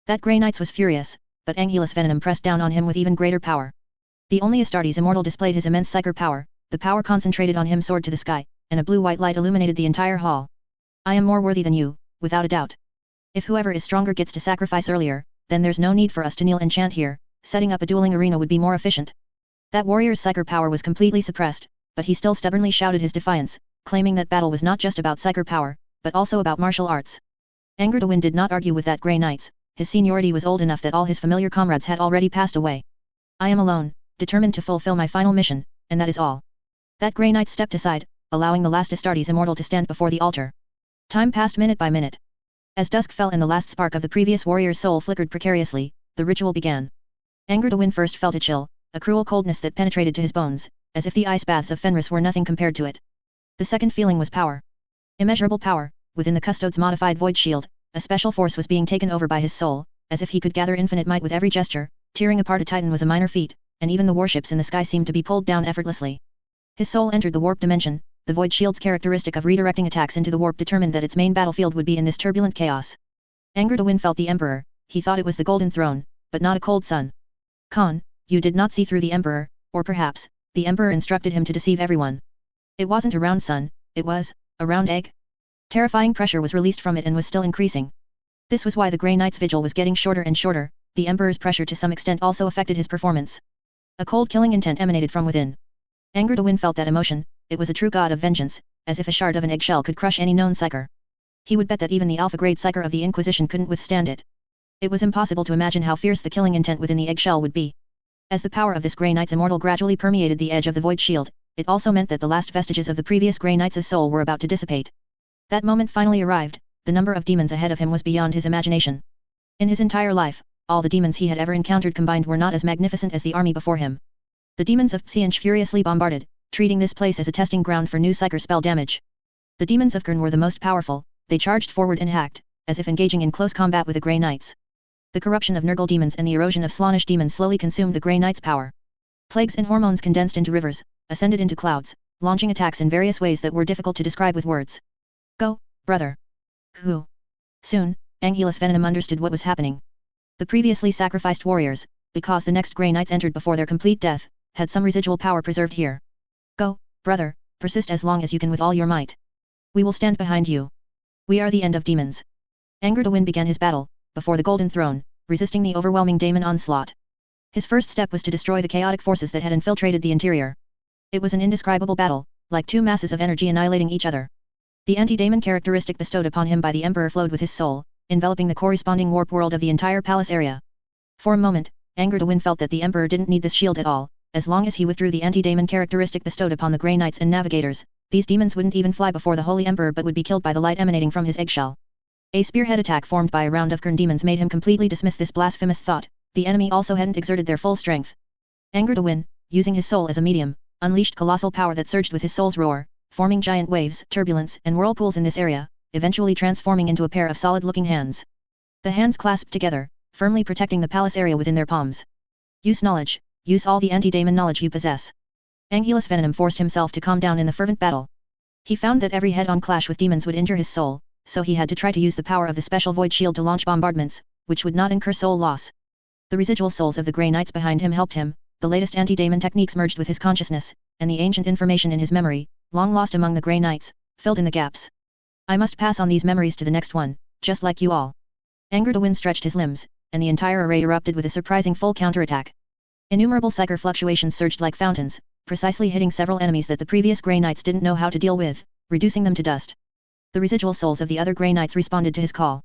That Grey Knight was furious, but Angelus Venom pressed down on him with even greater power. The only Astartes immortal displayed his immense psyker power, the power concentrated on him soared to the sky, and a blue-white light illuminated the entire hall. I am more worthy than you, without a doubt. If whoever is stronger gets to sacrifice earlier, then there's no need for us to kneel and chant here, setting up a dueling arena would be more efficient. That warrior's psyker power was completely suppressed, but he still stubbornly shouted his defiance, claiming that battle was not just about psyker power, but also about martial arts. Angren did not argue with that Grey Knights, his seniority was old enough that all his familiar comrades had already passed away. I am alone, determined to fulfill my final mission, and that is all. That Grey Knight stepped aside, allowing the last Astartes immortal to stand before the altar. Time passed minute by minute. As dusk fell and the last spark of the previous warrior's soul flickered precariously, the ritual began. Angren first felt a chill, a cruel coldness that penetrated to his bones, as if the ice baths of Fenris were nothing compared to it. The second feeling was power. Immeasurable power, within the custode's modified void shield, a special force was being taken over by his soul, as if he could gather infinite might with every gesture. Tearing apart a titan was a minor feat, and even the warships in the sky seemed to be pulled down effortlessly. His soul entered the warp dimension. The void shield's characteristic of redirecting attacks into the warp determined that its main battlefield would be in this turbulent chaos. Angren felt the Emperor. He thought it was the Golden Throne, but not a cold sun. Khan, you did not see through the Emperor, or perhaps, the Emperor instructed him to deceive everyone. It wasn't a round sun, It was a round egg. Terrifying pressure was released from it and was still increasing. This was why the Grey Knight's vigil was getting shorter and shorter. The Emperor's pressure to some extent also affected his performance. A cold killing intent emanated from within. Angered Owen felt that emotion. It was a true god of vengeance, as if a shard of an eggshell could crush any known psyker. He would bet that even the alpha-grade psyker of the Inquisition couldn't withstand it. It was impossible to imagine how fierce the killing intent within the eggshell would be. As the power of this Grey Knight's immortal gradually permeated the edge of the void shield, it also meant that the last vestiges of the previous Grey Knight's soul were about to dissipate. That moment finally arrived. The number of demons ahead of him was beyond his imagination. In his entire life, all the demons he had ever encountered combined were not as magnificent as the army before him. The demons of Xianj furiously bombarded, treating this place as a testing ground for new psyker spell damage. The demons of Qing were the most powerful. They charged forward and hacked, as if engaging in close combat with the Grey Knights. The corruption of Nurgle demons and the erosion of Slaanesh demons slowly consumed the Grey Knight's power. Plagues and hormones condensed into rivers, ascended into clouds, launching attacks in various ways that were difficult to describe with words. Go, brother. Who? Soon, Angelus Venom understood what was happening. The previously sacrificed warriors, because the next Grey Knights entered before their complete death, had some residual power preserved here. Go, brother, persist as long as you can with all your might. We will stand behind you. We are the end of demons. Angered Owen began his battle, before the Golden Throne, resisting the overwhelming demon onslaught. His first step was to destroy the chaotic forces that had infiltrated the interior. It was an indescribable battle, like two masses of energy annihilating each other. The anti-demon characteristic bestowed upon him by the Emperor flowed with his soul, enveloping the corresponding warp world of the entire palace area. For a moment, Angered Owen felt that the Emperor didn't need this shield at all. As long as he withdrew the anti-demon characteristic bestowed upon the Grey Knights and Navigators, these demons wouldn't even fly before the Holy Emperor but would be killed by the light emanating from his eggshell. A spearhead attack formed by a round of Qing demons made him completely dismiss this blasphemous thought. The enemy also hadn't exerted their full strength. Angered Owen, using his soul as a medium, unleashed colossal power that surged with his soul's roar, forming giant waves, turbulence, and whirlpools in this area, eventually transforming into a pair of solid-looking hands. The hands clasped together, firmly protecting the palace area within their palms. Use knowledge. Use all the anti-demon knowledge you possess. Angelus Venom forced himself to calm down in the fervent battle. He found that every head-on clash with demons would injure his soul, so he had to try to use the power of the special void shield to launch bombardments, which would not incur soul loss. The residual souls of the Grey Knights behind him helped him. The latest anti-demon techniques merged with his consciousness, and the ancient information in his memory, long lost among the Grey Knights, filled in the gaps. I must pass on these memories to the next one, just like you all. Angered Owen stretched his limbs, and the entire array erupted with a surprising full counterattack. Innumerable psyker fluctuations surged like fountains, precisely hitting several enemies that the previous Grey Knights didn't know how to deal with, reducing them to dust. The residual souls of the other Grey Knights responded to his call.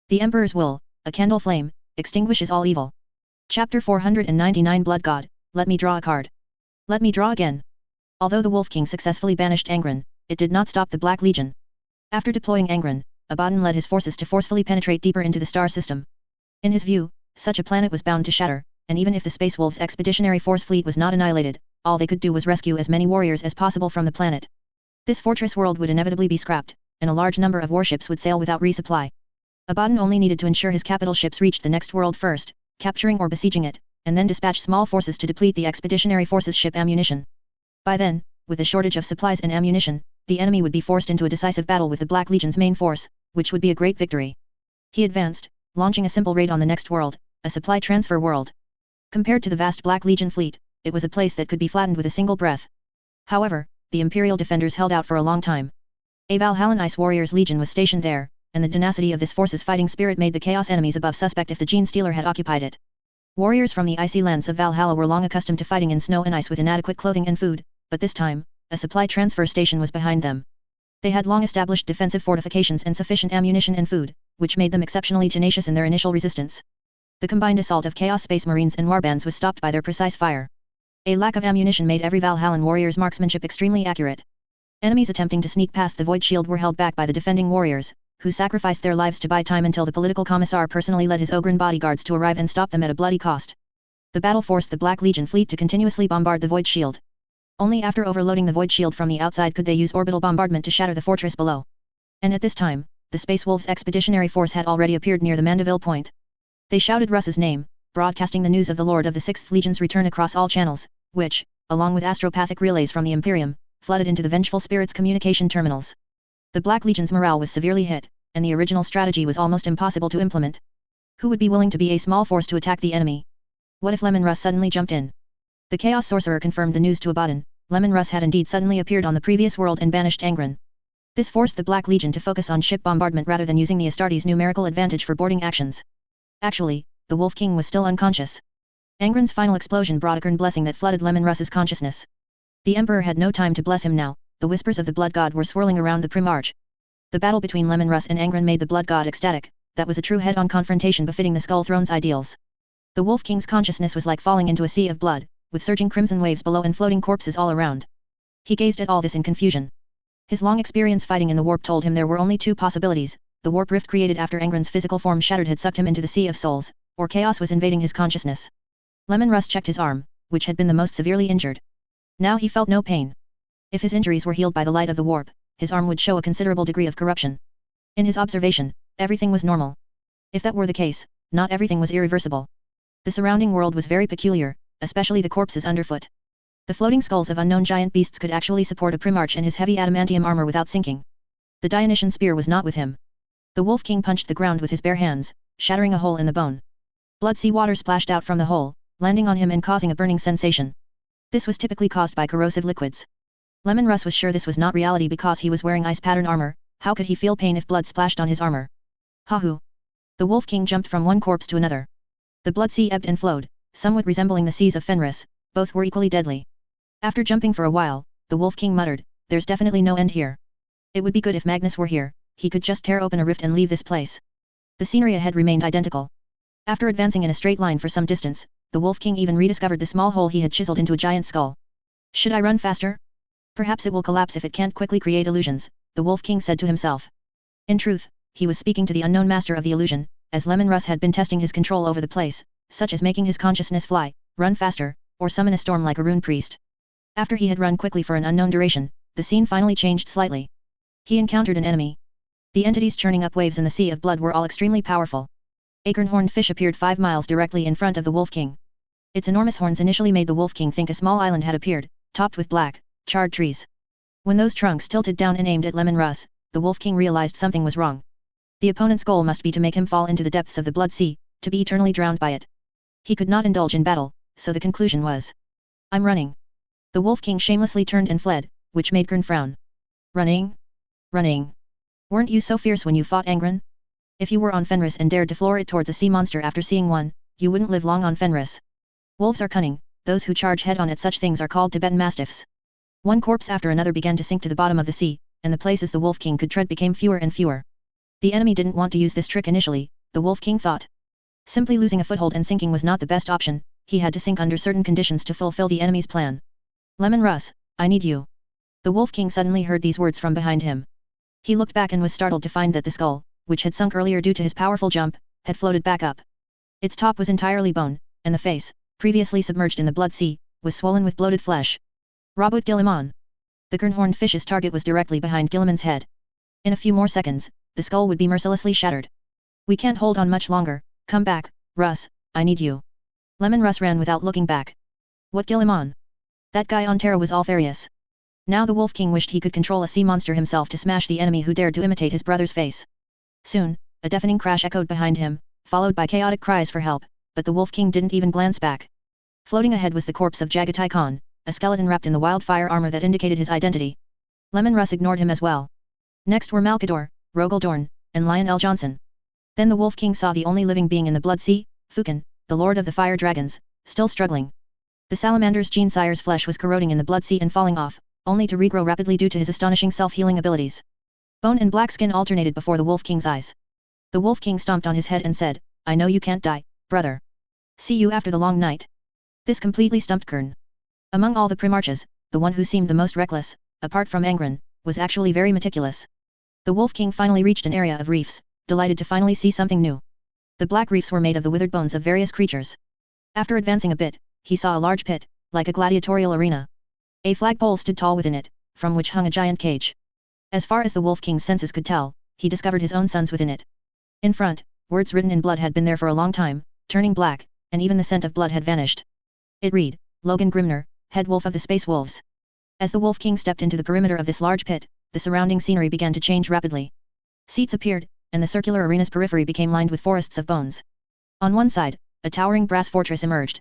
The Emperor's will, a candle flame, extinguishes all evil. Chapter 499 Blood God, let me draw a card. Let me draw again. Although the Wolf King successfully banished Angren, it did not stop the Black Legion. After deploying Angren, Abaddon led his forces to forcefully penetrate deeper into the star system. In his view, such a planet was bound to shatter, and even if the Space Wolves' expeditionary force fleet was not annihilated, all they could do was rescue as many warriors as possible from the planet. This fortress world would inevitably be scrapped, and a large number of warships would sail without resupply. Abaddon only needed to ensure his capital ships reached the next world first, capturing or besieging it, and then dispatch small forces to deplete the expeditionary forces' ship ammunition. By then, with the shortage of supplies and ammunition, the enemy would be forced into a decisive battle with the Black Legion's main force, which would be a great victory. He advanced, launching a simple raid on the next world, a supply transfer world. Compared to the vast Black Legion fleet, it was a place that could be flattened with a single breath. However, the Imperial defenders held out for a long time. A Valhallan Ice Warriors Legion was stationed there, and the tenacity of this force's fighting spirit made the Chaos enemies above suspect if the Gene Stealer had occupied it. Warriors from the icy lands of Valhalla were long accustomed to fighting in snow and ice with inadequate clothing and food, but this time, a supply transfer station was behind them. They had long established defensive fortifications and sufficient ammunition and food, which made them exceptionally tenacious in their initial resistance. The combined assault of Chaos Space Marines and Warbands was stopped by their precise fire. A lack of ammunition made every Valhallan warrior's marksmanship extremely accurate. Enemies attempting to sneak past the Void Shield were held back by the defending warriors, who sacrificed their lives to buy time until the political commissar personally led his Ogren bodyguards to arrive and stop them at a bloody cost. The battle forced the Black Legion fleet to continuously bombard the Void Shield. Only after overloading the Void Shield from the outside could they use orbital bombardment to shatter the fortress below. And at this time, the Space Wolves' expeditionary force had already appeared near the Mandeville Point. They shouted Russ's name, broadcasting the news of the Lord of the Sixth Legion's return across all channels, which, along with astropathic relays from the Imperium, flooded into the Vengeful Spirit's communication terminals. The Black Legion's morale was severely hit, and the original strategy was almost impossible to implement. Who would be willing to be a small force to attack the enemy? What if Lemon Russ suddenly jumped in? The Chaos Sorcerer confirmed the news to Abaddon. Lemon Russ had indeed suddenly appeared on the previous world and banished Angren. This forced the Black Legion to focus on ship bombardment rather than using the Astartes' numerical advantage for boarding actions. Actually, the Wolf King was still unconscious. Angren's final explosion brought a Qing blessing that flooded Lemon Russ's consciousness. The Emperor had no time to bless him now. The whispers of the Blood God were swirling around the Primarch. The battle between Lemon Russ and Angren made the Blood God ecstatic. That was a true head-on confrontation befitting the Skull Throne's ideals. The Wolf King's consciousness was like falling into a sea of blood, with surging crimson waves below and floating corpses all around. He gazed at all this in confusion. His long experience fighting in the warp told him there were only two possibilities: the warp rift created after Angren's physical form shattered had sucked him into the Sea of Souls, or chaos was invading his consciousness. Lemon Russ checked his arm, which had been the most severely injured. Now he felt no pain. If his injuries were healed by the light of the warp, his arm would show a considerable degree of corruption. In his observation, everything was normal. If that were the case, not everything was irreversible. The surrounding world was very peculiar, especially the corpses underfoot. The floating skulls of unknown giant beasts could actually support a Primarch and his heavy adamantium armor without sinking. The Dionysian spear was not with him. The Wolf King punched the ground with his bare hands, shattering a hole in the bone. Blood sea water splashed out from the hole, landing on him and causing a burning sensation. This was typically caused by corrosive liquids. Lemon Russ was sure this was not reality because he was wearing ice pattern armor. How could he feel pain if blood splashed on his armor? Ha-hoo! The Wolf King jumped from one corpse to another. The blood sea ebbed and flowed, somewhat resembling the seas of Fenris. Both were equally deadly. After jumping for a while, the Wolf King muttered, "There's definitely no end here. It would be good if Magnus were here, he could just tear open a rift and leave this place." The scenery ahead remained identical. After advancing in a straight line for some distance, the Wolf King even rediscovered the small hole he had chiseled into a giant skull. "Should I run faster? Perhaps it will collapse if it can't quickly create illusions," the Wolf King said to himself. In truth, he was speaking to the unknown master of the illusion, as Lemon Russ had been testing his control over the place, such as making his consciousness fly, run faster, or summon a storm like a rune priest. After he had run quickly for an unknown duration, the scene finally changed slightly. He encountered an enemy. The entities churning up waves in the sea of blood were all extremely powerful. A horned fish appeared 5 miles directly in front of the Wolf King. Its enormous horns initially made the Wolf King think a small island had appeared, topped with black, charred trees. When those trunks tilted down and aimed at Lemon Russ, the Wolf King realized something was wrong. The opponent's goal must be to make him fall into the depths of the blood sea, to be eternally drowned by it. He could not indulge in battle, so the conclusion was, "I'm running." The Wolf King shamelessly turned and fled, which made Qing frown. "Running? Running? Weren't you so fierce when you fought Angren? If you were on Fenris and dared to floor it towards a sea monster after seeing one, you wouldn't live long on Fenris. Wolves are cunning, those who charge head-on at such things are called Tibetan Mastiffs." One corpse after another began to sink to the bottom of the sea, and the places the Wolf King could tread became fewer and fewer. The enemy didn't want to use this trick initially, the Wolf King thought. Simply losing a foothold and sinking was not the best option, he had to sink under certain conditions to fulfill the enemy's plan. "Lemon Russ, I need you." The Wolf King suddenly heard these words from behind him. He looked back and was startled to find that the skull, which had sunk earlier due to his powerful jump, had floated back up. Its top was entirely bone, and the face, previously submerged in the blood sea, was swollen with bloated flesh. Rabut Gilliman. The horned fish's target was directly behind Gilliman's head. In a few more seconds, the skull would be mercilessly shattered. "We can't hold on much longer, come back, Russ, I need you." Lemon Russ ran without looking back. "What Gilliman? That guy on Terra was Alfarius." Now the Wolf King wished he could control a sea monster himself to smash the enemy who dared to imitate his brother's face. Soon, a deafening crash echoed behind him, followed by chaotic cries for help, but the Wolf King didn't even glance back. Floating ahead was the corpse of Jagatai Khan, a skeleton wrapped in the wildfire armor that indicated his identity. Lemon Russ ignored him as well. Next were Malkador, Rogel Dorn, and Lion L. Johnson. Then the Wolf King saw the only living being in the Blood Sea, Fukin, the Lord of the Fire Dragons, still struggling. The salamander's gene sire's flesh was corroding in the Blood Sea and falling off, only to regrow rapidly due to his astonishing self-healing abilities. Bone and black skin alternated before the Wolf King's eyes. The Wolf King stomped on his head and said, "I know you can't die, brother. See you after the long night." This completely stumped Qing. Among all the Primarches, the one who seemed the most reckless, apart from Angren, was actually very meticulous. The Wolf King finally reached an area of reefs, delighted to finally see something new. The black reefs were made of the withered bones of various creatures. After advancing a bit, he saw a large pit, like a gladiatorial arena. A flagpole stood tall within it, from which hung a giant cage. As far as the Wolf King's senses could tell, he discovered his own sons within it. In front, words written in blood had been there for a long time, turning black, and even the scent of blood had vanished. It read, "Logan Grimner, head wolf of the Space Wolves." As the Wolf King stepped into the perimeter of this large pit, the surrounding scenery began to change rapidly. Seats appeared, and the circular arena's periphery became lined with forests of bones. On one side, a towering brass fortress emerged.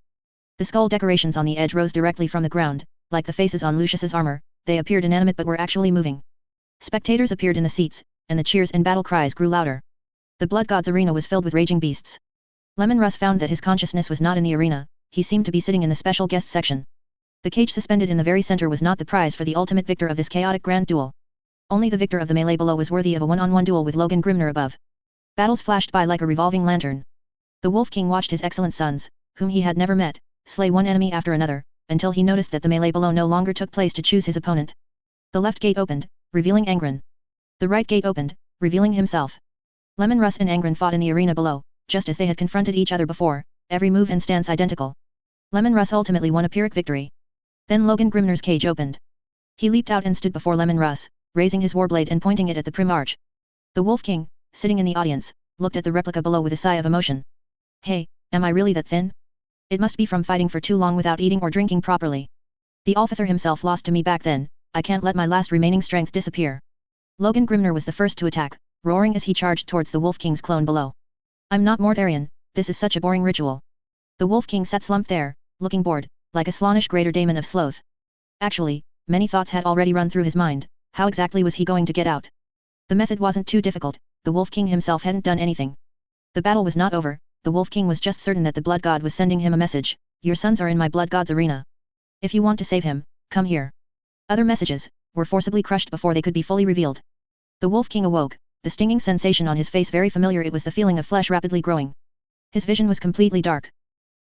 The skull decorations on the edge rose directly from the ground, like the faces on Lucius's armor. They appeared inanimate but were actually moving. Spectators appeared in the seats, and the cheers and battle cries grew louder. The Blood God's arena was filled with raging beasts. Lemon Russ found that his consciousness was not in the arena, he seemed to be sitting in the special guest section. The cage suspended in the very center was not the prize for the ultimate victor of this chaotic grand duel. Only the victor of the melee below was worthy of a one-on-one duel with Logan Grimner above. Battles flashed by like a revolving lantern. The Wolf King watched his excellent sons, whom he had never met, slay one enemy after another, until he noticed that the melee below no longer took place to choose his opponent. The left gate opened, revealing Angren. The right gate opened, revealing himself. Lemon Russ and Angren fought in the arena below, just as they had confronted each other before, every move and stance identical. Lemon Russ ultimately won a Pyrrhic victory. Then Logan Grimner's cage opened. He leaped out and stood before Lemon Russ, raising his warblade and pointing it at the Primarch. The Wolf King, sitting in the audience, looked at the replica below with a sigh of emotion. Hey, am I really that thin? It must be from fighting for too long without eating or drinking properly. The Allfather himself lost to me back then, I can't let my last remaining strength disappear. Logan Grimner was the first to attack, roaring as he charged towards the Wolf King's clone below. I'm not Mortarian, this is such a boring ritual. The Wolf King sat slumped there, looking bored, like a slonish greater daemon of sloth. Actually, many thoughts had already run through his mind, how exactly was he going to get out? The method wasn't too difficult, the Wolf King himself hadn't done anything. The battle was not over, the Wolf King was just certain that the Blood God was sending him a message, your sons are in my Blood God's arena. If you want to save him, come here. Other messages were forcibly crushed before they could be fully revealed. The Wolf King awoke, the stinging sensation on his face very familiar, it was the feeling of flesh rapidly growing. His vision was completely dark.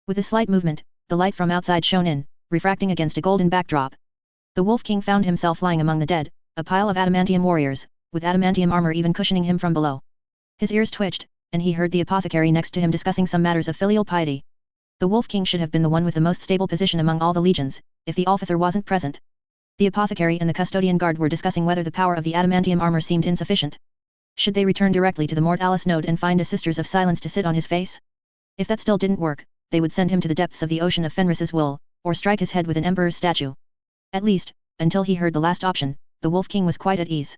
With a slight movement, the light from outside shone in, refracting against a golden backdrop. The Wolf King found himself lying among the dead, a pile of adamantium warriors, with adamantium armor even cushioning him from below. His ears twitched, and he heard the apothecary next to him discussing some matters of filial piety. The Wolf King should have been the one with the most stable position among all the legions, if the Allfather wasn't present. The apothecary and the custodian guard were discussing whether the power of the adamantium armor seemed insufficient. Should they return directly to the Mortalis node and find a Sisters of Silence to sit on his face? If that still didn't work, they would send him to the depths of the ocean of Fenris's will, or strike his head with an emperor's statue. At least, until he heard the last option, the Wolf King was quite at ease.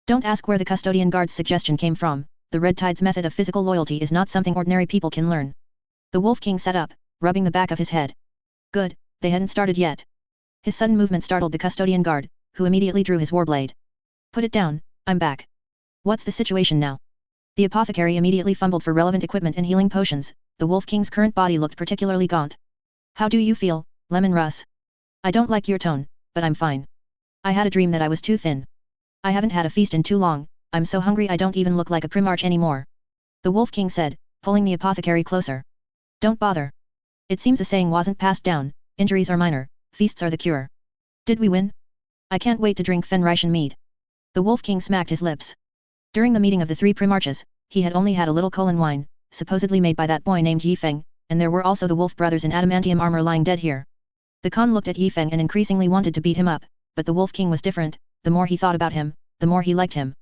Don't ask where the custodian guard's suggestion came from, the Red Tide's method of physical loyalty is not something ordinary people can learn. The Wolf King sat up, rubbing the back of his head. Good, they hadn't started yet. His sudden movement startled the custodian guard, who immediately drew his warblade. Put it down, I'm back. What's the situation now? The apothecary immediately fumbled for relevant equipment and healing potions, the Wolf King's current body looked particularly gaunt. How do you feel, Lemon Russ? I don't like your tone, but I'm fine. I had a dream that I was too thin. I haven't had a feast in too long, I'm so hungry I don't even look like a Primarch anymore. The Wolf King said, pulling the apothecary closer. Don't bother. It seems a saying wasn't passed down, injuries are minor, feasts are the cure. Did we win? I can't wait to drink Fenrischen mead. The Wolf King smacked his lips. During the meeting of the three Primarches, he had only had a little Colin wine, supposedly made by that boy named Yifeng, and there were also the Wolf brothers in adamantium armor lying dead here. The Khan looked at Yifeng and increasingly wanted to beat him up, but the Wolf King was different, the more he thought about him, the more he liked him.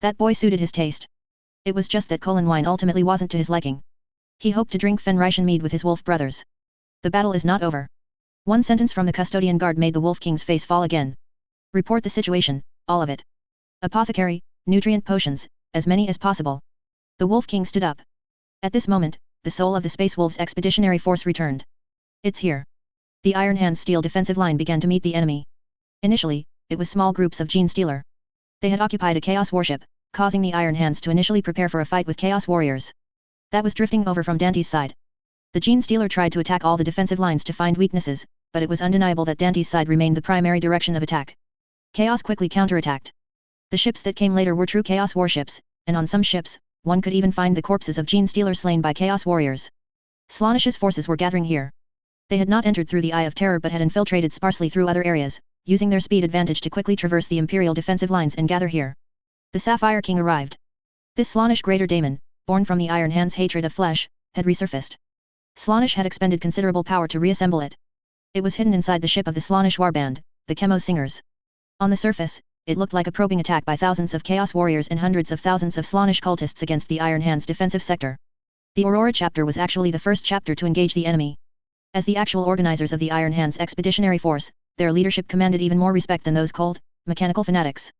That boy suited his taste. It was just that Colin wine ultimately wasn't to his liking. He hoped to drink Fenrischen mead with his wolf brothers. The battle is not over. One sentence from the custodian guard made the Wolf King's face fall again. Report the situation, all of it. Apothecary, nutrient potions, as many as possible. The Wolf King stood up. At this moment, the soul of the Space Wolves expeditionary force returned. It's here. The Iron Hand's steel defensive line began to meet the enemy. Initially, it was small groups of Gene Stealer. They had occupied a Chaos warship, causing the Iron Hands to initially prepare for a fight with Chaos warriors. That was drifting over from Dante's side. The Gene Stealer tried to attack all the defensive lines to find weaknesses, but it was undeniable that Dante's side remained the primary direction of attack. Chaos quickly counterattacked. The ships that came later were true Chaos warships, and on some ships, one could even find the corpses of Gene Stealer slain by Chaos warriors. Slaanesch's forces were gathering here. They had not entered through the Eye of Terror but had infiltrated sparsely through other areas, using their speed advantage to quickly traverse the Imperial defensive lines and gather here. The Sapphire King arrived. This Slaanesh greater daemon, born from the Iron Hand's hatred of flesh, had resurfaced. Slaanesh had expended considerable power to reassemble it. It was hidden inside the ship of the Slaanesh warband, the Chemo Singers. On the surface, it looked like a probing attack by thousands of Chaos warriors and hundreds of thousands of Slaanesh cultists against the Iron Hand's defensive sector. The Aurora chapter was actually the first chapter to engage the enemy. As the actual organizers of the Iron Hand's expeditionary force, their leadership commanded even more respect than those cold, mechanical fanatics.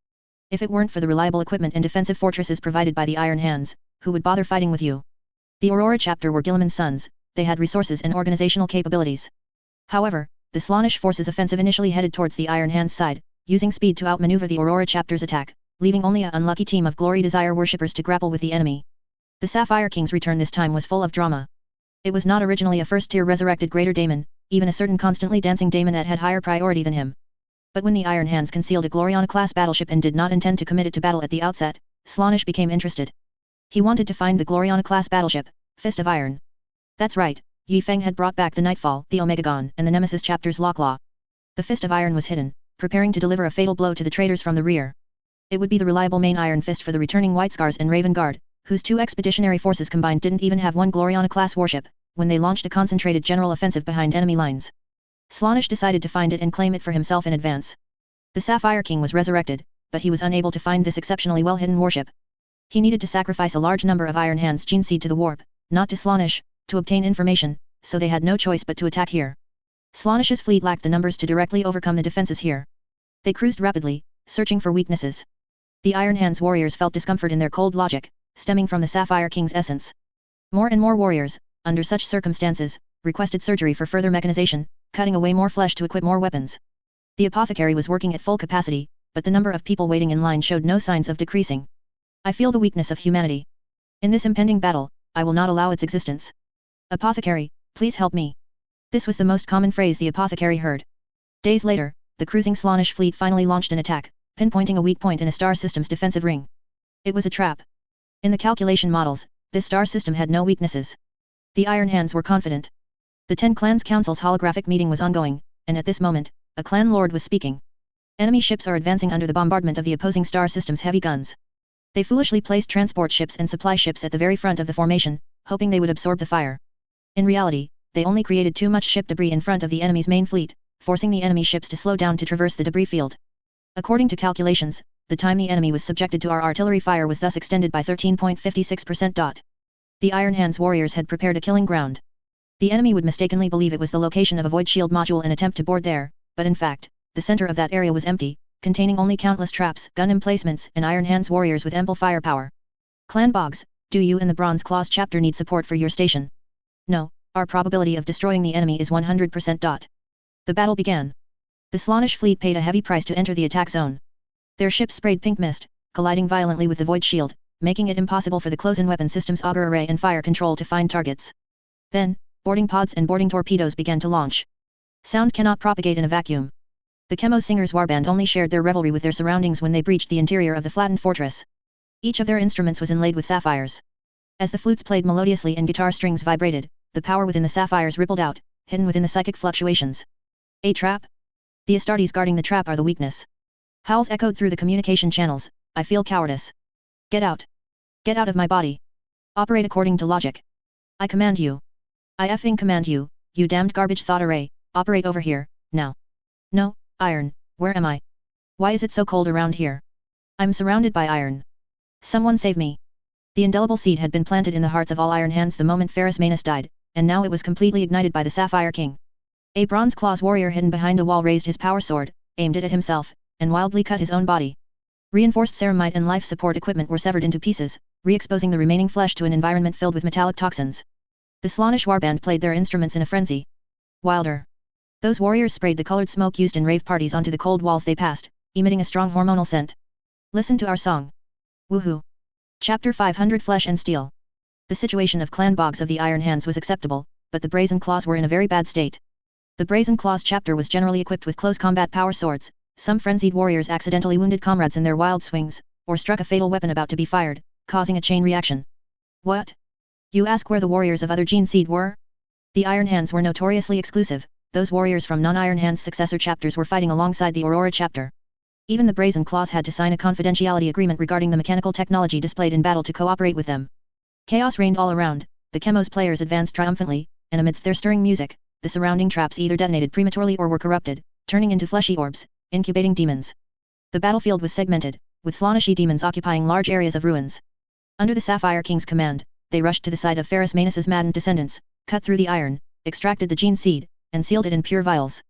If it weren't for the reliable equipment and defensive fortresses provided by the Iron Hands, who would bother fighting with you? The Aurora chapter were Guilliman's sons, they had resources and organizational capabilities. However, the Slaanesh force's offensive initially headed towards the Iron Hand's side, using speed to outmaneuver the Aurora chapter's attack, leaving only a unlucky team of Glory Desire worshippers to grapple with the enemy. The Sapphire King's return this time was full of drama. It was not originally a first-tier resurrected greater daemon, even a certain constantly dancing daemonette had higher priority than him. But when the Iron Hands concealed a Gloriana-class battleship and did not intend to commit it to battle at the outset, Slaanesh became interested. He wanted to find the Gloriana-class battleship, Fist of Iron. That's right, Yi Feng had brought back the Nightfall, the Omegagon, and the Nemesis chapters Locklaw. The Fist of Iron was hidden, preparing to deliver a fatal blow to the traitors from the rear. It would be the reliable main Iron Fist for the returning White Scars and Raven Guard, whose two expeditionary forces combined didn't even have one Gloriana-class warship, when they launched a concentrated general offensive behind enemy lines. Slaanesh decided to find it and claim it for himself in advance. The Sapphire King was resurrected, but he was unable to find this exceptionally well-hidden warship. He needed to sacrifice a large number of Iron Hands gene seed to the warp, not to Slaanesh, to obtain information, so they had no choice but to attack here. Slaanesh's fleet lacked the numbers to directly overcome the defenses here. They cruised rapidly, searching for weaknesses. The Iron Hands warriors felt discomfort in their cold logic, stemming from the Sapphire King's essence. More and more warriors, under such circumstances, requested surgery for further mechanization, cutting away more flesh to equip more weapons. The apothecary was working at full capacity, but the number of people waiting in line showed no signs of decreasing. I feel the weakness of humanity. In this impending battle, I will not allow its existence. Apothecary, please help me. This was the most common phrase the apothecary heard. Days later, the cruising Slaanesh fleet finally launched an attack, pinpointing a weak point in a star system's defensive ring. It was a trap. In the calculation models, this star system had no weaknesses. The Iron Hands were confident. The 10 Clans Council's holographic meeting was ongoing, and at this moment, a clan lord was speaking. Enemy ships are advancing under the bombardment of the opposing star system's heavy guns. They foolishly placed transport ships and supply ships at the very front of the formation, hoping they would absorb the fire. In reality, they only created too much ship debris in front of the enemy's main fleet, forcing the enemy ships to slow down to traverse the debris field. According to calculations, the time the enemy was subjected to our artillery fire was thus extended by 13.56%. The Iron Hands warriors had prepared a killing ground. The enemy would mistakenly believe it was the location of a void shield module and attempt to board there, but in fact, the center of that area was empty, containing only countless traps, gun emplacements, and Iron Hands warriors with ample firepower. Clan Boggs, do you and the Bronze Claws chapter need support for your station? No, our probability of destroying the enemy is 100%. The battle began. The Slaanesh fleet paid a heavy price to enter the attack zone. Their ships sprayed pink mist, colliding violently with the void shield, making it impossible for the close-in weapon system's auger array and fire control to find targets. Then, boarding pods and boarding torpedoes began to launch. Sound cannot propagate in a vacuum. The Chemo Singers warband only shared their revelry with their surroundings when they breached the interior of the flattened fortress. Each of their instruments was inlaid with sapphires. As the flutes played melodiously and guitar strings vibrated, the power within the sapphires rippled out, hidden within the psychic fluctuations. A trap? The Astartes guarding the trap are the weakness. Howls echoed through the communication channels. I feel cowardice. Get out. Get out of my body. Operate according to logic. I command you. I effing command you, you damned garbage thought array, operate over here, now. No, iron, where am I? Why is it so cold around here? I'm surrounded by iron. Someone save me. The indelible seed had been planted in the hearts of all Iron Hands the moment Ferrus Manus died, and now it was completely ignited by the Sapphire King. A Bronze Claws warrior hidden behind a wall raised his power sword, aimed it at himself, and wildly cut his own body. Reinforced ceramite and life support equipment were severed into pieces, re-exposing the remaining flesh to an environment filled with metallic toxins. The Slaanesh warband played their instruments in a frenzy. Wilder. Those warriors sprayed the colored smoke used in rave parties onto the cold walls they passed, emitting a strong hormonal scent. Listen to our song. Woohoo! Chapter 500 Flesh and Steel. The situation of Clan Boggs of the Iron Hands was acceptable, but the Brazen Claws were in a very bad state. The Brazen Claws chapter was generally equipped with close combat power swords. Some frenzied warriors accidentally wounded comrades in their wild swings, or struck a fatal weapon about to be fired, causing a chain reaction. What? You ask where the warriors of other gene seed were? The Iron Hands were notoriously exclusive. Those warriors from non-Iron Hands successor chapters were fighting alongside the Aurora chapter. Even the Brazen Claws had to sign a confidentiality agreement regarding the mechanical technology displayed in battle to cooperate with them. Chaos reigned all around. The Chemos players advanced triumphantly, and amidst their stirring music, the surrounding traps either detonated prematurely or were corrupted, turning into fleshy orbs, incubating demons. The battlefield was segmented, with Slaaneshi demons occupying large areas of ruins. Under the Sapphire King's command, they rushed to the side of Ferrus Manus's maddened descendants, cut through the iron, extracted the gene seed, and sealed it in pure vials.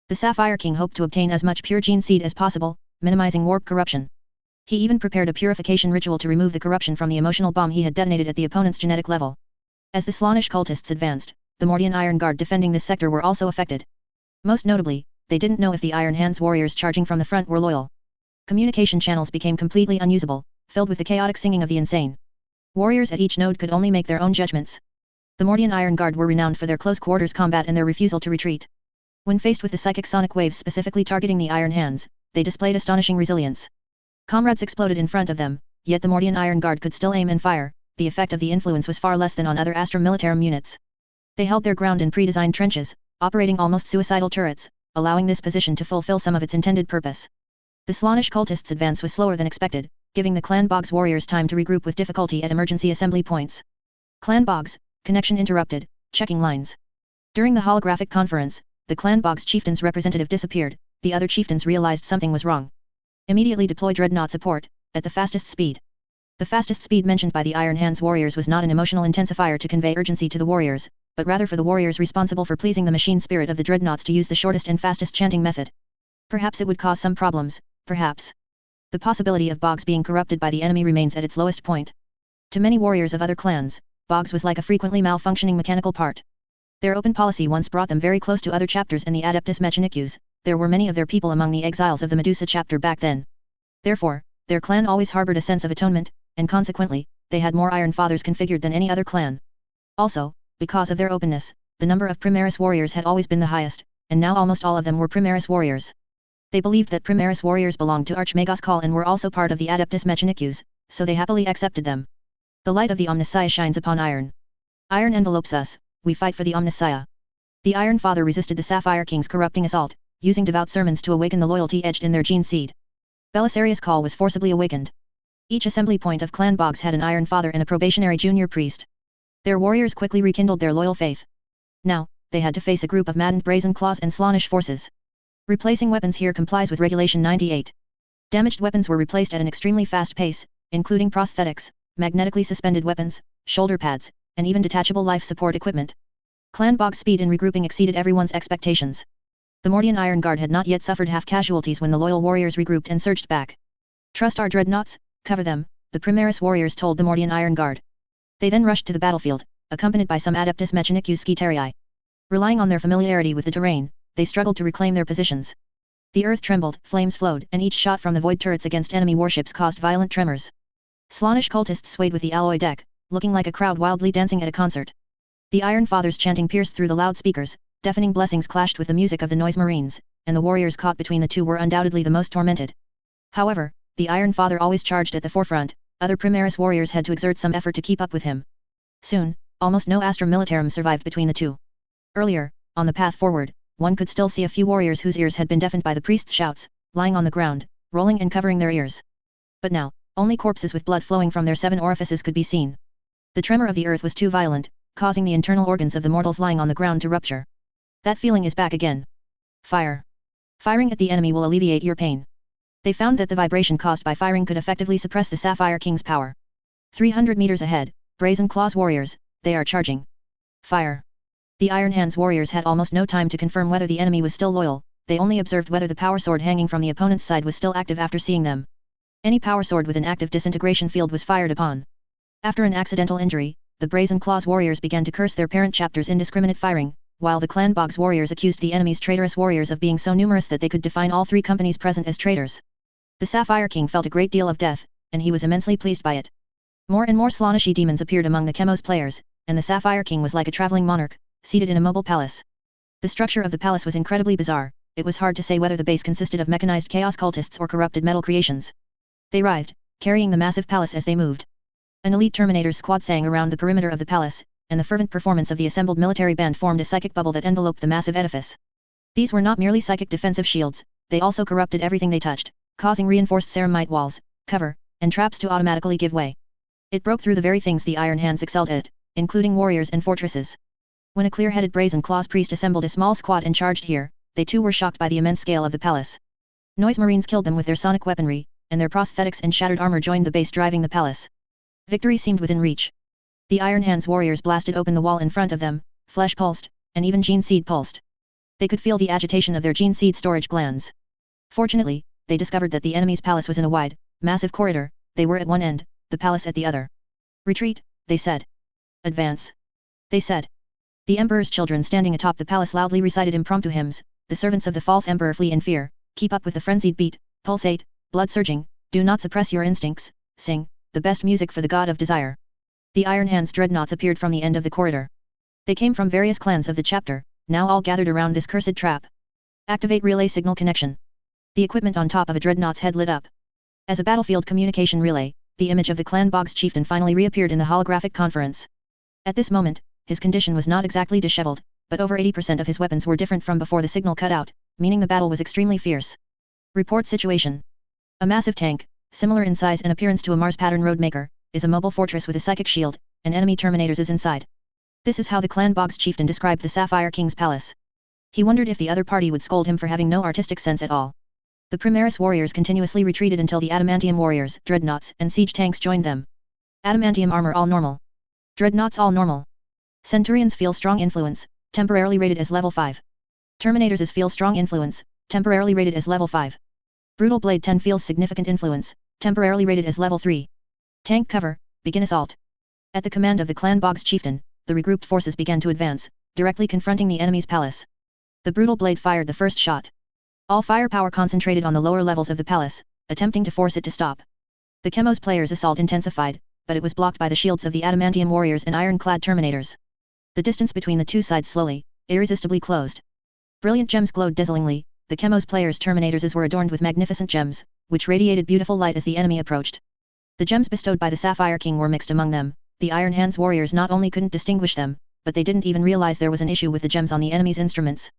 The Sapphire King hoped to obtain as much pure gene seed as possible, minimizing warp corruption. He even prepared a purification ritual to remove the corruption from the emotional bomb he had detonated at the opponent's genetic level. As the Slaanesh cultists advanced, the Mordian Iron Guard defending this sector were also affected. Most notably, they didn't know if the Iron Hands warriors charging from the front were loyal. Communication channels became completely unusable, filled with the chaotic singing of the insane. Warriors at each node could only make their own judgments. The Mordian Iron Guard were renowned for their close quarters combat and their refusal to retreat. When faced with the psychic sonic waves specifically targeting the Iron Hands, they displayed astonishing resilience. Comrades exploded in front of them, yet the Mordian Iron Guard could still aim and fire. The effect of the influence was far less than on other Astra Militarum units. They held their ground in pre-designed trenches, operating almost suicidal turrets, allowing this position to fulfill some of its intended purpose. The Slaanesh cultists' advance was slower than expected, giving the Clan Boggs warriors time to regroup with difficulty at emergency assembly points. Clan Boggs, connection interrupted, checking lines. During the holographic conference, the Clan Boggs chieftain's representative disappeared. The other chieftains realized something was wrong. Immediately deploy dreadnought support, at the fastest speed. The fastest speed mentioned by the Iron Hands warriors was not an emotional intensifier to convey urgency to the warriors, but rather for the warriors responsible for pleasing the machine spirit of the dreadnoughts to use the shortest and fastest chanting method. Perhaps it would cause some problems, perhaps. The possibility of Boggs being corrupted by the enemy remains at its lowest point. To many warriors of other clans, Boggs was like a frequently malfunctioning mechanical part. Their open policy once brought them very close to other chapters and the Adeptus Mechanicus. There were many of their people among the exiles of the Medusa chapter back then. Therefore, their clan always harbored a sense of atonement, and consequently, they had more Iron Fathers configured than any other clan. Also, because of their openness, the number of Primaris warriors had always been the highest, and now almost all of them were Primaris warriors. They believed that Primaris warriors belonged to Archmagos Call and were also part of the Adeptus Mechanicus, so they happily accepted them. The light of the Omnissiah shines upon iron. Iron envelopes us, we fight for the Omnissiah. The Iron Father resisted the Sapphire King's corrupting assault, using devout sermons to awaken the loyalty edged in their gene seed. Belisarius' call was forcibly awakened. Each assembly point of Clan Boggs had an Iron Father and a probationary junior priest. Their warriors quickly rekindled their loyal faith. Now, they had to face a group of maddened Brazen Claws and Slaanesh forces. Replacing weapons here complies with Regulation 98. Damaged weapons were replaced at an extremely fast pace, including prosthetics, magnetically suspended weapons, shoulder pads, and even detachable life support equipment. Clan Boggs' speed in regrouping exceeded everyone's expectations. The Mordian Iron Guard had not yet suffered half casualties when the loyal warriors regrouped and surged back. Trust our dreadnoughts, cover them, the Primaris warriors told the Mordian Iron Guard. They then rushed to the battlefield, accompanied by some Adeptus Mechanicus Skitarii. Relying on their familiarity with the terrain, they struggled to reclaim their positions. The earth trembled, flames flowed, and each shot from the void turrets against enemy warships caused violent tremors. Slaanesh cultists swayed with the alloy deck, looking like a crowd wildly dancing at a concert. The Iron Father's chanting pierced through the loudspeakers, deafening blessings clashed with the music of the Noise Marines, and the warriors caught between the two were undoubtedly the most tormented. However, the Iron Father always charged at the forefront. Other Primaris warriors had to exert some effort to keep up with him. Soon, almost no Astra Militarum survived between the two. Earlier, on the path forward, one could still see a few warriors whose ears had been deafened by the priest's shouts, lying on the ground, rolling and covering their ears. But now, only corpses with blood flowing from their 7 orifices could be seen. The tremor of the earth was too violent, causing the internal organs of the mortals lying on the ground to rupture. That feeling is back again. Fire. Firing at the enemy will alleviate your pain. They found that the vibration caused by firing could effectively suppress the Sapphire King's power. 300 meters ahead, Brazen Claws warriors, they are charging. Fire. The Iron Hands warriors had almost no time to confirm whether the enemy was still loyal, they only observed whether the power sword hanging from the opponent's side was still active after seeing them. Any power sword with an active disintegration field was fired upon. After an accidental injury, the Brazen Claws warriors began to curse their parent chapter's indiscriminate firing, while the Clan Boggs warriors accused the enemy's traitorous warriors of being so numerous that they could define all 3 companies present as traitors. The Sapphire King felt a great deal of death, and he was immensely pleased by it. More and more Slaaneshi demons appeared among the Chemos players, and the Sapphire King was like a traveling monarch, seated in a mobile palace. The structure of the palace was incredibly bizarre. It was hard to say whether the base consisted of mechanized chaos cultists or corrupted metal creations. They writhed, carrying the massive palace as they moved. An elite Terminator's squad sang around the perimeter of the palace, and the fervent performance of the assembled military band formed a psychic bubble that enveloped the massive edifice. These were not merely psychic defensive shields, they also corrupted everything they touched, causing reinforced ceramite walls, cover, and traps to automatically give way. It broke through the very things the Iron Hands excelled at, including warriors and fortresses. When a clear-headed Brazen Claws priest assembled a small squad and charged here, they too were shocked by the immense scale of the palace. Noise Marines killed them with their sonic weaponry, and their prosthetics and shattered armor joined the base driving the palace. Victory seemed within reach. The Iron Hands warriors blasted open the wall in front of them, flesh pulsed, and even gene seed pulsed. They could feel the agitation of their gene seed storage glands. Fortunately, they discovered that the enemy's palace was in a wide, massive corridor. They were at one end, the palace at the other. Retreat, they said. Advance. They said. The Emperor's children standing atop the palace loudly recited impromptu hymns. The servants of the false emperor flee in fear, keep up with the frenzied beat, pulsate, blood surging, do not suppress your instincts, sing, the best music for the god of desire. The Iron Hands dreadnoughts appeared from the end of the corridor. They came from various clans of the chapter, now all gathered around this cursed trap. Activate relay signal connection. The equipment on top of a dreadnought's head lit up. As a battlefield communication relay, the image of the clan Boggs chieftain finally reappeared in the holographic conference. At this moment, his condition was not exactly disheveled, but over 80% of his weapons were different from before the signal cut out, meaning the battle was extremely fierce. Report situation. A massive tank, similar in size and appearance to a Mars pattern roadmaker, is a mobile fortress with a psychic shield, and enemy terminators is inside. This is how the clan Boggs chieftain described the Sapphire King's palace. He wondered if the other party would scold him for having no artistic sense at all. The Primaris warriors continuously retreated until the Adamantium warriors, dreadnoughts, and siege tanks joined them. Adamantium armor all normal. Dreadnoughts all normal. Centurions feel strong influence, temporarily rated as level 5. Terminators is feel strong influence, temporarily rated as level 5. Brutal Blade 10 feels significant influence, temporarily rated as level 3. Tank cover, begin assault. At the command of the clan Boggs chieftain, the regrouped forces began to advance, directly confronting the enemy's palace. The Brutal Blade fired the first shot. All firepower concentrated on the lower levels of the palace, attempting to force it to stop. The Chemos players' assault intensified, but it was blocked by the shields of the Adamantium warriors and iron-clad terminators. The distance between the two sides slowly, irresistibly closed. Brilliant gems glowed dazzlingly, the Chemos players' terminators were adorned with magnificent gems, which radiated beautiful light as the enemy approached. The gems bestowed by the Sapphire King were mixed among them, the Iron Hands warriors not only couldn't distinguish them, but they didn't even realize there was an issue with the gems on the enemy's instruments.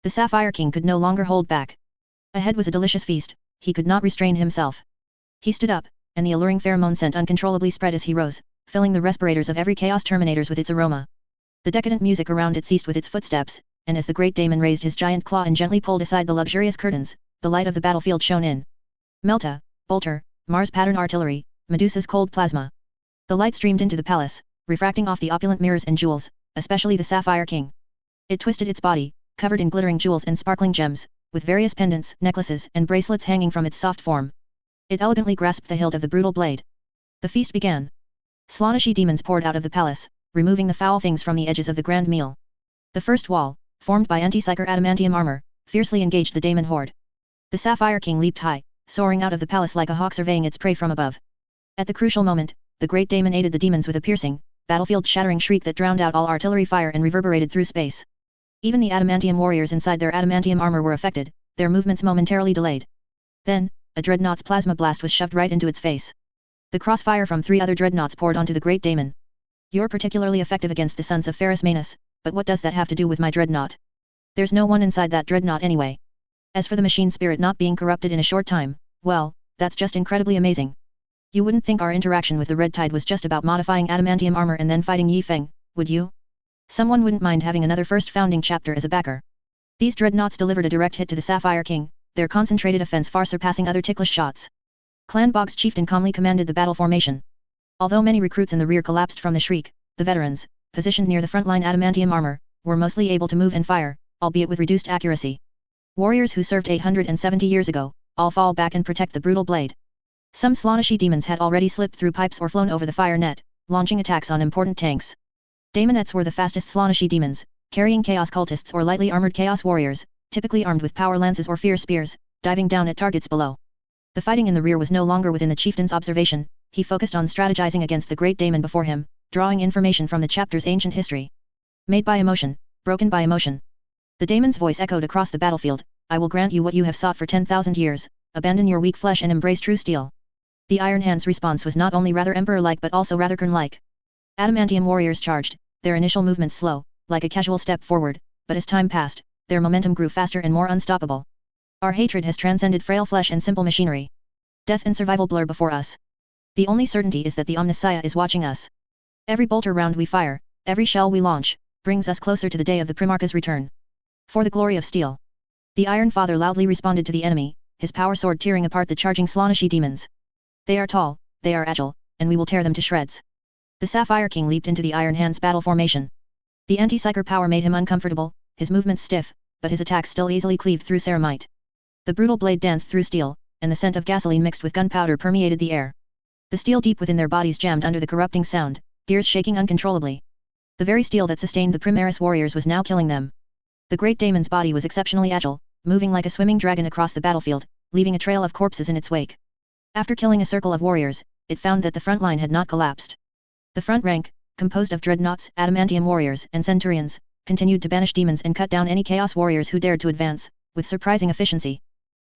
The Sapphire King could no longer hold back. Ahead was a delicious feast, he could not restrain himself. He stood up, and the alluring pheromone scent uncontrollably spread as he rose, filling the respirators of every Chaos Terminators with its aroma. The decadent music around it ceased with its footsteps, and as the Great Daemon raised his giant claw and gently pulled aside the luxurious curtains, the light of the battlefield shone in. Melta, Bolter, Mars pattern artillery, Medusa's cold plasma. The light streamed into the palace, refracting off the opulent mirrors and jewels, especially the Sapphire King. It twisted its body, covered in glittering jewels and sparkling gems, with various pendants, necklaces, and bracelets hanging from its soft form. It elegantly grasped the hilt of the Brutal Blade. The feast began. Slaaneshi demons poured out of the palace, removing the foul things from the edges of the grand meal. The first wall, formed by anti-psyker adamantium armor, fiercely engaged the Daemon horde. The Sapphire King leaped high, soaring out of the palace like a hawk surveying its prey from above. At the crucial moment, the Great Daemon aided the demons with a piercing, battlefield-shattering shriek that drowned out all artillery fire and reverberated through space. Even the adamantium warriors inside their adamantium armor were affected, their movements momentarily delayed. Then, a dreadnought's plasma blast was shoved right into its face. The crossfire from 3 other dreadnoughts poured onto the Great Daemon. You're particularly effective against the sons of Ferrus Manus, but what does that have to do with my dreadnought? There's no one inside that dreadnought anyway. As for the machine spirit not being corrupted in a short time, well, that's just incredibly amazing. You wouldn't think our interaction with the Red Tide was just about modifying adamantium armor and then fighting Yi Feng, would you? Someone wouldn't mind having another first founding chapter as a backer. These dreadnoughts delivered a direct hit to the Sapphire King, their concentrated offense far surpassing other ticklish shots. Clan Boggs chieftain calmly commanded the battle formation. Although many recruits in the rear collapsed from the shriek, the veterans, positioned near the front line adamantium armor, were mostly able to move and fire, albeit with reduced accuracy. Warriors who served 870 years ago, all fall back and protect the Brutal Blade. Some Slaaneshi demons had already slipped through pipes or flown over the fire net, launching attacks on important tanks. Daemonettes were the fastest Slaaneshi demons, carrying Chaos cultists or lightly armored Chaos warriors, typically armed with power lances or fear spears, diving down at targets below. The fighting in the rear was no longer within the chieftain's observation, he focused on strategizing against the Great Daemon before him, drawing information from the chapter's ancient history. Made by emotion, broken by emotion. The Daemon's voice echoed across the battlefield, I will grant you what you have sought for 10,000 years, abandon your weak flesh and embrace true steel. The Iron Hand's response was not only rather emperor-like but also rather Kern-like. Adamantium warriors charged, their initial movements slow, like a casual step forward, but as time passed, their momentum grew faster and more unstoppable. Our hatred has transcended frail flesh and simple machinery. Death and survival blur before us. The only certainty is that the Omnissiah is watching us. Every bolter round we fire, every shell we launch, brings us closer to the day of the Primarch's return. For the glory of steel. The Iron Father loudly responded to the enemy, his power sword tearing apart the charging Slaaneshi demons. They are tall, they are agile, and we will tear them to shreds. The Sapphire King leaped into the Iron Hand's battle formation. The anti-psyker power made him uncomfortable, his movements stiff, but his attacks still easily cleaved through ceramite. The Brutal Blade danced through steel, and the scent of gasoline mixed with gunpowder permeated the air. The steel deep within their bodies jammed under the corrupting sound, gears shaking uncontrollably. The very steel that sustained the Primaris warriors was now killing them. The Great Daemon's body was exceptionally agile, moving like a swimming dragon across the battlefield, leaving a trail of corpses in its wake. After killing a circle of warriors, it found that the front line had not collapsed. The front rank, composed of dreadnoughts, adamantium warriors, and centurions, continued to banish demons and cut down any chaos warriors who dared to advance, with surprising efficiency.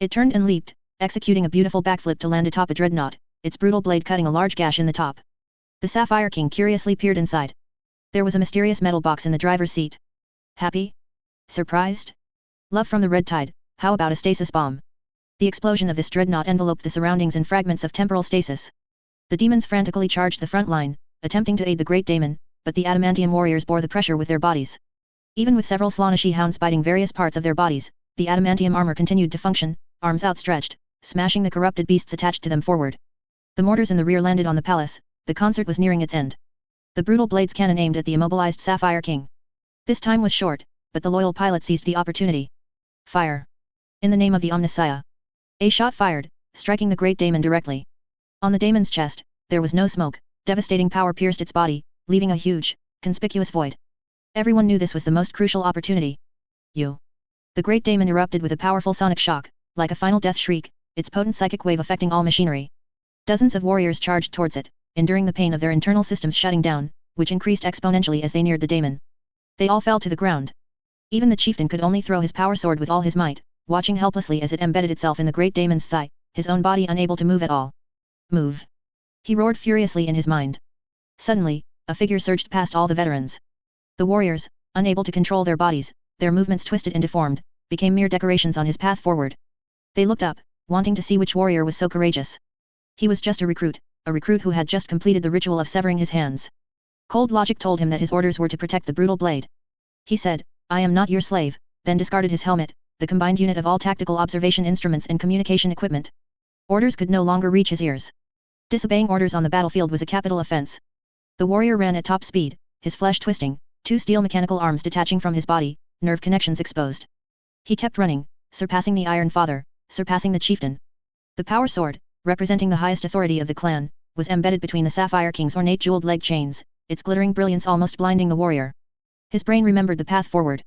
It turned and leaped, executing a beautiful backflip to land atop a dreadnought, its brutal blade cutting a large gash in the top. The Sapphire King curiously peered inside. There was a mysterious metal box in the driver's seat. Happy? Surprised? Love from the Red Tide, how about a stasis bomb? The explosion of this dreadnought enveloped the surroundings in fragments of temporal stasis. The demons frantically charged the front line, attempting to aid the Great Daemon, but the adamantium warriors bore the pressure with their bodies. Even with several Slaaneshi hounds biting various parts of their bodies, the adamantium armor continued to function, arms outstretched, smashing the corrupted beasts attached to them forward. The mortars in the rear landed on the palace, the concert was nearing its end. The brutal blade's cannon aimed at the immobilized Sapphire King. This time was short, but the loyal pilot seized the opportunity. Fire! In the name of the Omnissiah! A shot fired, striking the Great Daemon directly. On the daemon's chest, there was no smoke, devastating power pierced its body, leaving a huge, conspicuous void. Everyone knew this was the most crucial opportunity. You! The Great Daemon erupted with a powerful sonic shock, like a final death shriek, its potent psychic wave affecting all machinery. Dozens of warriors charged towards it, enduring the pain of their internal systems shutting down, which increased exponentially as they neared the daemon. They all fell to the ground. Even the chieftain could only throw his power sword with all his might, watching helplessly as it embedded itself in the Great Daemon's thigh, his own body unable to move at all. Move! He roared furiously in his mind. Suddenly, a figure surged past all the veterans. The warriors, unable to control their bodies, their movements twisted and deformed, became mere decorations on his path forward. They looked up, wanting to see which warrior was so courageous. He was just a recruit who had just completed the ritual of severing his hands. Cold logic told him that his orders were to protect the brutal blade. He said, "I am not your slave," then discarded his helmet, the combined unit of all tactical observation instruments and communication equipment. Orders could no longer reach his ears. Disobeying orders on the battlefield was a capital offense. The warrior ran at top speed, his flesh twisting, two steel mechanical arms detaching from his body, nerve connections exposed. He kept running, surpassing the Iron Father, surpassing the chieftain. The power sword, representing the highest authority of the clan, was embedded between the Sapphire King's ornate jeweled leg chains, its glittering brilliance almost blinding the warrior. His brain remembered the path forward.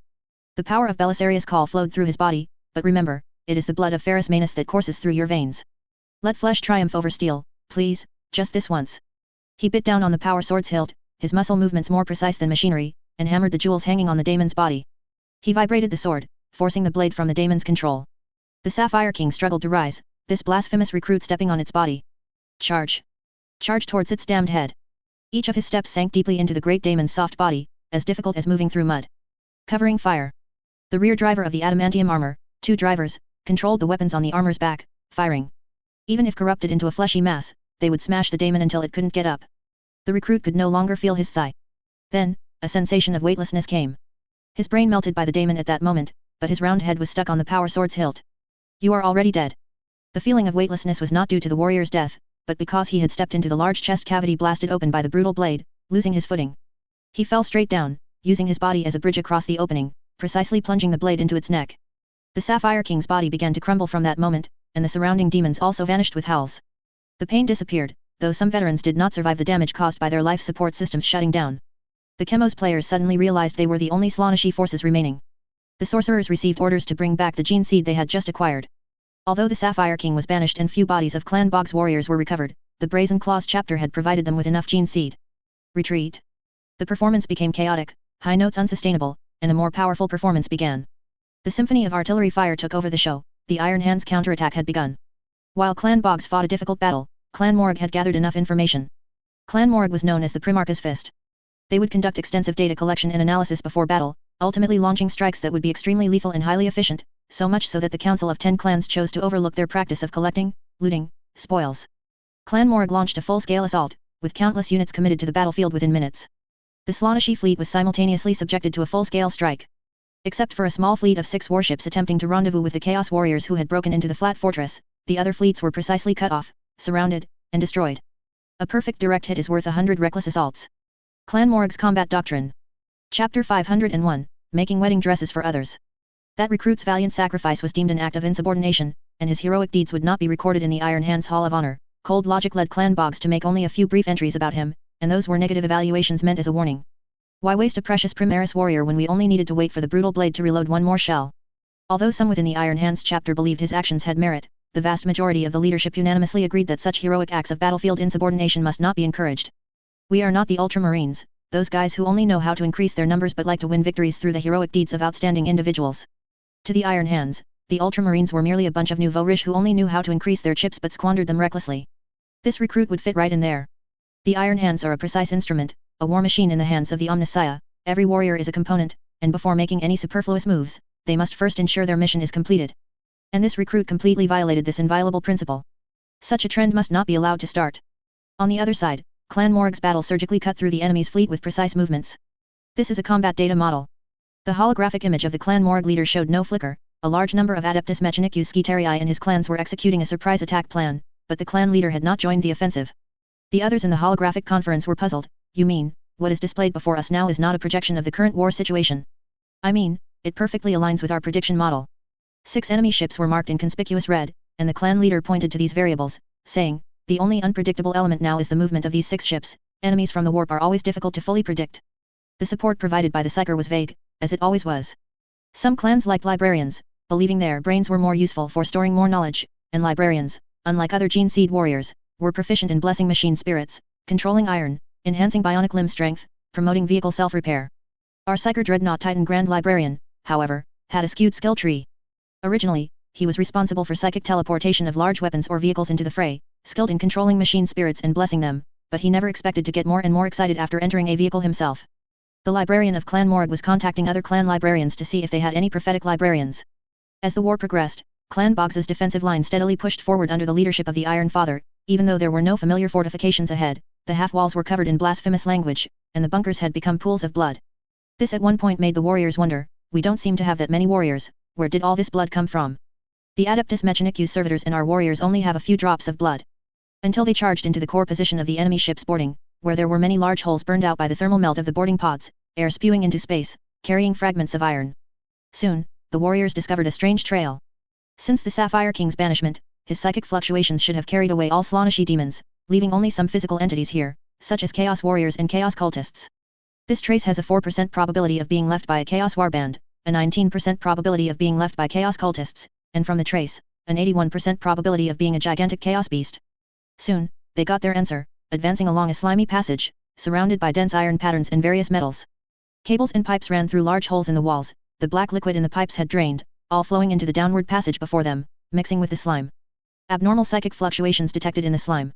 The power of Belisarius' call flowed through his body, but remember, it is the blood of Ferrus Manus that courses through your veins. Let flesh triumph over steel, please, just this once. He bit down on the power sword's hilt, his muscle movements more precise than machinery, and hammered the jewels hanging on the daemon's body. He vibrated the sword, forcing the blade from the daemon's control. The Sapphire King struggled to rise, this blasphemous recruit stepping on its body. Charge! Charge towards its damned head. Each of his steps sank deeply into the Great Daemon's soft body, as difficult as moving through mud. Covering fire. The rear driver of the adamantium armor, two drivers, controlled the weapons on the armor's back, firing. Even if corrupted into a fleshy mass, they would smash the daemon until it couldn't get up. The recruit could no longer feel his thigh. Then, a sensation of weightlessness came. His brain melted by the daemon at that moment, but his round head was stuck on the power sword's hilt. You are already dead. The feeling of weightlessness was not due to the warrior's death, but because he had stepped into the large chest cavity blasted open by the brutal blade, losing his footing. He fell straight down, using his body as a bridge across the opening, precisely plunging the blade into its neck. The Sapphire King's body began to crumble from that moment, and the surrounding demons also vanished with howls. The pain disappeared, though some veterans did not survive the damage caused by their life support systems shutting down. The Chemos players suddenly realized they were the only Slaaneshi forces remaining. The sorcerers received orders to bring back the gene seed they had just acquired. Although the Sapphire King was banished and few bodies of Clan Bog's warriors were recovered, the Brazen Claws chapter had provided them with enough gene seed. Retreat. The performance became chaotic, high notes unsustainable, and a more powerful performance began. The symphony of artillery fire took over the show, the Iron Hand's counterattack had begun. While Clan Boggs fought a difficult battle, Clan Morag had gathered enough information. Clan Morag was known as the Primarch's Fist. They would conduct extensive data collection and analysis before battle, ultimately launching strikes that would be extremely lethal and highly efficient, so much so that the Council of 10 Clans chose to overlook their practice of collecting, looting, spoils. Clan Morag launched a full-scale assault, with countless units committed to the battlefield within minutes. The Slaaneshi fleet was simultaneously subjected to a full-scale strike. Except for a small fleet of 6 warships attempting to rendezvous with the Chaos Warriors who had broken into the flat fortress, the other fleets were precisely cut off, surrounded, and destroyed. A perfect direct hit is worth 100 reckless assaults. Clan Morag's Combat Doctrine. Chapter 501, Making Wedding Dresses for Others. That recruit's valiant sacrifice was deemed an act of insubordination, and his heroic deeds would not be recorded in the Iron Hand's Hall of Honor. Cold logic led Clan Boggs to make only a few brief entries about him, and those were negative evaluations meant as a warning. Why waste a precious Primaris warrior when we only needed to wait for the brutal blade to reload one more shell? Although some within the Iron Hands chapter believed his actions had merit, the vast majority of the leadership unanimously agreed that such heroic acts of battlefield insubordination must not be encouraged. We are not the Ultramarines, those guys who only know how to increase their numbers but like to win victories through the heroic deeds of outstanding individuals. To the Iron Hands, the Ultramarines were merely a bunch of nouveau riche who only knew how to increase their chips but squandered them recklessly. This recruit would fit right in there. The Iron Hands are a precise instrument, a war machine in the hands of the Omnissiah. Every warrior is a component, and before making any superfluous moves, they must first ensure their mission is completed. And this recruit completely violated this inviolable principle. Such a trend must not be allowed to start. On the other side, Clan Morg's battle surgically cut through the enemy's fleet with precise movements. This is a combat data model. The holographic image of the Clan Morg leader showed no flicker. A large number of Adeptus Mechanicus Skitarii and his clans were executing a surprise attack plan, but the clan leader had not joined the offensive. The others in the holographic conference were puzzled. You mean, what is displayed before us now is not a projection of the current war situation? I mean, it perfectly aligns with our prediction model. 6 enemy ships were marked in conspicuous red, and the clan leader pointed to these variables, saying, the only unpredictable element now is the movement of these 6 ships. Enemies from the warp are always difficult to fully predict. The support provided by the Psyker was vague, as it always was. Some clans liked librarians, believing their brains were more useful for storing more knowledge, and librarians, unlike other gene seed warriors, were proficient in blessing machine spirits, controlling iron, enhancing bionic limb strength, promoting vehicle self-repair. Our Psyker Dreadnought Titan Grand Librarian, however, had a skewed skill tree. Originally, he was responsible for psychic teleportation of large weapons or vehicles into the fray, skilled in controlling machine spirits and blessing them, but he never expected to get more and more excited after entering a vehicle himself. The librarian of Clan Morg was contacting other clan librarians to see if they had any prophetic librarians. As the war progressed, Clan Boggs's defensive line steadily pushed forward under the leadership of the Iron Father. Even though there were no familiar fortifications ahead, the half-walls were covered in blasphemous language, and the bunkers had become pools of blood. This at one point made the warriors wonder, we don't seem to have that many warriors, where did all this blood come from? The Adeptus Mechanicus servitors and our warriors only have a few drops of blood. Until they charged into the core position of the enemy ship's boarding, where there were many large holes burned out by the thermal melt of the boarding pods, air spewing into space, carrying fragments of iron. Soon, the warriors discovered a strange trail. Since the Sapphire King's banishment, his psychic fluctuations should have carried away all Slaaneshi demons, leaving only some physical entities here, such as Chaos Warriors and Chaos Cultists. This trace has a 4% probability of being left by a Chaos Warband, a 19% probability of being left by Chaos Cultists, and from the trace, an 81% probability of being a gigantic Chaos Beast. Soon, they got their answer, advancing along a slimy passage, surrounded by dense iron patterns and various metals. Cables and pipes ran through large holes in the walls. The black liquid in the pipes had drained, all flowing into the downward passage before them, mixing with the slime. Abnormal psychic fluctuations detected in the slime.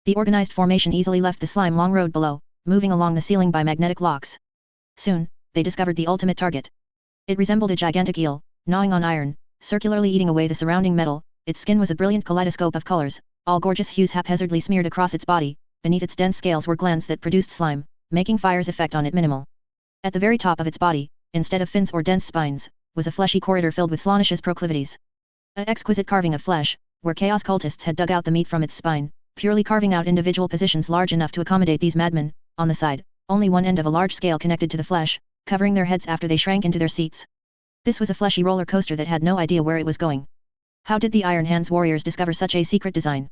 The organized formation easily left the slime long road below, moving along the ceiling by magnetic locks. Soon, they discovered the ultimate target. It resembled a gigantic eel, gnawing on iron, circularly eating away the surrounding metal. Its skin was a brilliant kaleidoscope of colors, all gorgeous hues haphazardly smeared across its body. Beneath its dense scales were glands that produced slime, making fire's effect on it minimal. At the very top of its body, instead of fins or dense spines, was a fleshy corridor filled with Slaaneshi's proclivities. An exquisite carving of flesh, where Chaos Cultists had dug out the meat from its spine, purely carving out individual positions large enough to accommodate these madmen. On the side, only one end of a large scale connected to the flesh, covering their heads after they shrank into their seats. This was a fleshy roller coaster that had no idea where it was going. How did the Iron Hands warriors discover such a secret design?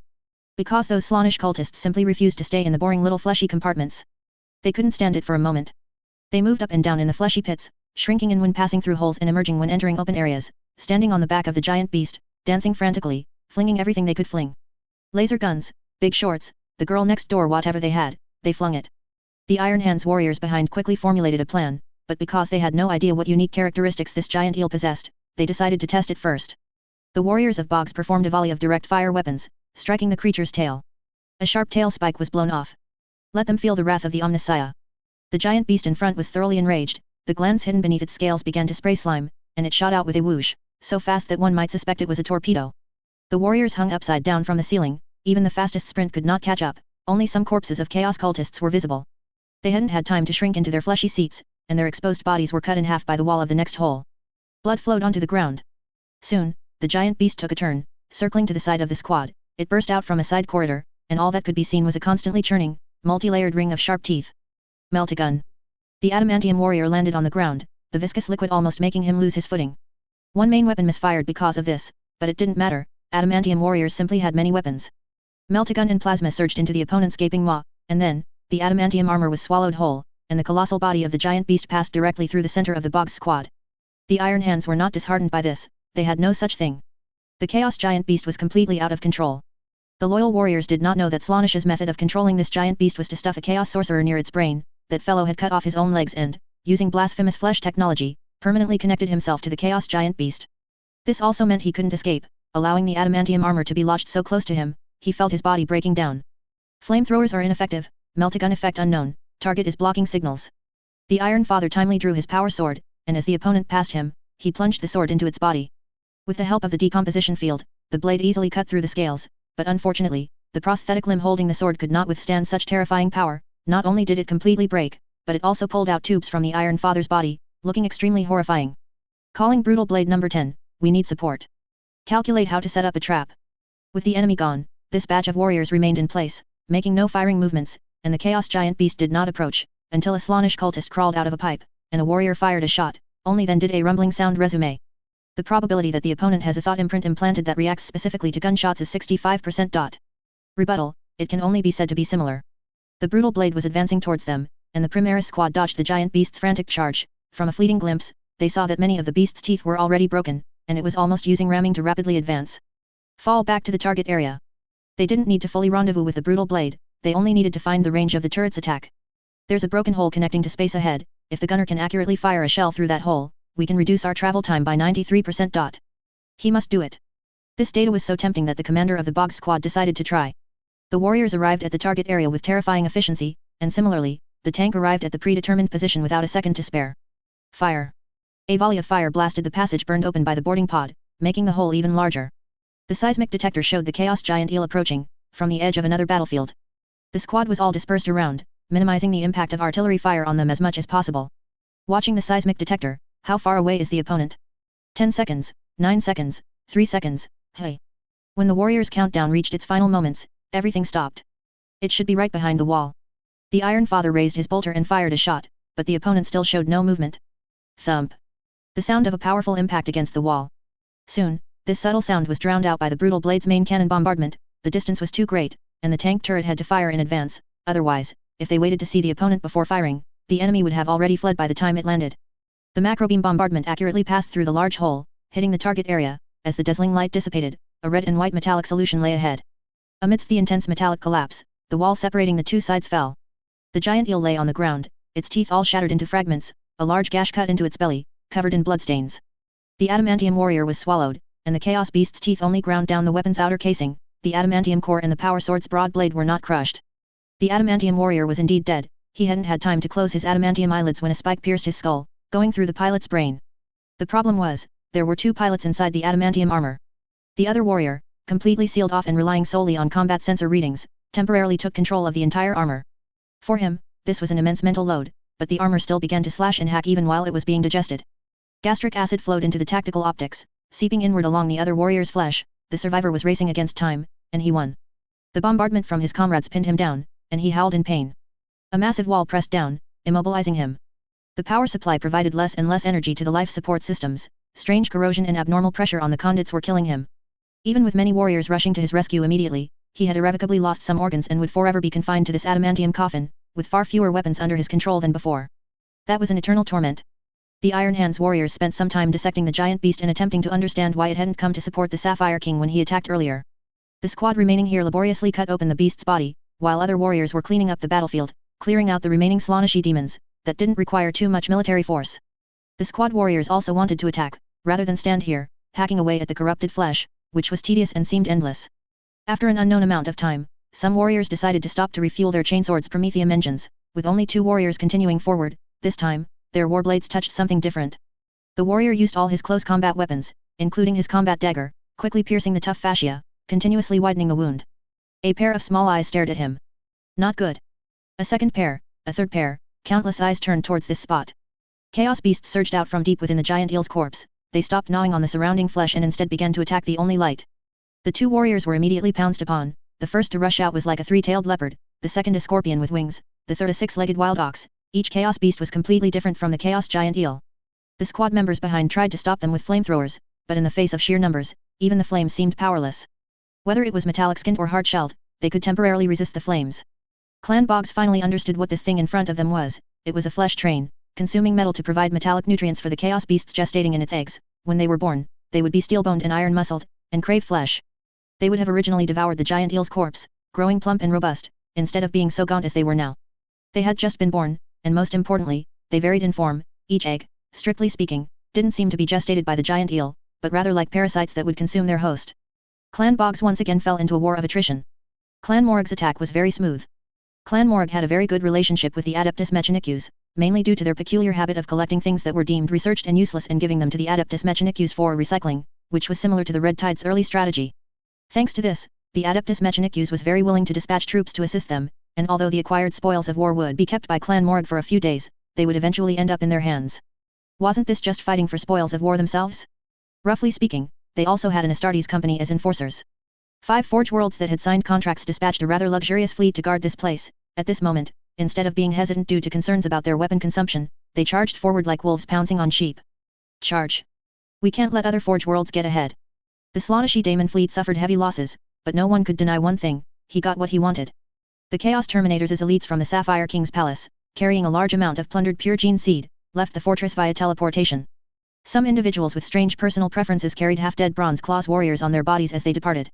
Because those Slaanesh cultists simply refused to stay in the boring little fleshy compartments. They couldn't stand it for a moment. They moved up and down in the fleshy pits, shrinking in when passing through holes and emerging when entering open areas, standing on the back of the giant beast, dancing frantically, flinging everything they could fling. Laser guns, big shorts, the girl next door, whatever they had, they flung it. The Iron Hands warriors behind quickly formulated a plan, but because they had no idea what unique characteristics this giant eel possessed, they decided to test it first. The warriors of Boggs performed a volley of direct fire weapons, striking the creature's tail. A sharp tail spike was blown off. Let them feel the wrath of the Omnissiah. The giant beast in front was thoroughly enraged. The glands hidden beneath its scales began to spray slime, and it shot out with a whoosh, so fast that one might suspect it was a torpedo. The warriors hung upside down from the ceiling. Even the fastest sprint could not catch up. Only some corpses of Chaos Cultists were visible. They hadn't had time to shrink into their fleshy seats, and their exposed bodies were cut in half by the wall of the next hole. Blood flowed onto the ground. Soon, the giant beast took a turn, circling to the side of the squad. It burst out from a side corridor, and all that could be seen was a constantly churning, multi-layered ring of sharp teeth. Melt-a-gun. The adamantium warrior landed on the ground, the viscous liquid almost making him lose his footing. One main weapon misfired because of this, but it didn't matter. Adamantium warriors simply had many weapons. Melt-a-gun and plasma surged into the opponent's gaping maw, and then, the adamantium armor was swallowed whole, and the colossal body of the giant beast passed directly through the center of the Boggs squad. The Iron Hands were not disheartened by this. They had no such thing. The Chaos Giant Beast was completely out of control. The loyal warriors did not know that Slaanish's method of controlling this giant beast was to stuff a chaos sorcerer near its brain. That fellow had cut off his own legs and, using blasphemous flesh technology, permanently connected himself to the Chaos Giant Beast. This also meant he couldn't escape, allowing the adamantium armor to be lodged so close to him. He felt his body breaking down. Flamethrowers are ineffective, melt-a-gun effect unknown, target is blocking signals. The Iron Father timely drew his power sword, and as the opponent passed him, he plunged the sword into its body. With the help of the decomposition field, the blade easily cut through the scales, but unfortunately, the prosthetic limb holding the sword could not withstand such terrifying power. Not only did it completely break, but it also pulled out tubes from the Iron Father's body, looking extremely horrifying. Calling Brutal Blade number 10, we need support. Calculate how to set up a trap. With the enemy gone, this batch of warriors remained in place, making no firing movements, and the Chaos Giant Beast did not approach, until a Slaanish cultist crawled out of a pipe, and a warrior fired a shot. Only then did a rumbling sound resume. The probability that the opponent has a thought imprint implanted that reacts specifically to gunshots is 65%. Rebuttal, it can only be said to be similar. The Brutal Blade was advancing towards them, and the Primaris squad dodged the giant beast's frantic charge. From a fleeting glimpse, they saw that many of the beast's teeth were already broken, and it was almost using ramming to rapidly advance. Fall back to the target area. They didn't need to fully rendezvous with the Brutal Blade, they only needed to find the range of the turret's attack. There's a broken hole connecting to space ahead. If the gunner can accurately fire a shell through that hole, we can reduce our travel time by 93%. He must do it. This data was so tempting that the commander of the Bog squad decided to try. The warriors arrived at the target area with terrifying efficiency, and similarly, the tank arrived at the predetermined position without a second to spare. Fire. A volley of fire blasted the passage burned open by the boarding pod, making the hole even larger. The seismic detector showed the Chaos Giant Eel approaching, from the edge of another battlefield. The squad was all dispersed around, minimizing the impact of artillery fire on them as much as possible. Watching the seismic detector, how far away is the opponent? 10 seconds, 9 seconds, 3 seconds, hey. When the warriors' countdown reached its final moments, everything stopped. It should be right behind the wall. The Iron Father raised his bolter and fired a shot, but the opponent still showed no movement. Thump. The sound of a powerful impact against the wall. Soon, this subtle sound was drowned out by the Brutal Blade's main cannon bombardment. The distance was too great, and the tank turret had to fire in advance. Otherwise, if they waited to see the opponent before firing, the enemy would have already fled by the time it landed. The macrobeam bombardment accurately passed through the large hole, hitting the target area. As the dazzling light dissipated, a red and white metallic solution lay ahead. Amidst the intense metallic collapse, the wall separating the two sides fell. The giant eel lay on the ground, its teeth all shattered into fragments, a large gash cut into its belly, covered in bloodstains. The adamantium warrior was swallowed, and the chaos beast's teeth only ground down the weapon's outer casing. The adamantium core and the power sword's broad blade were not crushed. The adamantium warrior was indeed dead. He hadn't had time to close his adamantium eyelids when a spike pierced his skull, going through the pilot's brain. The problem was, there were two pilots inside the adamantium armor. The other warrior, completely sealed off and relying solely on combat sensor readings, temporarily took control of the entire armor. For him, this was an immense mental load, but the armor still began to slash and hack even while it was being digested. Gastric acid flowed into the tactical optics, seeping inward along the other warrior's flesh. The survivor was racing against time, and he won. The bombardment from his comrades pinned him down, and he howled in pain. A massive wall pressed down, immobilizing him. The power supply provided less and less energy to the life support systems. Strange corrosion and abnormal pressure on the conduits were killing him. Even with many warriors rushing to his rescue immediately, he had irrevocably lost some organs and would forever be confined to this adamantium coffin, with far fewer weapons under his control than before. That was an eternal torment. The Iron Hands warriors spent some time dissecting the giant beast and attempting to understand why it hadn't come to support the Sapphire King when he attacked earlier. The squad remaining here laboriously cut open the beast's body, while other warriors were cleaning up the battlefield, clearing out the remaining Slaanishi demons, that didn't require too much military force. The squad warriors also wanted to attack, rather than stand here, hacking away at the corrupted flesh, which was tedious and seemed endless. After an unknown amount of time, some warriors decided to stop to refuel their chainswords' Prometheum engines, with only two warriors continuing forward. This time, their warblades touched something different. The warrior used all his close combat weapons, including his combat dagger, quickly piercing the tough fascia, continuously widening the wound. A pair of small eyes stared at him. Not good. A second pair, a third pair, countless eyes turned towards this spot. Chaos beasts surged out from deep within the giant eel's corpse. They stopped gnawing on the surrounding flesh and instead began to attack the only light. The two warriors were immediately pounced upon. The first to rush out was like a three-tailed leopard, the second a scorpion with wings, the third a six-legged wild ox. Each chaos beast was completely different from the chaos giant eel. The squad members behind tried to stop them with flamethrowers, but in the face of sheer numbers, even the flames seemed powerless. Whether it was metallic-skinned or hard-shelled, they could temporarily resist the flames. Clan Boggs finally understood what this thing in front of them was. It was a flesh train, consuming metal to provide metallic nutrients for the chaos beasts gestating in its eggs. When they were born, they would be steel-boned and iron-muscled, and crave flesh. They would have originally devoured the giant eel's corpse, growing plump and robust, instead of being so gaunt as they were now. They had just been born, and most importantly, they varied in form. Each egg, strictly speaking, didn't seem to be gestated by the giant eel, but rather like parasites that would consume their host. Clan Boggs once again fell into a war of attrition. Clan Morag's attack was very smooth. Clan Morag had a very good relationship with the Adeptus Mechanicus, mainly due to their peculiar habit of collecting things that were deemed researched and useless and giving them to the Adeptus Mechanicus for recycling, which was similar to the Red Tide's early strategy. Thanks to this, the Adeptus Mechanicus was very willing to dispatch troops to assist them, and although the acquired spoils of war would be kept by Clan Morag for a few days, they would eventually end up in their hands. Wasn't this just fighting for spoils of war themselves? Roughly speaking, they also had an Astartes company as enforcers. 5 Forge Worlds that had signed contracts dispatched a rather luxurious fleet to guard this place. At this moment, instead of being hesitant due to concerns about their weapon consumption, they charged forward like wolves pouncing on sheep. Charge! We can't let other Forge Worlds get ahead. The Slaaneshi Daemon fleet suffered heavy losses, but no one could deny one thing: he got what he wanted. The Chaos Terminators as elites from the Sapphire King's palace, carrying a large amount of plundered pure gene seed, left the fortress via teleportation. Some individuals with strange personal preferences carried half-dead Bronze Claws warriors on their bodies as they departed.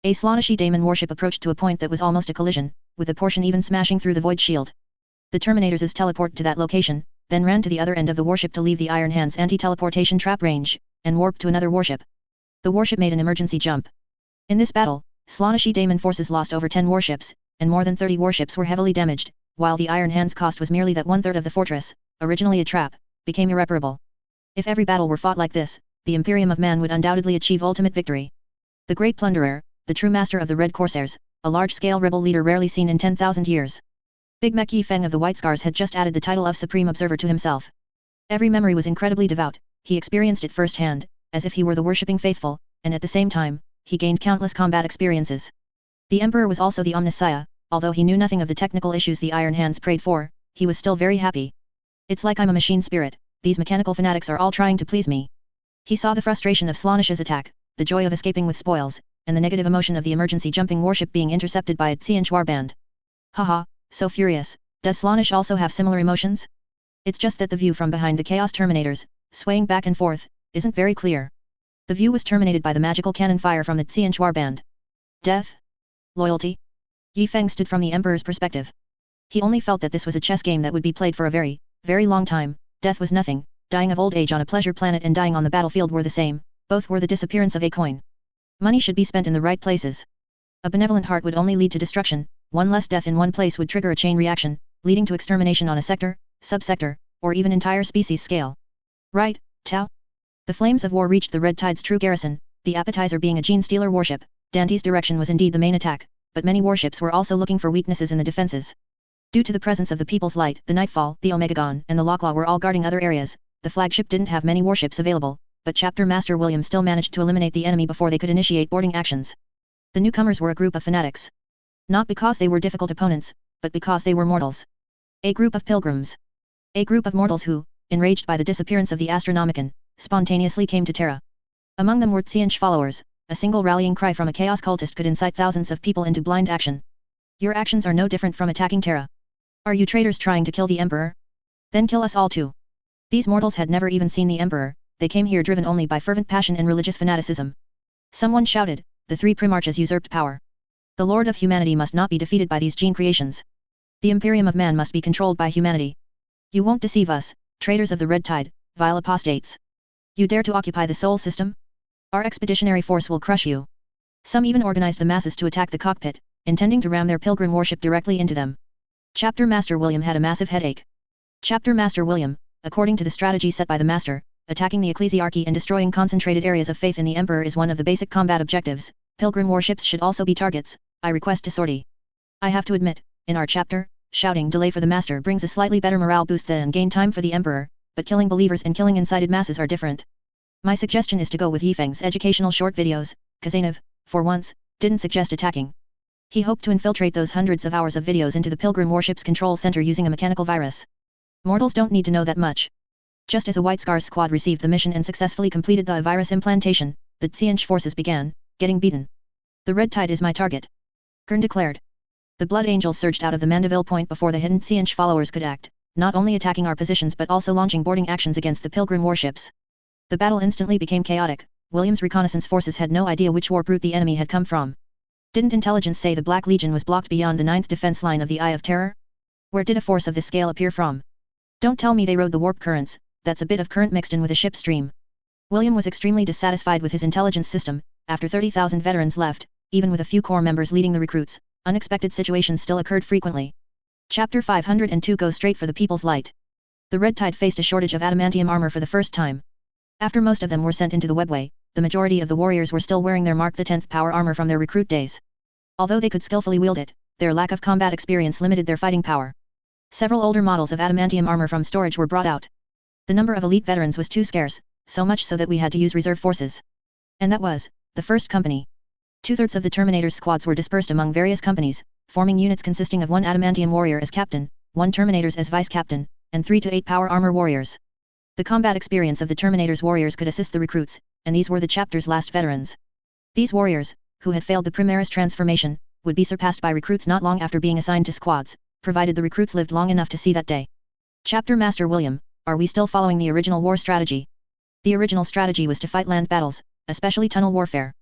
A Slaaneshi Daemon warship approached to a point that was almost a collision, with a portion even smashing through the void shield. The Terminators teleport to that location, then ran to the other end of the warship to leave the Iron Hand's anti-teleportation trap range, and warped to another warship. The warship made an emergency jump. In this battle, Slaaneshi Daemon forces lost over 10 warships, and more than 30 warships were heavily damaged, while the Iron Hand's cost was merely that 1/3 of the fortress, originally a trap, became irreparable. If every battle were fought like this, the Imperium of Man would undoubtedly achieve ultimate victory. The Great Plunderer, the true master of the Red Corsairs, a large-scale rebel leader rarely seen in 10,000 years. Big Mek Yi Feng of the White Scars had just added the title of Supreme Observer to himself. Every memory was incredibly devout, he experienced it firsthand, as if he were the worshipping faithful, and at the same time, he gained countless combat experiences. The Emperor was also the Omnissiah, although he knew nothing of the technical issues the Iron Hands prayed for, he was still very happy. It's like I'm a machine spirit, these mechanical fanatics are all trying to please me. He saw the frustration of Slaaneshi's attack, the joy of escaping with spoils, and the negative emotion of the emergency jumping warship being intercepted by a Tsian warband. Haha, so furious, does Slaanesh also have similar emotions? It's just that the view from behind the Chaos Terminators, swaying back and forth, isn't very clear. The view was terminated by the magical cannon fire from the Tsian warband. Death? Loyalty? Yi Feng stood from the Emperor's perspective. He only felt that this was a chess game that would be played for a very, very long time. Death was nothing, dying of old age on a pleasure planet and dying on the battlefield were the same, both were the disappearance of a coin. Money should be spent in the right places. A benevolent heart would only lead to destruction, one less death in one place would trigger a chain reaction, leading to extermination on a sector, subsector, or even entire species scale. Right, Tao? The flames of war reached the Red Tide's true garrison, the appetizer being a Gene Stealer warship. Dante's direction was indeed the main attack, but many warships were also looking for weaknesses in the defenses. Due to the presence of the People's Light, the Nightfall, the Omegagon, and the Locklaw were all guarding other areas, the flagship didn't have many warships available, but Chapter Master William still managed to eliminate the enemy before they could initiate boarding actions. The newcomers were a group of fanatics. Not because they were difficult opponents, but because they were mortals. A group of pilgrims. A group of mortals who, enraged by the disappearance of the Astronomicon, spontaneously came to Terra. Among them were Tsianch followers. A single rallying cry from a chaos cultist could incite thousands of people into blind action. Your actions are no different from attacking Terra. Are you traitors trying to kill the Emperor? Then kill us all too. These mortals had never even seen the Emperor, they came here driven only by fervent passion and religious fanaticism. Someone shouted, the 3 Primarchs usurped power. The Lord of Humanity must not be defeated by these gene creations. The Imperium of Man must be controlled by humanity. You won't deceive us, traitors of the Red Tide, vile apostates. You dare to occupy the Sol system? Our expeditionary force will crush you. Some even organized the masses to attack the cockpit, intending to ram their pilgrim warship directly into them. Chapter Master William had a massive headache. Chapter Master William, according to the strategy set by the Master, attacking the ecclesiarchy and destroying concentrated areas of faith in the Emperor is one of the basic combat objectives. Pilgrim warships should also be targets. I request a sortie. I have to admit, in our chapter, shouting delay for the Master brings a slightly better morale boost than gain time for the Emperor, but killing believers and killing incited masses are different. My suggestion is to go with Yi Feng's educational short videos. Kazanov, for once, didn't suggest attacking. He hoped to infiltrate those hundreds of hours of videos into the Pilgrim Warship's control center using a mechanical virus. Mortals don't need to know that much. Just as a White Scars squad received the mission and successfully completed the virus implantation, the Tsianch forces began getting beaten. The Red Tide is my target, Kern declared. The Blood Angels surged out of the Mandeville Point before the hidden Tsianch followers could act, not only attacking our positions but also launching boarding actions against the Pilgrim warships. The battle instantly became chaotic, William's reconnaissance forces had no idea which warp route the enemy had come from. Didn't intelligence say the Black Legion was blocked beyond the 9th defense line of the Eye of Terror? Where did a force of this scale appear from? Don't tell me they rode the warp currents, that's a bit of current mixed in with a ship stream. William was extremely dissatisfied with his intelligence system. After 30,000 veterans left, even with a few corps members leading the recruits, unexpected situations still occurred frequently. Chapter 502 Go straight for the People's Light. The Red Tide faced a shortage of adamantium armor for the first time. After most of them were sent into the webway, the majority of the warriors were still wearing their Mark X power armor from their recruit days. Although they could skillfully wield it, their lack of combat experience limited their fighting power. Several older models of adamantium armor from storage were brought out. The number of elite veterans was too scarce, so much so that we had to use reserve forces. And that was the first company. 2/3 of the Terminator's squads were dispersed among various companies, forming units consisting of 1 adamantium warrior as captain, 1 Terminators as vice captain, and 3 to 8 power armor warriors. The combat experience of the Terminator's warriors could assist the recruits, and these were the chapter's last veterans. These warriors, who had failed the Primaris transformation, would be surpassed by recruits not long after being assigned to squads, provided the recruits lived long enough to see that day. Chapter Master William, are we still following the original war strategy? The original strategy was to fight land battles, especially tunnel warfare.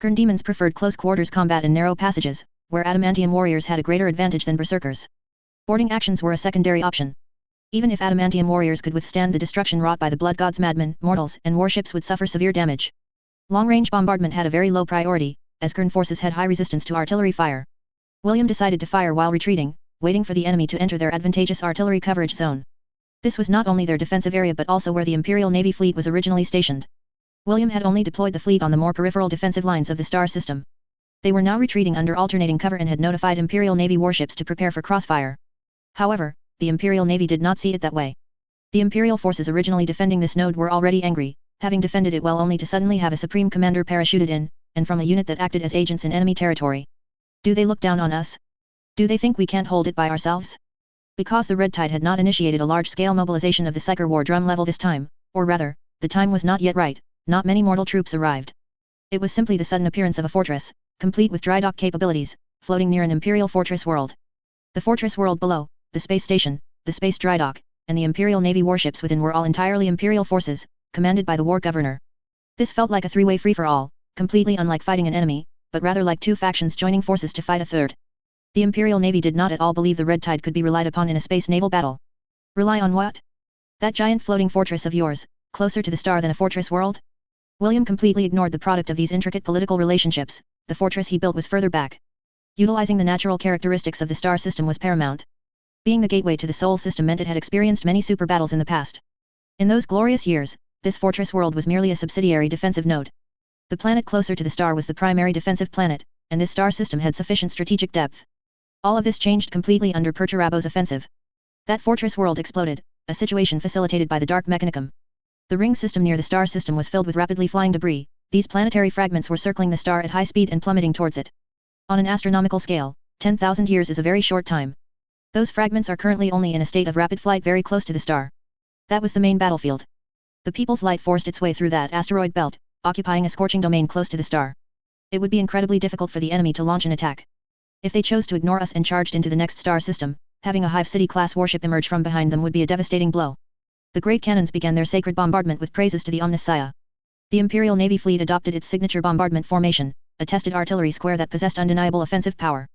Qing demons preferred close quarters combat and narrow passages, where adamantium warriors had a greater advantage than berserkers. Boarding actions were a secondary option. Even if adamantium warriors could withstand the destruction wrought by the blood gods, madmen, mortals, and warships would suffer severe damage. Long-range bombardment had a very low priority, as Qing forces had high resistance to artillery fire. William decided to fire while retreating, waiting for the enemy to enter their advantageous artillery coverage zone. This was not only their defensive area but also where the Imperial Navy fleet was originally stationed. William had only deployed the fleet on the more peripheral defensive lines of the star system. They were now retreating under alternating cover and had notified Imperial Navy warships to prepare for crossfire. However, the Imperial Navy did not see it that way. The Imperial forces originally defending this node were already angry, having defended it well only to suddenly have a Supreme Commander parachuted in, and from a unit that acted as agents in enemy territory. Do they look down on us? Do they think we can't hold it by ourselves? Because the Red Tide had not initiated a large-scale mobilization of the Psyker War drum level this time, or rather, the time was not yet right, not many mortal troops arrived. It was simply the sudden appearance of a fortress, complete with dry dock capabilities, floating near an Imperial fortress world. The fortress world below, the space station, the space dry dock, and the Imperial Navy warships within were all entirely Imperial forces, commanded by the war governor. This felt like a three-way free-for-all, completely unlike fighting an enemy, but rather like two factions joining forces to fight a third. The Imperial Navy did not at all believe the Red Tide could be relied upon in a space naval battle. Rely on what? That giant floating fortress of yours, closer to the star than a fortress world? William completely ignored the product of these intricate political relationships. The fortress he built was further back. Utilizing the natural characteristics of the star system was paramount. Being the gateway to the Sol system meant it had experienced many super battles in the past. In those glorious years, this fortress world was merely a subsidiary defensive node. The planet closer to the star was the primary defensive planet, and this star system had sufficient strategic depth. All of this changed completely under Perturabo's offensive. That fortress world exploded, a situation facilitated by the Dark Mechanicum. The ring system near the star system was filled with rapidly flying debris. These planetary fragments were circling the star at high speed and plummeting towards it. On an astronomical scale, 10,000 years is a very short time. Those fragments are currently only in a state of rapid flight very close to the star. That was the main battlefield. The People's Light forced its way through that asteroid belt, occupying a scorching domain close to the star. It would be incredibly difficult for the enemy to launch an attack. If they chose to ignore us and charged into the next star system, having a Hive City-class warship emerge from behind them would be a devastating blow. The great cannons began their sacred bombardment with praises to the Omnissiah. The Imperial Navy fleet adopted its signature bombardment formation, a tested artillery square that possessed undeniable offensive power.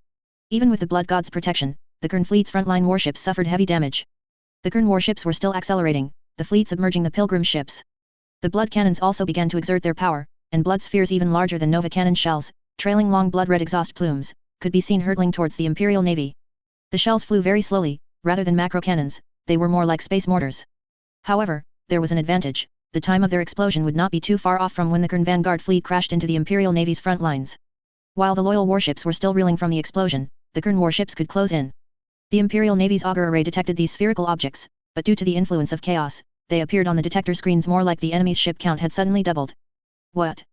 Even with the Blood God's protection, the Qing fleet's frontline warships suffered heavy damage. The Qing warships were still accelerating, the fleet submerging the Pilgrim ships. The blood cannons also began to exert their power, and blood spheres even larger than Nova cannon shells, trailing long blood-red exhaust plumes, could be seen hurtling towards the Imperial Navy. The shells flew very slowly, rather than macro cannons, they were more like space mortars. However, there was an advantage. The time of their explosion would not be too far off from when the Qing Vanguard fleet crashed into the Imperial Navy's front lines. While the loyal warships were still reeling from the explosion, the Qing warships could close in. The Imperial Navy's auger array detected these spherical objects, but due to the influence of chaos, they appeared on the detector screens more like the enemy's ship count had suddenly doubled. What?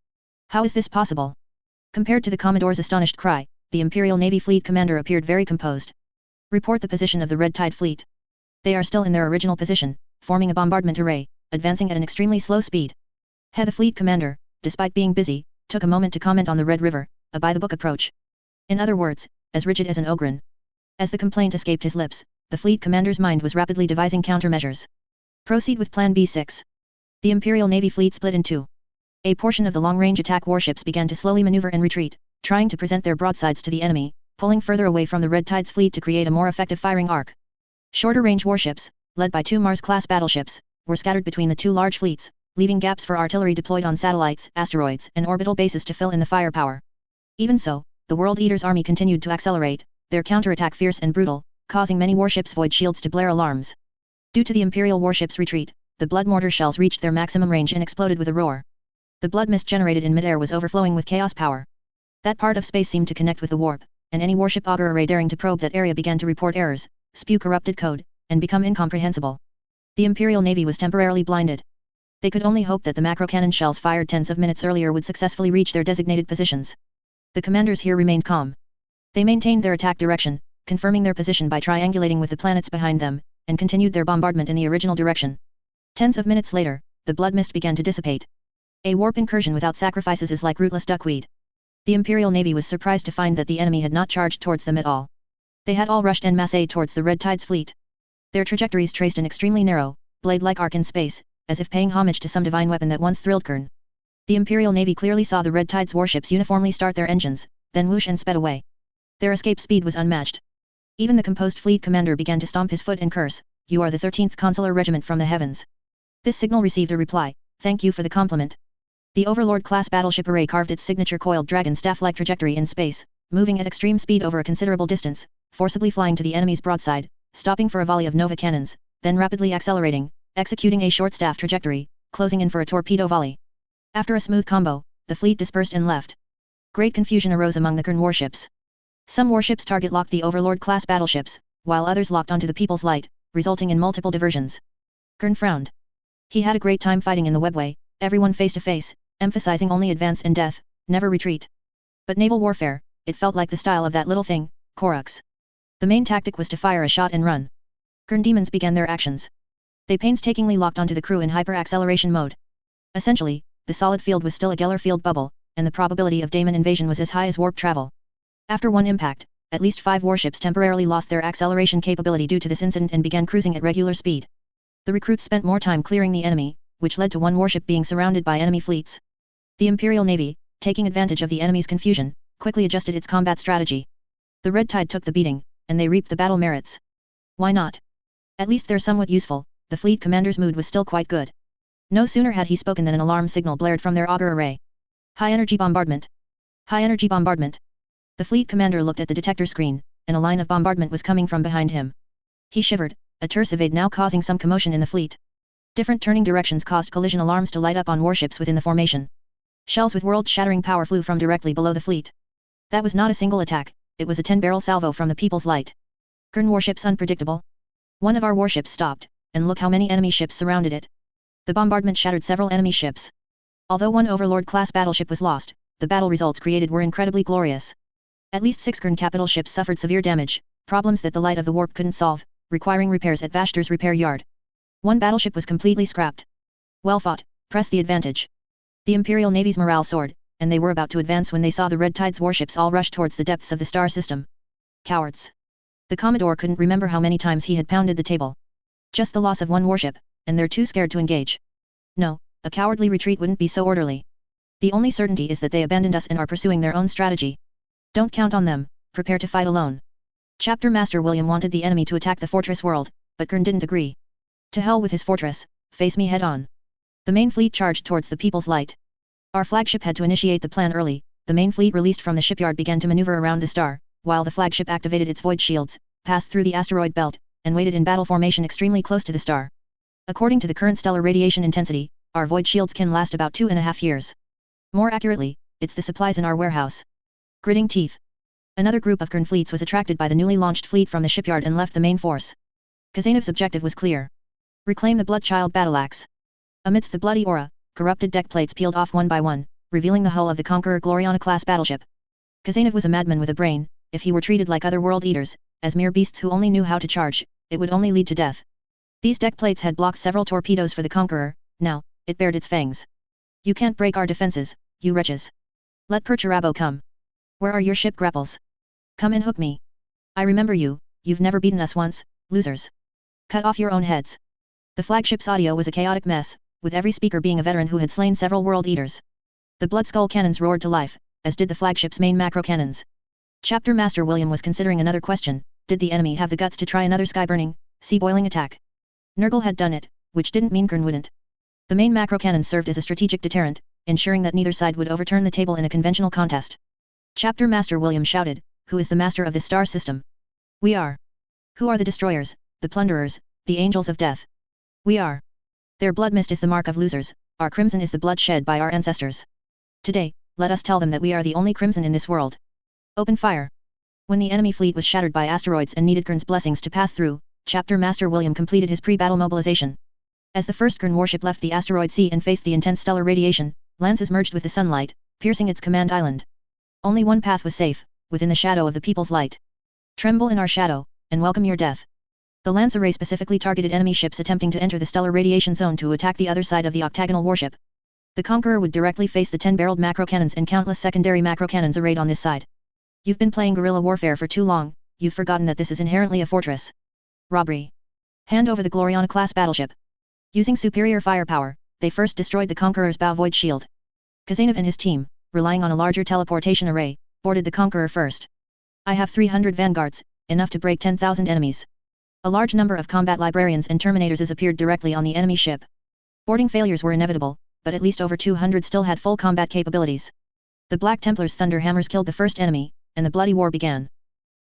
How is this possible? Compared to the Commodore's astonished cry, the Imperial Navy fleet commander appeared very composed. Report the position of the Red Tide fleet. They are still in their original position, forming a bombardment array, advancing at an extremely slow speed. The fleet commander, despite being busy, took a moment to comment on the Red River, a by-the-book approach. In other words, as rigid as an ogren. As the complaint escaped his lips, the fleet commander's mind was rapidly devising countermeasures. Proceed with Plan B6. The Imperial Navy fleet split in two. A portion of the long-range attack warships began to slowly maneuver and retreat, trying to present their broadsides to the enemy, pulling further away from the Red Tide's fleet to create a more effective firing arc. Shorter-range warships, led by 2 Mars-class battleships, were scattered between the 2 large fleets, leaving gaps for artillery deployed on satellites, asteroids, and orbital bases to fill in the firepower. Even so, the World Eater's army continued to accelerate, their counterattack fierce and brutal, causing many warships' void shields to blare alarms. Due to the Imperial warship's retreat, the blood mortar shells reached their maximum range and exploded with a roar. The blood mist generated in midair was overflowing with chaos power. That part of space seemed to connect with the warp, and any warship auger array daring to probe that area began to report errors, spew corrupted code, and become incomprehensible. The Imperial Navy was temporarily blinded. They could only hope that the macro-cannon shells fired tens of minutes earlier would successfully reach their designated positions. The commanders here remained calm. They maintained their attack direction, confirming their position by triangulating with the planets behind them, and continued their bombardment in the original direction. Tens of minutes later, the blood mist began to dissipate. A warp incursion without sacrifices is like rootless duckweed. The Imperial Navy was surprised to find that the enemy had not charged towards them at all. They had all rushed en masse towards the Red Tide's fleet. Their trajectories traced an extremely narrow, blade-like arc in space, as if paying homage to some divine weapon that once thrilled Qing. The Imperial Navy clearly saw the Red Tide's warships uniformly start their engines, then whoosh and sped away. Their escape speed was unmatched. Even the composed fleet commander began to stomp his foot and curse, "You are the 13th Consular Regiment from the heavens." This signal received a reply, "Thank you for the compliment." The Overlord-class battleship array carved its signature coiled dragon staff-like trajectory in space, moving at extreme speed over a considerable distance, forcibly flying to the enemy's broadside, stopping for a volley of Nova cannons, then rapidly accelerating, executing a short staff trajectory, closing in for a torpedo volley. After a smooth combo, the fleet dispersed and left. Great confusion arose among the Qing warships. Some warships target-locked the Overlord-class battleships, while others locked onto the People's Light, resulting in multiple diversions. Qing frowned. He had a great time fighting in the webway, everyone face to face, emphasizing only advance and death, never retreat. But naval warfare, it felt like the style of that little thing, Korux. The main tactic was to fire a shot and run. Qing demons began their actions. They painstakingly locked onto the crew in hyper-acceleration mode. Essentially, the solid field was still a Geller field bubble, and the probability of daemon invasion was as high as warp travel. After one impact, at least 5 warships temporarily lost their acceleration capability due to this incident and began cruising at regular speed. The recruits spent more time clearing the enemy, which led to one warship being surrounded by enemy fleets. The Imperial Navy, taking advantage of the enemy's confusion, quickly adjusted its combat strategy. The Red Tide took the beating, and they reaped the battle merits. Why not? At least they're somewhat useful. The fleet commander's mood was still quite good. No sooner had he spoken than an alarm signal blared from their auger array. High-energy bombardment. High-energy bombardment. The fleet commander looked at the detector screen, and a line of bombardment was coming from behind him. He shivered, a terse evade now causing some commotion in the fleet. Different turning directions caused collision alarms to light up on warships within the formation. Shells with world-shattering power flew from directly below the fleet. That was not a single attack, it was a 10-barrel salvo from the People's Light. Qing warships unpredictable. One of our warships stopped, and look how many enemy ships surrounded it. The bombardment shattered several enemy ships. Although one Overlord-class battleship was lost, the battle results created were incredibly glorious. At least 6 Qing capital ships suffered severe damage, problems that the light of the warp couldn't solve, requiring repairs at Vashtor's repair yard. One battleship was completely scrapped. Well fought, press the advantage. The Imperial Navy's morale soared, and they were about to advance when they saw the Red Tide's warships all rush towards the depths of the star system. Cowards. The Commodore couldn't remember how many times he had pounded the table. Just the loss of one warship, and they're too scared to engage. No, a cowardly retreat wouldn't be so orderly. The only certainty is that they abandoned us and are pursuing their own strategy. Don't count on them, prepare to fight alone. Chapter Master William wanted the enemy to attack the fortress world, but Qing didn't agree. To hell with his fortress, face me head on. The main fleet charged towards the People's Light. Our flagship had to initiate the plan early. The main fleet released from the shipyard began to maneuver around the star, while the flagship activated its void shields, passed through the asteroid belt, and waited in battle formation extremely close to the star. According to the current stellar radiation intensity, our void shields can last about 2.5 years. More accurately, it's the supplies in our warehouse. Gritting teeth. Another group of Qing fleets was attracted by the newly launched fleet from the shipyard and left the main force. Kazanev's objective was clear. Reclaim the Bloodchild battleaxe. Amidst the bloody aura, corrupted deck plates peeled off one by one, revealing the hull of the Conqueror Gloriana-class battleship. Kazanev was a madman with a brain. If he were treated like other world eaters, as mere beasts who only knew how to charge, it would only lead to death. These deck plates had blocked several torpedoes for the Conqueror. Now, it bared its fangs. You can't break our defenses, you wretches. Let Perturabo come. Where are your ship grapples? Come and hook me. I remember you, you've never beaten us once, losers. Cut off your own heads. The flagship's audio was a chaotic mess, with every speaker being a veteran who had slain several world eaters. The blood skull cannons roared to life, as did the flagship's main macro cannons. Chapter Master William was considering another question: did the enemy have the guts to try another sky-burning, sea-boiling attack? Nurgle had done it, which didn't mean Kern wouldn't. The main macro cannons served as a strategic deterrent, ensuring that neither side would overturn the table in a conventional contest. Chapter Master William shouted, "Who is the master of this star system?" "We are." "Who are the destroyers, the plunderers, the angels of death?" "We are." "Their blood mist is the mark of losers, our crimson is the blood shed by our ancestors. Today, let us tell them that we are the only crimson in this world. Open fire." When the enemy fleet was shattered by asteroids and needed Kern's blessings to pass through, Chapter Master William completed his pre-battle mobilization. As the first Kern warship left the asteroid sea and faced the intense stellar radiation, lances merged with the sunlight, piercing its command island. Only one path was safe, within the shadow of the people's light. "Tremble in our shadow, and welcome your death." The lance array specifically targeted enemy ships attempting to enter the stellar radiation zone to attack the other side of the octagonal warship. The Conqueror would directly face the 10-barreled macro cannons and countless secondary macro cannons arrayed on this side. "You've been playing guerrilla warfare for too long, you've forgotten that this is inherently a fortress. Robbery. Hand over the Gloriana-class battleship." Using superior firepower, they first destroyed the Conqueror's bow void shield. Khazanov and his team, relying on a larger teleportation array, boarded the Conqueror first. "I have 300 vanguards, enough to break 10,000 enemies." A large number of combat librarians and terminators appeared directly on the enemy ship. Boarding failures were inevitable, but at least over 200 still had full combat capabilities. The Black Templars' thunder hammers killed the first enemy, and the bloody war began.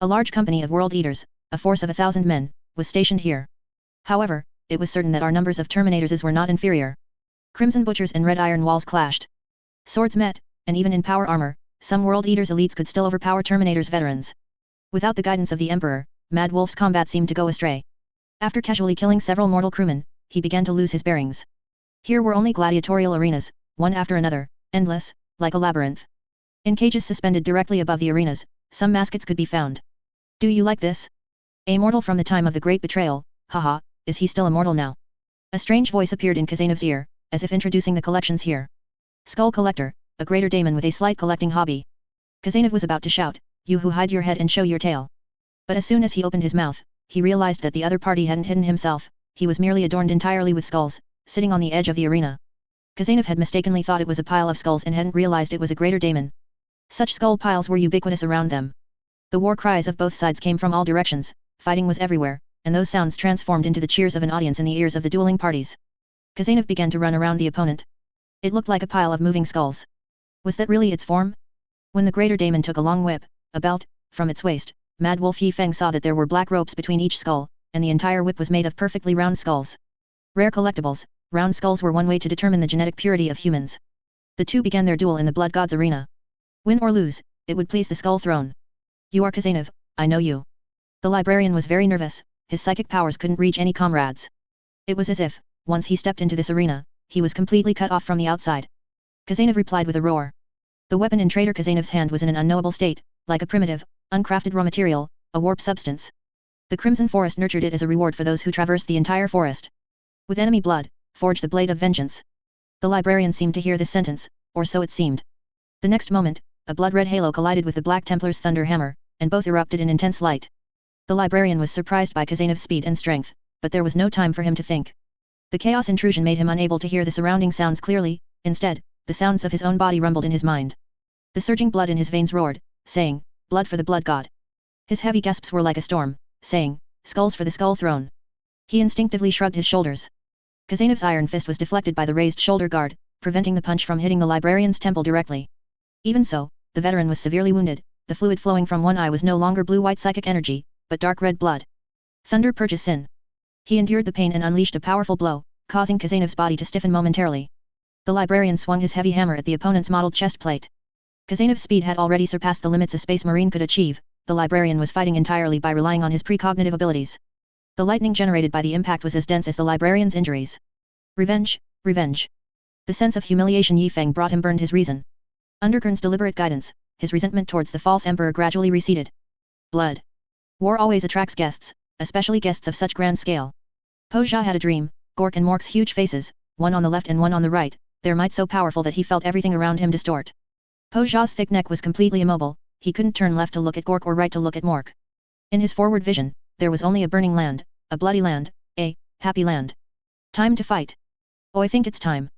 A large company of World Eaters, a force of 1,000 men, was stationed here. However, it was certain that our numbers of terminators were not inferior. Crimson Butchers and Red Iron Walls clashed. Swords met, and even in power armor, some World Eaters elites could still overpower Terminators veterans. Without the guidance of the Emperor, Mad Wolf's combat seemed to go astray. After casually killing several mortal crewmen, he began to lose his bearings. Here were only gladiatorial arenas, one after another, endless, like a labyrinth. In cages suspended directly above the arenas, some maskets could be found. "Do you like this? A mortal from the time of the Great Betrayal, haha, is he still immortal now?" A strange voice appeared in Khazanov's ear, as if introducing the collections here. "Skull Collector, a greater daemon with a slight collecting hobby." Khazanov was about to shout, "You who hide your head and show your tail." But as soon as he opened his mouth, he realized that the other party hadn't hidden himself, he was merely adorned entirely with skulls, sitting on the edge of the arena. Khazanov had mistakenly thought it was a pile of skulls and hadn't realized it was a greater daemon. Such skull piles were ubiquitous around them. The war cries of both sides came from all directions, fighting was everywhere, and those sounds transformed into the cheers of an audience in the ears of the dueling parties. Khazanov began to run around the opponent. It looked like a pile of moving skulls. Was that really its form? When the greater daemon took a long whip, a belt, from its waist, Mad Wolf Yifeng saw that there were black ropes between each skull, and the entire whip was made of perfectly round skulls. Rare collectibles, round skulls were one way to determine the genetic purity of humans. The two began their duel in the Blood God's arena. Win or lose, it would please the Skull Throne. "You are Khazanov, I know you." The librarian was very nervous, his psychic powers couldn't reach any comrades. It was as if, once he stepped into this arena, he was completely cut off from the outside. Khazanov replied with a roar. The weapon in Traitor Khazanov's hand was in an unknowable state, like a primitive, uncrafted raw material, a warp substance. The Crimson Forest nurtured it as a reward for those who traversed the entire forest. "With enemy blood, forge the blade of vengeance." The librarian seemed to hear this sentence, or so it seemed. The next moment, a blood-red halo collided with the Black Templar's thunder hammer, and both erupted in intense light. The librarian was surprised by Khazanov's speed and strength, but there was no time for him to think. The chaos intrusion made him unable to hear the surrounding sounds clearly, instead, the sounds of his own body rumbled in his mind. The surging blood in his veins roared, saying, "Blood for the Blood God." His heavy gasps were like a storm, saying, "Skulls for the Skull Throne." He instinctively shrugged his shoulders. Khazanov's iron fist was deflected by the raised shoulder guard, preventing the punch from hitting the librarian's temple directly. Even so, the veteran was severely wounded, the fluid flowing from one eye was no longer blue-white psychic energy, but dark red blood. Thunder purges sin. He endured the pain and unleashed a powerful blow, causing Khazanov's body to stiffen momentarily. The librarian swung his heavy hammer at the opponent's mottled chest plate. Khazanov's speed had already surpassed the limits a space marine could achieve, the librarian was fighting entirely by relying on his precognitive abilities. The lightning generated by the impact was as dense as the librarian's injuries. Revenge, revenge. The sense of humiliation Yifeng brought him burned his reason. Under Kern's deliberate guidance, his resentment towards the false emperor gradually receded. Blood. War always attracts guests, especially guests of such grand scale. Po Jia had a dream, Gork and Mork's huge faces, one on the left and one on the right, their might so powerful that he felt everything around him distort. Po Jia's thick neck was completely immobile, he couldn't turn left to look at Gork or right to look at Mork. In his forward vision, there was only a burning land, a bloody land, a happy land. Time to fight. "Oh, I think it's time."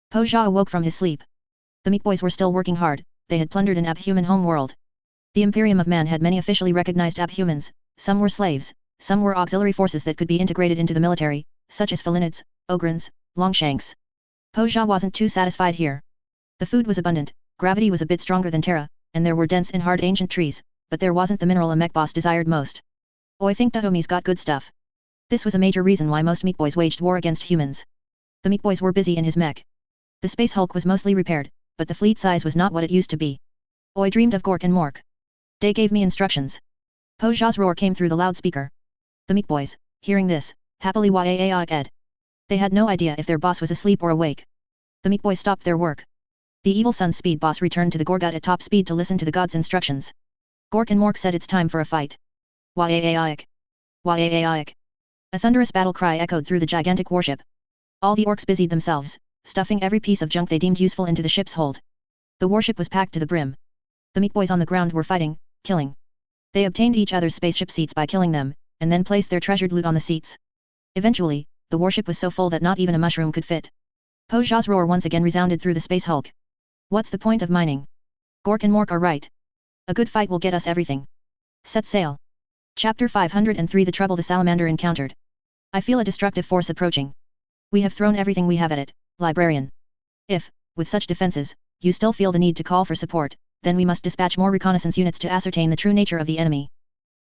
Po Jia awoke from his sleep. The meat boys were still working hard, they had plundered an abhuman home world. The Imperium of Man had many officially recognized abhumans, some were slaves, some were auxiliary forces that could be integrated into the military, such as Felinids, Ogrins, Longshanks. Po Jia wasn't too satisfied here. The food was abundant, gravity was a bit stronger than Terra, and there were dense and hard ancient trees, but there wasn't the mineral a mech boss desired most. I think the homies got good stuff. This was a major reason why most meat boys waged war against humans. The meat boys were busy in his mech. The Space Hulk was mostly repaired, but the fleet size was not what it used to be. I dreamed of Gork and Mork. They gave me instructions. Po Jia's roar came through the loudspeaker. The meat boys, hearing this, happily ed. They had no idea if their boss was asleep or awake. The meat boys stopped their work. The evil sun's speed boss returned to the Gorgut at top speed to listen to the god's instructions. Gork and Mork said it's time for a fight. Waaik. Waaik. A thunderous battle cry echoed through the gigantic warship. All the orcs busied themselves, stuffing every piece of junk they deemed useful into the ship's hold. The warship was packed to the brim. The meat boys on the ground were fighting, killing. They obtained each other's spaceship seats by killing them, and then placed their treasured loot on the seats. Eventually, the warship was so full that not even a mushroom could fit. Po Jia's roar once again resounded through the Space Hulk. What's the point of mining? Gork and Mork are right. A good fight will get us everything. Set sail. Chapter 503 The Trouble the Salamander encountered. I feel a destructive force approaching. We have thrown everything we have at it, librarian. If, with such defenses, you still feel the need to call for support, then we must dispatch more reconnaissance units to ascertain the true nature of the enemy.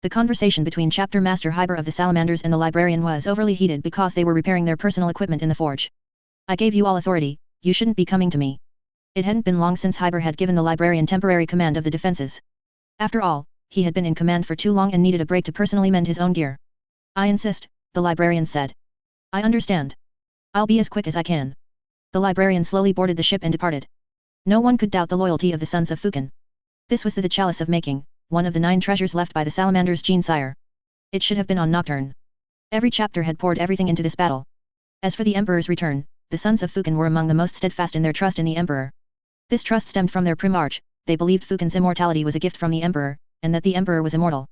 The conversation between Chapter Master Hyber of the Salamanders and the librarian was overly heated because they were repairing their personal equipment in the forge. I gave you all authority, you shouldn't be coming to me. It hadn't been long since Hyber had given the librarian temporary command of the defenses. After all, he had been in command for too long and needed a break to personally mend his own gear. I insist, the librarian said. I understand. I'll be as quick as I can. The librarian slowly boarded the ship and departed. No one could doubt the loyalty of the sons of Fukin. This was the chalice of making, one of the 9 treasures left by the Salamander's gene sire. It should have been on Nocturne. Every chapter had poured everything into this battle. As for the Emperor's return, the sons of Fukin were among the most steadfast in their trust in the Emperor. This trust stemmed from their primarch, they believed Fukin's immortality was a gift from the Emperor, and that the Emperor was immortal.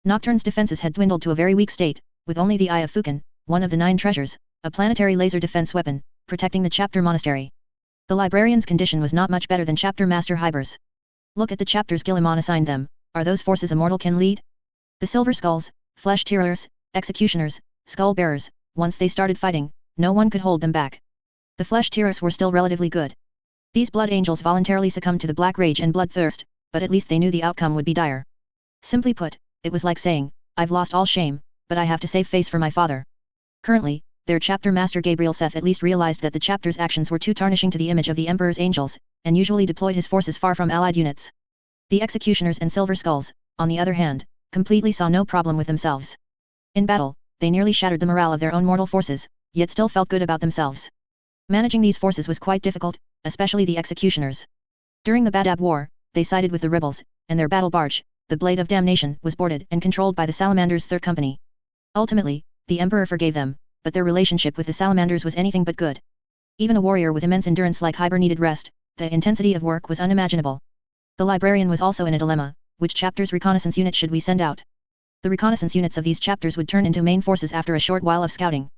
Nocturne's defenses had dwindled to a very weak state, with only the Eye of Fukin, one of the 9 treasures, a planetary laser defense weapon, protecting the chapter monastery. The librarian's condition was not much better than Chapter Master Hyber's. Look at the chapters Guillemon assigned them, are those forces a mortal can lead? The Silver Skulls, Flesh Tearers, Executioners, Skull Bearers, once they started fighting, no one could hold them back. The Flesh Tearers were still relatively good. These Blood Angels voluntarily succumbed to the Black Rage and Bloodthirst, but at least they knew the outcome would be dire. Simply put, it was like saying, I've lost all shame, but I have to save face for my father. Currently, their chapter master Gabriel Seth at least realized that the chapter's actions were too tarnishing to the image of the Emperor's angels, and usually deployed his forces far from allied units. The Executioners and Silver Skulls, on the other hand, completely saw no problem with themselves. In battle, they nearly shattered the morale of their own mortal forces, yet still felt good about themselves. Managing these forces was quite difficult, especially the Executioners. During the Badab War, they sided with the rebels, and their battle barge, the Blade of Damnation, was boarded and controlled by the Salamander's Third Company. Ultimately, the Emperor forgave them, but their relationship with the Salamanders was anything but good. Even a warrior with immense endurance like Hyber needed rest, the intensity of work was unimaginable. The librarian was also in a dilemma, which chapter's reconnaissance unit should we send out? The reconnaissance units of these chapters would turn into main forces after a short while of scouting.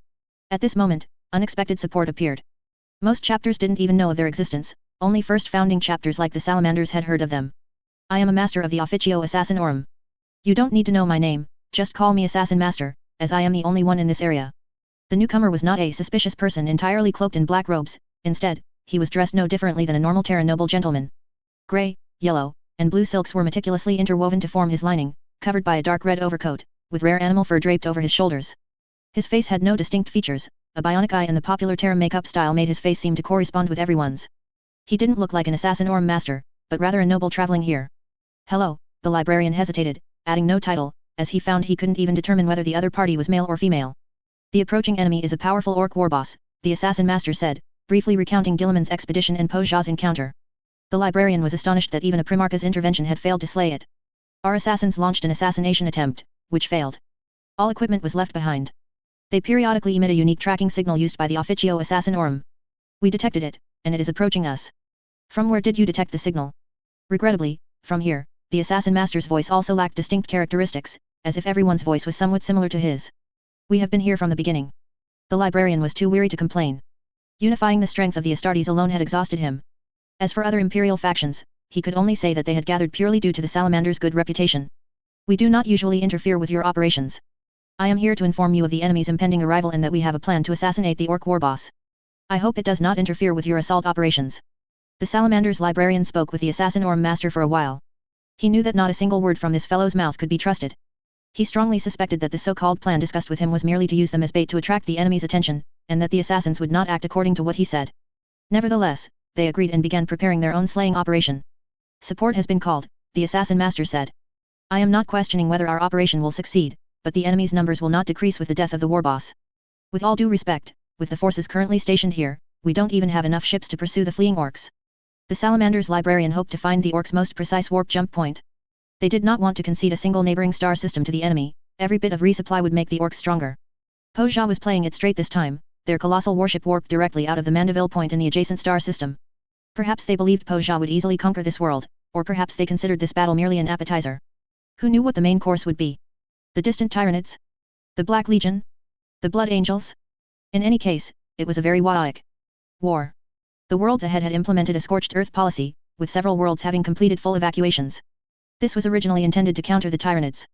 At this moment, unexpected support appeared. Most chapters didn't even know of their existence, only first founding chapters like the Salamanders had heard of them. I am a master of the Officio Assassinorum. You don't need to know my name, just call me Assassin Master, as I am the only one in this area. The newcomer was not a suspicious person entirely cloaked in black robes, instead, he was dressed no differently than a normal Terran noble gentleman. Grey, yellow, and blue silks were meticulously interwoven to form his lining, covered by a dark red overcoat, with rare animal fur draped over his shoulders. His face had no distinct features, a bionic eye and the popular Terran makeup style made his face seem to correspond with everyone's. He didn't look like an Assassinorum master, but rather a noble traveling here. Hello, the librarian hesitated, adding no title, as he found he couldn't even determine whether the other party was male or female. The approaching enemy is a powerful orc warboss, the assassin master said, briefly recounting Guillemon's expedition and Po Jia's encounter. The librarian was astonished that even a Primarch's intervention had failed to slay it. Our assassins launched an assassination attempt, which failed. All equipment was left behind. They periodically emit a unique tracking signal used by the Officio Assassinorum. We detected it, and it is approaching us. From where did you detect the signal? Regrettably, from here, the assassin master's voice also lacked distinct characteristics, as if everyone's voice was somewhat similar to his. We have been here from the beginning. The librarian was too weary to complain. Unifying the strength of the Astartes alone had exhausted him. As for other imperial factions, he could only say that they had gathered purely due to the salamander's good reputation. We do not usually interfere with your operations. I am here to inform you of the enemy's impending arrival and that we have a plan to assassinate the orc war boss. I hope it does not interfere with your assault operations. The salamander's librarian spoke with the assassin or master for a while. He knew that not a single word from this fellow's mouth could be trusted. He strongly suspected that the so-called plan discussed with him was merely to use them as bait to attract the enemy's attention, and that the assassins would not act according to what he said. Nevertheless, they agreed and began preparing their own slaying operation. Support has been called, the assassin master said. I am not questioning whether our operation will succeed, but the enemy's numbers will not decrease with the death of the war boss. With all due respect, with the forces currently stationed here, we don't even have enough ships to pursue the fleeing orcs. The salamander's librarian hoped to find the orcs' most precise warp jump point. They did not want to concede a single neighboring star system to the enemy. Every bit of resupply would make the orcs stronger. Poja was playing it straight this time. Their colossal warship warped directly out of the Mandeville point in the adjacent star system. Perhaps they believed Poja would easily conquer this world, or perhaps they considered this battle merely an appetizer. Who knew what the main course would be? The distant Tyranids? The Black Legion? The Blood Angels? In any case, it was a very chaotic war. The worlds ahead had implemented a scorched earth policy, with several worlds having completed full evacuations. This was originally intended to counter the Tyranids.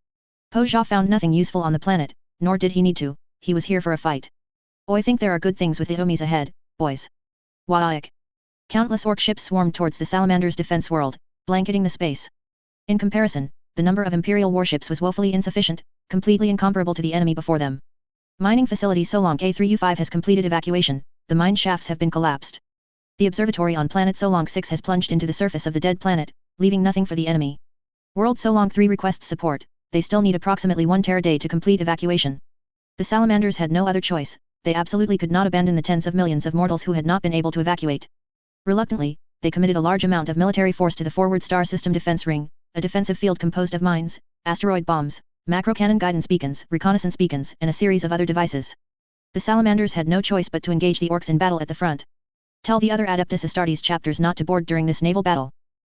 Poja found nothing useful on the planet, nor did he need to. He was here for a fight. I think there are good things with the Omis ahead, boys. Chaotic. Countless orc ships swarmed towards the Salamander's defense world, blanketing the space. In comparison, the number of Imperial warships was woefully insufficient, completely incomparable to the enemy before them. Mining facility Solong K3U5 has completed evacuation, the mine shafts have been collapsed. The observatory on planet Solong 6 has plunged into the surface of the dead planet, leaving nothing for the enemy. World Solong 3 requests support, they still need approximately 1 teraday to complete evacuation. The Salamanders had no other choice, they absolutely could not abandon the tens of millions of mortals who had not been able to evacuate. Reluctantly, they committed a large amount of military force to the forward star system defense ring, a defensive field composed of mines, asteroid bombs, macro cannon guidance beacons, reconnaissance beacons, and a series of other devices. The Salamanders had no choice but to engage the orcs in battle at the front. Tell the other Adeptus Astartes chapters not to board during this naval battle.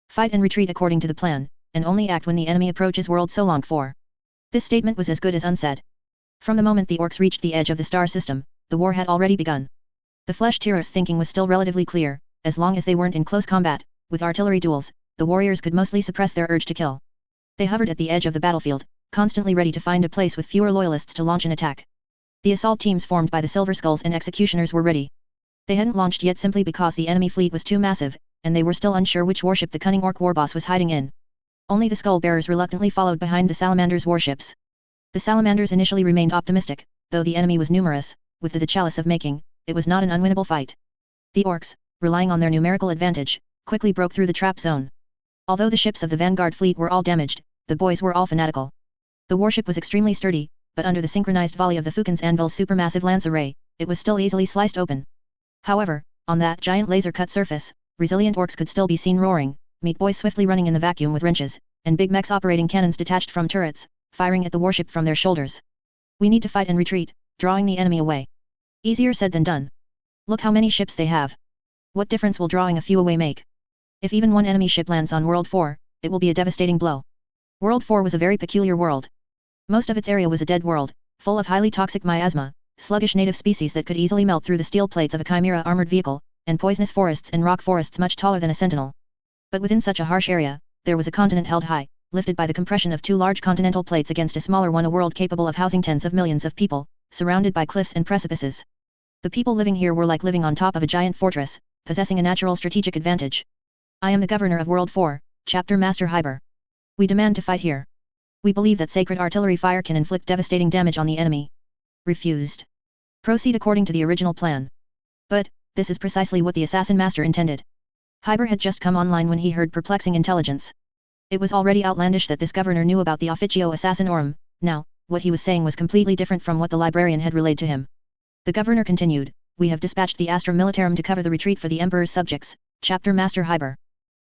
Fight and retreat according to the plan, and only act when the enemy approaches World Solong 4. This statement was as good as unsaid. From the moment the orcs reached the edge of the star system, the war had already begun. The Flesh Tyros thinking was still relatively clear, as long as they weren't in close combat, with artillery duels, the warriors could mostly suppress their urge to kill. They hovered at the edge of the battlefield, constantly ready to find a place with fewer loyalists to launch an attack. The assault teams formed by the Silver Skulls and Executioners were ready. They hadn't launched yet simply because the enemy fleet was too massive, and they were still unsure which warship the cunning orc warboss was hiding in. Only the Skull Bearers reluctantly followed behind the Salamander's warships. The Salamanders initially remained optimistic, though the enemy was numerous, with the chalice of making, it was not an unwinnable fight. The orcs, relying on their numerical advantage, quickly broke through the trap zone. Although the ships of the Vanguard fleet were all damaged, the boys were all fanatical. The warship was extremely sturdy, but under the synchronized volley of the Fukin's Anvil's supermassive lance array, it was still easily sliced open. However, on that giant laser-cut surface, resilient orcs could still be seen roaring, meat boys swiftly running in the vacuum with wrenches, and big mechs operating cannons detached from turrets, firing at the warship from their shoulders. We need to fight and retreat, drawing the enemy away. Easier said than done. Look how many ships they have. What difference will drawing a few away make? If even one enemy ship lands on World 4, it will be a devastating blow. World 4 was a very peculiar world. Most of its area was a dead world, full of highly toxic miasma, sluggish native species that could easily melt through the steel plates of a chimera armored vehicle, and poisonous forests and rock forests much taller than a sentinel. But within such a harsh area, there was a continent held high, lifted by the compression of 2 large continental plates against a smaller one, a world capable of housing tens of millions of people, surrounded by cliffs and precipices. The people living here were like living on top of a giant fortress, possessing a natural strategic advantage. I am the governor of World 4, Chapter Master Hyber. We demand to fight here. We believe that sacred artillery fire can inflict devastating damage on the enemy. Refused. Proceed according to the original plan. But, this is precisely what the assassin master intended. Hyber had just come online when he heard perplexing intelligence. It was already outlandish that this governor knew about the Officio Assassinorum. Now, what he was saying was completely different from what the librarian had relayed to him. The governor continued, we have dispatched the Astra Militarum to cover the retreat for the Emperor's subjects, Chapter Master Hyber.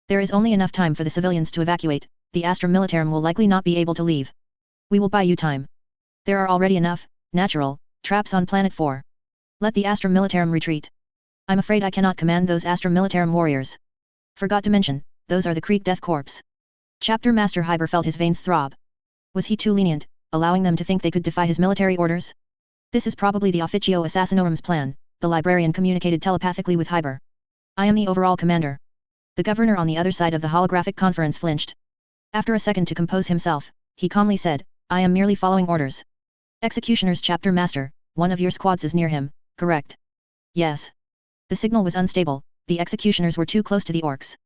There is only enough time for the civilians to evacuate, the Astra Militarum will likely not be able to leave. We will buy you time. There are already enough, natural, traps on Planet 4. Let the Astra Militarum retreat. I'm afraid I cannot command those Astra Militarum warriors. Forgot to mention, those are the Creek Death Corps. Chapter Master Hyber felt his veins throb. Was he too lenient, allowing them to think they could defy his military orders? This is probably the Officio Assassinorum's plan, the librarian communicated telepathically with Hyber. I am the overall commander. The governor on the other side of the holographic conference flinched. After a second to compose himself, he calmly said, I am merely following orders. Executioner's chapter master, one of your squads is near him, correct? Yes. The signal was unstable, the executioners were too close to the orcs.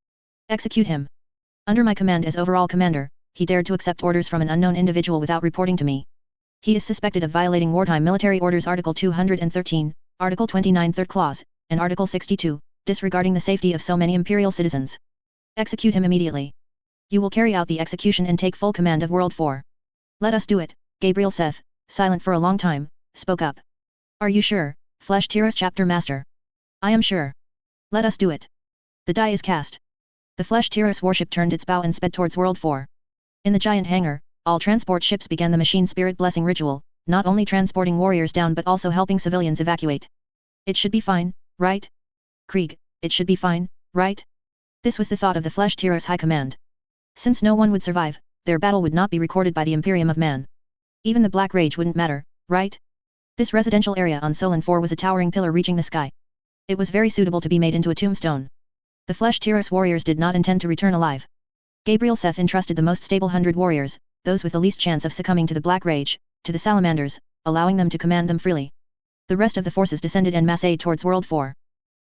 Execute him. Under my command as overall commander, he dared to accept orders from an unknown individual without reporting to me. He is suspected of violating wartime military orders Article 213, Article 29 third clause, and Article 62, disregarding the safety of so many imperial citizens. Execute him immediately. You will carry out the execution and take full command of World 4. Let us do it. Gabriel Seth, silent for a long time, spoke up. Are you sure, Flesh Tearus chapter master? I am sure. Let us do it. The die is cast. The Flesh Tearus warship turned its bow and sped towards World 4. In the giant hangar, all transport ships began the machine spirit blessing ritual, not only transporting warriors down but also helping civilians evacuate. It should be fine, right? Krieg, it should be fine, right? This was the thought of the Flesh Tearus High Command. Since no one would survive, their battle would not be recorded by the Imperium of Man. Even the Black Rage wouldn't matter, right? This residential area on Solon 4 was a towering pillar reaching the sky. It was very suitable to be made into a tombstone. The Flesh Tearus warriors did not intend to return alive. Gabriel Seth entrusted the most stable 100 warriors, those with the least chance of succumbing to the Black Rage, to the Salamanders, allowing them to command them freely. The rest of the forces descended en masse towards World 4.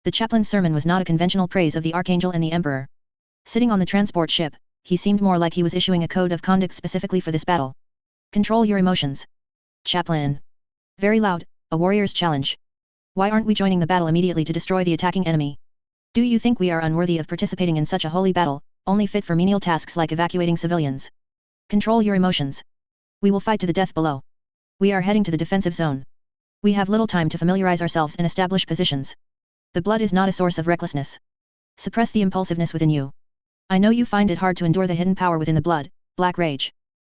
The chaplain's sermon was not a conventional praise of the Archangel and the Emperor. Sitting on the transport ship, he seemed more like he was issuing a code of conduct specifically for this battle. Control your emotions. Chaplain. Very loud, a warrior's challenge. Why aren't we joining the battle immediately to destroy the attacking enemy? Do you think we are unworthy of participating in such a holy battle, only fit for menial tasks like evacuating civilians? Control your emotions. We will fight to the death below. We are heading to the defensive zone. We have little time to familiarize ourselves and establish positions. The blood is not a source of recklessness. Suppress the impulsiveness within you. I know you find it hard to endure the hidden power within the blood, Black Rage.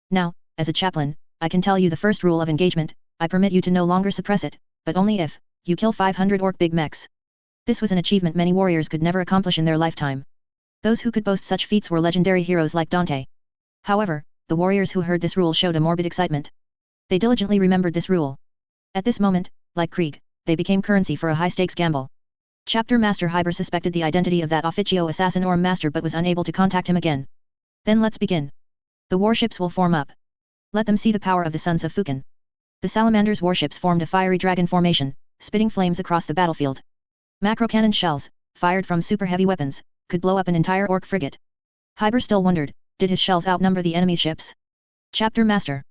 Now, as a chaplain, I can tell you the first rule of engagement, I permit you to no longer suppress it, but only if you kill 500 orc big mechs. This was an achievement many warriors could never accomplish in their lifetime. Those who could boast such feats were legendary heroes like Dante. However, the warriors who heard this rule showed a morbid excitement. They diligently remembered this rule. At this moment, like Krieg, they became currency for a high-stakes gamble. Chapter Master Hyber suspected the identity of that officio assassin or master but was unable to contact him again. Then let's begin. The warships will form up. Let them see the power of the Sons of Fukin. The Salamander's warships formed a fiery dragon formation, spitting flames across the battlefield. Macro-cannon shells, fired from super-heavy weapons, could blow up an entire orc frigate. Hyber still wondered, did his shells outnumber the enemy's ships? Chapter Master.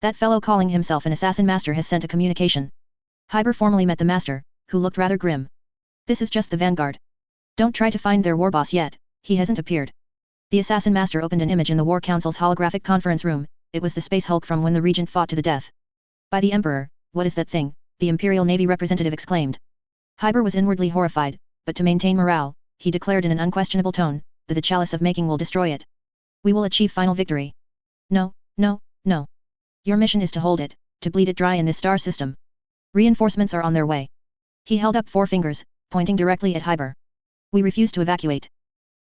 That fellow calling himself an assassin master has sent a communication. Hyber formally met the master, who looked rather grim. This is just the vanguard. Don't try to find their war boss yet, he hasn't appeared. The assassin master opened an image in the War Council's holographic conference room, it was the Space Hulk from when the Regent fought to the death. By the Emperor, what is that thing? The Imperial Navy representative exclaimed. Hyber was inwardly horrified, but to maintain morale, he declared in an unquestionable tone, that the chalice of making will destroy it. We will achieve final victory. No, no, no. Your mission is to hold it, to bleed it dry in this star system. Reinforcements are on their way. He held up 4 fingers, pointing directly at Hyber. We refuse to evacuate.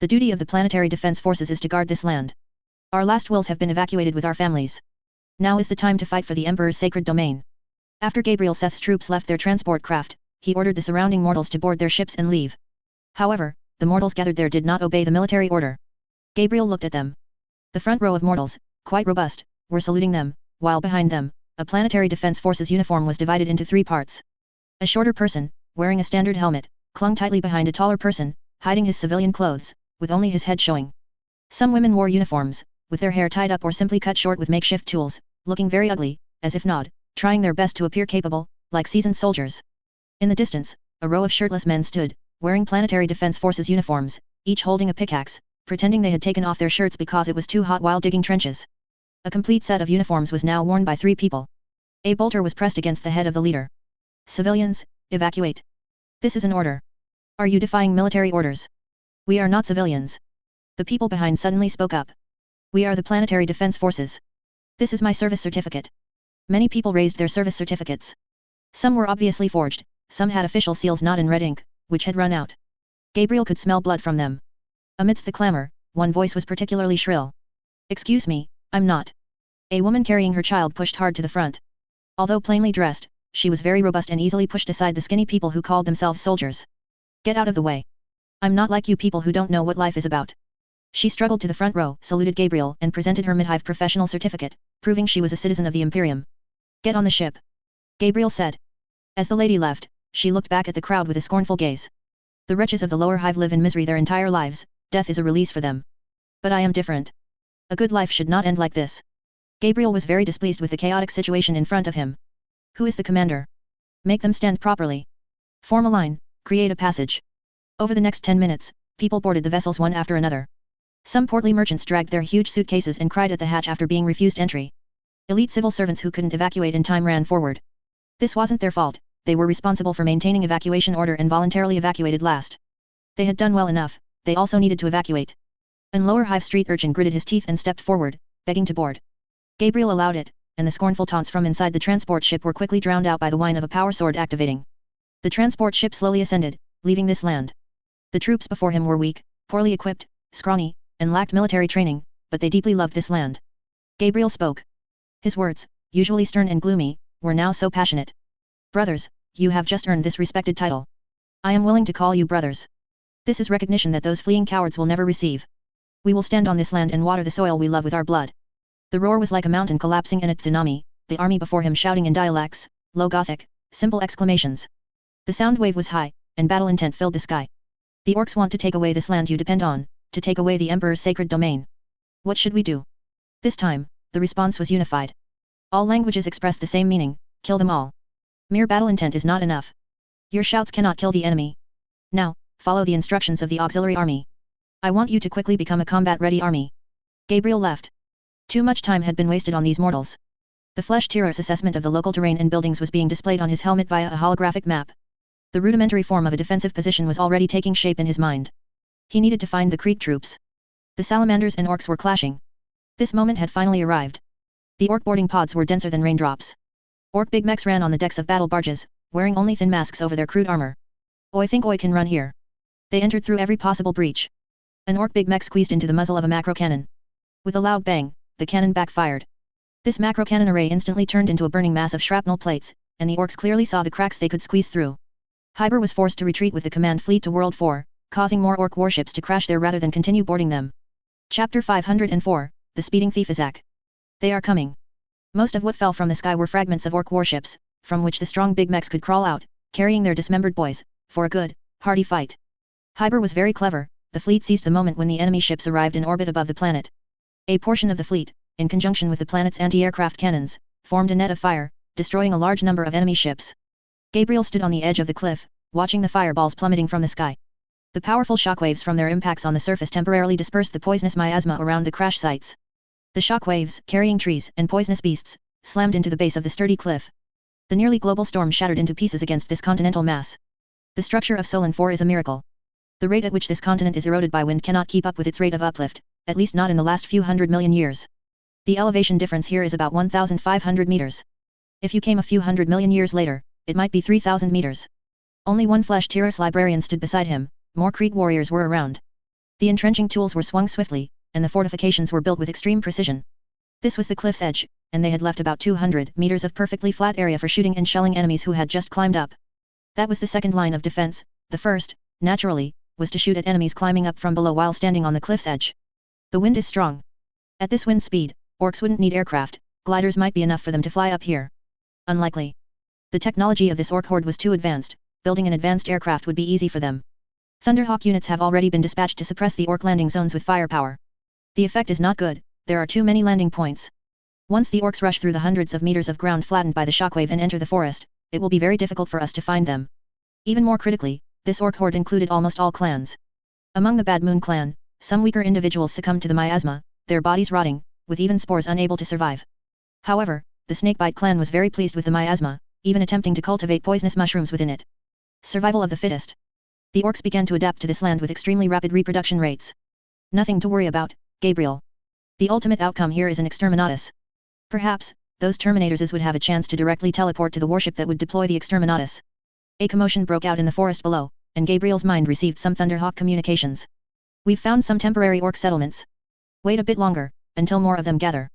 The duty of the planetary defense forces is to guard this land. Our last wills have been evacuated with our families. Now is the time to fight for the Emperor's sacred domain. After Gabriel Seth's troops left their transport craft, he ordered the surrounding mortals to board their ships and leave. However, the mortals gathered there did not obey the military order. Gabriel looked at them. The front row of mortals, quite robust, were saluting them, while behind them, a planetary defense forces uniform was divided into 3 parts. A shorter person, wearing a standard helmet, clung tightly behind a taller person, hiding his civilian clothes, with only his head showing. Some women wore uniforms, with their hair tied up or simply cut short with makeshift tools, looking very ugly, as if not, trying their best to appear capable, like seasoned soldiers. In the distance, a row of shirtless men stood, wearing planetary defense forces uniforms, each holding a pickaxe, pretending they had taken off their shirts because it was too hot while digging trenches. A complete set of uniforms was now worn by 3 people. A bolter was pressed against the head of the leader. Civilians, evacuate. This is an order. Are you defying military orders? We are not civilians. The people behind suddenly spoke up. We are the planetary defense forces. This is my service certificate. Many people raised their service certificates. Some were obviously forged, some had official seals not in red ink, which had run out. Gabriel could smell blood from them. Amidst the clamor, one voice was particularly shrill. Excuse me, I'm not. A woman carrying her child pushed hard to the front. Although plainly dressed, she was very robust and easily pushed aside the skinny people who called themselves soldiers. Get out of the way. I'm not like you people who don't know what life is about. She struggled to the front row, saluted Gabriel and presented her midhive professional certificate, proving she was a citizen of the Imperium. Get on the ship. Gabriel said. As the lady left, she looked back at the crowd with a scornful gaze. The wretches of the lower hive live in misery their entire lives, death is a release for them. But I am different. A good life should not end like this. Gabriel was very displeased with the chaotic situation in front of him. Who is the commander? Make them stand properly. Form a line, create a passage. Over the next 10 minutes, people boarded the vessels one after another. Some portly merchants dragged their huge suitcases and cried at the hatch after being refused entry. Elite civil servants who couldn't evacuate in time ran forward. This wasn't their fault, they were responsible for maintaining evacuation order and voluntarily evacuated last. They had done well enough, they also needed to evacuate. An lower hive street urchin gritted his teeth and stepped forward, begging to board. Gabriel allowed it, and the scornful taunts from inside the transport ship were quickly drowned out by the whine of a power sword activating. The transport ship slowly ascended, leaving this land. The troops before him were weak, poorly equipped, scrawny, and lacked military training, but they deeply loved this land. Gabriel spoke. His words, usually stern and gloomy, were now so passionate. Brothers, you have just earned this respected title. I am willing to call you brothers. This is recognition that those fleeing cowards will never receive. We will stand on this land and water the soil we love with our blood. The roar was like a mountain collapsing in a tsunami, the army before him shouting in dialects, low Gothic, simple exclamations. The sound wave was high, and battle intent filled the sky. The orcs want to take away this land you depend on, to take away the Emperor's sacred domain. What should we do? This time, the response was unified. All languages expressed the same meaning, kill them all. Mere battle intent is not enough. Your shouts cannot kill the enemy. Now, follow the instructions of the auxiliary army. I want you to quickly become a combat-ready army. Gabriel left. Too much time had been wasted on these mortals. The Flesh Tirer's assessment of the local terrain and buildings was being displayed on his helmet via a holographic map. The rudimentary form of a defensive position was already taking shape in his mind. He needed to find the Krieg troops. The salamanders and orcs were clashing. This moment had finally arrived. The orc boarding pods were denser than raindrops. Orc big mechs ran on the decks of battle barges, wearing only thin masks over their crude armor. Oi think oi can run here. They entered through every possible breach. An orc big mech squeezed into the muzzle of a macro cannon. With a loud bang, the cannon backfired. This macro cannon array instantly turned into a burning mass of shrapnel plates, and the orcs clearly saw the cracks they could squeeze through. Hyber was forced to retreat with the command fleet to World 4, causing more orc warships to crash there rather than continue boarding them. Chapter 504, The Speeding Thief Isaac. They are coming. Most of what fell from the sky were fragments of orc warships, from which the strong big mechs could crawl out, carrying their dismembered boys, for a good, hearty fight. Hyber was very clever, the fleet seized the moment when the enemy ships arrived in orbit above the planet. A portion of the fleet, in conjunction with the planet's anti-aircraft cannons, formed a net of fire, destroying a large number of enemy ships. Gabriel stood on the edge of the cliff, watching the fireballs plummeting from the sky. The powerful shockwaves from their impacts on the surface temporarily dispersed the poisonous miasma around the crash sites. The shockwaves, carrying trees and poisonous beasts, slammed into the base of the sturdy cliff. The nearly global storm shattered into pieces against this continental mass. The structure of Solon 4 is a miracle. The rate at which this continent is eroded by wind cannot keep up with its rate of uplift, at least not in the last few 100 million years. The elevation difference here is about 1,500 meters. If you came a few 100 million years later, it might be 3,000 meters. Only one Flesh Tirer's librarian stood beside him, more Krieg warriors were around. The entrenching tools were swung swiftly, and the fortifications were built with extreme precision. This was the cliff's edge, and they had left about 200 meters of perfectly flat area for shooting and shelling enemies who had just climbed up. That was the second line of defense. The first, naturally, was to shoot at enemies climbing up from below while standing on the cliff's edge. The wind is strong. At this wind speed, orcs wouldn't need aircraft, gliders might be enough for them to fly up here. Unlikely. The technology of this orc horde was too advanced, building an advanced aircraft would be easy for them. Thunderhawk units have already been dispatched to suppress the orc landing zones with firepower. The effect is not good, there are too many landing points. Once the orcs rush through the hundreds of meters of ground flattened by the shockwave and enter the forest, it will be very difficult for us to find them. Even more critically, this orc horde included almost all clans. Among the Bad Moon clan, some weaker individuals succumbed to the miasma, their bodies rotting, with even spores unable to survive. However, the Snakebite clan was very pleased with the miasma, even attempting to cultivate poisonous mushrooms within it. Survival of the fittest. The orcs began to adapt to this land with extremely rapid reproduction rates. Nothing to worry about, Gabriel. The ultimate outcome here is an exterminatus. Perhaps, those Terminators would have a chance to directly teleport to the warship that would deploy the exterminatus. A commotion broke out in the forest below, and Gabriel's mind received some Thunderhawk communications. We've found some temporary orc settlements. Wait a bit longer, until more of them gather.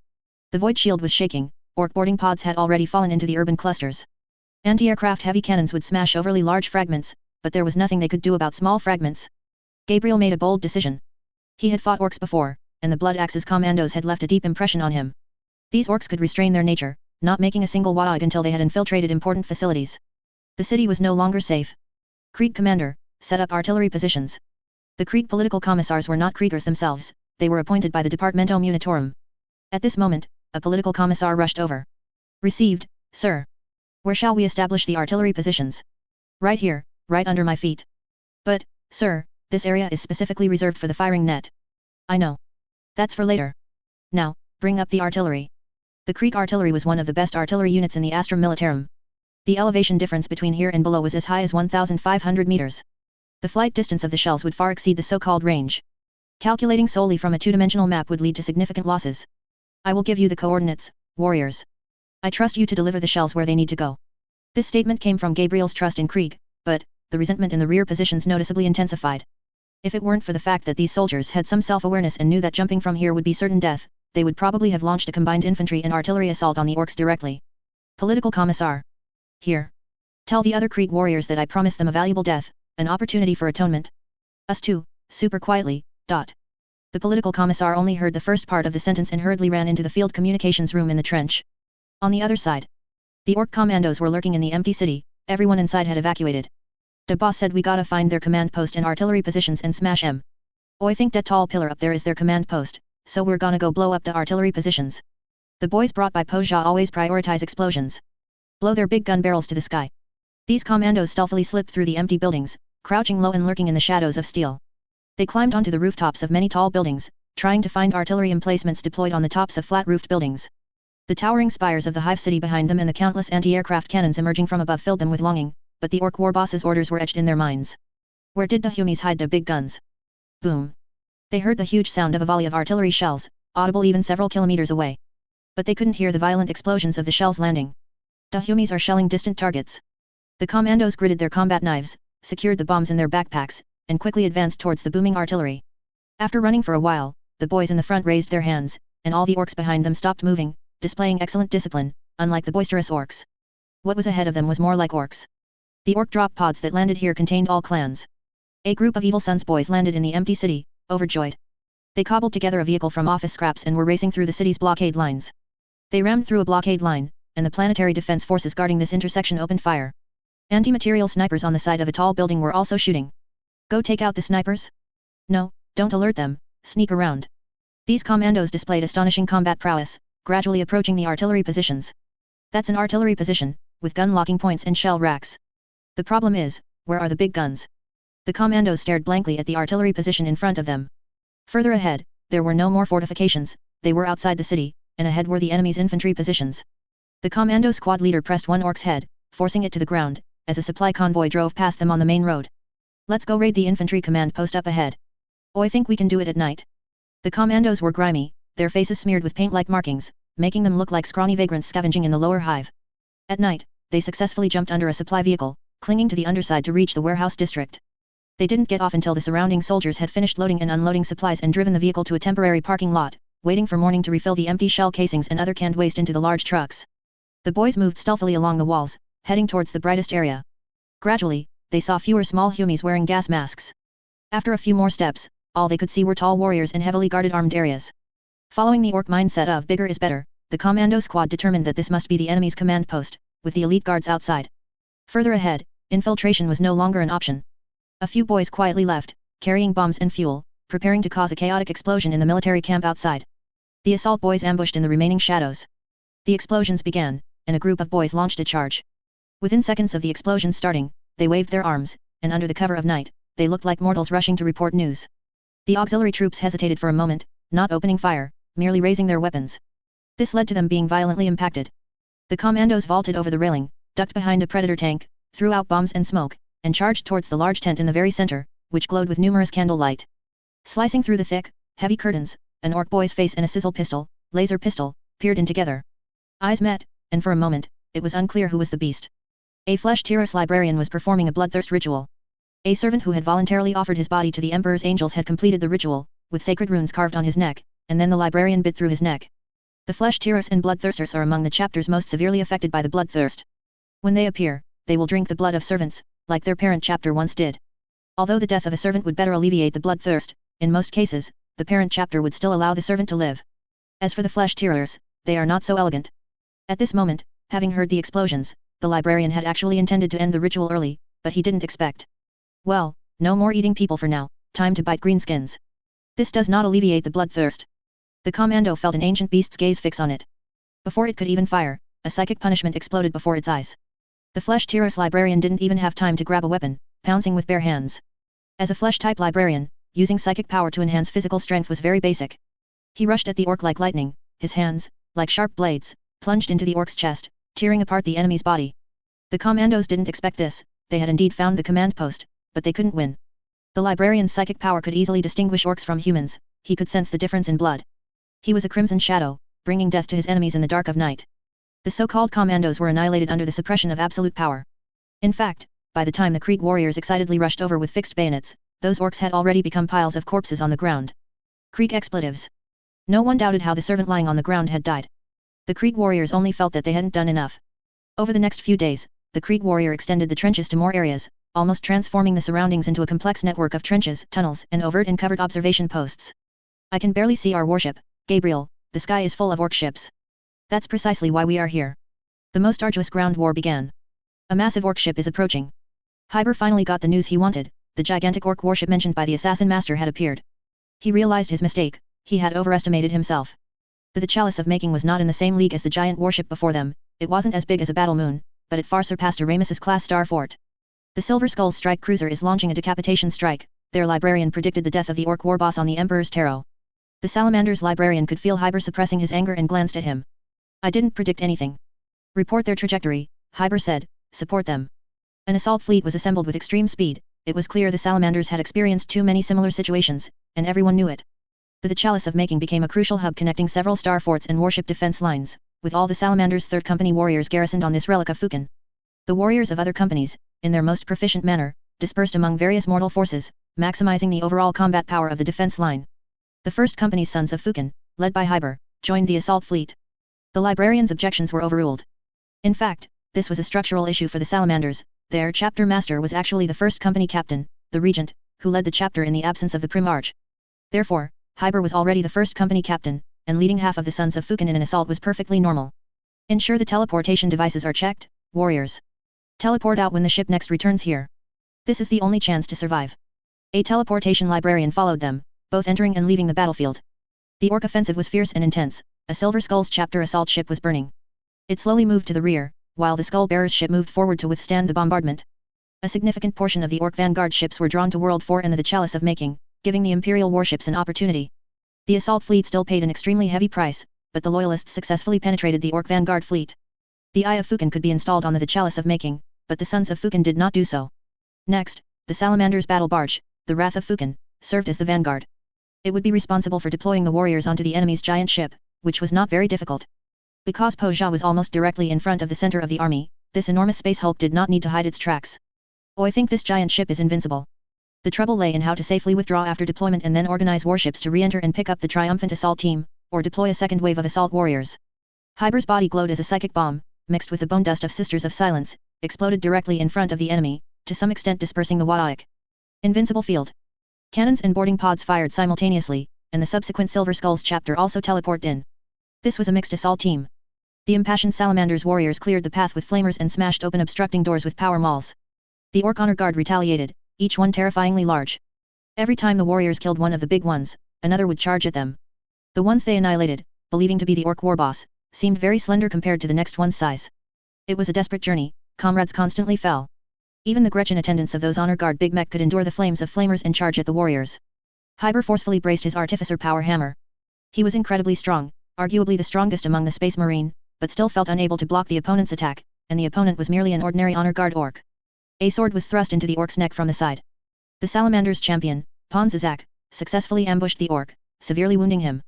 The void shield was shaking, orc boarding pods had already fallen into the urban clusters. Anti-aircraft heavy cannons would smash overly large fragments, but there was nothing they could do about small fragments. Gabriel made a bold decision. He had fought orcs before, and the Blood Axe's commandos had left a deep impression on him. These orcs could restrain their nature, not making a single wag until they had infiltrated important facilities. The city was no longer safe. Krieg commander, set up artillery positions. The Krieg political commissars were not Kriegers themselves, they were appointed by the Departamento Munitorum. At this moment, a political commissar rushed over. Received, sir. Where shall we establish the artillery positions? Right here, right under my feet. But, sir, this area is specifically reserved for the firing net. I know. That's for later. Now, bring up the artillery. The Krieg artillery was one of the best artillery units in the Astrum Militarum. The elevation difference between here and below was as high as 1,500 meters. The flight distance of the shells would far exceed the so-called range. Calculating solely from a two-dimensional map would lead to significant losses. I will give you the coordinates, warriors. I trust you to deliver the shells where they need to go. This statement came from Gabriel's trust in Krieg, but, the resentment in the rear positions noticeably intensified. If it weren't for the fact that these soldiers had some self-awareness and knew that jumping from here would be certain death, they would probably have launched a combined infantry and artillery assault on the orcs directly. Political Commissar. Here. Tell the other Krieg warriors that I promised them a valuable death, an opportunity for atonement. Us too, super quietly, dot. The political commissar only heard the first part of the sentence and hurriedly ran into the field communications room in the trench. On the other side. The orc commandos were lurking in the empty city, everyone inside had evacuated. The boss said we gotta find their command post and artillery positions and smash 'em. Oi think that tall pillar up there is their command post, so we're gonna go blow up the artillery positions. The boys brought by Poja always prioritize explosions. Blow their big gun barrels to the sky. These commandos stealthily slipped through the empty buildings, crouching low and lurking in the shadows of steel. They climbed onto the rooftops of many tall buildings, trying to find artillery emplacements deployed on the tops of flat-roofed buildings. The towering spires of the hive city behind them and the countless anti-aircraft cannons emerging from above filled them with longing, but the orc war boss's orders were etched in their minds. Where did the Humies hide the big guns? Boom. They heard the huge sound of a volley of artillery shells, audible even several kilometers away. But they couldn't hear the violent explosions of the shells landing. The Humies are shelling distant targets. The commandos gritted their combat knives, secured the bombs in their backpacks, and quickly advanced towards the booming artillery. After running for a while, the boys in the front raised their hands, and all the orcs behind them stopped moving, displaying excellent discipline, unlike the boisterous orcs. What was ahead of them was more like orcs. The orc drop pods that landed here contained all clans. A group of Evil Sun's boys landed in the empty city, overjoyed. They cobbled together a vehicle from office scraps and were racing through the city's blockade lines. They rammed through a blockade line, and the planetary defense forces guarding this intersection opened fire. Anti-material snipers on the side of a tall building were also shooting. Go take out the snipers? No, don't alert them, sneak around. These commandos displayed astonishing combat prowess, gradually approaching the artillery positions. That's an artillery position, with gun locking points and shell racks. The problem is, where are the big guns? The commandos stared blankly at the artillery position in front of them. Further ahead, there were no more fortifications, they were outside the city, and ahead were the enemy's infantry positions. The commando squad leader pressed one orc's head, forcing it to the ground, as a supply convoy drove past them on the main road. Let's go raid the infantry command post up ahead. I think we can do it at night. The commandos were grimy, their faces smeared with paint-like markings, making them look like scrawny vagrants scavenging in the lower hive. At night, they successfully jumped under a supply vehicle, clinging to the underside to reach the warehouse district. They didn't get off until the surrounding soldiers had finished loading and unloading supplies and driven the vehicle to a temporary parking lot, waiting for morning to refill the empty shell casings and other canned waste into the large trucks. The boys moved stealthily along the walls, heading towards the brightest area. Gradually, they saw fewer small Humies wearing gas masks. After a few more steps, all they could see were tall warriors in heavily guarded armed areas. Following the orc mindset of bigger is better, the commando squad determined that this must be the enemy's command post, with the elite guards outside. Further ahead, infiltration was no longer an option. A few boys quietly left, carrying bombs and fuel, preparing to cause a chaotic explosion in the military camp outside. The assault boys ambushed in the remaining shadows. The explosions began, and a group of boys launched a charge. Within seconds of the explosions starting, they waved their arms, and under the cover of night, they looked like mortals rushing to report news. The auxiliary troops hesitated for a moment, not opening fire, merely raising their weapons. This led to them being violently impacted. The commandos vaulted over the railing, ducked behind a predator tank, threw out bombs and smoke, and charged towards the large tent in the very center, which glowed with numerous candlelight. Slicing through the thick, heavy curtains, an orc boy's face and a sizzle pistol, laser pistol, peered in together. Eyes met, and for a moment, it was unclear who was the beast. A flesh-Tyros librarian was performing a bloodthirst ritual. A servant who had voluntarily offered his body to the Emperor's angels had completed the ritual, with sacred runes carved on his neck, and then the librarian bit through his neck. The flesh-Tyros and bloodthirsters are among the chapters most severely affected by the bloodthirst. When they appear, they will drink the blood of servants, like their parent chapter once did. Although the death of a servant would better alleviate the bloodthirst, in most cases, the parent chapter would still allow the servant to live. As for the flesh-tearers, they are not so elegant. At this moment, having heard the explosions, the librarian had actually intended to end the ritual early, but he didn't expect. Well, no more eating people for now, time to bite greenskins. This does not alleviate the bloodthirst. The commando felt an ancient beast's gaze fix on it. Before it could even fire, a psychic punishment exploded before its eyes. The flesh-tearers librarian didn't even have time to grab a weapon, pouncing with bare hands. As a flesh-type librarian, using psychic power to enhance physical strength was very basic. He rushed at the orc like lightning, his hands, like sharp blades, plunged into the orc's chest, tearing apart the enemy's body. The commandos didn't expect this, they had indeed found the command post, but they couldn't win. The librarian's psychic power could easily distinguish orcs from humans, he could sense the difference in blood. He was a crimson shadow, bringing death to his enemies in the dark of night. The so-called commandos were annihilated under the suppression of absolute power. In fact, by the time the Krieg warriors excitedly rushed over with fixed bayonets, those orcs had already become piles of corpses on the ground. Krieg expletives. No one doubted how the servant lying on the ground had died. The Krieg warriors only felt that they hadn't done enough. Over the next few days, the Krieg warrior extended the trenches to more areas, almost transforming the surroundings into a complex network of trenches, tunnels, and overt and covered observation posts. I can barely see our warship, Gabriel, the sky is full of orc ships. That's precisely why we are here. The most arduous ground war began. A massive orc ship is approaching. Hyber finally got the news he wanted, the gigantic orc warship mentioned by the assassin master had appeared. He realized his mistake, he had overestimated himself. The chalice of making was not in the same league as the giant warship before them, it wasn't as big as a battle moon, but it far surpassed a Ramus's-class star fort. The Silver Skull's strike cruiser is launching a decapitation strike, their librarian predicted the death of the orc war boss on the Emperor's Tarot. The Salamander's librarian could feel Hyber suppressing his anger and glanced at him. I didn't predict anything. Report their trajectory, Hyber said, support them. An assault fleet was assembled with extreme speed, it was clear the Salamanders had experienced too many similar situations, and everyone knew it. The chalice of making became a crucial hub connecting several star forts and warship defense lines, with all the Salamander's 3rd Company warriors garrisoned on this relic of Fukin. The warriors of other companies, in their most proficient manner, dispersed among various mortal forces, maximizing the overall combat power of the defense line. The 1st Company's sons of Fukin, led by Hyber, joined the assault fleet. The librarian's objections were overruled. In fact, this was a structural issue for the Salamanders, their chapter master was actually the 1st Company captain, the regent, who led the chapter in the absence of the primarch. Therefore, Hyber was already the 1st Company captain, and leading half of the sons of Fukin in an assault was perfectly normal. Ensure the teleportation devices are checked, warriors. Teleport out when the ship next returns here. This is the only chance to survive. A teleportation librarian followed them, both entering and leaving the battlefield. The orc offensive was fierce and intense, a Silver Skull's chapter assault ship was burning. It slowly moved to the rear, while the Skull Bearer's ship moved forward to withstand the bombardment. A significant portion of the orc vanguard ships were drawn to World 4 and the Chalice of Making, giving the Imperial warships an opportunity. The assault fleet still paid an extremely heavy price, but the Loyalists successfully penetrated the orc vanguard fleet. The Eye of Fukin could be installed on the Chalice of Making, but the Sons of Fukin did not do so. Next, the Salamander's battle barge, the Wrath of Fukin, served as the vanguard. It would be responsible for deploying the warriors onto the enemy's giant ship, which was not very difficult. Because Poja was almost directly in front of the center of the army, this enormous space hulk did not need to hide its tracks. Oh, I think this giant ship is invincible. The trouble lay in how to safely withdraw after deployment and then organize warships to re-enter and pick up the triumphant assault team, or deploy a second wave of assault warriors. Hyber's body glowed as a psychic bomb, mixed with the bone dust of Sisters of Silence, exploded directly in front of the enemy, to some extent dispersing the Wadaic. Invincible field. Cannons and boarding pods fired simultaneously, and the subsequent Silver Skull's chapter also teleported in. This was a mixed assault team. The impassioned Salamander's warriors cleared the path with flamers and smashed open obstructing doors with power mauls. The Orc Honor Guard retaliated, each one terrifyingly large. Every time the warriors killed one of the big ones, another would charge at them. The ones they annihilated, believing to be the Orc war boss, seemed very slender compared to the next one's size. It was a desperate journey, comrades constantly fell. Even the Gretchen attendants of those Honor Guard Big Mech could endure the flames of flamers and charge at the warriors. Hyber forcefully braced his artificer power hammer. He was incredibly strong, arguably the strongest among the Space Marine, but still felt unable to block the opponent's attack, and the opponent was merely an ordinary Honor Guard orc. A sword was thrust into the orc's neck from the side. The Salamander's champion, Ponzazak, successfully ambushed the orc, severely wounding him.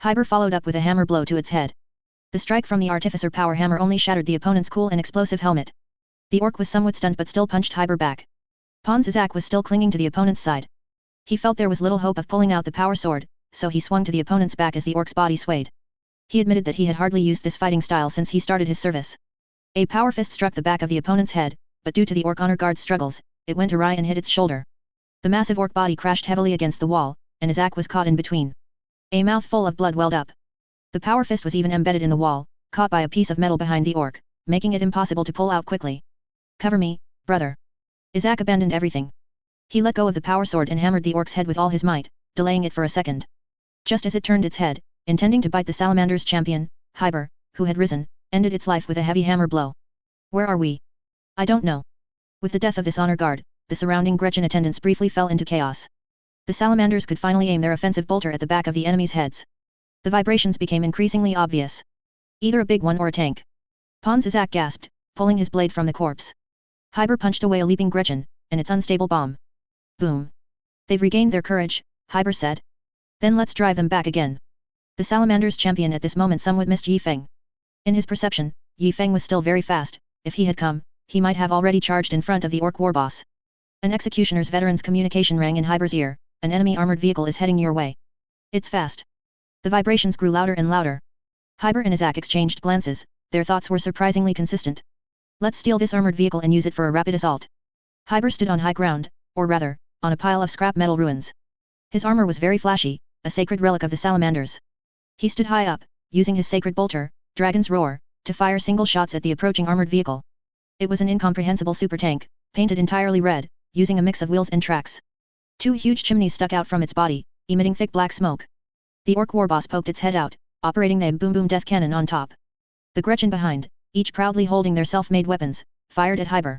Hyber followed up with a hammer blow to its head. The strike from the artificer power hammer only shattered the opponent's cool and explosive helmet. The orc was somewhat stunned but still punched Hyber back. Ponzazak was still clinging to the opponent's side. He felt there was little hope of pulling out the power sword, so he swung to the opponent's back as the orc's body swayed. He admitted that he had hardly used this fighting style since he started his service. A power fist struck the back of the opponent's head, but due to the Orc Honor Guard's struggles, it went awry and hit its shoulder. The massive orc body crashed heavily against the wall, and Isaac was caught in between. A mouthful of blood welled up. The power fist was even embedded in the wall, caught by a piece of metal behind the orc, making it impossible to pull out quickly. Cover me, brother. Isaac abandoned everything. He let go of the power sword and hammered the orc's head with all his might, delaying it for a second. Just as it turned its head, intending to bite the salamander's champion, Hyber, who had risen, ended its life with a heavy hammer blow. Where are we? I don't know. With the death of this honor guard, the surrounding Gretchen attendants briefly fell into chaos. The salamanders could finally aim their offensive bolter at the back of the enemy's heads. The vibrations became increasingly obvious. Either a big one or a tank. Pons Isaac gasped, pulling his blade from the corpse. Hyber punched away a leaping Gretchen, and its unstable bomb. Boom. They've regained their courage, Hyber said. Then let's drive them back again. The salamander's champion at this moment somewhat missed Yi Feng. In his perception, Yi Feng was still very fast. If he had come, he might have already charged in front of the orc warboss. An executioner's veteran's communication rang in Hyber's ear. An enemy armored vehicle is heading your way. It's fast. The vibrations grew louder and louder. Hyber and Isaac exchanged glances, their thoughts were surprisingly consistent. Let's steal this armored vehicle and use it for a rapid assault. Hyber stood on high ground, or rather, on a pile of scrap metal ruins. His armor was very flashy, a sacred relic of the salamanders. He stood high up, using his sacred bolter, Dragon's Roar, to fire single shots at the approaching armored vehicle. It was an incomprehensible super tank, painted entirely red, using a mix of wheels and tracks. Two huge chimneys stuck out from its body, emitting thick black smoke. The orc warboss poked its head out, operating the boom boom death cannon on top. The Gretchen behind, each proudly holding their self-made weapons, fired at Hyber.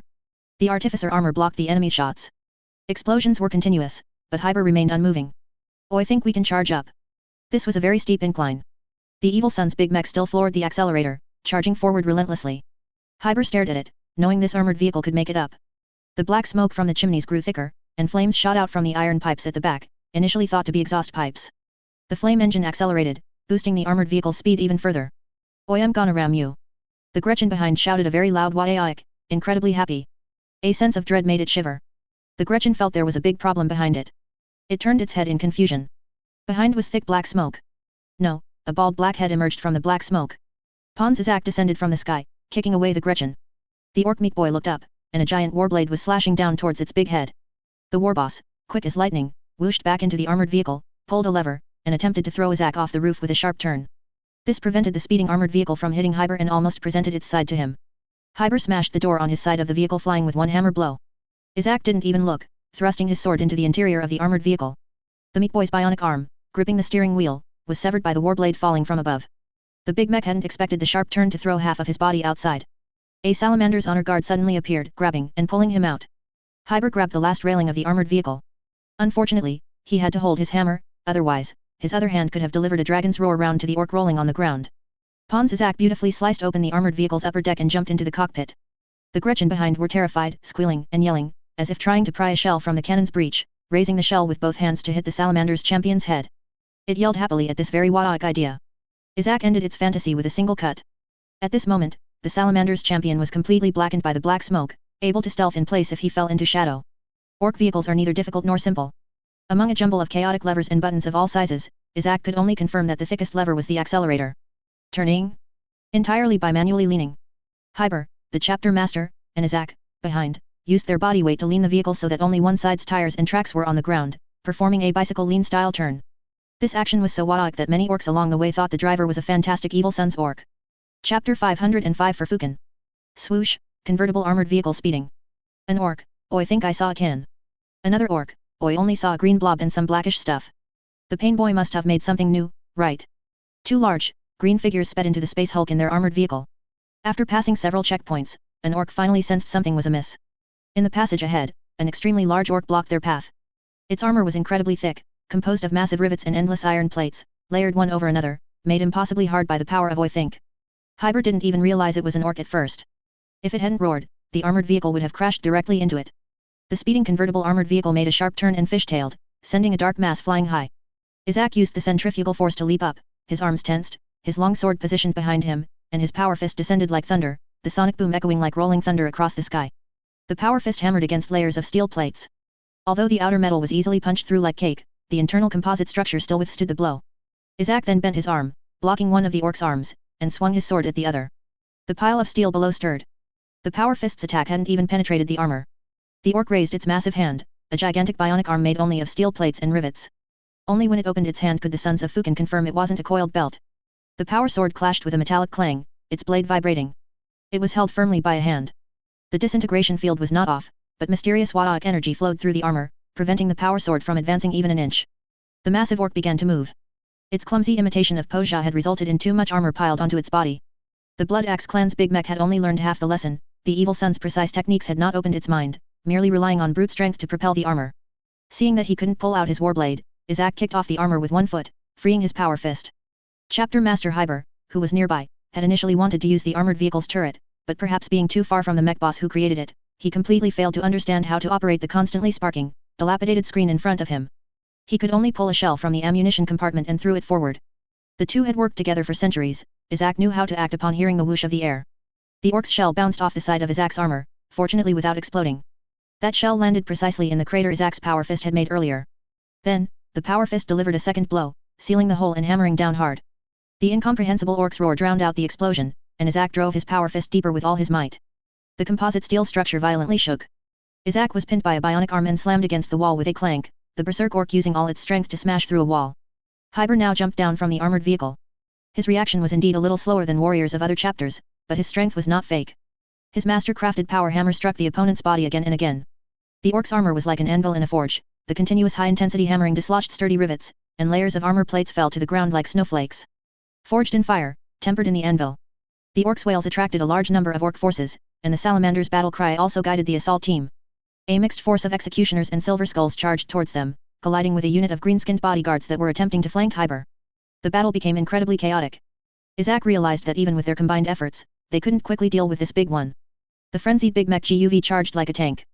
The artificer armor blocked the enemy's shots. Explosions were continuous, but Hyber remained unmoving. Oh, I think we can charge up. This was a very steep incline. The evil sun's big mech still floored the accelerator, charging forward relentlessly. Hyber stared at it, knowing this armored vehicle could make it up. The black smoke from the chimneys grew thicker, and flames shot out from the iron pipes at the back, initially thought to be exhaust pipes. The flame engine accelerated, boosting the armored vehicle's speed even further. Oi, I'm gonna ram you. The Gretchen behind shouted a very loud "Waiaik," incredibly happy. A sense of dread made it shiver. The Gretchen felt there was a big problem behind it. It turned its head in confusion. Behind was thick black smoke. No, a bald black head emerged from the black smoke. Pons Isaac descended from the sky, kicking away the Gretchen. The orc meat boy looked up, and a giant warblade was slashing down towards its big head. The warboss, quick as lightning, whooshed back into the armored vehicle, pulled a lever, and attempted to throw Isaac off the roof with a sharp turn. This prevented the speeding armored vehicle from hitting Hyber and almost presented its side to him. Hyber smashed the door on his side of the vehicle, flying with one hammer blow. Isaac didn't even look, thrusting his sword into the interior of the armored vehicle. The meat boy's bionic arm, gripping the steering wheel, was severed by the warblade falling from above. The big mech hadn't expected the sharp turn to throw half of his body outside. A salamander's honor guard suddenly appeared, grabbing and pulling him out. Hyber grabbed the last railing of the armored vehicle. Unfortunately, he had to hold his hammer, otherwise, his other hand could have delivered a dragon's roar round to the orc rolling on the ground. Pons Isaac beautifully sliced open the armored vehicle's upper deck and jumped into the cockpit. The Gretchen behind were terrified, squealing and yelling, as if trying to pry a shell from the cannon's breech, raising the shell with both hands to hit the salamander's champion's head. It yelled happily at this very Waiaik idea. Isaac ended its fantasy with a single cut. At this moment, the salamander's champion was completely blackened by the black smoke, able to stealth in place if he fell into shadow. Orc vehicles are neither difficult nor simple. Among a jumble of chaotic levers and buttons of all sizes, Isaac could only confirm that the thickest lever was the accelerator. Turning entirely by manually leaning. Hyber, the chapter master, and Isaac, behind, used their body weight to lean the vehicle so that only one side's tires and tracks were on the ground, performing a bicycle lean-style turn. This action was so Waiaik that many orcs along the way thought the driver was a fantastic evil sun's orc. Chapter 505 for Fukin. Swoosh, convertible armored vehicle speeding. An orc, oh, I think I saw a can. Another orc, oh, I only saw a green blob and some blackish stuff. The pain boy must have made something new, right? Two large, green figures sped into the space hulk in their armored vehicle. After passing several checkpoints, an orc finally sensed something was amiss. In the passage ahead, an extremely large orc blocked their path. Its armor was incredibly thick, composed of massive rivets and endless iron plates, layered one over another, made impossibly hard by the power of Think. Hyber didn't even realize it was an orc at first. If it hadn't roared, the armored vehicle would have crashed directly into it. The speeding convertible armored vehicle made a sharp turn and fishtailed, sending a dark mass flying high. Isaac used the centrifugal force to leap up, his arms tensed, his long sword positioned behind him, and his power fist descended like thunder, the sonic boom echoing like rolling thunder across the sky. The power fist hammered against layers of steel plates. Although the outer metal was easily punched through like cake, the internal composite structure still withstood the blow. Isaac then bent his arm, blocking one of the orc's arms, and swung his sword at the other. The pile of steel below stirred. The power fist's attack hadn't even penetrated the armor. The orc raised its massive hand, a gigantic bionic arm made only of steel plates and rivets. Only when it opened its hand could the sons of Fukin confirm it wasn't a coiled belt. The power sword clashed with a metallic clang, its blade vibrating. It was held firmly by a hand. The disintegration field was not off, but mysterious Wadaic energy flowed through the armor, preventing the power sword from advancing even an inch. The massive orc began to move. Its clumsy imitation of Pozha had resulted in too much armor piled onto its body. The Blood Axe clan's big mech had only learned half the lesson, the evil son's precise techniques had not opened its mind, merely relying on brute strength to propel the armor. Seeing that he couldn't pull out his warblade, Isaac kicked off the armor with one foot, freeing his power fist. Chapter Master Hyber, who was nearby, had initially wanted to use the armored vehicle's turret, but perhaps being too far from the mech boss who created it, he completely failed to understand how to operate the constantly sparking, dilapidated screen in front of him. He could only pull a shell from the ammunition compartment and threw it forward. The two had worked together for centuries. Isaac knew how to act upon hearing the whoosh of the air. The orc's shell bounced off the side of Isaac's armor, fortunately without exploding. That shell landed precisely in the crater Isaac's power fist had made earlier. Then, the power fist delivered a second blow, sealing the hole and hammering down hard. The incomprehensible orc's roar drowned out the explosion, and Isaac drove his power fist deeper with all his might. The composite steel structure violently shook. Isaac was pinned by a bionic arm and slammed against the wall with a clank, the berserk orc using all its strength to smash through a wall. Hyber now jumped down from the armored vehicle. His reaction was indeed a little slower than warriors of other chapters, but his strength was not fake. His master-crafted power hammer struck the opponent's body again and again. The orc's armor was like an anvil in a forge, the continuous high-intensity hammering dislodged sturdy rivets, and layers of armor plates fell to the ground like snowflakes. Forged in fire, tempered in the anvil. The orc's wails attracted a large number of orc forces, and the salamander's battle cry also guided the assault team. A mixed force of executioners and silver skulls charged towards them, colliding with a unit of green-skinned bodyguards that were attempting to flank Hyber. The battle became incredibly chaotic. Isaac realized that even with their combined efforts, they couldn't quickly deal with this big one. The frenzied big mech GUV charged like a tank.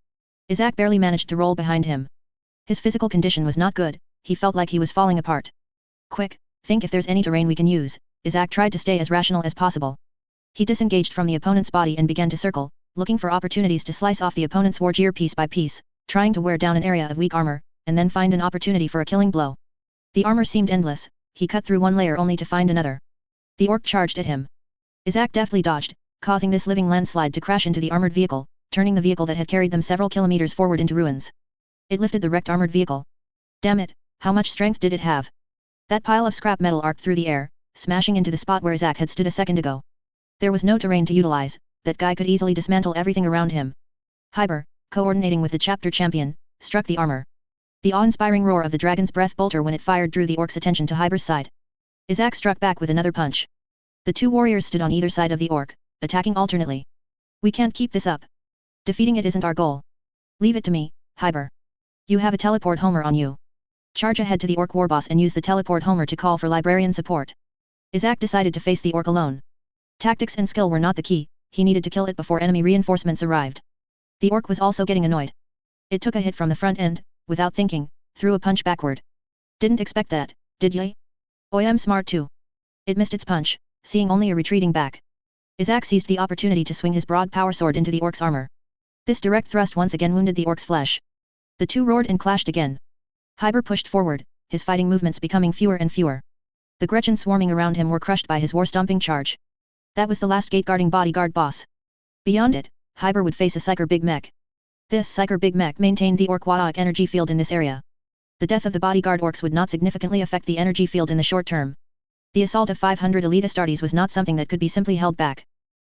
Isaac barely managed to roll behind him. His physical condition was not good, he felt like he was falling apart. Quick, think if there's any terrain we can use, Isaac tried to stay as rational as possible. He disengaged from the opponent's body and began to circle, looking for opportunities to slice off the opponent's war gear piece by piece, trying to wear down an area of weak armor, and then find an opportunity for a killing blow. The armor seemed endless, he cut through one layer only to find another. The orc charged at him. Isaac deftly dodged, causing this living landslide to crash into the armored vehicle, turning the vehicle that had carried them several kilometers forward into ruins. It lifted the wrecked armored vehicle. Damn it, how much strength did it have? That pile of scrap metal arced through the air, smashing into the spot where Isaac had stood a second ago. There was no terrain to utilize, that guy could easily dismantle everything around him. Hyber, coordinating with the chapter champion, struck the armor. The awe-inspiring roar of the dragon's breath bolter when it fired drew the orc's attention to Hyber's side. Isaac struck back with another punch. The two warriors stood on either side of the orc, attacking alternately. We can't keep this up. Defeating it isn't our goal. Leave it to me, Hyber. You have a teleport homer on you. Charge ahead to the orc warboss and use the teleport homer to call for librarian support. Isaac decided to face the orc alone. Tactics and skill were not the key, he needed to kill it before enemy reinforcements arrived. The orc was also getting annoyed. It took a hit from the front end, without thinking, threw a punch backward. Didn't expect that, did ya? Oi, I'm smart too. It missed its punch, seeing only a retreating back. Isaac seized the opportunity to swing his broad power sword into the orc's armor. This direct thrust once again wounded the orc's flesh. The two roared and clashed again. Hyber pushed forward, his fighting movements becoming fewer and fewer. The Gretchen swarming around him were crushed by his war-stomping charge. That was the last gate-guarding bodyguard boss. Beyond it, Hyber would face a Psyker Big Mech. This Psyker Big Mech maintained the orc Wadaic energy field in this area. The death of the bodyguard orcs would not significantly affect the energy field in the short term. The assault of 500 elite Astartes was not something that could be simply held back.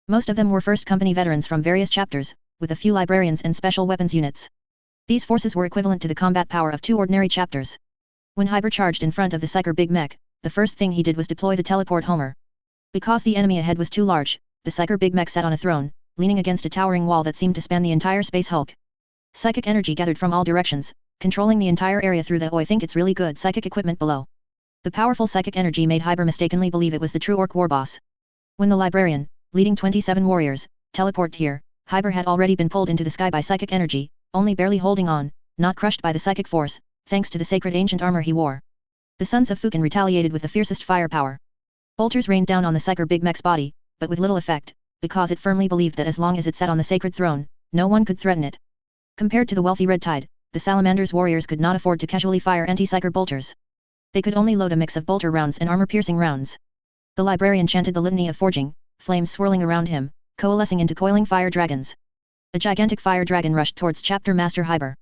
Most of them were first company veterans from various chapters, with a few librarians and special weapons units. These forces were equivalent to the combat power of 2 ordinary chapters. When Hyber charged in front of the Psyker Big Mech, the first thing he did was deploy the teleport homer. Because the enemy ahead was too large, the Psyker Big Mech sat on a throne, leaning against a towering wall that seemed to span the entire space hulk. Psychic energy gathered from all directions, controlling the entire area through the I think it's really good psychic equipment below. The powerful psychic energy made Hyber mistakenly believe it was the true orc warboss. When the librarian, leading 27 warriors, teleported here, Hyber had already been pulled into the sky by psychic energy, only barely holding on, not crushed by the psychic force, thanks to the sacred ancient armor he wore. The sons of Fukin retaliated with the fiercest firepower. Bolters rained down on the Psyker Big Mech's body, but with little effect, because it firmly believed that as long as it sat on the sacred throne, no one could threaten it. Compared to the wealthy Red Tide, the Salamander's warriors could not afford to casually fire anti-Psyker bolters. They could only load a mix of bolter rounds and armor-piercing rounds. The librarian chanted the litany of forging, flames swirling around him, coalescing into coiling fire dragons. A gigantic fire dragon rushed towards Chapter Master Hyber.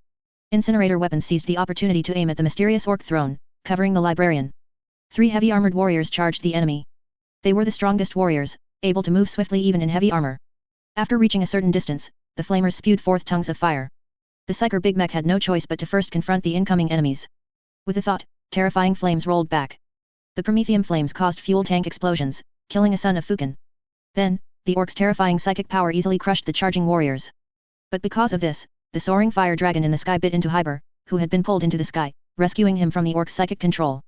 Incinerator weapons seized the opportunity to aim at the mysterious orc throne, covering the librarian. 3 heavy armored warriors charged the enemy. They were the strongest warriors, able to move swiftly even in heavy armor. After reaching a certain distance, the flamers spewed forth tongues of fire. The Psyker Big Mech had no choice but to first confront the incoming enemies. With a thought, terrifying flames rolled back. The Prometheum flames caused fuel tank explosions, killing a son of Fukin. Then, the orc's terrifying psychic power easily crushed the charging warriors. But because of this, the soaring fire dragon in the sky bit into Hyber, who had been pulled into the sky, rescuing him from the orc's psychic control.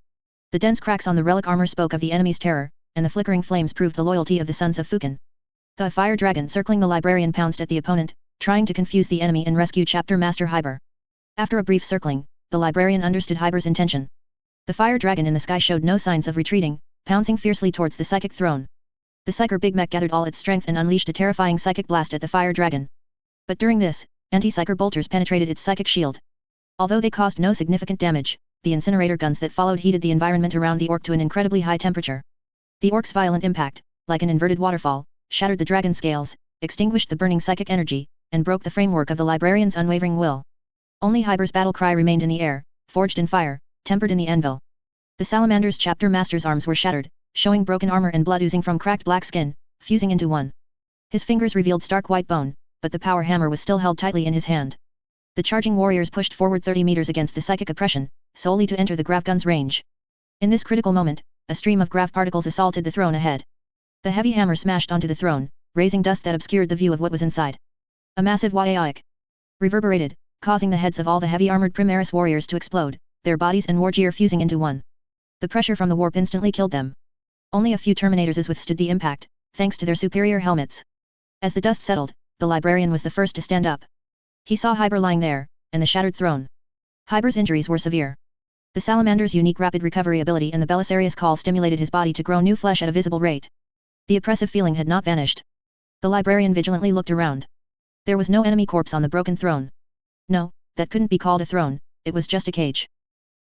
The dense cracks on the relic armor spoke of the enemy's terror, and the flickering flames proved the loyalty of the sons of Fukin. The fire dragon circling the librarian pounced at the opponent, trying to confuse the enemy and rescue Chapter Master Hyber. After a brief circling, the librarian understood Hyber's intention. The fire dragon in the sky showed no signs of retreating, pouncing fiercely towards the psychic throne. The Psyker Big Mech gathered all its strength and unleashed a terrifying psychic blast at the fire dragon. But during this, anti-psyker bolters penetrated its psychic shield. Although they caused no significant damage, the incinerator guns that followed heated the environment around the orc to an incredibly high temperature. The orc's violent impact, like an inverted waterfall, shattered the dragon scales, extinguished the burning psychic energy, and broke the framework of the librarian's unwavering will. Only Hyber's battle cry remained in the air, forged in fire, tempered in the anvil. The salamander's chapter master's arms were shattered, showing broken armor and blood oozing from cracked black skin, fusing into one. His fingers revealed stark white bone, but the power hammer was still held tightly in his hand. The charging warriors pushed forward 30 meters against the psychic oppression, solely to enter the grav gun's range. In this critical moment, a stream of grav particles assaulted the throne ahead. The heavy hammer smashed onto the throne, raising dust that obscured the view of what was inside. A massive Yaic reverberated, causing the heads of all the heavy-armored Primaris warriors to explode, their bodies and war gear fusing into one. The pressure from the warp instantly killed them. Only a few Terminators withstood the impact, thanks to their superior helmets. As the dust settled, the librarian was the first to stand up. He saw Hyber lying there, and the shattered throne. Hyber's injuries were severe. The salamander's unique rapid recovery ability and the Belisarius call stimulated his body to grow new flesh at a visible rate. The oppressive feeling had not vanished. The librarian vigilantly looked around. There was no enemy corpse on the broken throne. No, that couldn't be called a throne, it was just a cage.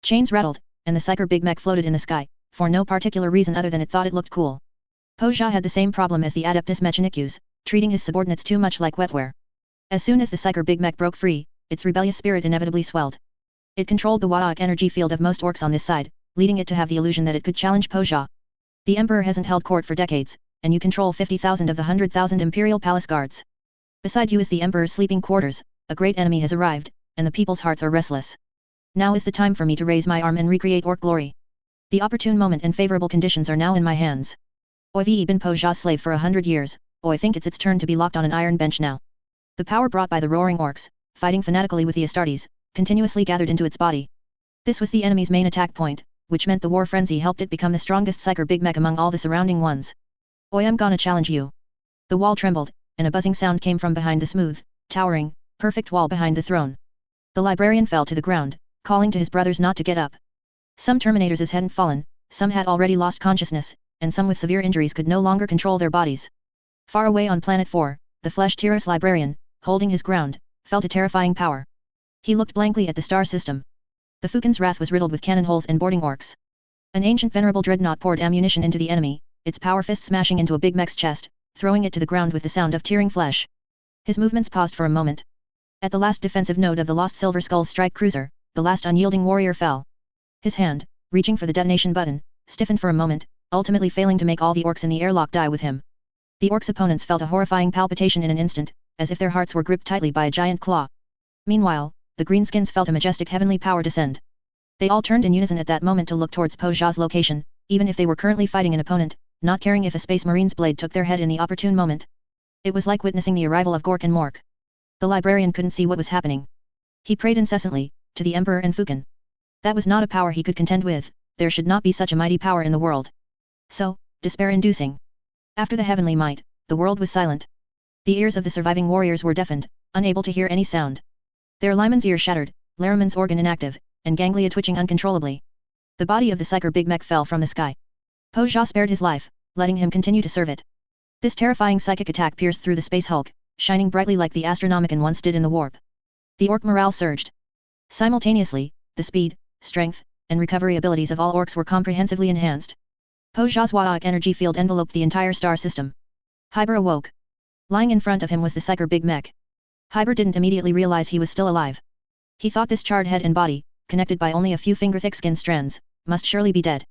Chains rattled, and the Psyker Big Mech floated in the sky, for no particular reason other than it thought it looked cool. Poja had the same problem as the Adeptus Mechanicus, treating his subordinates too much like wetware. As soon as the Psyker Big Mech broke free, its rebellious spirit inevitably swelled. It controlled the Waa'ak energy field of most orcs on this side, leading it to have the illusion that it could challenge Poja. The Emperor hasn't held court for decades, and you control 50,000 of the 100,000 Imperial Palace Guards. Beside you is the Emperor's sleeping quarters, a great enemy has arrived, and the people's hearts are restless. Now is the time for me to raise my arm and recreate orc glory. The opportune moment and favorable conditions are now in my hands. I've been Poja's slave for 100 years, I think it's its turn to be locked on an iron bench now. The power brought by the roaring orcs, fighting fanatically with the Astartes, continuously gathered into its body. This was the enemy's main attack point, which meant the war frenzy helped it become the strongest Psyker Big Mech among all the surrounding ones. I'm gonna challenge you. The wall trembled, and a buzzing sound came from behind the smooth, towering, perfect wall behind the throne. The librarian fell to the ground, calling to his brothers not to get up. Some Terminators hadn't fallen, some had already lost consciousness, and some with severe injuries could no longer control their bodies. Far away on Planet 4, the Flesh-Tyros librarian, holding his ground, felt a terrifying power. He looked blankly at the star system. The Fukin's wrath was riddled with cannon holes and boarding orcs. An ancient venerable dreadnought poured ammunition into the enemy, its power fist smashing into a Big Mech's chest, throwing it to the ground with the sound of tearing flesh. His movements paused for a moment. At the last defensive node of the lost Silver Skull's strike cruiser, the last unyielding warrior fell. His hand, reaching for the detonation button, stiffened for a moment, ultimately failing to make all the orcs in the airlock die with him. The orcs' opponents felt a horrifying palpitation in an instant, as if their hearts were gripped tightly by a giant claw. Meanwhile, the greenskins felt a majestic heavenly power descend. They all turned in unison at that moment to look towards Poja's location, even if they were currently fighting an opponent, not caring if a Space Marine's blade took their head in the opportune moment. It was like witnessing the arrival of Gork and Mork. The librarian couldn't see what was happening. He prayed incessantly, to the Emperor and Fukin. That was not a power he could contend with, there should not be such a mighty power in the world. So, despair-inducing. After the heavenly might, the world was silent. The ears of the surviving warriors were deafened, unable to hear any sound. Their Lyman's ear shattered, Laraman's organ inactive, and ganglia twitching uncontrollably. The body of the Psyker Big Mech fell from the sky. Poja spared his life, letting him continue to serve it. This terrifying psychic attack pierced through the space hulk, shining brightly like the Astronomicon once did in the warp. The orc morale surged. Simultaneously, the speed, strength, and recovery abilities of all orcs were comprehensively enhanced. Poja's Waa'ak energy field enveloped the entire star system. Hyber awoke. Lying in front of him was the Psyker Big Mech. Hyber didn't immediately realize he was still alive. He thought this charred head and body, connected by only a few finger-thick skin strands, must surely be dead.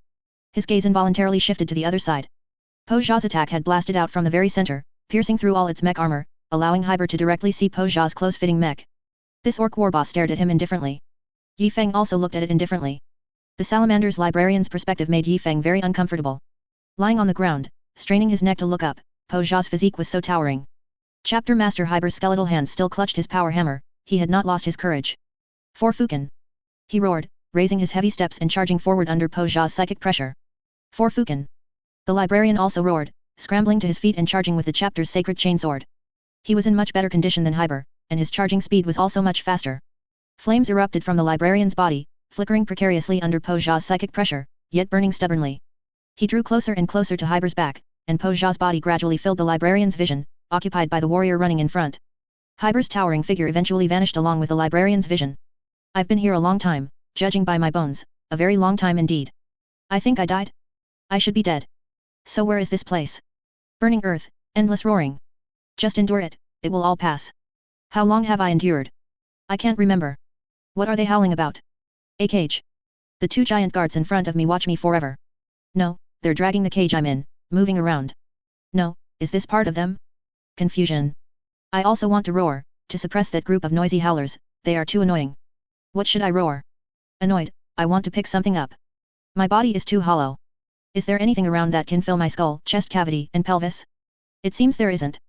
His gaze involuntarily shifted to the other side. Po Zha's attack had blasted out from the very center, piercing through all its mech armor, allowing Hyber to directly see Po Zha's close-fitting mech. This orc warboss stared at him indifferently. Yi Feng also looked at it indifferently. The salamander's librarian's perspective made Yi Feng very uncomfortable. Lying on the ground, straining his neck to look up, Po Zha's physique was so towering. Chapter Master Hyber's skeletal hands still clutched his power hammer, he had not lost his courage. For Fukin! He roared, raising his heavy steps and charging forward under Po Zha's psychic pressure. For Fukin! The librarian also roared, scrambling to his feet and charging with the chapter's sacred chainsword. He was in much better condition than Hyber, and his charging speed was also much faster. Flames erupted from the librarian's body, flickering precariously under Po Zha's psychic pressure, yet burning stubbornly. He drew closer and closer to Hyber's back, and Po Zha's body gradually filled the librarian's vision, occupied by the warrior running in front. Hyber's towering figure eventually vanished along with the librarian's vision. I've been here a long time, judging by my bones, a very long time indeed. I think I died? I should be dead. So where is this place? Burning earth, endless roaring. Just endure it, it will all pass. How long have I endured? I can't remember. What are they howling about? A cage. The two giant guards in front of me watch me forever. No, they're dragging the cage I'm in, moving around. No, is this part of them? Confusion. I also want to roar, to suppress that group of noisy howlers, they are too annoying. What should I roar? Annoyed, I want to pick something up. My body is too hollow. Is there anything around that can fill my skull, chest cavity, and pelvis? It seems there isn't.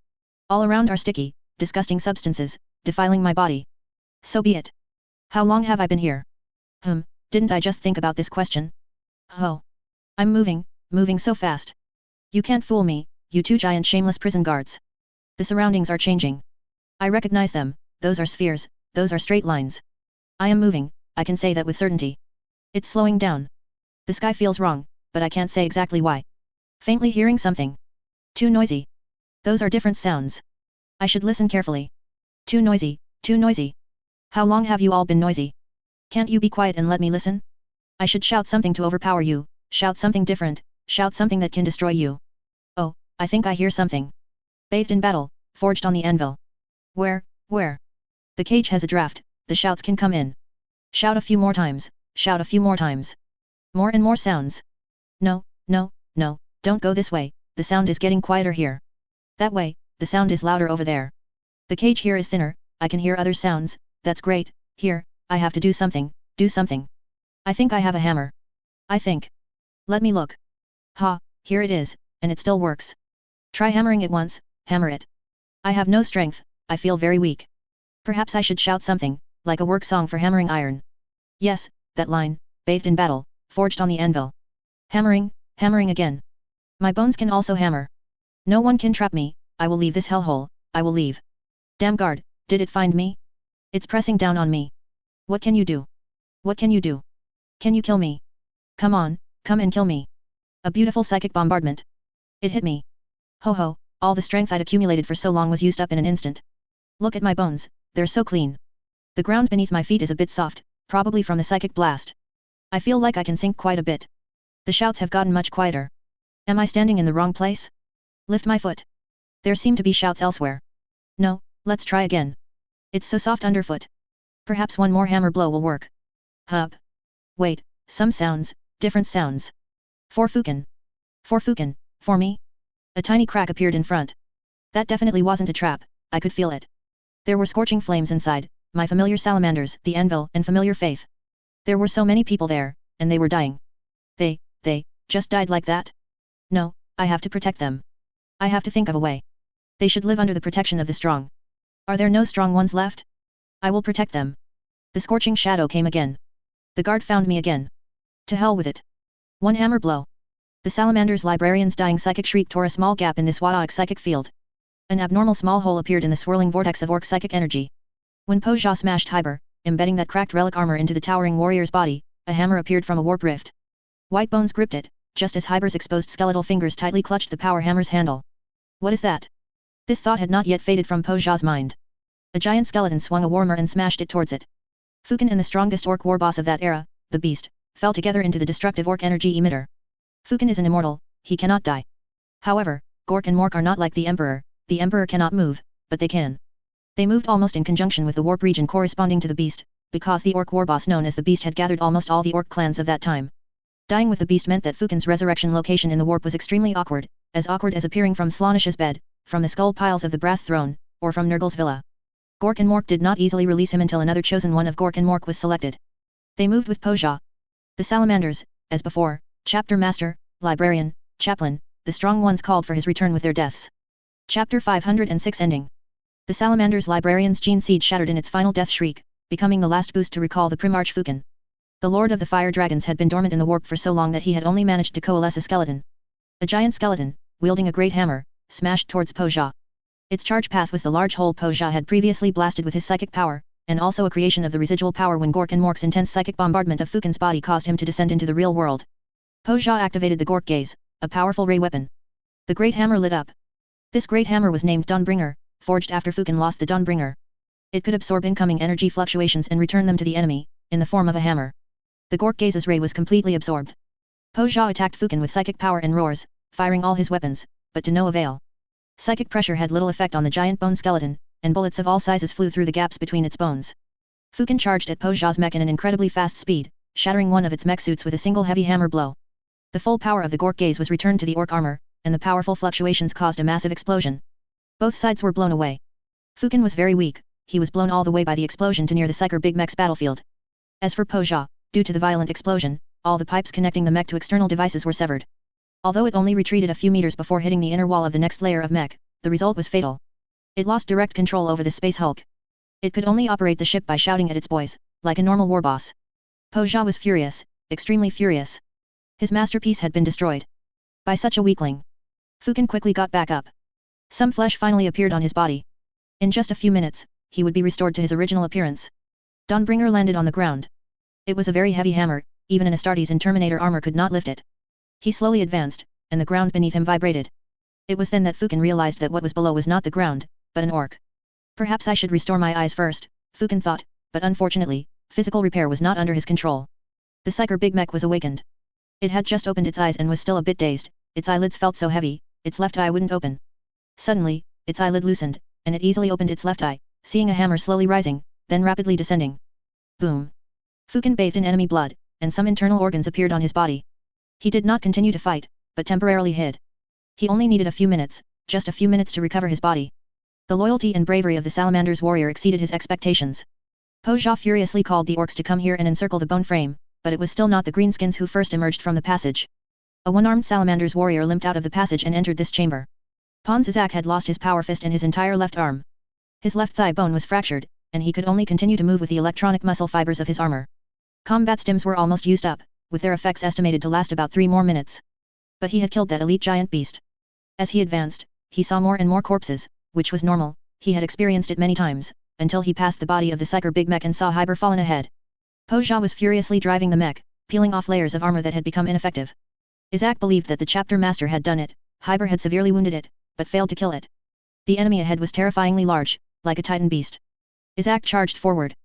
All around are sticky, disgusting substances, defiling my body. So be it. How long have I been here? Didn't I just think about this question? Oh. I'm moving so fast. You can't fool me, you two giant shameless prison guards. The surroundings are changing. I recognize them, those are spheres, those are straight lines. I am moving, I can say that with certainty. It's slowing down. The sky feels wrong, but I can't say exactly why. Faintly hearing something. Too noisy. Those are different sounds. I should listen carefully. Too noisy, too noisy. How long have you all been noisy? Can't you be quiet and let me listen? I should shout something to overpower you, shout something different, shout something that can destroy you. Oh, I think I hear something. Bathed in battle, forged on the anvil. Where? The cage has a draft, the shouts can come in. Shout a few more times, shout a few more times. More and more sounds. No, don't go this way, the sound is getting quieter here. That way, the sound is louder over there. The cage here is thinner, I can hear other sounds, that's great, here, I have to do something. I think I have a hammer. I think. Let me look. Ha, here it is, and it still works. Try hammering it once, hammer it. I have no strength, I feel very weak. Perhaps I should shout something, like a work song for hammering iron. Yes, that line, bathed in battle, forged on the anvil. Hammering again. My bones can also hammer. No one can trap me, I will leave this hellhole, I will leave. Damn guard, did it find me? It's pressing down on me. What can you do? What can you do? Can you kill me? Come on, come and kill me. A beautiful psychic bombardment. It hit me. Ho ho, all the strength I'd accumulated for so long was used up in an instant. Look at my bones, they're so clean. The ground beneath my feet is a bit soft, probably from the psychic blast. I feel like I can sink quite a bit. The shouts have gotten much quieter. Am I standing in the wrong place? Lift my foot. There seem to be shouts elsewhere. No, let's try again. It's so soft underfoot. Perhaps one more hammer blow will work. Hup. Wait, some sounds, different sounds. For Fukin, for me? A tiny crack appeared in front. That definitely wasn't a trap, I could feel it. There were scorching flames inside, my familiar salamanders, the anvil, and familiar faith. There were so many people there, and they were dying. They just died like that? No, I have to protect them. I have to think of a way. They should live under the protection of the strong. Are there no strong ones left? I will protect them. The scorching shadow came again. The guard found me again. To hell with it. One hammer blow. The salamander's librarian's dying psychic shriek tore a small gap in this Wadaik psychic field. An abnormal small hole appeared in the swirling vortex of orc psychic energy. When Po Zha smashed Hyber, embedding that cracked relic armor into the towering warrior's body, a hammer appeared from a warp rift. White bones gripped it, just as Hyber's exposed skeletal fingers tightly clutched the power hammer's handle. What is that? This thought had not yet faded from Po Zha's mind. A giant skeleton swung a warhammer and smashed it towards it. Fukin and the strongest orc warboss of that era, the beast, fell together into the destructive orc energy emitter. Fukin is an immortal, he cannot die. However, Gork and Mork are not like the Emperor cannot move, but they can. They moved almost in conjunction with the warp region corresponding to the beast, because the orc warboss known as the Beast had gathered almost all the orc clans of that time. Dying with the Beast meant that Fukin's resurrection location in the warp was extremely awkward as appearing from Slaaneish's bed, from the skull piles of the brass throne, or from Nurgle's villa. Gork and Mork did not easily release him until another chosen one of Gork and Mork was selected. They moved with Poja. The salamanders, as before, chapter master, librarian, chaplain, the strong ones called for his return with their deaths. Chapter 506 ending. The salamander's librarian's gene seed shattered in its final death shriek, becoming the last boost to recall the Primarch Fukin. The Lord of the Fire Dragons had been dormant in the warp for so long that he had only managed to coalesce a skeleton. A giant skeleton, wielding a great hammer, smashed towards Poja. Its charge path was the large hole Poja had previously blasted with his psychic power, and also a creation of the residual power when Gork and Mork's intense psychic bombardment of Fukin's body caused him to descend into the real world. Poja activated the Gork gaze, a powerful ray weapon. The great hammer lit up. This great hammer was named Dawnbringer, forged after Fukin lost the Dawnbringer. It could absorb incoming energy fluctuations and return them to the enemy, in the form of a hammer. The Gork gaze's ray was completely absorbed. Poja attacked Fukin with psychic power and roars, firing all his weapons, but to no avail. Psychic pressure had little effect on the giant bone skeleton, and bullets of all sizes flew through the gaps between its bones. Fukin charged at Poja's mech in an incredibly fast speed, shattering one of its mech suits with a single heavy hammer blow. The full power of the Gork gaze was returned to the orc armor, and the powerful fluctuations caused a massive explosion. Both sides were blown away. Fukin was very weak, he was blown all the way by the explosion to near the Psyker Big Mech's battlefield. As for Poja, due to the violent explosion, all the pipes connecting the mech to external devices were severed. Although it only retreated a few meters before hitting the inner wall of the next layer of mech, the result was fatal. It lost direct control over the Space Hulk. It could only operate the ship by shouting at its boys, like a normal warboss. Poja was furious, extremely furious. His masterpiece had been destroyed by such a weakling. Fukin quickly got back up. Some flesh finally appeared on his body. In just a few minutes, he would be restored to his original appearance. Dawnbringer landed on the ground. It was a very heavy hammer, even an Astartes in Terminator armor could not lift it. He slowly advanced, and the ground beneath him vibrated. It was then that Fukin realized that what was below was not the ground, but an orc. Perhaps I should restore my eyes first, Fukin thought, but unfortunately, physical repair was not under his control. The Psyker Big Mech was awakened. It had just opened its eyes and was still a bit dazed, its eyelids felt so heavy, its left eye wouldn't open. Suddenly, its eyelid loosened, and it easily opened its left eye, seeing a hammer slowly rising, then rapidly descending. Boom! Fukin bathed in enemy blood, and some internal organs appeared on his body. He did not continue to fight, but temporarily hid. He only needed a few minutes, just a few minutes to recover his body. The loyalty and bravery of the Salamander's warrior exceeded his expectations. Poja furiously called the orcs to come here and encircle the bone frame, but it was still not the greenskins who first emerged from the passage. A one-armed Salamander's warrior limped out of the passage and entered this chamber. Ponzizak had lost his power fist and his entire left arm. His left thigh bone was fractured, and he could only continue to move with the electronic muscle fibers of his armor. Combat stims were almost used up, with their effects estimated to last about 3 more minutes. But he had killed that elite giant beast. As he advanced, he saw more and more corpses, which was normal, he had experienced it many times, until he passed the body of the Psyker Big Mech and saw Hyber fallen ahead. Poja was furiously driving the mech, peeling off layers of armor that had become ineffective. Isaac believed that the chapter master had done it, Hyber had severely wounded it, but failed to kill it. The enemy ahead was terrifyingly large, like a titan beast. Isaac charged forward.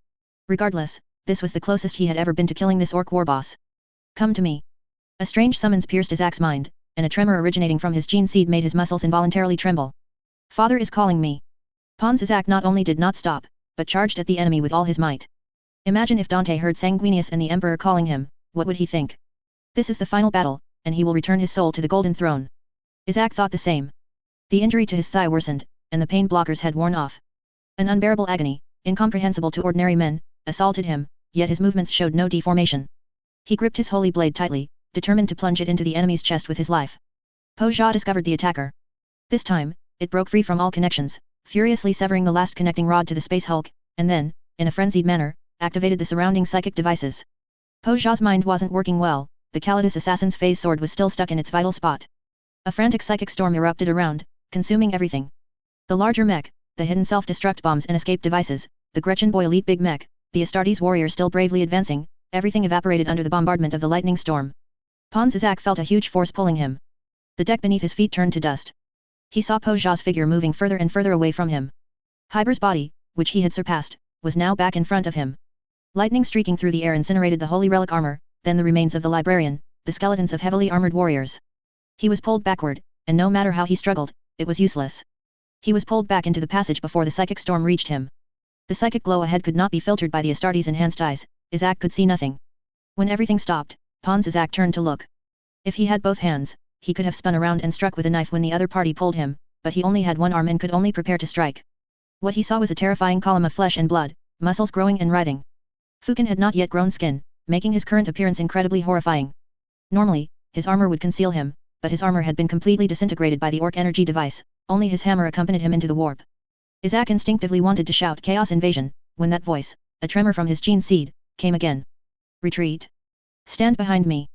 Regardless, this was the closest he had ever been to killing this orc warboss. Come to me. A strange summons pierced Isaac's mind, and a tremor originating from his gene seed made his muscles involuntarily tremble. Father is calling me. Isaac not only did not stop, but charged at the enemy with all his might. Imagine if Dante heard Sanguinius and the Emperor calling him, what would he think? This is the final battle, and he will return his soul to the Golden Throne. Isaac thought the same. The injury to his thigh worsened, and the pain blockers had worn off. An unbearable agony, incomprehensible to ordinary men, assaulted him, yet his movements showed no deformation. He gripped his holy blade tightly, determined to plunge it into the enemy's chest with his life. Poja discovered the attacker. This time, it broke free from all connections, furiously severing the last connecting rod to the Space Hulk, and then, in a frenzied manner, activated the surrounding psychic devices. Poja's mind wasn't working well, the Calidus assassin's phase sword was still stuck in its vital spot. A frantic psychic storm erupted around, consuming everything. The larger mech, the hidden self-destruct bombs and escape devices, the Gretchen Boy Elite Big Mech, the Astartes warrior still bravely advancing, everything evaporated under the bombardment of the lightning storm. Ponzizak felt a huge force pulling him. The deck beneath his feet turned to dust. He saw Poja's figure moving further and further away from him. Hyber's body, which he had surpassed, was now back in front of him. Lightning streaking through the air incinerated the holy relic armor, then the remains of the librarian, the skeletons of heavily armored warriors. He was pulled backward, and no matter how he struggled, it was useless. He was pulled back into the passage before the psychic storm reached him. The psychic glow ahead could not be filtered by the Astartes' enhanced eyes. Isaac could see nothing. When everything stopped, Pons Isaac turned to look. If he had both hands, he could have spun around and struck with a knife when the other party pulled him, but he only had one arm and could only prepare to strike. What he saw was a terrifying column of flesh and blood, muscles growing and writhing. Fukin had not yet grown skin, making his current appearance incredibly horrifying. Normally, his armor would conceal him, but his armor had been completely disintegrated by the orc energy device, only his hammer accompanied him into the warp. Isaac instinctively wanted to shout chaos invasion, when that voice, a tremor from his gene seed, came again. Retreat. Stand behind me.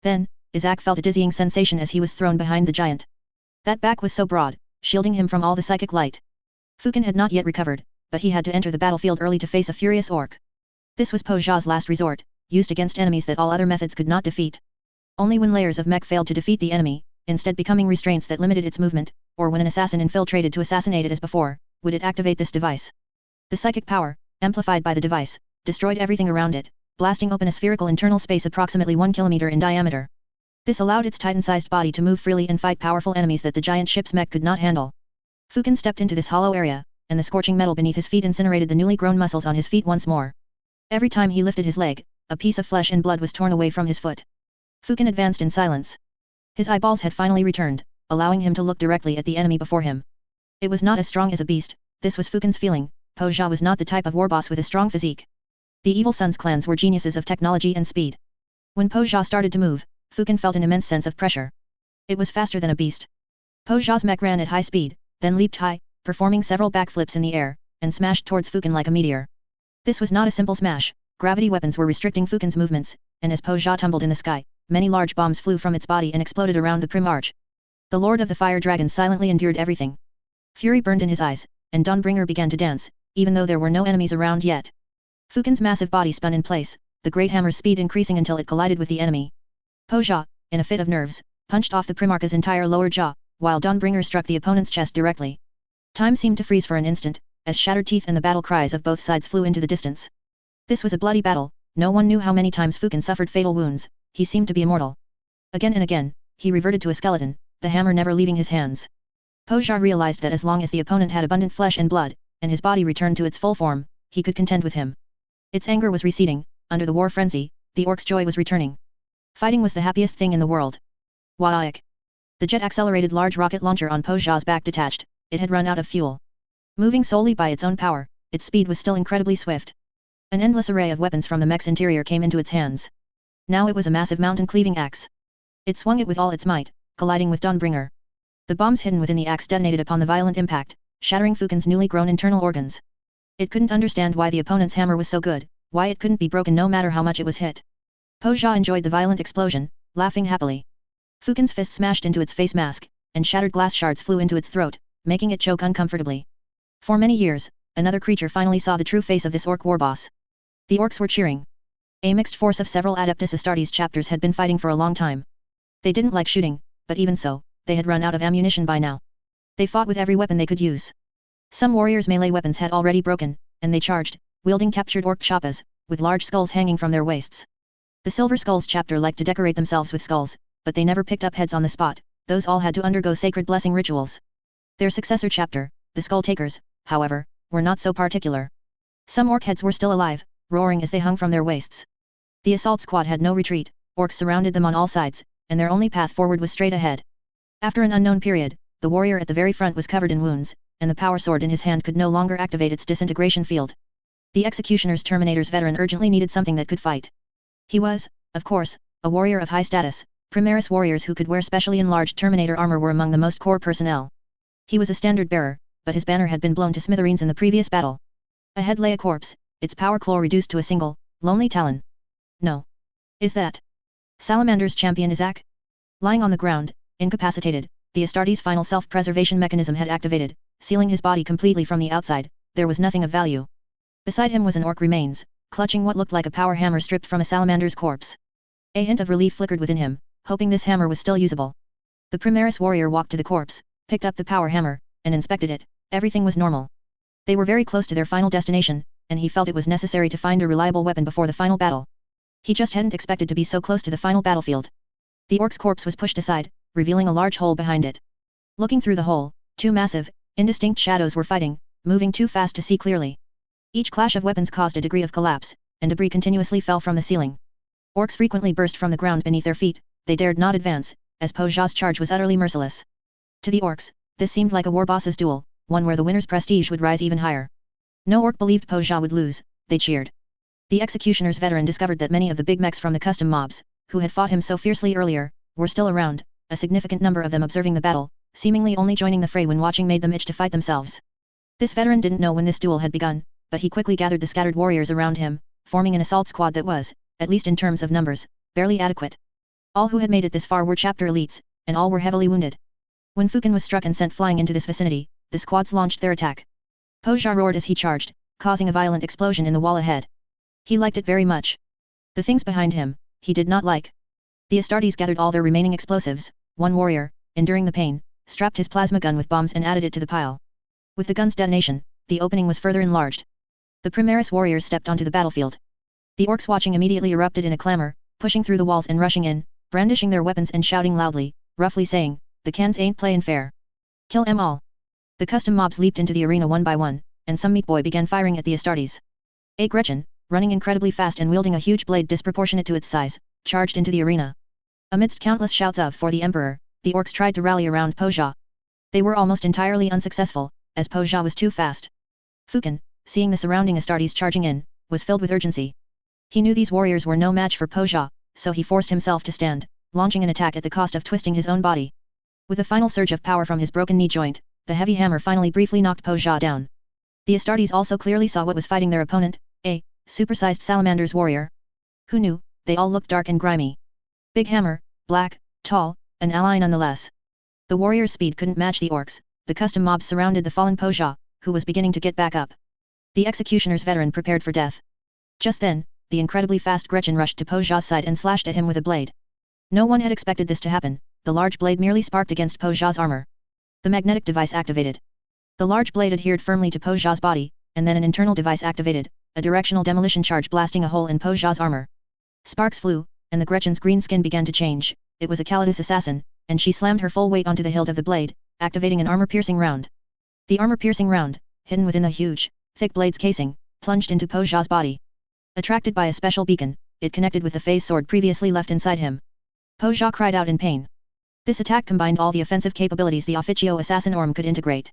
Then, Isaac felt a dizzying sensation as he was thrown behind the giant. That back was so broad, shielding him from all the psychic light. Fukin had not yet recovered, but he had to enter the battlefield early to face a furious orc. This was Po Jia's last resort, used against enemies that all other methods could not defeat. Only when layers of mech failed to defeat the enemy, instead becoming restraints that limited its movement, or when an assassin infiltrated to assassinate it as before, would it activate this device. The psychic power, amplified by the device, destroyed everything around it, blasting open a spherical internal space approximately 1 kilometer in diameter. This allowed its titan-sized body to move freely and fight powerful enemies that the giant ship's mech could not handle. Fukin stepped into this hollow area, and the scorching metal beneath his feet incinerated the newly grown muscles on his feet once more. Every time he lifted his leg, a piece of flesh and blood was torn away from his foot. Fukin advanced in silence. His eyeballs had finally returned, allowing him to look directly at the enemy before him. It was not as strong as a beast, this was Fukin's feeling. Po Jia was not the type of warboss with a strong physique. The Evil Sun's clans were geniuses of technology and speed. When Po Jia started to move, Fukin felt an immense sense of pressure. It was faster than a beast. Po Jia's mech ran at high speed, then leaped high, performing several backflips in the air, and smashed towards Fukin like a meteor. This was not a simple smash, gravity weapons were restricting Fukin's movements, and as Po Jia tumbled in the sky, many large bombs flew from its body and exploded around the prim arch. The Lord of the Fire Dragon silently endured everything. Fury burned in his eyes, and Dawnbringer began to dance, even though there were no enemies around yet. Fukin's massive body spun in place, the great hammer's speed increasing until it collided with the enemy. Po Jia, in a fit of nerves, punched off the Primarch's entire lower jaw, while Dawnbringer struck the opponent's chest directly. Time seemed to freeze for an instant, as shattered teeth and the battle cries of both sides flew into the distance. This was a bloody battle, no one knew how many times Fukin suffered fatal wounds, he seemed to be immortal. Again and again, he reverted to a skeleton, the hammer never leaving his hands. Po Jia realized that as long as the opponent had abundant flesh and blood, and his body returned to its full form, he could contend with him. Its anger was receding, under the war frenzy, the orc's joy was returning. Fighting was the happiest thing in the world. Waik. The jet-accelerated large rocket launcher on Po Jia's back detached, it had run out of fuel. Moving solely by its own power, its speed was still incredibly swift. An endless array of weapons from the mech's interior came into its hands. Now it was a massive mountain-cleaving axe. It swung it with all its might, colliding with Dawnbringer. The bombs hidden within the axe detonated upon the violent impact, shattering Fukin's newly grown internal organs. It couldn't understand why the opponent's hammer was so good, why it couldn't be broken no matter how much it was hit. Po Jia enjoyed the violent explosion, laughing happily. Fukin's fist smashed into its face mask, and shattered glass shards flew into its throat, making it choke uncomfortably. For many years, another creature finally saw the true face of this orc warboss. The orcs were cheering. A mixed force of several Adeptus Astartes chapters had been fighting for a long time. They didn't like shooting, but even so, they had run out of ammunition by now. They fought with every weapon they could use. Some warriors' melee weapons had already broken, and they charged, wielding captured orc choppas, with large skulls hanging from their waists. The Silver Skulls chapter liked to decorate themselves with skulls, but they never picked up heads on the spot, those all had to undergo sacred blessing rituals. Their successor chapter, the Skull Takers, however, were not so particular. Some orc heads were still alive, roaring as they hung from their waists. The assault squad had no retreat, orcs surrounded them on all sides, and their only path forward was straight ahead. After an unknown period, the warrior at the very front was covered in wounds, and the power sword in his hand could no longer activate its disintegration field. The Executioner's Terminator's veteran urgently needed something that could fight. He was, of course, a warrior of high status. Primaris warriors who could wear specially enlarged Terminator armor were among the most core personnel. He was a standard bearer, but his banner had been blown to smithereens in the previous battle. Ahead lay a corpse, its power claw reduced to a single, lonely talon. No. Is that Salamander's champion Isaac? Lying on the ground, incapacitated, the Astartes' final self-preservation mechanism had activated, sealing his body completely from the outside. There was nothing of value. Beside him was an orc remains, clutching what looked like a power hammer stripped from a salamander's corpse. A hint of relief flickered within him, hoping this hammer was still usable. The Primaris warrior walked to the corpse, picked up the power hammer, and inspected it. Everything was normal. They were very close to their final destination, and he felt it was necessary to find a reliable weapon before the final battle. He just hadn't expected to be so close to the final battlefield. The orc's corpse was pushed aside, revealing a large hole behind it. Looking through the hole, two massive, indistinct shadows were fighting, moving too fast to see clearly. Each clash of weapons caused a degree of collapse, and debris continuously fell from the ceiling. Orcs frequently burst from the ground beneath their feet, they dared not advance, as Poja's charge was utterly merciless. To the orcs, this seemed like a war boss's duel, one where the winner's prestige would rise even higher. No orc believed Poja would lose, they cheered. The executioner's veteran discovered that many of the big mechs from the custom mobs, who had fought him so fiercely earlier, were still around, a significant number of them observing the battle, seemingly only joining the fray when watching made them itch to fight themselves. This veteran didn't know when this duel had begun, but he quickly gathered the scattered warriors around him, forming an assault squad that was, at least in terms of numbers, barely adequate. All who had made it this far were chapter elites, and all were heavily wounded. When Fukin was struck and sent flying into this vicinity, the squads launched their attack. Poja roared as he charged, causing a violent explosion in the wall ahead. He liked it very much. The things behind him, he did not like. The Astartes gathered all their remaining explosives. One warrior, enduring the pain, strapped his plasma gun with bombs and added it to the pile. With the gun's detonation, the opening was further enlarged. The Primaris warriors stepped onto the battlefield. The orcs watching immediately erupted in a clamor, pushing through the walls and rushing in, brandishing their weapons and shouting loudly, roughly saying, "The cans ain't playin' fair. Kill 'em all." The custom mobs leaped into the arena one by one, and some meat boy began firing at the Astartes. A Gretchen, running incredibly fast and wielding a huge blade disproportionate to its size, charged into the arena. Amidst countless shouts of "For the Emperor," the orcs tried to rally around Poja. They were almost entirely unsuccessful, as Poja was too fast. Fukin, seeing the surrounding Astartes charging in, was filled with urgency. He knew these warriors were no match for Poja, so he forced himself to stand, launching an attack at the cost of twisting his own body. With a final surge of power from his broken knee joint, the heavy hammer finally briefly knocked Poja down. The Astartes also clearly saw what was fighting their opponent, a supersized salamander's warrior. Who knew? They all looked dark and grimy. Big hammer, black, tall, an ally nonetheless. The warrior's speed couldn't match the orcs. The custom mobs surrounded the fallen Poja, who was beginning to get back up. The executioner's veteran prepared for death. Just then, the incredibly fast Gretchen rushed to Poja's side and slashed at him with a blade. No one had expected this to happen. The large blade merely sparked against Poja's armor. The magnetic device activated. The large blade adhered firmly to Poja's body, and then an internal device activated, a directional demolition charge blasting a hole in Poja's armor. Sparks flew, and the Gretchen's green skin began to change. It was a Calidus assassin, and she slammed her full weight onto the hilt of the blade, activating an armor-piercing round. The armor-piercing round, hidden within the huge, thick blade's casing, plunged into Poja's body. Attracted by a special beacon, it connected with the phase sword previously left inside him. Poja cried out in pain. This attack combined all the offensive capabilities the Officio assassin Orm could integrate.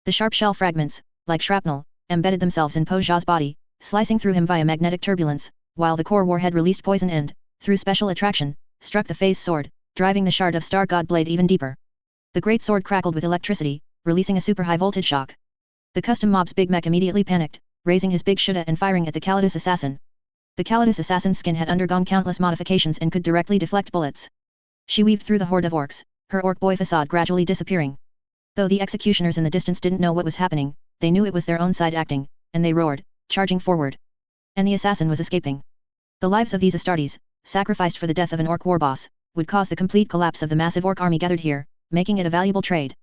The sharp shell fragments, like shrapnel, embedded themselves in Poja's body, slicing through him via magnetic turbulence, while the core warhead released poison and, through special attraction, struck the phase sword, driving the shard of Star God blade even deeper. The great sword crackled with electricity, releasing a super high voltage shock. The custom mob's big mech immediately panicked, raising his big Shuda and firing at the Calidus assassin. The Calidus assassin's skin had undergone countless modifications and could directly deflect bullets. She weaved through the horde of orcs, her orc boy facade gradually disappearing. Though the executioners in the distance didn't know what was happening, they knew it was their own side acting, and they roared, charging forward. And the assassin was escaping. The lives of these Astartes, sacrificed for the death of an orc warboss, would cause the complete collapse of the massive orc army gathered here, making it a valuable trade.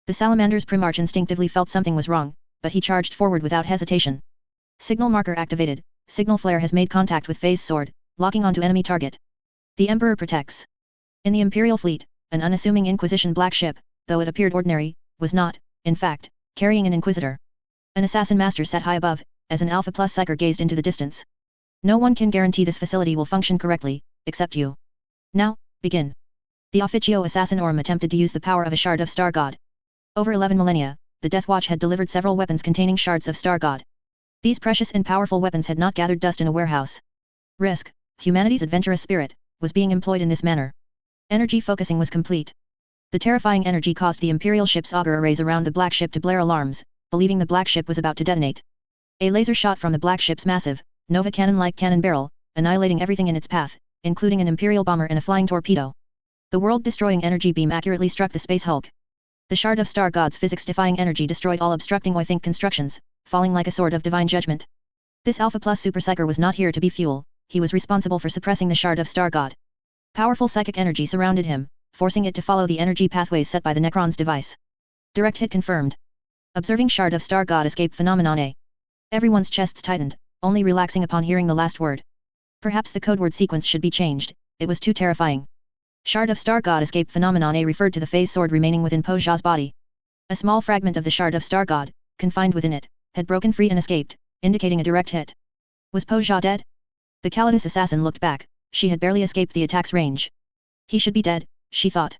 The salamander's Primarch instinctively felt something was wrong, but he charged forward without hesitation. Signal marker activated, signal flare has made contact with phase sword, locking onto enemy target. The Emperor protects. In the Imperial fleet, an unassuming Inquisition black ship, though it appeared ordinary, was not, in fact, carrying an Inquisitor. An assassin master sat high above, as an Alpha Plus Psyker gazed into the distance. No one can guarantee this facility will function correctly, except you. Now, begin. The Officio assassin Orm attempted to use the power of a shard of Star God. Over 11 millennia, the Death Watch had delivered several weapons containing shards of Star God. These precious and powerful weapons had not gathered dust in a warehouse. Risk, humanity's adventurous spirit, was being employed in this manner. Energy focusing was complete. The terrifying energy caused the Imperial ship's auger arrays around the black ship to blare alarms, believing the black ship was about to detonate. A laser shot from the black ship's massive, Nova cannon-like cannon barrel, annihilating everything in its path, including an Imperial bomber and a flying torpedo. The world-destroying energy beam accurately struck the space hulk. The shard of Star God's physics-defying energy destroyed all obstructing Oithink constructions, falling like a sword of divine judgment. This Alpha Plus Super Psyker was not here to be fuel, he was responsible for suppressing the shard of Star God. Powerful psychic energy surrounded him, forcing it to follow the energy pathways set by the Necron's device. Direct hit confirmed. Observing shard of Star God escape phenomenon A. Everyone's chests tightened, only relaxing upon hearing the last word. Perhaps the codeword sequence should be changed, it was too terrifying. Shard of Star God escape phenomenon A referred to the phase sword remaining within Poja's body. A small fragment of the shard of Star God, confined within it, had broken free and escaped, indicating a direct hit. Was Po Jia dead? The Calidus assassin looked back, she had barely escaped the attack's range. He should be dead, she thought.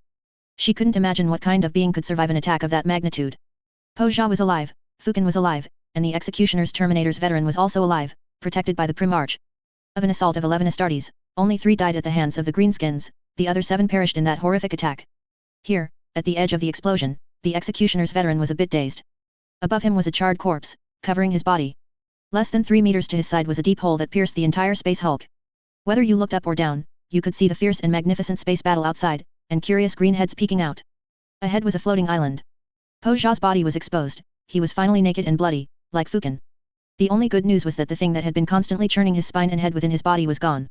She couldn't imagine what kind of being could survive an attack of that magnitude. Po Jia was alive, Fukin was alive, and the Executioner's Terminator's veteran was also alive, protected by the Primarch. Of an assault of 11 Astartes, only 3 died at the hands of the Greenskins, the other 7 perished in that horrific attack. Here, at the edge of the explosion, the Executioner's veteran was a bit dazed. Above him was a charred corpse, covering his body. Less than 3 meters to his side was a deep hole that pierced the entire space hulk. Whether you looked up or down, you could see the fierce and magnificent space battle outside, and curious green heads peeking out. Ahead was a floating island. Po Jia's body was exposed, he was finally naked and bloody, like Fukin. The only good news was that the thing that had been constantly churning his spine and head within his body was gone.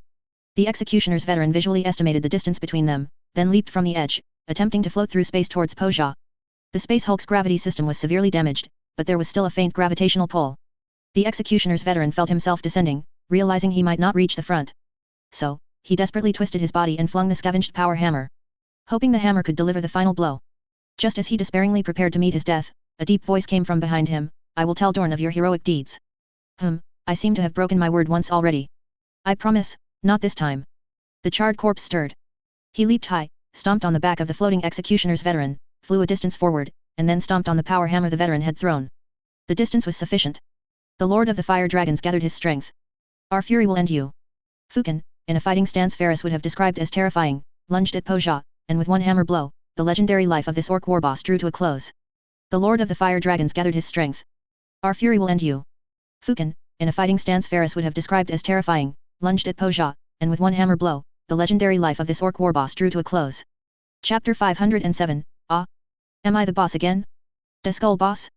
The Executioner's veteran visually estimated the distance between them, then leaped from the edge, attempting to float through space towards Po Jia. The space hulk's gravity system was severely damaged, but there was still a faint gravitational pull. The Executioner's veteran felt himself descending, realizing he might not reach the front. So, he desperately twisted his body and flung the scavenged power hammer, hoping the hammer could deliver the final blow. Just as he despairingly prepared to meet his death, a deep voice came from behind him, "I will tell Dorn of your heroic deeds." I seem to have broken my word once already. I promise, not this time. The charred corpse stirred. He leaped high, stomped on the back of the floating Executioner's veteran, flew a distance forward, and then stomped on the power hammer the veteran had thrown. The distance was sufficient. The Lord of the Fire Dragons gathered his strength. "Our fury will end you." Fukin, in a fighting stance Ferris would have described as terrifying, lunged at Po Jia, and with one hammer blow, the legendary life of this orc warboss drew to a close. The Lord of the Fire Dragons gathered his strength. "Our fury will end you." Fukin, in a fighting stance Ferris would have described as terrifying, lunged at Po Jia, and with one hammer blow, the legendary life of this orc warboss drew to a close. Chapter 507, Ah! Am I the boss again? The Skull Boss?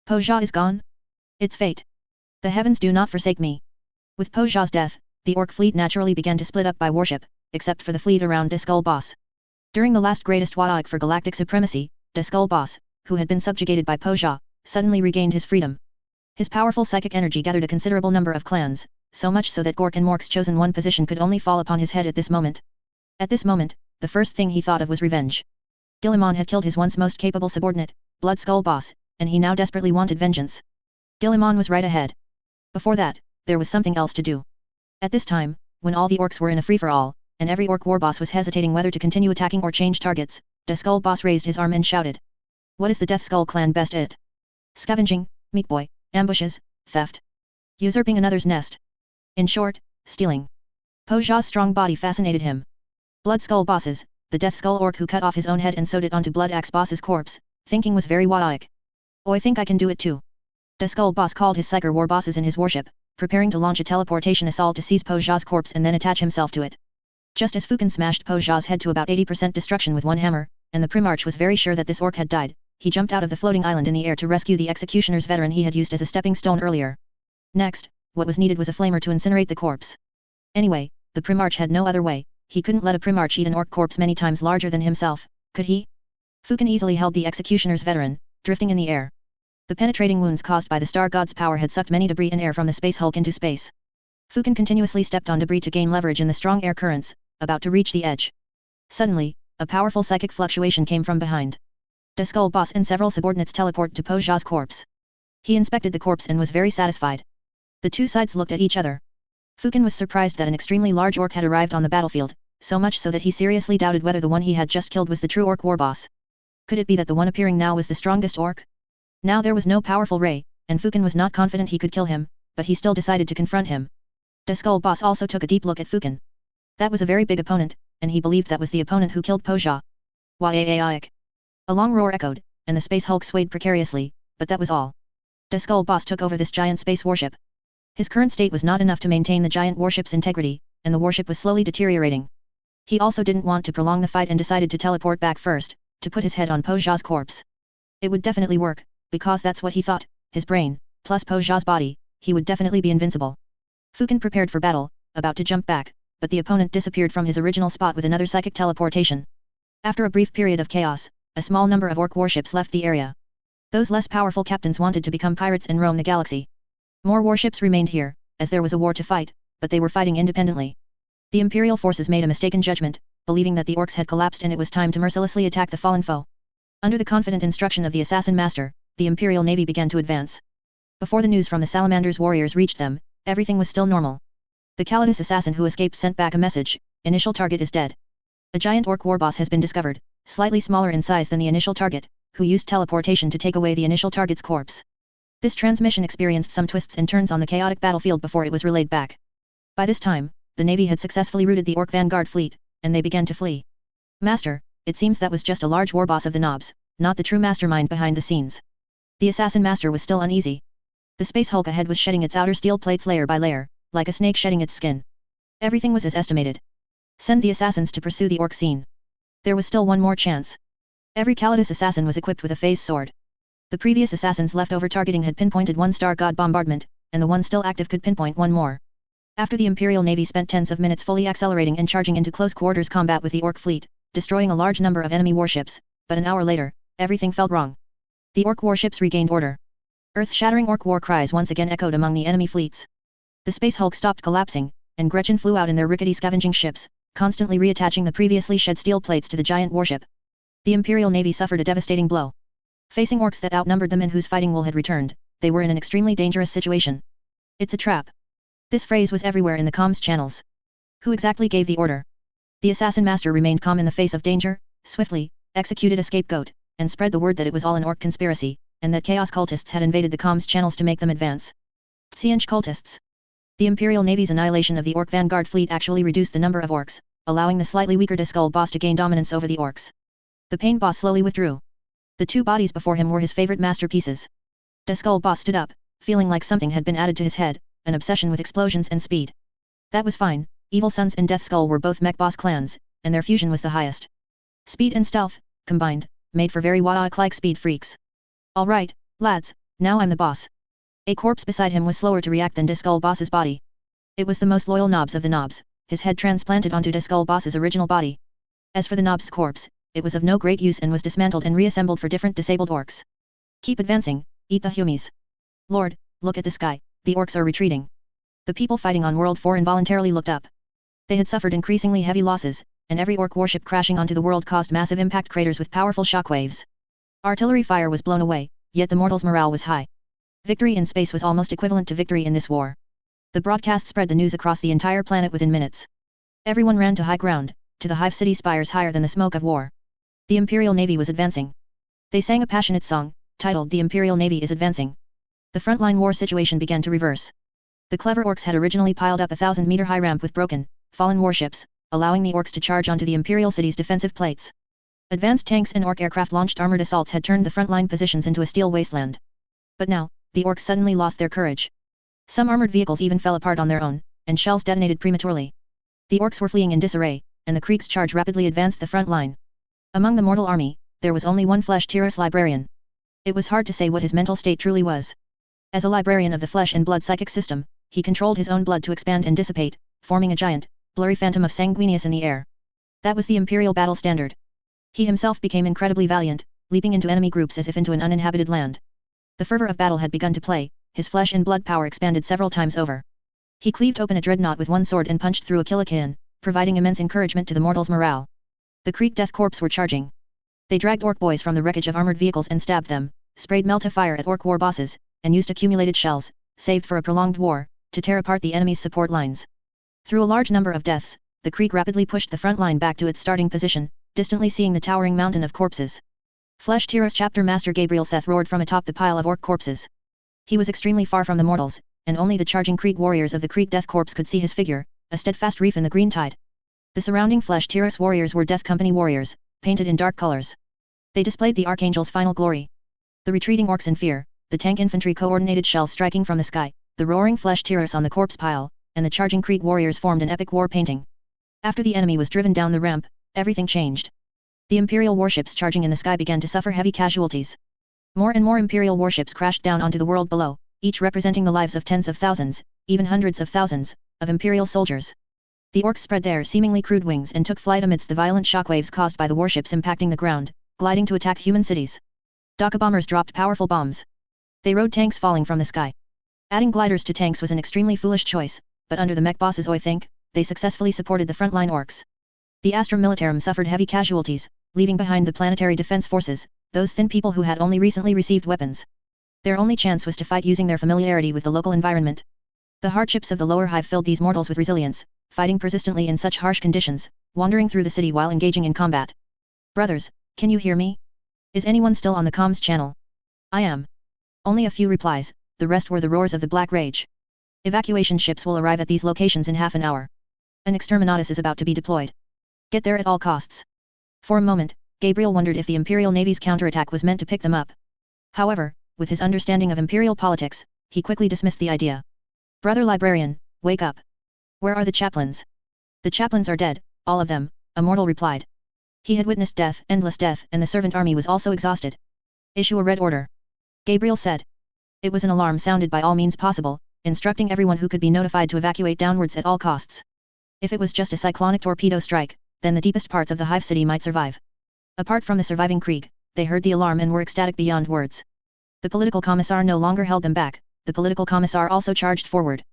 Po Jia is gone? It's fate. The heavens do not forsake me. With Po Jia's death, the orc fleet naturally began to split up by warship, except for the fleet around the Skull Boss. During the last greatest Wadaik for galactic supremacy, the Skull Boss, who had been subjugated by Po Jia, suddenly regained his freedom. His powerful psychic energy gathered a considerable number of clans, so much so that Gork and Mork's chosen one position could only fall upon his head at this moment. At this moment, the first thing he thought of was revenge. Guilliman had killed his once most capable subordinate, Blood Skull Boss, and he now desperately wanted vengeance. Guilliman was right ahead. Before that, there was something else to do. At this time, when all the orcs were in a free-for-all, and every orc warboss was hesitating whether to continue attacking or change targets, the Skull Boss raised his arm and shouted. "What is the Death Skull clan best at? Scavenging, meat boy, ambushes, theft. Usurping another's nest. In short, stealing." Po Jia's strong body fascinated him. Blood Skull Bosses, the Death Skull orc who cut off his own head and sewed it onto Blood Axe Boss's corpse, thinking was very Wadaik. "Oh, I think I can do it too." The Skull Boss called his Psyker war bosses in his warship, preparing to launch a teleportation assault to seize Po Jia's corpse and then attach himself to it. Just as Fukin smashed Po Jia's head to about 80% destruction with one hammer, and the Primarch was very sure that this orc had died, he jumped out of the floating island in the air to rescue the Executioner's veteran he had used as a stepping stone earlier. Next, what was needed was a flamer to incinerate the corpse. Anyway, the Primarch had no other way, he couldn't let a Primarch eat an orc corpse many times larger than himself, could he? Fukin easily held the Executioner's veteran, drifting in the air. The penetrating wounds caused by the Star God's power had sucked many debris and air from the space hulk into space. Fukin continuously stepped on debris to gain leverage in the strong air currents, about to reach the edge. Suddenly, a powerful psychic fluctuation came from behind. The Skull Boss and several subordinates teleported to Po Jia's corpse. He inspected the corpse and was very satisfied. The two sides looked at each other. Fukin was surprised that an extremely large orc had arrived on the battlefield, so much so that he seriously doubted whether the one he had just killed was the true orc warboss. Could it be that the one appearing now was the strongest orc? Now there was no powerful ray, and Fukin was not confident he could kill him, but he still decided to confront him. The Skull Boss also took a deep look at Fukin. That was a very big opponent, and he believed that was the opponent who killed Po Jia. Wah-ay-ay-ay. A long roar echoed, and the space hulk swayed precariously, but that was all. The Skull Boss took over this giant space warship. His current state was not enough to maintain the giant warship's integrity, and the warship was slowly deteriorating. He also didn't want to prolong the fight and decided to teleport back first, to put his head on Po Jia's corpse. It would definitely work, because that's what he thought, his brain, plus Po Jia's body, he would definitely be invincible. Fukin prepared for battle, about to jump back, but the opponent disappeared from his original spot with another psychic teleportation. After a brief period of chaos, a small number of orc warships left the area. Those less powerful captains wanted to become pirates and roam the galaxy. More warships remained here, as there was a war to fight, but they were fighting independently. The Imperial forces made a mistaken judgment, believing that the orcs had collapsed and it was time to mercilessly attack the fallen foe. Under the confident instruction of the Assassin Master, the Imperial Navy began to advance. Before the news from the Salamander's warriors reached them, everything was still normal. The Calidus assassin who escaped sent back a message, initial target is dead. A giant orc warboss has been discovered, slightly smaller in size than the initial target, who used teleportation to take away the initial target's corpse. This transmission experienced some twists and turns on the chaotic battlefield before it was relayed back. By this time, the navy had successfully routed the orc vanguard fleet, and they began to flee. Master, it seems that was just a large warboss of the knobs, not the true mastermind behind the scenes. The assassin master was still uneasy. The space hulk ahead was shedding its outer steel plates layer by layer, like a snake shedding its skin. Everything was as estimated. Send the assassins to pursue the orc scene. There was still one more chance. Every Calidus assassin was equipped with a phase sword. The previous assassin's leftover targeting had pinpointed one star god bombardment, and the one still active could pinpoint one more. After the Imperial Navy spent tens of minutes fully accelerating and charging into close quarters combat with the orc fleet, destroying a large number of enemy warships, but an hour later, everything felt wrong. The orc warships regained order. Earth-shattering orc war cries once again echoed among the enemy fleets. The space hulk stopped collapsing, and Gretchen flew out in their rickety scavenging ships, constantly reattaching the previously shed steel plates to the giant warship. The Imperial Navy suffered a devastating blow. Facing orcs that outnumbered them and whose fighting will had returned, they were in an extremely dangerous situation. It's a trap. This phrase was everywhere in the comms channels. Who exactly gave the order? The assassin master remained calm in the face of danger, swiftly executed a scapegoat, and spread the word that it was all an orc conspiracy, and that chaos cultists had invaded the comms channels to make them advance. Tsianch cultists. The Imperial Navy's annihilation of the orc vanguard fleet actually reduced the number of orcs, allowing the slightly weaker Deskul boss to gain dominance over the orcs. The Pain boss slowly withdrew. The two bodies before him were his favorite masterpieces. Deskul boss stood up, feeling like something had been added to his head, an obsession with explosions and speed. That was fine. Evil Sons and Death Skull were both mech boss clans, and their fusion was the highest. Speed and stealth, combined, made for very Wadaak-like speed freaks. Alright, lads, now I'm the boss. A corpse beside him was slower to react than Deskul boss's body. It was the most loyal knobs of the knobs, his head transplanted onto Deskul boss's original body. As for the knob's corpse, it was of no great use and was dismantled and reassembled for different disabled orcs. Keep advancing, eat the humies. Lord, look at the sky, the orcs are retreating. The people fighting on World 4 involuntarily looked up. They had suffered increasingly heavy losses, and every orc warship crashing onto the world caused massive impact craters with powerful shockwaves. Artillery fire was blown away, yet the mortals' morale was high. Victory in space was almost equivalent to victory in this war. The broadcast spread the news across the entire planet within minutes. Everyone ran to high ground, to the hive city spires higher than the smoke of war. The Imperial Navy was advancing. They sang a passionate song, titled "The Imperial Navy is Advancing." The frontline war situation began to reverse. The clever orcs had originally piled up a 1,000-meter high ramp with broken, fallen warships, allowing the orcs to charge onto the Imperial city's defensive plates. Advanced tanks and orc aircraft-launched armored assaults had turned the frontline positions into a steel wasteland. But now, the orcs suddenly lost their courage. Some armored vehicles even fell apart on their own, and shells detonated prematurely. The orcs were fleeing in disarray, and the Krieg's charge rapidly advanced the front line. Among the mortal army, there was only one flesh Tyros librarian. It was hard to say what his mental state truly was. As a librarian of the flesh and blood psychic system, he controlled his own blood to expand and dissipate, forming a giant, blurry phantom of sanguinius in the air. That was the imperial battle standard. He himself became incredibly valiant, leaping into enemy groups as if into an uninhabited land. The fervor of battle had begun to play, his flesh and blood power expanded several times over. He cleaved open a dreadnought with one sword and punched through a Killican, providing immense encouragement to the mortals' morale. The Krieg Death Corps were charging. They dragged orc boys from the wreckage of armored vehicles and stabbed them, sprayed melta fire at orc war bosses, and used accumulated shells, saved for a prolonged war, to tear apart the enemy's support lines. Through a large number of deaths, the Krieg rapidly pushed the front line back to its starting position, distantly seeing the towering mountain of corpses. Flesh Tyros Chapter Master Gabriel Seth roared from atop the pile of orc corpses. He was extremely far from the mortals, and only the charging Krieg warriors of the Krieg Death Corps could see his figure, a steadfast reef in the green tide. The surrounding Flesh Tyros warriors were Death Company warriors, painted in dark colors. They displayed the Archangel's final glory. The retreating orcs in fear, the tank infantry coordinated shells striking from the sky, the roaring Flesh Tyros on the corpse pile, and the charging Krieg warriors formed an epic war painting. After the enemy was driven down the ramp, everything changed. The Imperial warships charging in the sky began to suffer heavy casualties. More and more Imperial warships crashed down onto the world below, each representing the lives of tens of thousands, even hundreds of thousands, of Imperial soldiers. The orcs spread their seemingly crude wings and took flight amidst the violent shockwaves caused by the warships impacting the ground, gliding to attack human cities. Daka bombers dropped powerful bombs. They rode tanks falling from the sky. Adding gliders to tanks was an extremely foolish choice, but under the mech bosses I think, they successfully supported the frontline orcs. The Astra Militarum suffered heavy casualties, leaving behind the planetary defense forces, those thin people who had only recently received weapons. Their only chance was to fight using their familiarity with the local environment. The hardships of the lower hive filled these mortals with resilience, fighting persistently in such harsh conditions, wandering through the city while engaging in combat. Brothers, can you hear me? Is anyone still on the comms channel? I am. Only a few replies, the rest were the roars of the Black Rage. Evacuation ships will arrive at these locations in half an hour. An exterminatus is about to be deployed. Get there at all costs. For a moment, Gabriel wondered if the Imperial Navy's counterattack was meant to pick them up. However, with his understanding of Imperial politics, he quickly dismissed the idea. Brother Librarian, wake up. Where are the chaplains? The chaplains are dead, all of them, a mortal replied. He had witnessed death, endless death, and the servant army was also exhausted. Issue a red order. Gabriel said. It was an alarm sounded by all means possible, instructing everyone who could be notified to evacuate downwards at all costs. If it was just a cyclonic torpedo strike, then the deepest parts of the hive city might survive. Apart from the surviving Krieg, they heard the alarm and were ecstatic beyond words. The political commissar no longer held them back, the political commissar also charged forward.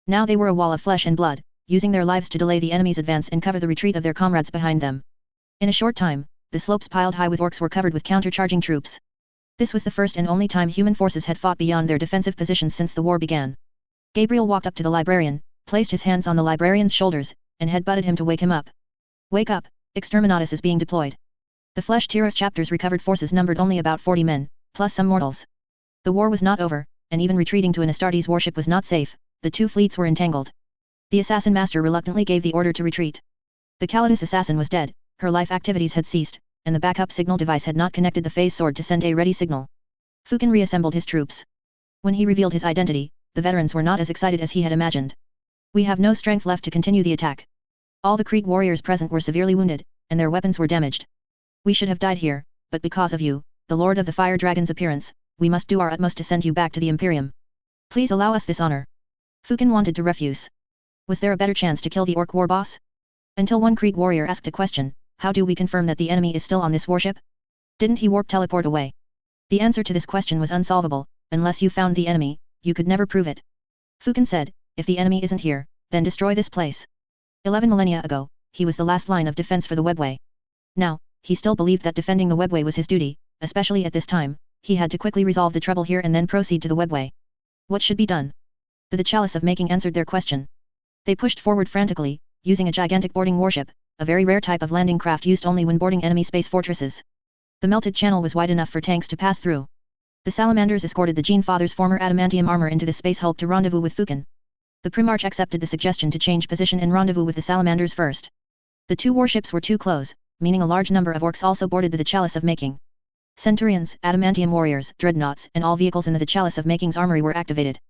Now they were a wall of flesh and blood, using their lives to delay the enemy's advance and cover the retreat of their comrades behind them. In a short time, the slopes piled high with orcs were covered with counter-charging troops. This was the first and only time human forces had fought beyond their defensive positions since the war began. Gabriel walked up to the librarian, placed his hands on the librarian's shoulders, and headbutted him to wake him up. Wake up, Exterminatus is being deployed. The Flesh Teros chapter's recovered forces numbered only about 40 men, plus some mortals. The war was not over, and even retreating to an Astartes warship was not safe, the two fleets were entangled. The assassin master reluctantly gave the order to retreat. The Calidus assassin was dead, her life activities had ceased, and the backup signal device had not connected the phase sword to send a ready signal. Fukin reassembled his troops. When he revealed his identity, the veterans were not as excited as he had imagined. We have no strength left to continue the attack. All the Krieg warriors present were severely wounded, and their weapons were damaged. We should have died here, but because of you, the Lord of the Fire Dragon's appearance, we must do our utmost to send you back to the Imperium. Please allow us this honor. Fukin wanted to refuse. Was there a better chance to kill the Orc war boss? Until one Krieg warrior asked a question, how do we confirm that the enemy is still on this warship? Didn't he warp teleport away? The answer to this question was unsolvable, unless you found the enemy, you could never prove it. Fukin said, if the enemy isn't here, then destroy this place. 11 millennia ago, he was the last line of defense for the webway. Now, he still believed that defending the webway was his duty, especially at this time, he had to quickly resolve the trouble here and then proceed to the webway. What should be done? The Chalice of Making answered their question. They pushed forward frantically, using a gigantic boarding warship, a very rare type of landing craft used only when boarding enemy space fortresses. The melted channel was wide enough for tanks to pass through. The Salamanders escorted the Gene Father's former adamantium armor into the space hulk to rendezvous with Fukin. The Primarch accepted the suggestion to change position and rendezvous with the Salamanders first. The two warships were too close, meaning a large number of orcs also boarded the Chalice of Making. Centurions, adamantium warriors, dreadnoughts, and all vehicles in the Chalice of Making's armory were activated.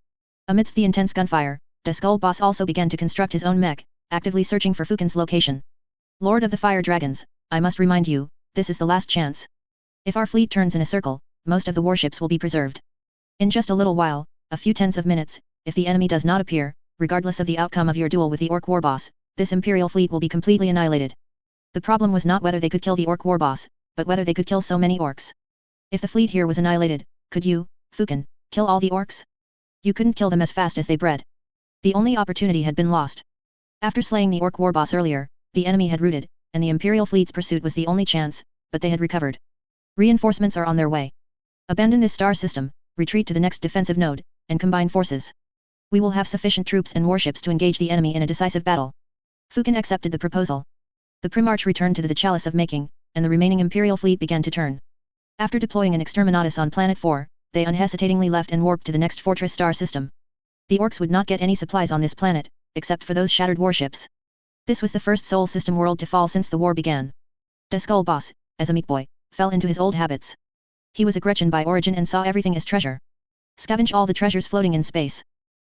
Amidst the intense gunfire, the Skull Boss also began to construct his own mech, actively searching for Fukin's location. Lord of the Fire Dragons, I must remind you, this is the last chance. If our fleet turns in a circle, most of the warships will be preserved. In just a little while, a few tens of minutes, if the enemy does not appear, regardless of the outcome of your duel with the Orc war boss, this Imperial fleet will be completely annihilated. The problem was not whether they could kill the Orc war boss, but whether they could kill so many orcs. If the fleet here was annihilated, could you, Fukin, kill all the orcs? You couldn't kill them as fast as they bred. The only opportunity had been lost. After slaying the Orc war boss earlier, the enemy had routed, and the Imperial fleet's pursuit was the only chance, but they had recovered. Reinforcements are on their way. Abandon this star system, retreat to the next defensive node, and combine forces. We will have sufficient troops and warships to engage the enemy in a decisive battle. Fukin accepted the proposal. The Primarch returned to the Chalice of Making, and the remaining Imperial fleet began to turn. After deploying an Exterminatus on Planet 4, they unhesitatingly left and warped to the next fortress star system. The orcs would not get any supplies on this planet, except for those shattered warships. This was the first Sol system world to fall since the war began. The Skull Boss, as a meat boy, fell into his old habits. He was a Gretchen by origin and saw everything as treasure. Scavenge all the treasures floating in space.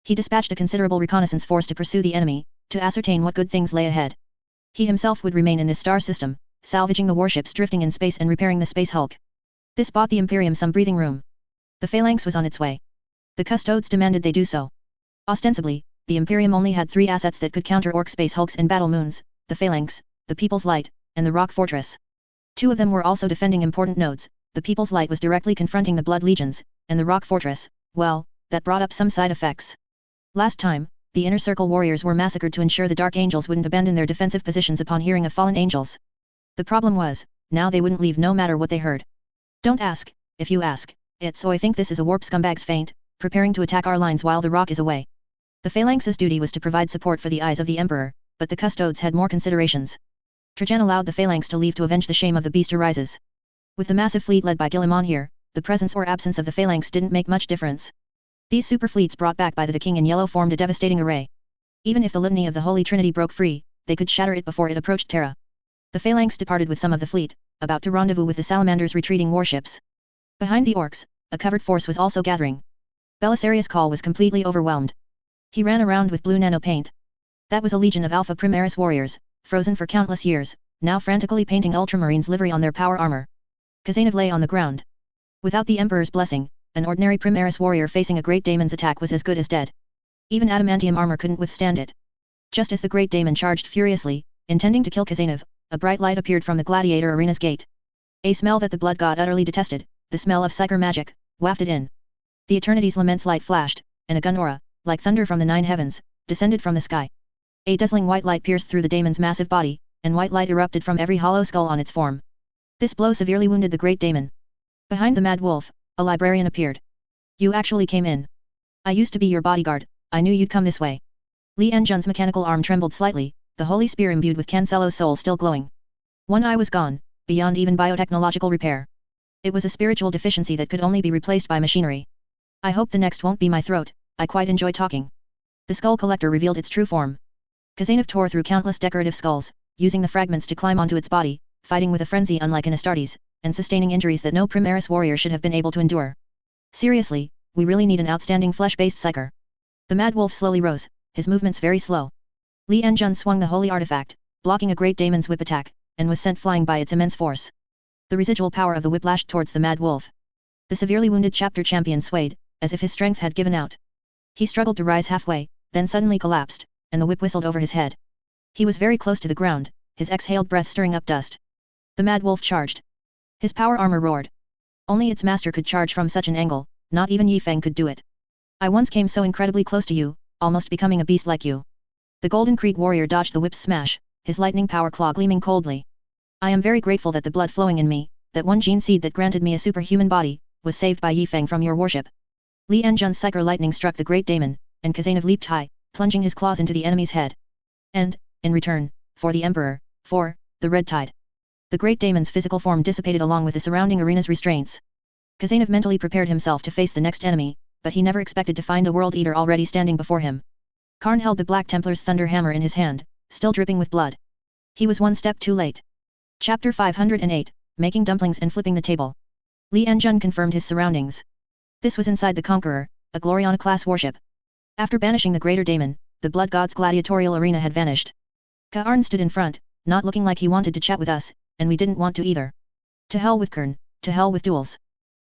He dispatched a considerable reconnaissance force to pursue the enemy, to ascertain what good things lay ahead. He himself would remain in this star system, salvaging the warships drifting in space and repairing the space hulk. This bought the Imperium some breathing room. The Phalanx was on its way. The Custodes demanded they do so. Ostensibly, the Imperium only had 3 assets that could counter orc space hulks and battle moons, the Phalanx, the People's Light, and the Rock Fortress. 2 of them were also defending important nodes. The People's Light was directly confronting the Blood Legions, and the Rock Fortress, well, that brought up some side effects. Last time, the Inner Circle warriors were massacred to ensure the Dark Angels wouldn't abandon their defensive positions upon hearing of fallen angels. The problem was, now they wouldn't leave no matter what they heard. Don't ask, if you ask, So I think this is a warp scumbag's feint, preparing to attack our lines while the rock is away. The phalanx's duty was to provide support for the eyes of the Emperor, but the custodes had more considerations. Trajan allowed the phalanx to leave to avenge the shame of the beast arises. With the massive fleet led by Guillemot here, the presence or absence of the phalanx didn't make much difference. These super fleets brought back by the King in yellow formed a devastating array. Even if the litany of the Holy Trinity broke free, they could shatter it before it approached Terra. The phalanx departed with some of the fleet, about to rendezvous with the Salamander's retreating warships. Behind the orcs, a covered force was also gathering. Belisarius' call was completely overwhelmed. He ran around with blue nano paint. That was a legion of Alpha Primaris warriors, frozen for countless years, now frantically painting Ultramarines livery on their power armor. Kazanov lay on the ground. Without the Emperor's blessing, an ordinary Primaris warrior facing a Great Daemon's attack was as good as dead. Even adamantium armor couldn't withstand it. Just as the Great Daemon charged furiously, intending to kill Kazanov, a bright light appeared from the gladiator arena's gate. A smell that the blood god utterly detested, the smell of psyker magic, wafted in. The Eternity's Lament's light flashed, and a gun aura, like thunder from the nine heavens, descended from the sky. A dazzling white light pierced through the daemon's massive body, and white light erupted from every hollow skull on its form. This blow severely wounded the Great Daemon. Behind the Mad Wolf, a librarian appeared. You actually came in. I used to be your bodyguard, I knew you'd come this way. Li Enjun's mechanical arm trembled slightly, the holy spear imbued with Cancelo's soul still glowing. One eye was gone, beyond even biotechnological repair. It was a spiritual deficiency that could only be replaced by machinery. I hope the next won't be my throat, I quite enjoy talking. The skull collector revealed its true form. Kazanov tore through countless decorative skulls, using the fragments to climb onto its body, fighting with a frenzy unlike an Astartes, and sustaining injuries that no Primaris warrior should have been able to endure. Seriously, we really need an outstanding flesh-based psyker. The Mad Wolf slowly rose, his movements very slow. Li Enjun swung the holy artifact, blocking a Great Daemon's whip attack, and was sent flying by its immense force. The residual power of the whip lashed towards the Mad Wolf. The severely wounded chapter champion swayed, as if his strength had given out. He struggled to rise halfway, then suddenly collapsed, and the whip whistled over his head. He was very close to the ground, his exhaled breath stirring up dust. The Mad Wolf charged. His power armor roared. Only its master could charge from such an angle, not even Yi Feng could do it. I once came so incredibly close to you, almost becoming a beast like you. The Golden Krieg warrior dodged the whip's smash, his lightning power claw gleaming coldly. I am very grateful that the blood flowing in me, that one gene seed that granted me a superhuman body, was saved by Yi Feng from your worship. Li Enjun's psyker lightning struck the Great Daemon, and Kazanov leaped high, plunging his claws into the enemy's head. And, in return, for the Emperor, for the Red Tide. The Great Daemon's physical form dissipated along with the surrounding arena's restraints. Kazanov mentally prepared himself to face the next enemy, but he never expected to find a World Eater already standing before him. Karn held the Black Templar's thunder hammer in his hand, still dripping with blood. He was one step too late. Chapter 508, Making Dumplings and Flipping the Table. Li Enjun confirmed his surroundings. This was inside the Conqueror, a Gloriana-class warship. After banishing the Greater Daemon, the Blood God's gladiatorial arena had vanished. Karn stood in front, not looking like he wanted to chat with us, and we didn't want to either. To hell with Karn, to hell with duels.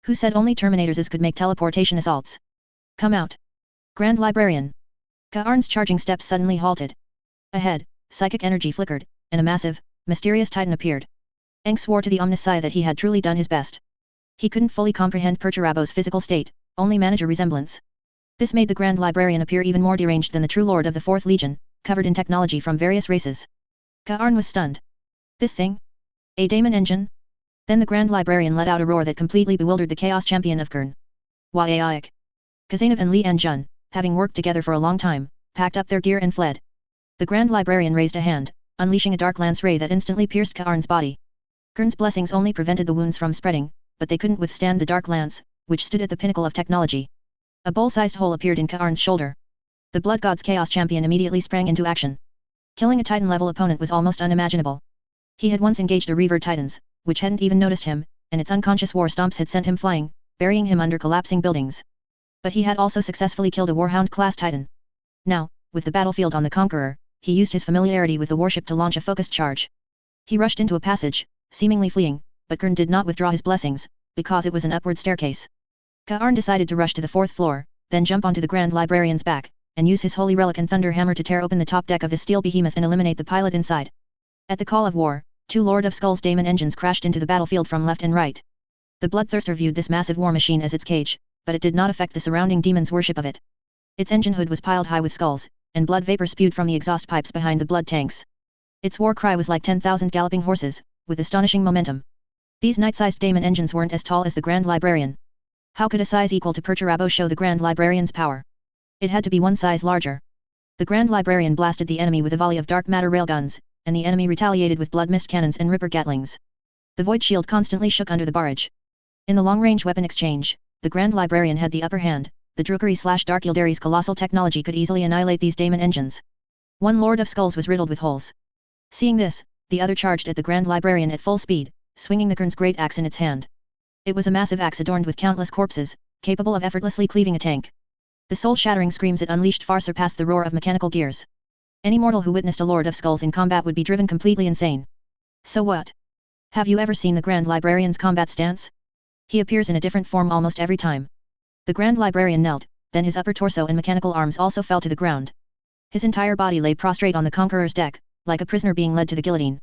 Who said only Terminators could make teleportation assaults? Come out. Grand Librarian. Karn's charging steps suddenly halted. Ahead, psychic energy flickered, and a massive, mysterious titan appeared. Aang swore to the Omnisci that he had truly done his best. He couldn't fully comprehend Perturabo's physical state, only manage a resemblance. This made the Grand Librarian appear even more deranged than the true lord of the Fourth Legion, covered in technology from various races. Karn was stunned. This thing? A Daemon engine? Then the Grand Librarian let out a roar that completely bewildered the Chaos Champion of Karn. Waiaik. Kazanov and Li Enjun, having worked together for a long time, packed up their gear and fled. The Grand Librarian raised a hand, unleashing a dark lance ray that instantly pierced Karn's body. Karn's blessings only prevented the wounds from spreading, but they couldn't withstand the dark lance, which stood at the pinnacle of technology. A bowl-sized hole appeared in Karn's shoulder. The Blood God's Chaos Champion immediately sprang into action. Killing a Titan-level opponent was almost unimaginable. He had once engaged a Reaver Titans, which hadn't even noticed him, and its unconscious war stomps had sent him flying, burying him under collapsing buildings. But he had also successfully killed a Warhound-class Titan. Now, with the battlefield on the Conqueror, he used his familiarity with the warship to launch a focused charge. He rushed into a passage, seemingly fleeing, but Karn did not withdraw his blessings, because it was an upward staircase. Karn decided to rush to the 4th floor, then jump onto the Grand Librarian's back, and use his holy relic and thunder hammer to tear open the top deck of the steel behemoth and eliminate the pilot inside. At the call of war, 2 Lord of Skull's Daemon engines crashed into the battlefield from left and right. The Bloodthirster viewed this massive war machine as its cage, but it did not affect the surrounding demons' worship of it. Its engine hood was piled high with skulls, and blood vapor spewed from the exhaust pipes behind the blood tanks. Its war cry was like 10,000 galloping horses, with astonishing momentum. These knight-sized Daemon engines weren't as tall as the Grand Librarian. How could a size equal to Perturabo show the Grand Librarian's power? It had to be one size larger. The Grand Librarian blasted the enemy with a volley of dark matter railguns, and the enemy retaliated with blood mist cannons and ripper gatlings. The void shield constantly shook under the barrage. In the long-range weapon exchange, the Grand Librarian had the upper hand. The Drukhari/Dark Yildari's colossal technology could easily annihilate these daemon engines. One Lord of Skulls was riddled with holes. Seeing this, the other charged at the Grand Librarian at full speed, swinging the Kern's great axe in its hand. It was a massive axe adorned with countless corpses, capable of effortlessly cleaving a tank. The soul-shattering screams it unleashed far surpassed the roar of mechanical gears. Any mortal who witnessed a Lord of Skulls in combat would be driven completely insane. So what? Have you ever seen the Grand Librarian's combat stance? He appears in a different form almost every time. The Grand Librarian knelt, then his upper torso and mechanical arms also fell to the ground. His entire body lay prostrate on the Conqueror's deck, like a prisoner being led to the guillotine.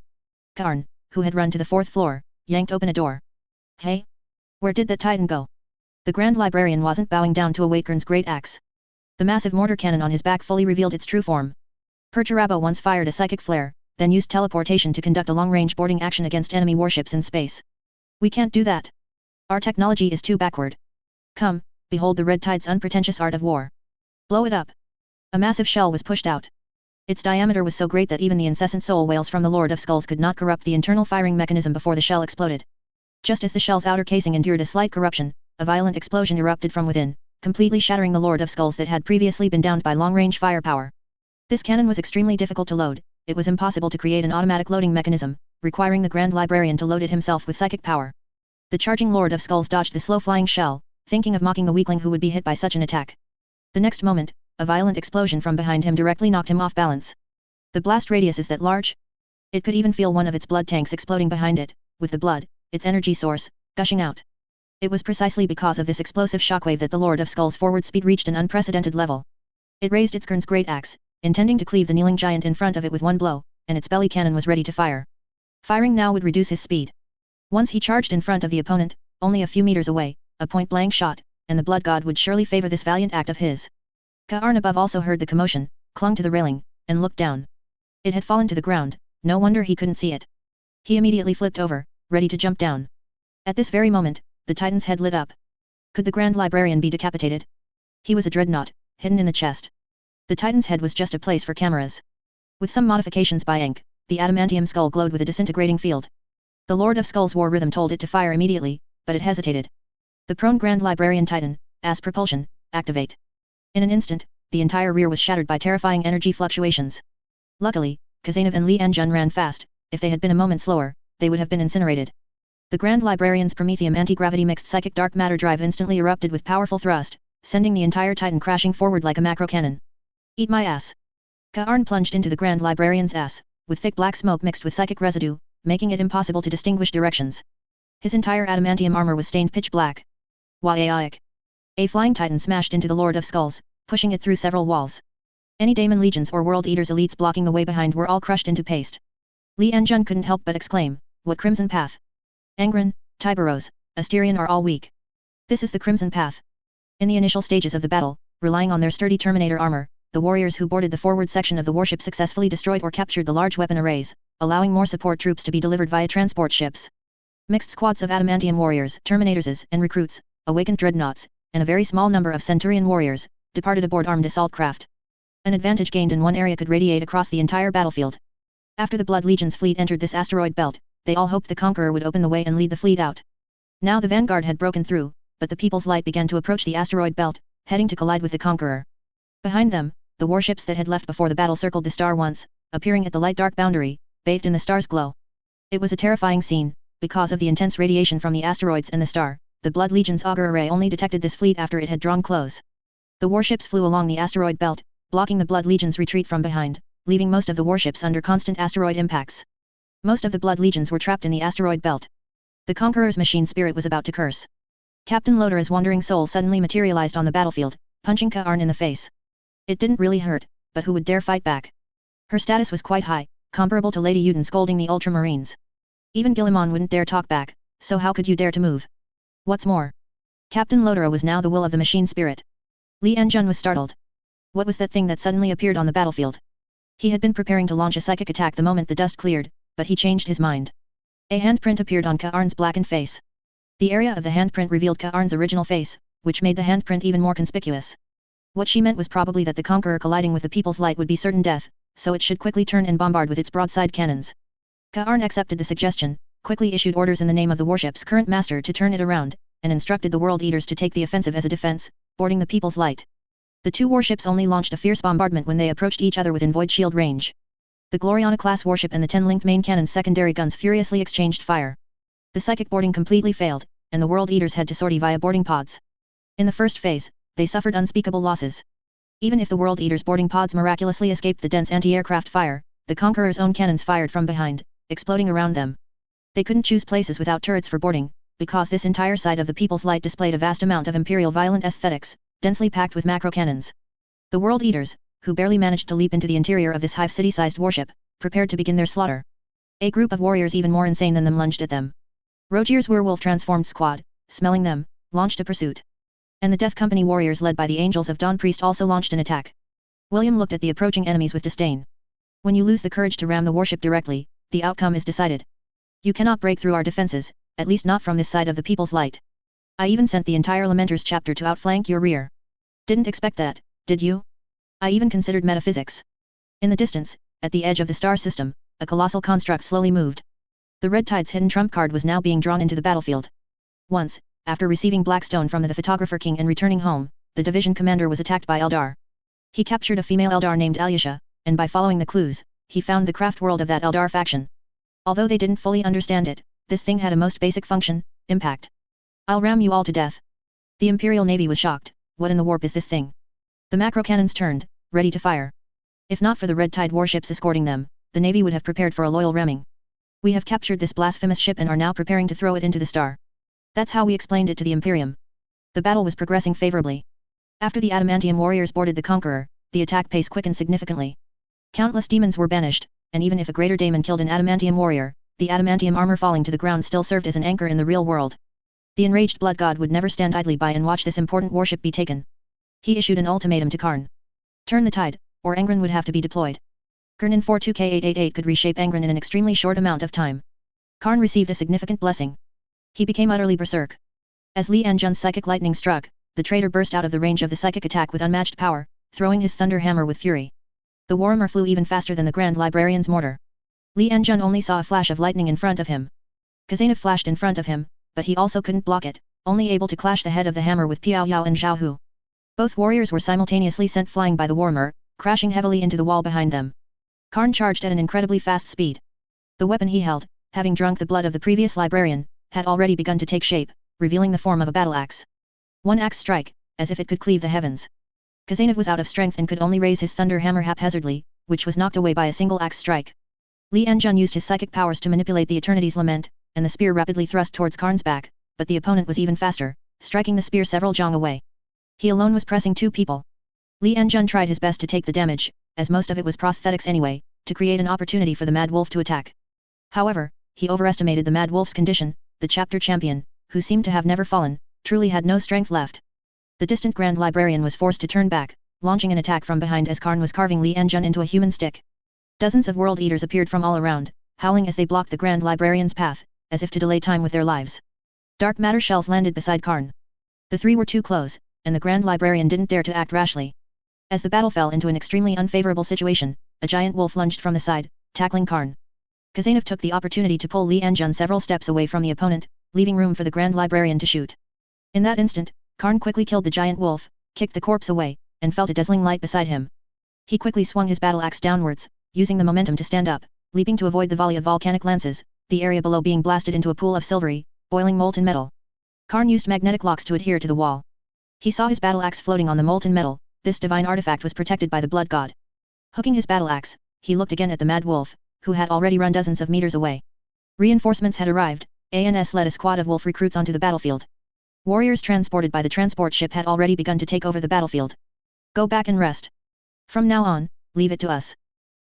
Karn, who had run to the 4th floor, yanked open a door. Hey? Where did that Titan go? The Grand Librarian wasn't bowing down to await Karn's great axe. The massive mortar cannon on his back fully revealed its true form. Perturabo once fired a psychic flare, then used teleportation to conduct a long-range boarding action against enemy warships in space. We can't do that. Our technology is too backward. Come, behold the Red Tide's unpretentious art of war. Blow it up. A massive shell was pushed out. Its diameter was so great that even the incessant soul wails from the Lord of Skulls could not corrupt the internal firing mechanism before the shell exploded. Just as the shell's outer casing endured a slight corruption, a violent explosion erupted from within, completely shattering the Lord of Skulls that had previously been downed by long-range firepower. This cannon was extremely difficult to load. It was impossible to create an automatic loading mechanism, requiring the Grand Librarian to load it himself with psychic power. The charging Lord of Skulls dodged the slow-flying shell, thinking of mocking the weakling who would be hit by such an attack. The next moment, a violent explosion from behind him directly knocked him off balance. The blast radius is that large? It could even feel one of its blood tanks exploding behind it, with the blood, its energy source, gushing out. It was precisely because of this explosive shockwave that the Lord of Skulls' forward speed reached an unprecedented level. It raised its Kern's great axe, intending to cleave the kneeling giant in front of it with one blow, and its belly cannon was ready to fire. Firing now would reduce his speed. Once he charged in front of the opponent, only a few meters away, a point-blank shot, and the blood god would surely favor this valiant act of his. Karn above also heard the commotion, clung to the railing, and looked down. It had fallen to the ground, no wonder he couldn't see it. He immediately flipped over, ready to jump down. At this very moment, the Titan's head lit up. Could the Grand Librarian be decapitated? He was a dreadnought, hidden in the chest. The Titan's head was just a place for cameras. With some modifications by Ink, the adamantium skull glowed with a disintegrating field. The Lord of Skulls' war rhythm told it to fire immediately, but it hesitated. The prone Grand Librarian Titan, as propulsion, activate. In an instant, the entire rear was shattered by terrifying energy fluctuations. Luckily, Kazanov and Li Enjun ran fast. If they had been a moment slower, they would have been incinerated. The Grand Librarian's Prometheum anti-gravity mixed psychic dark matter drive instantly erupted with powerful thrust, sending the entire Titan crashing forward like a macro cannon. Eat my ass! Karn plunged into the Grand Librarian's ass, with thick black smoke mixed with psychic residue, making it impossible to distinguish directions. His entire adamantium armor was stained pitch black. Waiaic! A flying Titan smashed into the Lord of Skulls, pushing it through several walls. Any Daemon Legions or World Eaters elites blocking the way behind were all crushed into paste. Li Enjun couldn't help but exclaim, what Crimson Path! Angren, Tiberos, Asterion are all weak. This is the Crimson Path. In the initial stages of the battle, relying on their sturdy Terminator armor, the warriors who boarded the forward section of the warship successfully destroyed or captured the large weapon arrays, allowing more support troops to be delivered via transport ships. Mixed squads of adamantium warriors, Terminators, and recruits, awakened dreadnoughts, and a very small number of Centurion warriors, departed aboard armed assault craft. An advantage gained in one area could radiate across the entire battlefield. After the Blood Legion's fleet entered this asteroid belt, they all hoped the Conqueror would open the way and lead the fleet out. Now the vanguard had broken through, but the People's Light began to approach the asteroid belt, heading to collide with the Conqueror. Behind them, the warships that had left before the battle circled the star once, appearing at the light-dark boundary, bathed in the star's glow. It was a terrifying scene, because of the intense radiation from the asteroids and the star. The Blood Legion's auger array only detected this fleet after it had drawn close. The warships flew along the asteroid belt, blocking the Blood Legion's retreat from behind, leaving most of the warships under constant asteroid impacts. Most of the Blood Legions were trapped in the asteroid belt. The Conqueror's machine spirit was about to curse. Captain Lodera's wandering soul suddenly materialized on the battlefield, punching Karn in the face. It didn't really hurt, but who would dare fight back? Her status was quite high, comparable to Lady Uden scolding the Ultramarines. Even Guilliman wouldn't dare talk back, so how could you dare to move? What's more, Captain Lodera was now the will of the machine spirit. Li Enjun was startled. What was that thing that suddenly appeared on the battlefield? He had been preparing to launch a psychic attack the moment the dust cleared, but he changed his mind. A handprint appeared on Karn's blackened face. The area of the handprint revealed Karn's original face, which made the handprint even more conspicuous. What she meant was probably that the conqueror colliding with the People's Light would be certain death, so it should quickly turn and bombard with its broadside cannons. Karn accepted the suggestion, quickly issued orders in the name of the warship's current master to turn it around, and instructed the World Eaters to take the offensive as a defense, boarding the People's Light. The two warships only launched a fierce bombardment when they approached each other within void shield range. The Gloriana-class warship and the 10-linked main cannon's secondary guns furiously exchanged fire. The psychic boarding completely failed, and the World Eaters had to sortie via boarding pods. In the first phase, they suffered unspeakable losses. Even if the World Eaters' boarding pods miraculously escaped the dense anti-aircraft fire, the Conqueror's own cannons fired from behind, exploding around them. They couldn't choose places without turrets for boarding, because this entire side of the People's Light displayed a vast amount of imperial violent aesthetics, densely packed with macro cannons. The World Eaters, who barely managed to leap into the interior of this hive city-sized warship, prepared to begin their slaughter. A group of warriors even more insane than them lunged at them. Rogier's werewolf transformed squad, smelling them, launched a pursuit. And the Death Company warriors led by the Angels of Dawn Priest also launched an attack. William looked at the approaching enemies with disdain. When you lose the courage to ram the warship directly, the outcome is decided. You cannot break through our defenses, at least not from this side of the People's Light. I even sent the entire Lamenters chapter to outflank your rear. Didn't expect that, did you? I even considered metaphysics. In the distance, at the edge of the star system, a colossal construct slowly moved. The Red Tide's hidden trump card was now being drawn into the battlefield. Once, after receiving Blackstone from the photographer King and returning home, the division commander was attacked by Eldar. He captured a female Eldar named Alyosha, and by following the clues, he found the craft world of that Eldar faction. Although they didn't fully understand it, this thing had a most basic function: impact. I'll ram you all to death. The Imperial Navy was shocked. What in the warp is this thing? The macro cannons turned, ready to fire. If not for the Red Tide warships escorting them, the Navy would have prepared for a loyal ramming. We have captured this blasphemous ship and are now preparing to throw it into the star. That's how we explained it to the Imperium. The battle was progressing favorably. After the Adamantium warriors boarded the Conqueror, the attack pace quickened significantly. Countless demons were banished, and even if a greater daemon killed an Adamantium warrior, the Adamantium armor falling to the ground still served as an anchor in the real world. The enraged Blood God would never stand idly by and watch this important warship be taken. He issued an ultimatum to Karn. Turn the tide, or Angren would have to be deployed. Kernin 42K888 could reshape Angren in an extremely short amount of time. Karn received a significant blessing. He became utterly berserk. As Li Anjun's psychic lightning struck, the traitor burst out of the range of the psychic attack with unmatched power, throwing his thunder hammer with fury. The Warhammer flew even faster than the Grand Librarian's mortar. Li Anjun only saw a flash of lightning in front of him. Kazanov flashed in front of him, but he also couldn't block it, only able to clash the head of the hammer with Piao Yao and Zhao Hu. Both warriors were simultaneously sent flying by the Warhammer, crashing heavily into the wall behind them. Karn charged at an incredibly fast speed. The weapon he held, having drunk the blood of the previous librarian, had already begun to take shape, revealing the form of a battle axe. One axe strike, as if it could cleave the heavens. Kazanov was out of strength and could only raise his thunder hammer haphazardly, which was knocked away by a single axe strike. Li Anjun used his psychic powers to manipulate the Eternity's Lament, and the spear rapidly thrust towards Karn's back, but the opponent was even faster, striking the spear several jong away. He alone was pressing two people. Li Anjun tried his best to take the damage, as most of it was prosthetics anyway, to create an opportunity for the Mad Wolf to attack. However, he overestimated the Mad Wolf's condition. The chapter champion, who seemed to have never fallen, truly had no strength left. The distant Grand Librarian was forced to turn back, launching an attack from behind as Karn was carving Li Anjun into a human stick. Dozens of World Eaters appeared from all around, howling as they blocked the Grand Librarian's path, as if to delay time with their lives. Dark matter shells landed beside Karn. The three were too close, and the Grand Librarian didn't dare to act rashly. As the battle fell into an extremely unfavorable situation, a giant wolf lunged from the side, tackling Karn. Kazanov took the opportunity to pull Li Anjun several steps away from the opponent, leaving room for the Grand Librarian to shoot. In that instant, Karn quickly killed the giant wolf, kicked the corpse away, and felt a dazzling light beside him. He quickly swung his battle axe downwards, using the momentum to stand up, leaping to avoid the volley of volcanic lances, the area below being blasted into a pool of silvery, boiling molten metal. Karn used magnetic locks to adhere to the wall. He saw his battle axe floating on the molten metal. This divine artifact was protected by the Blood God. Hooking his battle axe, he looked again at the Mad Wolf, who had already run dozens of meters away. Reinforcements had arrived. ANS led a squad of wolf recruits onto the battlefield. Warriors transported by the transport ship had already begun to take over the battlefield. Go back and rest. From now on, leave it to us.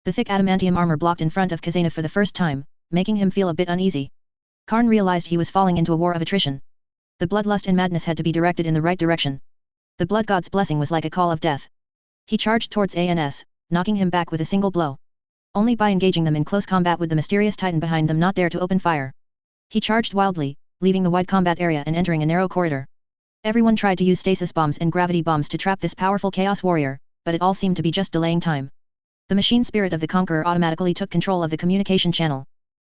The thick adamantium armor blocked in front of Kazanov for the first time, making him feel a bit uneasy. Karn realized he was falling into a war of attrition. The bloodlust and madness had to be directed in the right direction. The Blood God's blessing was like a call of death. He charged towards ANS, knocking him back with a single blow. Only by engaging them in close combat would the mysterious titan behind them not dare to open fire. He charged wildly, leaving the wide combat area and entering a narrow corridor. Everyone tried to use stasis bombs and gravity bombs to trap this powerful Chaos Warrior, but it all seemed to be just delaying time. The machine spirit of the Conqueror automatically took control of the communication channel.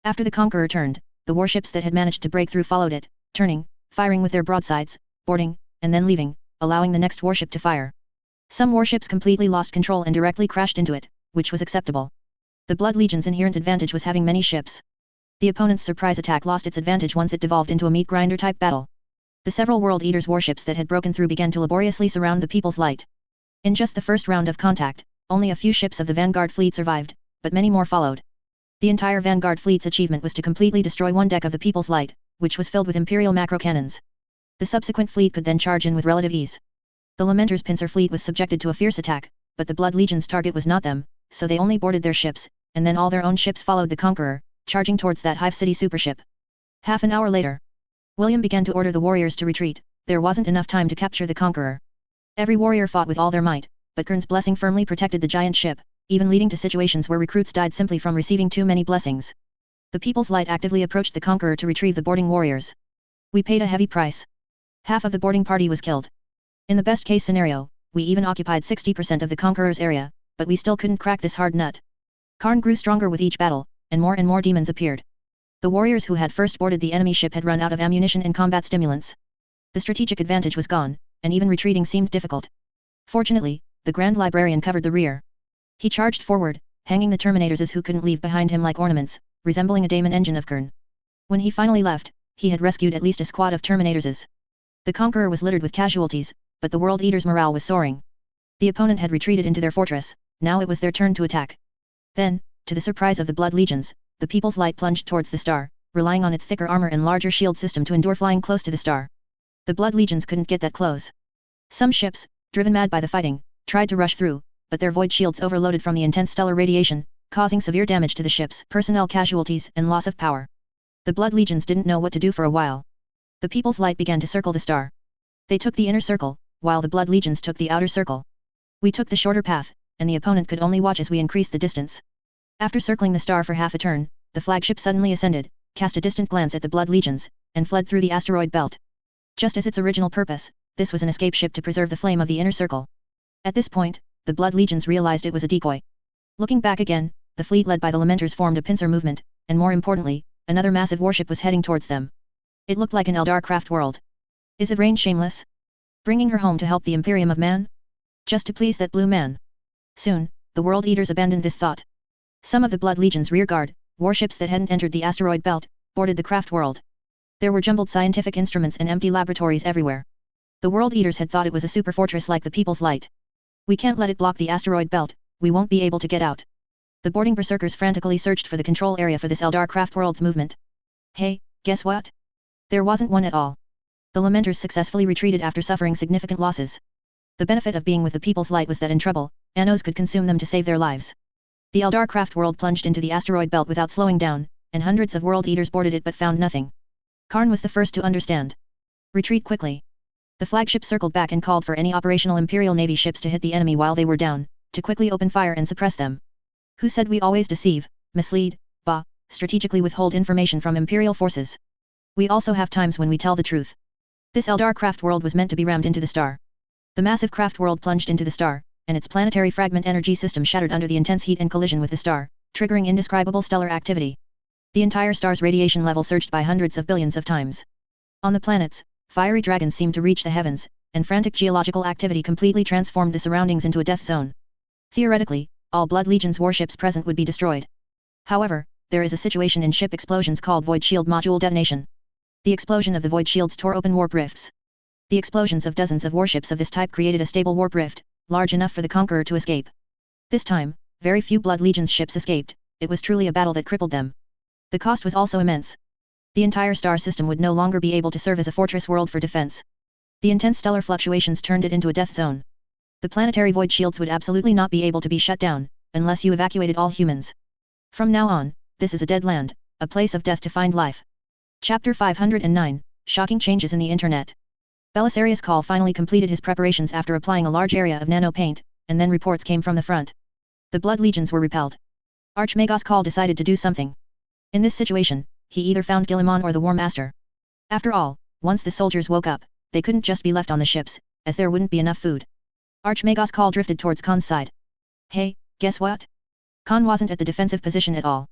After the Conqueror turned, the warships that had managed to break through followed it, turning, firing with their broadsides, boarding, and then leaving, allowing the next warship to fire. Some warships completely lost control and directly crashed into it, which was acceptable. The Blood Legion's inherent advantage was having many ships. The opponent's surprise attack lost its advantage once it devolved into a meat grinder type battle. The several World Eaters warships that had broken through began to laboriously surround the People's Light. In just the first round of contact, only a few ships of the Vanguard fleet survived, but many more followed. The entire Vanguard fleet's achievement was to completely destroy one deck of the People's Light, which was filled with Imperial macro cannons. The subsequent fleet could then charge in with relative ease. The Lamenter's pincer fleet was subjected to a fierce attack, but the Blood Legion's target was not them, so they only boarded their ships, and then all their own ships followed the Conqueror, charging towards that Hive City supership. Half an hour later, William began to order the warriors to retreat. There wasn't enough time to capture the Conqueror. Every warrior fought with all their might, but Kern's blessing firmly protected the giant ship, even leading to situations where recruits died simply from receiving too many blessings. The People's Light actively approached the Conqueror to retrieve the boarding warriors. We paid a heavy price. Half of the boarding party was killed. In the best case scenario, we even occupied 60% of the Conqueror's area, but we still couldn't crack this hard nut. Karn grew stronger with each battle, and more demons appeared. The warriors who had first boarded the enemy ship had run out of ammunition and combat stimulants. The strategic advantage was gone, and even retreating seemed difficult. Fortunately, the Grand Librarian covered the rear. He charged forward, hanging the Terminators who couldn't leave behind him like ornaments, resembling a daemon engine of Kern. When he finally left, he had rescued at least a squad of Terminators. The Conqueror was littered with casualties, but the World Eaters' morale was soaring. The opponent had retreated into their fortress, now it was their turn to attack. Then, to the surprise of the Blood Legions, the People's Light plunged towards the star, relying on its thicker armor and larger shield system to endure flying close to the star. The Blood Legions couldn't get that close. Some ships, driven mad by the fighting, tried to rush through, but their void shields overloaded from the intense stellar radiation, causing severe damage to the ships, personnel casualties and loss of power. The Blood Legions didn't know what to do for a while. The People's Light began to circle the star. They took the inner circle, while the Blood Legions took the outer circle. We took the shorter path, and the opponent could only watch as we increased the distance. After circling the star for half a turn, the flagship suddenly ascended, cast a distant glance at the Blood Legions, and fled through the asteroid belt. Just as its original purpose, this was an escape ship to preserve the flame of the inner circle. At this point, the Blood Legions realized it was a decoy. Looking back again, the fleet led by the Lamenters formed a pincer movement, and more importantly, another massive warship was heading towards them. It looked like an Eldar craft world. Is it Rain shameless? Bringing her home to help the Imperium of Man? Just to please that blue man? Soon, the World Eaters abandoned this thought. Some of the Blood Legion's rearguard, warships that hadn't entered the asteroid belt, boarded the craft world. There were jumbled scientific instruments and empty laboratories everywhere. The World Eaters had thought it was a super fortress like the People's Light. We can't let it block the asteroid belt, we won't be able to get out. The boarding berserkers frantically searched for the control area for this Eldar craft world's movement. Hey, guess what? There wasn't one at all. The Lamenters successfully retreated after suffering significant losses. The benefit of being with the People's Light was that in trouble, Annos could consume them to save their lives. The Eldar craft world plunged into the asteroid belt without slowing down, and hundreds of World Eaters boarded it but found nothing. Karn was the first to understand. Retreat quickly. The flagship circled back and called for any operational Imperial Navy ships to hit the enemy while they were down, to quickly open fire and suppress them. Who said we always deceive, mislead, strategically withhold information from Imperial forces? We also have times when we tell the truth. This Eldar craft world was meant to be rammed into the star. The massive craft world plunged into the star, and its planetary fragment energy system shattered under the intense heat and collision with the star, triggering indescribable stellar activity. The entire star's radiation level surged by hundreds of billions of times. On the planets, fiery dragons seemed to reach the heavens, and frantic geological activity completely transformed the surroundings into a death zone. Theoretically, all Blood Legion's warships present would be destroyed. However, there is a situation in ship explosions called void shield module detonation. The explosion of the void shields tore open warp rifts. The explosions of dozens of warships of this type created a stable warp rift, large enough for the Conqueror to escape. This time, very few Blood Legion's ships escaped. It was truly a battle that crippled them. The cost was also immense. The entire star system would no longer be able to serve as a fortress world for defense. The intense stellar fluctuations turned it into a death zone. The planetary void shields would absolutely not be able to be shut down, unless you evacuated all humans. From now on, this is a dead land, a place of death to find life. Chapter 509, Shocking Changes in the Internet. Belisarius Call finally completed his preparations after applying a large area of nano paint, and then reports came from the front. The Blood Legions were repelled. Archmagos Call decided to do something. In this situation, he either found Guilliman or the War Master. After all, once the soldiers woke up, they couldn't just be left on the ships, as there wouldn't be enough food. Archmago's call drifted towards Khan's side. Hey, guess what? Khan wasn't at the defensive position at all.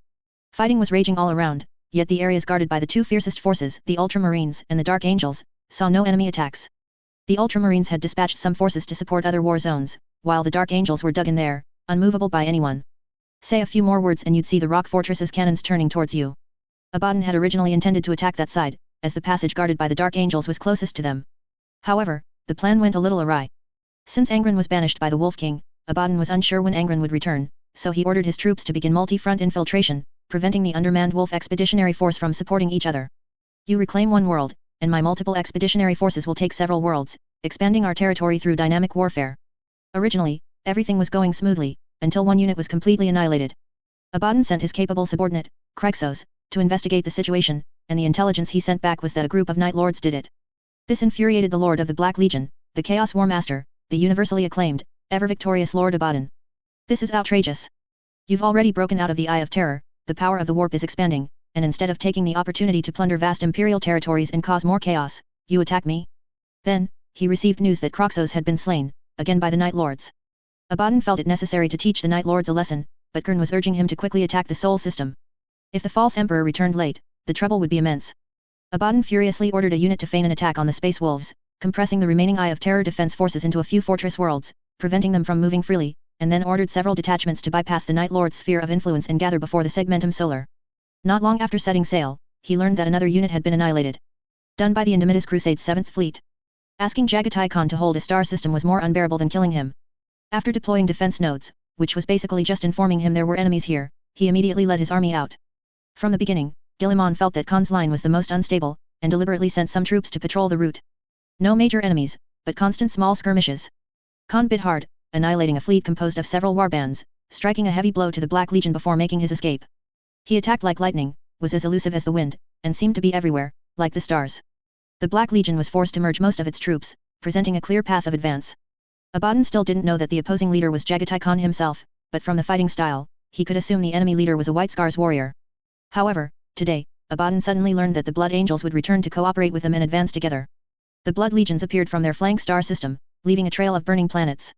Fighting was raging all around, yet the areas guarded by the two fiercest forces, the Ultramarines and the Dark Angels, saw no enemy attacks. The Ultramarines had dispatched some forces to support other war zones, while the Dark Angels were dug in there, unmovable by anyone. Say a few more words and you'd see the rock fortress's cannons turning towards you. Abaddon had originally intended to attack that side, as the passage guarded by the Dark Angels was closest to them. However, the plan went a little awry. Since Angren was banished by the Wolf King, Abaddon was unsure when Angren would return, so he ordered his troops to begin multi-front infiltration, preventing the undermanned Wolf Expeditionary Force from supporting each other. You reclaim one world, and my multiple expeditionary forces will take several worlds, expanding our territory through dynamic warfare. Originally, everything was going smoothly, until one unit was completely annihilated. Abaddon sent his capable subordinate, Krixos, to investigate the situation, and the intelligence he sent back was that a group of Night Lords did it. This infuriated the Lord of the Black Legion, the Chaos War Master, the universally acclaimed, ever-victorious Lord Abaddon. This is outrageous. You've already broken out of the Eye of Terror, the power of the warp is expanding, and instead of taking the opportunity to plunder vast imperial territories and cause more chaos, you attack me? Then, he received news that Krixos had been slain, again by the Night Lords. Abaddon felt it necessary to teach the Night Lords a lesson, but Kern was urging him to quickly attack the Sol system. If the false Emperor returned late, the trouble would be immense. Abaddon furiously ordered a unit to feign an attack on the Space Wolves, compressing the remaining Eye of Terror defense forces into a few fortress worlds, preventing them from moving freely, and then ordered several detachments to bypass the Night Lord's sphere of influence and gather before the Segmentum Solar. Not long after setting sail, he learned that another unit had been annihilated. Done by the Indomitus Crusade's 7th Fleet. Asking Jagatai Khan to hold a star system was more unbearable than killing him. After deploying defense nodes, which was basically just informing him there were enemies here, he immediately led his army out. From the beginning, Guilliman felt that Khan's line was the most unstable, and deliberately sent some troops to patrol the route. No major enemies, but constant small skirmishes. Khan bit hard, annihilating a fleet composed of several warbands, striking a heavy blow to the Black Legion before making his escape. He attacked like lightning, was as elusive as the wind, and seemed to be everywhere, like the stars. The Black Legion was forced to merge most of its troops, presenting a clear path of advance. Abaddon still didn't know that the opposing leader was Jagatai Khan himself, but from the fighting style, he could assume the enemy leader was a White Scars warrior. However, today, Abaddon suddenly learned that the Blood Angels would return to cooperate with them and advance together. The Blood Legions appeared from their flank star system, leaving a trail of burning planets.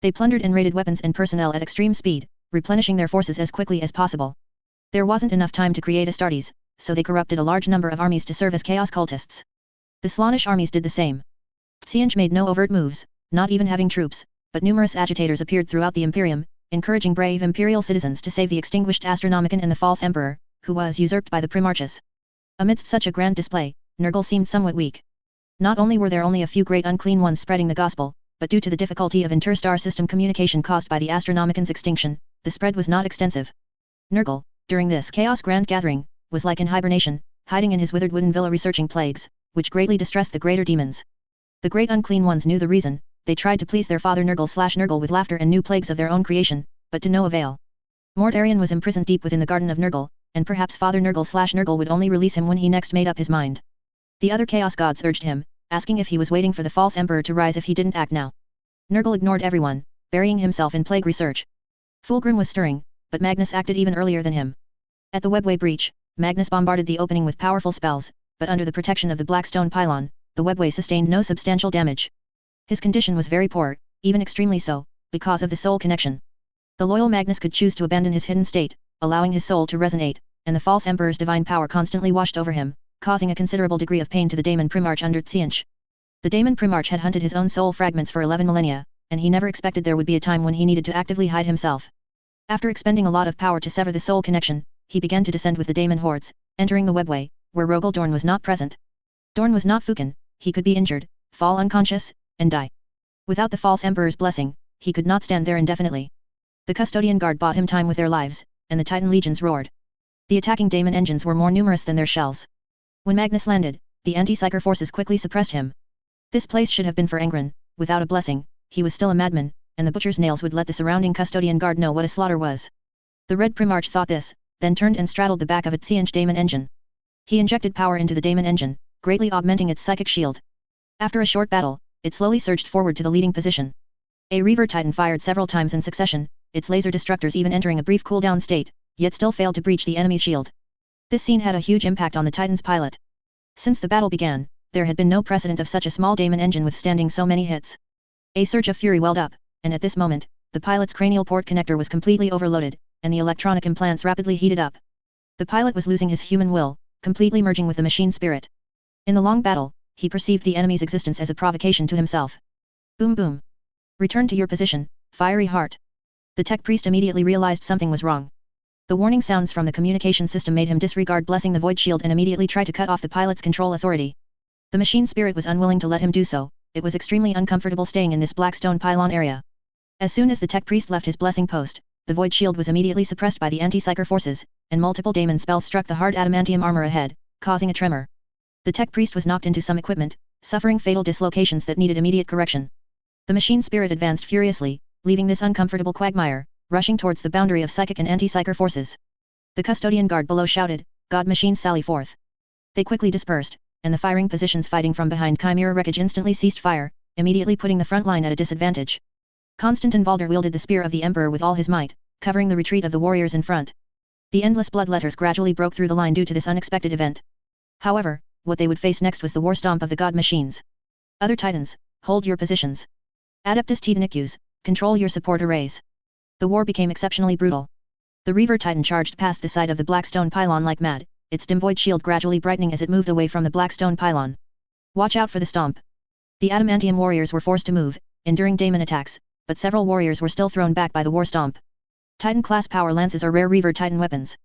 They plundered and raided weapons and personnel at extreme speed, replenishing their forces as quickly as possible. There wasn't enough time to create Astartes, so they corrupted a large number of armies to serve as chaos cultists. The Slaanesh armies did the same. Tsianj made no overt moves, not even having troops, but numerous agitators appeared throughout the Imperium, encouraging brave imperial citizens to save the extinguished Astronomicon and the false emperor, who was usurped by the Primarchs. Amidst such a grand display, Nurgle seemed somewhat weak. Not only were there only a few great unclean ones spreading the gospel, but due to the difficulty of interstar system communication caused by the Astronomicon's extinction, the spread was not extensive. Nurgle, during this chaos grand gathering, was like in hibernation, hiding in his withered wooden villa researching plagues, which greatly distressed the greater demons. The great unclean ones knew the reason. They tried to please their father Nurgle/Nurgle with laughter and new plagues of their own creation, but to no avail. Mort Aryan was imprisoned deep within the garden of Nurgle, and perhaps father Nurgle/Nurgle would only release him when he next made up his mind. The other chaos gods urged him, asking if he was waiting for the false emperor to rise if he didn't act now. Nurgle ignored everyone, burying himself in plague research. Fulgrim was stirring, but Magnus acted even earlier than him. At the webway breach, Magnus bombarded the opening with powerful spells, but under the protection of the Blackstone pylon, the webway sustained no substantial damage. His condition was very poor, even extremely so, because of the soul connection. The loyal Magnus could choose to abandon his hidden state, allowing his soul to resonate, and the false emperor's divine power constantly washed over him, causing a considerable degree of pain to the Daemon Primarch under Tsianj. The Daemon Primarch had hunted his own soul fragments for 11 millennia, and he never expected there would be a time when he needed to actively hide himself. After expending a lot of power to sever the soul connection, he began to descend with the Daemon hordes, entering the webway, where Rogel Dorn was not present. Dorn was not Fukin, he could be injured, fall unconscious, and die. Without the false emperor's blessing, he could not stand there indefinitely. The custodian guard bought him time with their lives, and the Titan legions roared. The attacking Daemon engines were more numerous than their shells. When Magnus landed, the anti-psyker forces quickly suppressed him. This place should have been for Angren. Without a blessing, he was still a madman, and the butcher's nails would let the surrounding custodian guard know what a slaughter was. The Red Primarch thought this, then turned and straddled the back of a Tsianj Daemon engine. He injected power into the Daemon engine, greatly augmenting its psychic shield. After a short battle, it slowly surged forward to the leading position. A Reaver Titan fired several times in succession, its laser destructors even entering a brief cooldown state, yet still failed to breach the enemy's shield. This scene had a huge impact on the Titan's pilot. Since the battle began, There had been no precedent of such a small daemon engine withstanding so many hits. A surge of fury welled up, and at this moment, the pilot's cranial port connector was completely overloaded, and the electronic implants rapidly heated up. The pilot was losing his human will, completely merging with the machine spirit. In the long battle, he perceived the enemy's existence as a provocation to himself. Boom boom. Return to your position, fiery heart. The tech priest immediately realized something was wrong. The warning sounds from the communication system made him disregard blessing the void shield and immediately try to cut off the pilot's control authority. The machine spirit was unwilling to let him do so. It was extremely uncomfortable staying in this black stone pylon area. As soon as the tech priest left his blessing post, the void shield was immediately suppressed by the anti-psyker forces, and multiple daemon spells struck the hard adamantium armor ahead, causing a tremor. The tech priest was knocked into some equipment, suffering fatal dislocations that needed immediate correction. The machine spirit advanced furiously, leaving this uncomfortable quagmire, rushing towards the boundary of psychic and anti-psyker forces. The custodian guard below shouted, "God machines sally forth." They quickly dispersed, and the firing positions fighting from behind Chimera wreckage instantly ceased fire, immediately putting the front line at a disadvantage. Constantin Valder wielded the spear of the Emperor with all his might, covering the retreat of the warriors in front. The endless blood letters gradually broke through the line due to this unexpected event. However, what they would face next was the war stomp of the god machines. Other titans, hold your positions. Adeptus Titanicus, control your support arrays. The war became exceptionally brutal. The Reaver Titan charged past the side of the black stone pylon like mad, its dim void shield gradually brightening as it moved away from the black stone pylon. Watch out for the stomp. The adamantium warriors were forced to move, enduring daemon attacks, but several warriors were still thrown back by the war stomp. Titan-class power lances are rare Reaver Titan weapons.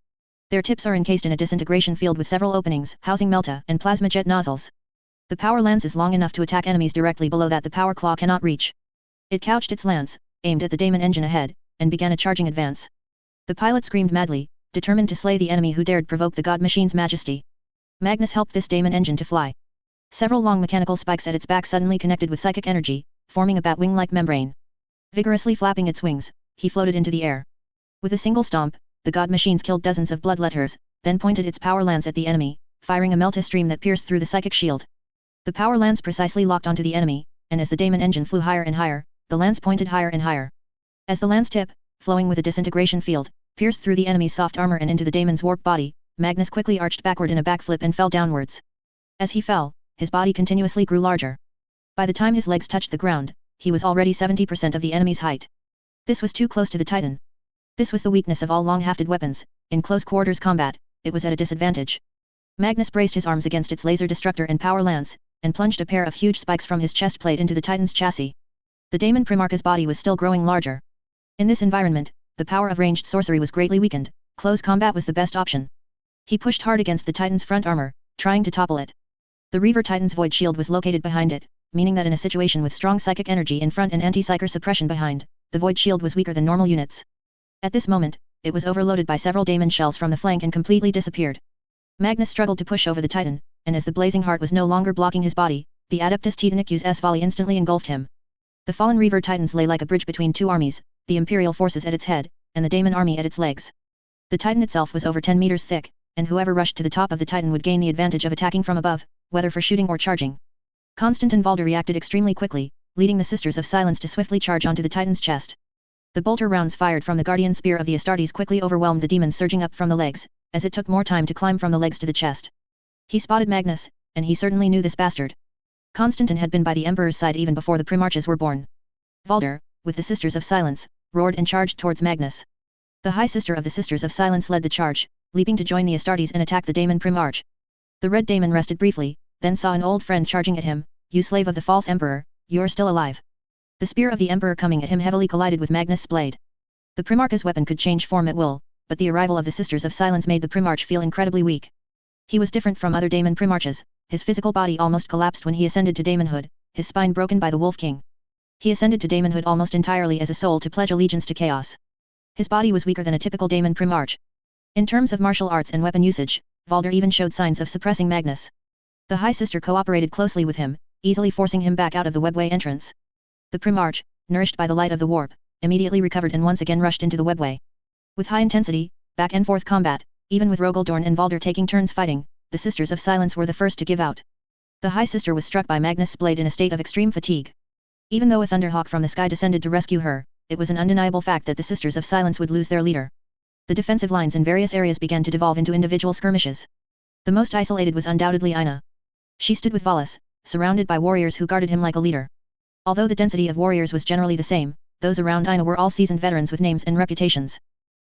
Their tips are encased in a disintegration field with several openings, housing melta and plasma jet nozzles. The power lance is long enough to attack enemies directly below that the power claw cannot reach. It couched its lance, aimed at the daemon engine ahead, and began a charging advance. The pilot screamed madly, determined to slay the enemy who dared provoke the god machine's majesty. Magnus helped this daemon engine to fly. Several long mechanical spikes at its back suddenly connected with psychic energy, forming a bat wing-like membrane. Vigorously flapping its wings, he floated into the air. With a single stomp, the god machines killed dozens of bloodletters, then pointed its power lance at the enemy, firing a melta stream that pierced through the psychic shield. The power lance precisely locked onto the enemy, and as the daemon engine flew higher and higher, the lance pointed higher and higher. As the lance tip, flowing with a disintegration field, pierced through the enemy's soft armor and into the daemon's warped body, Magnus quickly arched backward in a backflip and fell downwards. As he fell, his body continuously grew larger. By the time his legs touched the ground, he was already 70% of the enemy's height. This was too close to the Titan. This was the weakness of all long-hafted weapons. In close quarters combat, it was at a disadvantage. Magnus braced his arms against its laser destructor and power lance, and plunged a pair of huge spikes from his chest plate into the Titan's chassis. The Daemon Primarch's body was still growing larger. In this environment, the power of ranged sorcery was greatly weakened. Close combat was the best option. He pushed hard against the Titan's front armor, trying to topple it. The Reaver Titan's void shield was located behind it, meaning that in a situation with strong psychic energy in front and anti-psyker suppression behind, the void shield was weaker than normal units. At this moment, it was overloaded by several daemon shells from the flank and completely disappeared. Magnus struggled to push over the Titan, and as the blazing heart was no longer blocking his body, the Adeptus Titanicus' volley instantly engulfed him. The fallen Reaver Titans lay like a bridge between two armies, the Imperial forces at its head, and the Daemon army at its legs. The Titan itself was over 10 meters thick, and whoever rushed to the top of the Titan would gain the advantage of attacking from above, whether for shooting or charging. Constantin Valder reacted extremely quickly, leading the Sisters of Silence to swiftly charge onto the Titan's chest. The bolter rounds fired from the Guardian Spear of the Astartes quickly overwhelmed the demons surging up from the legs, as it took more time to climb from the legs to the chest. He spotted Magnus, and he certainly knew this bastard. Constantin had been by the Emperor's side even before the Primarches were born. Valder, with the Sisters of Silence, roared and charged towards Magnus. The High Sister of the Sisters of Silence led the charge, leaping to join the Astartes and attack the Daemon Primarch. The Red Daemon rested briefly, then saw an old friend charging at him. "You slave of the false Emperor, you're still alive." The spear of the Emperor coming at him heavily collided with Magnus' blade. The Primarch's weapon could change form at will, but the arrival of the Sisters of Silence made the Primarch feel incredibly weak. He was different from other Daemon Primarches. His physical body almost collapsed when he ascended to Daemonhood, his spine broken by the Wolf King. He ascended to Daemonhood almost entirely as a soul to pledge allegiance to chaos. His body was weaker than a typical Daemon Primarch. In terms of martial arts and weapon usage, Valder even showed signs of suppressing Magnus. The High Sister cooperated closely with him, easily forcing him back out of the webway entrance. The Primarch, nourished by the light of the warp, immediately recovered and once again rushed into the webway. With high intensity, back and forth combat, even with Rogaldorn and Valder taking turns fighting, the Sisters of Silence were the first to give out. The High Sister was struck by Magnus' blade in a state of extreme fatigue. Even though a Thunderhawk from the sky descended to rescue her, it was an undeniable fact that the Sisters of Silence would lose their leader. The defensive lines in various areas began to devolve into individual skirmishes. The most isolated was undoubtedly Ina. She stood with Valis, surrounded by warriors who guarded him like a leader. Although the density of warriors was generally the same, those around Ina were all seasoned veterans with names and reputations.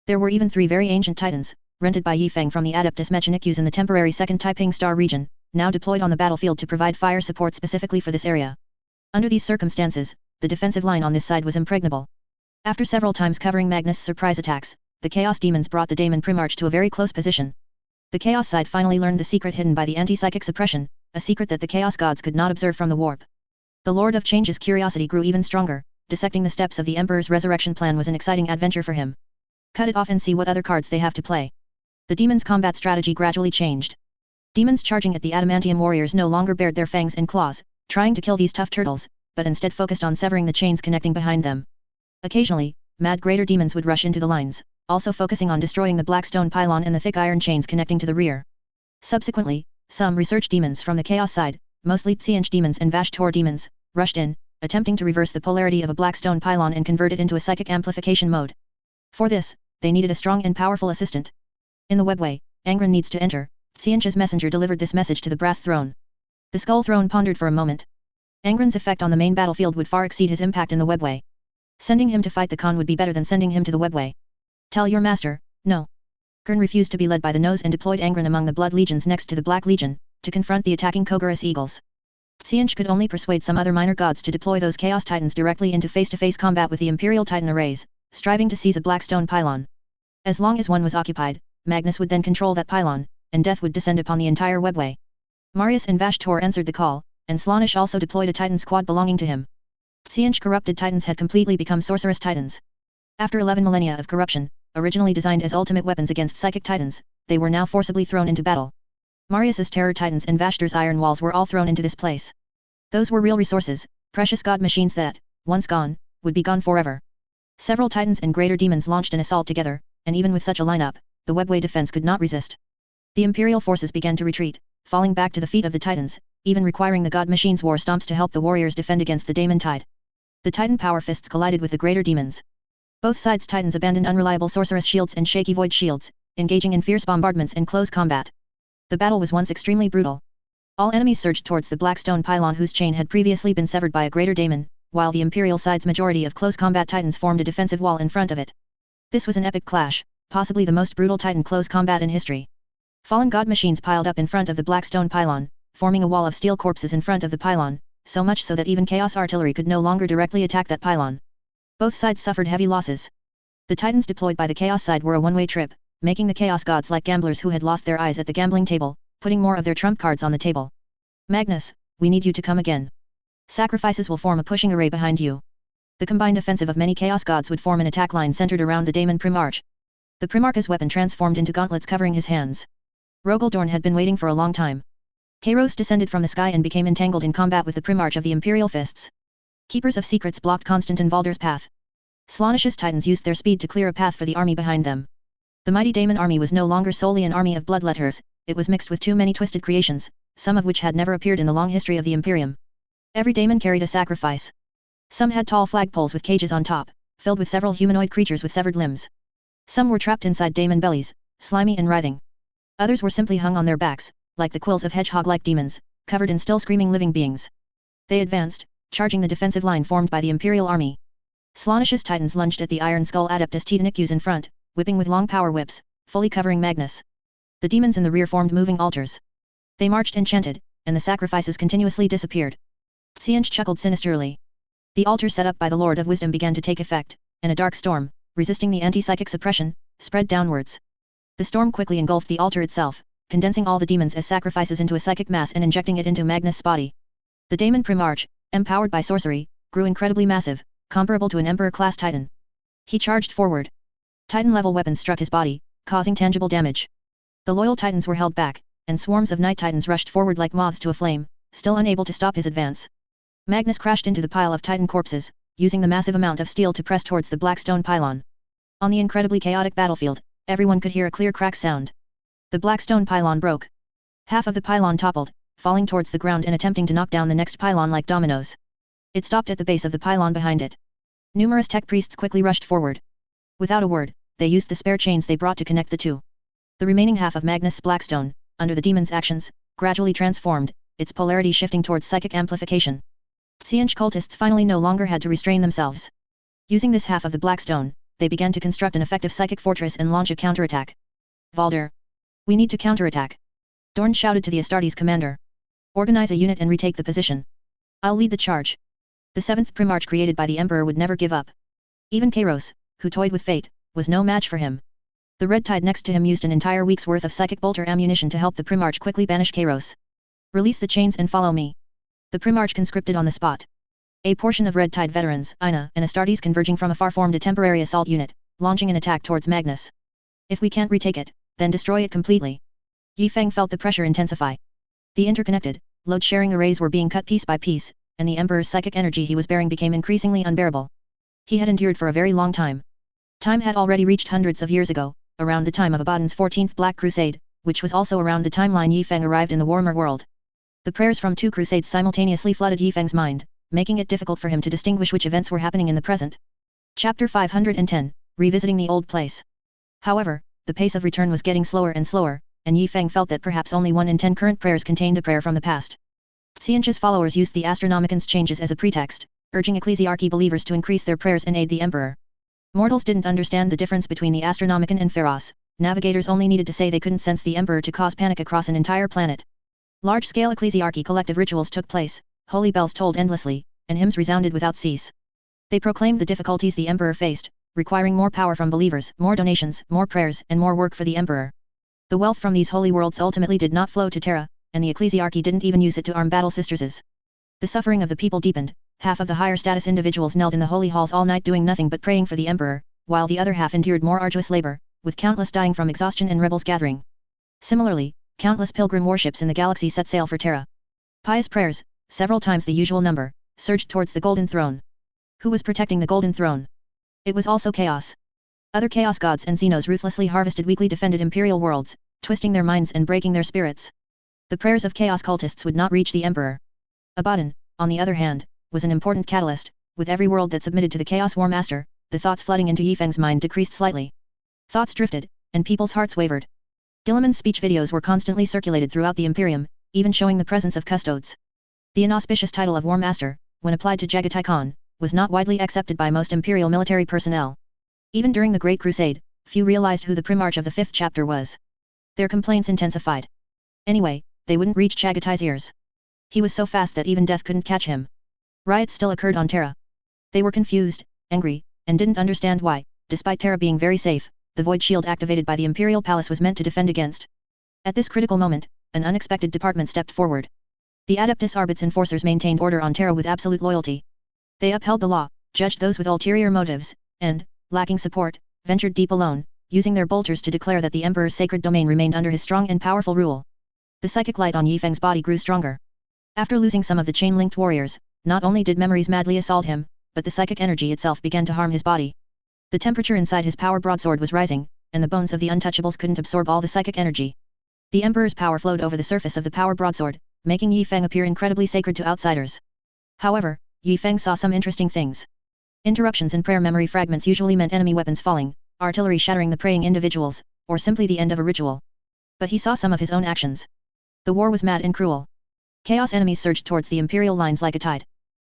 There were even 3 very ancient titans, rented by Yifeng from the Adeptus Mechanicus in the temporary Second Taiping Star region, now deployed on the battlefield to provide fire support specifically for this area. Under these circumstances, the defensive line on this side was impregnable. After several times covering Magnus' surprise attacks, the Chaos Demons brought the Daemon Primarch to a very close position. The Chaos side finally learned the secret hidden by the anti-psychic suppression, a secret that the Chaos Gods could not observe from the warp. The Lord of Change's curiosity grew even stronger. Dissecting the steps of the Emperor's resurrection plan was an exciting adventure for him. Cut it off and see what other cards they have to play. The demons' combat strategy gradually changed. Demons charging at the adamantium warriors no longer bared their fangs and claws, trying to kill these tough turtles, but instead focused on severing the chains connecting behind them. Occasionally, mad greater demons would rush into the lines, also focusing on destroying the black stone pylon and the thick iron chains connecting to the rear. Subsequently, some research demons from the Chaos side, mostly Qing demons and Vashtor demons, rushed in, attempting to reverse the polarity of a black stone pylon and convert it into a psychic amplification mode. For this, they needed a strong and powerful assistant. In the webway, Angren needs to enter. Qing's messenger delivered this message to the brass throne. The skull throne pondered for a moment. Angren's effect on the main battlefield would far exceed his impact in the webway. Sending him to fight the Khan would be better than sending him to the webway. Tell your master, no. Gurn refused to be led by the nose and deployed Angren among the Blood Legions next to the Black Legion, to confront the attacking Kogurus Eagles. Qing could only persuade some other minor gods to deploy those Chaos Titans directly into face-to-face combat with the Imperial Titan arrays, striving to seize a black stone pylon. As long as one was occupied, Magnus would then control that pylon, and death would descend upon the entire webway. Marius and Vashtor answered the call, and Slaanesh also deployed a Titan squad belonging to him. Qing corrupted Titans had completely become sorceress Titans. After 11 millennia of corruption, originally designed as ultimate weapons against psychic Titans, they were now forcibly thrown into battle. Marius's Terror Titans and Vashtor's Iron Walls were all thrown into this place. Those were real resources, precious god machines that, once gone, would be gone forever. Several Titans and greater demons launched an assault together, and even with such a lineup, the webway defense could not resist. The Imperial forces began to retreat, falling back to the feet of the Titans, even requiring the god machines' war stomps to help the warriors defend against the Daemon Tide. The Titan power fists collided with the greater demons. Both sides' Titans abandoned unreliable sorceress shields and shaky void shields, engaging in fierce bombardments and close combat. The battle was once extremely brutal. All enemies surged towards the black stone pylon whose chain had previously been severed by a greater daemon, while the Imperial side's majority of close combat Titans formed a defensive wall in front of it. This was an epic clash, possibly the most brutal Titan close combat in history. Fallen god machines piled up in front of the black stone pylon, forming a wall of steel corpses in front of the pylon, so much so that even Chaos artillery could no longer directly attack that pylon. Both sides suffered heavy losses. The Titans deployed by the Chaos side were a one-way trip, making the Chaos gods like gamblers who had lost their eyes at the gambling table, putting more of their trump cards on the table. Magnus, we need you to come again. Sacrifices will form a pushing array behind you. The combined offensive of many Chaos gods would form an attack line centered around the Daemon Primarch. The Primarch's weapon transformed into gauntlets covering his hands. Rogaldorn had been waiting for a long time. Kairos descended from the sky and became entangled in combat with the Primarch of the Imperial Fists. Keepers of Secrets blocked Constantin Valder's path. Slaanesh's Titans used their speed to clear a path for the army behind them. The mighty Daemon army was no longer solely an army of bloodletters, it was mixed with too many twisted creations, some of which had never appeared in the long history of the Imperium. Every Daemon carried a sacrifice. Some had tall flagpoles with cages on top, filled with several humanoid creatures with severed limbs. Some were trapped inside Daemon bellies, slimy and writhing. Others were simply hung on their backs, like the quills of hedgehog-like demons, covered in still screaming living beings. They advanced, charging the defensive line formed by the Imperial army. Slaanesh's Titans lunged at the Iron Skull Adeptus Titanicus in front, whipping with long power whips, fully covering Magnus. The demons in the rear formed moving altars. They marched enchanted, and the sacrifices continuously disappeared. Qing chuckled sinisterly. The altar set up by the Lord of Wisdom began to take effect, and a dark storm, resisting the anti-psychic suppression, spread downwards. The storm quickly engulfed the altar itself, condensing all the demons as sacrifices into a psychic mass and injecting it into Magnus' body. The Daemon Primarch, empowered by sorcery, grew incredibly massive, comparable to an Emperor-class Titan. He charged forward. Titan-level weapons struck his body, causing tangible damage. The loyal Titans were held back, and swarms of Night Titans rushed forward like moths to a flame, still unable to stop his advance. Magnus crashed into the pile of Titan corpses, using the massive amount of steel to press towards the black stone pylon. On the incredibly chaotic battlefield, everyone could hear a clear crack sound. The black stone pylon broke. Half of the pylon toppled, falling towards the ground and attempting to knock down the next pylon like dominoes. It stopped at the base of the pylon behind it. Numerous tech priests quickly rushed forward. Without a word, they used the spare chains they brought to connect the two. The remaining half of Magnus' Blackstone, under the demon's actions, gradually transformed, its polarity shifting towards psychic amplification. Qing cultists finally no longer had to restrain themselves. Using this half of the black stone, they began to construct an effective psychic fortress and launch a counterattack. Valder! We need to counterattack! Dorn shouted to the Astartes commander. Organize a unit and retake the position. I'll lead the charge. The 7th Primarch created by the Emperor would never give up. Even Kairos, who toyed with fate, was no match for him. The Red Tide next to him used an entire week's worth of psychic bolter ammunition to help the Primarch quickly banish Kairos. Release the chains and follow me. The Primarch conscripted on the spot. A portion of Red Tide veterans, Ina and Astartes converging from afar formed a temporary assault unit, launching an attack towards Magnus. If we can't retake it, then destroy it completely. Yi Feng felt the pressure intensify. The interconnected, load-sharing arrays were being cut piece by piece, and the Emperor's psychic energy he was bearing became increasingly unbearable. He had endured for a very long time. Time had already reached hundreds of years ago, around the time of Abaddon's 14th Black Crusade, which was also around the timeline Yi Feng arrived in the Warhammer world. The prayers from 2 crusades simultaneously flooded Yi Feng's mind, making it difficult for him to distinguish which events were happening in the present. Chapter 510, Revisiting the Old Place. However, the pace of return was getting slower and slower, and Yi Feng felt that perhaps only 1 in 10 current prayers contained a prayer from the past. Xianzhi's followers used the Astronomican's changes as a pretext, urging ecclesiarchy believers to increase their prayers and aid the Emperor. Mortals didn't understand the difference between the Astronomican and Pharos. Navigators only needed to say they couldn't sense the Emperor to cause panic across an entire planet. Large-scale ecclesiarchy collective rituals took place, holy bells tolled endlessly, and hymns resounded without cease. They proclaimed the difficulties the Emperor faced, requiring more power from believers, more donations, more prayers, and more work for the Emperor. The wealth from these holy worlds ultimately did not flow to Terra, and the ecclesiarchy didn't even use it to arm battle sisters. The suffering of the people deepened. Half of the higher status individuals knelt in the holy halls all night doing nothing but praying for the Emperor, while the other half endured more arduous labor, with countless dying from exhaustion and rebels gathering. Similarly, countless pilgrim warships in the galaxy set sail for Terra. Pious prayers, several times the usual number, surged towards the Golden Throne. Who was protecting the Golden Throne? It was also Chaos. Other Chaos gods and Xenos ruthlessly harvested weakly defended imperial worlds, twisting their minds and breaking their spirits. The prayers of Chaos cultists would not reach the Emperor. Abaddon, on the other hand, was an important catalyst. With every world that submitted to the Chaos War Master, the thoughts flooding into Yi Feng's mind decreased slightly. Thoughts drifted, and people's hearts wavered. Gilliman's speech videos were constantly circulated throughout the Imperium, even showing the presence of custodes. The inauspicious title of War Master, when applied to Jagatai Khan, was not widely accepted by most Imperial military personnel. Even during the Great Crusade, few realized who the Primarch of the 5th chapter was. Their complaints intensified. Anyway, they wouldn't reach Chagatai's ears. He was so fast that even death couldn't catch him. Riots still occurred on Terra. They were confused, angry, and didn't understand why, despite Terra being very safe, the void shield activated by the Imperial Palace was meant to defend against. At this critical moment, an unexpected department stepped forward. The Adeptus Arbit's enforcers maintained order on Terra with absolute loyalty. They upheld the law, judged those with ulterior motives, and, lacking support, ventured deep alone, using their bolters to declare that the Emperor's sacred domain remained under his strong and powerful rule. The psychic light on Yi Feng's body grew stronger. After losing some of the chain-linked warriors, not only did memories madly assault him, but the psychic energy itself began to harm his body. The temperature inside his power broadsword was rising, and the bones of the untouchables couldn't absorb all the psychic energy. The Emperor's power flowed over the surface of the power broadsword, making Yi Feng appear incredibly sacred to outsiders. However, Yi Feng saw some interesting things. Interruptions in prayer memory fragments usually meant enemy weapons falling, artillery shattering the praying individuals, or simply the end of a ritual. But he saw some of his own actions. The war was mad and cruel. Chaos enemies surged towards the Imperial lines like a tide.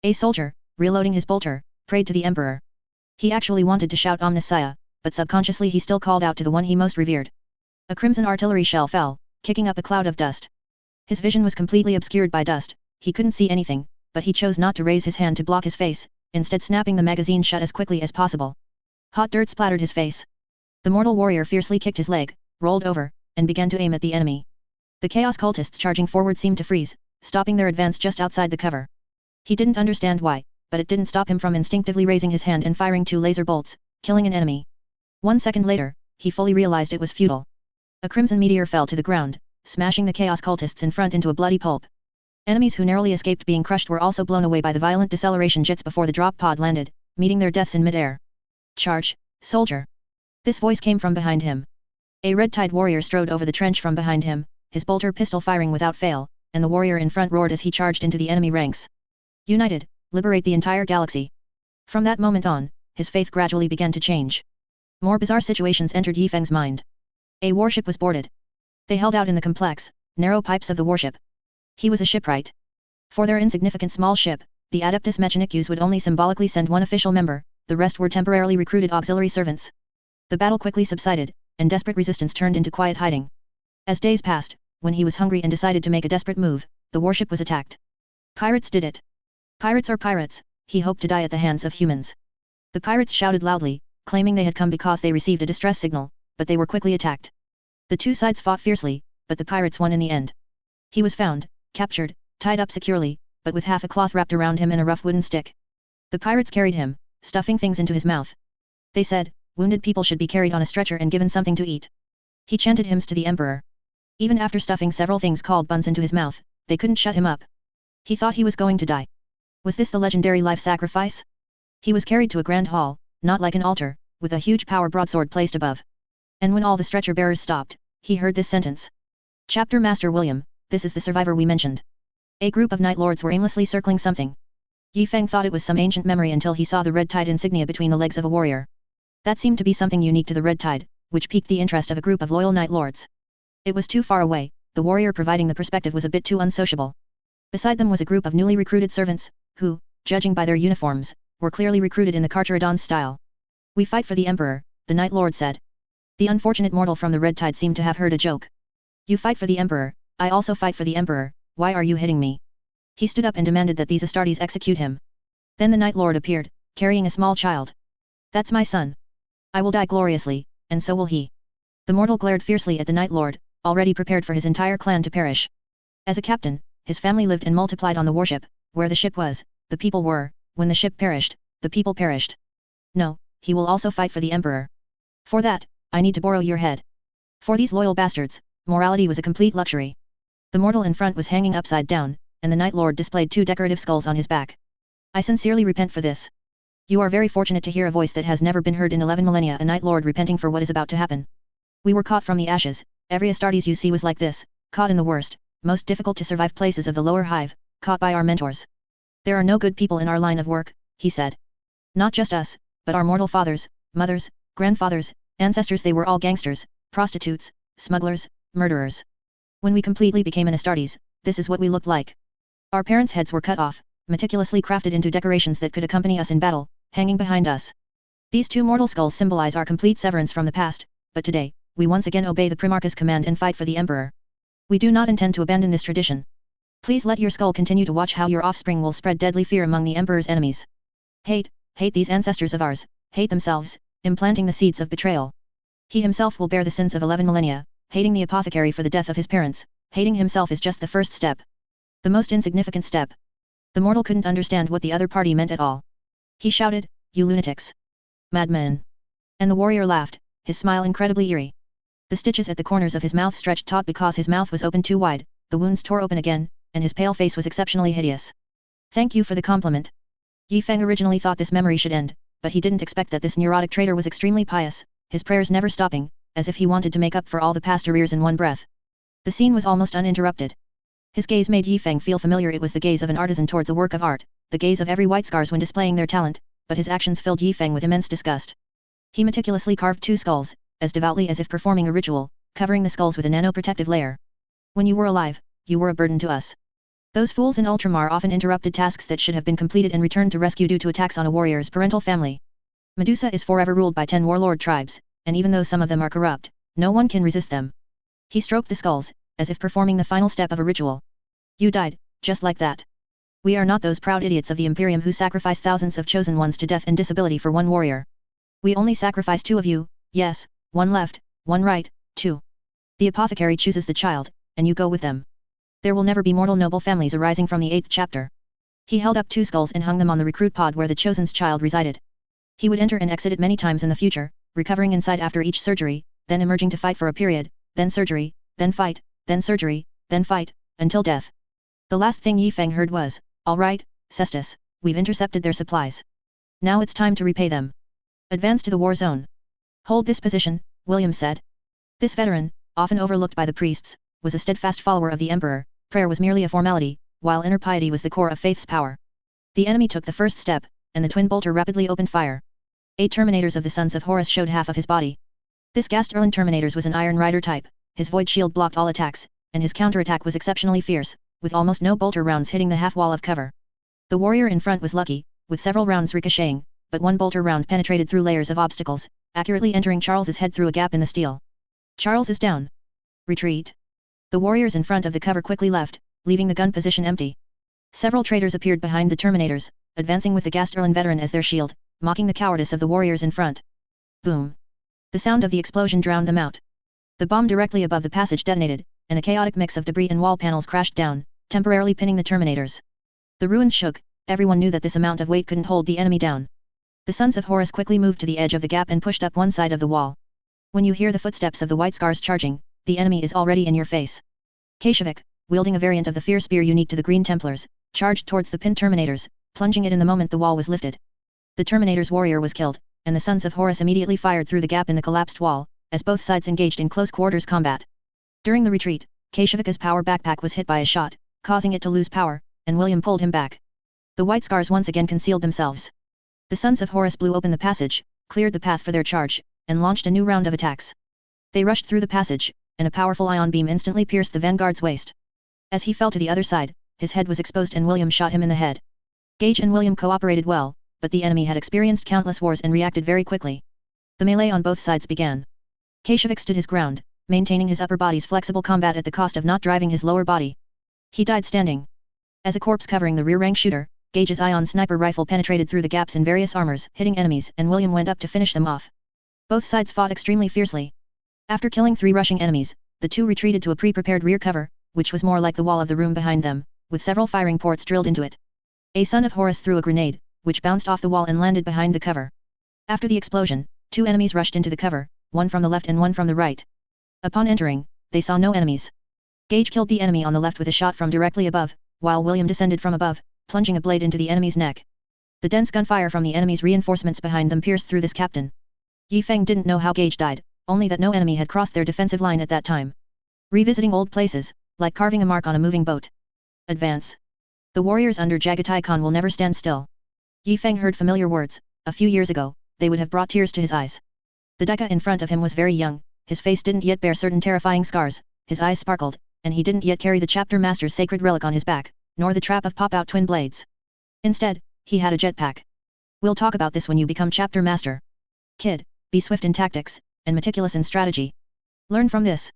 A soldier, reloading his bolter, prayed to the Emperor. He actually wanted to shout Omnissiah, but subconsciously he still called out to the one he most revered. A crimson artillery shell fell, kicking up a cloud of dust. His vision was completely obscured by dust, he couldn't see anything, but he chose not to raise his hand to block his face, instead snapping the magazine shut as quickly as possible. Hot dirt splattered his face. The mortal warrior fiercely kicked his leg, rolled over, and began to aim at the enemy. The Chaos cultists charging forward seemed to freeze, stopping their advance just outside the cover. He didn't understand why, but it didn't stop him from instinctively raising his hand and firing 2 laser bolts, killing an enemy. 1 second later, he fully realized it was futile. A crimson meteor fell to the ground, smashing the Chaos cultists in front into a bloody pulp. Enemies who narrowly escaped being crushed were also blown away by the violent deceleration jets before the drop pod landed, meeting their deaths in midair. Charge, soldier! This voice came from behind him. A red tide warrior strode over the trench from behind him, his bolter pistol firing without fail, and the warrior in front roared as he charged into the enemy ranks. United, liberate the entire galaxy. From that moment on, his faith gradually began to change. More bizarre situations entered Yi Feng's mind. A warship was boarded. They held out in the complex, narrow pipes of the warship. He was a shipwright. For their insignificant small ship, the Adeptus Mechanicus would only symbolically send one official member, the rest were temporarily recruited auxiliary servants. The battle quickly subsided, and desperate resistance turned into quiet hiding. As days passed, when he was hungry and decided to make a desperate move, the warship was attacked. Pirates did it. Pirates are pirates, he hoped to die at the hands of humans. The pirates shouted loudly, claiming they had come because they received a distress signal, but they were quickly attacked. The two sides fought fiercely, but the pirates won in the end. He was found, captured, tied up securely, but with half a cloth wrapped around him and a rough wooden stick. The pirates carried him, stuffing things into his mouth. They said, wounded people should be carried on a stretcher and given something to eat. He chanted hymns to the emperor. Even after stuffing several things called buns into his mouth, they couldn't shut him up. He thought he was going to die. Was this the legendary life sacrifice? He was carried to a grand hall, not like an altar, with a huge power broadsword placed above. And when all the stretcher bearers stopped, he heard this sentence. Chapter Master William, this is the survivor we mentioned. A group of Night Lords were aimlessly circling something. Yi Feng thought it was some ancient memory until he saw the red tide insignia between the legs of a warrior. That seemed to be something unique to the red tide, which piqued the interest of a group of loyal Night Lords. It was too far away, the warrior providing the perspective was a bit too unsociable. Beside them was a group of newly recruited servants, who, judging by their uniforms, were clearly recruited in the Carcharodon's style. We fight for the Emperor, the Night Lord said. The unfortunate mortal from the red tide seemed to have heard a joke. You fight for the Emperor, I also fight for the Emperor, why are you hitting me? He stood up and demanded that these Astartes execute him. Then the Night Lord appeared, carrying a small child. That's my son. I will die gloriously, and so will he. The mortal glared fiercely at the Night Lord, already prepared for his entire clan to perish. As a captain, his family lived and multiplied on the warship, where the ship was, the people were, when the ship perished, the people perished. No, he will also fight for the Emperor. For that, I need to borrow your head. For these loyal bastards, morality was a complete luxury. The mortal in front was hanging upside down, and the Night Lord displayed two decorative skulls on his back. I sincerely repent for this. You are very fortunate to hear a voice that has never been heard in 11 millennia, a Night Lord repenting for what is about to happen. We were caught from the ashes, every Astartes you see was like this, caught in the worst, most difficult to survive places of the lower hive, caught by our mentors. There are no good people in our line of work, he said. Not just us, but our mortal fathers, mothers, grandfathers, ancestors, they were all gangsters, prostitutes, smugglers, murderers. When we completely became an Astartes, this is what we looked like. Our parents' heads were cut off, meticulously crafted into decorations that could accompany us in battle, hanging behind us. These two mortal skulls symbolize our complete severance from the past, but today, we once again obey the Primarch's command and fight for the Emperor. We do not intend to abandon this tradition. Please let your skull continue to watch how your offspring will spread deadly fear among the Emperor's enemies. Hate these ancestors of ours, hate themselves, implanting the seeds of betrayal. He himself will bear the sins of 11 millennia, hating the apothecary for the death of his parents, hating himself is just the first step. The most insignificant step. The mortal couldn't understand what the other party meant at all. He shouted, you lunatics. Madmen. And the warrior laughed, his smile incredibly eerie. The stitches at the corners of his mouth stretched taut because his mouth was open too wide, the wounds tore open again, and his pale face was exceptionally hideous. Thank you for the compliment. Yi Feng originally thought this memory should end, but he didn't expect that this neurotic traitor was extremely pious, his prayers never stopping, as if he wanted to make up for all the past arrears in one breath. The scene was almost uninterrupted. His gaze made Yi Feng feel familiar. It was the gaze of an artisan towards a work of art, the gaze of every white scars when displaying their talent, but his actions filled Yi Feng with immense disgust. He meticulously carved two skulls, as devoutly as if performing a ritual, covering the skulls with a nano-protective layer. When you were alive, you were a burden to us. Those fools in Ultramar often interrupted tasks that should have been completed and returned to rescue due to attacks on a warrior's parental family. Medusa is forever ruled by 10 warlord tribes, and even though some of them are corrupt, no one can resist them. He stroked the skulls, as if performing the final step of a ritual. You died, just like that. We are not those proud idiots of the Imperium who sacrifice thousands of chosen ones to death and disability for one warrior. We only sacrifice 2 of you, yes, 1 left, 1 right, 2. The apothecary chooses the child, and you go with them. There will never be mortal noble families arising from the 8th chapter. He held up 2 skulls and hung them on the recruit pod where the chosen's child resided. He would enter and exit it many times in the future, recovering inside after each surgery, then emerging to fight for a period, then surgery, then fight, then surgery, then fight, until death. The last thing Yi Feng heard was, all right, Cestus, we've intercepted their supplies. Now it's time to repay them. Advance to the war zone. Hold this position, William said. This veteran, often overlooked by the priests, was a steadfast follower of the Emperor. Prayer was merely a formality, while inner piety was the core of faith's power. The enemy took the first step, and the twin bolter rapidly opened fire. 8 Terminators of the Sons of Horus showed half of his body. This Gasterland Terminators was an Iron Rider type, his void shield blocked all attacks, and his counterattack was exceptionally fierce, with almost no bolter rounds hitting the half-wall of cover. The warrior in front was lucky, with several rounds ricocheting, but one bolter round penetrated through layers of obstacles, accurately entering Charles's head through a gap in the steel. Charles is down. Retreat. The warriors in front of the cover quickly left, leaving the gun position empty. Several traitors appeared behind the Terminators, advancing with the Gasterland veteran as their shield, mocking the cowardice of the warriors in front. Boom. The sound of the explosion drowned them out. The bomb directly above the passage detonated, and a chaotic mix of debris and wall panels crashed down, temporarily pinning the Terminators. The ruins shook, everyone knew that this amount of weight couldn't hold the enemy down. The Sons of Horus quickly moved to the edge of the gap and pushed up one side of the wall. When you hear the footsteps of the White Scars charging, the enemy is already in your face. Kashevik, wielding a variant of the Fear Spear unique to the Green Templars, charged towards the pinned Terminators, plunging it in the moment the wall was lifted. The Terminator's warrior was killed, and the Sons of Horus immediately fired through the gap in the collapsed wall, as both sides engaged in close quarters combat. During the retreat, Kashevik's power backpack was hit by a shot, causing it to lose power, and William pulled him back. The White Scars once again concealed themselves. The Sons of Horus blew open the passage, cleared the path for their charge, and launched a new round of attacks. They rushed through the passage, and a powerful ion beam instantly pierced the vanguard's waist. As he fell to the other side, his head was exposed and William shot him in the head. Gage and William cooperated well, but the enemy had experienced countless wars and reacted very quickly. The melee on both sides began. Kashevik stood his ground, maintaining his upper body's flexible combat at the cost of not driving his lower body. He died standing. As a corpse covering the rear-rank shooter, Gage's ion sniper rifle penetrated through the gaps in various armors, hitting enemies, and William went up to finish them off. Both sides fought extremely fiercely. After killing 3 rushing enemies, the two retreated to a pre-prepared rear cover, which was more like the wall of the room behind them, with several firing ports drilled into it. A Son of Horus threw a grenade, which bounced off the wall and landed behind the cover. After the explosion, 2 enemies rushed into the cover, one from the left and one from the right. Upon entering, they saw no enemies. Gage killed the enemy on the left with a shot from directly above, while William descended from above, plunging a blade into the enemy's neck. The dense gunfire from the enemy's reinforcements behind them pierced through this captain. Yi Feng didn't know how Gage died, only that no enemy had crossed their defensive line at that time. Revisiting old places, like carving a mark on a moving boat. Advance. The warriors under Jagatai Khan will never stand still. Yi Feng heard familiar words. A few years ago, they would have brought tears to his eyes. The Daika in front of him was very young, his face didn't yet bear certain terrifying scars, his eyes sparkled, and he didn't yet carry the chapter master's sacred relic on his back, nor the trap of pop-out twin blades. Instead, he had a jetpack. We'll talk about this when you become chapter master. Kid, be swift in tactics, and meticulous in strategy. Learn from this.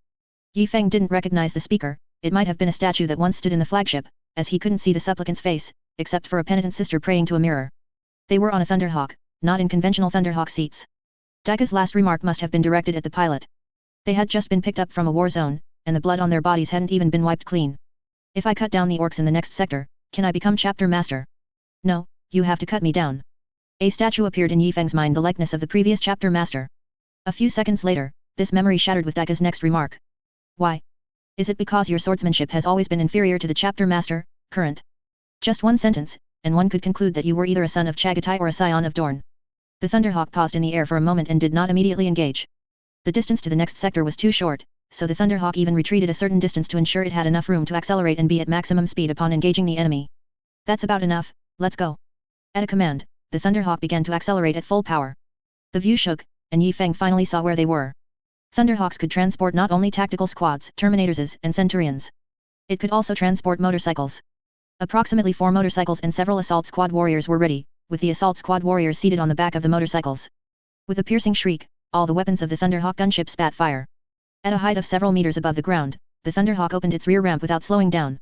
Yi Feng didn't recognize the speaker, it might have been a statue that once stood in the flagship, as he couldn't see the supplicant's face, except for a penitent sister praying to a mirror. They were on a Thunderhawk, not in conventional Thunderhawk seats. Daika's last remark must have been directed at the pilot. They had just been picked up from a war zone, and the blood on their bodies hadn't even been wiped clean. If I cut down the orcs in the next sector, can I become chapter master? No, you have to cut me down. A statue appeared in Yi Feng's mind, the likeness of the previous chapter master. A few seconds later, this memory shattered with Daika's next remark. Why? Is it because your swordsmanship has always been inferior to the chapter master, current? Just one sentence, and one could conclude that you were either a son of Chagatai or a scion of Dorn. The Thunderhawk paused in the air for a moment and did not immediately engage. The distance to the next sector was too short, so the Thunderhawk even retreated a certain distance to ensure it had enough room to accelerate and be at maximum speed upon engaging the enemy. That's about enough, let's go. At a command, the Thunderhawk began to accelerate at full power. The view shook, and Yi Feng finally saw where they were. Thunderhawks could transport not only tactical squads, Terminators and Centurions. It could also transport motorcycles. Approximately 4 motorcycles and several assault squad warriors were ready, with the assault squad warriors seated on the back of the motorcycles. With a piercing shriek, all the weapons of the Thunderhawk gunship spat fire. At a height of several meters above the ground, the Thunderhawk opened its rear ramp without slowing down.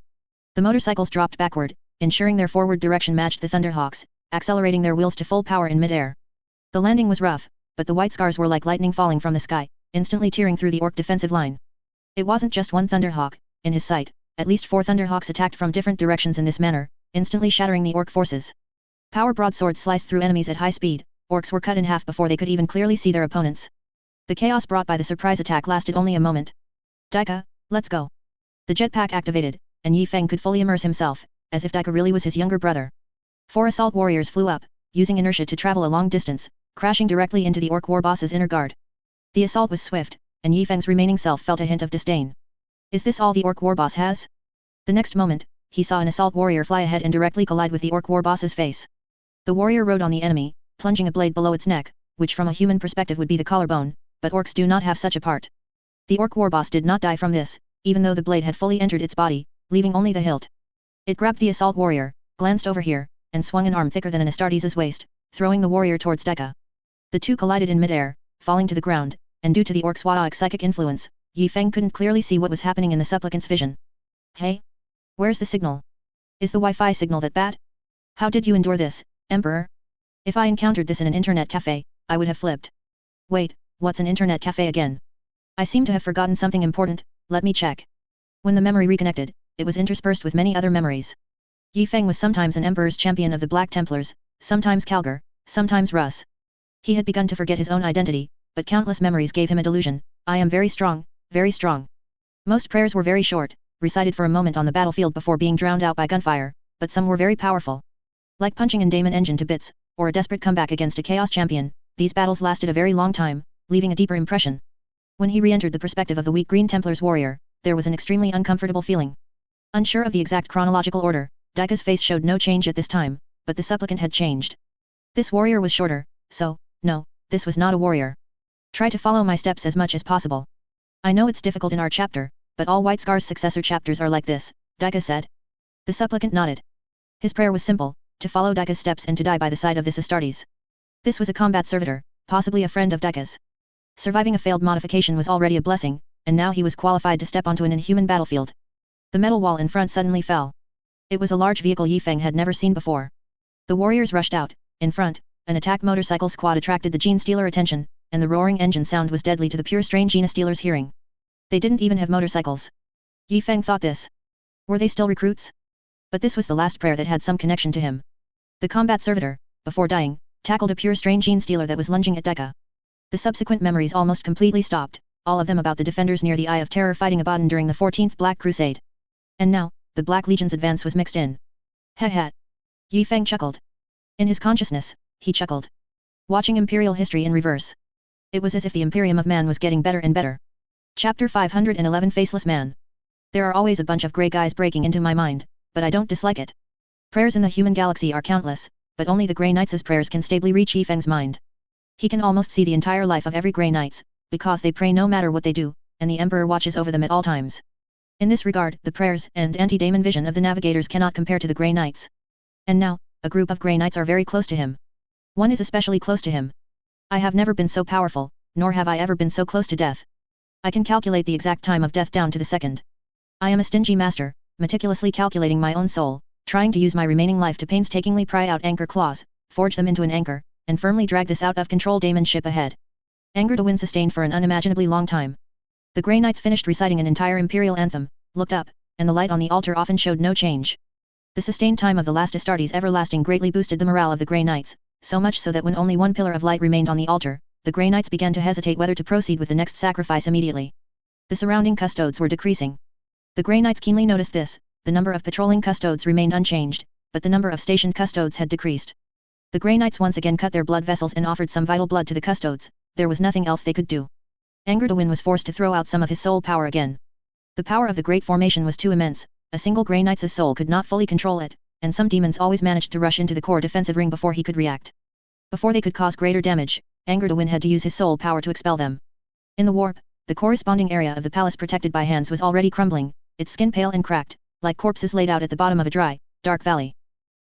The motorcycles dropped backward, ensuring their forward direction matched the Thunderhawks, accelerating their wheels to full power in mid-air. The landing was rough, but the White Scars were like lightning falling from the sky, instantly tearing through the orc defensive line. It wasn't just one Thunderhawk, in his sight, at least 4 Thunderhawks attacked from different directions in this manner, instantly shattering the orc forces. Power broadswords sliced through enemies at high speed, orcs were cut in half before they could even clearly see their opponents. The chaos brought by the surprise attack lasted only a moment. Daika, let's go. The jetpack activated, and Yi Feng could fully immerse himself, as if Daika really was his younger brother. 4 assault warriors flew up, using inertia to travel a long distance, crashing directly into the orc war boss's inner guard. The assault was swift, and Yi Feng's remaining self felt a hint of disdain. Is this all the orc war boss has? The next moment, he saw an assault warrior fly ahead and directly collide with the orc war boss's face. The warrior rode on the enemy, plunging a blade below its neck, which from a human perspective would be the collarbone, but orcs do not have such a part. The orc war boss did not die from this, even though the blade had fully entered its body, leaving only the hilt. It grabbed the assault warrior, glanced over here, and swung an arm thicker than an Astartes' waist, throwing the warrior towards Dekka. The two collided in midair, falling to the ground, and due to the orc's Waoic psychic influence, Yi Feng couldn't clearly see what was happening in the supplicant's vision. Hey? Where's the signal? Is the Wi-Fi signal that bad? How did you endure this, Emperor? If I encountered this in an internet cafe, I would have flipped. Wait, what's an internet cafe again? I seem to have forgotten something important, let me check. When the memory reconnected, it was interspersed with many other memories. Yi Feng was sometimes an Emperor's champion of the Black Templars, sometimes Calgar, sometimes Russ. He had begun to forget his own identity, but countless memories gave him a delusion. I am very strong, very strong. Most prayers were very short, recited for a moment on the battlefield before being drowned out by gunfire, but some were very powerful. Like punching an Daemon engine to bits, or a desperate comeback against a Chaos champion, these battles lasted a very long time, leaving a deeper impression. When he re-entered the perspective of the weak Green Templar's warrior, there was an extremely uncomfortable feeling. Unsure of the exact chronological order, Daika's face showed no change at this time, but the supplicant had changed. This warrior was shorter, so, no, this was not a warrior. Try to follow my steps as much as possible. I know it's difficult in our chapter, but all White Scar's successor chapters are like this, Daika said. The supplicant nodded. His prayer was simple, to follow Daika's steps and to die by the side of this Astartes. This was a combat servitor, possibly a friend of Daika's. Surviving a failed modification was already a blessing, and now he was qualified to step onto an inhuman battlefield. The metal wall in front suddenly fell. It was a large vehicle Yi Feng had never seen before. The warriors rushed out. In front, an attack motorcycle squad attracted the Gene Stealer attention, and the roaring engine sound was deadly to the pure strain Gene Stealer's hearing. They didn't even have motorcycles. Yi Feng thought this. Were they still recruits? But this was the last prayer that had some connection to him. The combat servitor, before dying, tackled a pure strain Gene Stealer that was lunging at Daika. The subsequent memories almost completely stopped, all of them about the defenders near the Eye of Terror fighting Abaddon during the 14th Black Crusade. And now, the Black Legion's advance was mixed in. Heh. Yi Feng chuckled. In his consciousness, he chuckled. Watching Imperial history in reverse. It was as if the Imperium of Man was getting better and better. Chapter 511 Faceless Man. There are always a bunch of grey guys breaking into my mind, but I don't dislike it. Prayers in the human galaxy are countless, but only the Grey Knights' prayers can stably reach Yi Feng's mind. He can almost see the entire life of every Grey Knights, because they pray no matter what they do, and the Emperor watches over them at all times. In this regard, the prayers and anti-daemon vision of the navigators cannot compare to the Grey Knights. And now, a group of Grey Knights are very close to him. One is especially close to him. I have never been so powerful, nor have I ever been so close to death. I can calculate the exact time of death down to the second. I am a stingy master, meticulously calculating my own soul, trying to use my remaining life to painstakingly pry out anchor claws, forge them into an anchor, and firmly drag this out of control Daemon ship ahead. Anger to win sustained for an unimaginably long time. The Grey Knights finished reciting an entire Imperial anthem, looked up, and the light on the altar often showed no change. The sustained time of the last Astartes everlasting greatly boosted the morale of the Grey Knights, so much so that when only one pillar of light remained on the altar, the Grey Knights began to hesitate whether to proceed with the next sacrifice immediately. The surrounding custodes were decreasing. The Grey Knights keenly noticed this. The number of patrolling custodes remained unchanged, but the number of stationed custodes had decreased. The Grey Knights once again cut their blood vessels and offered some vital blood to the custodes. There was nothing else they could do. Angerduin was forced to throw out some of his soul power again. The power of the Great Formation was too immense, a single Grey Knight's soul could not fully control it, and some demons always managed to rush into the core defensive ring before he could react. Before they could cause greater damage, Angerduin had to use his soul power to expel them. In the warp, the corresponding area of the palace protected by hands was already crumbling, its skin pale and cracked, like corpses laid out at the bottom of a dry, dark valley.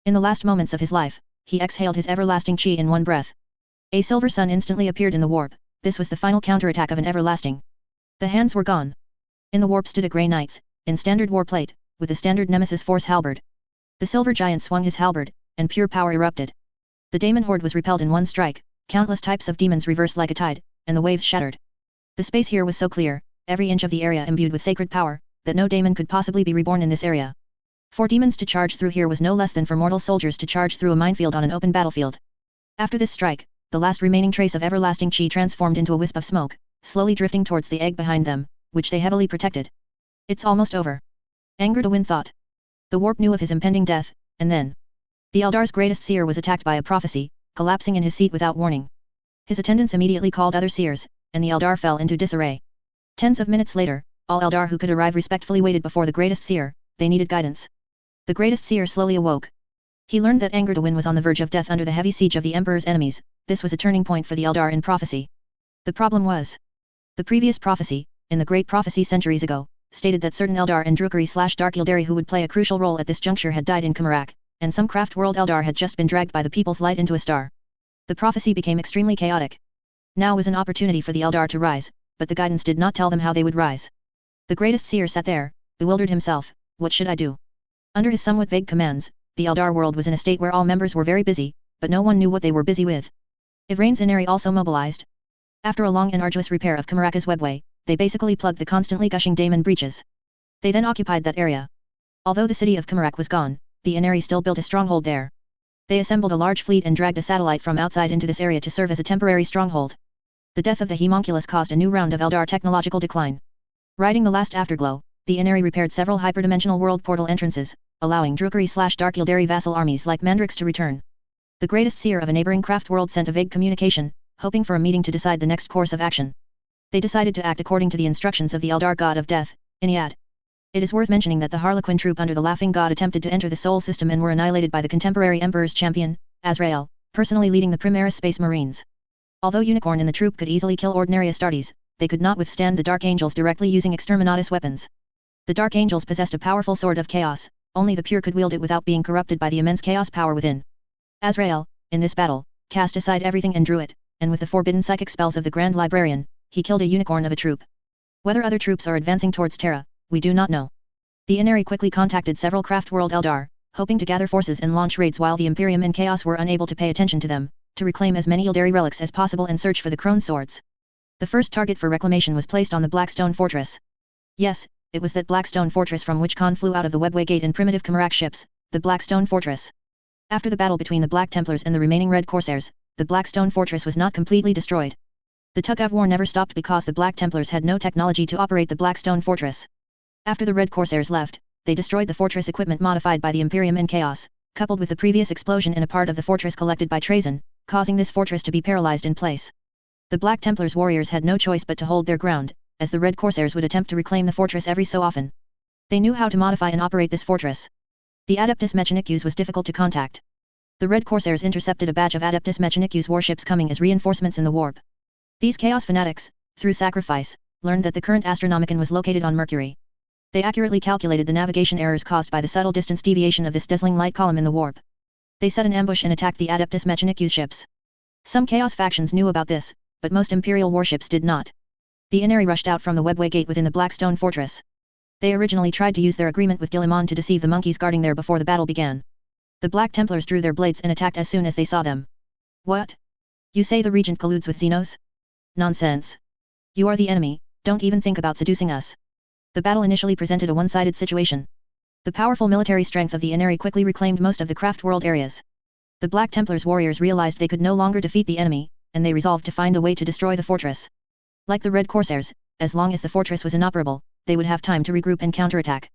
In the last moments of his life, he exhaled his everlasting chi in one breath. A silver sun instantly appeared in the warp. This was the final counterattack of an everlasting. The hands were gone. In the warp stood a Grey Knights, in standard warplate, with the standard Nemesis Force halberd. The silver giant swung his halberd, and pure power erupted. The Daemon horde was repelled in one strike, countless types of demons reversed like a tide, and the waves shattered. The space here was so clear, every inch of the area imbued with sacred power, that no daemon could possibly be reborn in this area. For demons to charge through here was no less than for mortal soldiers to charge through a minefield on an open battlefield. After this strike, the last remaining trace of everlasting chi transformed into a wisp of smoke, slowly drifting towards the egg behind them, which they heavily protected. It's almost over. Angerduin thought. The warp knew of his impending death, and then. The Eldar's greatest seer was attacked by a prophecy, collapsing in his seat without warning. His attendants immediately called other seers, and the Eldar fell into disarray. Tens of minutes later, all Eldar who could arrive respectfully waited before the greatest seer. They needed guidance. The greatest seer slowly awoke. He learned that Angerduin was on the verge of death under the heavy siege of the Emperor's enemies. This was a turning point for the Eldar in prophecy. The problem was. The previous prophecy, in the great prophecy centuries ago, stated that certain Eldar and Drukari/Dark Eldari who would play a crucial role at this juncture had died in Qamarak, and some craft world Eldar had just been dragged by the People's Light into a star. The prophecy became extremely chaotic. Now was an opportunity for the Eldar to rise, but the guidance did not tell them how they would rise. The greatest seer sat there, bewildered himself. What should I do? Under his somewhat vague commands, the Eldar world was in a state where all members were very busy, but no one knew what they were busy with. Ivrain's Inari also mobilized. After a long and arduous repair of Qamaraka's webway, they basically plugged the constantly gushing daemon breaches. They then occupied that area. Although the city of Qamarak was gone, the Inari still built a stronghold there. They assembled a large fleet and dragged a satellite from outside into this area to serve as a temporary stronghold. The death of the homunculus caused a new round of Eldar technological decline. Riding the last afterglow, the Inari repaired several hyperdimensional world portal entrances, allowing Drukari/Dark Eldari vassal armies like Mandrix to return. The greatest seer of a neighboring craft world sent a vague communication, hoping for a meeting to decide the next course of action. They decided to act according to the instructions of the Eldar god of death, Iniad. It is worth mentioning that the Harlequin troop under the Laughing God attempted to enter the Sol system and were annihilated by the contemporary Emperor's champion, Azrael, personally leading the Primaris Space Marines. Although Unicorn in the troop could easily kill ordinary Astartes, they could not withstand the Dark Angels directly using exterminatus weapons. The Dark Angels possessed a powerful sword of chaos, only the pure could wield it without being corrupted by the immense chaos power within. Azrael, in this battle, cast aside everything and drew it, and with the forbidden psychic spells of the Grand Librarian, he killed a unicorn of a troop. Whether other troops are advancing towards Terra, we do not know. The Inari quickly contacted several craft world Eldar, hoping to gather forces and launch raids while the Imperium and Chaos were unable to pay attention to them, to reclaim as many Eldari relics as possible and search for the Crone swords. The first target for reclamation was placed on the Blackstone Fortress. Yes, it was that Blackstone Fortress from which Khan flew out of the Webway Gate in primitive Qamarak ships, the Blackstone Fortress. After the battle between the Black Templars and the remaining Red Corsairs, the Blackstone Fortress was not completely destroyed. The tug-of-war never stopped because the Black Templars had no technology to operate the Blackstone Fortress. After the Red Corsairs left, they destroyed the fortress equipment modified by the Imperium and Chaos, coupled with the previous explosion in a part of the fortress collected by Trazyn, causing this fortress to be paralyzed in place. The Black Templars warriors had no choice but to hold their ground, as the Red Corsairs would attempt to reclaim the fortress every so often. They knew how to modify and operate this fortress. The Adeptus Mechanicus was difficult to contact. The Red Corsairs intercepted a batch of Adeptus Mechanicus warships coming as reinforcements in the warp. These Chaos fanatics, through sacrifice, learned that the current Astronomicon was located on Mercury. They accurately calculated the navigation errors caused by the subtle distance deviation of this dazzling light column in the warp. They set an ambush and attacked the Adeptus Mechanicus ships. Some Chaos factions knew about this, but most Imperial warships did not. The Inari rushed out from the Webway Gate within the Blackstone Fortress. They originally tried to use their agreement with Guilliman to deceive the monkeys guarding there before the battle began. The Black Templars drew their blades and attacked as soon as they saw them. What? You say the Regent colludes with Xenos? Nonsense. You are the enemy, don't even think about seducing us. The battle initially presented a one-sided situation. The powerful military strength of the Inari quickly reclaimed most of the craft world areas. The Black Templars warriors realized they could no longer defeat the enemy, and they resolved to find a way to destroy the fortress. Like the Red Corsairs, as long as the fortress was inoperable, they would have time to regroup and counterattack.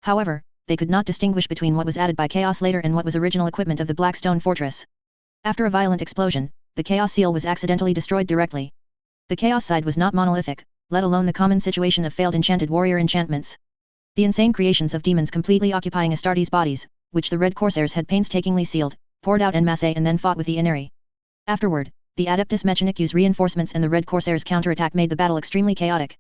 However, they could not distinguish between what was added by Chaos later and what was original equipment of the Blackstone Fortress. After a violent explosion, the Chaos seal was accidentally destroyed directly. The Chaos side was not monolithic, let alone the common situation of failed enchanted warrior enchantments. The insane creations of demons completely occupying Astartes' bodies, which the Red Corsairs had painstakingly sealed, poured out en masse and then fought with the Inari. Afterward, the Adeptus Mechanicus reinforcements and the Red Corsairs' counterattack made the battle extremely chaotic.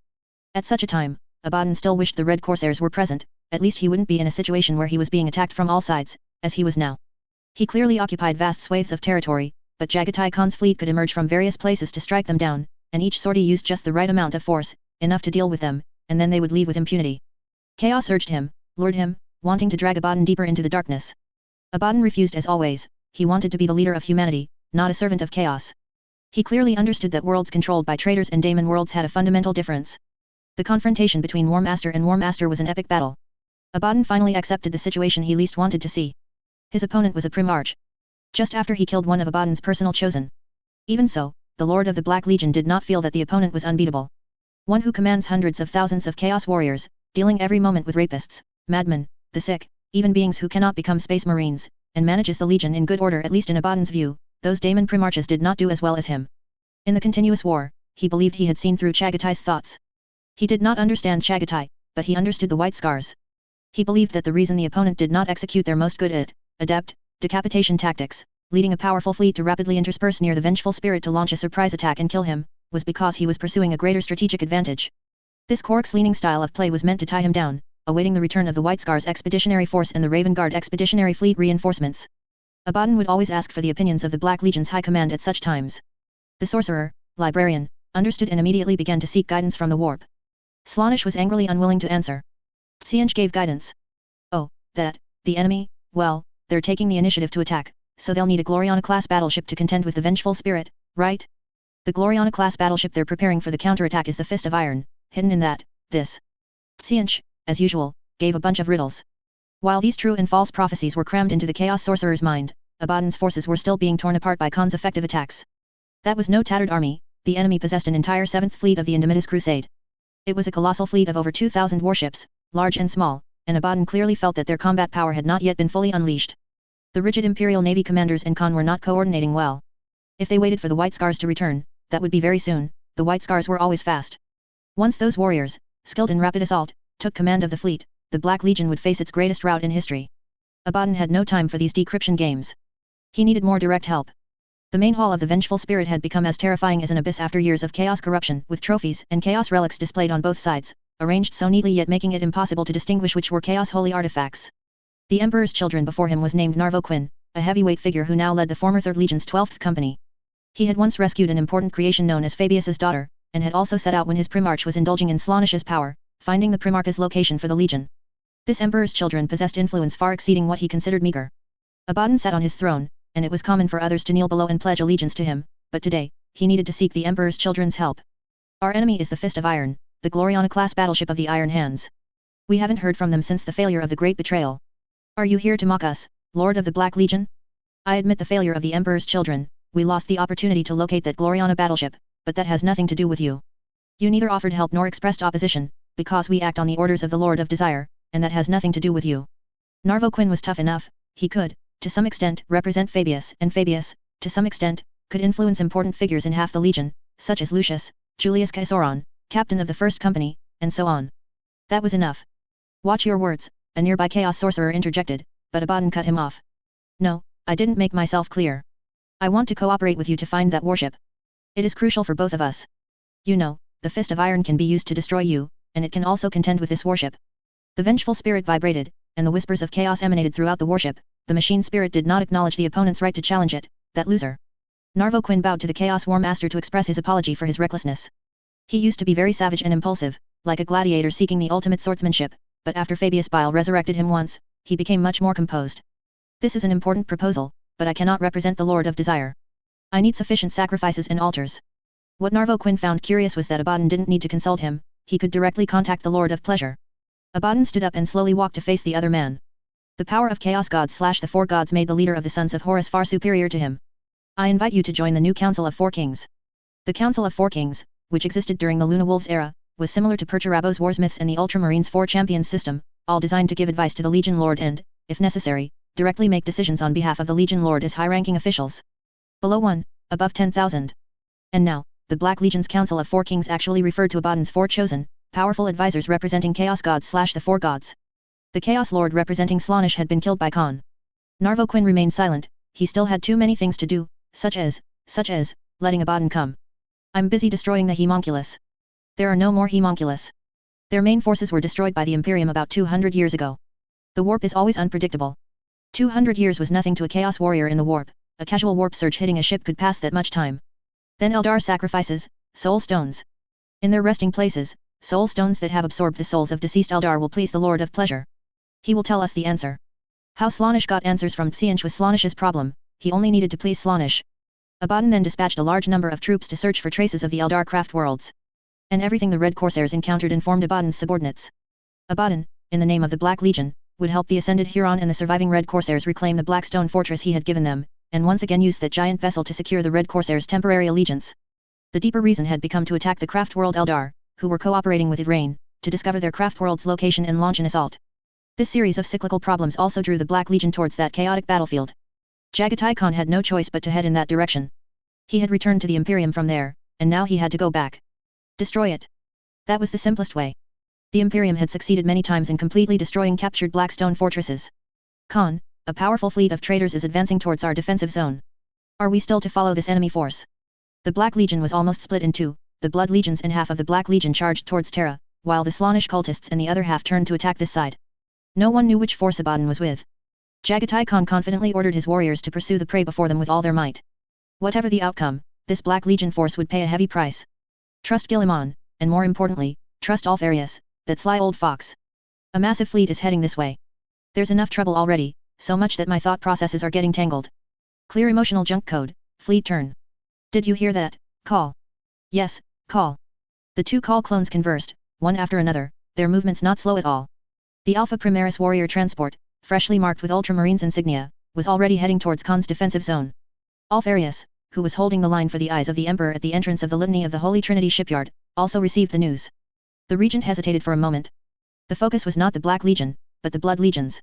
At such a time, Abaddon still wished the Red Corsairs were present, at least he wouldn't be in a situation where he was being attacked from all sides, as he was now. He clearly occupied vast swathes of territory, but Jagatai Khan's fleet could emerge from various places to strike them down, and each sortie used just the right amount of force, enough to deal with them, and then they would leave with impunity. Chaos urged him, lured him, wanting to drag Abaddon deeper into the darkness. Abaddon refused as always, he wanted to be the leader of humanity, not a servant of chaos. He clearly understood that worlds controlled by traitors and daemon worlds had a fundamental difference. The confrontation between War Master and War Master was an epic battle. Abaddon finally accepted the situation he least wanted to see. His opponent was a Primarch. Just after he killed one of Abaddon's personal chosen. Even so, the Lord of the Black Legion did not feel that the opponent was unbeatable. One who commands hundreds of thousands of Chaos warriors, dealing every moment with rapists, madmen, the sick, even beings who cannot become Space Marines, and manages the Legion in good order at least in Abaddon's view, those daemon Primarches did not do as well as him. In the continuous war, he believed he had seen through Chagatai's thoughts. He did not understand Chagatai, but he understood the white scars. He believed that the reason the opponent did not execute their most good adept, decapitation tactics, leading a powerful fleet to rapidly intersperse near the vengeful spirit to launch a surprise attack and kill him, was because he was pursuing a greater strategic advantage. This corks-leaning style of play was meant to tie him down, awaiting the return of the White Scars Expeditionary Force and the Raven Guard Expeditionary Fleet reinforcements. Abaddon would always ask for the opinions of the Black Legion's high command at such times. The sorcerer, librarian, understood and immediately began to seek guidance from the warp. Slaanesh was angrily unwilling to answer. Xianj gave guidance. Oh, that, the enemy, well, they're taking the initiative to attack, so they'll need a Gloriana-class battleship to contend with the Vengeful Spirit, right? The Gloriana-class battleship they're preparing for the counterattack is the Fist of Iron, hidden in that, this. Xianj, as usual, gave a bunch of riddles. While these true and false prophecies were crammed into the Chaos Sorcerer's mind, Abaddon's forces were still being torn apart by Khan's effective attacks. That was no tattered army, the enemy possessed an entire 7th fleet of the Indomitus Crusade. It was a colossal fleet of over 2,000 warships, large and small, and Abaddon clearly felt that their combat power had not yet been fully unleashed. The rigid Imperial Navy commanders and Khan were not coordinating well. If they waited for the White Scars to return, that would be very soon. The White Scars were always fast. Once those warriors, skilled in rapid assault, took command of the fleet, the Black Legion would face its greatest rout in history. Abaddon had no time for these decryption games. He needed more direct help. The main hall of the Vengeful Spirit had become as terrifying as an abyss after years of chaos corruption, with trophies and chaos relics displayed on both sides, arranged so neatly yet making it impossible to distinguish which were chaos holy artifacts. The Emperor's children before him was named Narvo Quinn, a heavyweight figure who now led the former 3rd Legion's 12th Company. He had once rescued an important creation known as Fabius's daughter, and had also set out when his Primarch was indulging in Slaanesh's power, finding the Primarch's location for the Legion. This Emperor's children possessed influence far exceeding what he considered meager. Abaddon sat on his throne, and it was common for others to kneel below and pledge allegiance to him, but today, he needed to seek the Emperor's children's help. Our enemy is the Fist of Iron, the Gloriana-class battleship of the Iron Hands. We haven't heard from them since the failure of the Great Betrayal. Are you here to mock us, Lord of the Black Legion? I admit the failure of the Emperor's children, we lost the opportunity to locate that Gloriana battleship, but that has nothing to do with you. You neither offered help nor expressed opposition, because we act on the orders of the Lord of Desire, and that has nothing to do with you. Narvo Quinn was tough enough, he could, to some extent, represent Fabius, and Fabius, to some extent, could influence important figures in half the Legion, such as Lucius, Julius Caesaron, captain of the 1st Company, and so on. That was enough. Watch your words, a nearby Chaos Sorcerer interjected, but Abaddon cut him off. No, I didn't make myself clear. I want to cooperate with you to find that warship. It is crucial for both of us. You know, the Fist of Iron can be used to destroy you, and it can also contend with this warship. The Vengeful Spirit vibrated, and the whispers of chaos emanated throughout the warship. The machine spirit did not acknowledge the opponent's right to challenge it, that loser. Narvo Quinn bowed to the Chaos War Master to express his apology for his recklessness. He used to be very savage and impulsive, like a gladiator seeking the ultimate swordsmanship, but after Fabius Bile resurrected him once, he became much more composed. This is an important proposal, but I cannot represent the Lord of Desire. I need sufficient sacrifices and altars. What Narvo Quinn found curious was that Abaddon didn't need to consult him, he could directly contact the Lord of Pleasure. Abaddon stood up and slowly walked to face the other man. The power of Chaos Gods / the 4 gods made the leader of the Sons of Horus far superior to him. I invite you to join the new Council of 4 Kings. The Council of 4 Kings, which existed during the Luna Wolves era, was similar to Perturabo's Wars Myths and the Ultramarines 4 Champions system, all designed to give advice to the Legion Lord and, if necessary, directly make decisions on behalf of the Legion Lord as high-ranking officials. Below 1, above 10,000. And now, the Black Legion's Council of 4 Kings actually referred to Abaddon's 4 chosen, powerful advisors representing Chaos Gods / the 4 gods. The Chaos Lord representing Slaanesh had been killed by Khan. Narvo Quinn remained silent, he still had too many things to do, such as, letting Abaddon come. I'm busy destroying the Homunculus. There are no more Homunculus. Their main forces were destroyed by the Imperium about 200 years ago. The warp is always unpredictable. 200 years was nothing to a Chaos Warrior in the warp, a casual warp surge hitting a ship could pass that much time. Then Eldar sacrifices, soul stones. In their resting places, soul stones that have absorbed the souls of deceased Eldar will please the Lord of Pleasure. He will tell us the answer. How Slaanesh got answers from Xianj was Slaanesh's problem, he only needed to please Slaanesh. Abaddon then dispatched a large number of troops to search for traces of the Eldar craft worlds. And everything the Red Corsairs encountered informed Abaddon's subordinates. Abaddon, in the name of the Black Legion, would help the ascended Huron and the surviving Red Corsairs reclaim the Blackstone fortress he had given them, and once again use that giant vessel to secure the Red Corsairs' temporary allegiance. The deeper reason had become to attack the craft world Eldar, who were cooperating with Idrain, to discover their craft world's location and launch an assault. This series of cyclical problems also drew the Black Legion towards that chaotic battlefield. Jagatai Khan had no choice but to head in that direction. He had returned to the Imperium from there, and now he had to go back. Destroy it. That was the simplest way. The Imperium had succeeded many times in completely destroying captured Blackstone fortresses. Khan, a powerful fleet of traitors is advancing towards our defensive zone. Are we still to follow this enemy force? The Black Legion was almost split in two, the Blood Legions and half of the Black Legion charged towards Terra, while the Slaanesh cultists and the other half turned to attack this side. No one knew which force Abaddon was with. Jagatai Khan confidently ordered his warriors to pursue the prey before them with all their might. Whatever the outcome, this Black Legion force would pay a heavy price. Trust Guilliman, and more importantly, trust Alfarius, that sly old fox. A massive fleet is heading this way. There's enough trouble already, so much that my thought processes are getting tangled. Clear emotional junk code, fleet turn. Did you hear that? Call. Yes, call. The two call clones conversed, one after another, their movements not slow at all. The Alpha Primaris warrior transport, freshly marked with Ultramarines insignia, was already heading towards Khan's defensive zone. Alfarius, who was holding the line for the eyes of the Emperor at the entrance of the Litany of the Holy Trinity shipyard, also received the news. The regent hesitated for a moment. The focus was not the Black Legion, but the Blood Legions.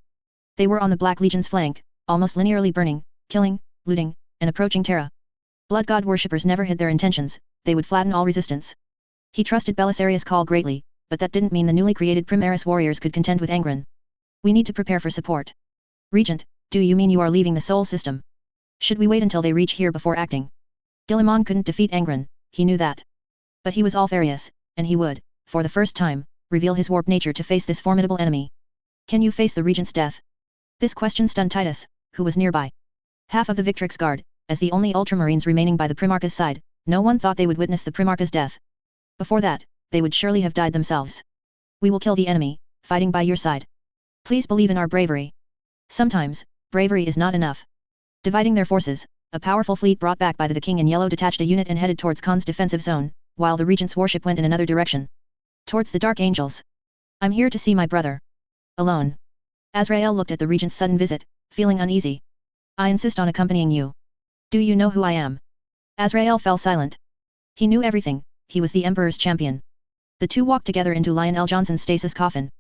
They were on the Black Legion's flank, almost linearly burning, killing, looting, and approaching Terra. Blood God worshippers never hid their intentions, they would flatten all resistance. He trusted Belisarius' call greatly, but that didn't mean the newly created Primaris warriors could contend with Angron. We need to prepare for support. Regent, do you mean you are leaving the Sol system? Should we wait until they reach here before acting? Guilliman couldn't defeat Angron, he knew that. But he was Alfarius, and he would, for the first time, reveal his warped nature to face this formidable enemy. Can you face the regent's death? This question stunned Titus, who was nearby. Half of the Victrix Guard, as the only Ultramarines remaining by the Primarch's side, no one thought they would witness the Primarch's death. Before that, they would surely have died themselves. We will kill the enemy, fighting by your side. Please believe in our bravery. Sometimes, bravery is not enough. Dividing their forces, a powerful fleet brought back by the King in Yellow detached a unit and headed towards Khan's defensive zone, while the regent's warship went in another direction. Towards the Dark Angels. I'm here to see my brother. Alone. Azrael looked at the regent's sudden visit, feeling uneasy. I insist on accompanying you. Do you know who I am? Azrael fell silent. He knew everything, he was the Emperor's champion. The two walked together into Lionel Johnson's stasis coffin.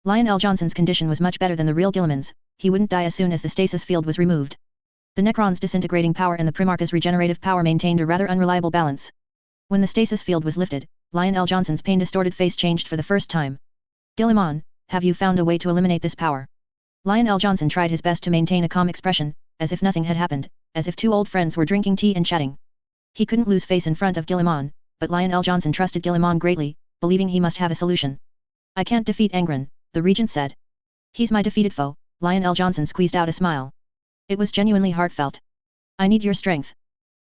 Lionel Johnson's condition was much better than the real Guilliman's, he wouldn't die as soon as the stasis field was removed. The Necron's disintegrating power and the Primarch's regenerative power maintained a rather unreliable balance. When the stasis field was lifted, Lionel Johnson's pain-distorted face changed for the first time. Guilliman, have you found a way to eliminate this power? Lionel Johnson tried his best to maintain a calm expression, as if nothing had happened, as if two old friends were drinking tea and chatting. He couldn't lose face in front of Guilliman, but Lionel Johnson trusted Guilliman greatly, believing he must have a solution. I can't defeat Angron, the regent said. He's my defeated foe, Lionel Johnson squeezed out a smile. It was genuinely heartfelt. I need your strength.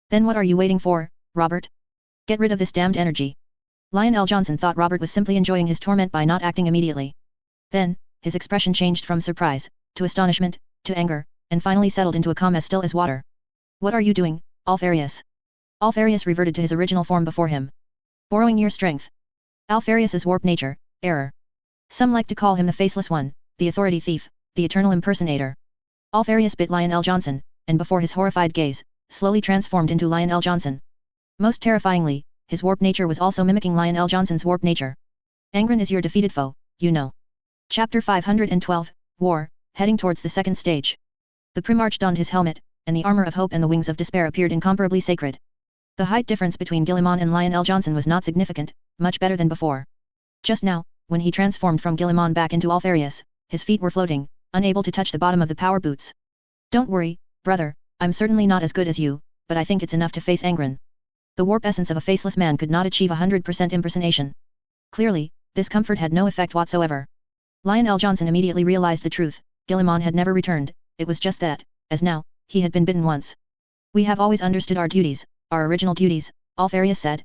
Then what are you waiting for, Robert? Get rid of this damned energy. Lionel Johnson thought Robert was simply enjoying his torment by not acting immediately. Then, his expression changed from surprise, to astonishment, to anger, and finally settled into a calm as still as water. What are you doing, Alfarius? Alfarius reverted to his original form before him. Borrowing your strength. Alfarius's warped nature, error. Some like to call him the Faceless One, the Authority Thief, the Eternal Impersonator. Alfarius bit Lionel Johnson, and before his horrified gaze, slowly transformed into Lionel Johnson. Most terrifyingly, his warped nature was also mimicking Lionel Johnson's warped nature. Angron is your defeated foe, you know. Chapter 512, War, heading towards the second stage. The Primarch donned his helmet, and the armor of hope and the wings of despair appeared incomparably sacred. The height difference between Guilliman and Lionel Johnson was not significant, much better than before. Just now, when he transformed from Guilliman back into Alfarius, his feet were floating, unable to touch the bottom of the power boots. Don't worry, brother, I'm certainly not as good as you, but I think it's enough to face Angron. The warp essence of a faceless man could not achieve 100% impersonation. Clearly, this comfort had no effect whatsoever. Lionel Johnson immediately realized the truth, Guilliman had never returned, it was just that, as now, he had been bitten once. We have always understood our duties, our original duties, Alfarius said.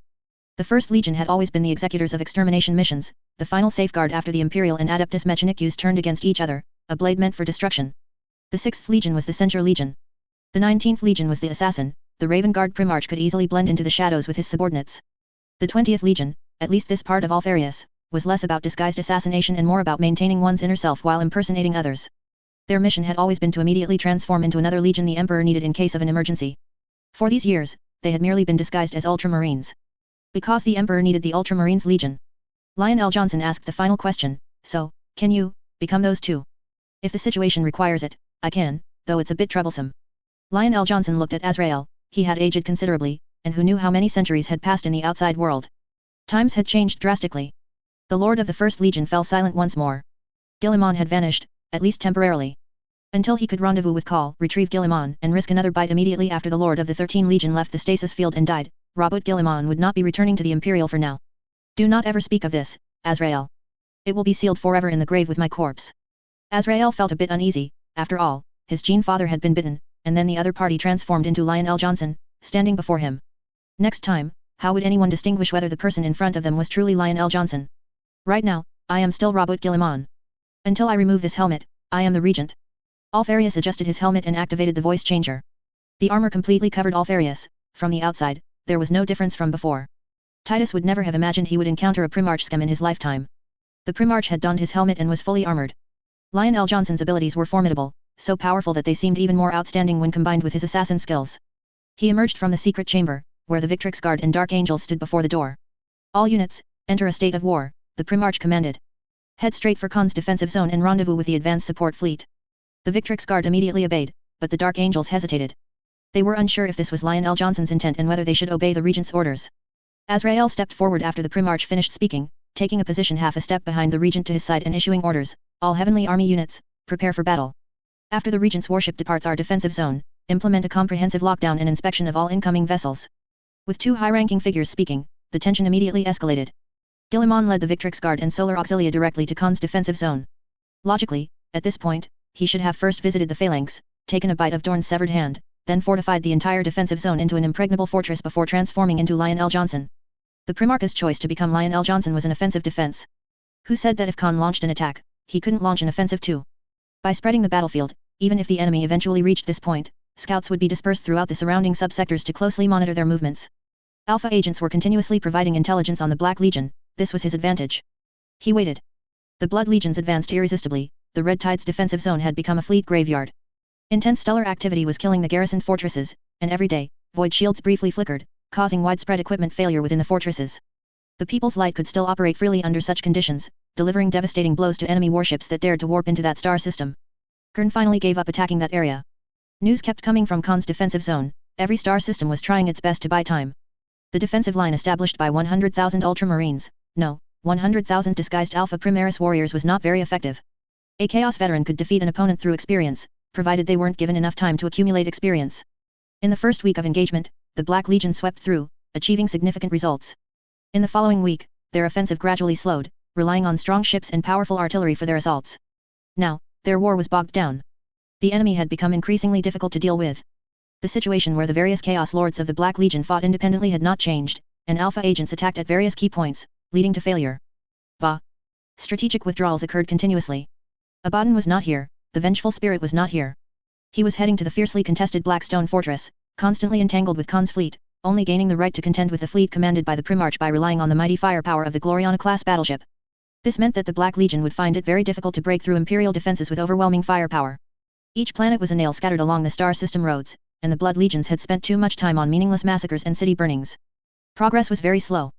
The First Legion had always been the executors of extermination missions, the final safeguard after the Imperial and Adeptus Mechanicus turned against each other, a blade meant for destruction. The 6th Legion was the Censure Legion. The 19th Legion was the Assassin, the Raven Guard Primarch could easily blend into the shadows with his subordinates. The 20th Legion, at least this part of Alfarius, was less about disguised assassination and more about maintaining one's inner self while impersonating others. Their mission had always been to immediately transform into another legion the Emperor needed in case of an emergency. For these years, they had merely been disguised as Ultramarines. Because the Emperor needed the Ultramarines Legion. Lionel Johnson asked the final question, so, can you, become those two? If the situation requires it, I can, though it's a bit troublesome. Lionel Johnson looked at Azrael, he had aged considerably, and who knew how many centuries had passed in the outside world. Times had changed drastically. The Lord of the First Legion fell silent once more. Guilliman had vanished, at least temporarily. Until he could rendezvous with Call, retrieve Guilliman, and risk another bite immediately after the Lord of the 13 Legion left the stasis field and died, Robert Guilliman would not be returning to the Imperial for now. Do not ever speak of this, Azrael, It will be sealed forever in the grave with my corpse. Azrael felt a bit uneasy. After all, his Qing father had been bitten, and then the other party transformed into Lionel Johnson, standing before him. Next time, how would anyone distinguish whether the person in front of them was truly Lionel Johnson? Right now, I am still Robert Guillemon. Until I remove this helmet, I am the regent. Alfarius adjusted his helmet and activated the voice changer. The armor completely covered Alfarius. From the outside, there was no difference from before. Titus would never have imagined he would encounter a Primarch scum in his lifetime. The Primarch had donned his helmet and was fully armored. Lionel Johnson's abilities were formidable, so powerful that they seemed even more outstanding when combined with his assassin skills. He emerged from the secret chamber, where the Victrix Guard and Dark Angel stood before the door. All units, enter a state of war, the Primarch commanded. Head straight for Khan's defensive zone and rendezvous with the advanced support fleet. The Victrix Guard immediately obeyed, but the Dark Angels hesitated. They were unsure if this was Lionel Johnson's intent and whether they should obey the Regent's orders. Azrael stepped forward after the Primarch finished speaking, taking a position half a step behind the Regent to his side and issuing orders, all Heavenly Army units, prepare for battle. After the Regent's warship departs our defensive zone, implement a comprehensive lockdown and inspection of all incoming vessels. With two high-ranking figures speaking, the tension immediately escalated. Guillemon led the Victrix Guard and Solar Auxilia directly to Khan's defensive zone. Logically, at this point, he should have first visited the phalanx, taken a bite of Dorn's severed hand, then fortified the entire defensive zone into an impregnable fortress before transforming into Lionel Johnson. The Primarch's choice to become Lionel Johnson was an offensive defense. Who said that if Khan launched an attack, he couldn't launch an offensive too? By spreading the battlefield, even if the enemy eventually reached this point, scouts would be dispersed throughout the surrounding subsectors to closely monitor their movements. Alpha agents were continuously providing intelligence on the Black Legion. This was his advantage. He waited. The Blood Legions advanced irresistibly. The Red Tide's defensive zone had become a fleet graveyard. Intense stellar activity was killing the garrisoned fortresses, and every day, void shields briefly flickered, causing widespread equipment failure within the fortresses. The People's Light could still operate freely under such conditions, delivering devastating blows to enemy warships that dared to warp into that star system. Gurn finally gave up attacking that area. News kept coming from Khan's defensive zone. Every star system was trying its best to buy time. The defensive line established by 100,000 Ultramarines, no, 100,000 disguised Alpha Primaris warriors was not very effective. A Chaos veteran could defeat an opponent through experience, provided they weren't given enough time to accumulate experience. In the first week of engagement, the Black Legion swept through, achieving significant results. In the following week, their offensive gradually slowed, relying on strong ships and powerful artillery for their assaults. Now, their war was bogged down. The enemy had become increasingly difficult to deal with. The situation where the various Chaos Lords of the Black Legion fought independently had not changed, and Alpha agents attacked at various key points, leading to failure. Strategic withdrawals occurred continuously. Abaddon was not here, the vengeful spirit was not here. He was heading to the fiercely contested Blackstone Fortress, constantly entangled with Khan's fleet, only gaining the right to contend with the fleet commanded by the Primarch by relying on the mighty firepower of the Gloriana-class battleship. This meant that the Black Legion would find it very difficult to break through Imperial defenses with overwhelming firepower. Each planet was a nail scattered along the star system roads, and the Blood Legions had spent too much time on meaningless massacres and city burnings. Progress was very slow.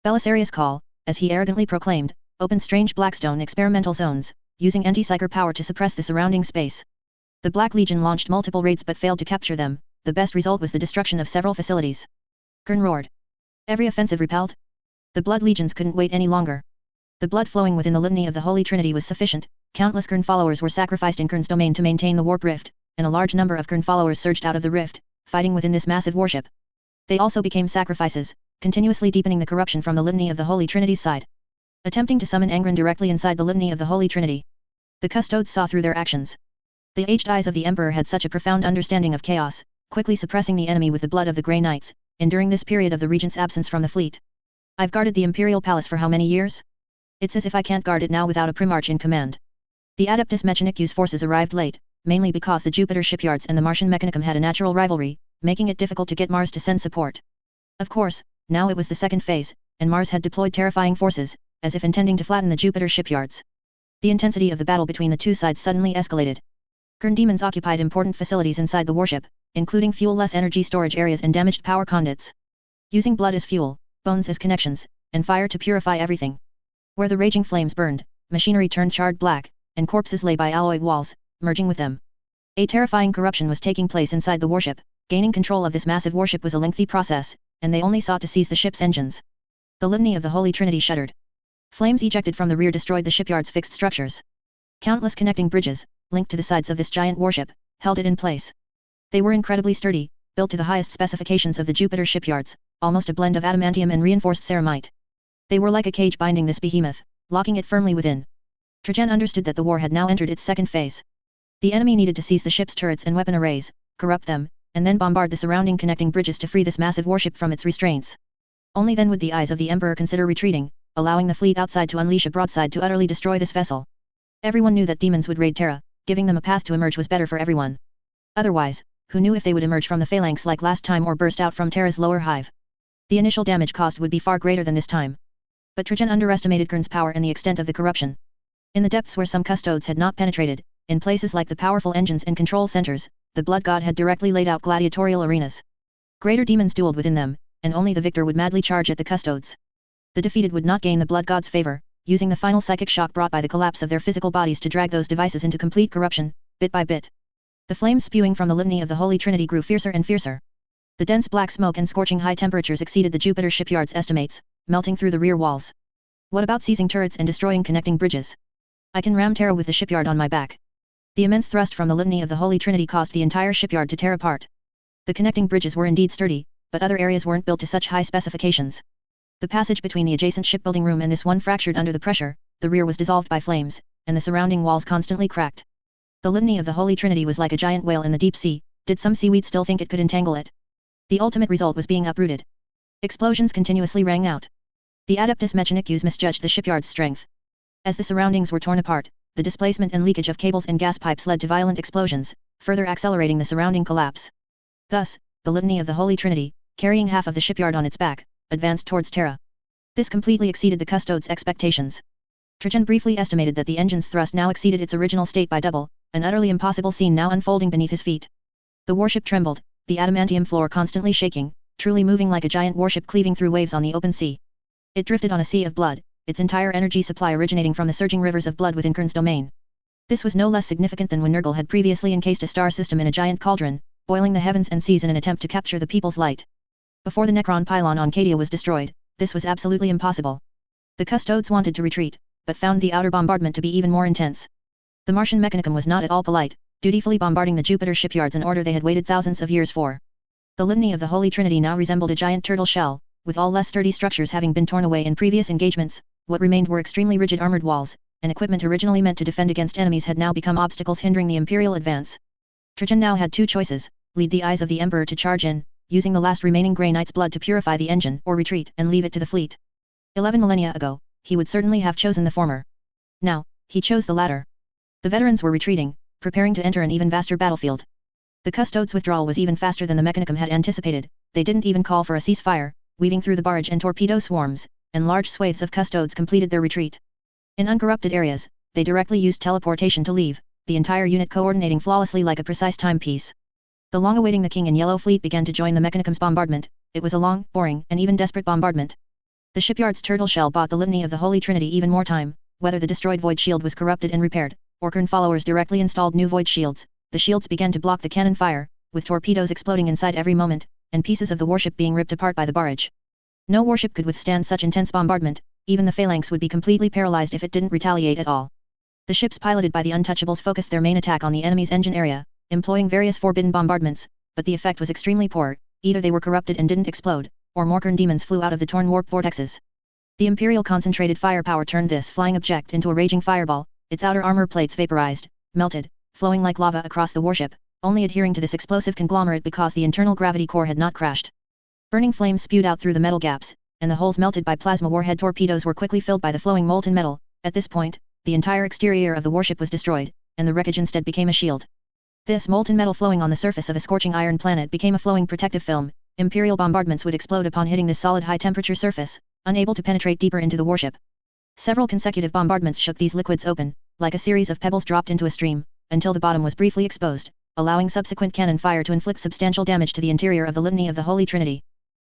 Belisarius Call, as he arrogantly proclaimed, opened strange Blackstone experimental zones, using anti-psyker power to suppress the surrounding space. The Black Legion launched multiple raids but failed to capture them. The best result was the destruction of several facilities. Gurn roared. Every offensive repelled? The Blood Legions couldn't wait any longer. The blood flowing within the litany of the Holy Trinity was sufficient. Countless Gurn followers were sacrificed in Gurn's domain to maintain the warp rift, and a large number of Gurn followers surged out of the rift, fighting within this massive warship. They also became sacrifices, continuously deepening the corruption from the litany of the Holy Trinity's side. Attempting to summon Angron directly inside the litany of the Holy Trinity. The custodes saw through their actions. The aged eyes of the Emperor had such a profound understanding of chaos, quickly suppressing the enemy with the blood of the Grey Knights, enduring this period of the Regent's absence from the fleet. I've guarded the Imperial Palace for how many years? It's as if I can't guard it now without a Primarch in command. The Adeptus Mechanicus forces arrived late, mainly because the Jupiter shipyards and the Martian Mechanicum had a natural rivalry, making it difficult to get Mars to send support. Of course, now it was the second phase, and Mars had deployed terrifying forces, as if intending to flatten the Jupiter shipyards. The intensity of the battle between the two sides suddenly escalated. Gurn demons occupied important facilities inside the warship, including fuel-less energy storage areas and damaged power conduits. Using blood as fuel, bones as connections, and fire to purify everything. Where the raging flames burned, machinery turned charred black, and corpses lay by alloyed walls, merging with them. A terrifying corruption was taking place inside the warship. Gaining control of this massive warship was a lengthy process, and they only sought to seize the ship's engines. The litany of the Holy Trinity shuddered. Flames ejected from the rear destroyed the shipyard's fixed structures. Countless connecting bridges, linked to the sides of this giant warship, held it in place. They were incredibly sturdy, built to the highest specifications of the Jupiter shipyards, almost a blend of adamantium and reinforced ceramite. They were like a cage binding this behemoth. locking it firmly within. Trajan understood that the war had now entered its second phase. The enemy needed to seize the ship's turrets and weapon arrays, corrupt them, and then bombard the surrounding connecting bridges to free this massive warship from its restraints. Only then would the eyes of the Emperor consider retreating, allowing the fleet outside to unleash a broadside to utterly destroy this vessel. Everyone knew that demons would raid Terra, giving them a path to emerge was better for everyone. Otherwise, who knew if they would emerge from the phalanx like last time or burst out from Terra's lower hive? The initial damage caused would be far greater than this time. But Trajan underestimated Kern's power and the extent of the corruption. In the depths where some custodes had not penetrated, in places like the powerful engines and control centers, the blood god had directly laid out gladiatorial arenas. Greater demons dueled within them, and only the victor would madly charge at the custodes. The defeated would not gain the blood god's favor, using the final psychic shock brought by the collapse of their physical bodies to drag those devices into complete corruption, bit by bit. The flames spewing from the litany of the Holy Trinity grew fiercer and fiercer. The dense black smoke and scorching high temperatures exceeded the Jupiter shipyard's estimates, melting through the rear walls. What about seizing turrets and destroying connecting bridges? I can ram Terra with the shipyard on my back. The immense thrust from the litany of the Holy Trinity caused the entire shipyard to tear apart. The connecting bridges were indeed sturdy, but other areas weren't built to such high specifications. The passage between the adjacent shipbuilding room and this one fractured under the pressure, the rear was dissolved by flames, and the surrounding walls constantly cracked. The litany of the Holy Trinity was like a giant whale in the deep sea. Did some seaweed still think it could entangle it? The ultimate result was being uprooted. Explosions continuously rang out. The Adeptus Mechanicus misjudged the shipyard's strength. As the surroundings were torn apart, the displacement and leakage of cables and gas pipes led to violent explosions, further accelerating the surrounding collapse. Thus, the litany of the Holy Trinity, carrying half of the shipyard on its back, advanced towards Terra. This completely exceeded the custodes' expectations. Trajan briefly estimated that the engine's thrust now exceeded its original state by double, an utterly impossible scene now unfolding beneath his feet. The warship trembled, the adamantium floor constantly shaking, truly moving like a giant warship cleaving through waves on the open sea. It drifted on a sea of blood, its entire energy supply originating from the surging rivers of blood within Kern's domain. This was no less significant than when Nurgle had previously encased a star system in a giant cauldron, boiling the heavens and seas in an attempt to capture the people's light. Before the Necron pylon on Cadia was destroyed, this was absolutely impossible. The custodes wanted to retreat, but found the outer bombardment to be even more intense. The Martian Mechanicum was not at all polite, dutifully bombarding the Jupiter shipyards an order they had waited thousands of years for. The litany of the Holy Trinity now resembled a giant turtle shell, with all less sturdy structures having been torn away in previous engagements. What remained were extremely rigid armored walls, and equipment originally meant to defend against enemies had now become obstacles hindering the Imperial advance. Trajan now had two choices: lead the eyes of the Emperor to charge in, using the last remaining Grey Knight's blood to purify the engine, or retreat and leave it to the fleet. 11 millennia ago, he would certainly have chosen the former. Now, he chose the latter. The veterans were retreating, preparing to enter an even vaster battlefield. The custodes' withdrawal was even faster than the Mechanicum had anticipated. They didn't even call for a ceasefire, weaving through the barrage and torpedo swarms, and large swathes of custodes completed their retreat. In uncorrupted areas, they directly used teleportation to leave, the entire unit coordinating flawlessly like a precise timepiece. The long-awaiting the King and Yellow Fleet began to join the Mechanicum's bombardment. It was a long, boring, and even desperate bombardment. The shipyard's turtle shell bought the litany of the Holy Trinity even more time. Whether the destroyed void shield was corrupted and repaired, or Kern followers directly installed new void shields, the shields began to block the cannon fire, with torpedoes exploding inside every moment, and pieces of the warship being ripped apart by the barrage. No warship could withstand such intense bombardment. Even the phalanx would be completely paralyzed if it didn't retaliate at all. The ships piloted by the Untouchables focused their main attack on the enemy's engine area, employing various forbidden bombardments, but the effect was extremely poor. Either they were corrupted and didn't explode, or more Kern demons flew out of the torn warp vortexes. The Imperial concentrated firepower turned this flying object into a raging fireball, its outer armor plates vaporized, melted, flowing like lava across the warship, only adhering to this explosive conglomerate because the internal gravity core had not crashed. Burning flames spewed out through the metal gaps, and the holes melted by plasma warhead torpedoes were quickly filled by the flowing molten metal. At this point, the entire exterior of the warship was destroyed, and the wreckage instead became a shield. This molten metal flowing on the surface of a scorching iron planet became a flowing protective film. Imperial bombardments would explode upon hitting this solid high-temperature surface, unable to penetrate deeper into the warship. Several consecutive bombardments shook these liquids open, like a series of pebbles dropped into a stream, until the bottom was briefly exposed, allowing subsequent cannon fire to inflict substantial damage to the interior of the litany of the Holy Trinity.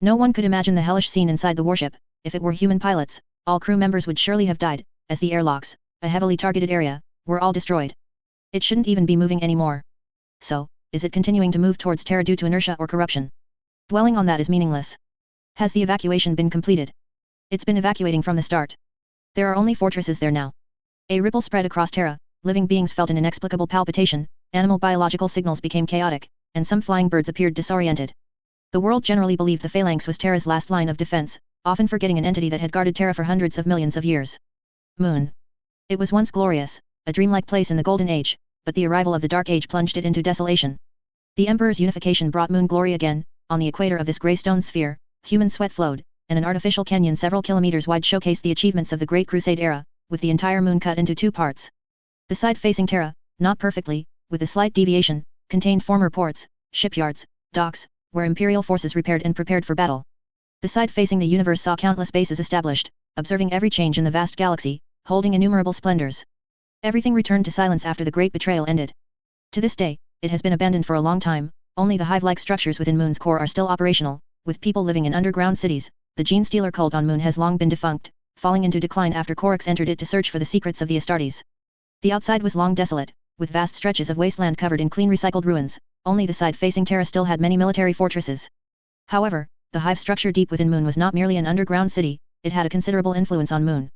No one could imagine the hellish scene inside the warship. If it were human pilots, all crew members would surely have died, as the airlocks, a heavily targeted area, were all destroyed. It shouldn't even be moving anymore. So, is it continuing to move towards Terra due to inertia or corruption? Dwelling on that is meaningless. Has the evacuation been completed? It's been evacuating from the start. There are only fortresses there now. A ripple spread across Terra, living beings felt an inexplicable palpitation, animal biological signals became chaotic, and some flying birds appeared disoriented. The world generally believed the phalanx was Terra's last line of defense, often forgetting an entity that had guarded Terra for hundreds of millions of years. Moon. It was once glorious, a dreamlike place in the Golden Age, but the arrival of the Dark Age plunged it into desolation. The Emperor's unification brought moon glory again. On the equator of this grey stone sphere, human sweat flowed, and an artificial canyon several kilometers wide showcased the achievements of the Great Crusade era, with the entire moon cut into two parts. The side facing Terra, not perfectly, with a slight deviation, contained former ports, shipyards, docks, where Imperial forces repaired and prepared for battle. The side facing the universe saw countless bases established, observing every change in the vast galaxy, holding innumerable splendors. Everything returned to silence after the great betrayal ended. To this day, it has been abandoned for a long time. Only the hive-like structures within Moon's core are still operational, with people living in underground cities. The Gene Stealer cult on Moon has long been defunct, falling into decline after Korix entered it to search for the secrets of the Astartes. The outside was long desolate, with vast stretches of wasteland covered in clean recycled ruins. Only the side facing Terra still had many military fortresses. However, the hive structure deep within Moon was not merely an underground city, it had a considerable influence on Moon.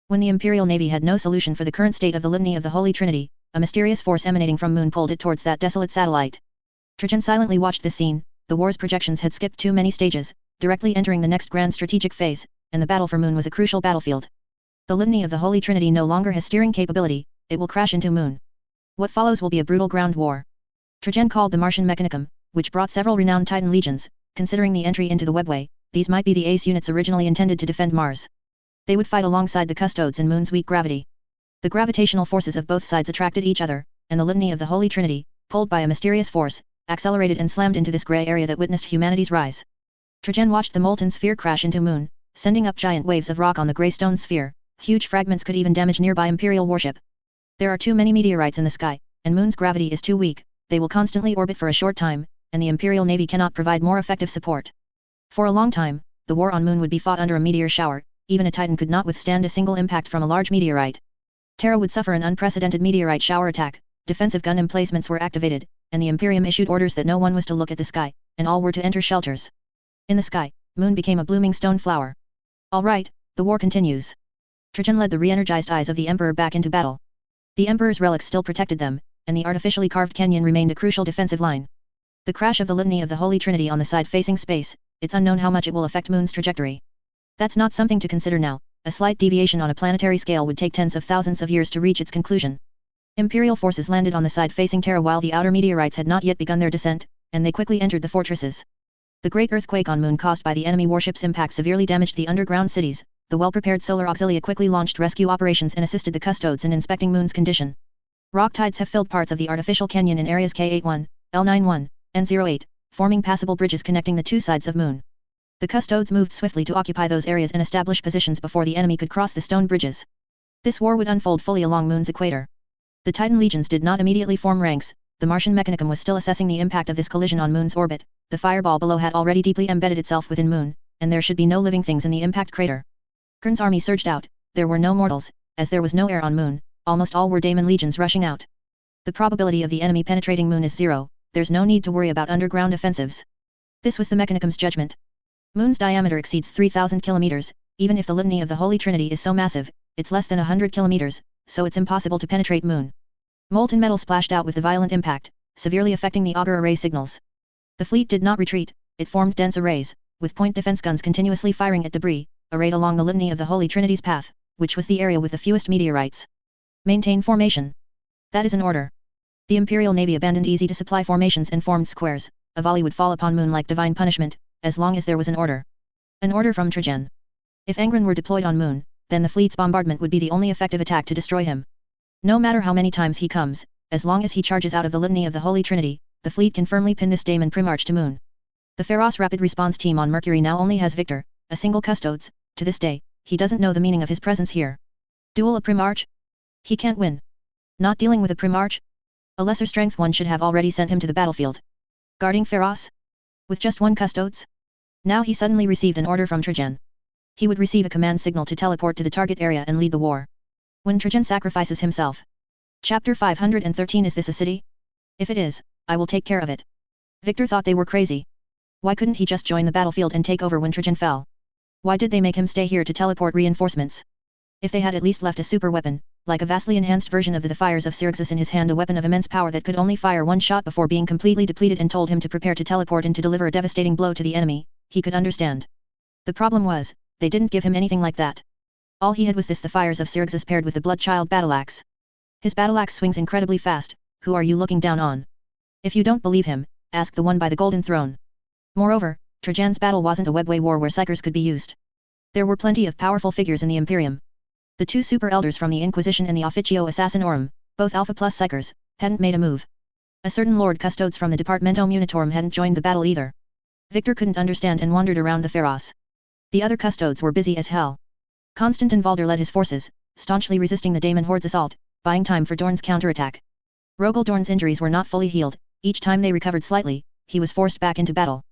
When the Imperial Navy had no solution for the current state of the Litany of the Holy Trinity, a mysterious force emanating from Moon pulled it towards that desolate satellite. Trajan silently watched this scene. The war's projections had skipped too many stages, directly entering the next grand strategic phase, and the battle for Moon was a crucial battlefield. The Litany of the Holy Trinity no longer has steering capability, it will crash into Moon. What follows will be a brutal ground war. Trajan called the Martian Mechanicum, which brought several renowned Titan legions. Considering the entry into the webway, these might be the ace units originally intended to defend Mars. They would fight alongside the Custodes in Moon's weak gravity. The gravitational forces of both sides attracted each other, and the Litany of the Holy Trinity, pulled by a mysterious force, accelerated and slammed into this grey area that witnessed humanity's rise. Trajan watched the molten sphere crash into Moon, sending up giant waves of rock on the grey stone sphere. Huge fragments could even damage nearby Imperial warship. There are too many meteorites in the sky, and Moon's gravity is too weak. They will constantly orbit for a short time, and the Imperial Navy cannot provide more effective support. For a long time, the war on Moon would be fought under a meteor shower. Even a Titan could not withstand a single impact from a large meteorite. Terra would suffer an unprecedented meteorite shower attack. Defensive gun emplacements were activated, and the Imperium issued orders that no one was to look at the sky, and all were to enter shelters. In the sky, Moon became a blooming stone flower. All right, the war continues. Trajan led the re-energized eyes of the Emperor back into battle. The Emperor's relics still protected them, and the artificially carved canyon remained a crucial defensive line. The crash of the Litany of the Holy Trinity on the side facing space, it's unknown how much it will affect Moon's trajectory. That's not something to consider now. A slight deviation on a planetary scale would take tens of thousands of years to reach its conclusion. Imperial forces landed on the side facing Terra while the outer meteorites had not yet begun their descent, and they quickly entered the fortresses. The great earthquake on Moon caused by the enemy warship's impact severely damaged the underground cities. The well-prepared Solar Auxilia quickly launched rescue operations and assisted the Custodes in inspecting Moon's condition. Rock tides have filled parts of the artificial canyon in areas K81, L91, and 08, forming passable bridges connecting the two sides of Moon. The Custodes moved swiftly to occupy those areas and establish positions before the enemy could cross the stone bridges. This war would unfold fully along Moon's equator. The Titan legions did not immediately form ranks. The Martian Mechanicum was still assessing the impact of this collision on Moon's orbit. The fireball below had already deeply embedded itself within Moon, and there should be no living things in the impact crater. Kern's army surged out. There were no mortals, as there was no air on Moon. Almost all were Daemon legions rushing out. The probability of the enemy penetrating Moon is 0. There's no need to worry about underground offensives. This was the Mechanicum's judgment. Moon's diameter exceeds 3,000 kilometers. Even if the Litany of the Holy Trinity is so massive, it's less than 100 kilometers, so it's impossible to penetrate Moon. Molten metal splashed out with the violent impact, severely affecting the auger array signals. The fleet did not retreat, it formed dense arrays, with point defense guns continuously firing at debris, arrayed along the Litany of the Holy Trinity's path, which was the area with the fewest meteorites. Maintain formation. That is an order. The Imperial Navy abandoned easy-to-supply formations and formed squares. A volley would fall upon Moon like divine punishment, as long as there was an order. An order from Trajan. If Angren were deployed on Moon, then the fleet's bombardment would be the only effective attack to destroy him. No matter how many times he comes, as long as he charges out of the Litany of the Holy Trinity, the fleet can firmly pin this Daemon Primarch to Moon. The Pharos Rapid Response Team on Mercury now only has Victor, a single Custodes. To this day, he doesn't know the meaning of his presence here. Duel a Primarch? He can't win. Not dealing with a Primarch? A lesser strength one should have already sent him to the battlefield. Guarding Pharos? With just one Custodes? Now he suddenly received an order from Trajan. He would receive a command signal to teleport to the target area and lead the war. When Trajan sacrifices himself. Chapter 513. Is this a city? If it is, I will take care of it. Victor thought they were crazy. Why couldn't he just join the battlefield and take over when Trajan fell? Why did they make him stay here to teleport reinforcements? If they had at least left a super weapon, like a vastly enhanced version of the Fires of Syrixus in his hand, a weapon of immense power that could only fire one shot before being completely depleted, and told him to prepare to teleport and to deliver a devastating blow to the enemy, he could understand. The problem was, they didn't give him anything like that. All he had was the fires of Sirixus paired with the Bloodchild battle-axe. His battle-axe swings incredibly fast. Who are you looking down on? If you don't believe him, ask the one by the golden throne. Moreover, Trajan's battle wasn't a webway war where psychers could be used. There were plenty of powerful figures in the Imperium. The two super elders from the Inquisition and the Officio Assassinorum, both Alpha plus psychers, hadn't made a move. A certain Lord Custodes from the Departamento Munitorum hadn't joined the battle either. Victor couldn't understand and wandered around the Pharos. The other Custodes were busy as hell. Constantin Valder led his forces, staunchly resisting the Daemon Horde's assault, buying time for Dorn's counterattack. Rogel Dorn's injuries were not fully healed. Each time they recovered slightly, he was forced back into battle.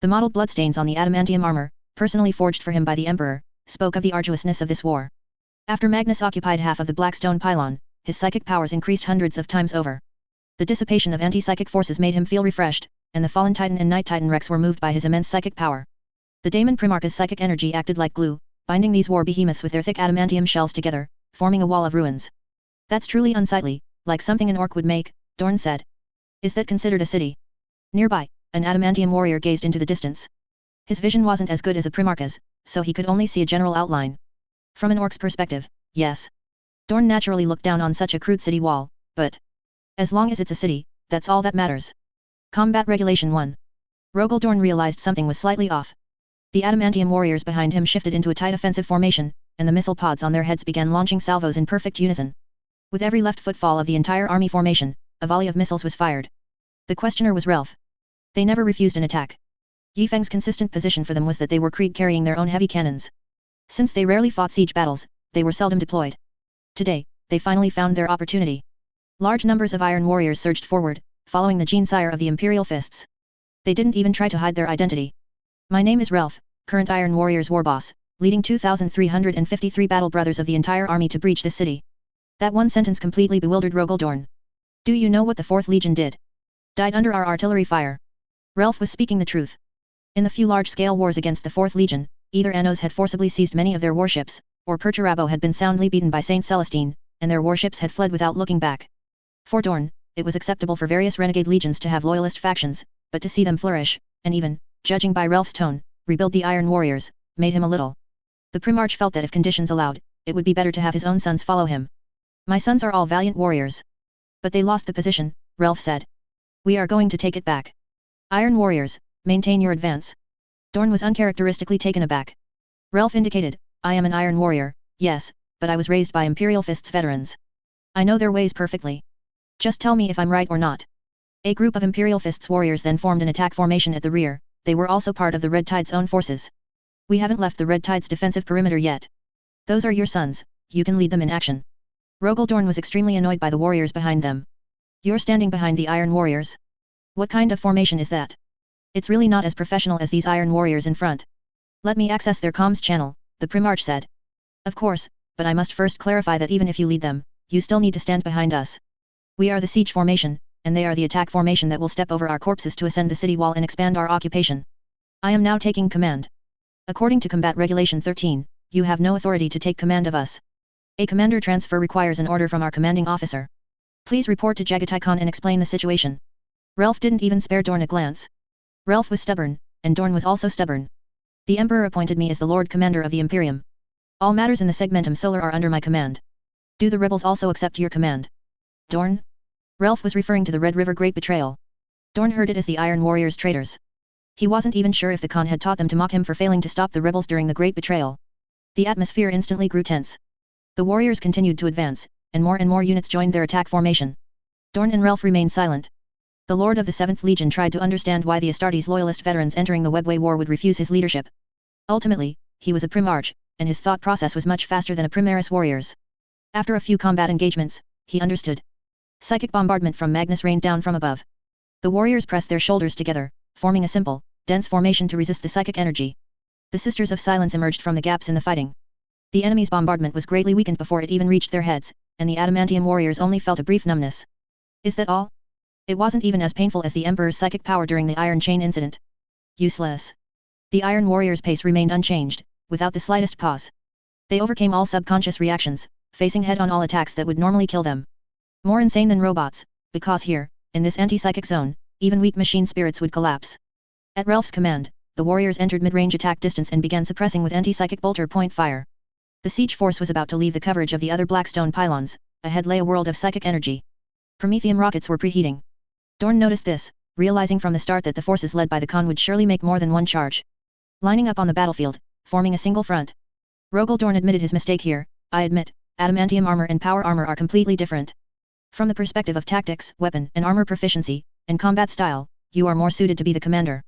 The mottled bloodstains on the adamantium armor, personally forged for him by the Emperor, spoke of the arduousness of this war. After Magnus occupied half of the Blackstone pylon, his psychic powers increased hundreds of times over. The dissipation of anti-psychic forces made him feel refreshed, and the fallen Titan and Night Titan Rex were moved by his immense psychic power. The Daemon Primarch's psychic energy acted like glue, binding these war behemoths with their thick adamantium shells together, forming a wall of ruins. That's truly unsightly, like something an orc would make, Dorn said. Is that considered a city? Nearby, an adamantium warrior gazed into the distance. His vision wasn't as good as a Primarch's, so he could only see a general outline. From an orc's perspective, yes. Dorn naturally looked down on such a crude city wall, but as long as it's a city, that's all that matters. Combat Regulation 1. Rogel Dorn realized something was slightly off. The adamantium warriors behind him shifted into a tight offensive formation, and the missile pods on their heads began launching salvos in perfect unison. With every left footfall of the entire army formation, a volley of missiles was fired. The questioner was Relf. They never refused an attack. Yifeng's consistent position for them was that they were Krieg carrying their own heavy cannons. Since they rarely fought siege battles, they were seldom deployed. Today, they finally found their opportunity. Large numbers of Iron Warriors surged forward, following the Gene-Sire of the Imperial Fists. They didn't even try to hide their identity. My name is Relf, current Iron Warriors warboss, leading 2,353 battle brothers of the entire army to breach this city. That one sentence completely bewildered Rogel Dorn. Do you know what the 4th Legion did? Died under our artillery fire. Relf was speaking the truth. In the few large-scale wars against the 4th Legion, either Anos had forcibly seized many of their warships, or Perturabo had been soundly beaten by Saint Celestine, and their warships had fled without looking back. For Dorn, it was acceptable for various renegade legions to have loyalist factions, but to see them flourish, and even, judging by Relf's tone, rebuild the Iron Warriors, made him a little. The Primarch felt that if conditions allowed, it would be better to have his own sons follow him. My sons are all valiant warriors. But they lost the position, Relf said. We are going to take it back. Iron Warriors, maintain your advance. Dorn was uncharacteristically taken aback. Relf indicated, I am an Iron Warrior, yes, but I was raised by Imperial Fists veterans. I know their ways perfectly. Just tell me if I'm right or not. A group of Imperial Fists warriors then formed an attack formation at the rear. They were also part of the Red Tide's own forces. We haven't left the Red Tide's defensive perimeter yet. Those are your sons, you can lead them in action. Rogel Dorn was extremely annoyed by the warriors behind them. You're standing behind the Iron Warriors? What kind of formation is that? It's really not as professional as these Iron Warriors in front. Let me access their comms channel, the Primarch said. Of course, but I must first clarify that even if you lead them, you still need to stand behind us. We are the siege formation, and they are the attack formation that will step over our corpses to ascend the city wall and expand our occupation. I am now taking command. According to Combat Regulation 13, you have no authority to take command of us. A commander transfer requires an order from our commanding officer. Please report to Jagatai Khan and explain the situation. Relf didn't even spare Dorn a glance. Relf was stubborn, and Dorn was also stubborn. The Emperor appointed me as the Lord Commander of the Imperium. All matters in the Segmentum Solar are under my command. Do the rebels also accept your command? Dorn? Relf was referring to the Red River Great Betrayal. Dorn heard it as the Iron Warriors traitors. He wasn't even sure if the Khan had taught them to mock him for failing to stop the rebels during the Great Betrayal. The atmosphere instantly grew tense. The warriors continued to advance, and more units joined their attack formation. Dorn and Relf remained silent. The Lord of the 7th Legion tried to understand why the Astartes loyalist veterans entering the Webway War would refuse his leadership. Ultimately, he was a Primarch, and his thought process was much faster than a Primaris warrior's. After a few combat engagements, he understood. Psychic bombardment from Magnus rained down from above. The warriors pressed their shoulders together, forming a simple, dense formation to resist the psychic energy. The Sisters of Silence emerged from the gaps in the fighting. The enemy's bombardment was greatly weakened before it even reached their heads, and the adamantium warriors only felt a brief numbness. Is that all? It wasn't even as painful as the Emperor's psychic power during the Iron Chain incident. Useless. The Iron Warriors' pace remained unchanged, without the slightest pause. They overcame all subconscious reactions, facing head-on all attacks that would normally kill them. More insane than robots, because here, in this anti-psychic zone, even weak machine spirits would collapse. At Relf's command, the warriors entered mid-range attack distance and began suppressing with anti-psychic bolter point fire. The siege force was about to leave the coverage of the other blackstone pylons. Ahead lay a world of psychic energy. Promethium rockets were preheating. Dorn noticed this, realizing from the start that the forces led by the Khan would surely make more than one charge. Lining up on the battlefield, forming a single front. Rogel Dorn admitted his mistake here. I admit, adamantium armor and power armor are completely different. From the perspective of tactics, weapon and armor proficiency, and combat style, you are more suited to be the commander.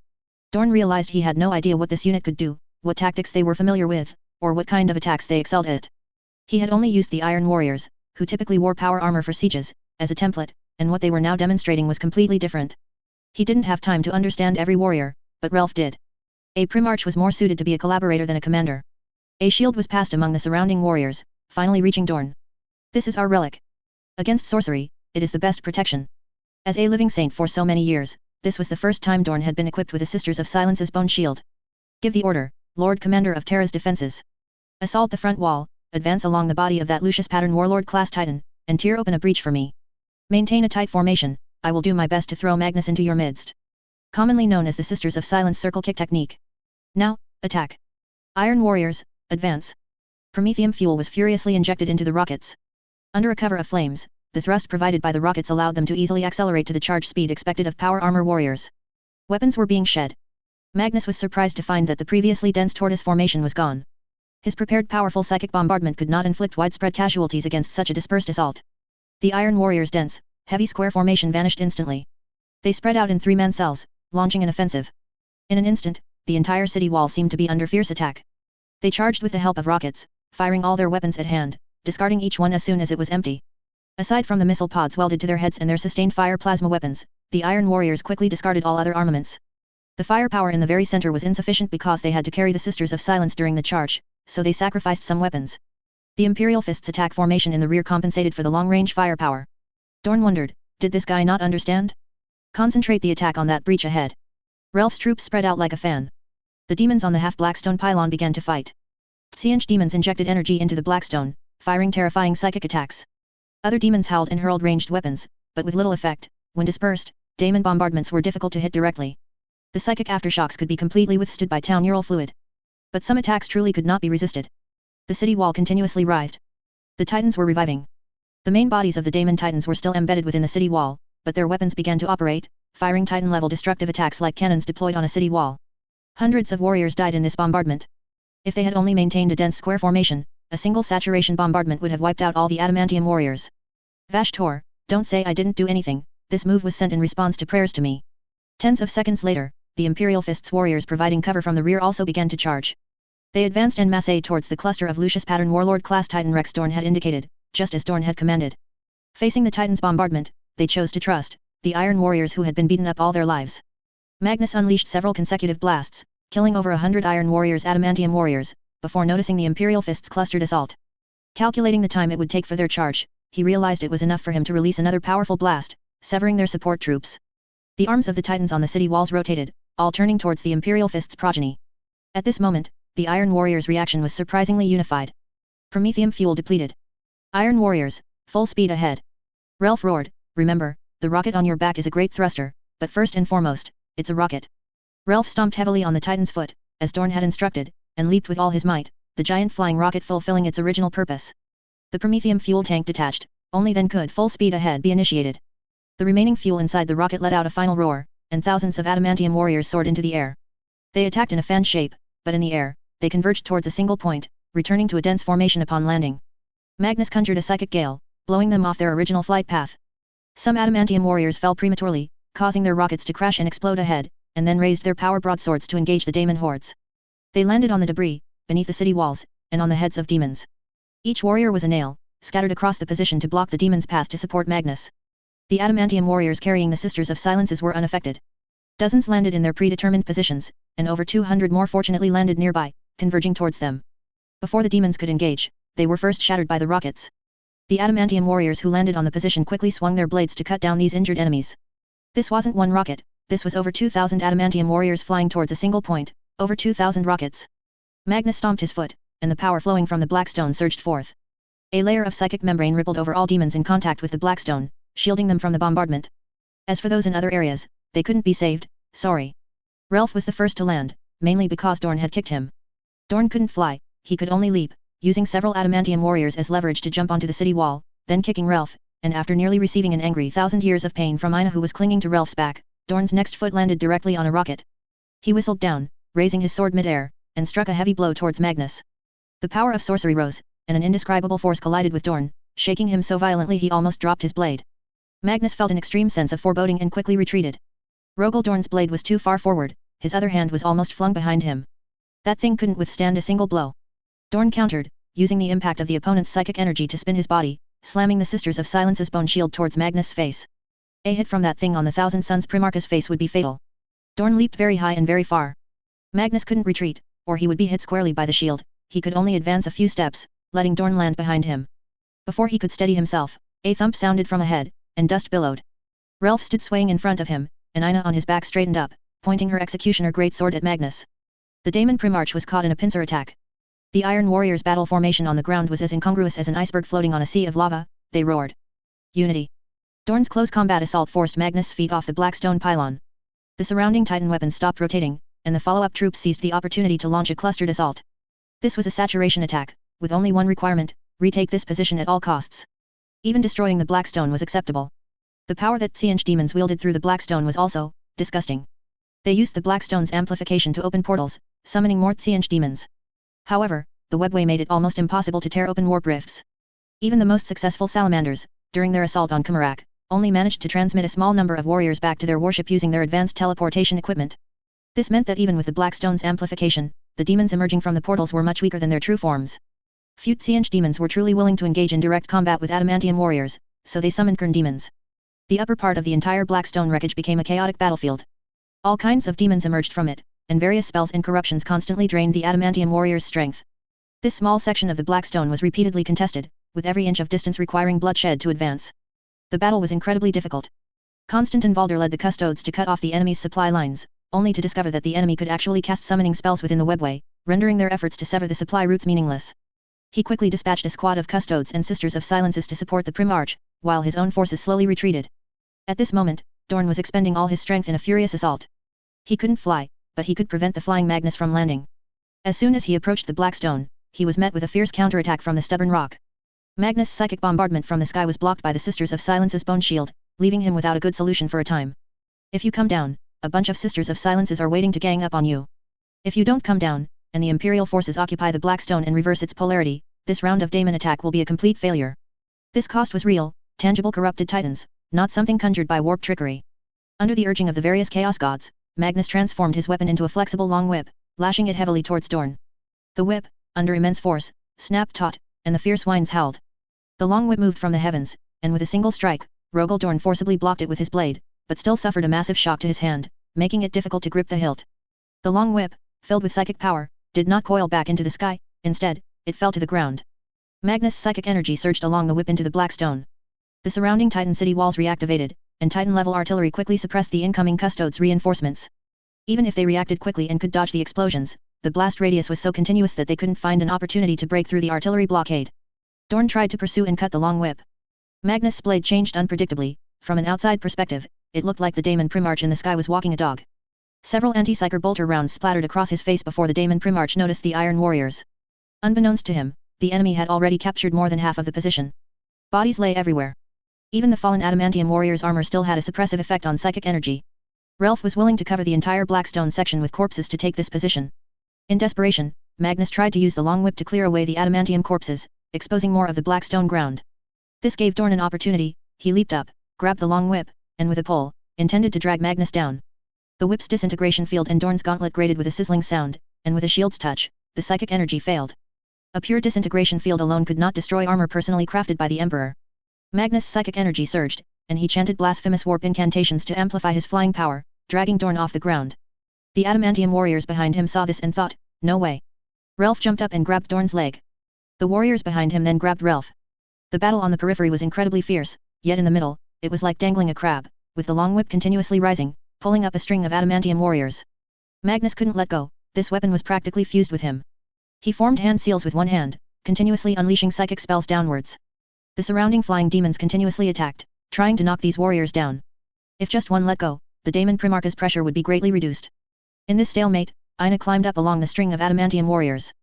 Dorn realized he had no idea what this unit could do, what tactics they were familiar with, or what kind of attacks they excelled at. He had only used the Iron Warriors, who typically wore power armor for sieges, as a template, and what they were now demonstrating was completely different. He didn't have time to understand every warrior, but Relf did. A Primarch was more suited to be a collaborator than a commander. A shield was passed among the surrounding warriors, finally reaching Dorn. This is our relic. Against sorcery, it is the best protection. As a living saint for so many years, this was the first time Dorn had been equipped with a Sisters of Silence's bone shield. Give the order, Lord Commander of Terra's defenses. Assault the front wall, advance along the body of that Lucius Pattern Warlord class Titan, and tear open a breach for me. Maintain a tight formation, I will do my best to throw Magnus into your midst. Commonly known as the Sisters of Silence circle kick technique. Now, attack. Iron Warriors, advance. Promethium fuel was furiously injected into the rockets. Under a cover of flames, the thrust provided by the rockets allowed them to easily accelerate to the charge speed expected of power armor warriors. Weapons were being shed. Magnus was surprised to find that the previously dense tortoise formation was gone. His prepared powerful psychic bombardment could not inflict widespread casualties against such a dispersed assault. The Iron Warriors' dense, heavy square formation vanished instantly. They spread out in three-man cells, launching an offensive. In an instant, the entire city wall seemed to be under fierce attack. They charged with the help of rockets, firing all their weapons at hand, discarding each one as soon as it was empty. Aside from the missile pods welded to their heads and their sustained fire plasma weapons, the Iron Warriors quickly discarded all other armaments. The firepower in the very center was insufficient because they had to carry the Sisters of Silence during the charge, so they sacrificed some weapons. The Imperial Fist's attack formation in the rear compensated for the long-range firepower. Dorn wondered, did this guy not understand? Concentrate the attack on that breach ahead. Relf's troops spread out like a fan. The demons on the half-blackstone pylon began to fight. Xiange demons injected energy into the blackstone, firing terrifying psychic attacks. Other demons howled and hurled ranged weapons, but with little effect. When dispersed, daemon bombardments were difficult to hit directly. The psychic aftershocks could be completely withstood by town neural fluid. But some attacks truly could not be resisted. The city wall continuously writhed. The titans were reviving. The main bodies of the daemon titans were still embedded within the city wall, but their weapons began to operate, firing titan-level destructive attacks like cannons deployed on a city wall. Hundreds of warriors died in this bombardment. If they had only maintained a dense square formation, a single saturation bombardment would have wiped out all the adamantium warriors. Vashtor, don't say I didn't do anything, this move was sent in response to prayers to me. Tens of seconds later, the Imperial Fist's warriors providing cover from the rear also began to charge. They advanced en masse towards the cluster of Lucius Pattern Warlord class Titan Rex Dorn had indicated, just as Dorn had commanded. Facing the Titan's bombardment, they chose to trust the Iron Warriors who had been beaten up all their lives. Magnus unleashed several consecutive blasts, killing over 100 Iron Warriors adamantium warriors, before noticing the Imperial Fist's clustered assault. Calculating the time it would take for their charge, he realized it was enough for him to release another powerful blast, severing their support troops. The arms of the Titans on the city walls rotated, all turning towards the Imperial Fist's progeny. At this moment, the Iron Warriors' reaction was surprisingly unified. Promethium fuel depleted. Iron Warriors, full speed ahead. Relf roared, remember, the rocket on your back is a great thruster, but first and foremost, it's a rocket. Relf stomped heavily on the Titan's foot, as Dorn had instructed, and leaped with all his might, the giant flying rocket fulfilling its original purpose. The Promethium fuel tank detached, only then could full speed ahead be initiated. The remaining fuel inside the rocket let out a final roar, and thousands of adamantium warriors soared into the air. They attacked in a fan shape, but in the air, they converged towards a single point, returning to a dense formation upon landing. Magnus conjured a psychic gale, blowing them off their original flight path. Some adamantium warriors fell prematurely, causing their rockets to crash and explode ahead, and then raised their power broadswords to engage the daemon hordes. They landed on the debris, beneath the city walls, and on the heads of demons. Each warrior was a nail, scattered across the position to block the demon's path to support Magnus. The adamantium warriors carrying the Sisters of Silences were unaffected. Dozens landed in their predetermined positions, and over 200 more fortunately landed nearby, converging towards them. Before the demons could engage, they were first shattered by the rockets. The adamantium warriors who landed on the position quickly swung their blades to cut down these injured enemies. This wasn't one rocket, this was over 2,000 adamantium warriors flying towards a single point, over 2,000 rockets. Magnus stomped his foot, and the power flowing from the Blackstone surged forth. A layer of psychic membrane rippled over all demons in contact with the Blackstone, shielding them from the bombardment. As for those in other areas, they couldn't be saved, sorry. Relf was the first to land, mainly because Dorn had kicked him. Dorn couldn't fly, he could only leap, using several adamantium warriors as leverage to jump onto the city wall, then kicking Relf, and after nearly receiving an angry 1,000 years of pain from Ina who was clinging to Relf's back, Dorn's next foot landed directly on a rocket. He whistled down, raising his sword mid-air, and struck a heavy blow towards Magnus. The power of sorcery rose, and an indescribable force collided with Dorn, shaking him so violently he almost dropped his blade. Magnus felt an extreme sense of foreboding and quickly retreated. Rogel Dorn's blade was too far forward, his other hand was almost flung behind him. That thing couldn't withstand a single blow. Dorn countered, using the impact of the opponent's psychic energy to spin his body, slamming the Sisters of Silence's bone shield towards Magnus' face. A hit from that thing on the Thousand Suns Primarch's face would be fatal. Dorn leaped very high and very far. Magnus couldn't retreat, or he would be hit squarely by the shield. He could only advance a few steps, letting Dorn land behind him. Before he could steady himself, a thump sounded from ahead, and dust billowed. Relf stood swaying in front of him, and Ina on his back straightened up, pointing her executioner greatsword at Magnus. The Daemon Primarch was caught in a pincer attack. The Iron Warriors' battle formation on the ground was as incongruous as an iceberg floating on a sea of lava. They roared. Unity. Dorn's close combat assault forced Magnus' feet off the black stone pylon. The surrounding Titan weapons stopped rotating, and the follow-up troops seized the opportunity to launch a clustered assault. This was a saturation attack, with only one requirement: retake this position at all costs. Even destroying the black stone was acceptable. The power that Qing demons wielded through the black stone was also disgusting. They used the black stone's amplification to open portals, summoning more Qing demons. However, the webway made it almost impossible to tear open warp rifts. Even the most successful salamanders, during their assault on Kumarak, only managed to transmit a small number of warriors back to their worship using their advanced teleportation equipment. This meant that even with the black stone's amplification, the demons emerging from the portals were much weaker than their true forms. Few Qing demons were truly willing to engage in direct combat with adamantium warriors, so they summoned Kern demons. The upper part of the entire black stone wreckage became a chaotic battlefield. All kinds of demons emerged from it, and various spells and corruptions constantly drained the adamantium warriors' strength. This small section of the black stone was repeatedly contested, with every inch of distance requiring bloodshed to advance. The battle was incredibly difficult. Constantin Valder led the custodes to cut off the enemy's supply lines, only to discover that the enemy could actually cast summoning spells within the webway, rendering their efforts to sever the supply routes meaningless. He quickly dispatched a squad of custodes and Sisters of Silences to support the Primarch, while his own forces slowly retreated. At this moment, Dorn was expending all his strength in a furious assault. He couldn't fly, but he could prevent the flying Magnus from landing. As soon as he approached the black stone, he was met with a fierce counterattack from the stubborn rock. Magnus' psychic bombardment from the sky was blocked by the Sisters of Silence's bone shield, leaving him without a good solution for a time. If you come down, a bunch of Sisters of Silences are waiting to gang up on you. If you don't come down, and the Imperial forces occupy the black stone and reverse its polarity, this round of Daemon attack will be a complete failure. This cost was real, tangible corrupted titans, not something conjured by warp trickery. Under the urging of the various chaos gods, Magnus transformed his weapon into a flexible long whip, lashing it heavily towards Dorn. The whip, under immense force, snapped taut, and the fierce winds howled. The long whip moved from the heavens, and with a single strike, Rogel Dorn forcibly blocked it with his blade, but still suffered a massive shock to his hand, making it difficult to grip the hilt. The long whip, filled with psychic power, did not coil back into the sky, instead, it fell to the ground. Magnus' psychic energy surged along the whip into the black stone. The surrounding Titan city walls reactivated, and Titan-level artillery quickly suppressed the incoming custodes' reinforcements. Even if they reacted quickly and could dodge the explosions, the blast radius was so continuous that they couldn't find an opportunity to break through the artillery blockade. Dorn tried to pursue and cut the long whip. Magnus' blade changed unpredictably. From an outside perspective, it looked like the Daemon Primarch in the sky was walking a dog. Several anti-psyker bolter rounds splattered across his face before the Daemon Primarch noticed the Iron Warriors. Unbeknownst to him, the enemy had already captured more than half of the position. Bodies lay everywhere. Even the fallen adamantium warrior's armor still had a suppressive effect on psychic energy. Relf was willing to cover the entire Blackstone section with corpses to take this position. In desperation, Magnus tried to use the long whip to clear away the adamantium corpses, exposing more of the Blackstone ground. This gave Dorn an opportunity. He leaped up, grabbed the long whip, and with a pull, intended to drag Magnus down. The whip's disintegration field and Dorn's gauntlet grated with a sizzling sound, and with a shield's touch, the psychic energy failed. A pure disintegration field alone could not destroy armor personally crafted by the Emperor. Magnus' psychic energy surged, and he chanted blasphemous warp incantations to amplify his flying power, dragging Dorn off the ground. The adamantium warriors behind him saw this and thought, no way. Relf jumped up and grabbed Dorn's leg. The warriors behind him then grabbed Relf. The battle on the periphery was incredibly fierce, yet in the middle, it was like dangling a crab, with the long whip continuously rising, pulling up a string of adamantium warriors. Magnus couldn't let go. This weapon was practically fused with him. He formed hand seals with one hand, continuously unleashing psychic spells downwards. The surrounding flying demons continuously attacked, trying to knock these warriors down. If just one let go, the Daemon Primarch's pressure would be greatly reduced. In this stalemate, Ina climbed up along the string of adamantium warriors.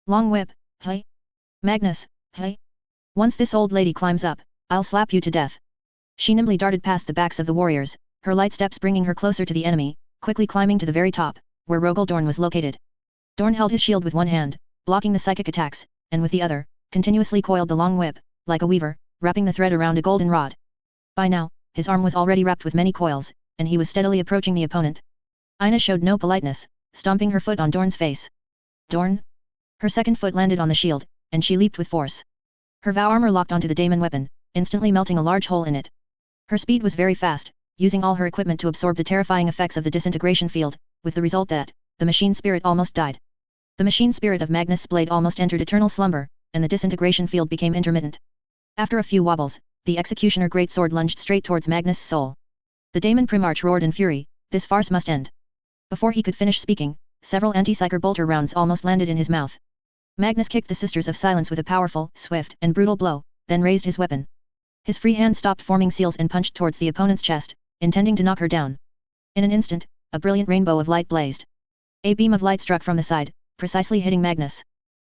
Long whip, hey! Magnus, hey? Once this old lady climbs up, I'll slap you to death. She nimbly darted past the backs of the warriors, her light steps bringing her closer to the enemy, quickly climbing to the very top, where Rogel Dorn was located. Dorn held his shield with one hand, blocking the psychic attacks, and with the other, continuously coiled the long whip, like a weaver, wrapping the thread around a golden rod. By now, his arm was already wrapped with many coils, and he was steadily approaching the opponent. Ina showed no politeness, stomping her foot on Dorn's face. Dorn? Her second foot landed on the shield, and she leaped with force. Her vow armor locked onto the daemon weapon, instantly melting a large hole in it. Her speed was very fast, using all her equipment to absorb the terrifying effects of the disintegration field, with the result that, the machine spirit almost died. The machine spirit of Magnus' blade almost entered eternal slumber, and the disintegration field became intermittent. After a few wobbles, the executioner greatsword lunged straight towards Magnus' soul. The daemon Primarch roared in fury, this farce must end. Before he could finish speaking, several anti-psyker bolter rounds almost landed in his mouth. Magnus kicked the Sisters of Silence with a powerful, swift, and brutal blow, then raised his weapon. His free hand stopped forming seals and punched towards the opponent's chest, intending to knock her down. In an instant, a brilliant rainbow of light blazed. A beam of light struck from the side, precisely hitting Magnus.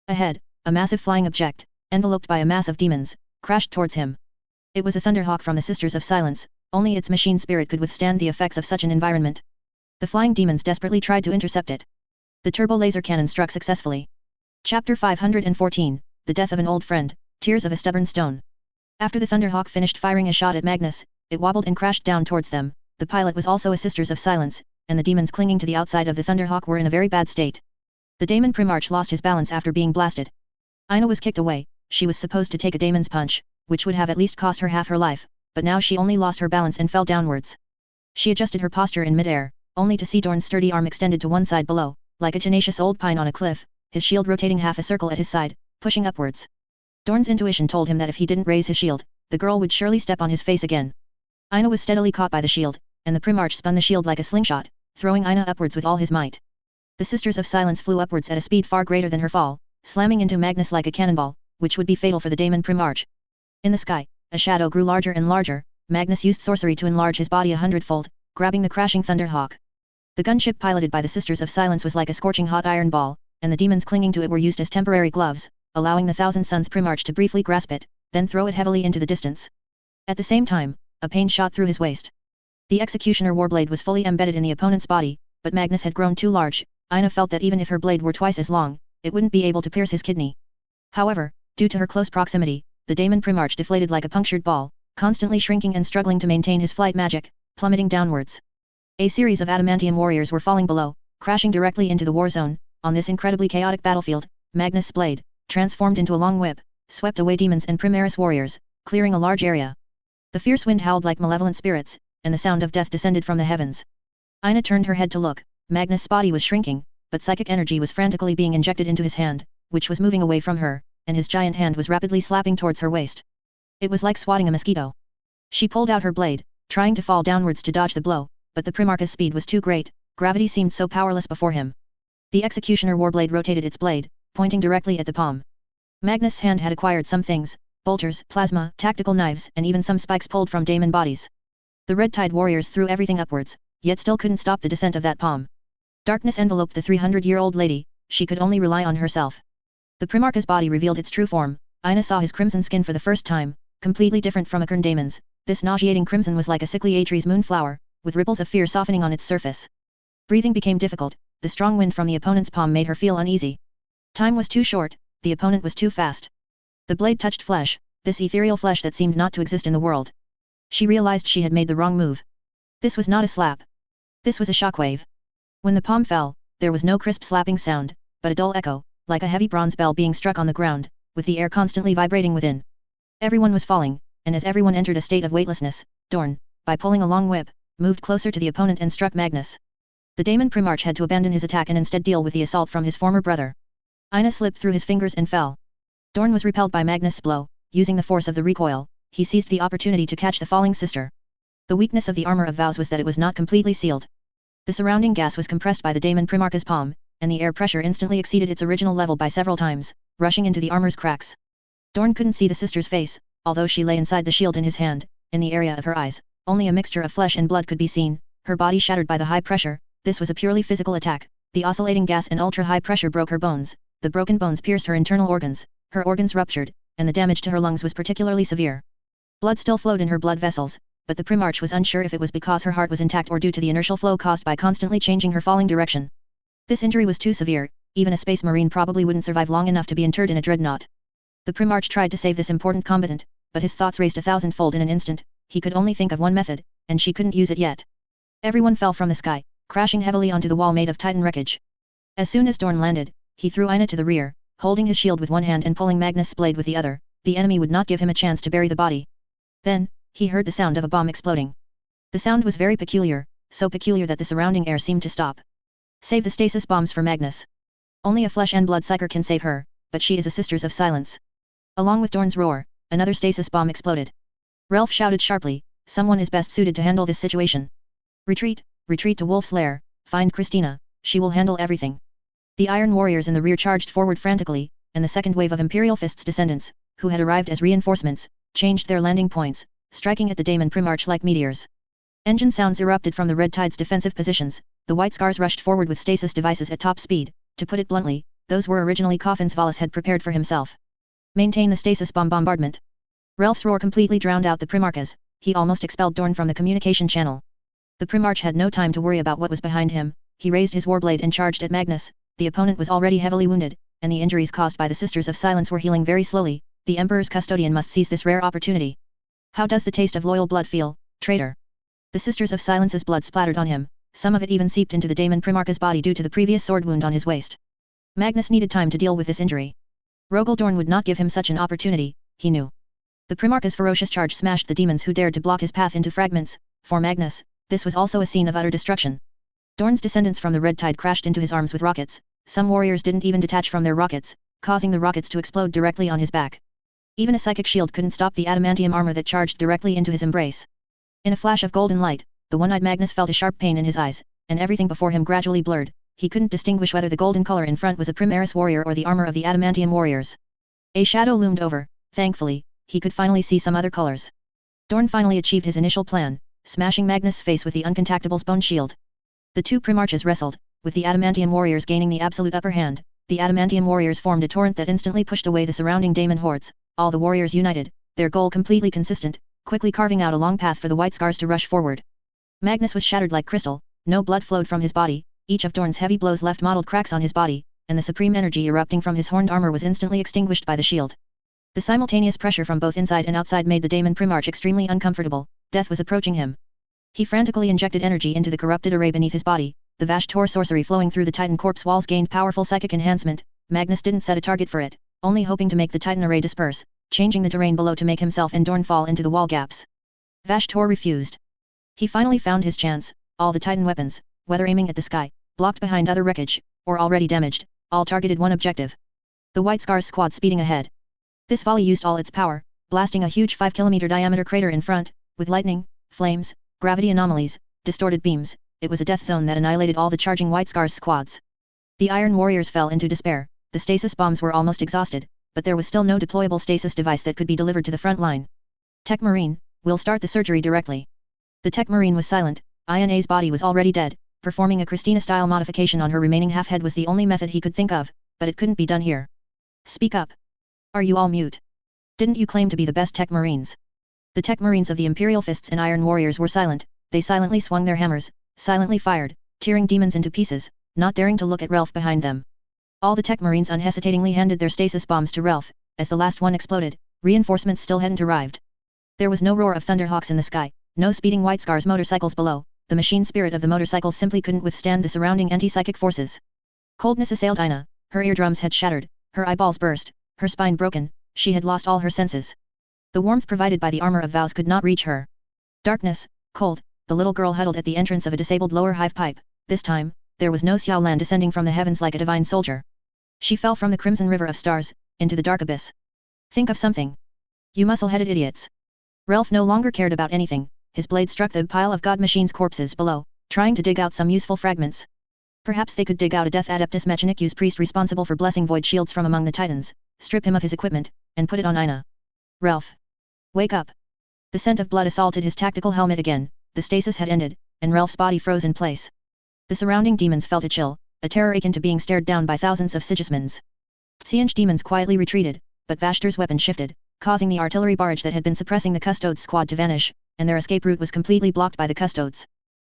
Ahead, a massive flying object, enveloped by a mass of demons, crashed towards him. It was a Thunderhawk from the Sisters of Silence, only its machine spirit could withstand the effects of such an environment. The flying demons desperately tried to intercept it. The turbo laser cannon struck successfully. Chapter 514, The Death of an Old Friend, Tears of a Stubborn Stone. After the Thunderhawk finished firing a shot at Magnus, it wobbled and crashed down towards them. The pilot was also a Sisters of Silence, and the demons clinging to the outside of the Thunderhawk were in a very bad state. The daemon Primarch lost his balance after being blasted. Ina was kicked away. She was supposed to take a daemon's punch, which would have at least cost her half her life, but now she only lost her balance and fell downwards. She adjusted her posture in midair, only to see Dorn's sturdy arm extended to one side below, like a tenacious old pine on a cliff, his shield rotating half a circle at his side, pushing upwards. Dorn's intuition told him that if he didn't raise his shield, the girl would surely step on his face again. Ina was steadily caught by the shield, and the Primarch spun the shield like a slingshot, throwing Ina upwards with all his might. The Sisters of Silence flew upwards at a speed far greater than her fall, slamming into Magnus like a cannonball, which would be fatal for the daemon Primarch. In the sky, a shadow grew larger and larger. Magnus used sorcery to enlarge his body 100-fold, grabbing the crashing Thunderhawk. The gunship piloted by the Sisters of Silence was like a scorching hot iron ball, and the demons clinging to it were used as temporary gloves, allowing the Thousand Suns Primarch to briefly grasp it, then throw it heavily into the distance. At the same time, a pain shot through his waist. The Executioner Warblade was fully embedded in the opponent's body, but Magnus had grown too large. Ina felt that even if her blade were twice as long, it wouldn't be able to pierce his kidney. However, due to her close proximity, the daemon Primarch deflated like a punctured ball, constantly shrinking and struggling to maintain his flight magic, plummeting downwards. A series of adamantium warriors were falling below, crashing directly into the war zone. On this incredibly chaotic battlefield, Magnus' blade, transformed into a long whip, swept away demons and Primaris warriors, clearing a large area. The fierce wind howled like malevolent spirits, and the sound of death descended from the heavens. Ina turned her head to look. Magnus' body was shrinking, but psychic energy was frantically being injected into his hand, which was moving away from her, and his giant hand was rapidly slapping towards her waist. It was like swatting a mosquito. She pulled out her blade, trying to fall downwards to dodge the blow, but the Primarch's speed was too great, gravity seemed so powerless before him. The Executioner Warblade rotated its blade, pointing directly at the palm. Magnus' hand had acquired some things, bolters, plasma, tactical knives, and even some spikes pulled from daemon bodies. The Red Tide warriors threw everything upwards, yet still couldn't stop the descent of that palm. Darkness enveloped the 300-year-old lady. She could only rely on herself. The Primarch's body revealed its true form. Ina saw his crimson skin for the first time, completely different from Acorn Daemon's. This nauseating crimson was like a sickly Atre's moonflower, with ripples of fear softening on its surface. Breathing became difficult. The strong wind from the opponent's palm made her feel uneasy. Time was too short, the opponent was too fast. The blade touched flesh, this ethereal flesh that seemed not to exist in the world. She realized she had made the wrong move. This was not a slap. This was a shockwave. When the palm fell, there was no crisp slapping sound, but a dull echo, like a heavy bronze bell being struck on the ground, with the air constantly vibrating within. Everyone was falling, and as everyone entered a state of weightlessness, Dorn, by pulling a long whip, moved closer to the opponent and struck Magnus. The daemon Primarch had to abandon his attack and instead deal with the assault from his former brother. Ina slipped through his fingers and fell. Dorn was repelled by Magnus' blow. Using the force of the recoil, he seized the opportunity to catch the falling sister. The weakness of the armor of vows was that it was not completely sealed. The surrounding gas was compressed by the daemon Primarch's palm, and the air pressure instantly exceeded its original level by several times, rushing into the armor's cracks. Dorn couldn't see the sister's face, although she lay inside the shield in his hand. In the area of her eyes, only a mixture of flesh and blood could be seen, her body shattered by the high pressure. This was a purely physical attack. The oscillating gas and ultra-high pressure broke her bones. The broken bones pierced her internal organs, her organs ruptured, and the damage to her lungs was particularly severe. Blood still flowed in her blood vessels, but the Primarch was unsure if it was because her heart was intact or due to the inertial flow caused by constantly changing her falling direction. This injury was too severe, even a space marine probably wouldn't survive long enough to be interred in a dreadnought. The Primarch tried to save this important combatant, but his thoughts raced 1,000-fold in an instant. He could only think of one method, and she couldn't use it yet. Everyone fell from the sky, crashing heavily onto the wall made of Titan wreckage. As soon as Dorn landed, he threw Ina to the rear, holding his shield with one hand and pulling Magnus' blade with the other. The enemy would not give him a chance to bury the body. Then, he heard the sound of a bomb exploding. The sound was very peculiar, so peculiar that the surrounding air seemed to stop. Save the stasis bombs for Magnus. Only a flesh and blood psyker can save her, but she is a Sisters of Silence. Along with Dorn's roar, another stasis bomb exploded. Relf shouted sharply, someone is best suited to handle this situation. Retreat, retreat to Wolf's Lair, find Christina, she will handle everything. The Iron Warriors in the rear charged forward frantically, and the second wave of Imperial Fist's descendants, who had arrived as reinforcements, changed their landing points, striking at the Daemon Primarch like meteors. Engine sounds erupted from the Red Tide's defensive positions. The White Scars rushed forward with stasis devices at top speed. To put it bluntly, those were originally coffins Valis had prepared for himself. Maintain the stasis bomb bombardment. Relf's roar completely drowned out the Primarchs. He almost expelled Dorn from the communication channel. The Primarch had no time to worry about what was behind him. He raised his warblade and charged at Magnus. The opponent was already heavily wounded, and the injuries caused by the Sisters of Silence were healing very slowly. The Emperor's custodian must seize this rare opportunity. How does the taste of loyal blood feel, traitor? The Sisters of Silence's blood splattered on him. Some of it even seeped into the Daemon Primarch's body due to the previous sword wound on his waist. Magnus needed time to deal with this injury. Rogel Dorn would not give him such an opportunity, he knew. The Primarch's ferocious charge smashed the demons who dared to block his path into fragments. For Magnus, this was also a scene of utter destruction. Dorn's descendants from the Red Tide crashed into his arms with rockets. Some warriors didn't even detach from their rockets, causing the rockets to explode directly on his back. Even a psychic shield couldn't stop the adamantium armor that charged directly into his embrace. In a flash of golden light, the one-eyed Magnus felt a sharp pain in his eyes, and everything before him gradually blurred. He couldn't distinguish whether the golden color in front was a Primaris warrior or the armor of the adamantium warriors. A shadow loomed over. Thankfully, he could finally see some other colors. Dorn finally achieved his initial plan, smashing Magnus' face with the Uncontactable's bone shield. The two Primarchs wrestled, with the adamantium warriors gaining the absolute upper hand. The adamantium warriors formed a torrent that instantly pushed away the surrounding Daemon hordes. All the warriors united, their goal completely consistent, quickly carving out a long path for the White Scars to rush forward. Magnus was shattered like crystal, no blood flowed from his body. Each of Dorn's heavy blows left mottled cracks on his body, and the supreme energy erupting from his horned armor was instantly extinguished by the shield. The simultaneous pressure from both inside and outside made the Daemon Primarch extremely uncomfortable. Death was approaching him. He frantically injected energy into the corrupted array beneath his body. The Vashtor sorcery flowing through the Titan corpse walls gained powerful psychic enhancement. Magnus didn't set a target for it, only hoping to make the Titan array disperse, changing the terrain below to make himself and Dorn fall into the wall gaps. Vashtor refused. He finally found his chance. All the Titan weapons, whether aiming at the sky, blocked behind other wreckage, or already damaged, all targeted one objective. The White Scars squad speeding ahead. This volley used all its power, blasting a huge 5-kilometer diameter crater in front, with lightning, flames, gravity anomalies, distorted beams. It was a death zone that annihilated all the charging White Scars squads. The Iron Warriors fell into despair. The stasis bombs were almost exhausted, but there was still no deployable stasis device that could be delivered to the front line. Tech Marine, we'll start the surgery directly. The Tech Marine was silent. Ina's body was already dead. Performing a Christina-style modification on her remaining half-head was the only method he could think of, but it couldn't be done here. Speak up. Are you all mute? Didn't you claim to be the best Tech Marines? The Tech Marines of the Imperial Fists and Iron Warriors were silent. They silently swung their hammers, silently fired, tearing demons into pieces, not daring to look at Relf behind them. All the Tech Marines unhesitatingly handed their stasis bombs to Relf. As the last one exploded, reinforcements still hadn't arrived. There was no roar of thunderhawks in the sky, no speeding White Scars motorcycles below. The machine spirit of the motorcycles simply couldn't withstand the surrounding anti-psychic forces. Coldness assailed Ina. Her eardrums had shattered, her eyeballs burst, her spine broken. She had lost all her senses. The warmth provided by the armor of vows could not reach her. Darkness, cold. The little girl huddled at the entrance of a disabled lower hive pipe. This time, there was no Xiaolan descending from the heavens like a divine soldier. She fell from the crimson river of stars, into the dark abyss. Think of something. You muscle-headed idiots. Relf no longer cared about anything. His blade struck the pile of God Machine's corpses below, trying to dig out some useful fragments. Perhaps they could dig out a Death Adeptus Mechanicus priest responsible for blessing void shields from among the Titans, strip him of his equipment, and put it on Ina. Relf. Wake up. The scent of blood assaulted his tactical helmet again. The stasis had ended, and Relf's body froze in place. The surrounding demons felt a chill, a terror akin to being stared down by thousands of Sigismunds. Siege demons quietly retreated, but Vashtor's weapon shifted, causing the artillery barrage that had been suppressing the Custodes squad to vanish, and their escape route was completely blocked by the Custodes.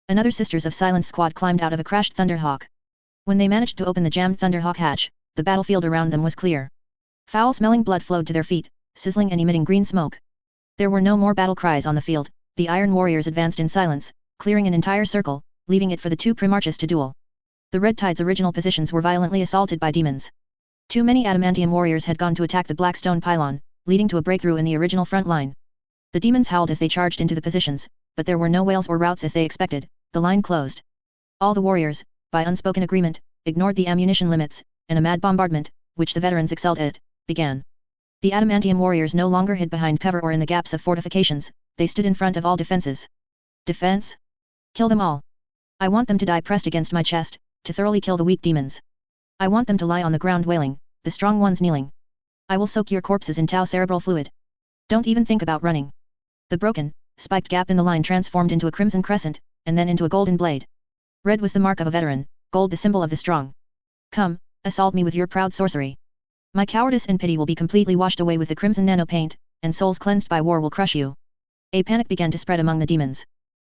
Another Sisters of Silence squad climbed out of a crashed Thunderhawk. When they managed to open the jammed Thunderhawk hatch, the battlefield around them was clear. Foul-smelling blood flowed to their feet, sizzling and emitting green smoke. There were no more battle cries on the field. The Iron Warriors advanced in silence, clearing an entire circle, leaving it for the two Primarchs to duel. The Red Tide's original positions were violently assaulted by demons. Too many Adamantium warriors had gone to attack the Blackstone pylon, leading to a breakthrough in the original front line. The demons howled as they charged into the positions, but there were no whales or routes as they expected. The line closed. All the warriors, by unspoken agreement, ignored the ammunition limits, and a mad bombardment, which the veterans excelled at, began. The Adamantium warriors no longer hid behind cover or in the gaps of fortifications, they stood in front of all defenses. Defense? Kill them all. I want them to die pressed against my chest, to thoroughly kill the weak demons. I want them to lie on the ground wailing, the strong ones kneeling. I will soak your corpses in tau cerebral fluid. Don't even think about running. The broken, spiked gap in the line transformed into a crimson crescent, and then into a golden blade. Red was the mark of a veteran, gold the symbol of the strong. Come, assault me with your proud sorcery. My cowardice and pity will be completely washed away with the crimson nano paint, and souls cleansed by war will crush you. A panic began to spread among the demons.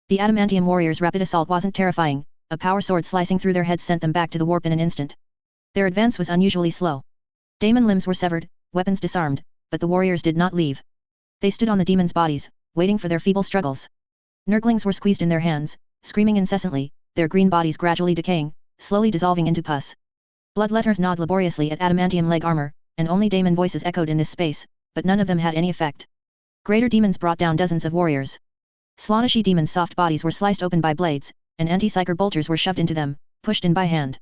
The Adamantium warriors' rapid assault wasn't terrifying, a power sword slicing through their heads sent them back to the warp in an instant. Their advance was unusually slow. Daemon limbs were severed, weapons disarmed, but the warriors did not leave. They stood on the demons' bodies, waiting for their feeble struggles. Nurglings were squeezed in their hands, screaming incessantly, their green bodies gradually decaying, slowly dissolving into pus. Bloodletters gnawed laboriously at adamantium leg armor, and only daemon voices echoed in this space, but none of them had any effect. Greater demons brought down dozens of warriors. Slaaneshi demons' soft bodies were sliced open by blades, and anti-psyker bolters were shoved into them, pushed in by hand.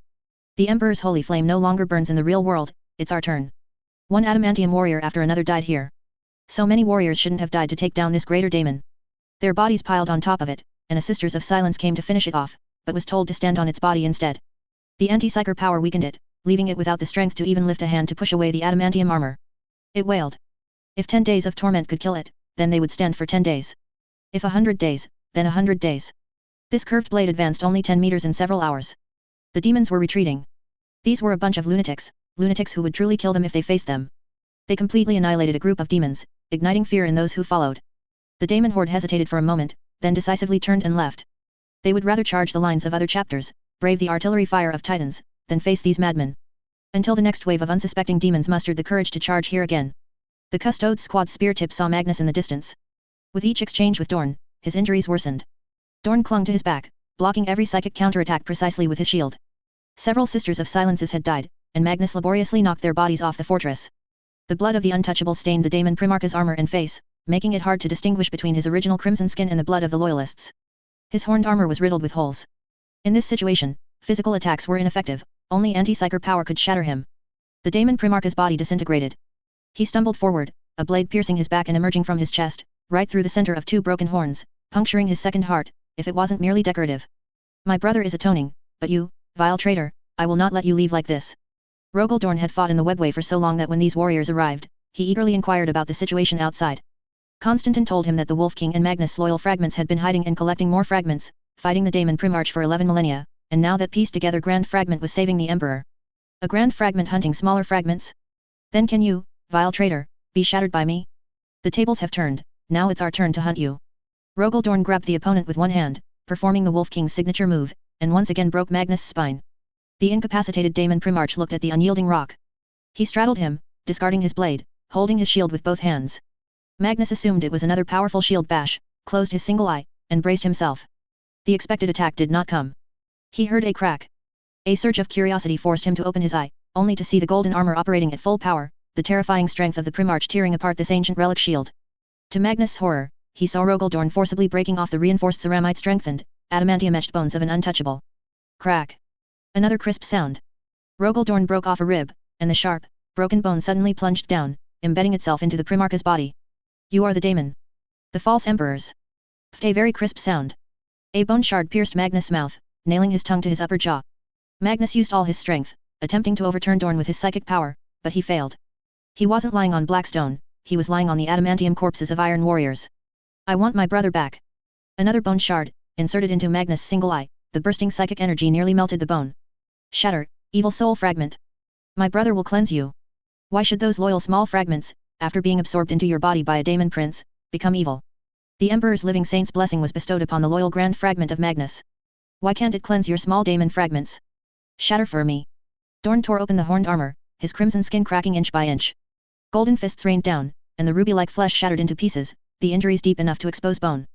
The Emperor's holy flame no longer burns in the real world, it's our turn. One adamantium warrior after another died here. So many warriors shouldn't have died to take down this greater daemon. Their bodies piled on top of it, and a Sisters of Silence came to finish it off, but was told to stand on its body instead. The anti-psyker power weakened it, leaving it without the strength to even lift a hand to push away the adamantium armor. It wailed. If 10 days of torment could kill it, then they would stand for 10 days. If 100 days, then 100 days. This curved blade advanced only 10 meters in several hours. The demons were retreating. These were a bunch of lunatics who would truly kill them if they faced them. They completely annihilated a group of demons, igniting fear in those who followed. The daemon horde hesitated for a moment, then decisively turned and left. They would rather charge the lines of other chapters, brave the artillery fire of titans, than face these madmen. Until the next wave of unsuspecting demons mustered the courage to charge here again. The Custodes squad's spear tip saw Magnus in the distance. With each exchange with Dorn, his injuries worsened. Dorn clung to his back, blocking every psychic counterattack precisely with his shield. Several Sisters of Silences had died, and Magnus laboriously knocked their bodies off the fortress. The blood of the untouchable stained the Daemon Primarch's armor and face, making it hard to distinguish between his original crimson skin and the blood of the loyalists. His horned armor was riddled with holes. In this situation, physical attacks were ineffective, only anti-psyker power could shatter him. The Daemon Primarch's body disintegrated. He stumbled forward, a blade piercing his back and emerging from his chest, right through the center of 2 broken horns, puncturing his second heart, if it wasn't merely decorative. My brother is atoning, but you, vile traitor, I will not let you leave like this. Rogel Dorn had fought in the webway for so long that when these warriors arrived, he eagerly inquired about the situation outside. Constantin told him that the Wolf King and Magnus' loyal fragments had been hiding and collecting more fragments, fighting the Daemon Primarch for 11 millennia, and now that pieced together Grand Fragment was saving the Emperor. A Grand Fragment hunting smaller fragments? Then can you, vile traitor, be shattered by me? The tables have turned, now it's our turn to hunt you. Rogel Dorn grabbed the opponent with one hand, performing the Wolf King's signature move, and once again broke Magnus' spine. The incapacitated Daemon Primarch looked at the unyielding rock. He straddled him, discarding his blade, holding his shield with both hands. Magnus assumed it was another powerful shield bash, closed his single eye, and braced himself. The expected attack did not come. He heard a crack. A surge of curiosity forced him to open his eye, only to see the golden armor operating at full power, the terrifying strength of the Primarch tearing apart this ancient relic shield. To Magnus' horror, he saw Rogel Dorn forcibly breaking off the reinforced ceramite strengthened, adamantium-etched bones of an untouchable. Crack. Another crisp sound. Rogel Dorn broke off a rib, and the sharp, broken bone suddenly plunged down, embedding itself into the Primarch's body. You are the Daemon. The false emperors. A very crisp sound. A bone shard pierced Magnus' mouth, nailing his tongue to his upper jaw. Magnus used all his strength, attempting to overturn Dorn with his psychic power, but he failed. He wasn't lying on Blackstone, he was lying on the adamantium corpses of iron warriors. I want my brother back. Another bone shard, inserted into Magnus' single eye, the bursting psychic energy nearly melted the bone. Shatter, evil soul fragment. My brother will cleanse you. Why should those loyal small fragments, after being absorbed into your body by a daemon prince, become evil? The Emperor's living saint's blessing was bestowed upon the loyal grand fragment of Magnus. Why can't it cleanse your small daemon fragments? Shatter for me. Dorn tore open the horned armor, his crimson skin cracking inch by inch. Golden fists rained down, and the ruby-like flesh shattered into pieces, the injuries deep enough to expose bone.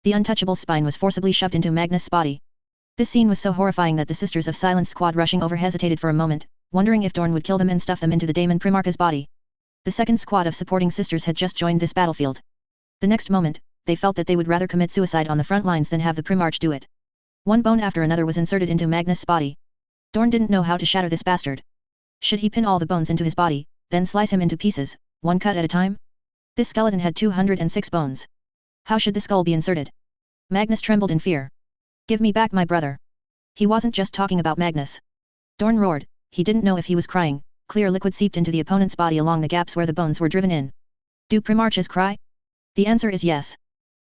The untouchable spine was forcibly shoved into Magnus' body. This scene was so horrifying that the Sisters of Silence squad rushing over hesitated for a moment, wondering if Dorn would kill them and stuff them into the Daemon Primarch's body. The second squad of supporting sisters had just joined this battlefield. The next moment, they felt that they would rather commit suicide on the front lines than have the Primarch do it. One bone after another was inserted into Magnus' body. Dorn didn't know how to shatter this bastard. Should he pin all the bones into his body, then slice him into pieces, one cut at a time? This skeleton had 206 bones. How should the skull be inserted? Magnus trembled in fear. Give me back my brother. He wasn't just talking about Magnus. Dorn roared, he didn't know if he was crying, clear liquid seeped into the opponent's body along the gaps where the bones were driven in. Do Primarches cry? The answer is yes.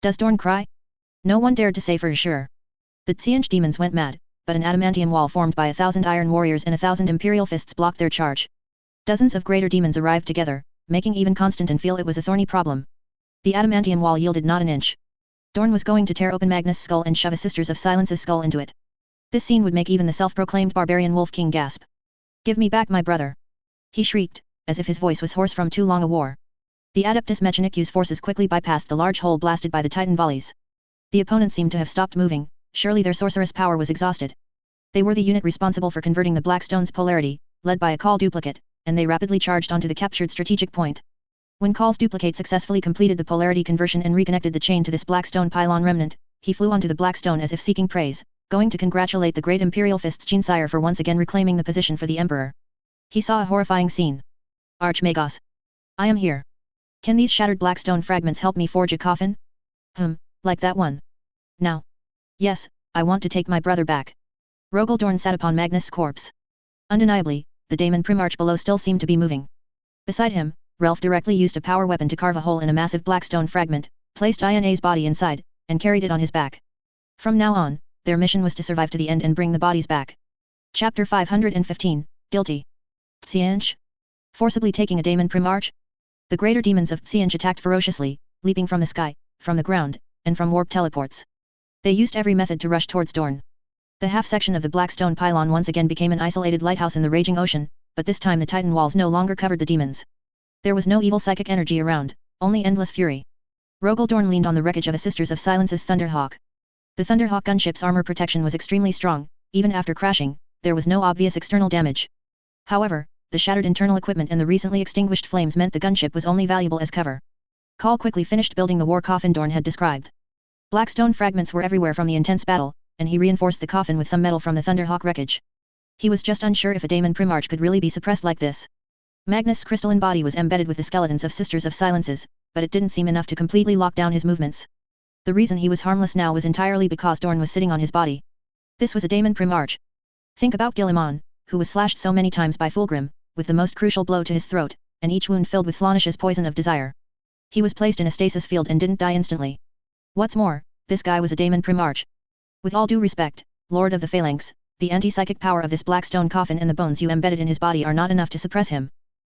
Does Dorn cry? No one dared to say for sure. The Qing demons went mad, but an adamantium wall formed by 1,000 iron warriors and 1,000 imperial fists blocked their charge. Dozens of greater demons arrived together, making even Constantine feel it was a thorny problem. The adamantium wall yielded not an inch. Dorn was going to tear open Magnus' skull and shove a Sisters of Silence's skull into it. This scene would make even the self-proclaimed barbarian Wolf King gasp. Give me back my brother! He shrieked, as if his voice was hoarse from too long a war. The Adeptus Mechanicus forces quickly bypassed the large hole blasted by the Titan volleys. The opponents seemed to have stopped moving, surely their sorceress power was exhausted. They were the unit responsible for converting the Blackstone's polarity, led by a Call duplicate, and they rapidly charged onto the captured strategic point. When Call's duplicate successfully completed the polarity conversion and reconnected the chain to this Blackstone pylon remnant, he flew onto the Blackstone as if seeking praise, going to congratulate the great Imperial Fist's Genesire for once again reclaiming the position for the Emperor. He saw a horrifying scene. Archmagos. I am here. Can these shattered Blackstone fragments help me forge a coffin? Like that one. Now. Yes, I want to take my brother back. Rogel Dorn sat upon Magnus' corpse. Undeniably, the Daemon Primarch below still seemed to be moving. Beside him, Relf directly used a power weapon to carve a hole in a massive Blackstone fragment, placed Ina's body inside, and carried it on his back. From now on, their mission was to survive to the end and bring the bodies back. Chapter 515, Guilty. Xianj? Forcibly taking a Daemon Primarch? The greater demons of Xianj attacked ferociously, leaping from the sky, from the ground, and from warp teleports. They used every method to rush towards Dorn. The half-section of the Blackstone pylon once again became an isolated lighthouse in the raging ocean, but this time the Titan walls no longer covered the demons. There was no evil psychic energy around, only endless fury. Rogel Dorn leaned on the wreckage of a Sisters of Silence's Thunderhawk. The Thunderhawk gunship's armor protection was extremely strong, even after crashing, there was no obvious external damage. However, the shattered internal equipment and the recently extinguished flames meant the gunship was only valuable as cover. Call quickly finished building the war coffin Dorn had described. Blackstone fragments were everywhere from the intense battle, and he reinforced the coffin with some metal from the Thunderhawk wreckage. He was just unsure if a Daemon Primarch could really be suppressed like this. Magnus' crystalline body was embedded with the skeletons of Sisters of Silences, but it didn't seem enough to completely lock down his movements. The reason he was harmless now was entirely because Dorn was sitting on his body. This was a Daemon Primarch. Think about Guilliman, who was slashed so many times by Fulgrim, with the most crucial blow to his throat, and each wound filled with Slaanish's poison of desire. He was placed in a stasis field and didn't die instantly. What's more, this guy was a Daemon Primarch. With all due respect, Lord of the Phalanx, the anti-psychic power of this Blackstone coffin and the bones you embedded in his body are not enough to suppress him.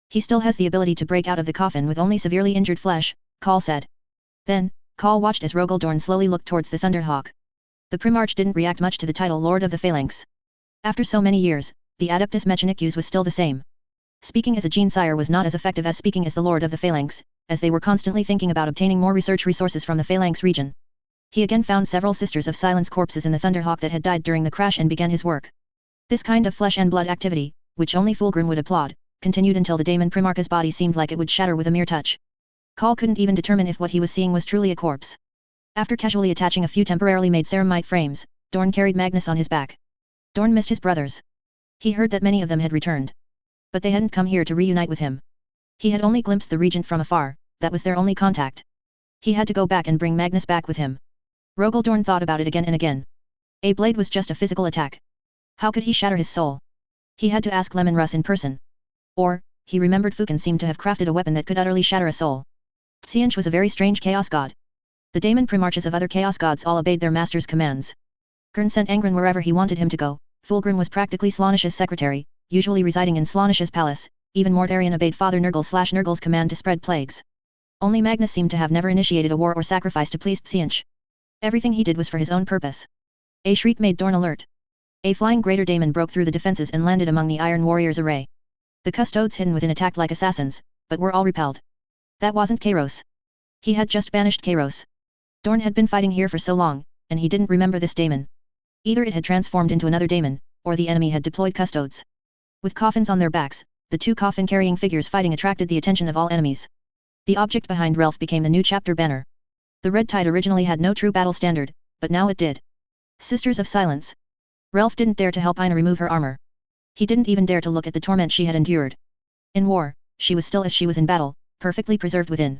He still has the ability to break out of the coffin with only severely injured flesh, Call said. Then, Call watched as Rogel Dorn slowly looked towards the Thunderhawk. The Primarch didn't react much to the title Lord of the Phalanx. After so many years, the Adeptus Mechanicus was still the same. Speaking as a Genesire was not as effective as speaking as the Lord of the Phalanx, as they were constantly thinking about obtaining more research resources from the Phalanx region. He again found several Sisters of Silence corpses in the Thunderhawk that had died during the crash and began his work. This kind of flesh and blood activity, which only Fulgrim would applaud, continued until the Daemon Primarch's body seemed like it would shatter with a mere touch. Call couldn't even determine if what he was seeing was truly a corpse. After casually attaching a few temporarily made ceramite frames, Dorn carried Magnus on his back. Dorn missed his brothers. He heard that many of them had returned. But they hadn't come here to reunite with him. He had only glimpsed the regent from afar, that was their only contact. He had to go back and bring Magnus back with him. Rogel Dorn thought about it again and again. A blade was just a physical attack. How could he shatter his soul? He had to ask Lemon Russ in person. Or, he remembered Fukin seemed to have crafted a weapon that could utterly shatter a soul. Xianj was a very strange chaos god. The Daemon Primarches of other chaos gods all obeyed their master's commands. Gurn sent Angren wherever he wanted him to go. Fulgrim was practically Slaanish's secretary, usually residing in Slaanish's palace, even Mortarion obeyed Father Nurgle/Nurgle's command to spread plagues. Only Magnus seemed to have never initiated a war or sacrifice to please Tzeentch. Everything he did was for his own purpose. A shriek made Dorn alert. A flying greater daemon broke through the defenses and landed among the Iron Warriors' array. The custodes hidden within attacked like assassins, but were all repelled. That wasn't Kairos. He had just banished Kairos. Dorn had been fighting here for so long, and he didn't remember this daemon. Either it had transformed into another daemon, or the enemy had deployed custodes. With coffins on their backs, the two coffin-carrying figures fighting attracted the attention of all enemies. The object behind Relf became the new chapter banner. The Red Tide originally had no true battle standard, but now it did. Sisters of Silence. Relf didn't dare to help Ina remove her armor. He didn't even dare to look at the torment she had endured. In war, she was still as she was in battle, perfectly preserved within.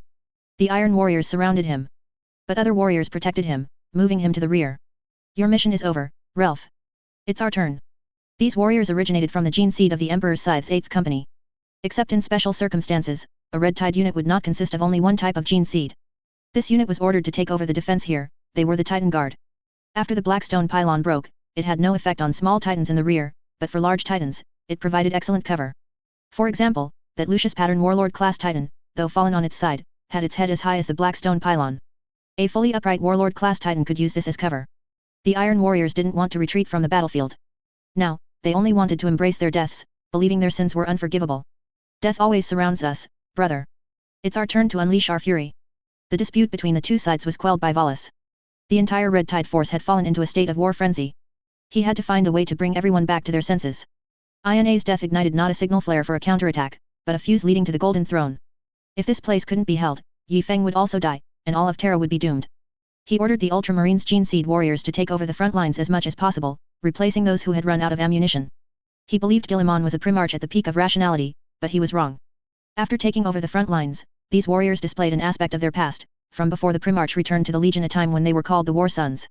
The Iron Warriors surrounded him. But other warriors protected him, moving him to the rear. Your mission is over, Relf. It's our turn. These warriors originated from the gene seed of the Emperor's Scythe's 8th Company. Except in special circumstances, a Red Tide unit would not consist of only one type of gene seed. This unit was ordered to take over the defense here. They were the Titan Guard. After the Blackstone pylon broke, it had no effect on small titans in the rear, but for large titans, it provided excellent cover. For example, that Lucius Pattern Warlord class Titan, though fallen on its side, had its head as high as the Blackstone pylon. A fully upright Warlord class Titan could use this as cover. The Iron Warriors didn't want to retreat from the battlefield. Now, they only wanted to embrace their deaths, believing their sins were unforgivable. Death always surrounds us, brother. It's our turn to unleash our fury. The dispute between the two sides was quelled by Volus. The entire Red Tide force had fallen into a state of war frenzy. He had to find a way to bring everyone back to their senses. Iona's death ignited not a signal flare for a counterattack, but a fuse leading to the Golden Throne. If this place couldn't be held, Yi Feng would also die, and all of Terra would be doomed. He ordered the Ultramarines Gene Seed warriors to take over the front lines as much as possible, replacing those who had run out of ammunition. He believed Guilliman was a Primarch at the peak of rationality, but he was wrong. After taking over the front lines, these warriors displayed an aspect of their past, from before the Primarch returned to the Legion, a time when they were called the War Sons.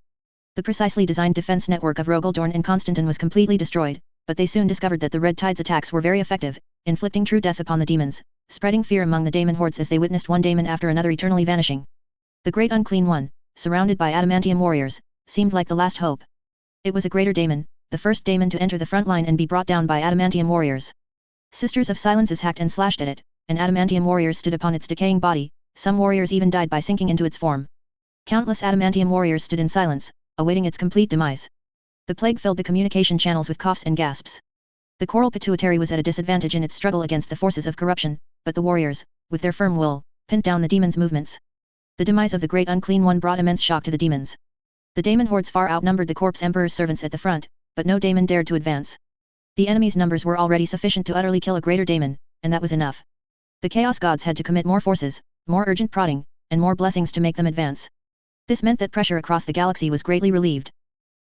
The precisely designed defense network of Rogaldorn and Constantin was completely destroyed, but they soon discovered that the Red Tide's attacks were very effective, inflicting true death upon the demons, spreading fear among the daemon hordes as they witnessed one daemon after another eternally vanishing. The Great Unclean One, surrounded by adamantium warriors, seemed like the last hope. It was a greater daemon, the first daemon to enter the front line and be brought down by adamantium warriors. Sisters of Silences hacked and slashed at it, and adamantium warriors stood upon its decaying body, some warriors even died by sinking into its form. Countless adamantium warriors stood in silence, awaiting its complete demise. The plague filled the communication channels with coughs and gasps. The Coral Pituitary was at a disadvantage in its struggle against the forces of corruption, but the warriors, with their firm will, pinned down the demons' movements. The demise of the Great Unclean One brought immense shock to the demons. The daemon hordes far outnumbered the Corpse Emperor's servants at the front, but no daemon dared to advance. The enemy's numbers were already sufficient to utterly kill a greater daemon, and that was enough. The Chaos Gods had to commit more forces, more urgent prodding, and more blessings to make them advance. This meant that pressure across the galaxy was greatly relieved.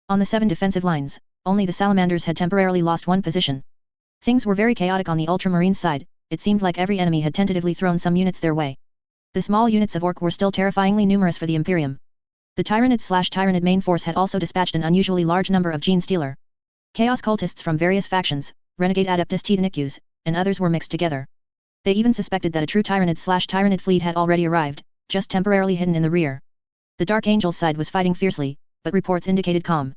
On the 7 defensive lines, only the Salamanders had temporarily lost one position. Things were very chaotic on the Ultramarine side. It seemed like every enemy had tentatively thrown some units their way. The small units of Orc were still terrifyingly numerous for the Imperium. The Tyranid/Tyranid main force had also dispatched an unusually large number of Gene Stealer. Chaos cultists from various factions, renegade Adeptus Titanicus, and others were mixed together. They even suspected that a true Tyranid/Tyranid fleet had already arrived, just temporarily hidden in the rear. The Dark Angel's side was fighting fiercely, but reports indicated calm.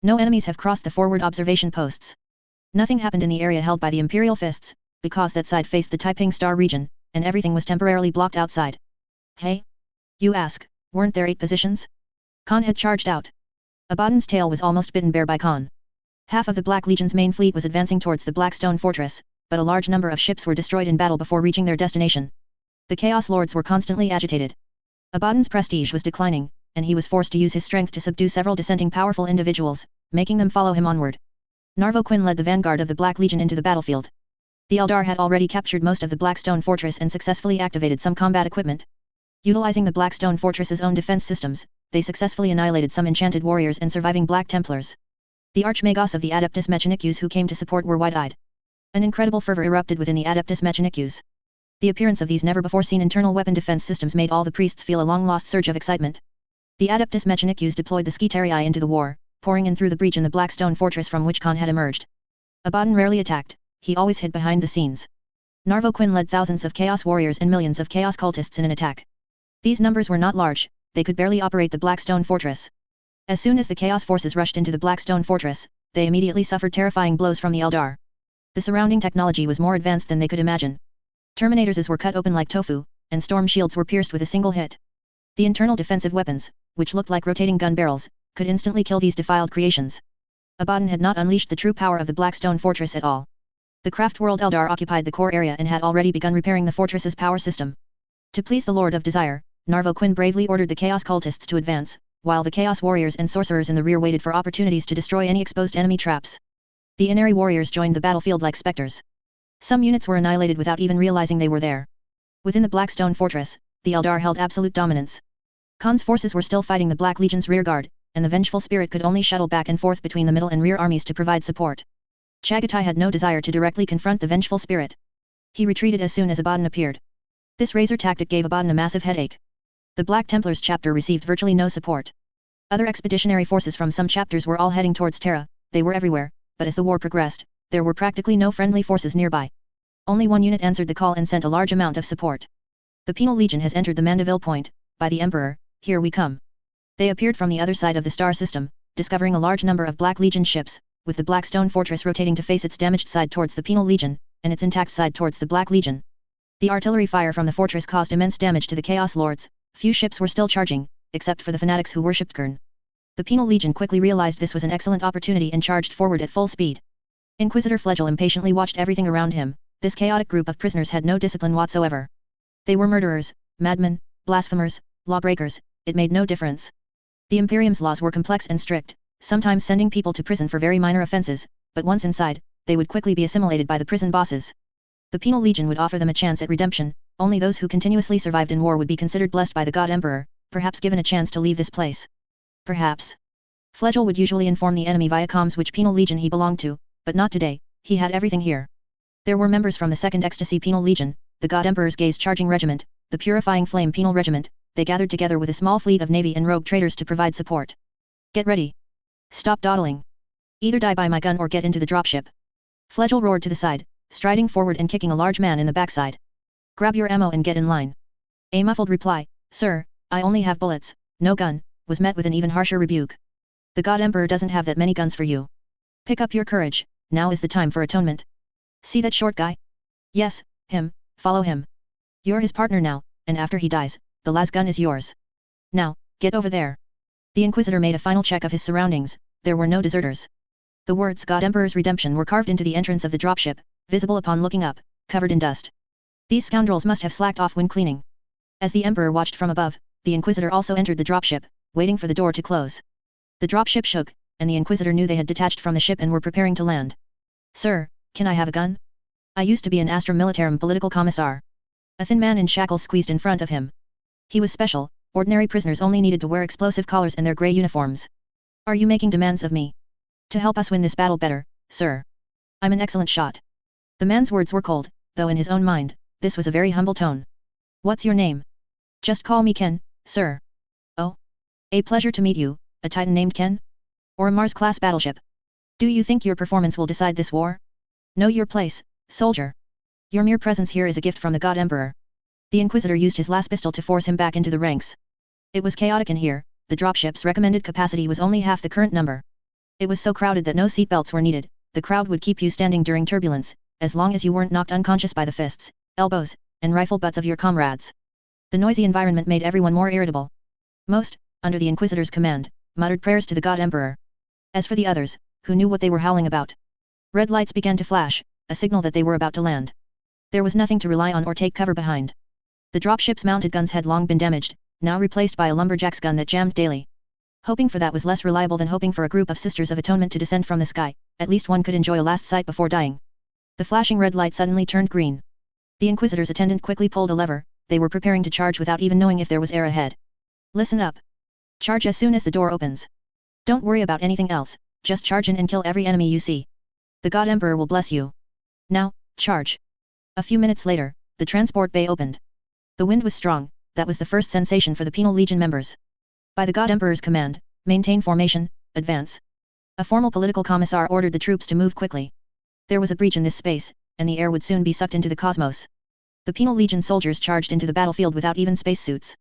No enemies have crossed the forward observation posts. Nothing happened in the area held by the Imperial Fists, because that side faced the Taiping Star region, and everything was temporarily blocked outside. Hey? You ask, weren't there 8 positions? Khan had charged out. Abaddon's tail was almost bitten bare by Khan. Half of the Black Legion's main fleet was advancing towards the Blackstone Fortress, but a large number of ships were destroyed in battle before reaching their destination. The Chaos Lords were constantly agitated. Abaddon's prestige was declining, and he was forced to use his strength to subdue several dissenting powerful individuals, making them follow him onward. Narvo Quinn led the vanguard of the Black Legion into the battlefield. The Eldar had already captured most of the Blackstone Fortress and successfully activated some combat equipment. Utilizing the Blackstone Fortress's own defense systems, they successfully annihilated some enchanted warriors and surviving Black Templars. The Archmagos of the Adeptus Mechanicus who came to support were wide-eyed. An incredible fervor erupted within the Adeptus Mechanicus. The appearance of these never-before-seen internal weapon defense systems made all the priests feel a long-lost surge of excitement. The Adeptus Mechanicus deployed the Skitarii into the war, pouring in through the breach in the Blackstone Fortress from which Khan had emerged. Abaddon rarely attacked, he always hid behind the scenes. Narvo Quinn led thousands of Chaos Warriors and millions of Chaos Cultists in an attack. These numbers were not large, they could barely operate the Blackstone Fortress. As soon as the Chaos forces rushed into the Blackstone Fortress, they immediately suffered terrifying blows from the Eldar. The surrounding technology was more advanced than they could imagine. Terminators were cut open like tofu, and storm shields were pierced with a single hit. The internal defensive weapons, which looked like rotating gun barrels, could instantly kill these defiled creations. Abaddon had not unleashed the true power of the Blackstone Fortress at all. The Craft World Eldar occupied the core area and had already begun repairing the fortress's power system. To please the Lord of Desire, Narvo Quinn bravely ordered the Chaos Cultists to advance, while the Chaos Warriors and Sorcerers in the rear waited for opportunities to destroy any exposed enemy traps. The Inari Warriors joined the battlefield like specters. Some units were annihilated without even realizing they were there. Within the Blackstone Fortress, the Eldar held absolute dominance. Khan's forces were still fighting the Black Legion's rearguard, and the vengeful spirit could only shuttle back and forth between the middle and rear armies to provide support. Chagatai had no desire to directly confront the vengeful spirit. He retreated as soon as Abaddon appeared. This razor tactic gave Abaddon a massive headache. The Black Templars chapter received virtually no support. Other expeditionary forces from some chapters were all heading towards Terra. They were everywhere, but as the war progressed, there were practically no friendly forces nearby. Only one unit answered the call and sent a large amount of support. The Penal Legion has entered the Mandeville Point, by the Emperor, here we come. They appeared from the other side of the star system, discovering a large number of Black Legion ships, with the Blackstone Fortress rotating to face its damaged side towards the Penal Legion, and its intact side towards the Black Legion. The artillery fire from the fortress caused immense damage to the Chaos Lords. Few ships were still charging, except for the fanatics who worshipped Gurn. The Penal Legion quickly realized this was an excellent opportunity and charged forward at full speed. Inquisitor Flegel impatiently watched everything around him. This chaotic group of prisoners had no discipline whatsoever. They were murderers, madmen, blasphemers, lawbreakers, it made no difference. The Imperium's laws were complex and strict, sometimes sending people to prison for very minor offenses, but once inside, they would quickly be assimilated by the prison bosses. The Penal Legion would offer them a chance at redemption. Only those who continuously survived in war would be considered blessed by the God Emperor, perhaps given a chance to leave this place. Perhaps. Flegel would usually inform the enemy via comms which Penal Legion he belonged to, but not today. He had everything here. There were members from the 2nd Ecstasy Penal Legion, the God Emperor's Gaze Charging Regiment, the Purifying Flame Penal Regiment. They gathered together with a small fleet of navy and rogue traders to provide support. Get ready. Stop dawdling. Either die by my gun or get into the dropship. Flegel roared to the side, striding forward and kicking a large man in the backside. Grab your ammo and get in line. A muffled reply, Sir, I only have bullets, no gun, was met with an even harsher rebuke. The God Emperor doesn't have that many guns for you. Pick up your courage, now is the time for atonement. See that short guy? Yes, him, follow him. You're his partner now, and after he dies, the las gun is yours. Now, get over there. The Inquisitor made a final check of his surroundings. There were no deserters. The words God Emperor's Redemption were carved into the entrance of the dropship, visible upon looking up, covered in dust. These scoundrels must have slacked off when cleaning. As the Emperor watched from above, the Inquisitor also entered the dropship, waiting for the door to close. The dropship shook, and the Inquisitor knew they had detached from the ship and were preparing to land. Sir, can I have a gun? I used to be an Astra Militarum political commissar. A thin man in shackles squeezed in front of him. He was special, ordinary prisoners only needed to wear explosive collars and their grey uniforms. Are you making demands of me? To help us win this battle better, sir. I'm an excellent shot. The man's words were cold, though in his own mind, this was a very humble tone. What's your name? Just call me Ken, sir. Oh. A pleasure to meet you, a Titan named Ken? Or a Mars-class battleship? Do you think your performance will decide this war? Know your place, soldier. Your mere presence here is a gift from the God Emperor. The Inquisitor used his last pistol to force him back into the ranks. It was chaotic in here, the dropship's recommended capacity was only half the current number. It was so crowded that no seatbelts were needed, the crowd would keep you standing during turbulence, as long as you weren't knocked unconscious by the fists, elbows, and rifle butts of your comrades. The noisy environment made everyone more irritable. Most, under the Inquisitor's command, muttered prayers to the God Emperor. As for the others, who knew what they were howling about? Red lights began to flash, a signal that they were about to land. There was nothing to rely on or take cover behind. The dropship's mounted guns had long been damaged, now replaced by a lumberjack's gun that jammed daily. Hoping for that was less reliable than hoping for a group of Sisters of Atonement to descend from the sky. At least one could enjoy a last sight before dying. The flashing red light suddenly turned green. The Inquisitor's attendant quickly pulled a lever. They were preparing to charge without even knowing if there was air ahead. Listen up. Charge as soon as the door opens. Don't worry about anything else, just charge in and kill every enemy you see. The God Emperor will bless you. Now, charge. A few minutes later, the transport bay opened. The wind was strong, that was the first sensation for the Penal Legion members. By the God Emperor's command, maintain formation, advance. A formal political commissar ordered the troops to move quickly. There was a breach in this space, and the air would soon be sucked into the cosmos. The Penal Legion soldiers charged into the battlefield without even spacesuits.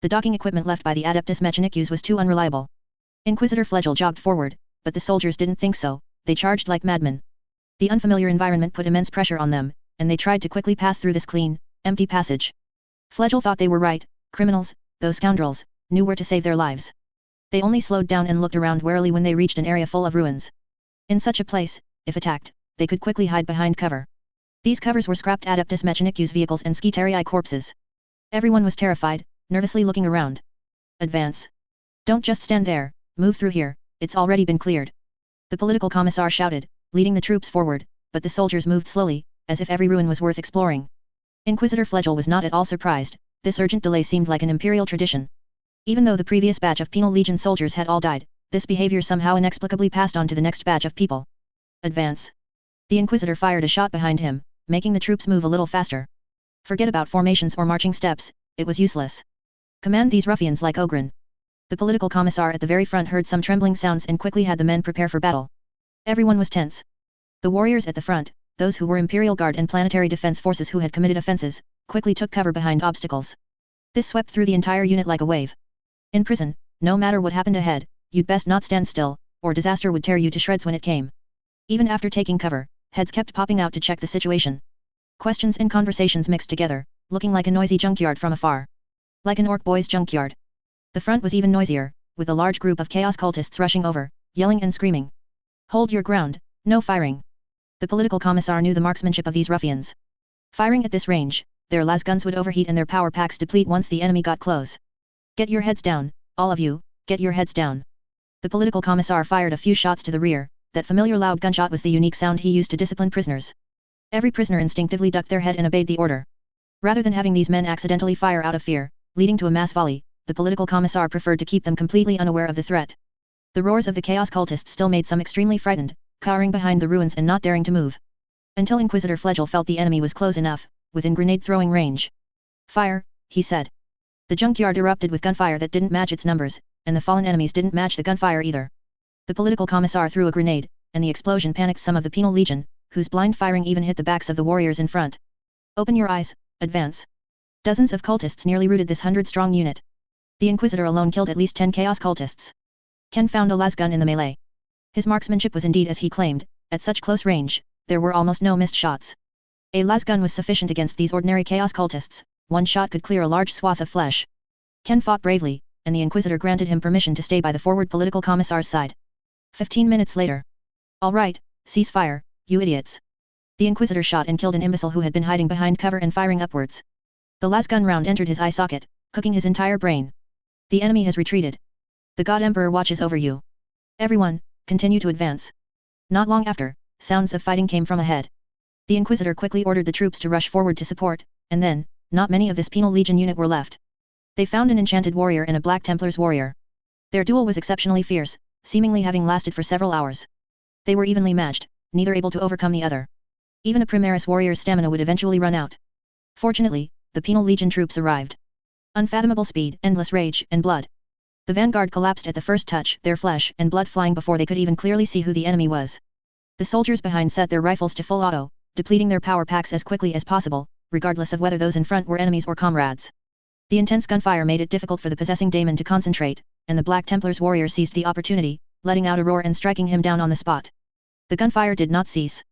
The docking equipment left by the Adeptus Mechanicus was too unreliable. Inquisitor Flegel jogged forward, but the soldiers didn't think so, they charged like madmen. The unfamiliar environment put immense pressure on them, and they tried to quickly pass through this clean, empty passage. Fledgel thought they were right. Criminals, those scoundrels, knew where to save their lives. They only slowed down and looked around warily when they reached an area full of ruins. In such a place, if attacked, they could quickly hide behind cover. These covers were scrapped Adeptus Mechanicus vehicles and Skitarii corpses. Everyone was terrified, nervously looking around. Advance. Don't just stand there, move through here, it's already been cleared. The political commissar shouted, leading the troops forward, but the soldiers moved slowly, as if every ruin was worth exploring. Inquisitor Fledgel was not at all surprised. This urgent delay seemed like an imperial tradition. Even though the previous batch of Penal Legion soldiers had all died, this behavior somehow inexplicably passed on to the next batch of people. Advance. The Inquisitor fired a shot behind him, making the troops move a little faster. Forget about formations or marching steps, it was useless. Command these ruffians like Ogren. The political commissar at the very front heard some trembling sounds and quickly had the men prepare for battle. Everyone was tense. The warriors at the front, those who were Imperial Guard and Planetary Defense Forces who had committed offenses, quickly took cover behind obstacles. This swept through the entire unit like a wave. In prison, no matter what happened ahead, you'd best not stand still, or disaster would tear you to shreds when it came. Even after taking cover, heads kept popping out to check the situation. Questions and conversations mixed together, looking like a noisy junkyard from afar. Like an orc boy's junkyard. The front was even noisier, with a large group of chaos cultists rushing over, yelling and screaming. Hold your ground, no firing. The political commissar knew the marksmanship of these ruffians. Firing at this range, their las guns would overheat and their power packs deplete once the enemy got close. Get your heads down, all of you, get your heads down. The political commissar fired a few shots to the rear. That familiar loud gunshot was the unique sound he used to discipline prisoners. Every prisoner instinctively ducked their head and obeyed the order. Rather than having these men accidentally fire out of fear, leading to a mass volley, the political commissar preferred to keep them completely unaware of the threat. The roars of the chaos cultists still made some extremely frightened, cowering behind the ruins and not daring to move. Until Inquisitor Fledgel felt the enemy was close enough, within grenade-throwing range. Fire, he said. The junkyard erupted with gunfire that didn't match its numbers, and the fallen enemies didn't match the gunfire either. The political commissar threw a grenade, and the explosion panicked some of the Penal Legion, whose blind firing even hit the backs of the warriors in front. Open your eyes, advance. Dozens of cultists nearly routed this 100-strong unit. The Inquisitor alone killed at least 10 chaos cultists. Ken found a las gun in the melee. His marksmanship was indeed as he claimed, at such close range, there were almost no missed shots. A las gun was sufficient against these ordinary chaos cultists, one shot could clear a large swath of flesh. Ken fought bravely, and the Inquisitor granted him permission to stay by the forward political commissar's side. 15 minutes later. All right, cease fire, you idiots. The Inquisitor shot and killed an imbecile who had been hiding behind cover and firing upwards. The las gun round entered his eye socket, cooking his entire brain. The enemy has retreated. The God Emperor watches over you. Everyone, continue to advance. Not long after, sounds of fighting came from ahead. The Inquisitor quickly ordered the troops to rush forward to support, and then, not many of this Penal Legion unit were left. They found an enchanted warrior and a Black Templar's warrior. Their duel was exceptionally fierce, seemingly having lasted for several hours. They were evenly matched, neither able to overcome the other. Even a Primaris warrior's stamina would eventually run out. Fortunately, the Penal Legion troops arrived. Unfathomable speed, endless rage, and blood. The vanguard collapsed at the first touch, their flesh and blood flying before they could even clearly see who the enemy was. The soldiers behind set their rifles to full auto, depleting their power packs as quickly as possible, regardless of whether those in front were enemies or comrades. The intense gunfire made it difficult for the possessing daemon to concentrate, and the Black Templar's warrior seized the opportunity, letting out a roar and striking him down on the spot. The gunfire did not cease.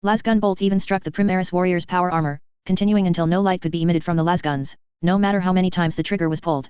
Lasgun bolts even struck the Primaris warrior's power armor, continuing until no light could be emitted from the lasguns, no matter how many times the trigger was pulled.